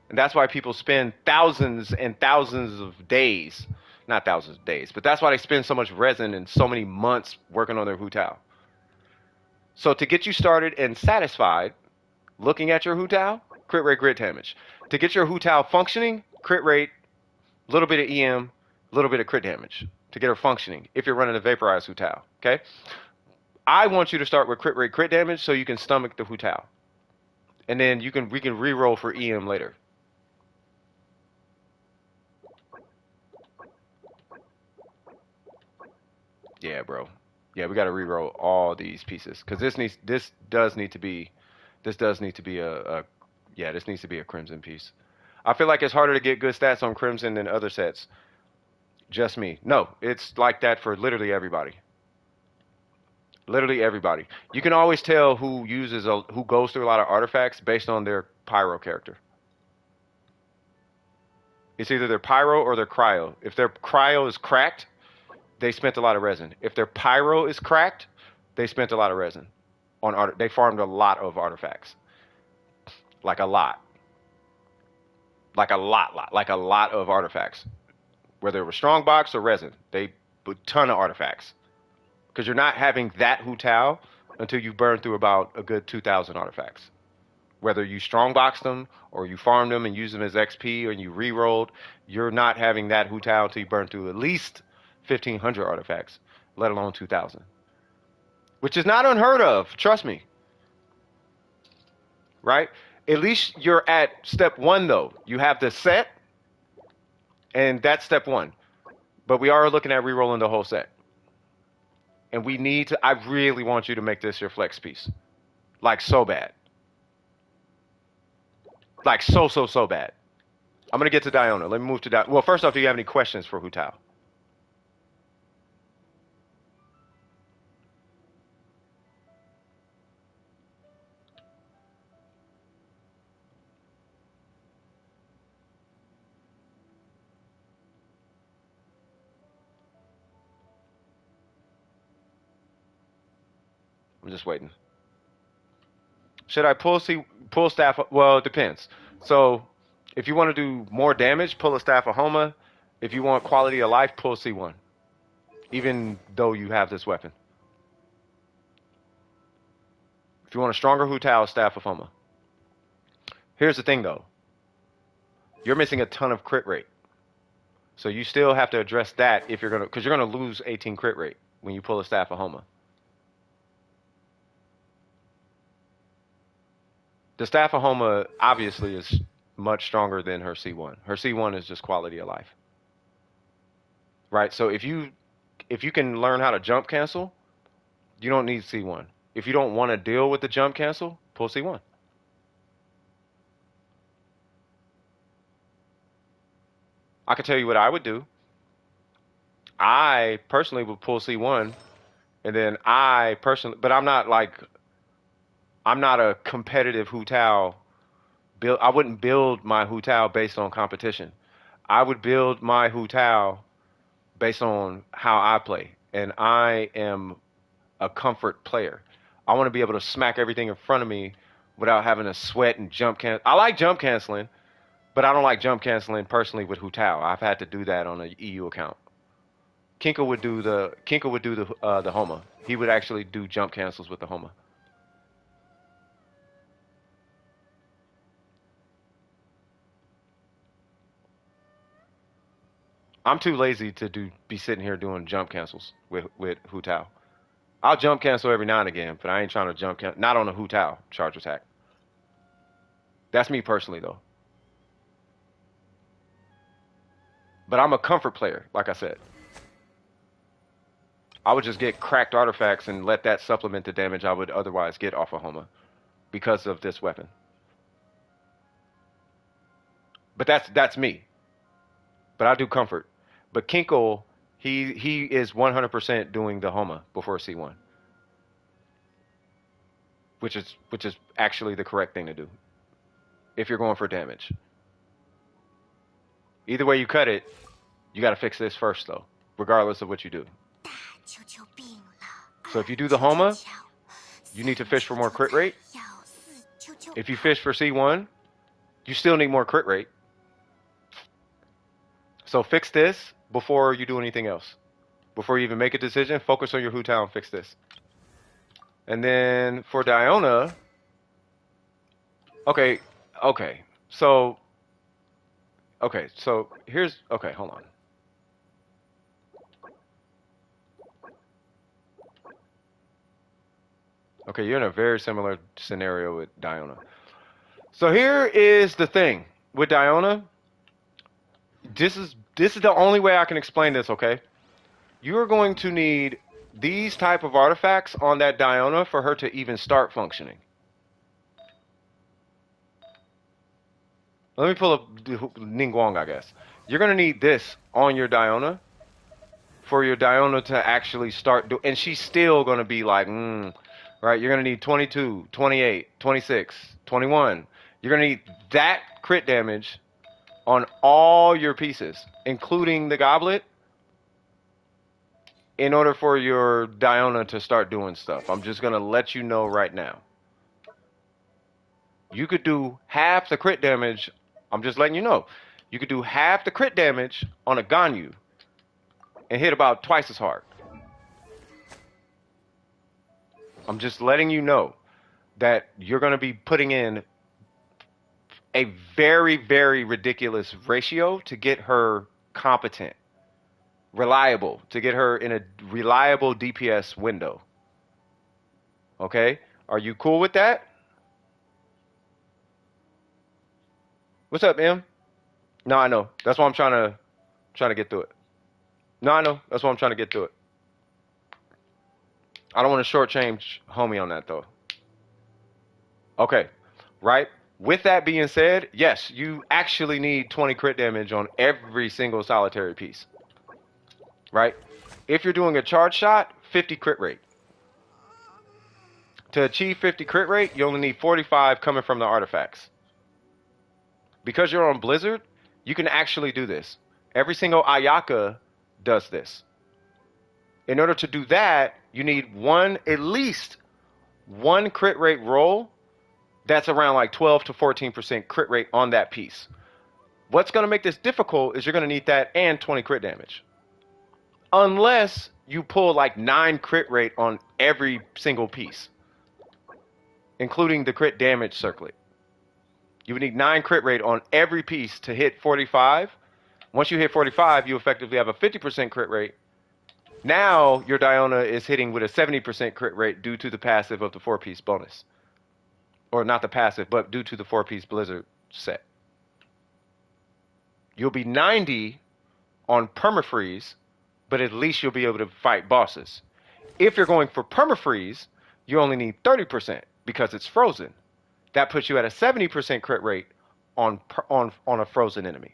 And that's why people spend thousands and thousands of days, not thousands of days, but that's why they spend so much resin and so many months working on their Hutao. So to get you started and satisfied, looking at your Hutao, crit rate, crit damage. To get your Hutao functioning, crit rate, a little bit of EM, a little bit of crit damage. To get her functioning, if you're running a vaporized Hutao, okay? I want you to start with crit rate, crit damage, so you can stomach the Hutao. And then we can re-roll for EM later. Yeah, bro. Yeah, we got to re-roll all these pieces, because this does need to be a crimson piece. I feel like it's harder to get good stats on crimson than other sets. Just me. No, it's like that for literally everybody. Literally everybody. You can always tell who goes through a lot of artifacts based on their pyro character. It's either their pyro or their cryo. If their cryo is cracked, they spent a lot of resin. If their pyro is cracked, they spent a lot of resin on they farmed a lot of artifacts. Like a lot. Like a lot of artifacts. Whether it was strong box or resin, they a ton of artifacts. Because you're not having that Hutao until you burn through about a good 2,000 artifacts. Whether you strong boxed them or you farmed them and used them as XP or you re-rolled, you're not having that Hutao until you burn through at least 1,500 artifacts, let alone 2,000. Which is not unheard of, trust me. Right? At least you're at step one, though. You have the set, and that's step one. But we are looking at re-rolling the whole set. And we need to, I really want you to make this your flex piece. Like, so bad. Like, so bad. I'm going to get to Diona. Let me move to Diona. Well, first off, do you have any questions for Hutao? I'm just waiting. Should I pull staff? Well, it depends. So, if you want to do more damage, pull a staff of Homa. If you want quality of life, pull C1. Even though you have this weapon. If you want a stronger Hutao, staff of Homa. Here's the thing, though. You're missing a ton of crit rate. So you still have to address that if you're gonna, because you're gonna lose 18 crit rate when you pull a staff of Homa. The staff of Homa obviously is much stronger than her C1. Her C1 is just quality of life. Right? So if you can learn how to jump cancel, you don't need C1. If you don't want to deal with the jump cancel, pull C1. I can tell you what I would do. I personally would pull C1, and then but I'm not a competitive Hutao build. I wouldn't build my Hutao based on competition. I would build my Hutao based on how I play, and I am a comfort player. I want to be able to smack everything in front of me without having to sweat and jump cancel. I like jump canceling, but I don't like jump canceling personally with Hutao. I've had to do that on an EU account. Kinko would do the Homa. He would actually do jump cancels with the Homa. I'm too lazy to be sitting here doing jump cancels with Hutao. I'll jump cancel every now and again, but I ain't trying to jump cancel. Not on a Hutao charge attack. That's me personally, though. But I'm a comfort player, like I said. I would just get cracked artifacts and let that supplement the damage I would otherwise get off of Homa because of this weapon. But that's me. But I do comfort. But Kinkle, he is 100% doing the Homa before C1. Which is actually the correct thing to do. If you're going for damage. Either way you cut it, you gotta fix this first though, regardless of what you do. So if you do the Homa, you need to fish for more crit rate. If you fish for C1, you still need more crit rate. So fix this before you do anything else. Before you even make a decision, focus on your Hutao and fix this. And then for Diona, okay, so here's, hold on. Okay, you're in a very similar scenario with Diona. So here is the thing with Diona. This is the only way I can explain this, okay? You're going to need these type of artifacts on that Diona for her to even start functioning. Let me pull up Ningguang, I guess. You're going to need this on your Diona for your Diona to actually start doing, and she's still going to be like, right? You're going to need 22, 28, 26, 21. You're going to need that crit damage on all your pieces, including the goblet, in order for your Diona to start doing stuff. I'm just going to let you know right now. You could do half the crit damage I'm just letting you know. You could do half the crit damage on a Ganyu and hit about twice as hard. I'm just letting you know that you're going to be putting in a very, very ridiculous ratio to get her competent, reliable, to get her in a reliable DPS window. Okay? Are you cool with that? What's up, M? No, I know. That's why I'm trying to get through it. No, I know. That's why I'm trying to get through it. I don't want to shortchange homie on that though. Okay, right? With that being said, yes, you actually need 20 crit damage on every single solitary piece. Right? If you're doing a charge shot, 50 crit rate. To achieve 50 crit rate, you only need 45 coming from the artifacts. Because you're on Blizzard, you can actually do this. Every single Ayaka does this. In order to do that, you need at least one crit rate roll that's around like 12 to 14% crit rate on that piece. What's going to make this difficult is you're going to need that and 20 crit damage. Unless you pull like 9 crit rate on every single piece, including the crit damage circlet. You would need 9 crit rate on every piece to hit 45. Once you hit 45, you effectively have a 50% crit rate. Now your Diona is hitting with a 70% crit rate due to the passive of the 4-piece bonus. Or not the passive, but due to the 4-piece Blizzard set. You'll be 90 on permafreeze, but at least you'll be able to fight bosses. If you're going for permafreeze, you only need 30% because it's frozen. That puts you at a 70% crit rate on a frozen enemy.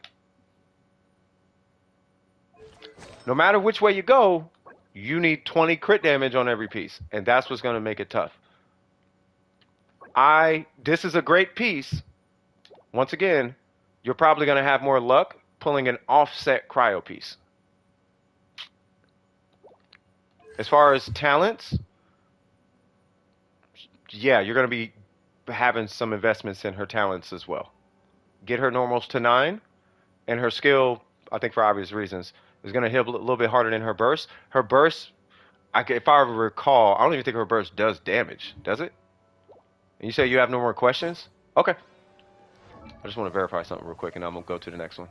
No matter which way you go, you need 20 crit damage on every piece, and that's what's going to make it tough. This is a great piece. Once again, you're probably going to have more luck pulling an offset cryo piece. As far as talents, yeah, you're going to be having some investments in her talents as well. Get her normals to 9, and her skill, I think for obvious reasons, is going to hit a little bit harder than her burst. Her burst, if I recall, I don't even think her burst does damage, does it? And you say you have no more questions? Okay. I just want to verify something real quick, and I'm going to go to the next one.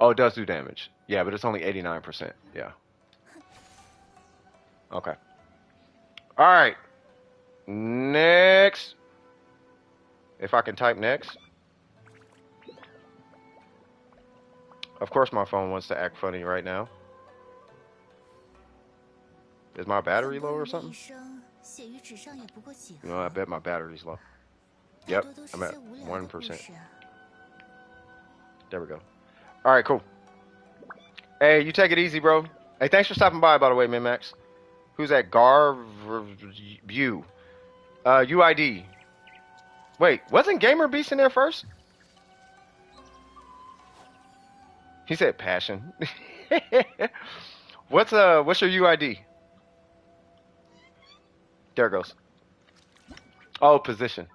Oh, it does do damage. Yeah, but it's only 89%. Yeah. Okay. All right. Next. If I can type next. Of course my phone wants to act funny right now. Is my battery low or something? No, I bet my battery's low. Yep, I'm at 1%. There we go. All right, cool. Hey, you take it easy, bro. Hey, thanks for stopping by the way, Min-Max. Who's that? Garview. UID. Wait, wasn't Gamer Beast in there first? He said passion. What's your UID? There it goes. Oh, position.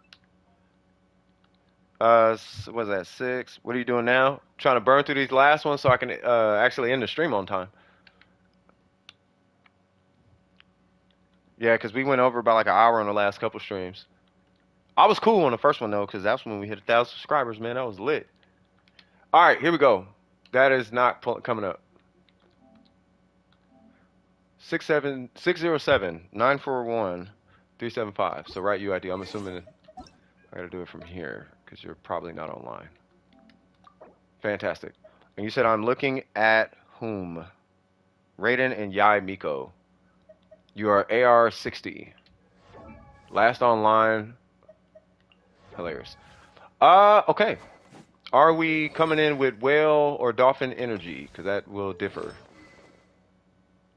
What's that, 6? What are you doing now? Trying to burn through these last ones so I can actually end the stream on time. Yeah, because we went over about like an hour on the last couple streams. I was cool on the first one though, because that's when we hit 1,000 subscribers, man. That was lit. All right, here we go. That is not coming up. 607-941-375. So right UID. I'm assuming I gotta do it from here because you're probably not online. Fantastic. And you said I'm looking at whom? Raiden and Yoimiya. You are AR60. Last online. Hilarious. Okay. Are we coming in with whale or dolphin energy? Because that will differ.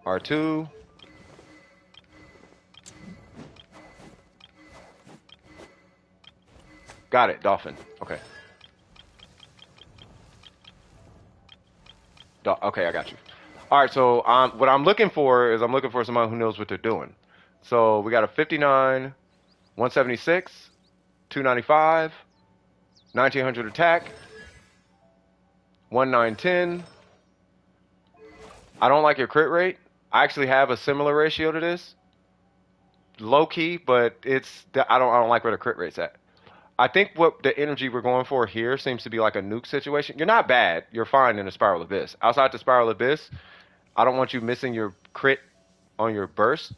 R2. Got it. Dolphin. Okay. Okay, I got you. All right, so what I'm looking for is someone who knows what they're doing. So we got a 59, 176, 295, 1900 attack, 1910. I don't like your crit rate. I actually have a similar ratio to this. Low key, but I don't like where the crit rate's at. I think what the energy we're going for here seems to be like a nuke situation. You're not bad. You're fine in the Spiral Abyss. Outside the Spiral Abyss, I don't want you missing your crit on your burst.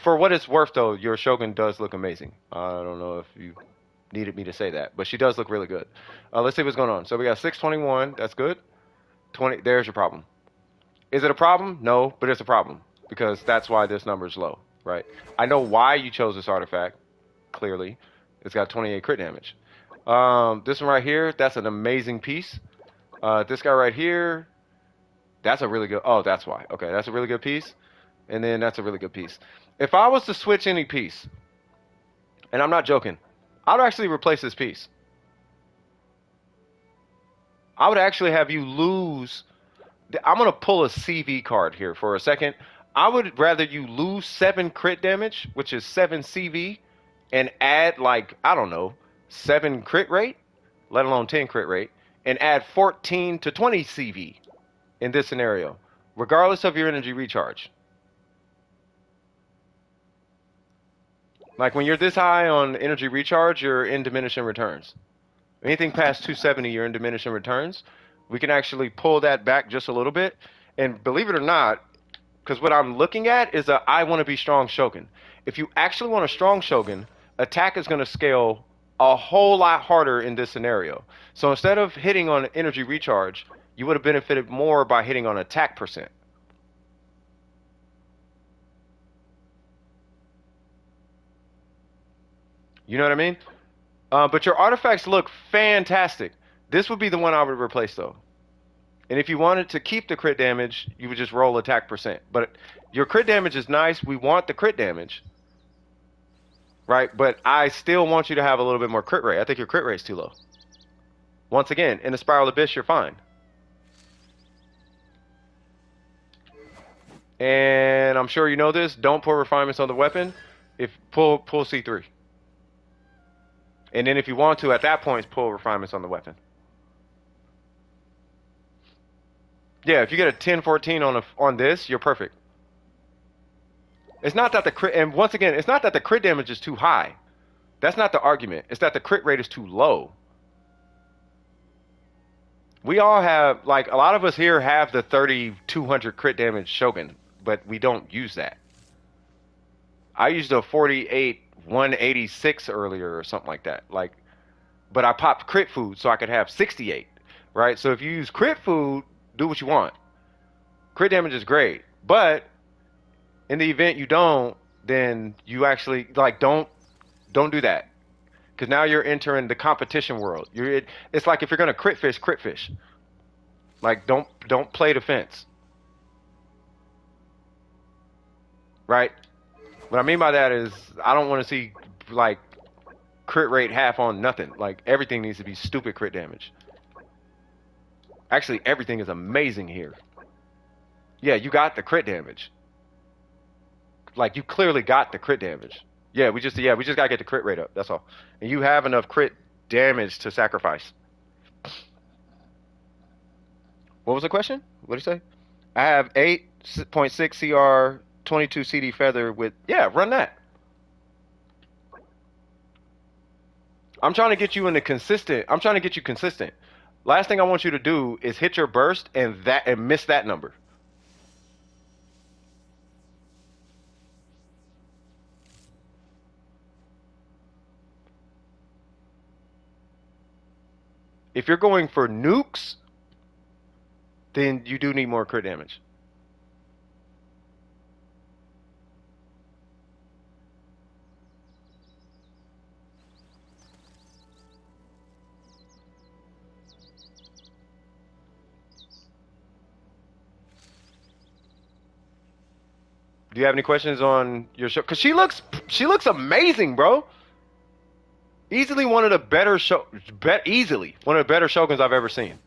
For what it's worth, though, your Shogun does look amazing. I don't know if you needed me to say that, but she does look really good. Let's see what's going on. So we got 621. That's good. 20. There's your problem. Is it a problem? No, but it's a problem because that's why this number is low, right? I know why you chose this artifact. Clearly, it's got 28 crit damage. This one right here, that's an amazing piece. This guy right here, that's a really good. Oh, that's why. Okay, that's a really good piece. And then that's a really good piece. If I was to switch any piece, and I'm not joking, I would actually replace this piece. I would actually have you lose. I'm going to pull a CV card here for a second. I would rather you lose 7 crit damage, which is 7 CV, and add like, I don't know, 7 crit rate, let alone 10 crit rate, and add 14 to 20 CV in this scenario, regardless of your energy recharge. Like when you're this high on energy recharge, you're in diminishing returns. Anything past 270, you're in diminishing returns. We can actually pull that back just a little bit. And believe it or not, because what I'm looking at is I want to be strong Shogun. If you actually want a strong Shogun, attack is going to scale a whole lot harder in this scenario. So instead of hitting on energy recharge, you would have benefited more by hitting on attack percent. You know what I mean? But your artifacts look fantastic. This would be the one I would replace, though. And if you wanted to keep the crit damage, you would just roll attack percent. But your crit damage is nice. We want the crit damage. Right? But I still want you to have a little bit more crit rate. I think your crit rate's too low. Once again, in the Spiral Abyss, you're fine. And I'm sure you know this. Don't pull refinements on the weapon. Pull C3. And then if you want to, at that point, pull refinements on the weapon. Yeah, if you get a 10-14 on this, you're perfect. It's not that the crit, and once again, it's not that the crit damage is too high. That's not the argument. It's that the crit rate is too low. We all have, like, a lot of us here have the 3,200 crit damage Shogun, but we don't use that. I used a 48 186 earlier or something like that. Like, but I popped crit food so I could have 68, right? So if you use crit food, do what you want. Crit damage is great, but in the event you don't, then you actually like don't do that, because now you're entering the competition world. It's like if you're gonna crit fish. Like don't play defense, right? What I mean by that is I don't want to see like crit rate half on nothing. Like everything needs to be stupid crit damage. Actually, everything is amazing here. Yeah, you got the crit damage. Like you clearly got the crit damage. Yeah, we just gotta get the crit rate up. That's all. And you have enough crit damage to sacrifice. What was the question? What did you say? I have 8.6 CR, 22 CD feather with, yeah, run that. I'm trying to get you consistent. I'm trying to get you consistent. Last thing I want you to do is hit your burst and miss that number. If you're going for nukes, then you do need more crit damage. Do you have any questions on your show? Because she looks amazing, bro. Easily one of the better Shoguns I've ever seen.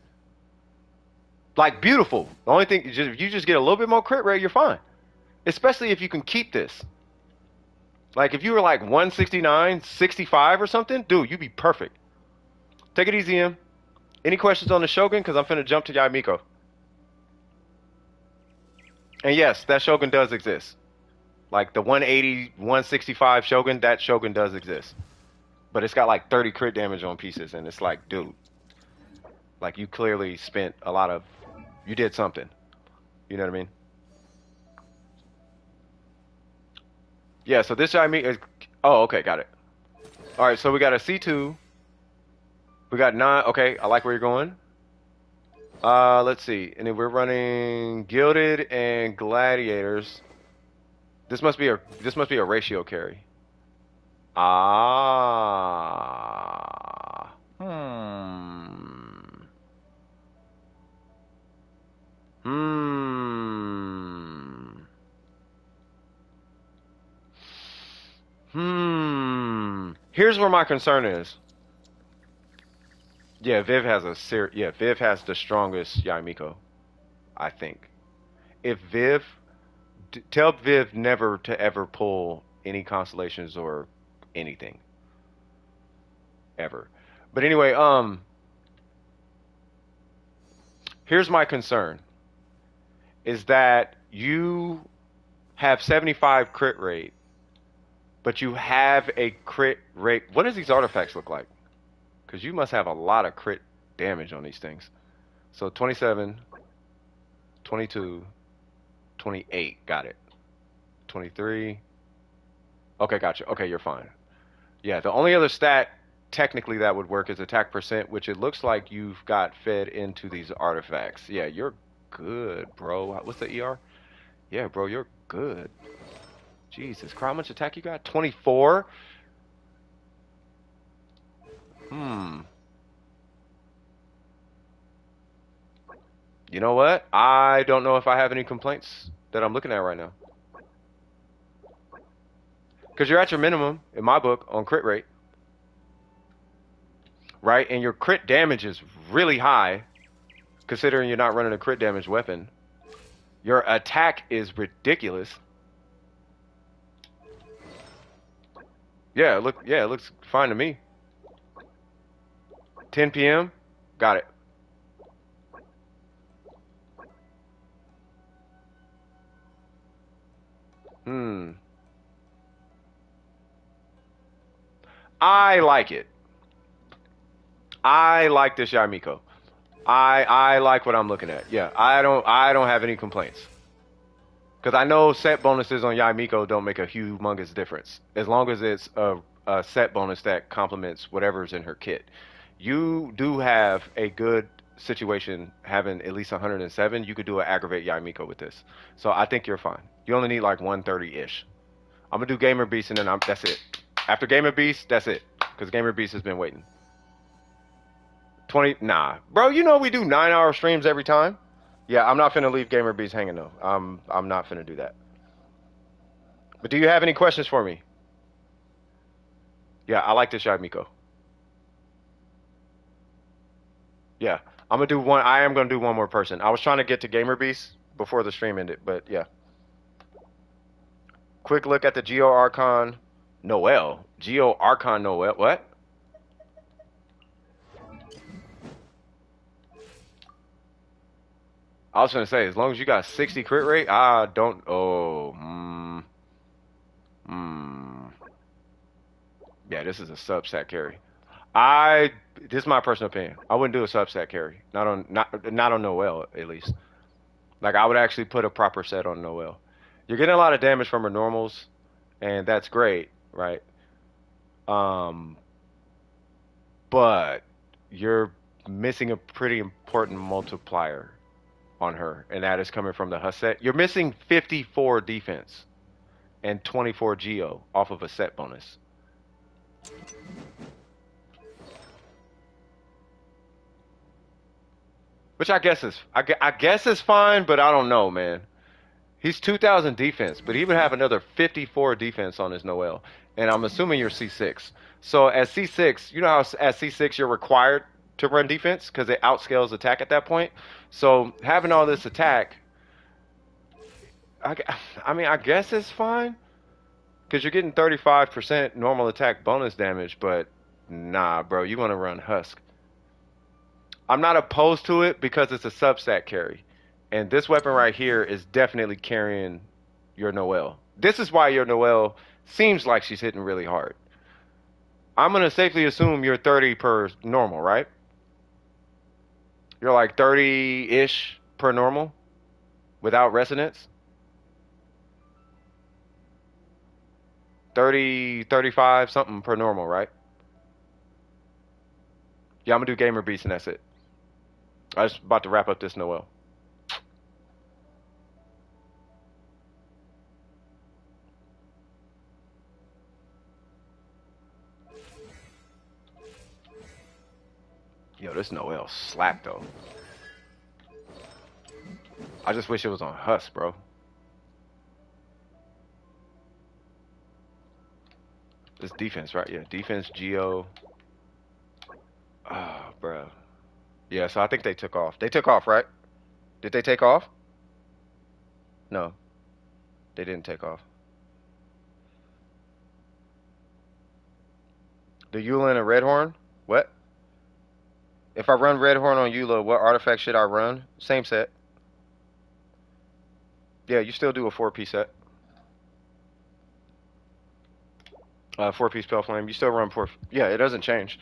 Like beautiful. The only thing, if you just get a little bit more crit rate, you're fine. Especially if you can keep this. Like if you were like 169, 65 or something, dude, you'd be perfect. Take it easy, Em. Any questions on the Shogun? Because I'm finna jump to Yaimiko. And yes, that Shogun does exist. Like the 180, 165 Shogun, that Shogun does exist. But it's got like 30 crit damage on pieces, and it's like, dude, like you clearly spent a lot of, you did something. You know what I mean? Yeah, so this Yaimiko is, oh, okay, got it. All right, so we got a C2. We got 9, okay, I like where you're going. Let's see, and then we're running Gilded and Gladiators. This must be a ratio carry. Ah. Hmm. Hmm. Hmm. Here's where my concern is. Yeah, Viv has Viv has the strongest Yaimiko, I think. If Viv tell Viv never to ever pull any constellations or anything ever. But anyway, here's my concern is that you have 75 crit rate, but you have a crit rate. What does these artifacts look like? Because you must have a lot of crit damage on these things. So 27, 22, 28. Got it. 23. Okay, gotcha. Okay, you're fine. Yeah, the only other stat technically that would work is attack percent, which it looks like you've got fed into these artifacts. Yeah, you're good, bro. What's the ER? Yeah, bro, you're good. Jesus, how much attack you got? 24? Hmm. You know what? I don't know if I have any complaints that I'm looking at right now. Because you're at your minimum, in my book, on crit rate. Right? And your crit damage is really high, considering you're not running a crit damage weapon. Your attack is ridiculous. Yeah, it looks fine to me. 10 p.m. Got it. Hmm. I like it. I like this Yaimiko. I like what I'm looking at. Yeah, I don't have any complaints. Because I know set bonuses on Yaimiko don't make a humongous difference. As long as it's a set bonus that complements whatever's in her kit. You do have a good situation having at least 107. You could do an aggravate Yaimiko with this. So I think you're fine. You only need like 130-ish. I'm going to do Gamer Beast and then that's it. After Gamer Beast, that's it. Because Gamer Beast has been waiting. 20, nah. Bro, you know we do 9-hour streams every time. Yeah, I'm not finna leave Gamer Beast hanging though. I'm not finna do that. But do you have any questions for me? Yeah, I like this Yaimiko. Yeah, I'm gonna do one. I am gonna do one more person. I was trying to get to Gamer Beast before the stream ended, but yeah. Quick look at the Geo Archon Noel. Geo Archon Noel. What? I was gonna say, as long as you got 60 crit rate, I don't. Oh, yeah, this is a subset carry. This is my personal opinion. I wouldn't do a subset carry. Not on Noel at least. Like I would actually put a proper set on Noel. You're getting a lot of damage from her normals, and that's great, right? Um, but you're missing a pretty important multiplier on her, and that is coming from the Husset. You're missing 54 defense and 24 Geo off of a set bonus. Which I guess is fine, but I don't know, man. He's 2,000 defense, but he would have another 54 defense on his Noel, and I'm assuming you're C6. So at C6, you know how at C6 you're required to run defense because it outscales attack at that point. So having all this attack, I mean, I guess it's fine. Because you're getting 35% normal attack bonus damage, but nah, bro, you want to run Husk. I'm not opposed to it because it's a substat carry. And this weapon right here is definitely carrying your Noelle. This is why your Noelle seems like she's hitting really hard. I'm going to safely assume you're 30 per normal, right? You're like 30-ish per normal without resonance. 30, 35, something per normal, right? Yeah, I'm going to do Gamer Beast and that's it. I was about to wrap up this Noelle. Yo, this Noelle slap though. I just wish it was on Husk, bro. This defense, right? Yeah, defense, Geo. Oh, bro. Yeah, so I think they took off. They took off, right? Did they take off? No, they didn't take off. The Eula and a Red Horn? What? If I run Red Horn on Eula, what artifact should I run? Same set. Yeah, you still do a 4-piece set. 4-piece Pale Flame. You still run 4. Yeah, it doesn't change.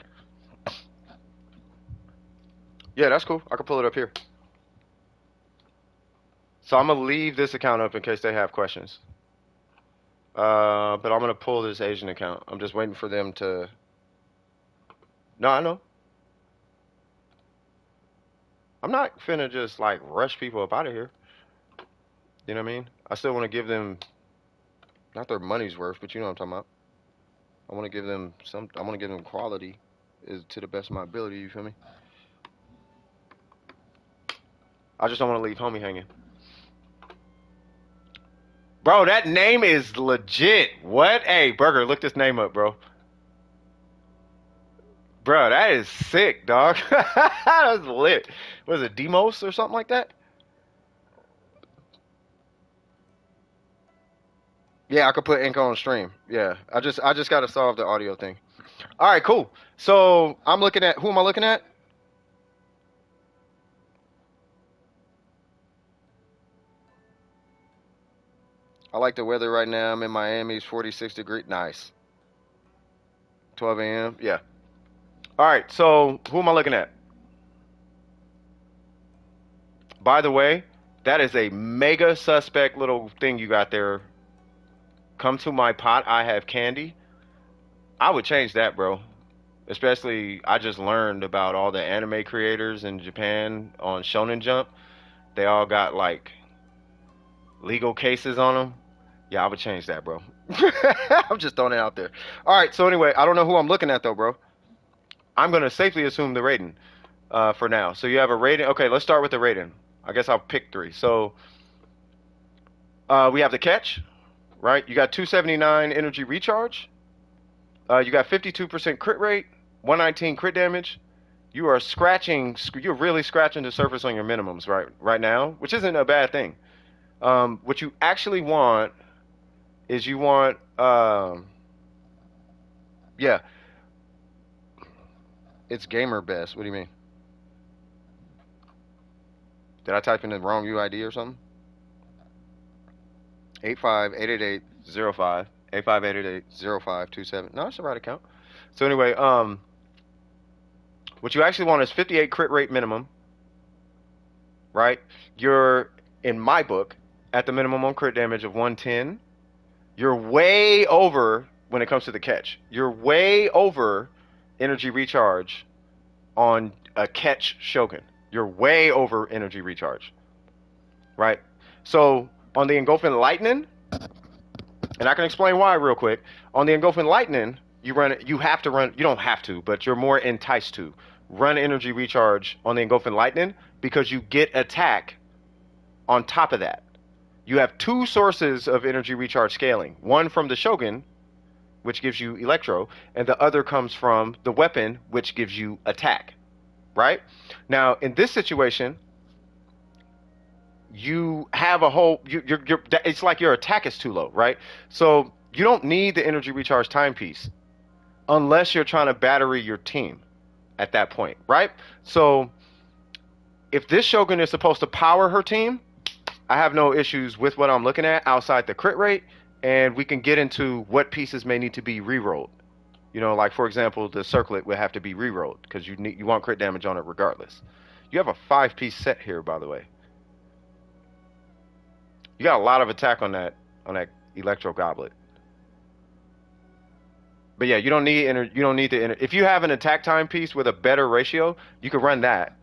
Yeah, that's cool. I can pull it up here. So I'm going to leave this account up in case they have questions. But I'm going to pull this Asian account. I'm just waiting for them to... No, I know. I'm not finna just, like, rush people up out of here. You know what I mean? I still want to give them... Not their money's worth, but you know what I'm talking about. I want to give them some... I want to give them quality to the best of my ability, you feel me? I just don't want to leave homie hanging. Bro, that name is legit. What? Hey, Burger, look this name up, bro. Bro, that is sick, dog. That's lit. What is it, Demos or something like that? Yeah, I could put ink on stream. Yeah, I just got to solve the audio thing. All right, cool. So I'm looking at, who am I looking at? I like the weather right now. I'm in Miami. It's 46 degrees. Nice. 12 a.m. Yeah. All right, so who am I looking at? By the way, that is a mega suspect little thing you got there. Come to my pot, I have candy. I would change that, bro. Especially, I just learned about all the anime creators in Japan on Shonen Jump. They all got like legal cases on them. Yeah, I would change that, bro. I'm just throwing it out there. All right, so anyway, I don't know who I'm looking at though, bro. I'm gonna safely assume the Raiden for now. So you have a Raiden. Okay, let's start with the Raiden. I guess I'll pick 3. So we have the catch, right? You got 279 energy recharge. You got 52% crit rate, 119 crit damage. You are scratching. You're really scratching the surface on your minimums right now, which isn't a bad thing. What you actually want is you want, yeah, it's gamer best. What do you mean? Did I type in the wrong UID or something? 8588805. 858880527. No, it's the right account. So anyway, what you actually want is 58 crit rate minimum, right? You're, in my book, at the minimum on crit damage of 110. You're way over when it comes to the catch. You're way over energy recharge on a catch Shogun. You're way over energy recharge, right? So on the Engulfing Lightning, and I can explain why real quick. On the Engulfing Lightning, you have to run, you don't have to, but you're more enticed to run energy recharge on the Engulfing Lightning because you get attack on top of that. You have 2 sources of energy recharge scaling. One from the Shogun, which gives you Electro, and the other comes from the weapon, which gives you attack, right? Now, in this situation, you have a whole, it's like your attack is too low, right? So you don't need the energy recharge timepiece unless you're trying to battery your team at that point, right? So if this Shogun is supposed to power her team, I have no issues with what I'm looking at outside the crit rate, and we can get into what pieces may need to be re-rolled. You know, like for example, the circlet would have to be re-rolled because you want crit damage on it regardless. You have a 5-piece set here, by the way. You got a lot of attack on that electro goblet. But yeah, you don't need if you have an attack timepiece with a better ratio, you could run that.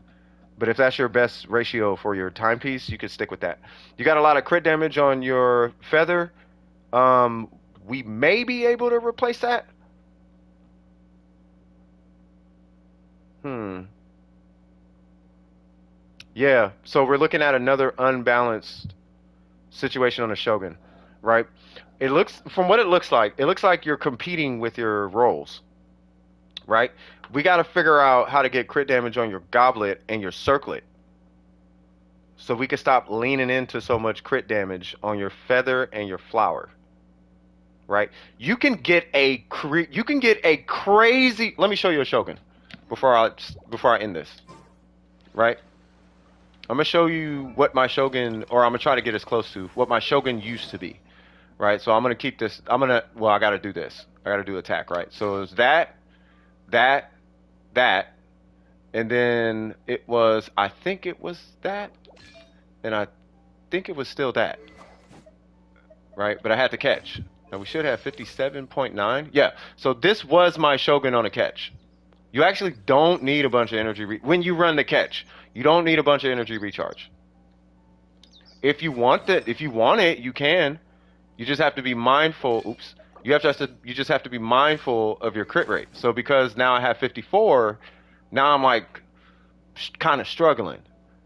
But if that's your best ratio for your timepiece, you could stick with that. You got a lot of crit damage on your feather. We may be able to replace that. Yeah, so we're looking at another unbalanced situation on the Shogun, right? It looks, from what it looks like you're competing with your rolls, right? We got to figure out how to get crit damage on your goblet and your circlet, so we can stop leaning into so much crit damage on your feather and your flower, right? You can get a crazy. Let me show you a Shogun before I end this, right? I'm gonna show you what my Shogun, or I'm gonna try to get as close to what my Shogun used to be, right? So I'm gonna keep this. Well, I gotta do this. I gotta do attack, right? So it's that, and then it was. I think it was that, and I think it was still that, right? But I had to catch. Now we should have 57.9. Yeah. So this was my Shogun on a catch. You actually don't need a bunch of energy when you run the catch. You don't need a bunch of energy recharge. If you want it, you can. You just have to be mindful. Oops. You just have to be mindful of your crit rate. So because now I have 54, now I'm like kind of struggling.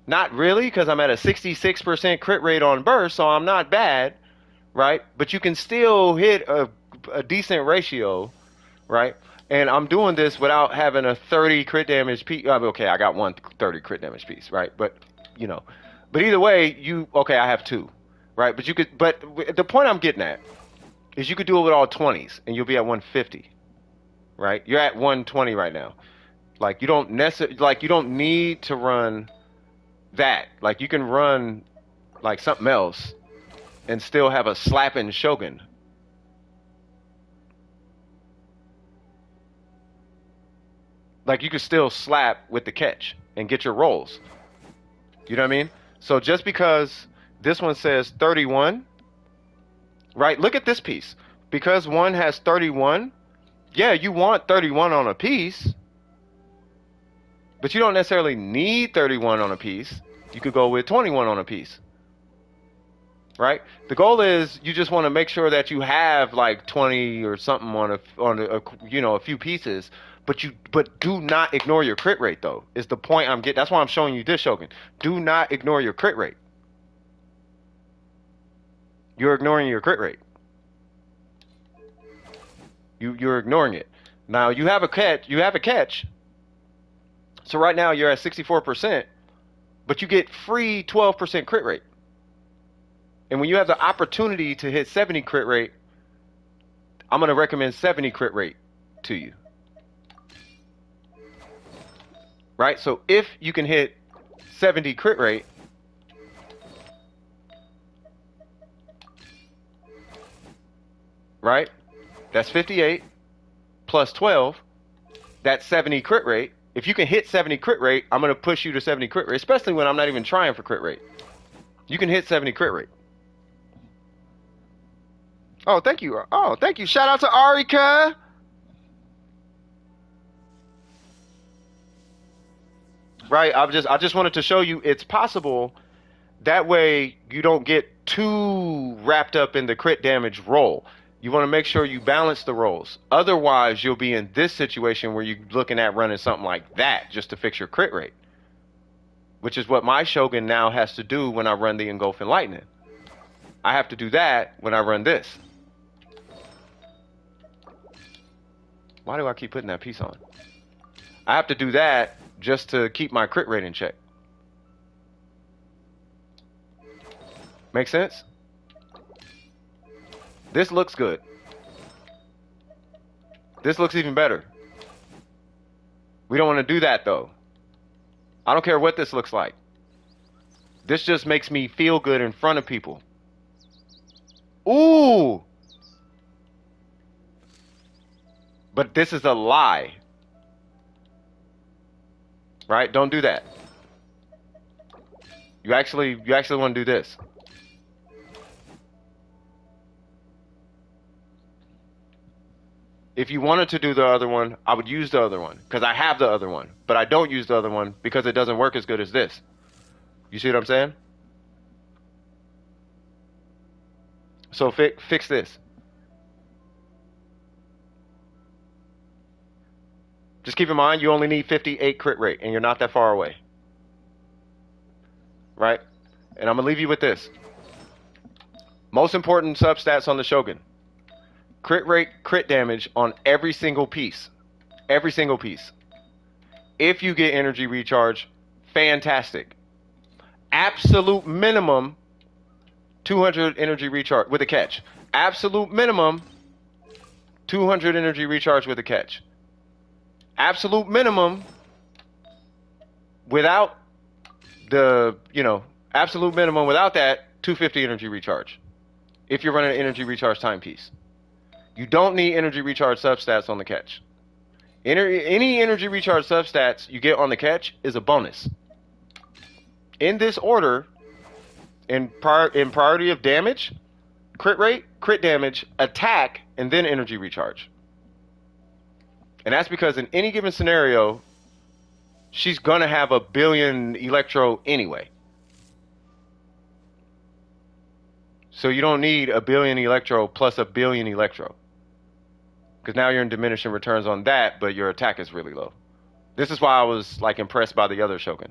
Not really, because I'm at a 66% crit rate on burst, so I'm not bad, right? But you can still hit a decent ratio, right? And I'm doing this without having a 30 crit damage piece. Okay, I got one 30 crit damage piece, right? But, but either way, I have two, right? But the point I'm getting at is you could do it with all 20s and you'll be at 150, right? You're at 120 right now. Like, you don't need to run that. Like, you can run, like, something else and still have a slapping Shogun. Like, you could still slap with the catch and get your rolls. You know what I mean? So just because this one says 31, right? Look at this piece. Because one has 31, yeah, you want 31 on a piece, but you don't necessarily need 31 on a piece. You could go with 21 on a piece, right? The goal is you just want to make sure that you have like 20 or something on a few pieces. But do not ignore your crit rate, though, is the point I'm getting. That's why I'm showing you this Shogun. Do not ignore your crit rate. You're ignoring your crit rate. You're ignoring it. Now you have a catch. So right now you're at 64%, but you get free 12% crit rate. And when you have the opportunity to hit 70 crit rate, I'm gonna recommend 70 crit rate to you. Right? So if you can hit 70 crit rate, right? That's 58 plus 12. That's 70 crit rate. If you can hit 70 crit rate, I'm going to push you to 70 crit rate, especially when I'm not even trying for crit rate. You can hit 70 crit rate. Oh, thank you. Oh, thank you. Shout out to Arika. Right, I just wanted to show you it's possible. That way you don't get too wrapped up in the crit damage roll. You want to make sure you balance the rolls. Otherwise, you'll be in this situation where you're looking at running something like that just to fix your crit rate. Which is what my Shogun now has to do when I run the Engulfing Lightning. I have to do that when I run this. Why do I keep putting that piece on? I have to do that just to keep my crit rate in check. Make sense? This looks good. This looks even better. We don't want to do that though. I don't care what this looks like. This just makes me feel good in front of people. Ooh! But this is a lie. Right? Don't do that. You actually want to do this. If you wanted to do the other one, I would use the other one because I have the other one, but I don't use the other one because it doesn't work as good as this. You see what I'm saying? So fix this. Just keep in mind you only need 58 crit rate and you're not that far away. Right? And I'm going to leave you with this. Most important substats on the Shogun. Crit rate, crit damage on every single piece. Every single piece. If you get energy recharge, fantastic. Absolute minimum 200 energy recharge with a catch. Absolute minimum 200 energy recharge with a catch. Absolute minimum without the, absolute minimum without that 250 energy recharge. If you're running an energy recharge timepiece. You don't need energy recharge substats on the catch. Any energy recharge substats you get on the catch is a bonus. In this order, in priority of damage, crit rate, crit damage, attack, and then energy recharge. And that's because in any given scenario, she's going to have a billion electro anyway. So you don't need a billion electro plus a billion electro. Because now you're in diminishing returns on that, but your attack is really low. This is why I was impressed by the other Shogun.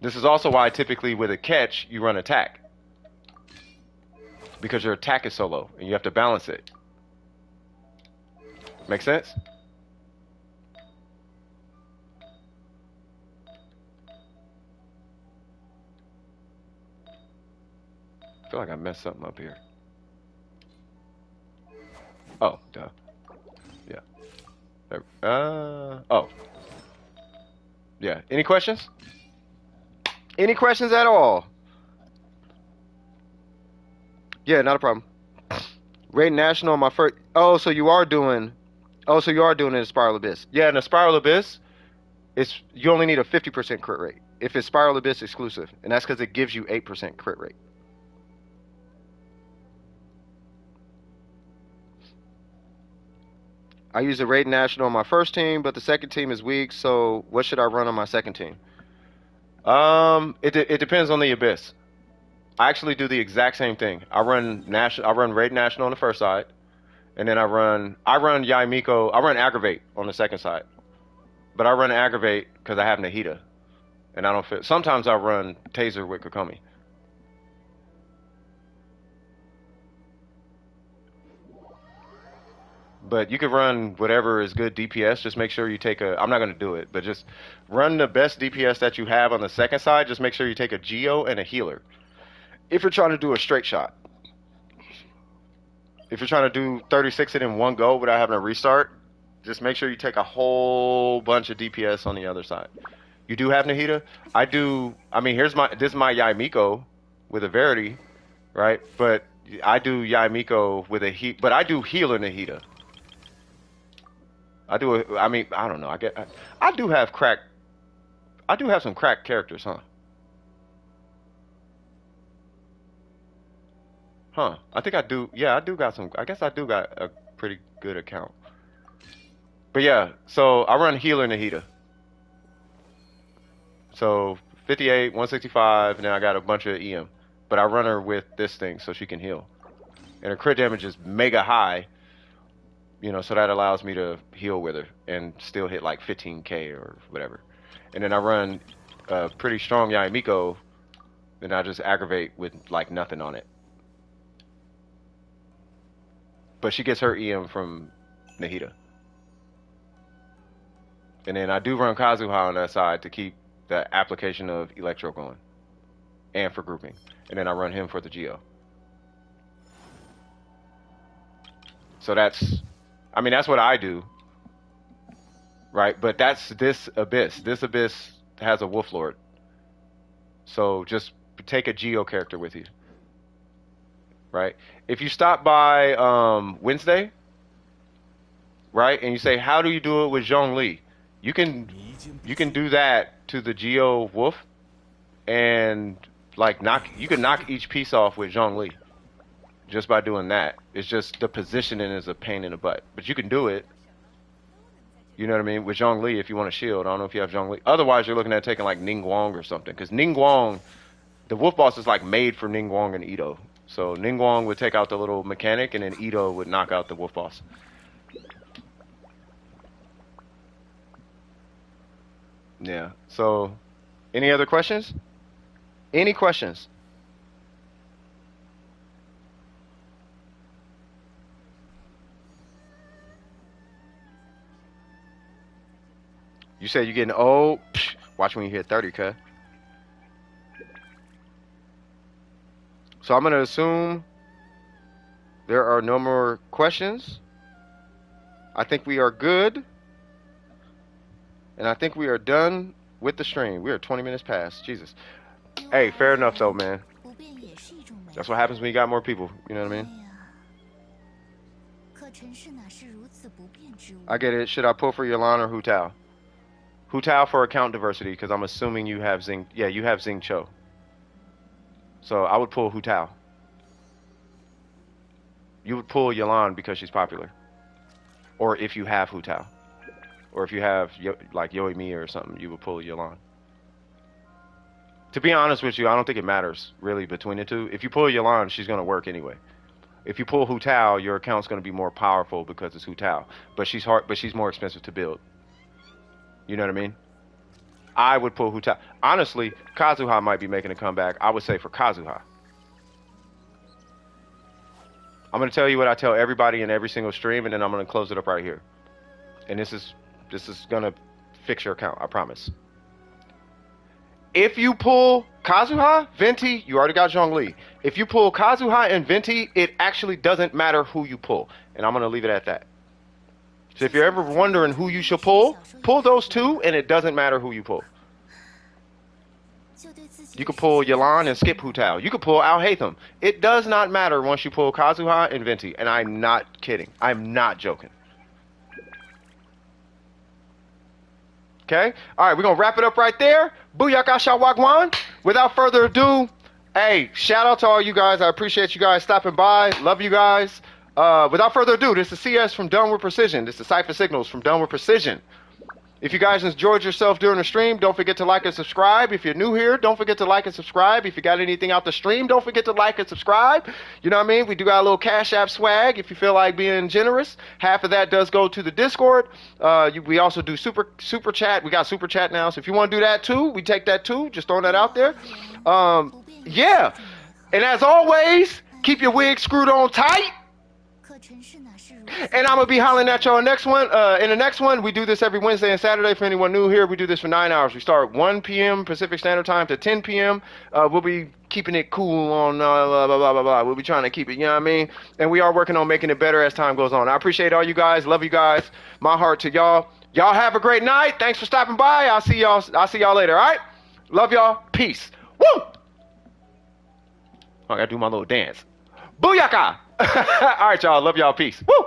This is also why typically with a catch, you run attack. Because your attack is so low, and you have to balance it. Make sense? I feel like I messed something up here. Oh, duh. Yeah. Oh. Yeah. Any questions? Any questions at all? Yeah, not a problem. Raiden National on my first. Oh, so you are doing it in Spiral Abyss. Yeah, in the Spiral Abyss, you only need a 50% crit rate. If it's Spiral Abyss exclusive, and that's because it gives you 8% crit rate. I use a Raiden National on my first team, but the second team is weak, so what should I run on my second team? It depends on the Abyss. I actually do the exact same thing. I run Raiden National on the first side, and then I run Yoimiya. I run Aggravate on the second side, but I run Aggravate because I have Nahida, and I don't fit. Sometimes I run Taser with Kokomi. But you can run whatever is good DPS. Just make sure you take I'm not going to do it, but just run the best DPS that you have on the second side. Just make sure you take a Geo and a healer. If you're trying to do a straight shot. If you're trying to do 36 in one go without having to restart, just make sure you take a whole bunch of DPS on the other side. You do have Nahida? I do. I mean, this is my Yoimiya with a Verity, right? But I do Yoimiya with a but I do healer Nahida. I don't know. I do have some cracked characters, huh? Huh. I think I do. Yeah, I do got some. I guess I do got a pretty good account. But yeah, so I run healer Nahida. So 58, 165, and then I got a bunch of EM. But I run her with this thing so she can heal. And her crit damage is mega high. So that allows me to heal with her and still hit like 15k or whatever. And then I run a pretty strong Yoimiya, then I just Aggravate with like nothing on it. But she gets her EM from Nahida. And then I do run Kazuha on that side to keep the application of Electro going. And for grouping. And then I run him for the Geo. So that's, I mean, that's what I do, right? But that's this abyss. This abyss has a wolf lord. So just take a Geo character with you, right? If you stop by Wednesday, right, and you say, how do you do it with Zhongli? You can do that to the Geo wolf, and like you can knock each piece off with Zhongli just by doing that. It's just the positioning is a pain in the butt, but you can do it. You know what I mean? With Zhongli, if you want a shield. I don't know if you have Zhongli. Otherwise, you're looking at taking like Ningguang or something, because Ningguang, the wolf boss is like made for Ningguang and Ito. So Ningguang would take out the little mechanic, and then Ito would knock out the wolf boss. Yeah. So, any other questions? Any questions? You said you're getting old. Psh, watch when you hit 30, cuz. So I'm gonna assume there are no more questions. I think we are good. And I think we are done with the stream. We are 20 minutes past. Jesus. Hey, fair enough though, man. That's what happens when you got more people. You know what I mean? I get it. Should I pull for Yalan or Hutao? Hutao for account diversity, because I'm assuming you have Zing. Yeah, you have Zing Cho. So I would pull Hutao. You would pull Yalan because she's popular. Or if you have Hutao. Or if you have like Yoimiya or something, you would pull Yalan. To be honest with you, I don't think it matters really between the two. If you pull Yalan, she's gonna work anyway. If you pull Hutao, your account's gonna be more powerful because it's Hutao. But she's more expensive to build. You know what I mean? I would pull Hutao. Honestly, Kazuha might be making a comeback. I would say for Kazuha. I'm gonna tell you what I tell everybody in every single stream, and then I'm gonna close it up right here. And this is gonna fix your account, I promise. If you pull Kazuha, Venti, you already got Zhongli. If you pull Kazuha and Venti, it actually doesn't matter who you pull. And I'm gonna leave it at that. So if you're ever wondering who you should pull those two, and it doesn't matter who you pull. You can pull Yalan and skip Hutao. You can pull Al Haytham. It does not matter once you pull Kazuha and Venti. And I'm not kidding. I'm not joking. Okay? Alright, we're going to wrap it up right there. Booyaka Shawagwan. Without further ado, hey, shout out to all you guys. I appreciate you guys stopping by. Love you guys. Without further ado, this is CS from Done With Precision. This is Cypher Signals from Done With Precision. If you guys enjoyed yourself during the stream, don't forget to like and subscribe. If you're new here, don't forget to like and subscribe. If you got anything out the stream, don't forget to like and subscribe. You know what I mean? We do got a little Cash App swag if you feel like being generous. Half of that does go to the Discord. We also do super chat. We got super chat now. So if you want to do that too, we take that too. Just throwing that out there. Yeah. And as always, keep your wig screwed on tight. And I'm going to be hollering at y'all next one. In the next one, we do this every Wednesday and Saturday. For anyone new here, we do this for 9 hours. We start 1 p.m. Pacific Standard Time to 10 p.m. We'll be keeping it cool on blah, blah, blah, blah. We'll be trying to keep it, you know what I mean? And we are working on making it better as time goes on. I appreciate all you guys. Love you guys. My heart to y'all. Y'all have a great night. Thanks for stopping by. I'll see y'all later, all right? Love y'all. Peace. Woo! I got to do my little dance. Booyaka! All right, y'all. Love y'all. Peace. Woo!